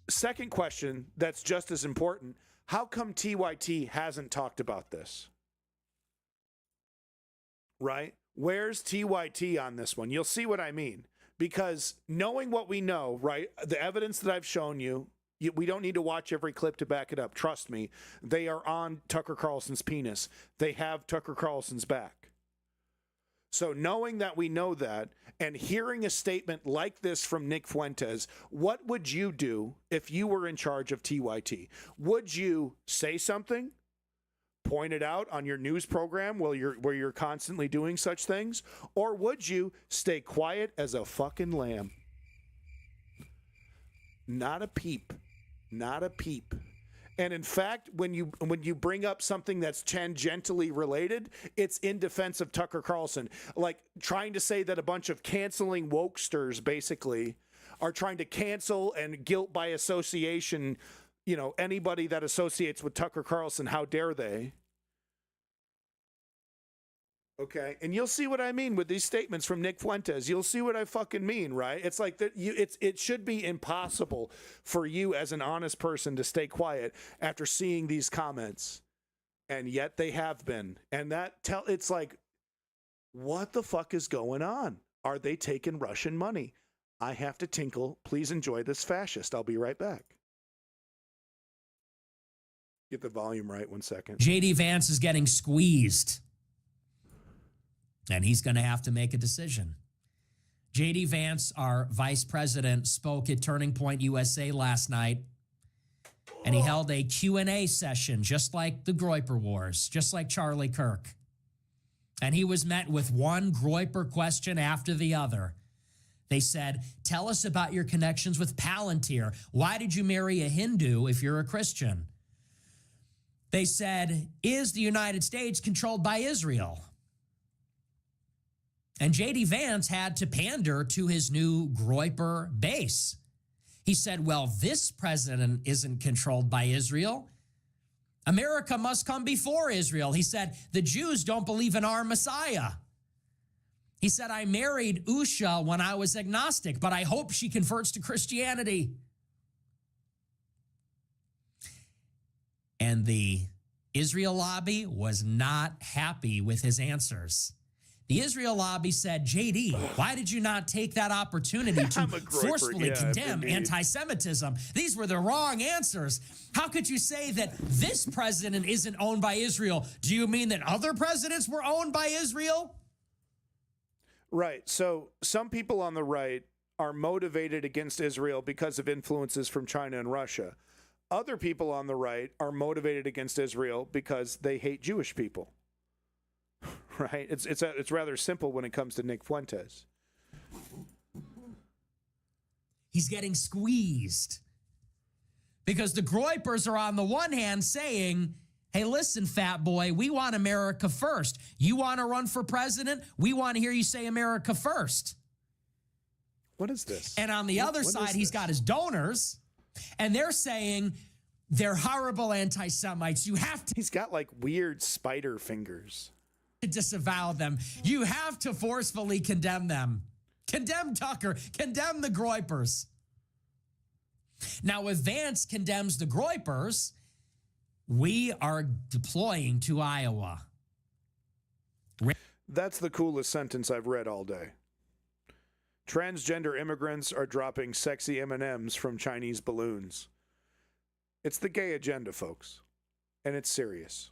second question that's just as important, how come TYT hasn't talked about this? Right? Where's TYT on this one? You'll see what I mean. Because knowing what we know, right, the evidence that I've shown you, we don't need to watch every clip to back it up. Trust me, they are on Tucker Carlson's penis. They have Tucker Carlson's back. So knowing that we know that and hearing a statement like this from Nick Fuentes, what would you do if you were in charge of TYT? Would you say something? Point it out on your news program where you're constantly doing such things? Or would you stay quiet as a fucking lamb? Not a peep. Not a peep. And in fact, when you bring up something that's tangentially related, it's in defense of Tucker Carlson. Like trying to say that a bunch of canceling wokesters basically are trying to cancel and guilt by association, anybody that associates with Tucker Carlson, how dare they? Okay, and you'll see what I mean with these statements from Nick Fuentes. You'll see what I fucking mean, right? It's like that. It should be impossible for you as an honest person to stay quiet after seeing these comments, and yet they have been. And it's like, what the fuck is going on? Are they taking Russian money? I have to tinkle. Please enjoy this fascist. I'll be right back. Get the volume right. 1 second. JD Vance is getting squeezed. And he's going to have to make a decision. J.D. Vance, our vice president, spoke at Turning Point USA last night, and he held a Q&A session, just like the Groyper Wars, just like Charlie Kirk. And he was met with one Groyper question after the other. They said, tell us about your connections with Palantir. Why did you marry a Hindu if you're a Christian? They said, is the United States controlled by Israel? And J.D. Vance had to pander to his new Groyper base. He said, well, this president isn't controlled by Israel. America must come before Israel. He said, the Jews don't believe in our Messiah. He said, I married Usha when I was agnostic, but I hope she converts to Christianity. And the Israel lobby was not happy with his answers. The Israel lobby said, JD, why did you not take that opportunity to forcefully condemn anti-Semitism? These were the wrong answers. How could you say that this president isn't owned by Israel? Do you mean that other presidents were owned by Israel? Right. So some people on the right are motivated against Israel because of influences from China and Russia. Other people on the right are motivated against Israel because they hate Jewish people. Right? It's rather simple when it comes to Nick Fuentes. He's getting squeezed because the Groypers are on the one hand saying, hey, listen, fat boy, we want America first. You want to run for president? We want to hear you say America first. What is this? And on the other side, he's got his donors, and they're saying they're horrible anti-Semites. You have to. He's got like weird spider fingers. To disavow them. You have to forcefully condemn them. Condemn Tucker. Condemn the Groypers. Now, if Vance condemns the Groypers, we are deploying to Iowa. That's the coolest sentence I've read all day. Transgender immigrants are dropping sexy M&Ms from Chinese balloons. It's the gay agenda, folks. And it's serious.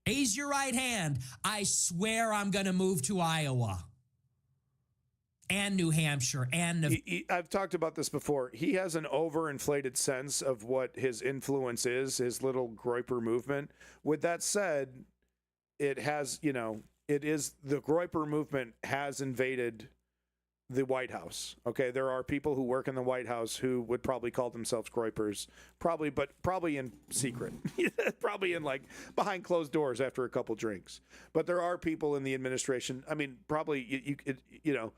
Raise your right hand. I swear I'm going to move to Iowa and New Hampshire and I've talked about this before. He has an overinflated sense of what his influence is, his little Groyper movement. With that said, it has, it is the Groyper movement has invaded the White House. Okay, there are people who work in the White House who would probably call themselves groypers, probably in secret, probably in like behind closed doors after a couple drinks. But there are people in the administration. I mean, probably you know,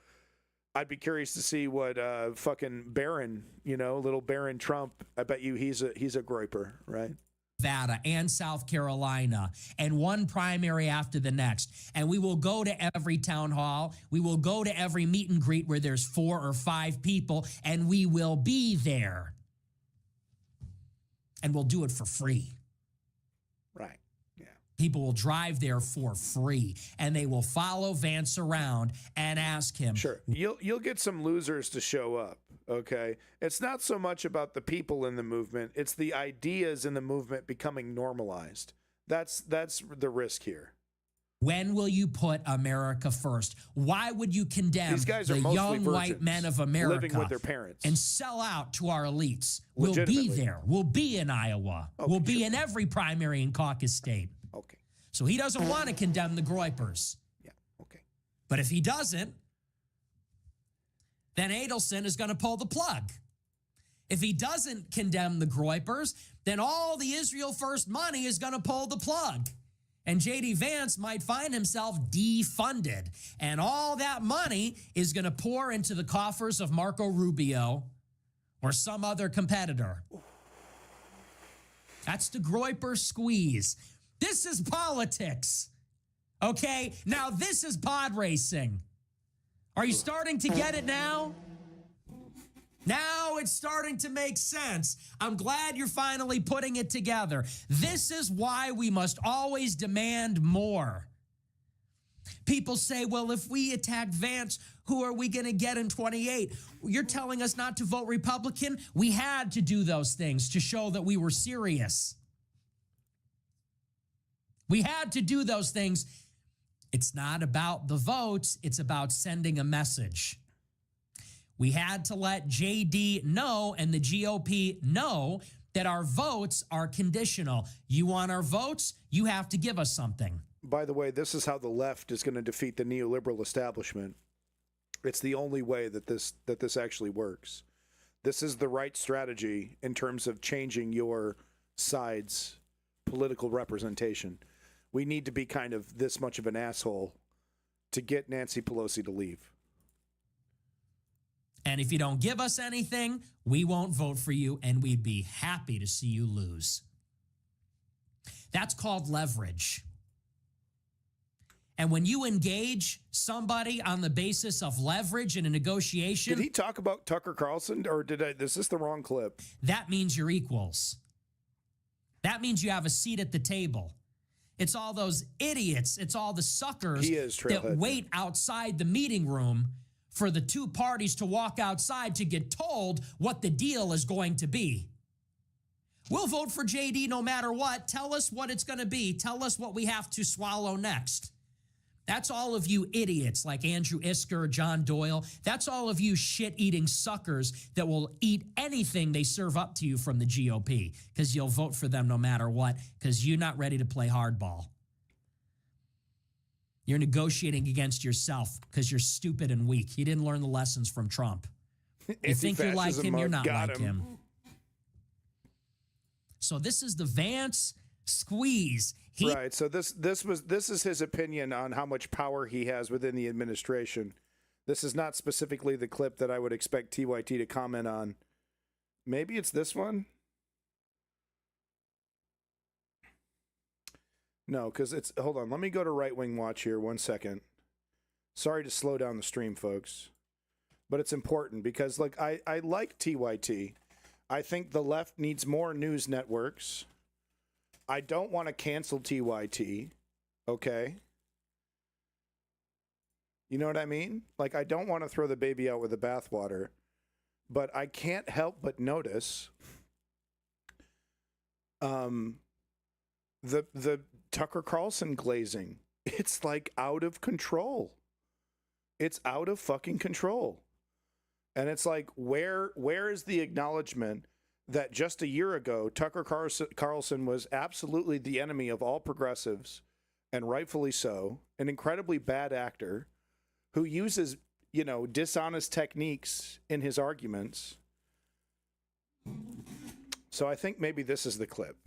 I'd be curious to see what fucking Barron, little Barron Trump. I bet you he's a groyper, right? Nevada and South Carolina, and one primary after the next. And we will go to every town hall. We will go to every meet and greet where there's 4 or 5 people, and we will be there. And we'll do it for free. Right. Yeah. People will drive there for free, and they will follow Vance around and ask him. Sure. You'll get some losers to show up. Okay. It's not so much about the people in the movement. It's the ideas in the movement becoming normalized. That's the risk here. When will you put America first? Why would you condemn These guys are the mostly young virgins, white men of America living with their parents and sell out to our elites? We'll be there. We'll be in Iowa. Okay, we'll be in every primary and caucus state. Okay. So he doesn't want to condemn the groypers. Yeah. Okay. But if he doesn't, then Adelson is going to pull the plug. If he doesn't condemn the groypers, then all the Israel First money is going to pull the plug. And J.D. Vance might find himself defunded. And all that money is going to pour into the coffers of Marco Rubio or some other competitor. That's the groyper squeeze. This is politics. Okay? Now this is pod racing. Are you starting to get it now? Now it's starting to make sense. I'm glad you're finally putting it together. This is why we must always demand more. People say, well, if we attack Vance, who are we going to get in 28? You're telling us not to vote Republican? We had to do those things to show that we were serious. We had to do those things. It's not about the votes. It's about sending a message. We had to let JD know and the GOP know that our votes are conditional. You want our votes? You have to give us something. By the way, this is how the left is going to defeat the neoliberal establishment. It's the only way that this actually works. This is the right strategy in terms of changing your side's political representation. We need to be kind of this much of an asshole to get Nancy Pelosi to leave. And if you don't give us anything, we won't vote for you, and we'd be happy to see you lose. That's called leverage. And when you engage somebody on the basis of leverage in a negotiation... Did he talk about Tucker Carlson, or is this the wrong clip? That means you're equals. That means you have a seat at the table. It's all those idiots, it's all the suckers that wait outside the meeting room for the two parties to walk outside to get told what the deal is going to be. We'll vote for JD no matter what. Tell us what it's going to be. Tell us what we have to swallow next. That's all of you idiots like Andrew Isker, John Doyle. That's all of you shit-eating suckers that will eat anything they serve up to you from the GOP because you'll vote for them no matter what because you're not ready to play hardball. You're negotiating against yourself because you're stupid and weak. You didn't learn the lessons from Trump. You think you're like him, you're not like him. So this is the Vance squeeze. Right. So this is his opinion on how much power he has within the administration. This is not specifically the clip that I would expect TYT to comment on. Maybe it's this one. No, because it's, hold on, let me go to Right Wing Watch here 1 second. Sorry to slow down the stream, folks. But it's important because, like, I like TYT. I think the left needs more news networks. I don't want to cancel TYT, okay? You know what I mean? Like, I don't want to throw the baby out with the bathwater, but I can't help but notice the Tucker Carlson glazing. It's like out of control. It's out of fucking control. And it's like, where is the acknowledgement that just a year ago, Tucker Carlson was absolutely the enemy of all progressives, and rightfully so, an incredibly bad actor who uses dishonest techniques in his arguments. So I think maybe this is the clip.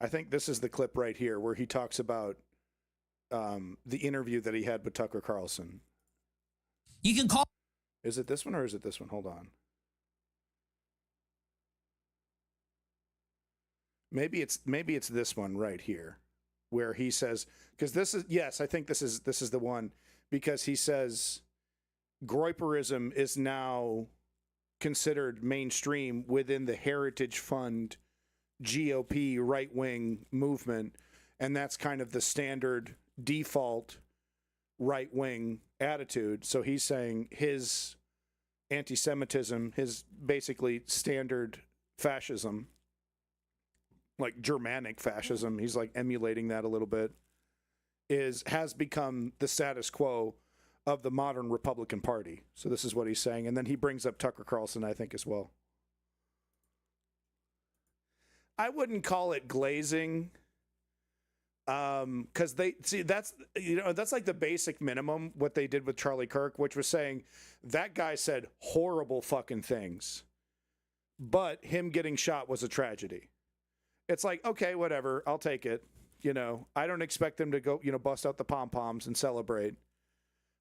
I think this is the clip right here where he talks about the interview that he had with Tucker Carlson. You can call. Is it this one or is it this one? Hold on. Maybe it's this one right here, where he says, because this is, yes, I think this is the one, because he says Groyperism is now considered mainstream within the Heritage Fund GOP right-wing movement, and that's kind of the standard default right-wing attitude. So he's saying his anti-Semitism, his basically standard fascism, like Germanic fascism, he's like emulating that a little bit, has become the status quo of the modern Republican Party. So this is what he's saying. And then he brings up Tucker Carlson, I think, as well. I wouldn't call it glazing, because that's like the basic minimum, what they did with Charlie Kirk, which was saying that guy said horrible fucking things, but him getting shot was a tragedy. It's like, okay, whatever, I'll take it. I don't expect them to go, bust out the pom-poms and celebrate.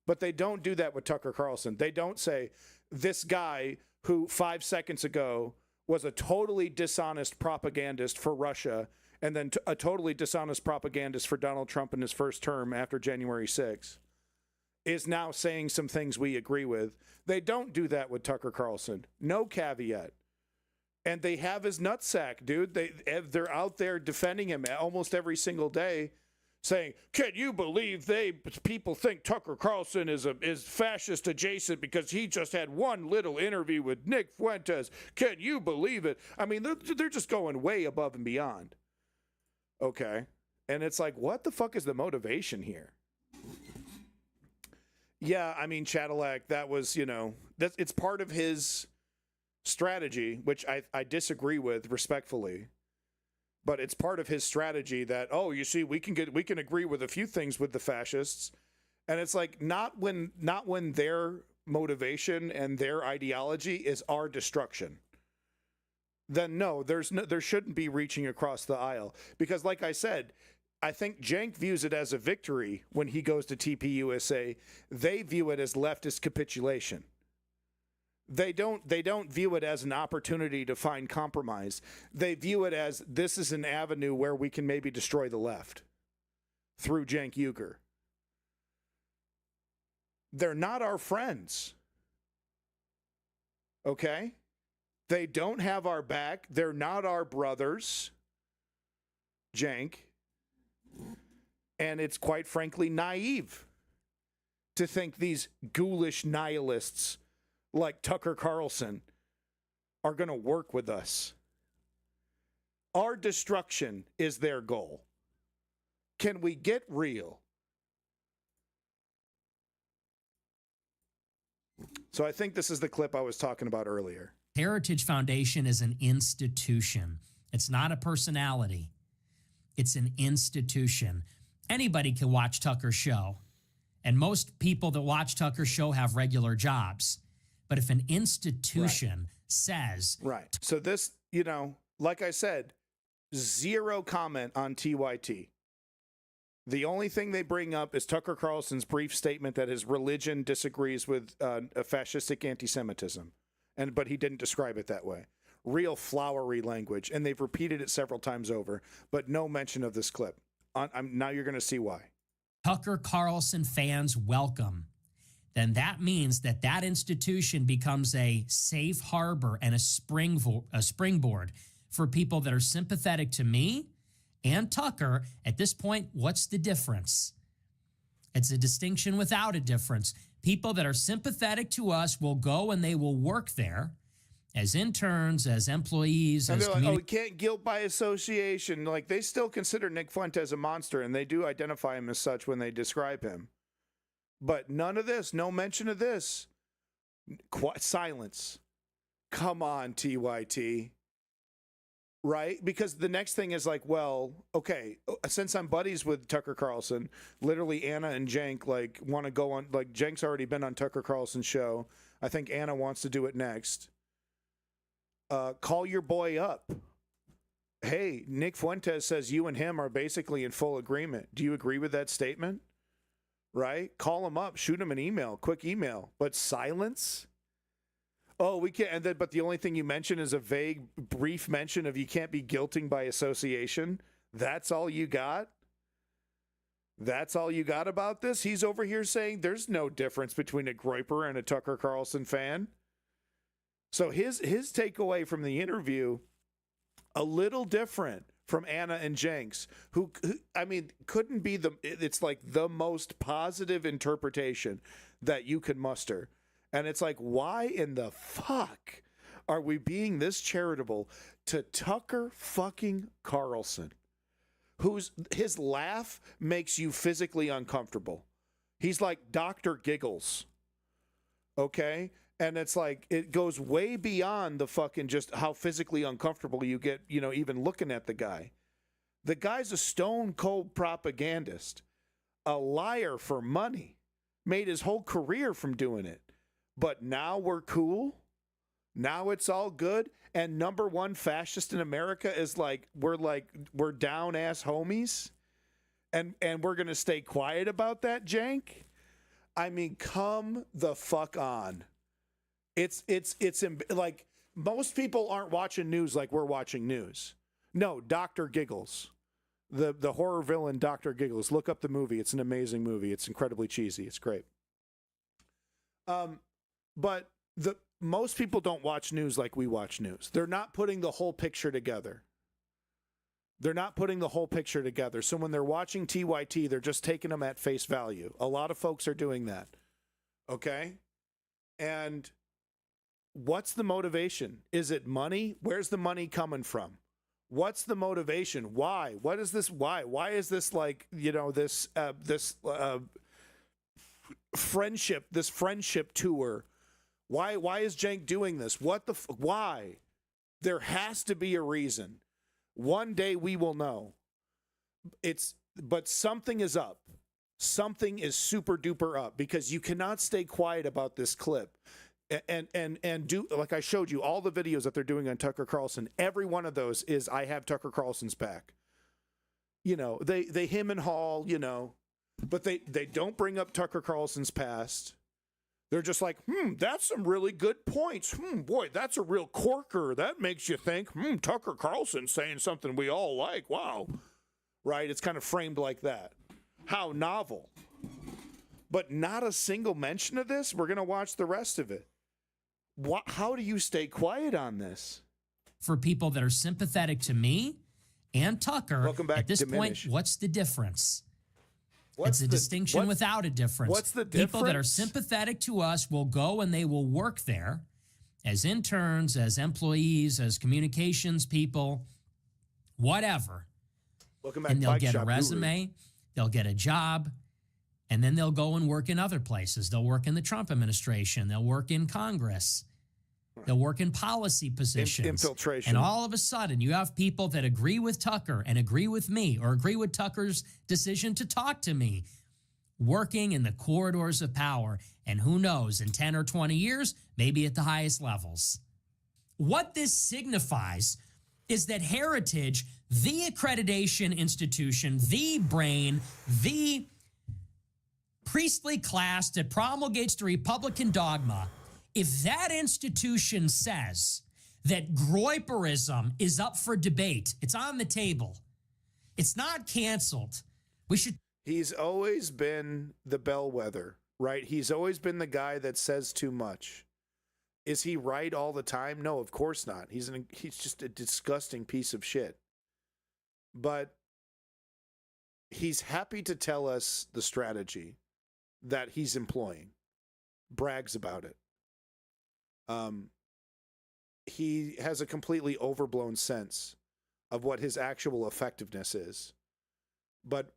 But they don't do that with Tucker Carlson. They don't say, this guy who 5 seconds ago was a totally dishonest propagandist for Russia and then a totally dishonest propagandist for Donald Trump in his first term after January 6th is now saying some things we agree with. They don't do that with Tucker Carlson. No caveat. And they have his nutsack, dude. They're out there defending him almost every single day, saying, "Can you believe people think Tucker Carlson is fascist adjacent because he just had one little interview with Nick Fuentes? Can you believe it?" I mean, they're just going way above and beyond. Okay, and it's like, what the fuck is the motivation here? Yeah, I mean, Cadillac, that was, it's part of his strategy, which I disagree with respectfully, but it's part of his strategy that, oh, you see, we can agree with a few things with the fascists, and it's like not when their motivation and their ideology is our destruction. Then no, there shouldn't be reaching across the aisle, because like I said, I think Cenk views it as a victory when he goes to TPUSA. They view it as leftist capitulation. They don't view it as an opportunity to find compromise. They view it as, this is an avenue where we can maybe destroy the left through Cenk Uygur. They're not our friends. Okay? They don't have our back. They're not our brothers, Cenk. And it's quite frankly naive to think these ghoulish nihilists like Tucker Carlson are going to work with us. Our destruction is their goal. Can we get real? So I think this is the clip I was talking about earlier. Heritage Foundation is an institution. It's not a personality. It's an institution. Anybody can watch Tucker's show. And most people that watch Tucker's show have regular jobs. But if an institution says... Right. So this, like I said, zero comment on TYT. The only thing they bring up is Tucker Carlson's brief statement that his religion disagrees with a fascistic anti-Semitism. But he didn't describe it that way. Real flowery language. And they've repeated it several times over. But no mention of this clip. Now you're going to see why. Tucker Carlson fans welcome. Then that means that institution becomes a safe harbor and a springboard for people that are sympathetic to me and Tucker. At this point, what's the difference? It's a distinction without a difference. People that are sympathetic to us will go and they will work there as interns, as employees. And as they're like, oh, we can't guilt by association. Like, they still consider Nick Fuentes a monster, and they do identify him as such when they describe him. But none of this, no mention of this. Silence. Come on, TYT. right? Because the next thing is like, well, okay, since I'm buddies with Tucker Carlson, literally Anna and Cenk like want to go on, like Cenk's already been on Tucker Carlson's show. I think Anna wants to do it next. Call your boy up. Hey, Nick Fuentes says you and him are basically in full agreement. Do you agree with that statement? Right? Call him up, shoot him an email, quick email, but silence? Oh, we can't. And then, but the only thing you mention is a vague, brief mention of you can't be guilting by association. That's all you got? That's all you got about this? He's over here saying there's no difference between a Groyper and a Tucker Carlson fan. So his takeaway from the interview, a little different from Anna and Cenk's, who I mean, couldn't be it's like the most positive interpretation that you could muster. And it's like, why in the fuck are we being this charitable to Tucker fucking Carlson, his laugh makes you physically uncomfortable. He's like Dr. Giggles. Okay? And it's like, it goes way beyond the fucking just how physically uncomfortable you get, you know, even looking at the guy. The guy's a stone cold propagandist, a liar for money, made his whole career from doing it. But now we're cool. Now it's all good. And number one fascist in America is like, we're down ass homies. And we're going to stay quiet about that, Cenk? I mean, come the fuck on. It's like most people aren't watching news like we're watching news. No, Dr. Giggles, the horror villain Dr. Giggles. Look up the movie. It's an amazing movie. It's incredibly cheesy. It's great. But most people don't watch news like we watch news. They're not putting the whole picture together. They're not putting the whole picture together. So when they're watching TYT, they're just taking them at face value. A lot of folks are doing that. Okay? And what's the motivation? Is it money? Where's the money coming from? What's the motivation? Why? What is this? Why? Why is this like, you know, this friendship tour? Why is Cenk doing this? Why? There has to be a reason. One day we will know. But something is up. Something is super duper up, because you cannot stay quiet about this clip. And do, like I showed you, all the videos that they're doing on Tucker Carlson, every one of those is I have Tucker Carlson's back. You know, they him and haul, you know, but they don't bring up Tucker Carlson's past. They're just like, that's some really good points. Boy, that's a real corker. That makes you think, Tucker Carlson's saying something we all like. Wow. Right? It's kind of framed like that. How novel. But not a single mention of this. We're going to watch the rest of it. How do you stay quiet on this? For people that are sympathetic to me and Tucker, welcome back, at this point, what's the difference? It's a distinction without a difference. What's the difference? People that are sympathetic to us will go and they will work there as interns, as employees, as communications people, whatever. Welcome back, and they'll Bike get a Shop resume, they'll get a job, and then they'll go and work in other places. They'll work in the Trump administration. They'll work in Congress. They'll work in policy positions. Infiltration. And all of a sudden, you have people that agree with Tucker and agree with me, or agree with Tucker's decision to talk to me, working in the corridors of power. And who knows, in 10 or 20 years, maybe at the highest levels. What this signifies is that Heritage, the accreditation institution, the brain, the priestly class that promulgates the Republican dogma, if that institution says that Groyperism is up for debate, it's on the table, it's not canceled, we should... He's always been the bellwether, right? He's always been the guy that says too much. Is he right all the time? No, of course not. He's just a disgusting piece of shit. But he's happy to tell us the strategy that he's employing. Brags about it. He has a completely overblown sense of what his actual effectiveness is. But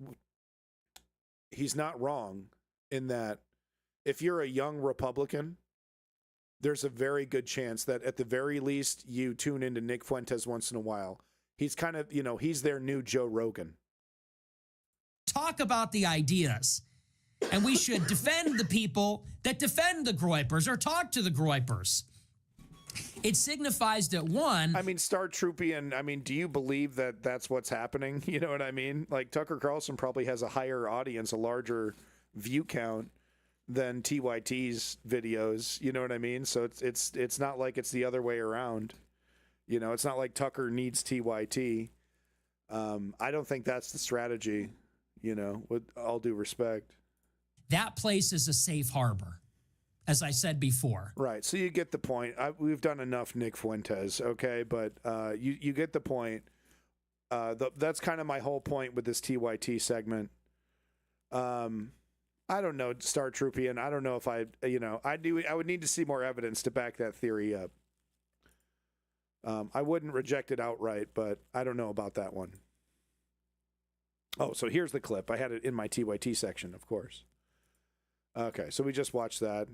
he's not wrong in that if you're a young Republican, there's a very good chance that at the very least you tune into Nick Fuentes once in a while He's kind of, he's their new Joe Rogan. Talk about the ideas. And we should defend the people that defend the Groypers or talk to the Groypers. It signifies that one... I mean, Star Troopian, do you believe that that's what's happening? You know what I mean? Like, Tucker Carlson probably has a higher audience, a larger view count than TYT's videos. You know what I mean? So it's not like it's the other way around. It's not like Tucker needs TYT. I don't think that's the strategy, with all due respect. That place is a safe harbor, as I said before. Right. So you get the point. We've done enough Nick Fuentes, okay? But you get the point. That's kind of my whole point with this TYT segment. I don't know, Star Troopian. I don't know if I would need to see more evidence to back that theory up. I wouldn't reject it outright, but I don't know about that one. Oh, so here's the clip. I had it in my TYT section, of course. Okay, so we just watched that.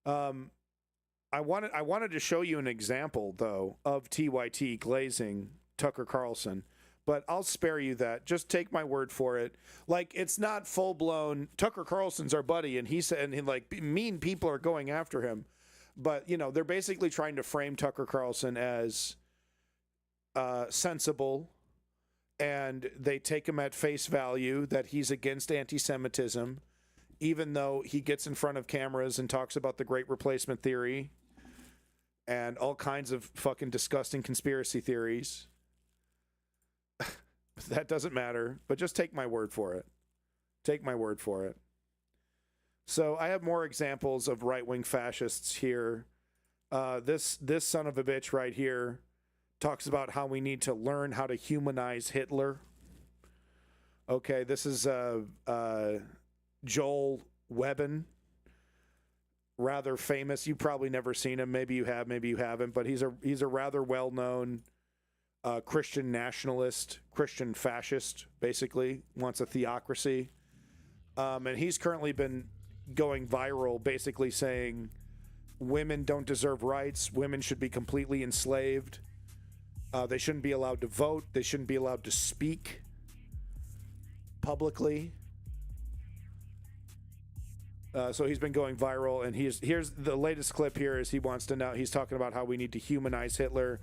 I wanted to show you an example, though, of TYT glazing Tucker Carlson, but I'll spare you that. Just take my word for it. Like, it's not full-blown, Tucker Carlson's our buddy, and he said, and like, mean people are going after him. But, they're basically trying to frame Tucker Carlson as sensible, and they take him at face value that he's against anti-Semitism, even though he gets in front of cameras and talks about the Great Replacement Theory and all kinds of fucking disgusting conspiracy theories. That doesn't matter, but just take my word for it. Take my word for it. So I have more examples of right-wing fascists here. This son of a bitch right here talks about how we need to learn how to humanize Hitler. Okay, this is Joel Webben, rather famous. You've probably never seen him. Maybe you have, maybe you haven't. But he's a rather well-known Christian nationalist, Christian fascist. Basically, wants a theocracy, and he's currently been going viral, basically saying women don't deserve rights. Women should be completely enslaved. They shouldn't be allowed to vote. They shouldn't be allowed to speak publicly. So he's been going viral, and here's the latest clip here is he's talking about how we need to humanize Hitler.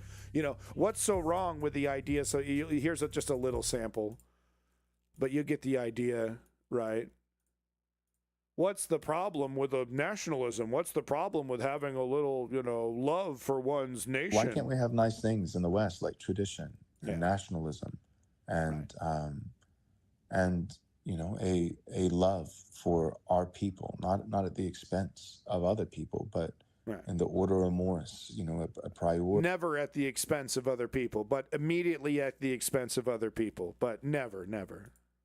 What's so wrong with the idea? So here's just a little sample, but you get the idea, right? What's the problem with nationalism? What's the problem with having a little, love for one's nation? Why can't we have nice things in the West like tradition and nationalism and a love for our people, not at the expense of other people, but in the order of Morris, a priority. Never at the expense of other people, but immediately at the expense of other people, but never.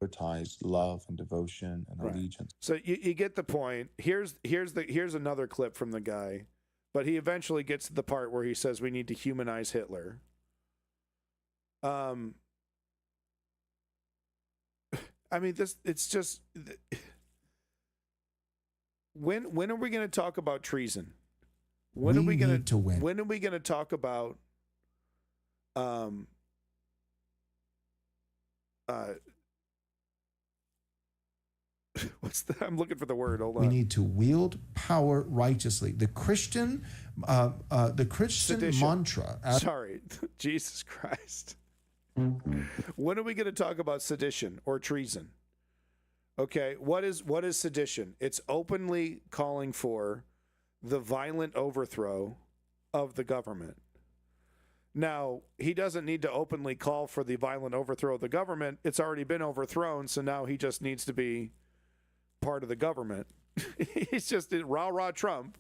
Prioritized love and devotion and allegiance. So you get the point. Here's another clip from the guy, but he eventually gets to the part where he says we need to humanize Hitler. It's just, when are we going to talk about treason? When are we going to talk about I'm looking for the word. Hold on. We need to wield power righteously. The Christian Sedition. mantra. Sorry, Jesus Christ. When are we going to talk about sedition or treason? Okay, what is sedition? It's openly calling for the violent overthrow of the government. Now, he doesn't need to openly call for the violent overthrow of the government. It's already been overthrown, so now he just needs to be part of the government. He's just rah-rah Trump.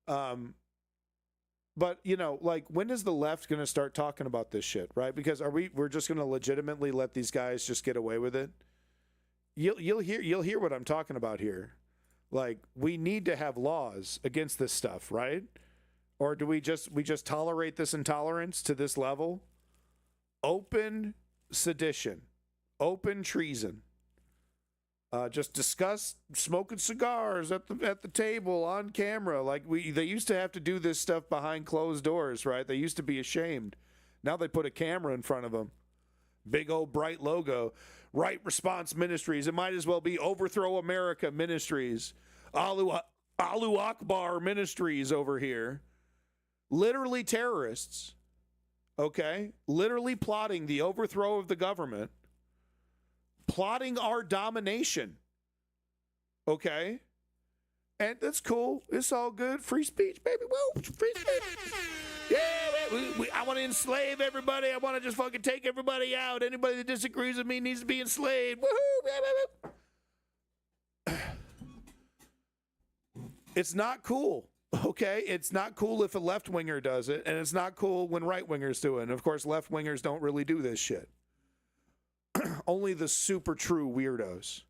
But, when is the left going to start talking about this shit, right? Because we're just going to legitimately let these guys just get away with it? You'll hear what I'm talking about here. Like, we need to have laws against this stuff, right? Or do we just tolerate this intolerance to this level? Open sedition, open treason. Just discuss smoking cigars at the table on camera. Like they used to have to do this stuff behind closed doors, right? They used to be ashamed. Now they put a camera in front of them. Big old bright logo. Right Response Ministries. It might as well be Overthrow America Ministries. Alu Akbar Ministries over here. Literally terrorists. Okay? Literally plotting the overthrow of the government. Plotting our domination. Okay? And that's cool. It's all good. Free speech, baby. Woo! Free speech. Yeah, I want to enslave everybody. I want to just fucking take everybody out. Anybody that disagrees with me needs to be enslaved. Woohoo! It's not cool, okay? It's not cool if a left-winger does it, and it's not cool when right-wingers do it. And, of course, left-wingers don't really do this shit. Only the super true weirdos.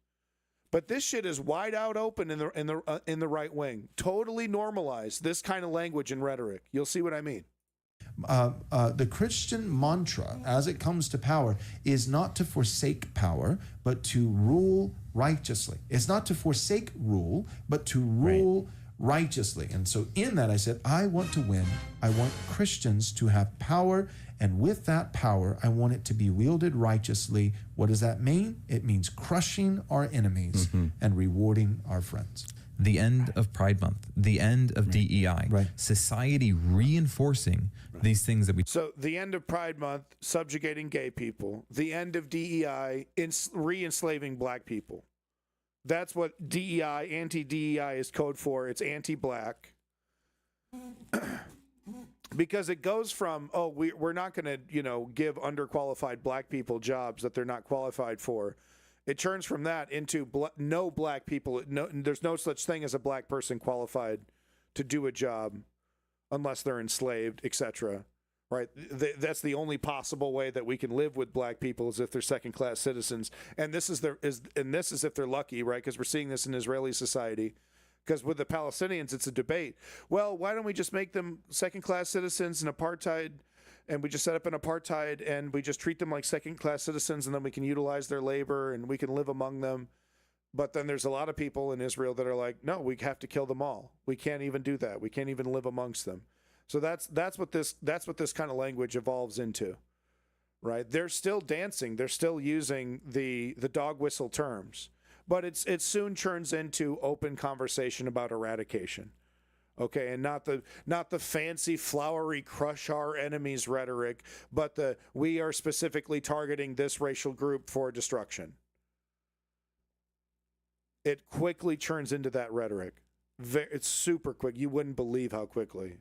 But this shit is wide out open in the right wing. Totally normalized this kind of language and rhetoric. You'll see what I mean. The Christian mantra, as it comes to power, is not to forsake power, but to rule righteously. It's not to forsake rule, but to rule righteously. And so in that, I said, I want to win. I want Christians to have power. And with that power, I want it to be wielded righteously. What does that mean? It means crushing our enemies and rewarding our friends. The end of Pride Month, the end of DEI, society reinforcing these things that we... So the end of Pride Month, subjugating gay people. The end of DEI, re-enslaving black people. That's what DEI, anti-DEI is code for. It's anti-black. Because it goes from, oh, we're not going to, give underqualified black people jobs that they're not qualified for. It turns from that into no black people. There's no such thing as a black person qualified to do a job unless they're enslaved, etc. Right? That's the only possible way that we can live with black people is if they're second-class citizens. And this is if they're lucky, right? Because we're seeing this in Israeli society. Because with the Palestinians, it's a debate. Well, why don't we just make them second-class citizens and apartheid, and we just set up an apartheid, and we just treat them like second-class citizens, and then we can utilize their labor, and we can live among them. But then there's a lot of people in Israel that are like, no, we have to kill them all. We can't even do that. We can't even live amongst them. So that's what this kind of language evolves into, right? They're still dancing. They're still using the dog whistle terms. But it soon turns into open conversation about eradication, okay, and not the fancy, flowery, crush our enemies rhetoric, but we are specifically targeting this racial group for destruction. It quickly turns into that rhetoric. It's super quick. You wouldn't believe how quickly.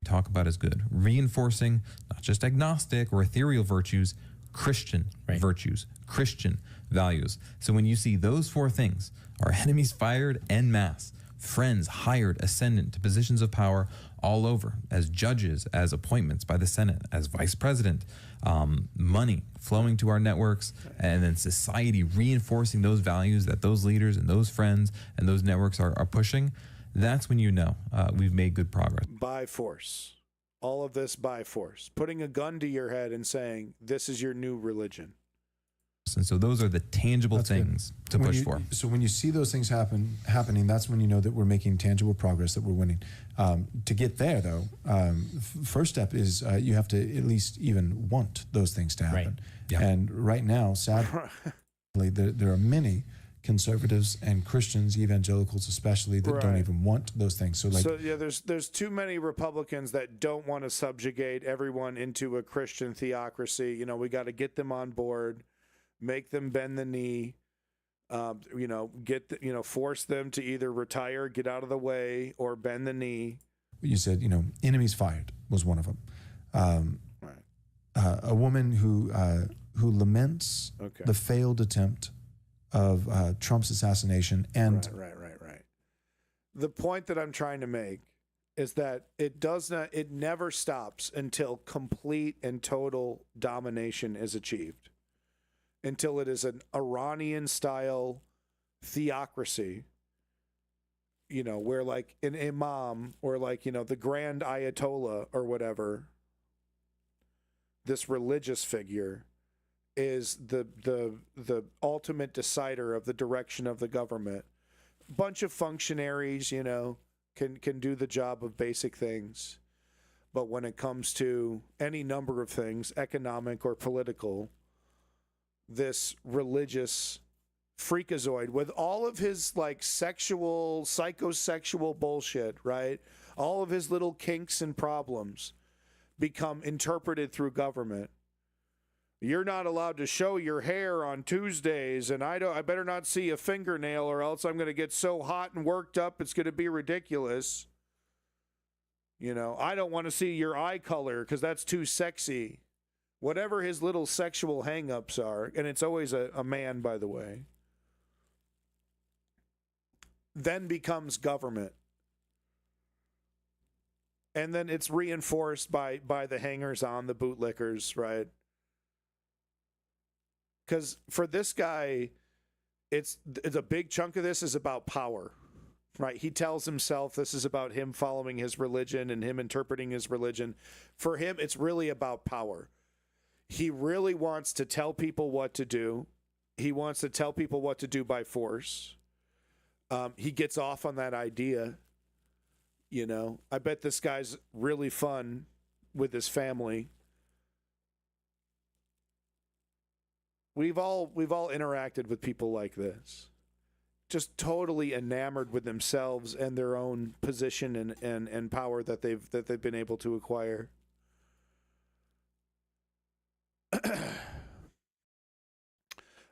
Talk about as good, reinforcing not just agnostic or ethereal virtues, Christian virtues, Christian values. So when you see those four things, our enemies fired en masse, friends hired ascendant to positions of power all over, as judges, as appointments by the Senate, as vice president, money flowing to our networks, and then society reinforcing those values that those leaders and those friends and those networks are pushing, that's when you know we've made good progress. By force. All of this by force. Putting a gun to your head and saying, this is your new religion. And so those are the tangible things to push for. So when you see those things happening, that's when you know that we're making tangible progress, that we're winning. To get there, though, first step is you have to at least even want those things to happen. Yeah. And right now, sadly, there are many conservatives and Christians, evangelicals especially, that don't even want those things. So there's too many Republicans that don't want to subjugate everyone into a Christian theocracy. We got to get them on board. Make them bend the knee, force them to either retire, get out of the way, or bend the knee. You said, enemies fired was one of them. A woman who laments the failed attempt of Trump's assassination. And right. The point that I'm trying to make is that it never stops until complete and total domination is achieved. Until it is an Iranian-style theocracy, where like an imam or like, the grand Ayatollah or whatever, this religious figure is the ultimate decider of the direction of the government. Bunch of functionaries, can do the job of basic things. But when it comes to any number of things, economic or political, this religious freakazoid with all of his like sexual, psychosexual bullshit, right? All of his little kinks and problems become interpreted through government. You're not allowed to show your hair on Tuesdays, and I better not see a fingernail or else I'm going to get so hot and worked up it's going to be ridiculous. You know, I don't want to see your eye color because that's too sexy. Whatever his little sexual hang-ups are, and it's always a man, by the way, then becomes government. And then it's reinforced by the hangers-on, the bootlickers, right? Because for this guy, it's a big chunk of this is about power, right? He tells himself this is about him following his religion and him interpreting his religion. For him, it's really about power. He really wants to tell people what to do. He wants to tell people what to do by force. He gets off on that idea. You know, I bet this guy's really fun with his family. We've all interacted with people like this, just totally enamored with themselves and their own position and power that they've been able to acquire.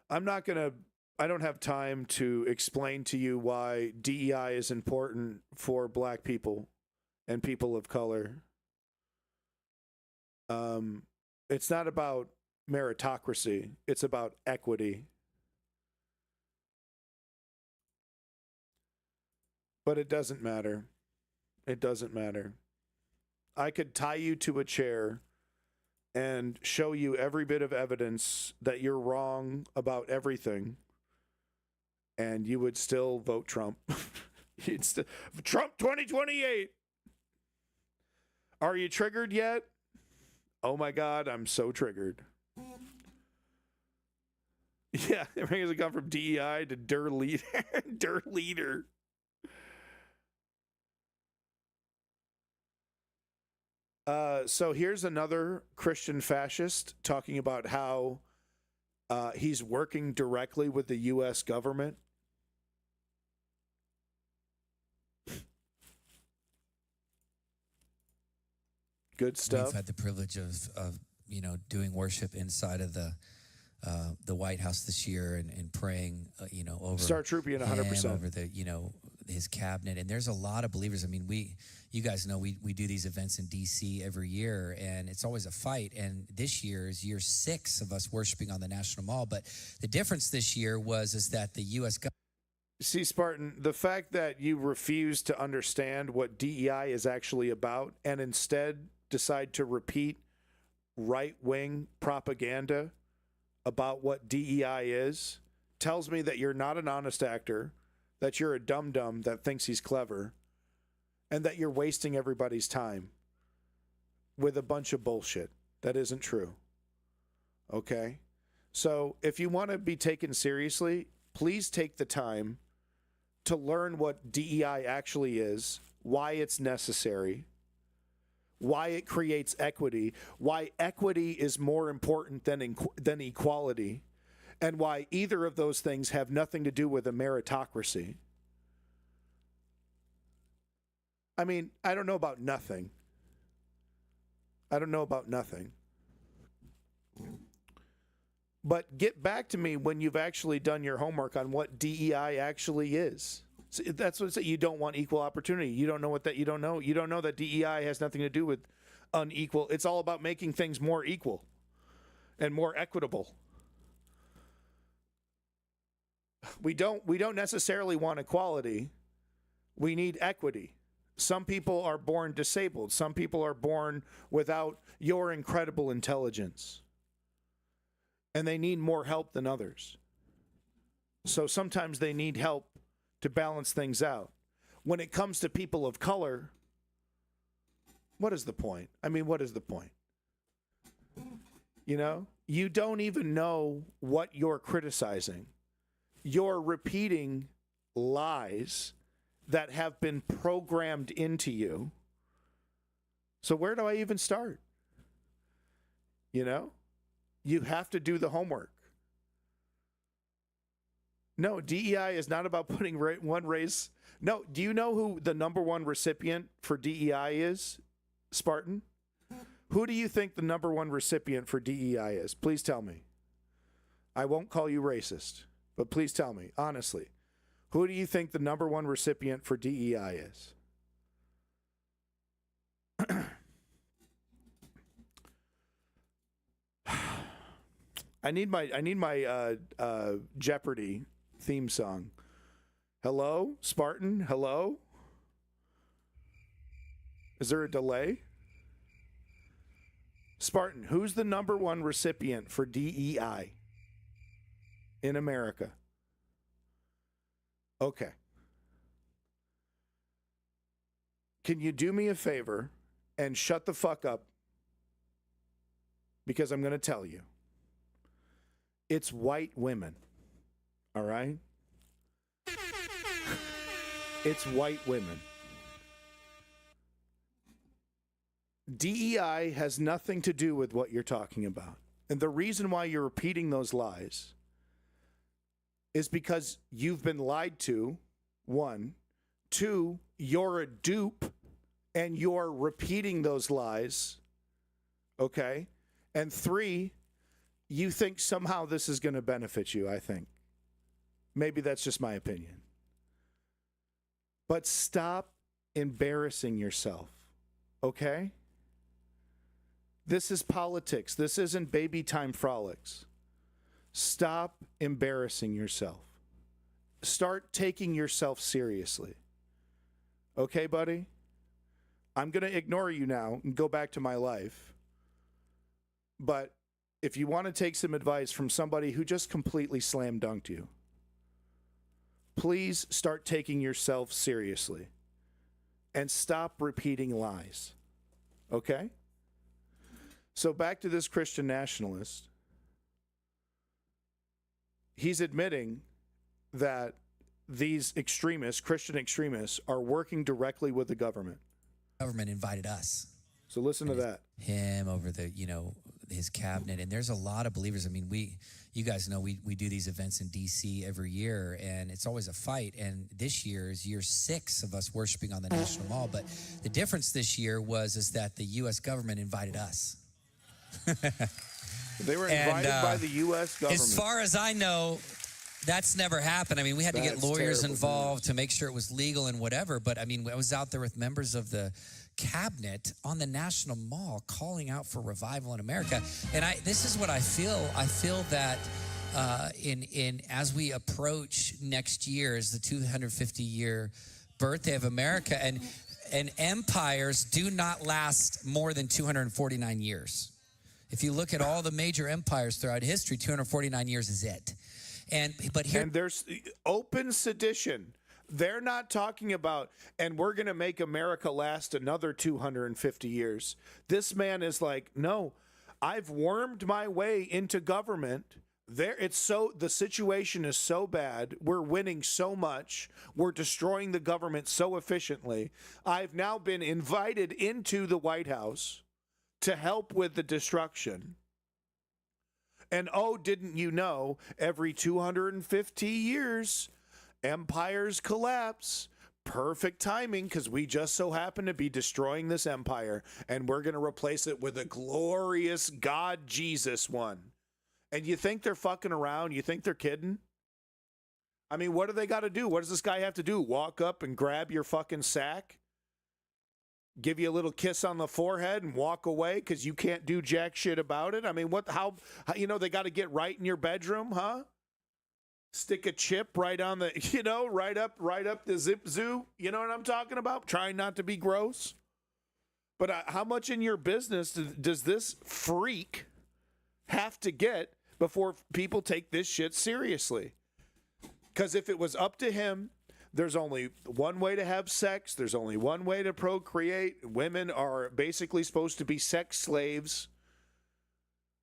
I don't have time to explain to you why DEI is important for black people and people of color. It's not about meritocracy. It's about equity. But it doesn't matter. It doesn't matter. I could tie you to a chair and show you every bit of evidence that you're wrong about everything, and you would still vote Trump. Trump 2028. Are you triggered yet? Oh my God, I'm so triggered. Yeah, everything has gone from DEI to dirt leader. So here's another Christian fascist talking about how he's working directly with the U.S. government. Good stuff. We've had the privilege of doing worship inside of the White House this year and praying over Star Trooping 100% over the his cabinet. And there's a lot of believers. I mean, you guys know we do these events in D.C. every year, and it's always a fight. And this year is year 6 of us worshiping on the National Mall. But the difference this year is that the U.S. government. See, Spartan, the fact that you refuse to understand what DEI is actually about and instead decide to repeat right-wing propaganda about what DEI is tells me that you're not an honest actor, that you're a dum-dum that thinks he's clever, and that you're wasting everybody's time with a bunch of bullshit that isn't true. Okay? So if you want to be taken seriously, please take the time to learn what DEI actually is, why it's necessary, why it creates equity, why equity is more important than equality, and why either of those things have nothing to do with a meritocracy. I mean, I don't know about nothing. But get back to me when you've actually done your homework on what DEI actually is. So that's what you don't want equal opportunity. You don't know what that you don't know. You don't know that DEI has nothing to do with unequal. It's all about making things more equal and more equitable. We don't necessarily want equality. We need equity. Some people are born disabled. Some people are born without your incredible intelligence. And they need more help than others. So sometimes they need help to balance things out. When it comes to people of color, what is the point? I mean, what is the point? You know, you don't even know what you're criticizing. You're repeating lies that have been programmed into you So where do I even start? You know, you have to do the homework. No, DEI is not about putting one race. No, do you know who the number one recipient for DEI is, Spartan? Who do you think the number one recipient for DEI is? Please tell me. I won't call you racist, but please tell me, honestly. Who do you think the number one recipient for DEI is? I need my Jeopardy theme song. Hello, Spartan? Hello? Is there a delay? Spartan, who's the number one recipient for DEI in America? Okay. Can you do me a favor and shut the fuck up? Because I'm going to tell you. It's white women. All right? It's white women. DEI has nothing to do with what you're talking about. And the reason why you're repeating those lies is because you've been lied to, one. Two, you're a dupe and you're repeating those lies, okay? And three, you think somehow this is going to benefit you, I think. Maybe that's just my opinion. But stop embarrassing yourself, okay? This is politics. This isn't baby time frolics. Stop embarrassing yourself. Start taking yourself seriously. Okay, buddy? I'm going to ignore you now and go back to my life. But if you want to take some advice from somebody who just completely slam dunked you, please start taking yourself seriously and stop repeating lies. Okay? So back to this Christian nationalist. He's admitting that these extremists, Christian extremists, are working directly with the government. Government invited us. So listen to that. Him over the, his cabinet. And there's a lot of believers. I mean, you guys know we do these events in DC every year, and it's always a fight. And this year is year 6 of us worshiping on the National Mall. But the difference this year is that the U.S. government invited us. They were invited by the U.S. government. As far as I know, that's never happened. I mean, we had to get lawyers involved to make sure it was legal and whatever. But, I mean, I was out there with members of the cabinet on the National Mall calling out for revival in America. And this is what I feel. I feel that as we approach next year as the 250-year birthday of America, and empires do not last more than 249 years. If you look at all the major empires throughout history, 249 years is it. And there's open sedition. They're not talking about, and we're going to make America last another 250 years. This man is like, no, I've wormed my way into government. The situation is so bad. We're winning so much. We're destroying the government so efficiently. I've now been invited into the White House to help with the destruction. And didn't you know, every 250 years, empires collapse. Perfect timing, because we just so happen to be destroying this empire, and we're going to replace it with a glorious God Jesus one. And you think they're fucking around? You think they're kidding? I mean, what do they got to do? What does this guy have to do? Walk up and grab your fucking sack? Give you a little kiss on the forehead and walk away because you can't do jack shit about it? I mean, how they got to get right in your bedroom, huh? Stick a chip right on the, right up the zip zoo. You know what I'm talking about? Trying not to be gross. But how much in your business does this freak have to get before people take this shit seriously? Because if it was up to him, there's only one way to have sex. There's only one way to procreate. Women are basically supposed to be sex slaves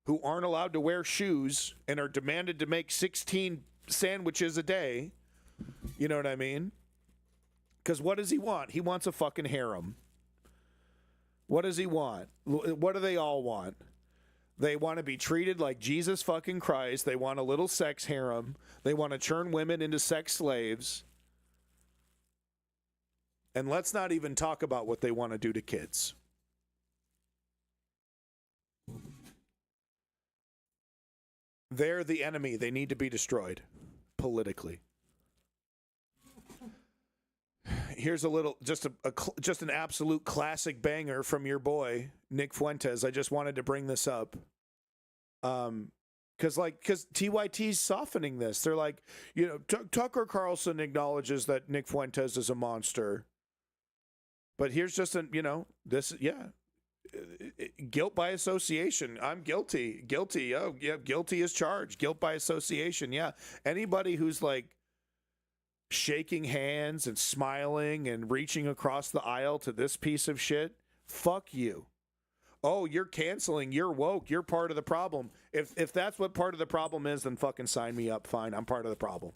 who aren't allowed to wear shoes and are demanded to make 16 sandwiches a day. You know what I mean? Because what does he want? He wants a fucking harem. What does he want? What do they all want? They want to be treated like Jesus fucking Christ. They want a little sex harem. They want to turn women into sex slaves. And let's not even talk about what they want to do to kids. They're the enemy. They need to be destroyed politically. Here's a little, just an absolute classic banger from your boy, Nick Fuentes. I just wanted to bring this up. Because TYT's softening this. They're like, Tucker Carlson acknowledges that Nick Fuentes is a monster. But here's just guilt by association. I'm guilty. Guilty. Oh, yeah, guilty as charged. Guilt by association. Yeah. Anybody who's like shaking hands and smiling and reaching across the aisle to this piece of shit, fuck you. Oh, you're canceling. You're woke. You're part of the problem. If that's what part of the problem is, then fucking sign me up. Fine. I'm part of the problem.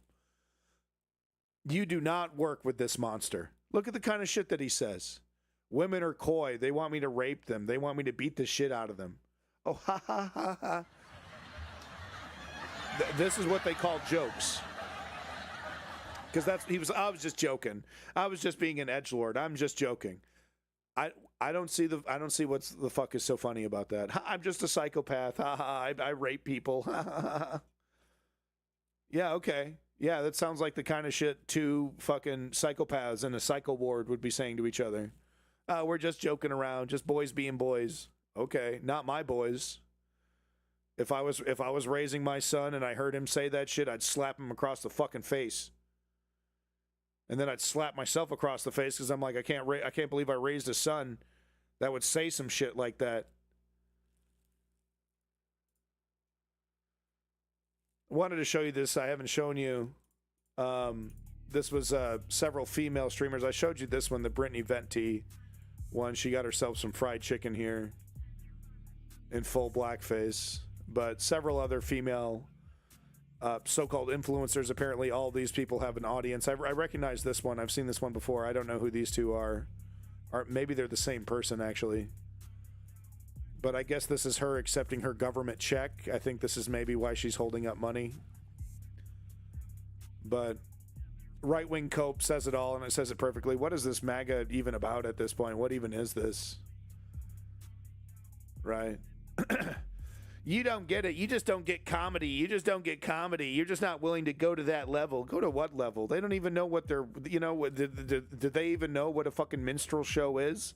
You do not work with this monster. Look at the kind of shit that he says. Women are coy. They want me to rape them. They want me to beat the shit out of them. Oh, ha, ha, ha, ha. This is what they call jokes. Because I was just joking. I was just being an edgelord. I'm just joking. I don't see what's the fuck is so funny about that. I'm just a psychopath. Ha ha. I rape people. Ha ha ha. Yeah, okay. Yeah, that sounds like the kind of shit two fucking psychopaths in a psycho ward would be saying to each other. We're just joking around, just boys being boys. Okay, not my boys. If I was raising my son and I heard him say that shit, I'd slap him across the fucking face. And then I'd slap myself across the face because I'm like, I can't believe I raised a son that would say some shit like that. Wanted to show you this. I haven't shown you. This was several female streamers. I showed you this one, the Brittany Venti one. She got herself some fried chicken here in full blackface. But several other female so-called influencers. Apparently all these people have an audience. I recognize this one. I've seen this one before. I don't know who these two are. Or maybe they're the same person, actually. But I guess this is her accepting her government check. I think this is maybe why she's holding up money. But right-wing cope says it all, and it says it perfectly. What is this MAGA even about at this point? What even is this? Right? You don't get it. You just don't get comedy. You just don't get comedy. You're just not willing to go to that level. Go to what level? They don't even know what they're, do they even know what a fucking minstrel show is?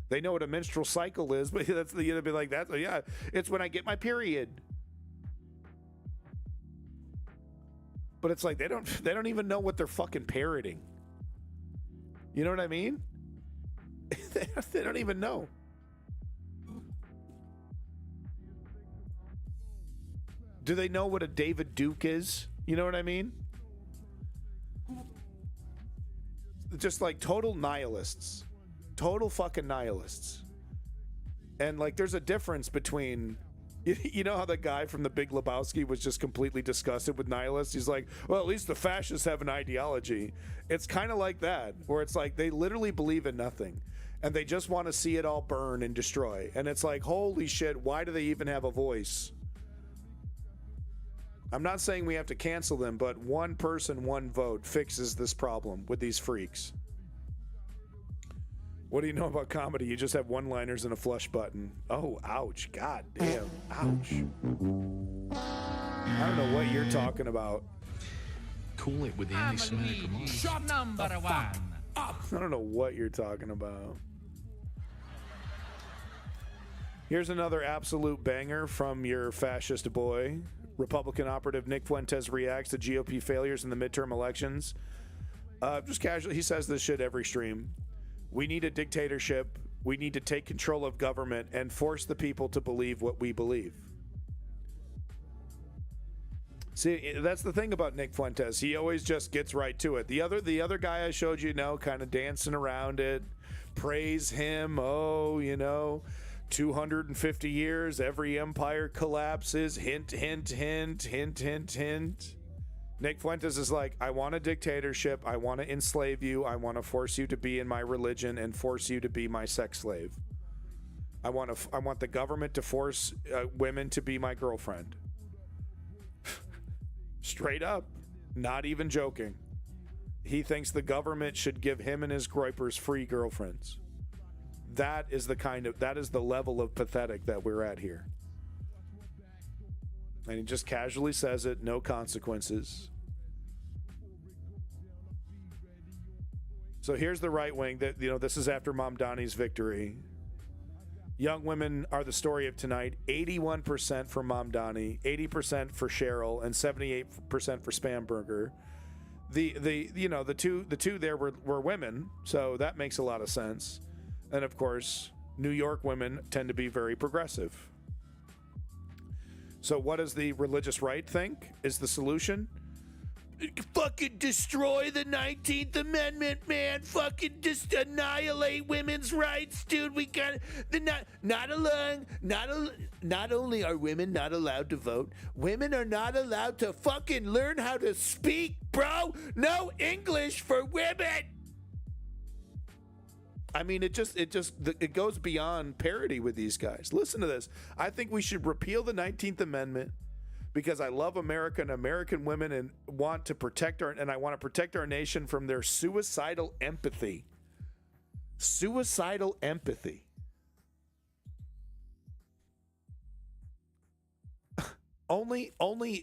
They know what a menstrual cycle is, but that's the be like that. Yeah, it's when I get my period. But it's like they don't even know what they're fucking parroting. You know what I mean? They don't even know. Do they know what a David Duke is? You know what I mean? Just like total nihilists. Total fucking nihilists. And like there's a difference between, you know how the guy from The Big Lebowski was just completely disgusted with nihilists? He's like, well, at least the fascists have an ideology. It's kind of like that, where it's like they literally believe in nothing. And they just want to see it all burn and destroy. And it's like, holy shit, why do they even have a voice? I'm not saying we have to cancel them, but one person, one vote fixes this problem with these freaks. What do you know about comedy? You just have one-liners and a flush button. Oh, ouch. God damn. Ouch. I don't know what you're talking about. Cool it with any smoke. Shot number one. I don't know what you're talking about. Here's another absolute banger from your fascist boy. Republican operative Nick Fuentes reacts to GOP failures in the midterm elections. Just casually, he says this shit every stream. We need a dictatorship. We need to take control of government and force the people to believe what we believe. See, that's the thing about Nick Fuentes. He always just gets right to it. The other guy I showed you, kind of dancing around it. Praise him. Oh, 250 years, every empire collapses. Hint, hint, hint, hint, hint, hint. Nick Fuentes is like, I want a dictatorship. I want to enslave you. I want to force you to be in my religion and force you to be my sex slave. I want the government to force women to be my girlfriend. Straight up, not even joking. He thinks the government should give him and his groypers free girlfriends. That is the level of pathetic that we're at here. And he just casually says it, no consequences. So here's the right wing that, this is after Mamdani's victory. Young women are the story of tonight. 81% for Mamdani, 80% for Cheryl, and 78% for Spamberger. The two there were women, so that makes a lot of sense. And of course, New York women tend to be very progressive. So what does the religious right think is the solution? Fucking destroy the 19th Amendment, man. Fucking just annihilate women's rights, dude. We got not only are women not allowed to vote, women are not allowed to fucking learn how to speak, bro. No English for women. I mean, it goes beyond parody with these guys. Listen to this. I think we should repeal the 19th Amendment because I love America and American women and want to protect I want to protect our nation from their suicidal empathy. Suicidal empathy. Only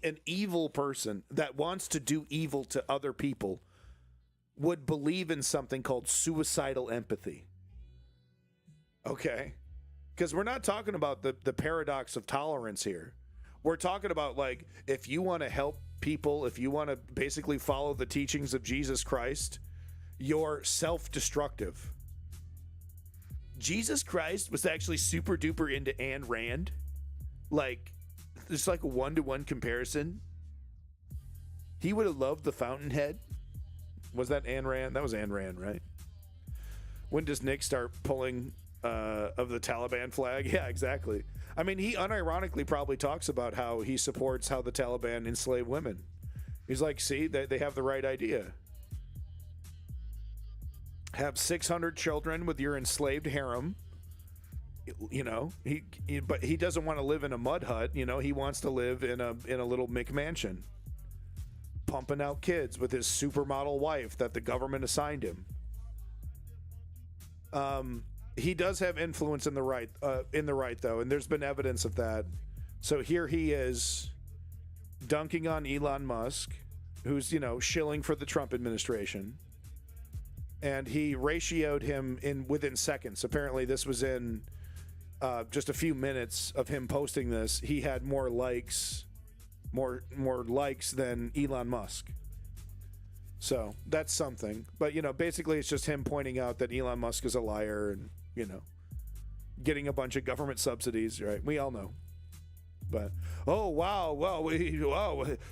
an evil person that wants to do evil to other people would believe in something called suicidal empathy. Okay? Because we're not talking about the paradox of tolerance here. We're talking about, like, if you want to help people, if you want to basically follow the teachings of Jesus Christ, you're self-destructive. Jesus Christ was actually super duper into Ayn Rand. Like, it's like a one-to-one comparison. He would have loved the Fountainhead. Was that Ayn Rand? That was Ayn Rand, right? When does Nick start pulling of the Taliban flag? Yeah, exactly. I mean, he unironically probably talks about how he supports how the Taliban enslave women. He's like, see, they have the right idea. Have 600 children with your enslaved harem. But he doesn't want to live in a mud hut. He wants to live in a little McMansion, pumping out kids with his supermodel wife that the government assigned him. He does have influence in the right though, and there's been evidence of that. So here he is dunking on Elon Musk, who's shilling for the Trump administration, and he ratioed him within seconds. Apparently, this was in just a few minutes of him posting this. He had more likes than Elon Musk. So that's something. But basically, it's just him pointing out that Elon Musk is a liar and getting a bunch of government subsidies, right? We all know. But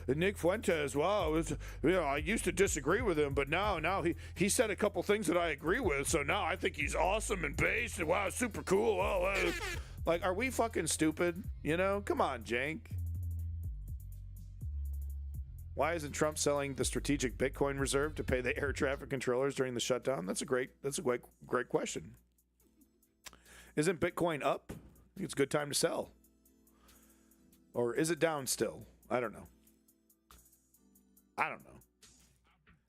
Nick Fuentes, I used to disagree with him, but now he said a couple things that I agree with, so now I think he's awesome and based, and wow, super cool. Like, are we fucking stupid? Come on, Jank. Why isn't Trump selling the strategic Bitcoin reserve to pay the air traffic controllers during the shutdown? That's a great question. Isn't Bitcoin up? I think it's a good time to sell. Or is it down still? I don't know.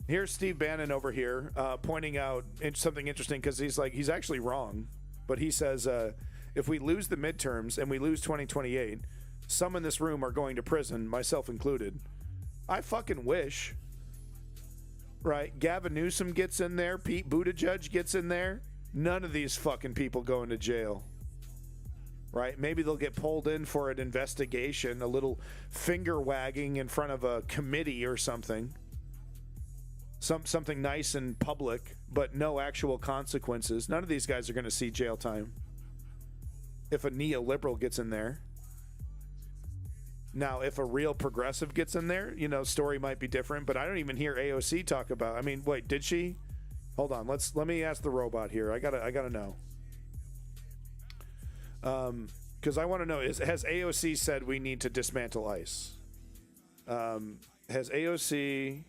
Here's Steve Bannon over here pointing out something interesting, because he's actually wrong. But he says, if we lose the midterms and we lose 2028, some in this room are going to prison, myself included. I fucking wish. Right? Gavin Newsom gets in there. Pete Buttigieg gets in there. None of these fucking people go into jail. Right? Maybe they'll get pulled in for an investigation, a little finger wagging in front of a committee or something. Something nice and public, but no actual consequences. None of these guys are going to see jail time if a neoliberal gets in there. Now, if a real progressive gets in there, story might be different, but I don't even hear AOC talk about. I mean, wait, did she? Hold on, let me ask the robot here. I gotta know. Because I want to know, has AOC said we need to dismantle ICE? Has AOC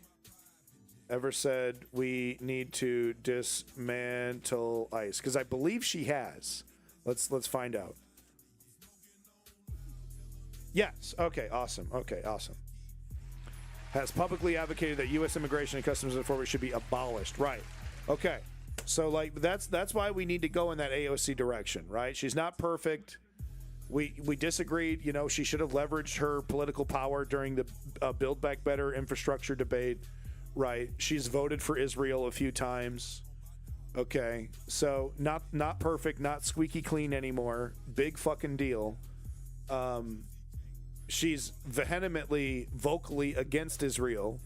ever said we need to dismantle ICE? Because I believe she has. Let's find out. Yes. Okay. Awesome. Okay. Awesome. Has publicly advocated that U.S. immigration and customs enforcement should be abolished. Right. Okay. So like that's why we need to go in that AOC direction, right? She's not perfect. We disagreed. You know, she should have leveraged her political power during the Build Back Better infrastructure debate, right? She's voted for Israel a few times. Okay, so not perfect, not squeaky clean anymore. Big fucking deal. She's vehemently, vocally against Israel.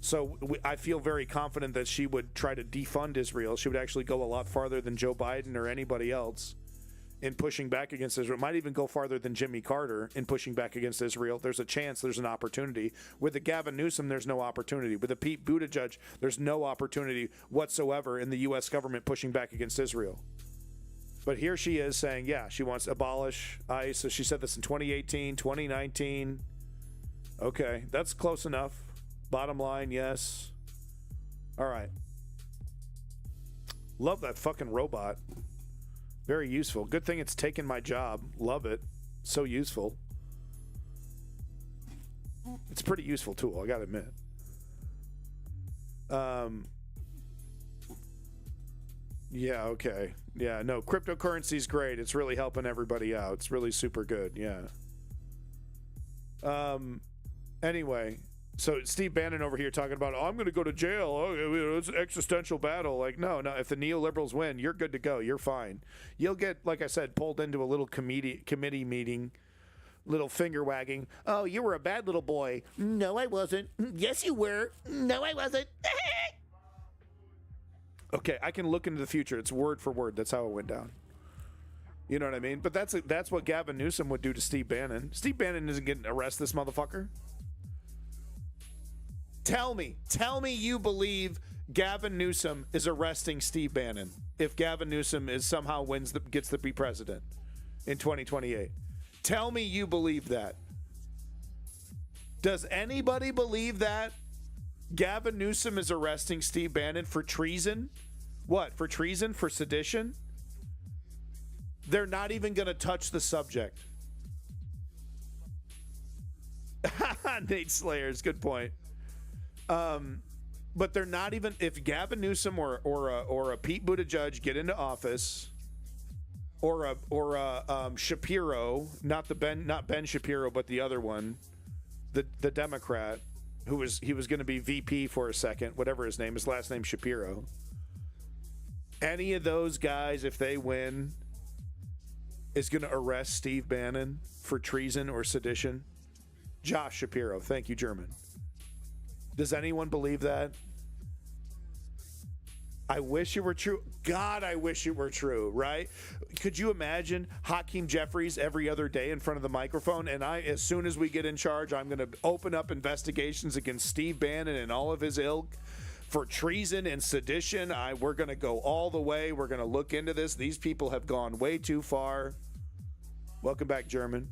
So I feel very confident that she would try to defund Israel. She would actually go a lot farther than Joe Biden or anybody else in pushing back against Israel. Might even go farther than Jimmy Carter in pushing back against Israel. There's a chance, there's an opportunity. With the Gavin Newsom, there's no opportunity. With the Pete Buttigieg, there's no opportunity whatsoever in the U.S. government pushing back against Israel. But here she is saying, yeah, she wants to abolish ICE. So she said this in 2018, 2019. Okay, that's close enough. Bottom line, yes. All right. Love that fucking robot. Very useful. Good thing it's taken my job. Love it. So useful. It's a pretty useful tool, I gotta admit. Yeah, okay. Yeah, no, cryptocurrency's great. It's really helping everybody out. It's really super good, yeah. Anyway, so Steve Bannon over here talking about, oh, I'm going to go to jail. Oh, it's an existential battle. Like, no. If the neoliberals win, you're good to go. You're fine. You'll get, like I said, pulled into a little committee meeting, little finger wagging. Oh, you were a bad little boy. No, I wasn't. Yes, you were. No, I wasn't. Okay, I can look into the future. It's word for word. That's how it went down. You know what I mean? But that's what Gavin Newsom would do to Steve Bannon. Steve Bannon isn't getting arrested, this motherfucker. Tell me you believe Gavin Newsom is arresting Steve Bannon if Gavin Newsom is somehow gets to be president in 2028. Tell me you believe that. Does anybody believe that Gavin Newsom is arresting Steve Bannon for treason? What? For treason? For sedition? They're not even going to touch the subject. Nate Slayers, good point. But they're not even, if Gavin Newsom or a Pete Buttigieg get into office, or a Shapiro, not Ben Shapiro, but the other one, the Democrat, he was going to be VP for a second, whatever his name, his last name Shapiro. Any of those guys, if they win, is going to arrest Steve Bannon for treason or sedition. Josh Shapiro, thank you, German. Does anyone believe that? I wish it were true. God, I wish it were true, right? Could you imagine Hakeem Jeffries every other day in front of the microphone? And as soon as we get in charge, I'm going to open up investigations against Steve Bannon and all of his ilk for treason and sedition. We're going to go all the way. We're going to look into this. These people have gone way too far. Welcome back, German.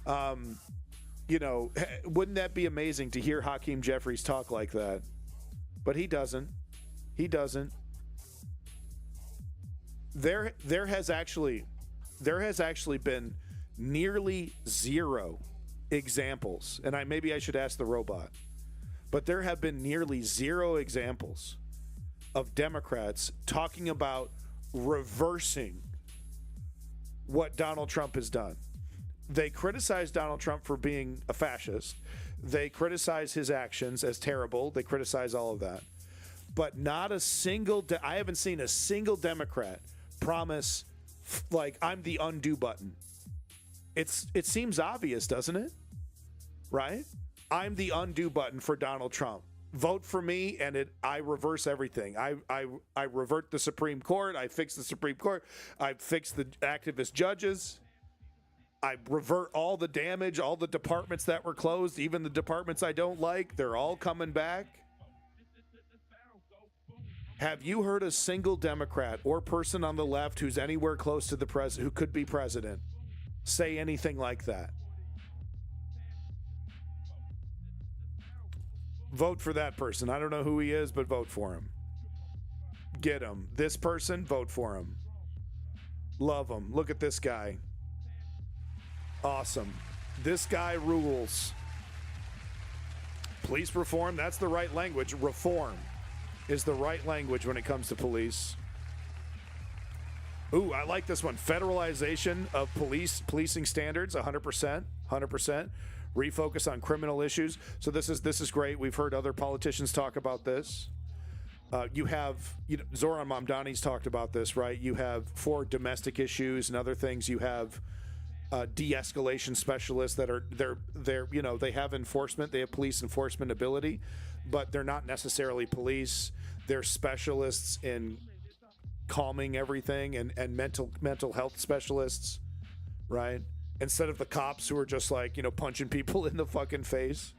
Wouldn't that be amazing to hear Hakeem Jeffries talk like that? But he doesn't. He doesn't. There has actually been nearly zero examples, and maybe I should ask the robot, but there have been nearly zero examples of Democrats talking about reversing what Donald Trump has done. They criticize Donald Trump for being a fascist. They criticize his actions as terrible. They criticize all of that. But not a single, I haven't seen a single Democrat promise, like, I'm the undo button. It seems obvious, doesn't it? Right? I'm the undo button for Donald Trump. Vote for me, and I reverse everything. I revert the Supreme Court. I fix the Supreme Court. I fix the activist judges. I revert all the damage, all the departments that were closed, even the departments I don't like. They're all coming back. Have you heard a single Democrat or person on the left who's anywhere close to the president, who could be president, say anything like that? Vote for that person. I don't know who he is, but vote for him. Get him. This person, vote for him. Love him. Look at this guy. Awesome. This guy rules. Police reform, that's the right language. Reform is the right language when it comes to police. Ooh, I like this one. Federalization of policing standards, 100%. 100%. Refocus on criminal issues. So this is great. We've heard other politicians talk about this. You have, Zoran Mamdani's talked about this, right? You have for domestic issues and other things, you have de-escalation specialists that are they're they have enforcement, they have police enforcement ability, but they're not necessarily police. They're specialists in calming everything and mental health specialists, right? Instead of the cops who are just like, punching people in the fucking face.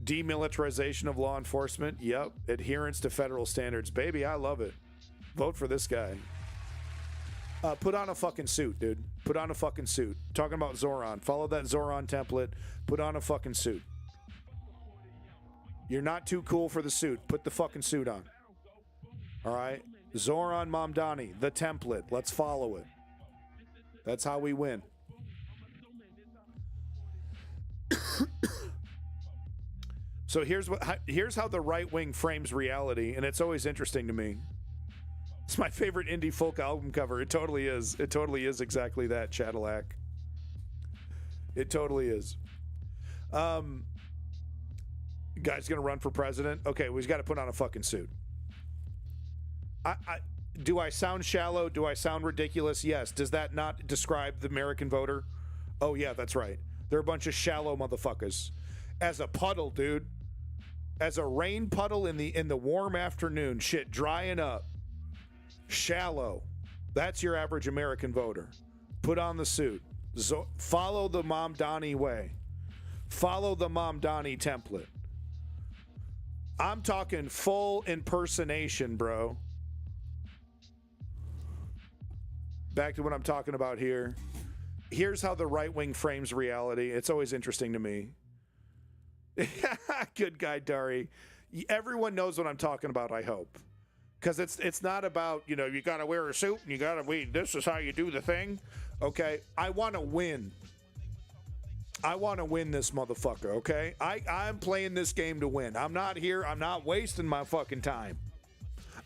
Demilitarization of law enforcement. Yep. Adherence to federal standards. Baby, I love it. Vote for this guy. Put on a fucking suit, dude. Put on a fucking suit. Talking about Zoran. Follow that Zoran template. Put on a fucking suit. You're not too cool for the suit. Put the fucking suit on. All right? Zoran Mamdani, the template. Let's follow it. That's how we win. So here's how the right wing frames reality, and it's always interesting to me. It's my favorite indie folk album cover. It totally is. It totally is exactly that, Cadillac. It totally is. Guy's gonna run for president. Okay, well, he's got to put on a fucking suit. Do I sound shallow? Do I sound ridiculous? Yes. Does that not describe the American voter? Oh yeah, that's right. They're a bunch of shallow motherfuckers. As a puddle, dude. As a rain puddle in the warm afternoon, shit drying up. Shallow. That's your average American voter. Put on the suit. Follow the Mamdani way. Follow the Mamdani template. I'm talking full impersonation, bro. Back to what I'm talking about here. Here's how the right wing frames reality. It's always interesting to me. Good guy, Dari. Everyone knows what I'm talking about, I hope. Because it's not about, you got to wear a suit and you got to, this is how you do the thing. Okay? I want to win. I want to win this motherfucker, okay? I'm playing this game to win. I'm not wasting my fucking time.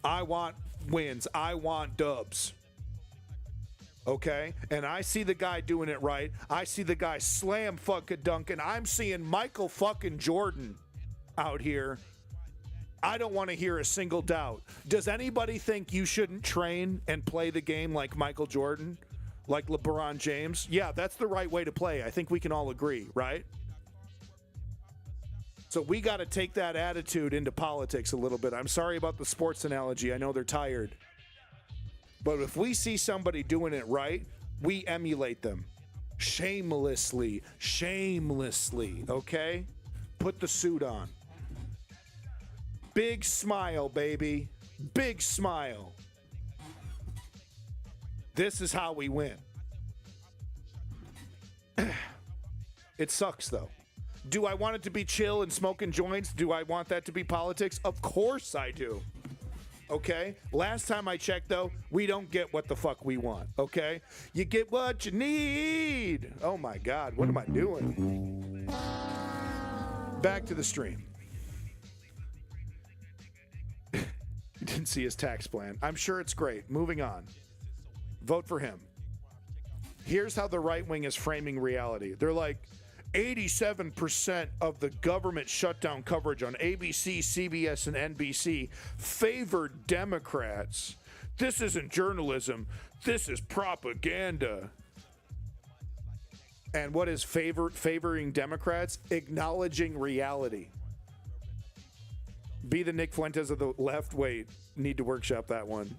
I want wins. I want dubs. Okay? And I see the guy doing it right. I see the guy slam fucking dunking. I'm seeing Michael fucking Jordan out here. I don't want to hear a single doubt. Does anybody think you shouldn't train and play the game like Michael Jordan? Like LeBron James? Yeah, that's the right way to play. I think we can all agree, right? So we got to take that attitude into politics a little bit. I'm sorry about the sports analogy. I know they're tired. But if we see somebody doing it right, we emulate them. Shamelessly, okay? Put the suit on. Big smile, baby. Big smile. This is how we win. It sucks, though. Do I want it to be chill and smoking joints? Do I want that to be politics? Of course I do. Okay? Last time I checked, though, we don't get what the fuck we want. Okay? You get what you need. Oh, my God. What am I doing? Back to the stream. You didn't see his tax plan. I'm sure it's great. Moving on. Vote for him. Here's how the right wing is framing reality. They're like, 87% of the government shutdown coverage on ABC, CBS, and NBC favored Democrats. This isn't journalism. This is propaganda. And what is favoring Democrats? Acknowledging reality. Be the Nick Fuentes of the left. Wait, need to workshop that one.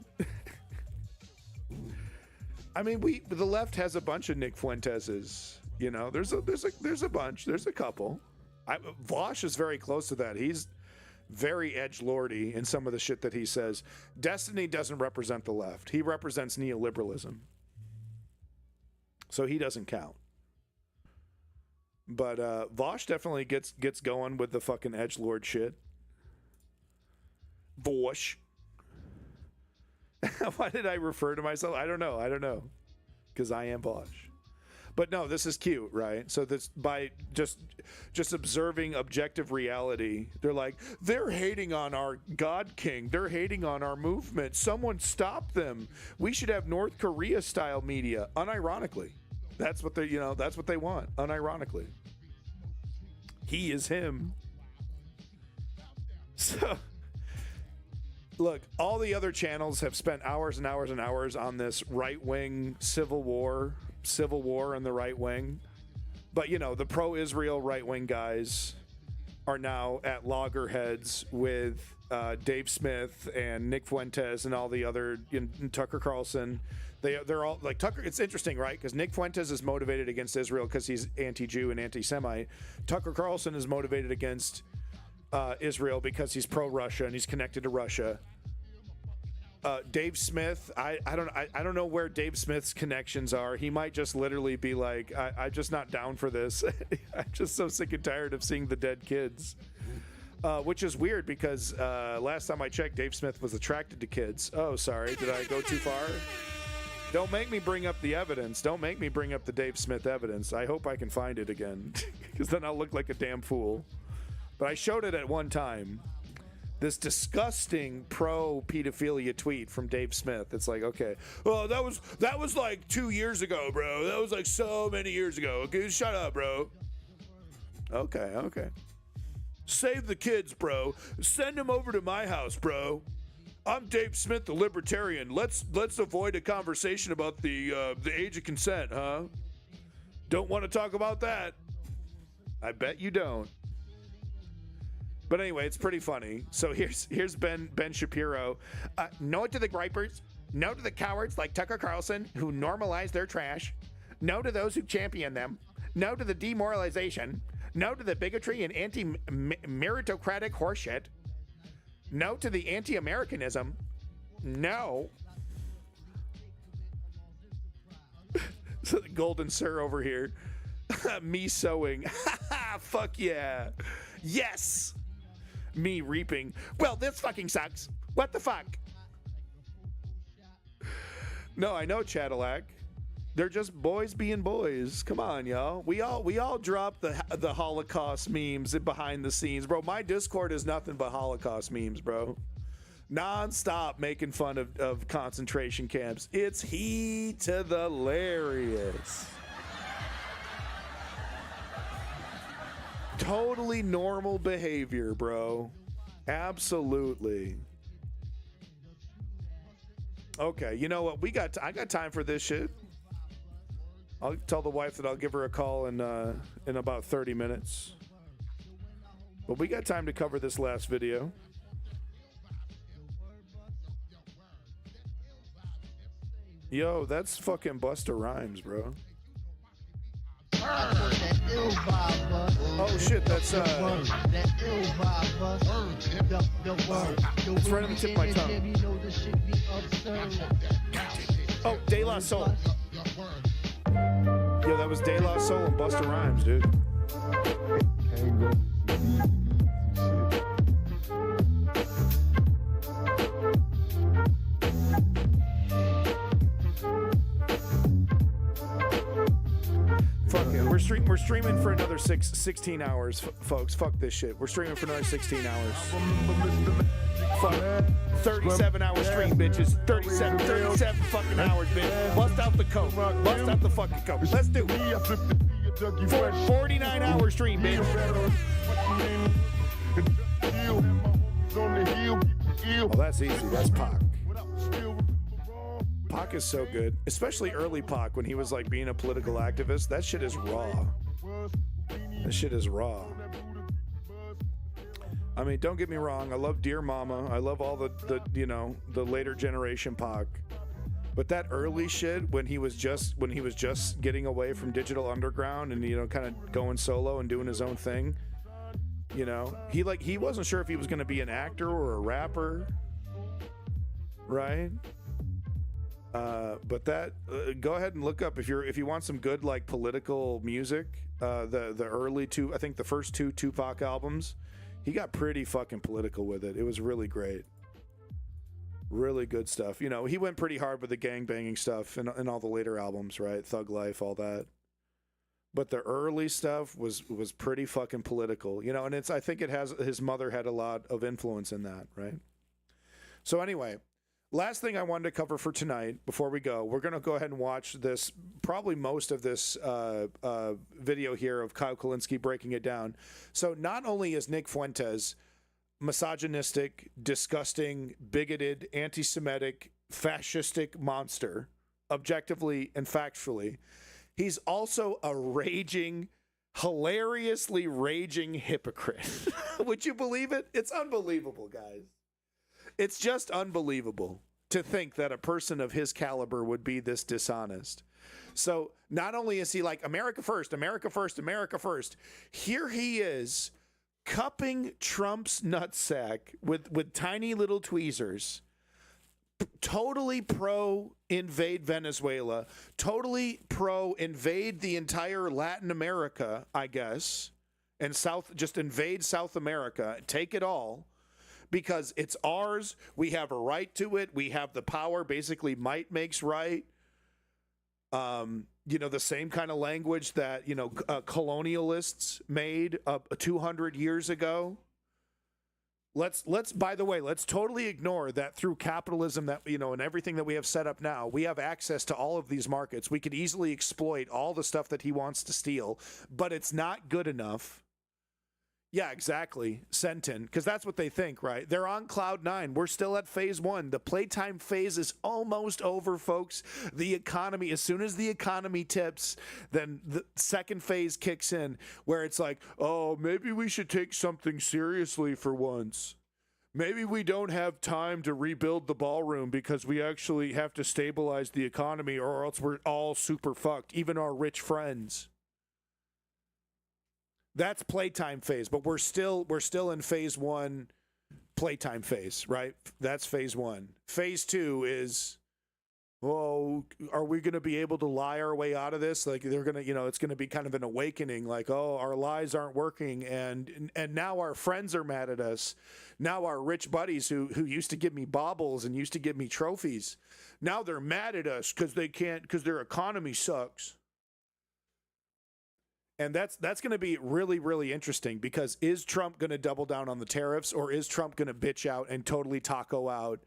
I mean, the left has a bunch of Nick Fuenteses. You know, there's a bunch. There's a couple. Vosh is very close to that. He's very edgelordy in some of the shit that he says. Destiny doesn't represent the left. He represents neoliberalism. So he doesn't count. But Vosh definitely gets going with the fucking edgelord shit. Vosh. Why did I refer to myself? I don't know. Because I am Bosch. But no, this is cute, right? So this, by just observing objective reality, they're like, they're hating on our God King. They're hating on our movement. Someone stop them. We should have North Korea style media. Unironically. That's what they, that's what they want. Unironically. He is him. So look, all the other channels have spent hours and hours and hours on this right-wing civil war in the right wing. But, the pro-Israel right-wing guys are now at loggerheads with Dave Smith and Nick Fuentes and all the other, Tucker Carlson. They're all like Tucker. It's interesting, right? Because Nick Fuentes is motivated against Israel because he's anti-Jew and anti-Semite. Tucker Carlson is motivated against Israel because he's pro-Russia and he's connected to Russia. Dave Smith, I don't know where Dave Smith's connections are. He might just literally be like, I'm just not down for this. I'm just so sick and tired of seeing the dead kids. Which is weird because last time I checked, Dave Smith was attracted to kids. Oh, sorry. Did I go too far? Don't make me bring up the evidence. Don't make me bring up the Dave Smith evidence. I hope I can find it again because then I'll look like a damn fool. But I showed it at one time. This disgusting pro-pedophilia tweet from Dave Smith. It's like, okay, well, that was like 2 years ago, bro. That was like so many years ago. Okay, shut up, bro. Okay. Save the kids, bro. Send them over to my house, bro. I'm Dave Smith, the libertarian. Let's avoid a conversation about the age of consent, huh? Don't want to talk about that. I bet you don't. But anyway, it's pretty funny. So here's Ben Shapiro. No to the gripers. No to the cowards like Tucker Carlson who normalize their trash. No to those who champion them. No to the demoralization. No to the bigotry and anti-meritocratic horseshit. No to the anti-Americanism. No. So the golden sir over here. Me sowing. Fuck yeah. Yes. Me reaping. Well, this fucking sucks. What the fuck? No, I know, Cadillac. They're just boys being boys. Come on, y'all. We all drop the Holocaust memes behind the scenes, bro. My Discord is nothing but Holocaust memes, bro. Non-stop making fun of concentration camps. It's hilarious. Totally normal behavior, bro. Absolutely. Okay, you know what? I got time for this shit. I'll tell the wife that I'll give her a call in about 30 minutes. But we got time to cover this last video. Yo, that's fucking Busta Rhymes, bro. Oh shit, that's it's right on the tip of my tongue. Oh, De La Soul. Yo, that was De La Soul and Busta Rhymes, dude. Fuck it. We're streaming for another 16 hours, folks. Fuck this shit. We're streaming for another 16 hours. Fuck. 37-hour stream, bitches. 37 fucking hours, bitch. Bust out the coke. Bust out the fucking coke. Let's do it. 49-hour stream, bitch. Oh, that's easy. That's Pac. Pac is so good, especially early Pac when he was like being a political activist. That shit is raw. That shit is raw. I mean, don't get me wrong. I love Dear Mama. I love all the later generation Pac. But that early shit when he was just getting away from Digital Underground and kind of going solo and doing his own thing. He wasn't sure if he was going to be an actor or a rapper, right? But that go ahead and look up if you want some good like political music. The early two, I think the first two Tupac albums, he got pretty fucking political with it. It was really great. Really good stuff. You know, he went pretty hard with the gangbanging stuff and all the later albums, right? Thug Life, all that. But the early stuff was pretty fucking political, you know, and I think his mother had a lot of influence in that, right? So anyway, last thing I wanted to cover for tonight before we go, we're going to go ahead and watch this, probably most of this video here of Kyle Kulinski breaking it down. So not only is Nick Fuentes misogynistic, disgusting, bigoted, anti-Semitic, fascistic monster, objectively and factually, he's also a raging, hilariously raging hypocrite. Would you believe it? It's unbelievable, guys. It's just unbelievable to think that a person of his caliber would be this dishonest. So not only is he like, America first, America first, America first, here he is cupping Trump's nutsack with tiny little tweezers, totally pro-invade Venezuela, totally pro-invade the entire Latin America, I guess, and just invade South America, take it all, because it's ours, we have a right to it, we have the power, basically might makes right. You know, the same kind of language that, you know, colonialists made 200 years ago. Let's by the way, let's totally ignore that through capitalism that, you know, and everything that we have set up now, we have access to all of these markets. We could easily exploit all the stuff that he wants to steal, but it's not good enough. Yeah, exactly. Sentin, because that's what they think, right? They're on cloud nine. We're still at phase one. The playtime phase is almost over, folks. The economy, as soon as the economy tips, then the second phase kicks in, where it's like, oh, maybe we should take something seriously for once. Maybe we don't have time to rebuild the ballroom because we actually have to stabilize the economy, or else we're all super fucked, even our rich friends. That's playtime phase, but we're still in phase one, playtime phase, right? That's phase one. Phase two is, oh, are we going to be able to lie our way out of this? Like they're going to, you know, it's going to be kind of an awakening, like, oh, our lies aren't working, and now our friends are mad at us. Now our rich buddies who used to give me baubles and used to give me trophies, now they're mad at us because their economy sucks. And that's going to be really, really interesting, because is Trump going to double down on the tariffs, or is Trump going to bitch out and totally taco out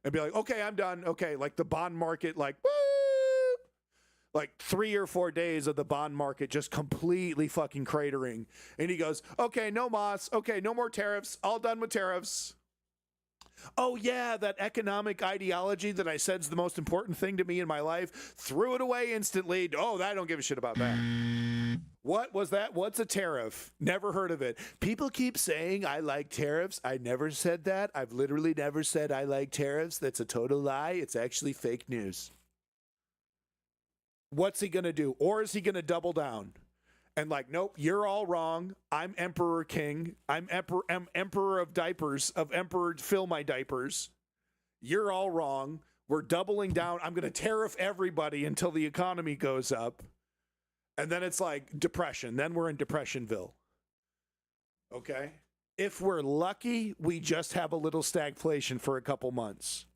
and be like, okay, I'm done. Okay, like the bond market, like, woo! Like 3 or 4 days of the bond market just completely fucking cratering. And he goes, okay, no mas. Okay, no more tariffs. All done with tariffs. Oh, yeah, that economic ideology that I said is the most important thing to me in my life, threw it away instantly. Oh, I don't give a shit about that. What was that? What's a tariff? Never heard of it. People keep saying I like tariffs. I never said that. I've literally never said I like tariffs. That's a total lie. It's actually fake news. What's he going to do? Or is he going to double down? And like, nope, you're all wrong. I'm Emperor King. I'm Emperor of diapers, of Emperor fill my diapers. You're all wrong. We're doubling down. I'm going to tariff everybody until the economy goes up. And then it's like depression. Then we're in Depressionville. Okay? If we're lucky, we just have a little stagflation for a couple months.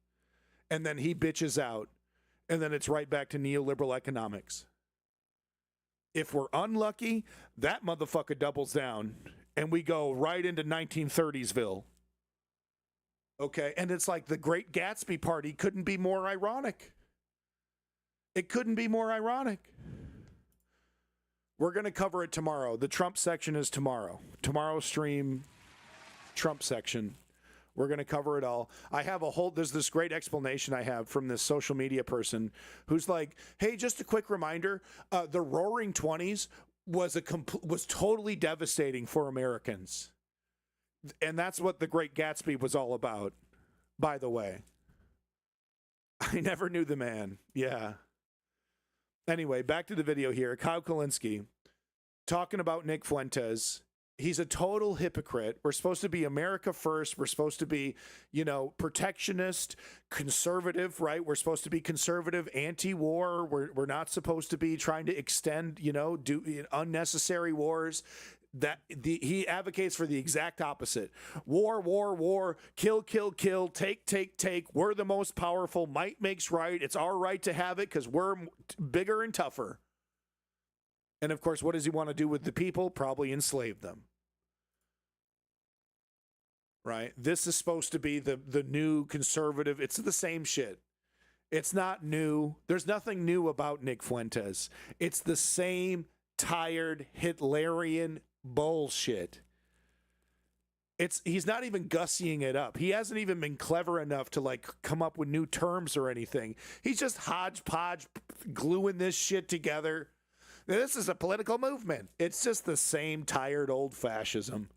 And then he bitches out. And then it's right back to neoliberal economics. If we're unlucky, that motherfucker doubles down and we go right into 1930sville. Okay? And it's like the Great Gatsby party couldn't be more ironic. It couldn't be more ironic. We're going to cover it tomorrow. The Trump section is tomorrow. Tomorrow's stream, Trump section. We're going to cover it all. There's this great explanation I have from this social media person who's like, hey, just a quick reminder, the Roaring 20s was totally devastating for Americans. And that's what The Great Gatsby was all about, by the way. I never knew the man. Yeah. Anyway, back to the video here. Kyle Kulinski talking about Nick Fuentes. He's a total hypocrite. We're supposed to be America first. We're supposed to be, you know, protectionist, conservative, right? We're supposed to be conservative, anti-war. We're not supposed to be trying to extend, you know, do unnecessary wars. He advocates for the exact opposite. War, war, war, kill, kill, kill, take, take, take. We're the most powerful. Might makes right. It's our right to have it because we're bigger and tougher. And of course, what does he want to do with the people? Probably enslave them. Right? This is supposed to be the new conservative. It's the same shit. It's not new. There's nothing new about Nick Fuentes. It's the same tired Hitlerian bullshit. He's not even gussying it up. He hasn't even been clever enough to like come up with new terms or anything. He's just hodgepodge gluing this shit together. This is a political movement. It's just the same tired old fascism.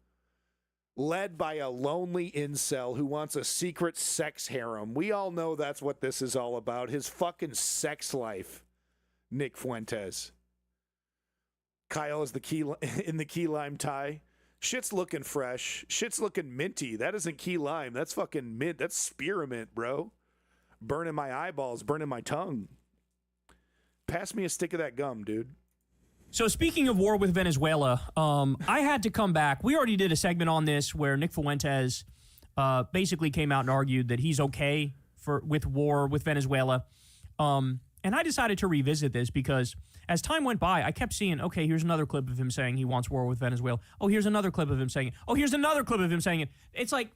Led by a lonely incel who wants a secret sex harem. We all know that's what this is all about. His fucking sex life, Nick Fuentes. Kyle is in the key lime tie. Shit's looking fresh. Shit's looking minty. That isn't key lime. That's fucking mint. That's spearmint, bro. Burning my eyeballs, burning my tongue. Pass me a stick of that gum, dude. So speaking of war with Venezuela, I had to come back. We already did a segment on this where Nick Fuentes basically came out and argued that he's okay with war with Venezuela. And I decided to revisit this because as time went by, I kept seeing, okay, here's another clip of him saying he wants war with Venezuela. Oh, here's another clip of him saying it. Oh, here's another clip of him saying it. It's like,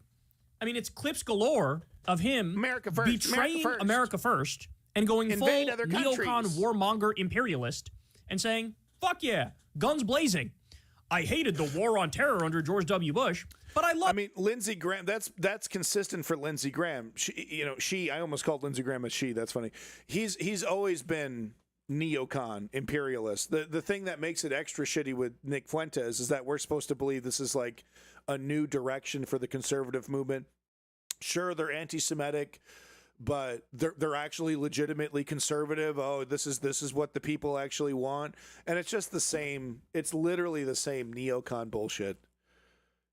I mean, it's clips galore of him betraying America first and going full neocon warmonger imperialist and saying, fuck yeah, guns blazing. I hated the war on terror under George W. Bush, but I mean, Lindsey Graham, that's consistent for Lindsey Graham. I almost called Lindsey Graham a she. That's funny. He's always been neocon, imperialist. The thing that makes it extra shitty with Nick Fuentes is that we're supposed to believe this is like a new direction for the conservative movement. Sure, they're anti-Semitic, but they're actually legitimately conservative. Oh, this is what the people actually want. And it's just the same. It's literally the same neocon bullshit.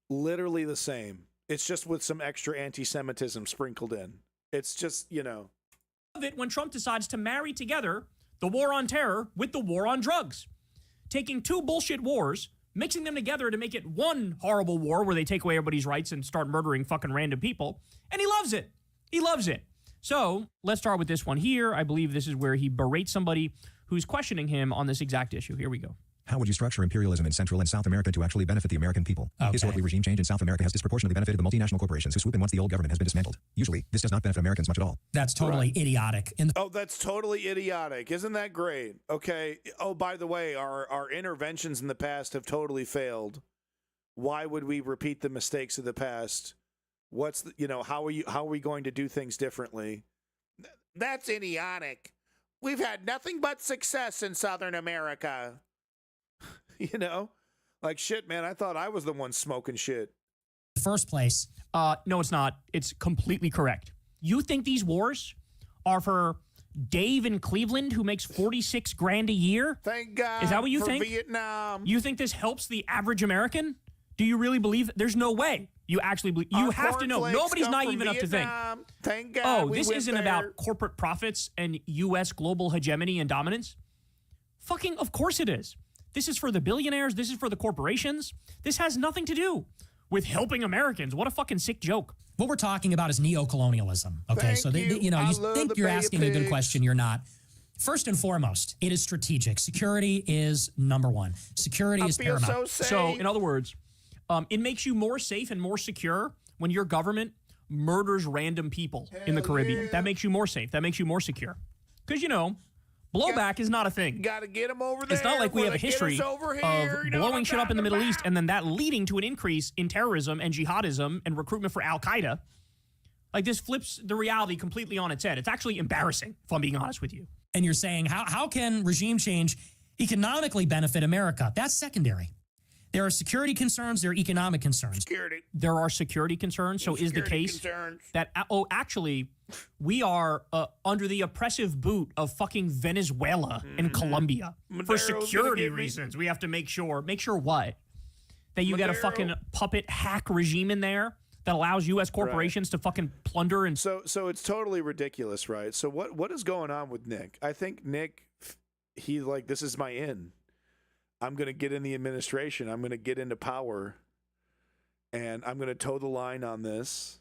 Literally the same. It's just with some extra anti-Semitism sprinkled in. It's just, of it when Trump decides to marry together the war on terror with the war on drugs. Taking two bullshit wars, mixing them together to make it one horrible war where they take away everybody's rights and start murdering fucking random people. And he loves it. He loves it. So let's start with this one here. I believe this is where he berates somebody who's questioning him on this exact issue. Here we go. How would you structure imperialism in Central and South America to actually benefit the American people? Okay. Historically, regime change in South America has disproportionately benefited the multinational corporations who swoop in once the old government has been dismantled. Usually, this does not benefit Americans much at all. That's totally idiotic. That's totally idiotic. Isn't that great? Okay. Oh, by the way, our interventions in the past have totally failed. Why would we repeat the mistakes of the past? What's how are we going to do things differently? That's idiotic. We've had nothing but success in Southern America. Like shit, man. I thought I was the one smoking shit. First place. No, it's not. It's completely correct. You think these wars are for Dave in Cleveland who makes $46,000 a year? Thank God. Is that what you for think? Vietnam. You think this helps the average American? Do you really believe? There's no way. You actually believe. You have to know. Nobody's naive enough to think. Thank God. Oh, this isn't about corporate profits and U.S. global hegemony and dominance. Fucking, of course it is. This is for the billionaires. This is for the corporations. This has nothing to do with helping Americans. What a fucking sick joke. What we're talking about is neocolonialism. Okay, so you think you're asking a good question. You're not. First and foremost, it is strategic. Security is number one. Security is paramount. So, in other words, it makes you more safe and more secure when your government murders random people in the Caribbean. That makes you more safe. That makes you more secure. Because, blowback is not a thing. Got to get them over there. It's not like we have a history of blowing shit up in the Middle East and then that leading to an increase in terrorism and jihadism and recruitment for Al-Qaeda. Like, this flips the reality completely on its head. It's actually embarrassing, if I'm being honest with you. And you're saying, how can regime change economically benefit America? That's secondary. There are security concerns. There are economic concerns. There are security concerns. So is the case that, actually, we are under the oppressive boot of fucking Venezuela and Colombia for security reasons. We have to make sure what? That you got a fucking puppet hack regime in there that allows U.S. corporations to fucking plunder and... So it's totally ridiculous, right? So what is going on with Nick? I think Nick, this is my in. I'm going to get in the administration. I'm going to get into power, and I'm going to toe the line on this,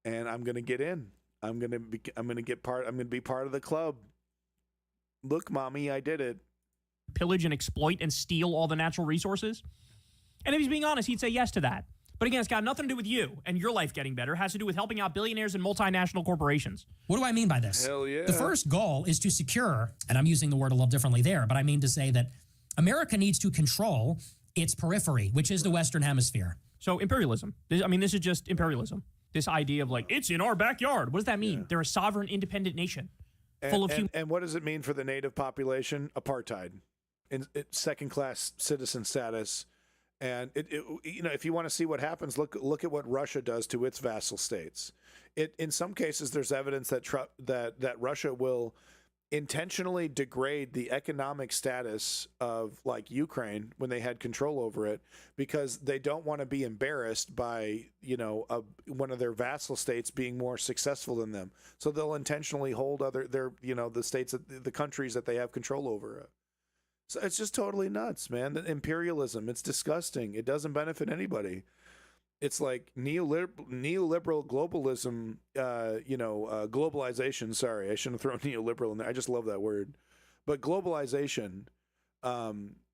and I'm going to get in. I'm going to be part of the club. Look, mommy, I did it. Pillage and exploit and steal all the natural resources? And if he's being honest, he'd say yes to that. But again, it's got nothing to do with you and your life getting better. It has to do with helping out billionaires and multinational corporations. What do I mean by this? Hell yeah. The first goal is to secure, and I'm using the word a little differently there, but I mean to say that America needs to control its periphery, which is the Western Hemisphere. So imperialism. This is just imperialism. This idea of like, it's in our backyard. What does that mean? Yeah. They're a sovereign, independent nation. And what does it mean for the native population? Apartheid. Second-class citizen status. And if you want to see what happens, look at what Russia does to its vassal states. In some cases, there's evidence that Russia will intentionally degrade the economic status of like Ukraine when they had control over it, because they don't want to be embarrassed by one of their vassal states being more successful than them. So they'll intentionally hold the countries that they have control over. So it's just totally nuts, man. The imperialism, it's disgusting. It doesn't benefit anybody. It's like neoliberal globalism, globalization. Sorry, I shouldn't have thrown neoliberal in there. I just love that word. But globalization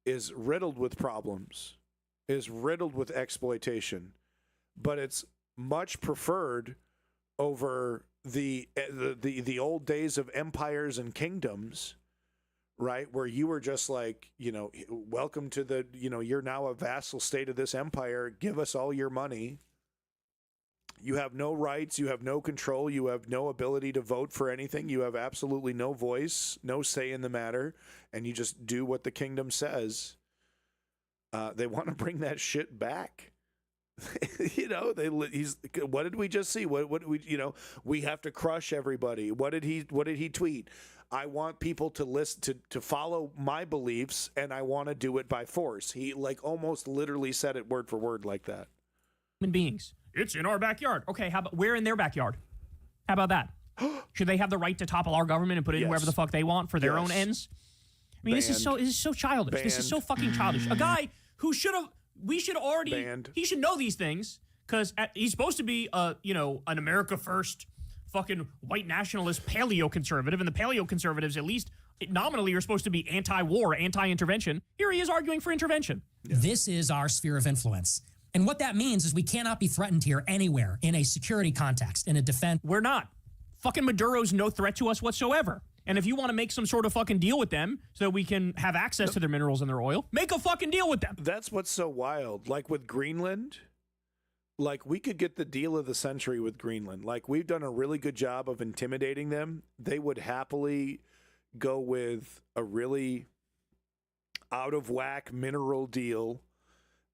is riddled with problems, is riddled with exploitation, but it's much preferred over the old days of empires and kingdoms, right? Where you were just like, welcome to the, you're now a vassal state of this empire. Give us all your money. You have no rights. You have no control. You have no ability to vote for anything. You have absolutely no voice, no say in the matter. And you just do what the kingdom says. They want to bring that shit back. What did we just see? What we have to crush everybody. What did he tweet? I want people to listen to follow my beliefs, and I want to do it by force. He almost literally said it word for word like that. Human beings. It's in our backyard. Okay, how about we're in their backyard? How about that? Should they have the right to topple our government and put in wherever the fuck they want for their own ends? I mean, this is so childish. This is so fucking childish. A guy who he should know these things, because he's supposed to be an America first fucking white nationalist paleo-conservative, and the paleo-conservatives, at least nominally, are supposed to be anti-war, anti-intervention. Here he is arguing for intervention. Yeah. This is our sphere of influence. And what that means is we cannot be threatened here anywhere in a security context, in a defense. We're not. Fucking Maduro's no threat to us whatsoever. And if you want to make some sort of fucking deal with them so that we can have access to their minerals and their oil, make a fucking deal with them. That's what's so wild. Like with Greenland, we could get the deal of the century with Greenland. We've done a really good job of intimidating them. They would happily go with a really out of whack mineral deal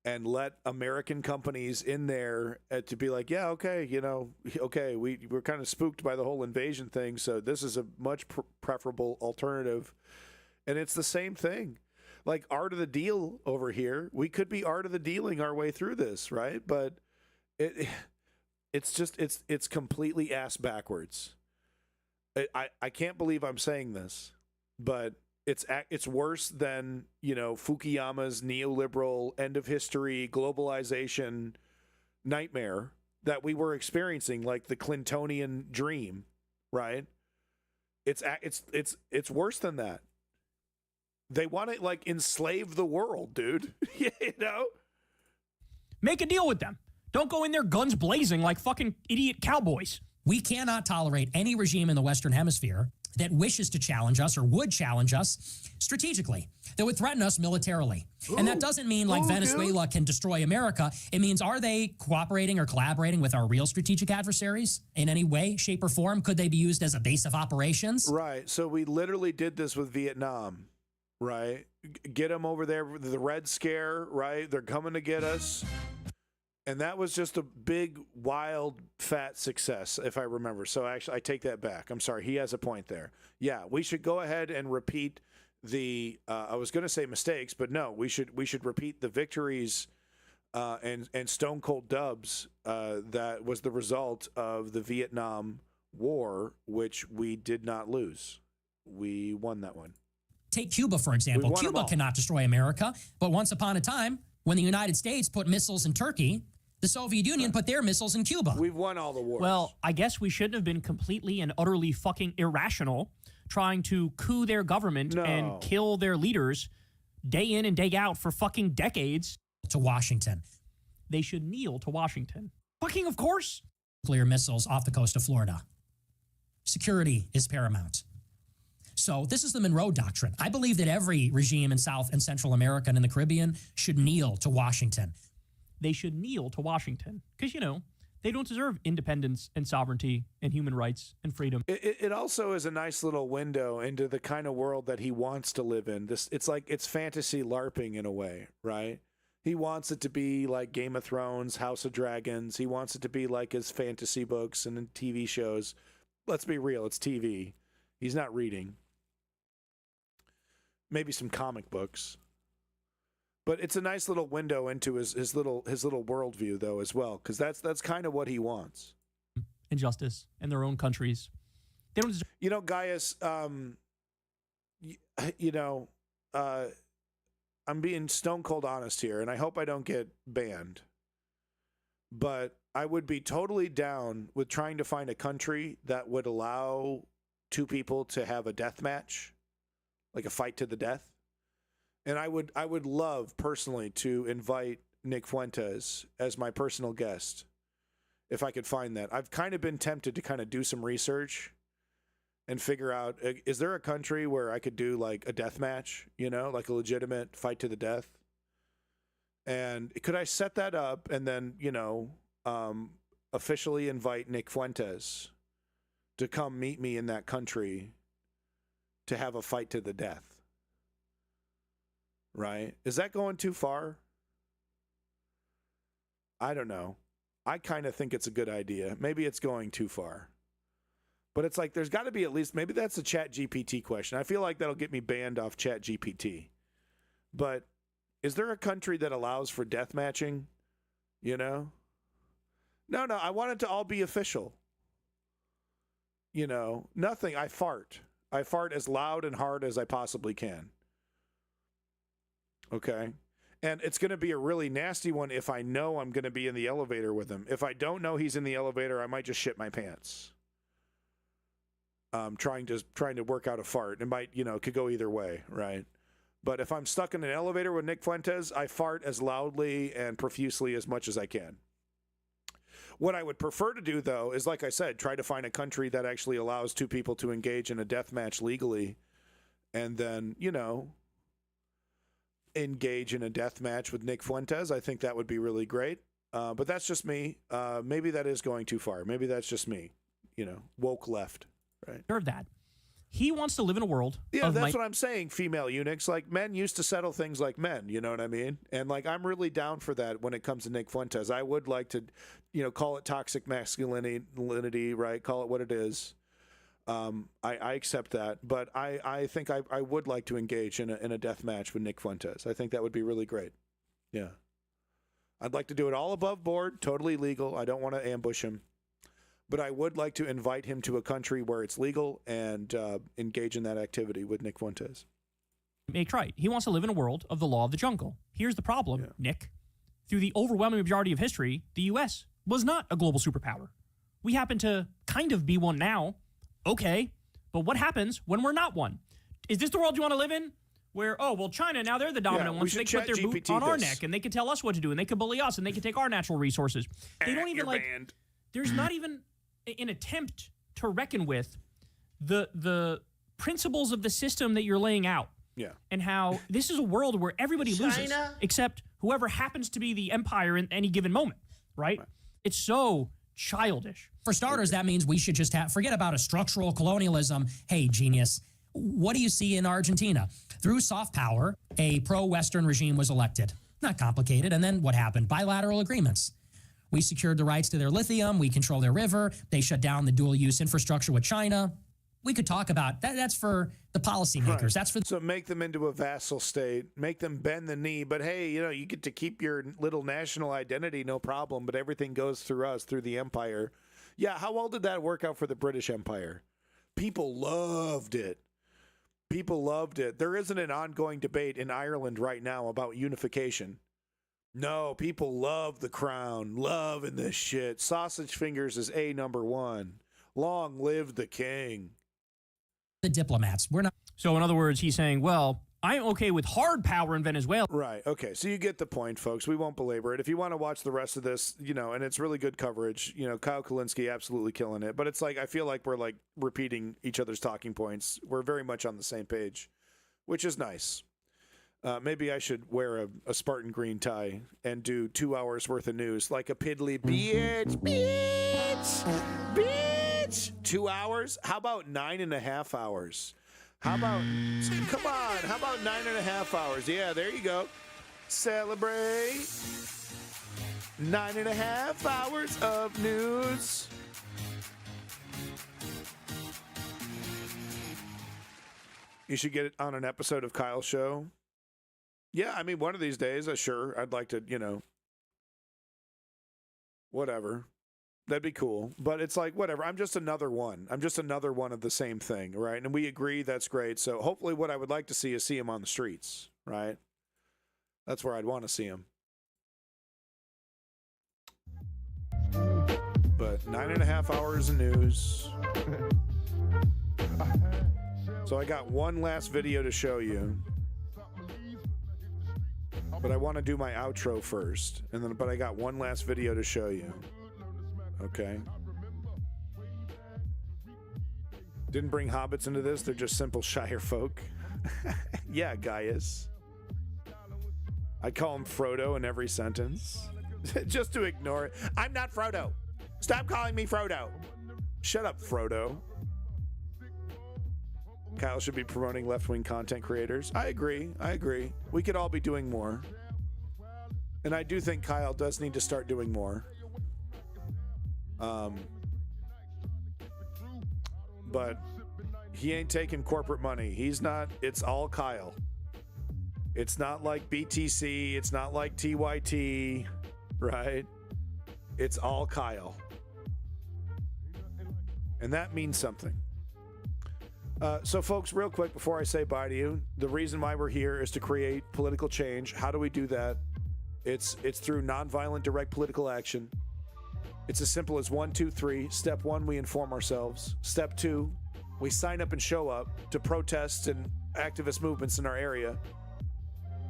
and let American companies in there to be like, yeah, okay, we're kind of spooked by the whole invasion thing, so this is a much preferable alternative. And it's the same thing. Like art of the deal over here, we could be art of the dealing our way through this, right? But it's completely ass backwards. I can't believe I'm saying this, but it's worse than Fukuyama's neoliberal end of history globalization nightmare that we were experiencing, like the Clintonian dream, right? It's worse than that. They want to enslave the world, dude. Make a deal with them. Don't go in there guns blazing like fucking idiot cowboys. We cannot tolerate any regime in the Western Hemisphere that wishes to challenge us or would challenge us strategically, that would threaten us militarily. And that doesn't mean Venezuela can destroy America. It means, are they cooperating or collaborating with our real strategic adversaries in any way, shape, or form? Could they be used as a base of operations? Right. So we literally did this with Vietnam, right? Get them over there, the Red Scare, right? They're coming to get us. And that was just a big, wild, fat success, if I remember. So actually, I take that back. I'm sorry. He has a point there. Yeah, we should go ahead and repeat the. I was going to say mistakes, but no, we should repeat the victories and stone cold dubs that was the result of the Vietnam War, which we did not lose. We won that one. Take Cuba, for example. Cuba cannot destroy America, but once upon a time, when the United States put missiles in Turkey, the Soviet Union put their missiles in Cuba. We've won all the wars. Well, I guess we shouldn't have been completely and utterly fucking irrational trying to coup their government and kill their leaders day in and day out for fucking decades. To Washington. They should kneel to Washington. Fucking of course. Nuclear missiles off the coast of Florida. Security is paramount. So this is the Monroe Doctrine. I believe that every regime in South and Central America and in the Caribbean should kneel to Washington. They should kneel to Washington because, you know, they don't deserve independence and sovereignty and human rights and freedom. It also is a nice little window into the kind of world that he wants to live in. It's like it's fantasy LARPing in a way, right? He wants it to be like Game of Thrones, House of Dragons. He wants it to be like his fantasy books and TV shows. Let's be real, it's TV. He's not reading. Maybe some comic books. But it's a nice little window into his little worldview, though, as well, because that's kind of what he wants. Injustice in their own countries. They don't. You know, Gaius. I'm being stone cold honest here, and I hope I don't get banned. But I would be totally down with trying to find a country that would allow two people to have a death match, like a fight to the death. And I would love personally to invite Nick Fuentes as my personal guest, if I could find that. I've kind of been tempted to kind of do some research and figure out, is there a country where I could do like a death match, you know, like a legitimate fight to the death? And could I set that up and then, you know, officially invite Nick Fuentes to come meet me in that country to have a fight to the death? Right? Is that going too far? I don't know. I kind of think it's a good idea. Maybe it's going too far. But it's like there's got to be at least, maybe that's a Chat GPT question. I feel like that'll get me banned off Chat GPT. But is there a country that allows for death matching? You know? No, I want it to all be official. You know, nothing. I fart. I fart as loud and hard as I possibly can. Okay? And it's going to be a really nasty one if I know I'm going to be in the elevator with him. If I don't know he's in the elevator, I might just shit my pants. Trying to work out a fart. It might, you know, could go either way, right? But if I'm stuck in an elevator with Nick Fuentes, I fart as loudly and profusely as much as I can. What I would prefer to do, though, is, like I said, try to find a country that actually allows two people to engage in a death match legally and then, you know, engage in a death match with Nick Fuentes. I think that would be really great. But that's just me. Maybe that is going too far. Maybe that's just me, you know, woke left, right? Deserve that. He wants to live in a world. Yeah, that's what I'm saying, female eunuchs. Like, men used to settle things like men, you know what I mean? And, like, I'm really down for that when it comes to Nick Fuentes. I would like to, you know, call it toxic masculinity, right? Call it what it is. I accept that. But I think I would like to engage in a death match with Nick Fuentes. I think that would be really great. Yeah. I'd like to do it all above board, totally legal. I don't want to ambush him. But I would like to invite him to a country where it's legal and engage in that activity with Nick Fuentes. Make right. He wants to live in a world of the law of the jungle. Here's the problem, Nick. Through the overwhelming majority of history, the U.S. was not a global superpower. We happen to kind of be one now. Okay, but what happens when we're not one? Is this the world you want to live in? Where, oh, well, China, now they're the dominant ones, so they can put their boot on our neck, and they can tell us what to do, and they can bully us, and they can take our natural resources. They don't even, like, there's not even an attempt to reckon with the principles of the system that you're laying out. Yeah. And how this is a world where everybody loses, except whoever happens to be the empire in any given moment, right? It's so childish. For starters, that means we should just forget about a structural colonialism. Hey, genius, what do you see in Argentina? Through soft power, a pro-Western regime was elected. Not complicated. And then what happened? Bilateral agreements. We secured the rights to their lithium. We control their river. They shut down the dual-use infrastructure with China. We could talk about that. That's for the policymakers. Right. That's for so make them into a vassal state, make them bend the knee. But hey, you know, you get to keep your little national identity, no problem. But everything goes through us, through the empire. Yeah, how well did that work out for the British Empire? People loved it. People loved it. There isn't an ongoing debate in Ireland right now about unification. No, people love the crown, loving this shit. Sausage fingers is number one. Long live the king. The diplomats, we're not. So in other words, he's saying, well, I'm okay with hard power in Venezuela. Right. Okay. So you get the point, folks. We won't belabor it. If you want to watch the rest of this, and it's really good coverage, Kyle Kulinski absolutely killing it. But it's like, I feel like we're like repeating each other's talking points. We're very much on the same page, which is nice. Maybe I should wear a Spartan green tie and do 2 hours worth of news like a piddly bitch. 2 hours? How about 9.5 hours? How about 9.5 hours? Yeah, there you go. Celebrate 9.5 hours of news. You should get it on an episode of Kyle's show. Yeah, I mean, one of these days, sure, I'd like to, whatever. That'd be cool. But it's like, whatever. I'm just another one. I'm just another one of the same thing, right? And we agree that's great. So hopefully what I would like to see is see him on the streets, right? That's where I'd want to see him. But 9.5 hours of news. So I got one last video to show you. But I want to do my outro first. But I got one last video to show you. Okay. Didn't bring hobbits into this. They're just simple Shire folk. Yeah, Gaius. I call him Frodo in every sentence. Just to ignore it. I'm not Frodo. Stop calling me Frodo. Shut up, Frodo. Kyle should be promoting left-wing content creators. I agree. We could all be doing more. And I do think Kyle does need to start doing more. But he ain't taking corporate money. He's not. It's all Kyle. It's not like BTC. It's not like TYT, right? It's all Kyle. And that means something. So folks, real quick before I say bye to you, the reason why we're here is to create political change. How do we do that? It's through nonviolent direct political action. It's as simple as 1, 2, 3. Step 1, we inform ourselves. Step 2, we sign up and show up to protests and activist movements in our area.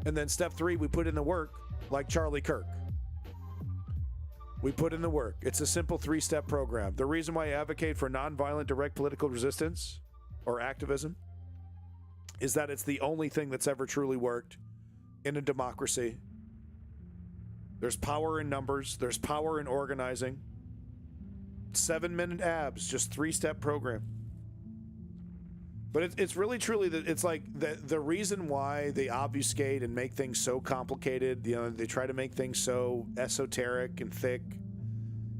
And then step 3, we put in the work like Charlie Kirk. We put in the work. It's a simple 3-step program. The reason why I advocate for nonviolent direct political resistance or activism is that it's the only thing that's ever truly worked in a democracy. There's power in numbers. There's power in organizing. 7-minute abs, just 3-step program. But it's really truly that it's like the reason why they obfuscate and make things so complicated, they try to make things so esoteric and thick,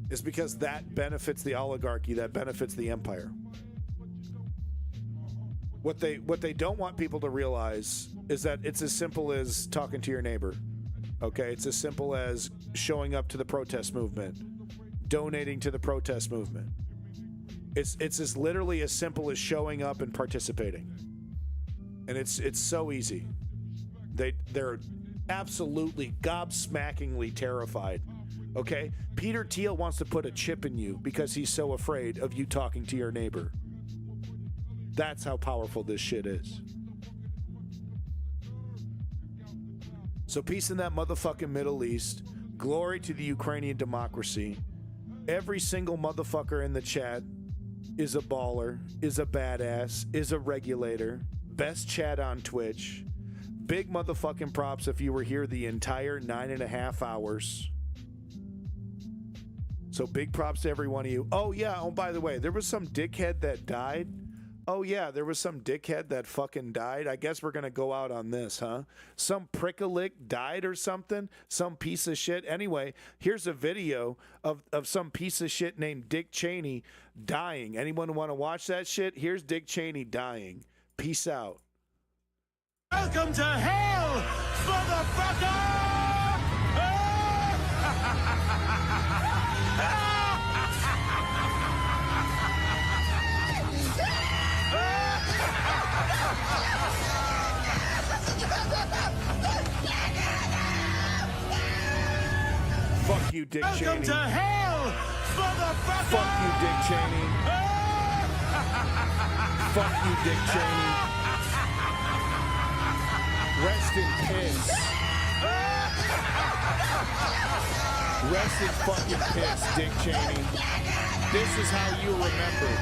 is because that benefits the oligarchy, that benefits the empire. What they don't want people to realize is that it's as simple as talking to your neighbor. Okay, it's as simple as showing up to the protest movement, donating to the protest movement. It's as literally as simple as showing up and participating. And it's so easy. They're absolutely gobsmackingly terrified. Okay? Peter Thiel wants to put a chip in you because he's so afraid of you talking to your neighbor. That's how powerful this shit is. So peace in that motherfucking Middle East. Glory to the Ukrainian democracy. Every single motherfucker in the chat is a baller, is a badass, is a regulator. Best chat on Twitch. Big motherfucking props if you were here the entire 9.5 hours. So big props to every one of you. Oh yeah, by the way, there was some dickhead that died. Oh yeah, there was some dickhead that fucking died. I guess we're gonna go out on this, huh? Some prickalick died or something? Some piece of shit? Anyway, here's a video of some piece of shit named Dick Cheney dying. Anyone want to watch that shit? Here's Dick Cheney dying. Peace out. Welcome to hell, motherfucker! you, Dick Welcome Cheney. to hell, motherfucker! Fuck you, Dick Cheney. Fuck you, Dick Cheney. Rest in piss. Rest in fucking piss, Dick Cheney. This is how you remember.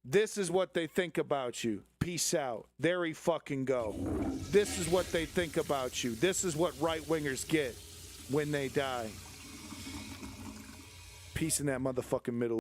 This is what they think about you. Peace out. There he fucking go. This is what they think about you. This is what right-wingers get when they die. Peace in that motherfucking middle.